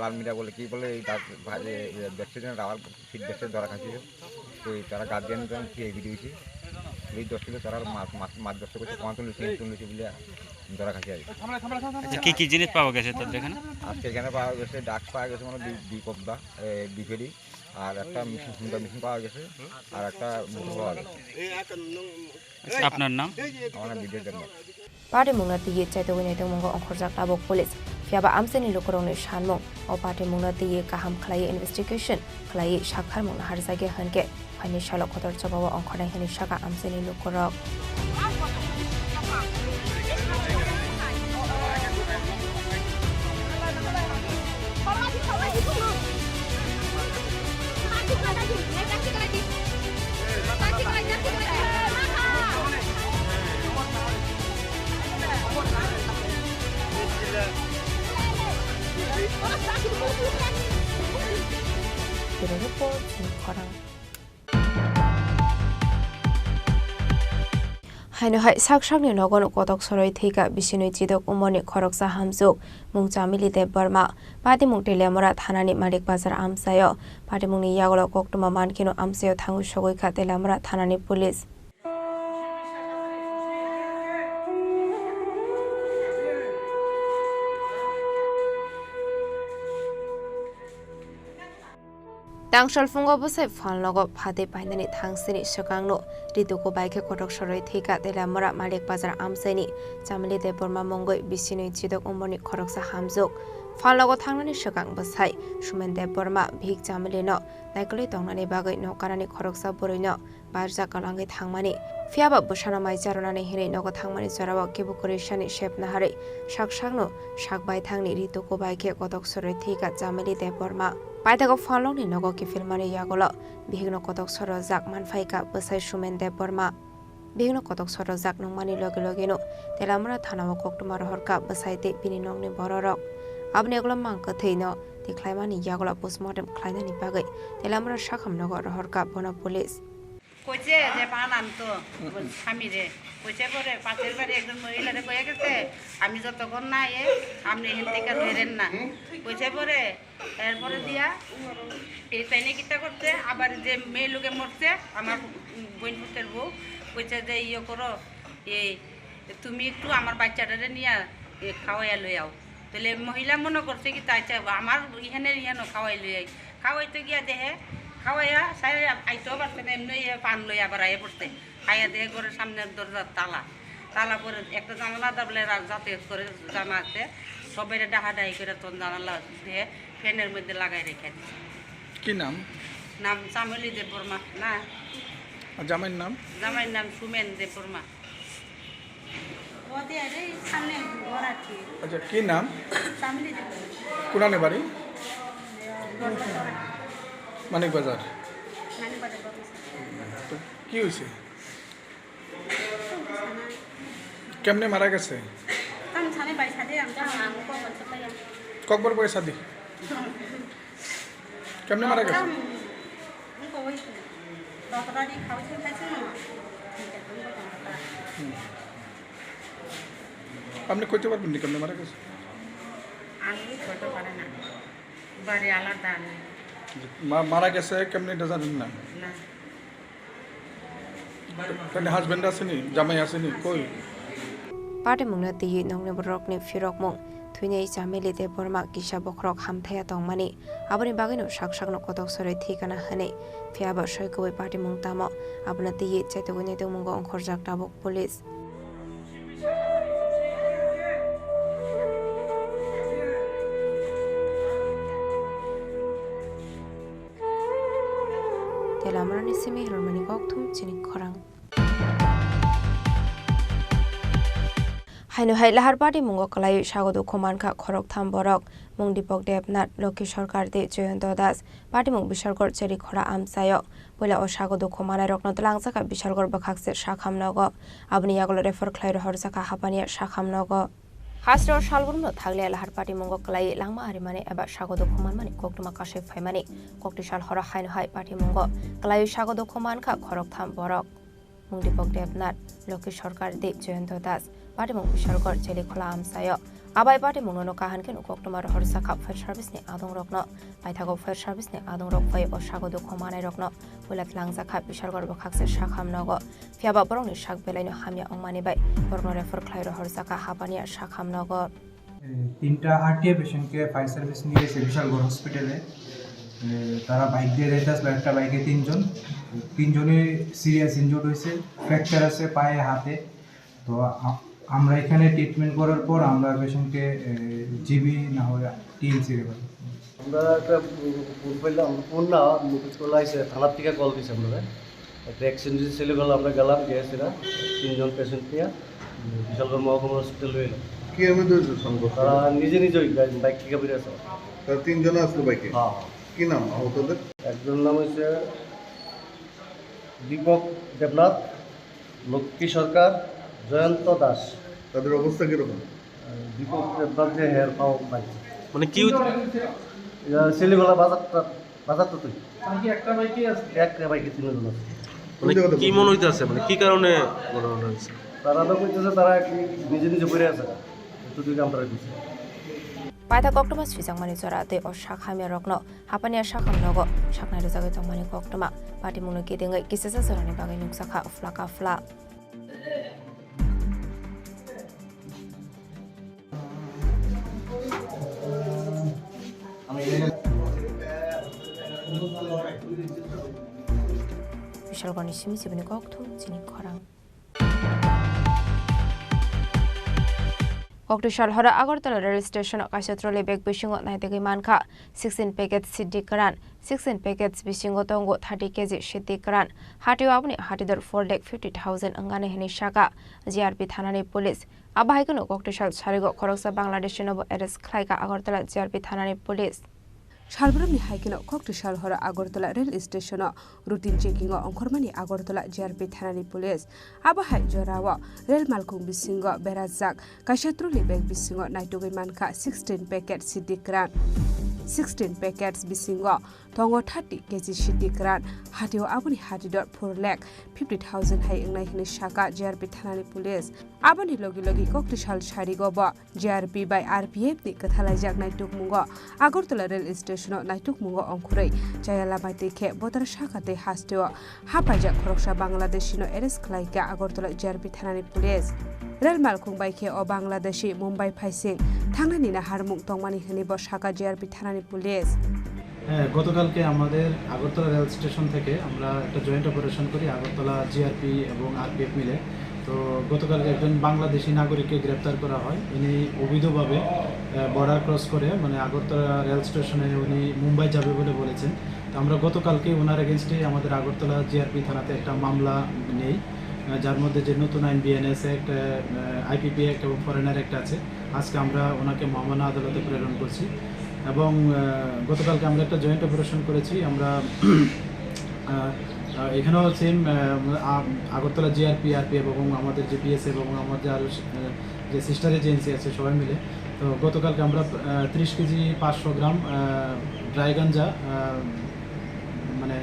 লাল মিডিয়া বলে কি বলে ব্যাক্সিডেন্ট আবার সিট ব্যাক্সিডেন্ট ধরা খাইছিল। তো তারা গার্জিয়ান ভিডিও হয়েছে, এই 10 কিলো তারা মাছ ব্যবসা করছে, 5 বলে ধরা খাইছে। আচ্ছা, কি কি জিনিস পাওয়া গেছে তোর এখানে? আজকে এখানে পাওয়া গেছে ডাক পাওয়া গেছে, মানে 2 কব্দা বিফেরি, আর একটা মেশিন পাওয়া গেছে, আর একটা মোটর পাওয়া গেছে। আপনার নাম? আমার নাম বিজয় দেবনাথ। পার্টি মুংনা তিয়ে চাইতগৈ নাইতংমंगो अंखरजाक ताबक पुलिस फियाबा आमसेनि लोकरंनि सानमं अ पार्टी मुंना तिये गाहाम खलायै इनभेस्टिगेशन खलायै साखार मुंना हारजागे हनके फाइनि सालक खतर जबाव अंखरनाय हनि साका आमसेनि लोकरक report Chini Khorang Haino hai sakshakni nogon kotok soroi thika bisinoi chidok umoni khoroksa hamjuk mungchamili de Burma pati mungtele mora thanani malik bazar amsayo pati mungni yagolo koktuma mankino amsayo thangu sogoi kha telamra thanani police Tangshal fungo busai falnogo phade painani thangsini sakangno rituko baike kotok soroi thika telamra malik bazar amsaini chamili de Burma mongoi bisinoi chidok umoni khoroksa hamjuk falnogo thangnani sakang busai sumen de Burma bhik chamili no naikoli tongnani bagai nokarani khoroksa borino barja kalangai thangmani fiaba busana mai jaronani hinai nogo thangmani jarawa kebukorishani shepna hare saksangno sakbai thangni rituko baike kotok soroi thika chamili de Burma Paitako falongni nogo ki filmani yagolo bihigno kotok soro jak manfaika busai sumen de Burma bihigno kotok soro jak nongmani logino telamra thanamo koktuma rohorka busai te bini nongni bororok abni eglo mangka theino tiklaimani yagolo postmortem khlainani bagai telamra sakham nogo rohorka bona police কইছে যে পান আনতো স্বামীরে কইছে পরে পাশের বাড়ি একজন মহিলারে কয়ে গেছে আমি যতক্ষণ না আপনি এখান থেকে ধরেন না কইছে পরে এরপরে দিয়া এই তাইনে কিতা করতে আবার যে মেয়ে লোকে মরছে আমার বোন পুতের বউ কইছে যে ইয়ে করো এই তুমি একটু আমার বাচ্চাটারে নিয়ে খাওয়াইয়া লই আও তাহলে মহিলা মনে করছে কি তাই চাইব আমার এখানে ইহানো খাওয়াই লই আই খাওয়াইতে গিয়া দেহে খাওয়াইয়া সাই আইতেও পারতেন এমনি পান লই আবার আইয়া পড়তে খাইয়া দিয়ে ঘরের সামনের দরজার তালা করে একটা জানালা দাবলে যাতায়াত করে জানা আছে সবাই ডাহাডাহি করে তোর জানালা দিয়ে ফ্যানের মধ্যে লাগাই রেখে দিচ্ছে। কি নাম? নাম চামেলি দেববর্মা না। জামাইয়ের নাম? জামাইয়ের নাম সুমেন দেববর্মা। আচ্ছা, কি নাম? চামেলি দেববর্মা। কোনানে বাড়ি? মানিক বাজার। তো কি হয়েছে? কেমনে মারা গেছে? ককবার পরে শাদি কেমনে মারা গেছে? আপনি কইতে পারবেন না কেমনে মারা গেছে? মারা গেছে কেমনে এটা জানেন না? হাজবেন্ড আসেনি, জামাই আসেনি, কই? Party mungna tiyi nongni borokni firok mung thuinei chamili de Burma kisa bokrok hamthaya tongmani aboni bagino saksakno kotok soroi thikana hane fiaba soikoi party mung tamo abna tiyi chaitogoi nei tongmungo onkhorjak tabok police telamra Camerani Simi Romani Goktum Chini Khorang Hainu hai lahar party mungo kalai sagodo khoman kha khorok tham borok mung Dipok Debnath Lokhi Sarkar de Joyন্ত Das party mung Bishalgor Chini Khora amsayo boila o sagodo khomana rokno tlangzaka Bishalgor bakhakse shakham nogo abni yagolo refer khlairo horsaka hapania shakham nogo Hasro Shalburno Thagle lahar party mungo kalai langma arimane eba sagodo khoman mani koktuma kashe phaimani kokti shal hora hainu hai party mungo kalai sagodo khoman kha khorok tham borok mung Dipok Debnath Lokhi Sarkar de Joyন্ত Das party mung Bishalgor Chini Khora amsayo Abai party mungono kahan ke nukoktumar horsaka fire service ni adong rokno paithago fire service ni adong rok pai o sagodo khomanai rokno bolat langzakha Bishalgor bakhakse shakham nogo fiaba borong ni shak belaino hamya ongmani bai borno refer khlairo horsaka hapania shakham nogo তিনটা RTA পেশেন্টকে fire service নিয়ে এসে বিশালগড় হসপিটালে তারা bike দিয়ে যাইতে আসলো একটা বাইকে তিনজনে সিরিয়াস ইনজুর্ড হয়েছে ফ্র্যাকচার আছে পায়ে হাতে তো আমরা এখানে ট্রিটমেন্ট করার পর আমরা পেশেন্টকে জিবি না হলে টিএমসি রেফার আমরা একটা ফোন পেলাম ফোন না মুখে চলে আসে থানার থেকে কল দিয়েছে আমরা একটা অ্যাক্সিডেন্ট ছেলেগুলো আমরা গেলাম গিয়েছিলাম তিনজন পেশেন্ট নিয়ে বিশালগড় মহকুমা হসপিটাল হইলাম কি এমন হয়েছে সংকট তারা নিজে বাইক থেকে বেরিয়ে আসে তার তিনজন আসলো বাইকে হ্যাঁ কি নাম আহতদের একজন নাম হচ্ছে দীপক দেবনাথ লক্ষ্মী সরকার জয়ন্ত দাস তাদের অবস্থা কিরকম দীপক দেবনাথ যে হেয়ার পাও বাইক মানে কি ছেলেবেলা বাজারটা তুই একটা বাইকে তিনজন আছে মানে কি মনে হইতেছে মানে কি কারণে মনে হচ্ছে তারা তো কইতেছে তারা নিজে নিজে পড়ে আছে তুই কাম করে দিচ্ছে Paitha koktuma swisangmani chorate o shakhamya rokno hapania shakham nogo shaknai rojagai tongmani koktuma party mungno kidengai kisesa sorani bagai nuksakha flaka fla Bishalgorni simi sibini koktum Chini Khorang Koktishal hora Agartala rail station Kashatroli bag bishingo naitegi mankha 16 packets sidikaran 16 packets bishingo tongo 30 kg sidikaran hati abuni hatidor 4,50,000 angane hini shaka GRP thanani police abahaikono Koktishal charigo khoroksa Bangladesh nobo arrest khlaika Agartala GRP thanani police Shalbramni haikino Koktishal hora Agartala rail station routine checking onkormani Agartala GRP thanani police abahai jorawa rail malkung bisingo berazak Kashatroli bag bisingo naitogai mankha 16 packets sidikran 16 packets bisingo tongo 30 kg sidikran hatio abuni hatidor 4,50,000 hai engnai hini shaka GRP thanani police abani logi Koktishal sharigo ba GRP by RPF ni kathalajak naituk mungo Agartala rail station naituk mungo ongkhurei jayala baite khe bodar shakate hasteo hapajak khoroksa Bangladeshino arrest khlaika Agartala GRP thanani police Rail malkung baikhe o Bangladeshi Mumbai phaising thangnani na harmung tongmani hini bo shaka GRP thanani police গতকালকে আমাদের Agartala rail station থেকে আমরা একটা joint operation করি Agartala GRP এবং RPF মিলে তো গতকালকে একজন বাংলাদেশি নাগরিককে গ্রেপ্তার করা হয় ইনি অবৈধভাবে বর্ডার ক্রস করে মানে আগরতলা রেল স্টেশনে উনি মুম্বাই যাবে বলে বলেছেন তো আমরা গতকালকে ওনার এগেনস্টে আমাদের আগরতলা জিআরপি থানাতে একটা মামলা নেই যার মধ্যে যে নতুন আইন বিএনএস অ্যাক্ট আইপিপি অ্যাক্ট এবং ফরেনার অ্যাক্ট আছে আজকে আমরা ওনাকে মহামান্য আদালতে প্রেরণ করছি এবং গতকালকে আমরা একটা জয়েন্ট অপারেশন করেছি আমরা এখানেও সেম আগরতলা জিআরপি আরপিএফ এবং আমাদের যে পিএসএফ এবং আমাদের আরও যে সিস্টার এজেন্সি আছে সবাই মিলে তো গতকালকে আমরা 30 কেজি 500 গ্রাম ড্রাই গাঞ্জা মানে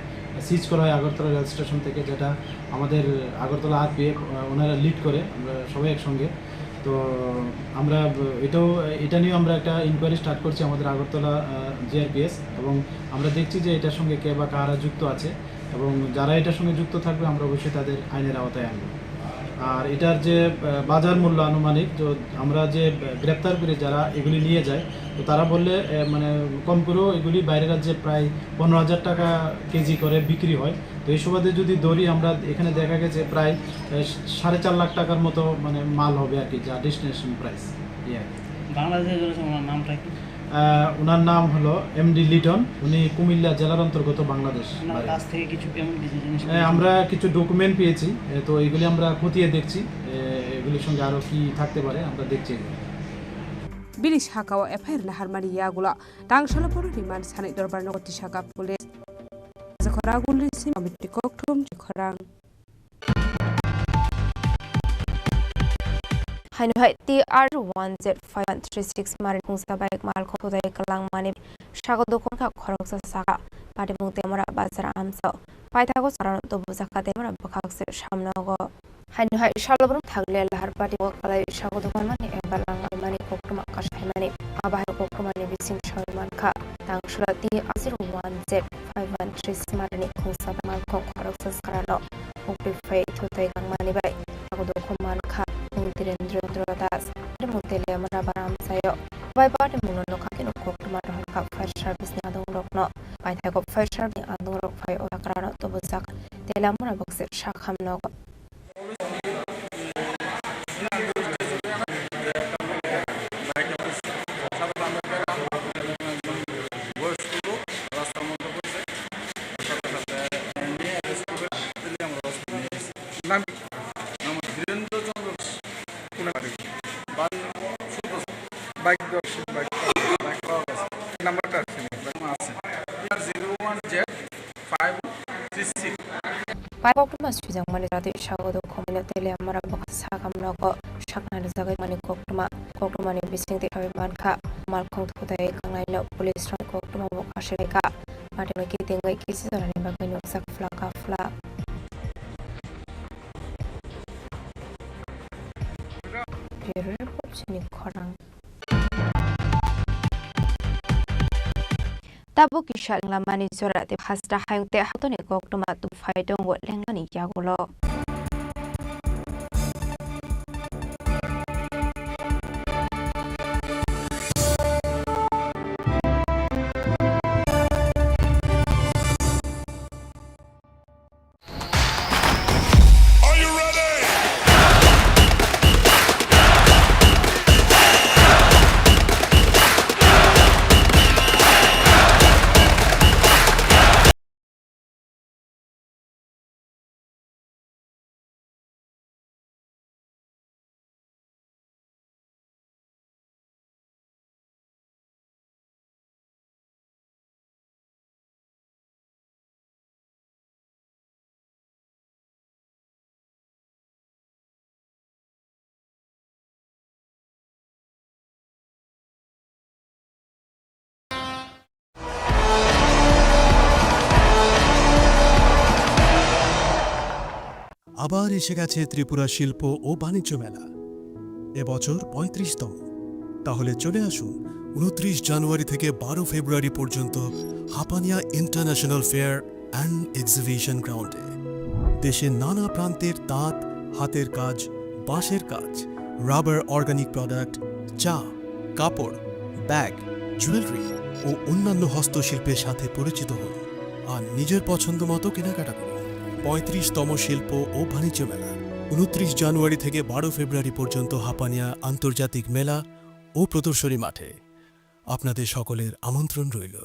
সিজ করা হয় আগরতলা রেল স্টেশন থেকে যেটা আমাদের আগরতলা আরপিএফ ওনারা লিড করে আমরা সবাই একসঙ্গে তো আমরা এটা নিয়ে আমরা একটা ইনকোয়ারি স্টার্ট করছি আমাদের আগরতলা জিআরপিএস এবং আমরা দেখছি যে এটার সঙ্গে কে বা কারা যুক্ত আছে এবং যারা এটার সঙ্গে যুক্ত থাকবে আমরা অবশ্যই তাদের আইনের আওতায় আনব আর এটার যে বাজার মূল্য আনুমানিক তো আমরা যে গ্রেপ্তার করে যারা এগুলি নিয়ে যায় তো তারা বললে মানে কম করেও এগুলি বাইরের রাজ্যে প্রায় 15,000 টাকা কেজি করে বিক্রি হয় তো এই সুবাদে যদি ধরি আমরা এখানে দেখা গেছে প্রায় 4.5 লাখ টাকার মতো মানে মাল হবে আর কি যা ডেস্টিনেশন প্রাইস বাংলাদেশের নামটা কি ওনার নাম হলো এমডি লিটন, উনি কুমিল্লা জেলার অন্তর্গত বাংলাদেশ। কাছ থেকে কিছু কেমন কিছু জিনিস আমরা কিছু ডকুমেন্ট পেয়েছি, তো এগুলি আমরা খতিয়ে দেখছি, এগুলির সঙ্গে আরও কি থাকতে পারে আমরা দেখছি। Bili Shakawa Eper Laharmani Yagula, Dangshalapur Riman Sanit Dorban Noti Shaka Police. Zakoragul Sim Koktum Khorang. Hanuhai TR1Z5136 Marik Musa Baik Malko Today Kalang Mani Shagodokonka Koroksa Saka Padimung Temara Bazar Amso Paitagos Aranto Buzaka Temara Bakax Shamnogo Hanuhai Shalabrum Tagle Lahar Pati Wakala Shagodokonmani Ebalang Mani Kokuma Kashmani Abah Kokumani Bising Shalmanka Tangshula TR1Z5136 Marik Musa Malko Koroksa Skarano Ukifay Today Mani Bay Shagodokomanka Das Mutele Marabaram Sayo by Body Muno Kakino Cook to Maroka Fire Service Nadon Rockno by Tag of Fire Service and Doro Fire or Akrano to Buzak, the Lamura Box Shakham Nogo. Pokemon Susan Manati Shago community Amara Box Sakam Logo, Shakna Zaga Mani Kokuma, Kokumani visiting the Manka, Malcolm Kutai, Kangai, police from Kokuma Ashirika, Matimaki Tinga kisses on a Bakino Sak Flaka Fla. Chini Khorang Tabu Kishal Lamani Zora, the Hasta Hang the Hatoni Kokuma to fight on what Langani Yagulo. আবার এসে গেছে ত্রিপুরা শিল্প ও বাণিজ্য মেলা, এবছর ৩৫তম। তাহলে চলে আসুন ২৯ জানুয়ারি থেকে ১২ ফেব্রুয়ারি পর্যন্ত Hapania international fair and exhibition গ্রাউন্ডে। দেশের নানা প্রান্তের তাঁত, হাতের কাজ, বাঁশের কাজ, রাবার অর্গানিক প্রোডাক্ট, চা, কাপড়, ব্যাগ, জুয়েলারি ও অন্যান্য হস্তশিল্পের সাথে পরিচিত হন আর নিজের পছন্দ মতো কেনাকাটা করুন। ৩৫তম শিল্প ও বাণিজ্য মেলা ২৯ জানুয়ারি থেকে ১২ ফেব্রুয়ারি পর্যন্ত হাপানিয়া আন্তর্জাতিক মেলা ও প্রদর্শনী মাঠে। আপনাদের সকলের আমন্ত্রণ রইল।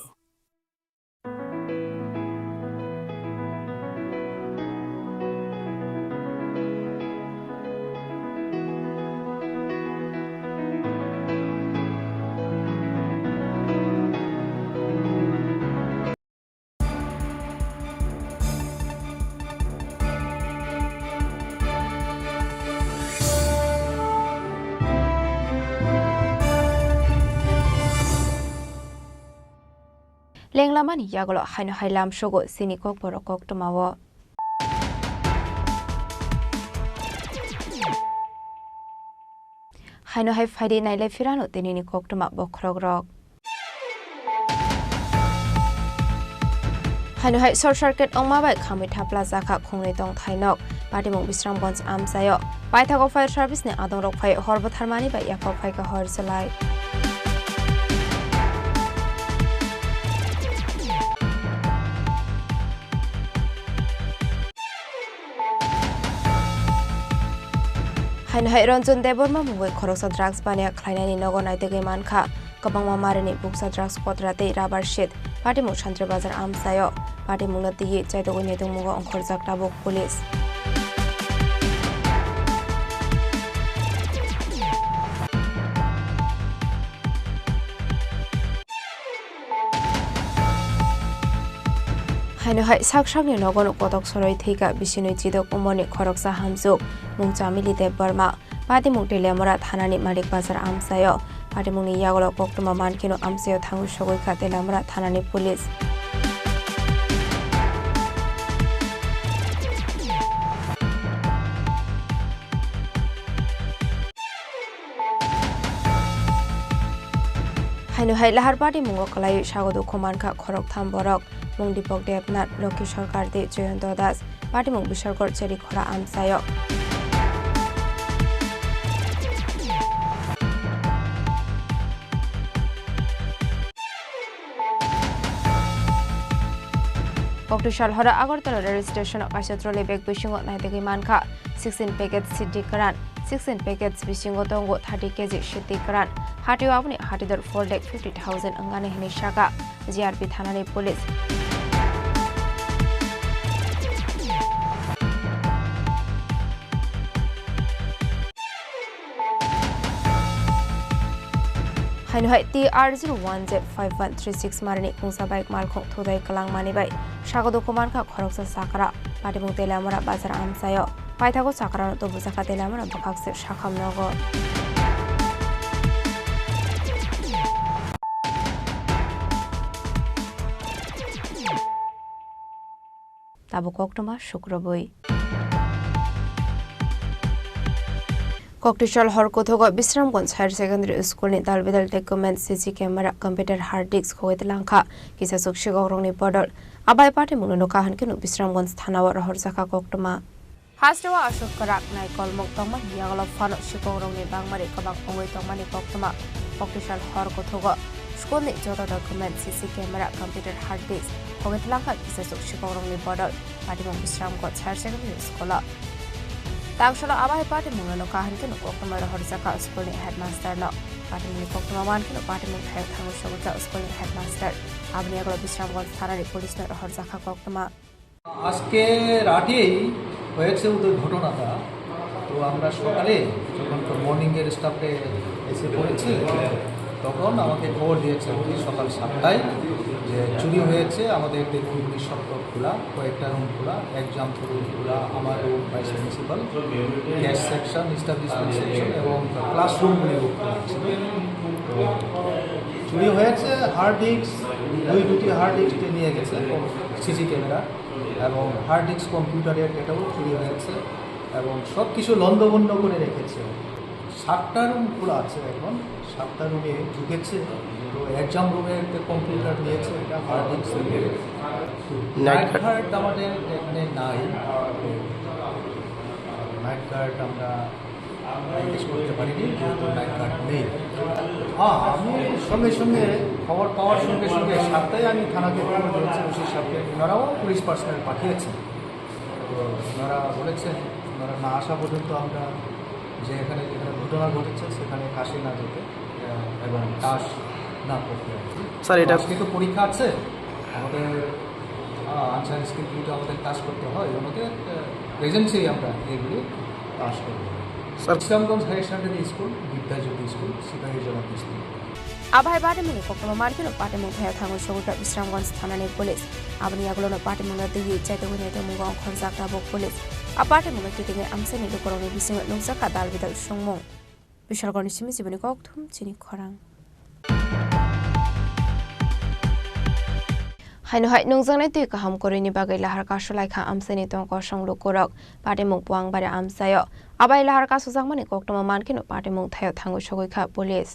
Lenglamani Yagolo Haino Hailam Shogo Siniko Porokok Tomawo. Haino Hai Fadi Naile Firano Tenini Koktoma Bokrogrok. Haino Hai Short Circuit Omabai Kamita Plaza Ka Kongretong Thainok, Patimong Bisram Bons Amsayo, Paitago Fire Service Ne Adorok Fai Horbat Harmani by Yakov Faika Horzalai. Haino Hai Ronjon Deborma Mungoi Koroksa Drugs Bania Klainani Nogo Naitege Manka, kabangma marini buksa drugs kotrate rubber sheet patimu Shantre Bazar amsayo patimu natiye chaitogoi nedungmugo ongkhorjak tabuk police Haino hai sakshakni nogon kotok soroi thika bisinoi chidok umoni khoroksa hamjuk mungchamili de Burma patimu telemora thanani Malik Bazar amsayo patimungni yagolo koktuma mankino amsayo thangu sogoi kha telemora thanani police Haino hai lahar party mungo kalai sagodu khoman kha khorok tham borok mung Dipok Devnath Loki Sarkar de Jayanta Das party mung Bisarkar Chini Khorang amsayo Octoshal hora Agartala rail station Kashatrole bag bisingo naitegi mankha 16 packets CD karan 16 packets bisingo tongo 30 kg CD karan hati apni hati dor 4,50,000 angane hini shaka GRP thanani police Haino hai TR01Z5136 marini kungsa bike malkhong thodai kalang mani bai sagodo koman kha khoroksa sakara patimung telamora bazar amsayo paithago sakara to busaka telamora bakakse shakham nogo tabu koktoma shukroboi Cocktail hor kothogo Bisramganj Higher Secondary School ni dalbedal document CC camera computer hard disk khoi telangkha kisa sukshi gogrongni podol abai party mungno kahan kinu Bisramganj thanawa rohor jaka koktoma Hasrewa Ashok Karak nai kolmok tongma yagalo fano shikogrongni bangmari kabak ongoi tongmani koktoma Cocktail hor kothogo school ni joto document CC camera computer hard disk khoi telangkha kisa sukshi gogrongni podol party mung Bisramganj Higher Secondary School Tangshala abai party mungano kahan kinu koktoma rohor jaka school ni headmaster no party mung koktoma man kinu party mung thai thangu shogota school ni headmaster abni aglo Bisramganj থানার police নে রহর জাখা কোকতমা আজকে রাতেই হয়েছে ওদের ঘটনাটা তো আমরা সকালে যখন মর্নিং এর স্টাফে এসে পড়েছি তখন আমাকে খবর দিয়েছে সকাল 7টায় যে চুরি হয়েছে আমাদের দেখুন সব খোলা কয়েকটা রুম খোলা এক্সাম রুম খোলা আমার room vice principal gas section establishment section এবং ক্লাসরুমগুলি খোলা ছিল চুরি হয়েছে হার্ড ডিস্ক দুটি হার্ড ডিস্ক নিয়ে গেছে সিসি ক্যামেরা এবং হার্ড ডিস্ক কম্পিউটারের এটাও চুরি হয়েছে এবং সব কিছু লন্ডভন্ড করে রেখেছে 7টা রুম খোলা আছে এখন 7টা রুমে ঢুকেছে তো এক্সাম রুমের কম্পিউটার নিয়েছে এটা হার্ড ডিস্ক নাইট গার্ড আমাদের এখানে নাই নাইট গার্ড আমরা জিজ্ঞেস করতে পারিনি যেহেতু নাইট গার্ড নেই আমি সঙ্গে সঙ্গে খবর পাওয়ার সঙ্গে সঙ্গে 7টায় আমি থানাকে খবর দিয়েছি ওসির সাথে ওনারাও পুলিশ পার্সোনাল পাঠিয়েছেন তো ওনারা বলেছেন ওনারা না আসা পর্যন্ত আমরা যে এখানে যেখানে ঘটনা ঘটেছে সেখানে কাশি না যেতে এবং টাস না করতে স্যার এটা আজকে তো পরীক্ষা আছে আমাদের আনসার স্কিলগুলো আমাদের কাজ করতে হয় আমাদের প্রেজেন্সেই আমরা এগুলি পাস করব Bisramganj Higher Secondary School, Vidyajyoti School, Sikahijala District. Abai party mung koktoma markino party mung thaya thangu shogota Bisramganj thanani police abni aglono party mung de yi chaitogoi ne mung khorjak tabok police a party mung kitinge amseni lokoroni bising nungsaka dalbidal songmung Bishargoni simi jiboni kokthum Chini Khorang Haino hai nungjangnai tui kaham korini bagai lahar kasulai kha amseni tong kosong lokorok party mung puang bare amsayo abai lahar ka sujangmani koktoma mankino party mung thayo thangu shogoi kha police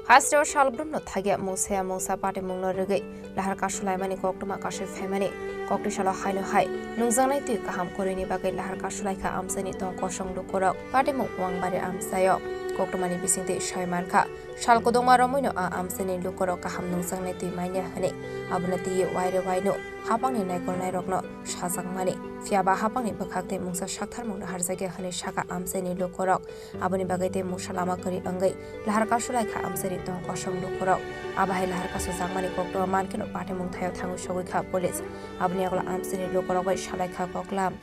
Hasrewa shalbrunno thagya musaya musa party mung no regai lahar kasulai mani koktoma kashe family koktishala haino hai nungjangnai tui kaham korini bagai lahar kasulai kha amseni tong kosong lokorok party mung puang bare amsayo koktomani bisingte shaimanka shalkodongma romoino a amseni lukoro kaham nungsangnai tuimaina hane abunati waire waino hapangni naikol rokno sajangmani fiaba hapangni bakhakte mungsa shakthar mungna harjage hane shaka amseni lukorok abuni bagaite musalama kari angai lahar kasulai kha amseri tong kosong lukorok abahai lahar kasu jangmani kokto mankeno pate mung thayo thangu sogoi kha police abuni agla amseni lukorok bai salai kha koklam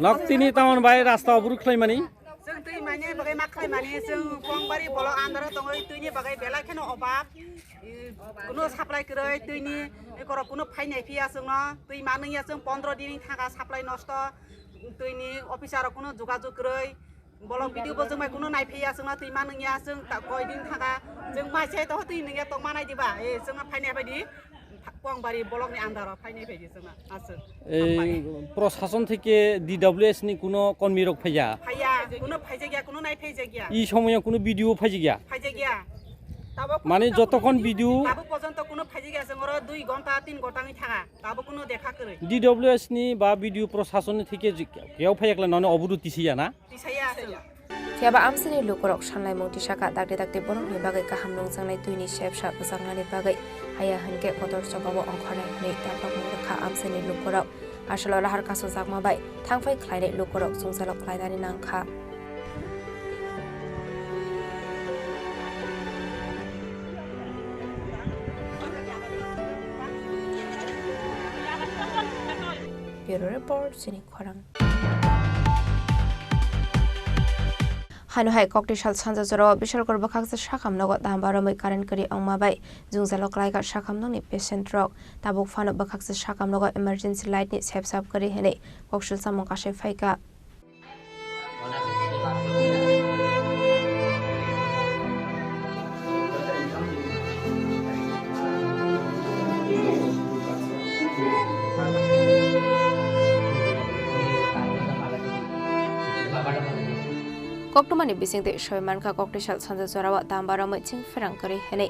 Lakti tahun bayi rasta buruk klay mani. जों दै माने बागै माखलाय माने जों गंबारि बल under दङ दैनि बागै बेला खेनो अभाब कुनो साप्लाय करै दैनि एकर कुनो फाइनाय फैया जोंनो दै मानैया जों 15 दिन थाखा साप्लाय नष्ट दैनि अफिसार कुनो जोगाजोग करै बल भिडिअ बो जों माय कुनो नायफैया जोंना दै मानैया जों गय दिन थाखा जों माइसे द दै नैया तक मानाय दिबा ए जोंना फाइनाय बायदि गंबारि बलकनि आन्दाराव फाइनाय बायदि जोंना आसो प्रशासन থেকে DWS नि কোনো কর্মী রক ফাইয়া ফাইয়া কোনো ফাইজে গিয়া কোনো নাই ফাইজে গিয়া এই সময়ে কোনো ভিডিও ফাইজে গিয়া মানে যতক্ষণ ভিডিও তাবো পর্যন্ত কোনো ফাইজে গিয়া जों 2 ঘন্টা 3 ঘন্টানি থাকা তাবো কোনো দেখা করে DWS नि বা ভিডিও প্রশাসন থেকে কেউ ফাইয়াকলা ননে অবরুতি ছিয়া না তিসাইয়া আছে fiaba amsini lukorok sanlai mungti saka dakde dakde borokni bagai kaham nungsangnai tuini shepsa busangnani bagai haya hanke motor chobabo ongkhornai nei taprak mungkha amsini lukorok asalo lahar kaso jakma bai thangfai khlainai lukorok sungsalok khlainani nangkha Bureau Report Chini Khorang Hanuhai kokti shal sanja joro bishal kor bakhaksa shakam nogo dambaromai current kari ongmabai jungzalo klaiga shakam nongni patient rok tabuk fano bakhaksa shakam nogo emergency light ni sepsap kari hene kokshul samong kashe phaika koktomani bisingte shoimanka koktishal sanja jorawa dambaramai chingferang kari hene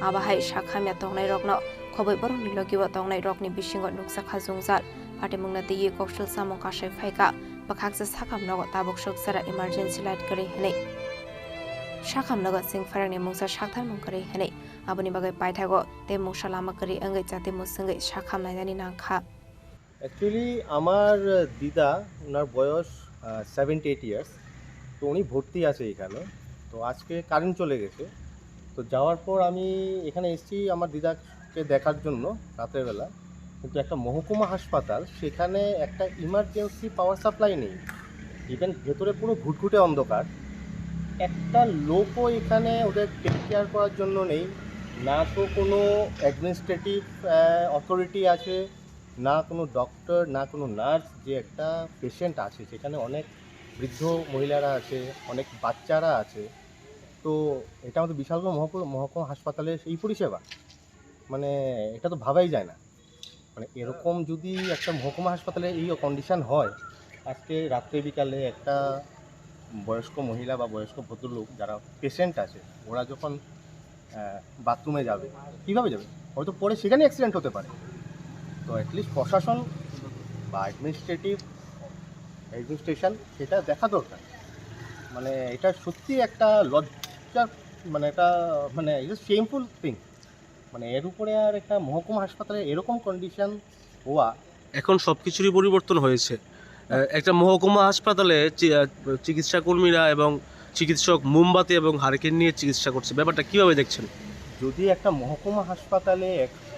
abahai shakhamya tongnai rokno khoboi borokni logiwa tongnai rokni bisingo nuksa khajungjal patimungna tiye kokshul samong kasai phaika bakhaksa sakam nogo tabuk soksara emergency light kari hene shakam nogo chingferangni mungsa shakthar mung kari hene abuni bagai paithago te musalama kari angai jate musangai shakam naidani nangkha actually আমার দিদা ওনার বয়স 78 years তো উনি ভর্তি আছে এখানে তো আজকে কারেন্ট চলে গেছে তো যাওয়ার পর আমি এখানে এসেছি আমার দিদাকে দেখার জন্য রাতের বেলা কিন্তু একটা মহকুমা হাসপাতাল সেখানে একটা ইমার্জেন্সি পাওয়ার সাপ্লাই নেই ইভেন ভেতরে পুরো ঘুটঘুটে অন্ধকার একটা লোকও এখানে ওদের টেক কেয়ার করার জন্য নেই না তো কোনো অ্যাডমিনিস্ট্রেটিভ অথরিটি আছে না কোনো ডক্টর না কোনো নার্স যে একটা পেশেন্ট আছে সেখানে অনেক বৃদ্ধ মহিলারা আছে অনেক বাচ্চারা আছে তো এটা আমাদের বিশাল মহকুমা হাসপাতালের এই পরিষেবা মানে এটা তো ভাবাই যায় না মানে এরকম যদি একটা মহকুমা হাসপাতালে এই কন্ডিশন হয় আজকে রাত্রে বিকালে একটা বয়স্ক মহিলা বা বয়স্ক ভদ্রলোক যারা পেশেন্ট আছে ওরা যখন বাথরুমে যাবে কীভাবে যাবে হয়তো পরে সেখানে অ্যাক্সিডেন্ট হতে পারে তো অ্যাটলিস্ট প্রশাসন বা অ্যাডমিনিস্ট্রেশন সেটা দেখা দরকার মানে এটা সত্যি একটা লজ্জার মানে এটা মানে ইটস শেমফুল থিং মানে এর উপরে আর একটা মহকুমা হাসপাতালে এরকম কন্ডিশন হওয়া এখন সব কিছুরই পরিবর্তন হয়েছে একটা মহকুমা হাসপাতালে চিকিৎসা কর্মীরা এবং চিকিৎসক মোমবাতি এবং হারিকেন নিয়ে চিকিৎসা করছে ব্যাপারটা কীভাবে দেখছেন যদি একটা মহকুমা হাসপাতালে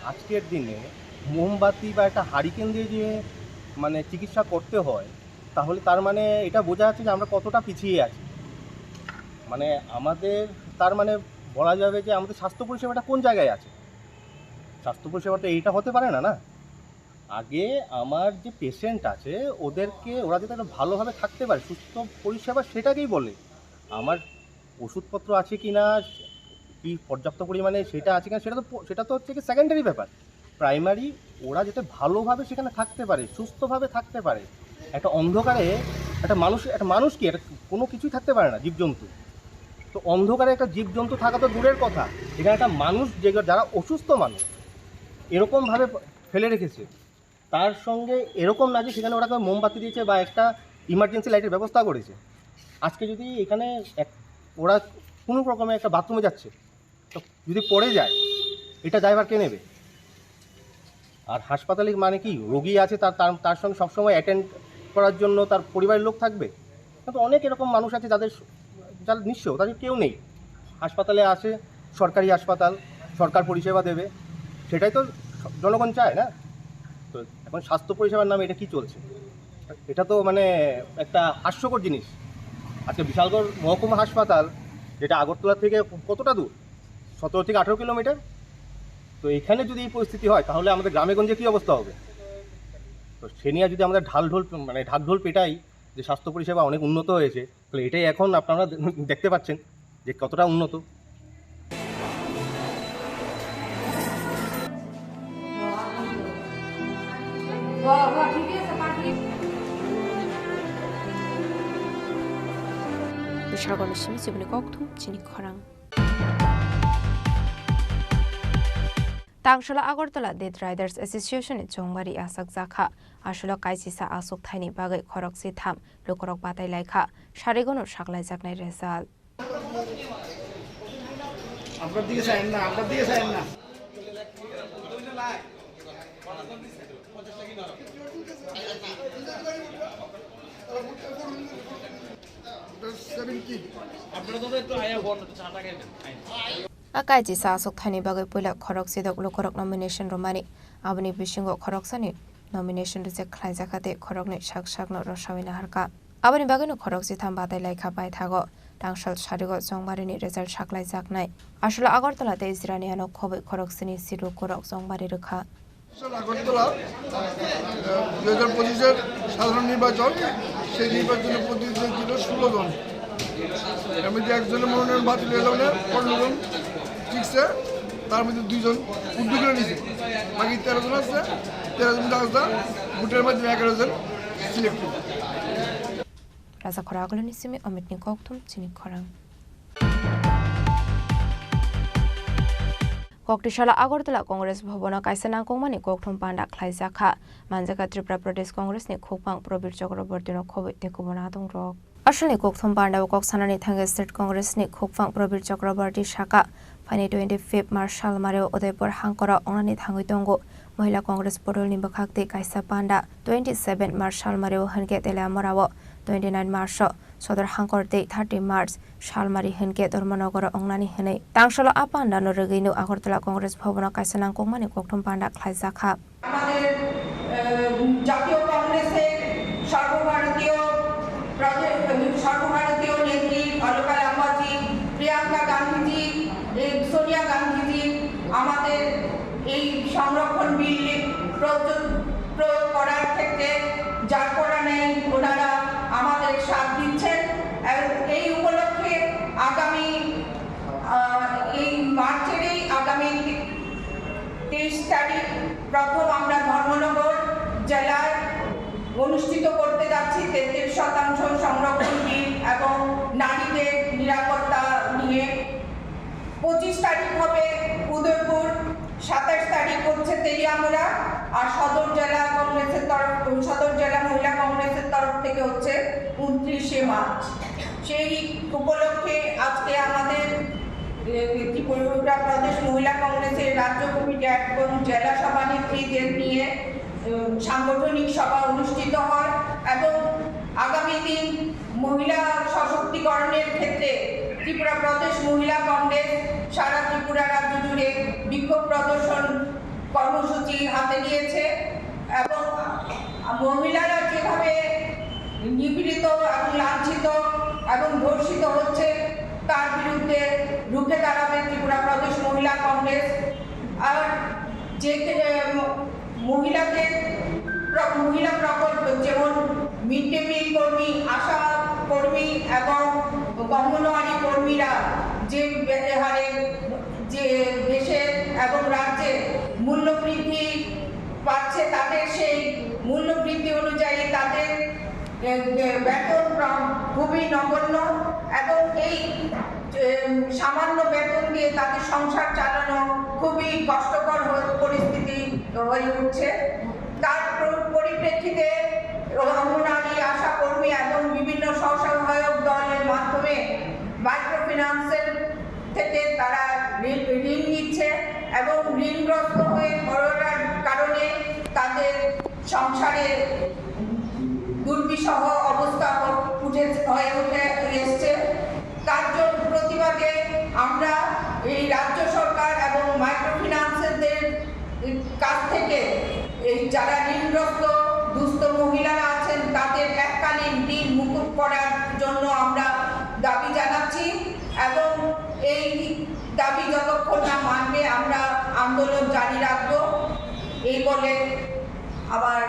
আজকের দিনে মোমবাতি বা একটা হারিকেন দিয়ে যে মানে চিকিৎসা করতে হয় তাহলে তার মানে এটা বোঝা যাচ্ছে যে আমরা কতটা পিছিয়ে আছি মানে আমাদের তার মানে বলা যাবে যে আমাদের স্বাস্থ্য পরিষেবাটা কোন জায়গায় আছে স্বাস্থ্য পরিষেবাটা এইটা হতে পারে না না আগে আমার যে পেশেন্ট আছে ওদেরকে ওরা যাতে একটা ভালোভাবে থাকতে পারে সুস্থ পরিষেবা সেটাকেই বলে আমার ওষুধপত্র আছে কি না কি পর্যাপ্ত পরিমাণে সেটা আছে কিনা সেটা তো হচ্ছে কি সেকেন্ডারি ব্যাপার প্রাইমারি ওরা যাতে ভালোভাবে সেখানে থাকতে পারে সুস্থভাবে থাকতে পারে একটা অন্ধকারে একটা মানুষ কি একটা কোনো কিছুই থাকতে পারে না জীবজন্তু তো অন্ধকারে একটা জীবজন্তু থাকা তো দূরের কথা এখানে একটা মানুষ যারা অসুস্থ মানুষ এরকমভাবে ফেলে রেখেছে তার সঙ্গে এরকম না যে সেখানে ওরা মোমবাতি দিয়েছে বা একটা ইমার্জেন্সি লাইটের ব্যবস্থা করেছে। আজকে যদি এখানে ওরা কোনো রকমে একটা বাথরুমে যাচ্ছে, তো যদি পড়ে যায়, এটা ড্রাইভার কে নেবে? আর হাসপাতালে মানে কি রোগী আছে, তার সঙ্গে সবসময় অ্যাটেন্ড করার জন্য তার পরিবারের লোক থাকবে। কিন্তু অনেক এরকম মানুষ আছে যারা নিঃস্ব, তাদের কেউ নেই। হাসপাতালে আসে, সরকারি হাসপাতাল, সরকার পরিষেবা দেবে, সেটাই তো জনগণ চায় না। তো এখন স্বাস্থ্য পরিষেবার নামে এটা কি চলছে? এটা তো মানে একটা হাস্যকর জিনিস। আজকে বিশালগড় মহকুমা হাসপাতাল, যেটা আগরতলা থেকে কতটা দূর, 17 থেকে 18 কিলোমিটার। তো এখানে যদি এই পরিস্থিতি হয়, তাহলে আমাদের গ্রামে গঞ্জে কী অবস্থা হবে? তো সে নিয়ে যদি আমরা ঢাকঢোল পেটাই যে স্বাস্থ্য পরিষেবা অনেক উন্নত হয়েছে, তাহলে এটাই এখন আপনারা দেখতে পাচ্ছেন যে কতটা উন্নত। বিশালগড় সিমনি ককথুম চিনি খরাং তাংশলা আগরতলা ডেট রাইডার্স এসোসিয়েশনের জংবারি আসাক জাখা আসলে কাইজিসা আসক থাইনি বাগै খরক সিথাম লোকরক বাতাই লাইখা সারিগণর সাকলাই জাকনাই রেজাল্ট। আপনার দিকে চাইেন না, আপনার দিকে চাইেন না। Akaiji sa asok thani bagai pula khorok sidok lokorok nomination romani abani bisingo khorok sani nomination reject khlai jakate khorok ni sak no rosawina harka abani bagai no khorok si tham batai lai khapai thago tangsal sarigo jongbari ni result saklai jaknai asole agartala te izrani ano khobai khorok sini siru korok jongbari rekha Agartala 2025-এর সাধারণ নির্বাচন, সেই নির্বাচনে প্রতিনিধি ছিল 16 জন। এর মধ্যে একজনের মনোনয়ন বাতিল হয়ে গেলে 15 জন ঠিকছে, তার মধ্যে 2 জন উদ্যোগ নিয়েছে, বাকি 13 জন আছে। 13 জন রাজা ভোটের মাধ্যমে 11 জন সিলেক্ট। রাজা খরাগলনি সিমি অমিতনি ককথুম চিনি খরাং ককটিশালা আগরতলা কংগ্রেস ভবন কাইসা নাংকংমানি ককথুম পান্ডা খ্লাইজাখা মানজাকা ত্রিপুরা প্রদেশ কংগ্রেসনি খুকপাং প্রবীর চক্রবর্তীনো খবই তেকুবনা দংরক আসলে ককথুম পান্ডা ককসানানি থাঙ্গে স্টেট কংগ্রেসনি খুকপাং প্রবীর চক্রবর্তী শাখা ফাইনি 25 মার্চ সাল মারেও উদয়পুর হাংকরা অনানি থাঙ্গই দঙ্গো মহিলা কংগ্রেস পদলনি বখাকতে কাইসা পান্ডা 27 মার্চ সাল মারেও হনকে তেলা মরাও 29 মার্চ সদর হাংকরতে 30 মার্চ সালমারি হনকে ধর্মনগর অংনানি হनै তাংশলা আপান্ডা নরগৈনো আগরতলা কংগ্রেস ভবন কাইসা নাংকংমানি ককথুম পান্ডা খ্লাইজাখা আমাদের জাতীয় কংগ্রেসের সর্বভারতীয় নেত্রী অলকা লাম্বাজি, প্রিয়াঙ্কা গান্ধীজি, সোনিয়া গান্ধীজি আমাদের এই সংরক্ষণ বিল প্রয়োগ করার ক্ষেত্রে যার করা নেই ওনারা আমাদের সাথ দিচ্ছেন। এই উপলক্ষে আগামী এই মার্চেরই আগামী 23 তারিখ প্রথম আমরা ধর্মনগর জেলায় অনুষ্ঠিত করতে যাচ্ছি 33% সংরক্ষণ বিল এবং নারীদের নিরাপত্তা নিয়ে। 25 তারিখ হবে উদয়পুর, 27 তারিখ হচ্ছে তেলিয়ামুড়া, আর সদর জেলা মহিলা কংগ্রেসের তরফ থেকে হচ্ছে 29 মার্চ। সেই উপলক্ষে আজকে আমাদের ত্রিপুরা প্রদেশ মহিলা কংগ্রেসের রাজ্য কমিটি এবং জেলা সভানেত্রীদের নিয়ে সাংগঠনিক সভা অনুষ্ঠিত হয় এবং আগামী দিন মহিলা সশক্তিকরণের ক্ষেত্রে ত্রিপুরা প্রদেশ মহিলা কংগ্রেস সারা ত্রিপুরা রাজ্য জুড়ে বিক্ষোভ প্রদর্শন কর্মসূচি হাতে নিয়েছে এবং মহিলারা যেভাবে নিপীড়িত এবং লাঞ্ছিত এবং ধর্ষিত হচ্ছে তার বিরুদ্ধে রুখে দাঁড়াবে ত্রিপুরা প্রদেশ মহিলা কংগ্রেস। আর যে মহিলা প্রকল্প যেমন মিড ডে মিল কর্মী, আশা কর্মী এবং অঙ্গনওয়াড়ি কর্মীরা যে হারে যে দেশে এবং রাজ্যে মূল্যবৃদ্ধি পাচ্ছে, তাদের সেই মূল্যবৃদ্ধি অনুযায়ী তাদের বেতন খুবই নগণ্য এবং এই সামান্য বেতন দিয়ে তাদের সংসার চালানো খুবই কষ্টকর পরিস্থিতি হয়ে উঠছে। তার পরিপ্রেক্ষিতে অঙ্গনওয়াড়ি, আশা কর্মী মাইক্রোফিন্যান্সের থেকে তারা ঋণ নিচ্ছে এবং ঋণগ্রস্ত হয়ে পড়ার কারণে তাদের সংসারে দুর্বিষহ অবস্থা হয়ে উঠে এসছে। তার জন্য প্রতিবাদে আমরা এই রাজ্য সরকার এবং মাইক্রোফিন্যান্সের কাছ থেকে এই যারা ঋণগ্রস্ত দুস্থ মহিলারা আছেন তাদের এককালীন ঋণ মুকুব করার জন্য আমরা দাবি জানাচ্ছি এবং এই দাবি যতক্ষণ না মানবে আমরা আন্দোলন জারি রাখবো। এই বলে আবার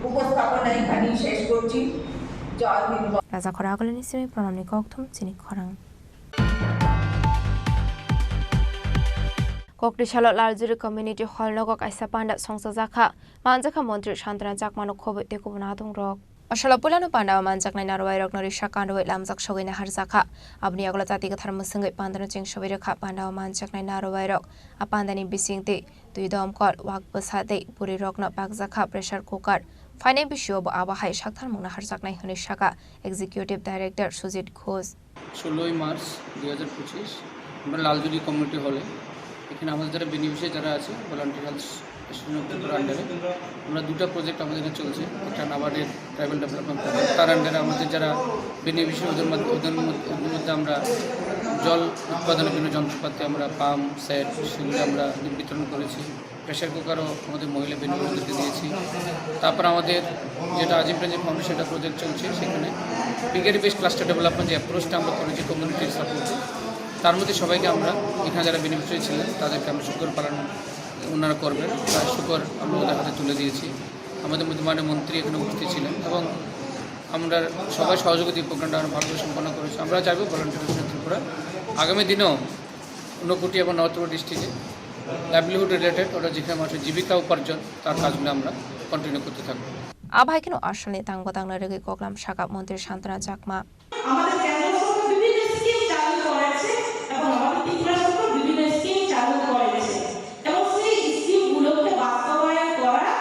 উপস্থাপনা এখানেই শেষ করছি। জয় হিন্দ। রাজা খরাগলেনি সিমি প্রণামনি ককথম চিনি খরাং ককটিশাল লালজুরি কমিউনিটি হল নগক আইসা পান্ডা সংসদ জাখা মানজাখা মন্ত্রী শান্তনা জাকমানো খবর তেকুবনা দং রক আসলে পুলানো পান্ডা মানজাকনাই নারওয়াই রক নরিশা কান্ডওই লামজাক সগৈনা হারজাখা আপনি আগলা জাতি কথার মুসঙ্গৈ পান্দানো চিং সবই রেখা পান্ডা মানজাকনাই নারওয়াই রক আপান্দানি বিসিংতে দুই দমকল ওয়াক বসাদে পুরি রকন পাকজাখা প্রেসার কুকার ফাইনাল বিষয় আবহাওয়ায় সাকথার মুনা হারজাকনাই হনি শাখা executive director Sujit Ghosh 16 March 2025 আমরা লালজুরি কমিউনিটি হলে এখানে আমাদের যারা বেনিফিশিয়ারি যারা আছে ভলান্টিয়ার হেলথ ত্রিপুরা আন্ডারে আমরা দুটো প্রজেক্ট আমাদের এখানে চলছে। একটা নাবার্ডের ট্রাইবাল ডেভেলপমেন্ট প্রজেক্ট, তার আন্ডারে আমাদের যারা বেনিফিশিয়ারি ওদের মধ্যে আমরা জল উৎপাদনের জন্য যন্ত্রপাতি আমরা পাম্প সেট সেগুলো আমরা বিতরণ করেছি। প্রেশার কুকারও আমাদের মহিলা বেনিফিশিয়ারিদেরকে দিয়েছি। তারপর আমাদের যেটা আজিম প্রেজেন্ট ফাউন্ডেশন একটা প্রজেক্ট চলছে, সেখানে পিগারি বেস ক্লাস্টার ডেভেলপমেন্ট যে অ্যাপ্রোচটা আমরা করেছি কমিউনিটির সাপোর্টে, তার মধ্যে সবাইকে আমরা এখানে যারা বেনিফিশিয়ারি ছিলেন তাদেরকে আমরা শুকর পালন ওনারা করবেন, তার শুকর আমরা ওদের হাতে তুলে দিয়েছি। আমাদের মধ্যে মাননীয় মন্ত্রী এখানে উপস্থিত ছিলেন এবং আমরা সবাই সহযোগিতা প্রোগ্রামটা আমরা ভালোভাবে সম্পন্ন করেছি। আমরা চাইব ভলান্টিয়ার ত্রিপুরা আগামী দিনেও ঊনকোটি এবং নর্থ ত্রিপুরা ডিস্ট্রিক্টে লাইভলিহুড রিলেটেড ওরা যেখানে মানুষের জীবিকা উপার্জন তার কাজগুলো আমরা কন্টিনিউ করতে থাকবো। আভাইকেন আসলে তাংগতাংনা রেগে কোকলাম শাখা মন্ত্রী শান্তনা জাকমা আমাদের কেন্দ্র সরকার বিভিন্ন স্কিম চালু করেছে এবং আমাদের ত্রিপুরা সরকার বিভিন্ন স্কিম চালু করেছে এবং সেই স্কিমগুলোকে বাস্তবায়ন করা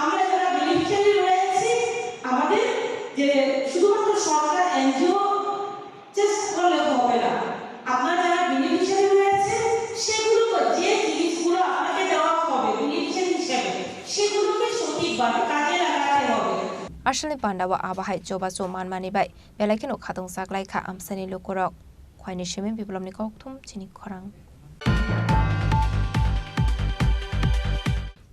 আমরা যারা বেনিফিশিয়ারি রয়েছে আমাদের যে শুধুমাত্র সরকার এনজিও চেষ্টা করলে হবে না, আপনারা যারা বেনিফিশিয়ারি রয়েছে সেগুলোকে যে জিনিসগুলো আপনাকে দেওয়া হবে বেনিফিশিয়ারি হিসেবে সেগুলোকে সঠিকভাবে কাজে লাগাতে হবে। আসলে পান্ডাওয়া আবাহাই জবাচো মানমানিবাই বেলাইকেন খাদং সাকলাইখা আমসানি লোকরক খয়নি সেমে বিপ্লবনি ককথম চিনি খরাং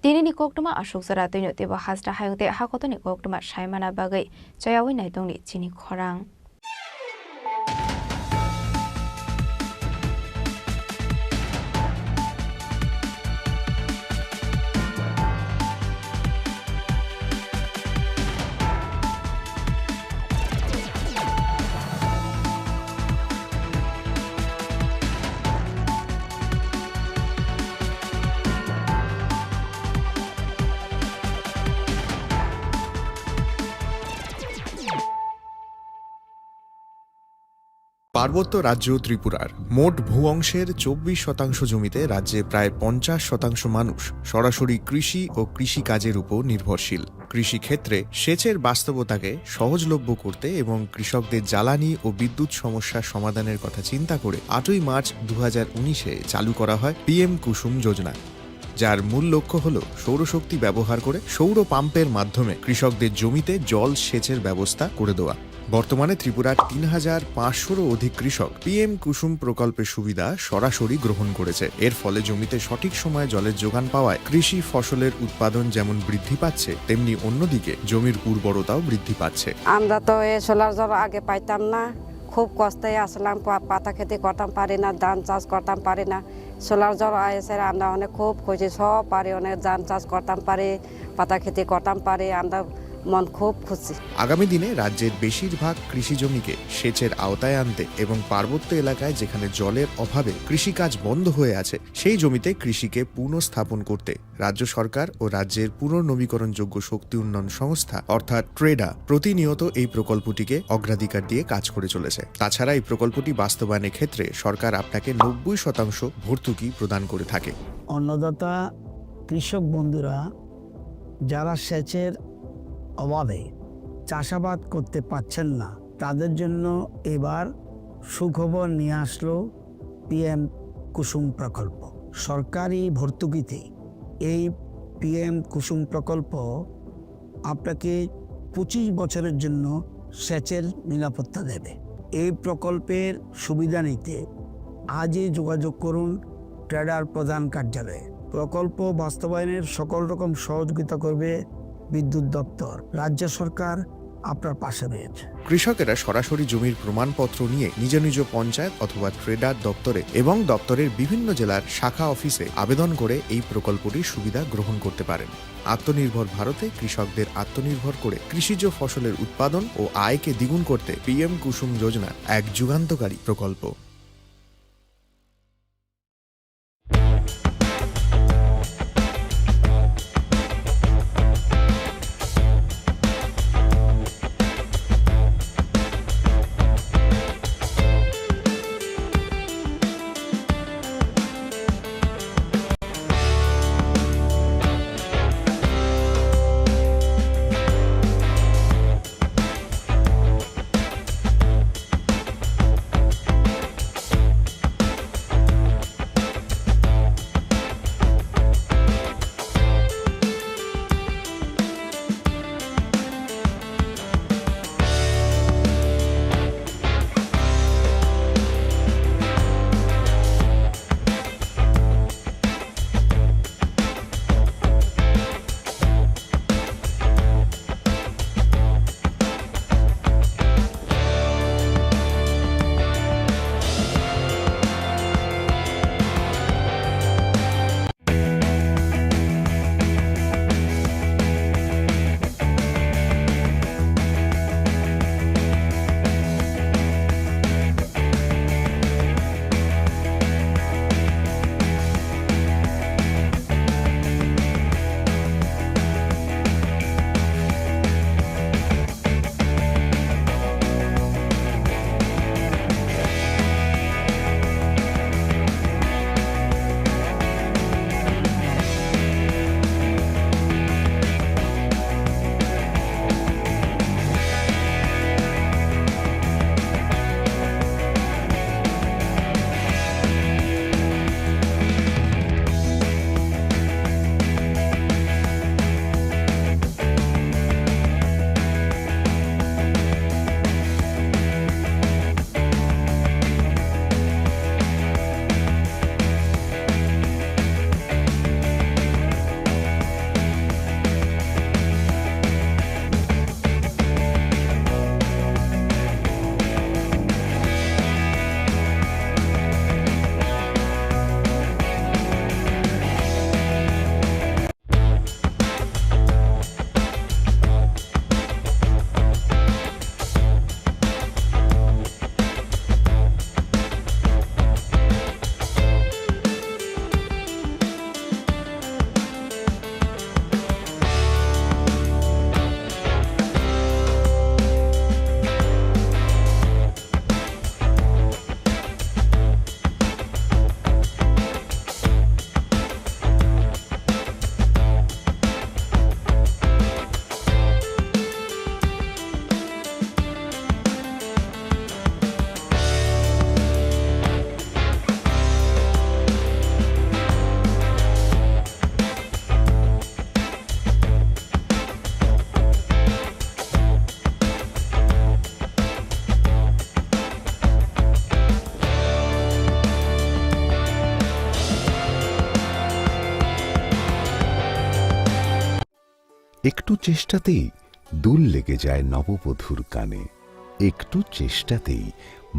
দিনিনি কোকটুমা আশোক জরা তৈন তেব হাজরা হায়ংতে হাকতনি কোকটুমা সাইমানা বাগৈ জয়াওই নাইতংনি চিনি খরাং পার্বত্য রাজ্য ত্রিপুরার মোট ভূ অংশের 24% জমিতে রাজ্যে প্রায় 50% মানুষ সরাসরি কৃষি ও কৃষিকাজের উপর নির্ভরশীল। কৃষিক্ষেত্রে সেচের বাস্তবতাকে সহজলভ্য করতে এবং কৃষকদের জ্বালানি ও বিদ্যুৎ সমস্যার সমাধানের কথা চিন্তা করে 8ই মার্চ 2019-এ চালু করা হয় PM কুসুম যোজনা, যার মূল লক্ষ্য হল সৌরশক্তি ব্যবহার করে সৌর পাম্পের মাধ্যমে কৃষকদের জমিতে জল সেচের ব্যবস্থা করে দেওয়া। বর্তমানে ত্রিপুরার 3500-রও অধিক কৃষক PM কুসুম প্রকল্পের সুবিধা সরাসরি গ্রহণ করেছে। এর ফলে জমিতে সঠিক সময়ে জলের যোগান পাওয়ায় কৃষি ফসলের উৎপাদন যেমন বৃদ্ধি পাচ্ছে, তেমনি অন্যদিকে জমির উর্বরতাও বৃদ্ধি পাচ্ছে। আমরা তো এই সোলার জল আগে পাইতাম না, খুব কষ্টে আসলাম, পাতা খেতে করতাম পারি না, ধান চাষ করতাম পারি না। সোলার জল এসে আমরা অনেক খুব খুশি, সব পারি, অনেক ধান চাষ করতাম পারি, পাতা খেতে করতাম পারি, আমরা মন খুব খুশি। আগামী দিনে রাজ্যের বেশিরভাগ কৃষি জমিকে সেচের আওতায় আনতে এবং পার্বত্য এলাকায় যেখানে জলের অভাবে কৃষিকাজ বন্ধ হয়ে আছে সেই জমিতে কৃষিকে পুনঃস্থাপন করতে রাজ্য সরকার ও রাজ্যের পুনর্নবীকরণযোগ্য শক্তি উন্নয়ন সংস্থা অর্থাৎ ট্রেডা প্রতিনিয়ত এই প্রকল্পটিকে অগ্রাধিকার দিয়ে কাজ করে চলেছে। তাছাড়া এই প্রকল্পটি বাস্তবায়নের ক্ষেত্রে সরকার আপনাকে 90% ভর্তুকি প্রদান করে থাকে। অন্নদাতা কৃষক বন্ধুরা যারা সেচের অভাবে চাষাবাদ করতে পারছেন না, তাদের জন্য এবার সুখবর নিয়ে আসলো পিএম কুসুম প্রকল্প। সরকারি ভর্তুকিতে এই পিএম কুসুম প্রকল্প আপনাকে 25 বছরের জন্য সেচের নিরাপত্তা দেবে। এই প্রকল্পের সুবিধা নিতে আজই যোগাযোগ করুন ট্রেডার প্রধান কার্যালয়ে। প্রকল্প বাস্তবায়নের সকল রকম সহযোগিতা করবে বিদ্যুৎ দপ্তর। রাজ্য সরকার আপনার পাশে রয়েছে। কৃষকেরা সরাসরি জমির প্রমাণপত্র নিয়ে নিজ নিজ পঞ্চায়েত অথবা ট্রেডার দপ্তরে এবং দপ্তরের বিভিন্ন জেলার শাখা অফিসে আবেদন করে এই প্রকল্পটির সুবিধা গ্রহণ করতে পারেন। আত্মনির্ভর ভারতে কৃষকদের আত্মনির্ভর করে কৃষিজ ফসলের উৎপাদন ও আয়কে দ্বিগুণ করতে পিএম কুসুম যোজনা এক যুগান্তকারী প্রকল্প। একটু চেষ্টাতেই দুল লেগে যায় নববধূর কানে, একটু চেষ্টাতেই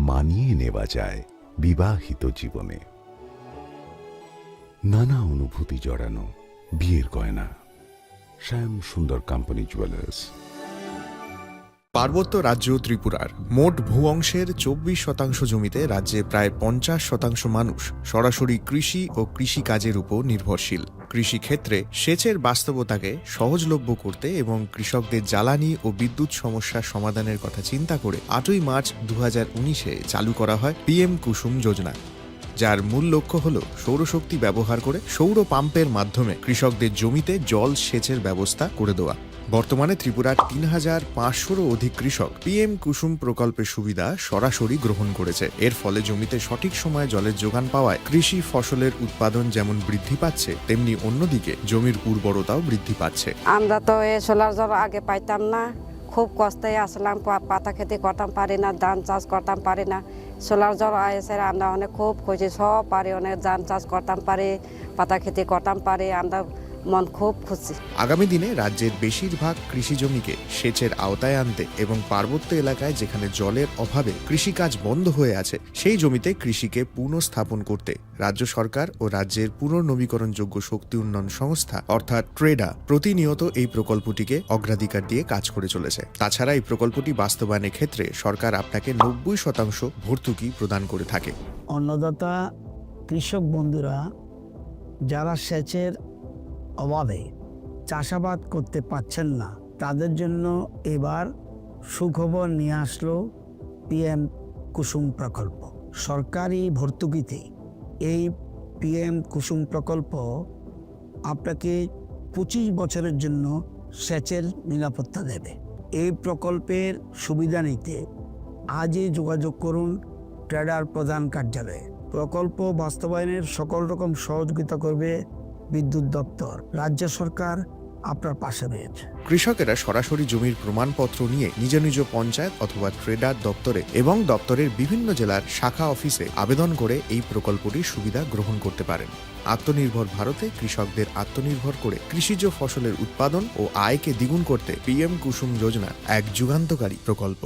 মানিয়ে নেওয়া যায় বিবাহিত জীবনে। নানা অনুভূতি জড়ানো বিয়ের গয়না। শ্যাম সুন্দর কোম্পানি জুয়েলার্স। পার্বত্য রাজ্য ত্রিপুরার মোট ভূ অংশের 24% জমিতে রাজ্যে প্রায় 50% মানুষ সরাসরি কৃষি ও কৃষিকাজের উপর নির্ভরশীল। কৃষিক্ষেত্রে সেচের বাস্তবতাকে সহজলভ্য করতে এবং কৃষকদের জ্বালানি ও বিদ্যুৎ সমস্যার সমাধানের কথা চিন্তা করে 8ই মার্চ 2019-এ চালু করা হয় পিএম কুসুম যোজনা, যার মূল লক্ষ্য হল সৌরশক্তি ব্যবহার করে সৌর পাম্পের মাধ্যমে কৃষকদের জমিতে জল সেচের ব্যবস্থা করে দেওয়া। বর্তমানে ত্রিপুরার ৩,৫০০-রও অধিক কৃষক পিএম কুসুম প্রকল্পের সুবিধা সরাসরি গ্রহণ করেছে। এর ফলে জমিতে সঠিক সময়ে জলের যোগান পাওয়ায় কৃষি ফসলের উৎপাদন যেমন বৃদ্ধি পাচ্ছে, তেমনি অন্যদিকে জমির উর্বরতাও বৃদ্ধি পাচ্ছে। আমরা তো এই সোলার জল আগে পাইতাম না, খুব কষ্টে আসলাম, পাতা খেতে করতাম পারি না, ধান চাষ করতাম পারি না। সোলার জল এসে আমরা অনেক খুব খুশি, সব পারি, অনেক ধান চাষ করতাম পারি, পাতা খেতে করতাম পারি, আমরা মন খুব খুশি। আগামী দিনে রাজ্যের বেশিরভাগ কৃষি জমিকে সেচের আওতায় আনতে এবং পার্বত্য এলাকায় যেখানে জলের অভাবে কৃষিকাজ বন্ধ হয়ে আছে, সেই জমিতে কৃষিকে পুনঃস্থাপন করতে রাজ্য সরকার ও রাজ্যের পুনর্নবীকরণযোগ্য শক্তি উন্নয়ন সংস্থা অর্থাৎ ট্রেডা প্রতিনিয়ত এই প্রকল্পটিকে অগ্রাধিকার দিয়ে কাজ করে চলেছে। তাছাড়া এই প্রকল্পটি বাস্তবায়নের ক্ষেত্রে সরকার আপনাকে 90% ভর্তুকি প্রদান করে থাকে। অন্নদাতা কৃষক বন্ধুরা যারা সেচের অভাবে চাষাবাদ করতে পারছেন না, তাদের জন্য এবার সুখবর নিয়ে আসলো পিএম কুসুম প্রকল্প। সরকারি ভর্তুকিতে এই পিএম কুসুম প্রকল্প আপনাকে 25 বছরের জন্য সেচের নিরাপত্তা দেবে। এই প্রকল্পের সুবিধা নিতে আজই যোগাযোগ করুন ট্রেডার প্রধান কার্যালয়ে। প্রকল্প বাস্তবায়নের সকল রকম সহযোগিতা করবে বিদ্যুৎ দপ্তর। রাজ্য সরকার আপনার পাশে রয়েছে। কৃষকেরা সরাসরি জমির প্রমাণপত্র নিয়ে নিজ নিজ পঞ্চায়েত অথবা ট্রেডার দপ্তরে এবং দপ্তরের বিভিন্ন জেলার শাখা অফিসে আবেদন করে এই প্রকল্পটির সুবিধা গ্রহণ করতে পারেন। আত্মনির্ভর ভারতে কৃষকদের আত্মনির্ভর করে কৃষিজ ফসলের উৎপাদন ও আয়কে দ্বিগুণ করতে পিএম কুসুম যোজনা এক যুগান্তকারী প্রকল্প।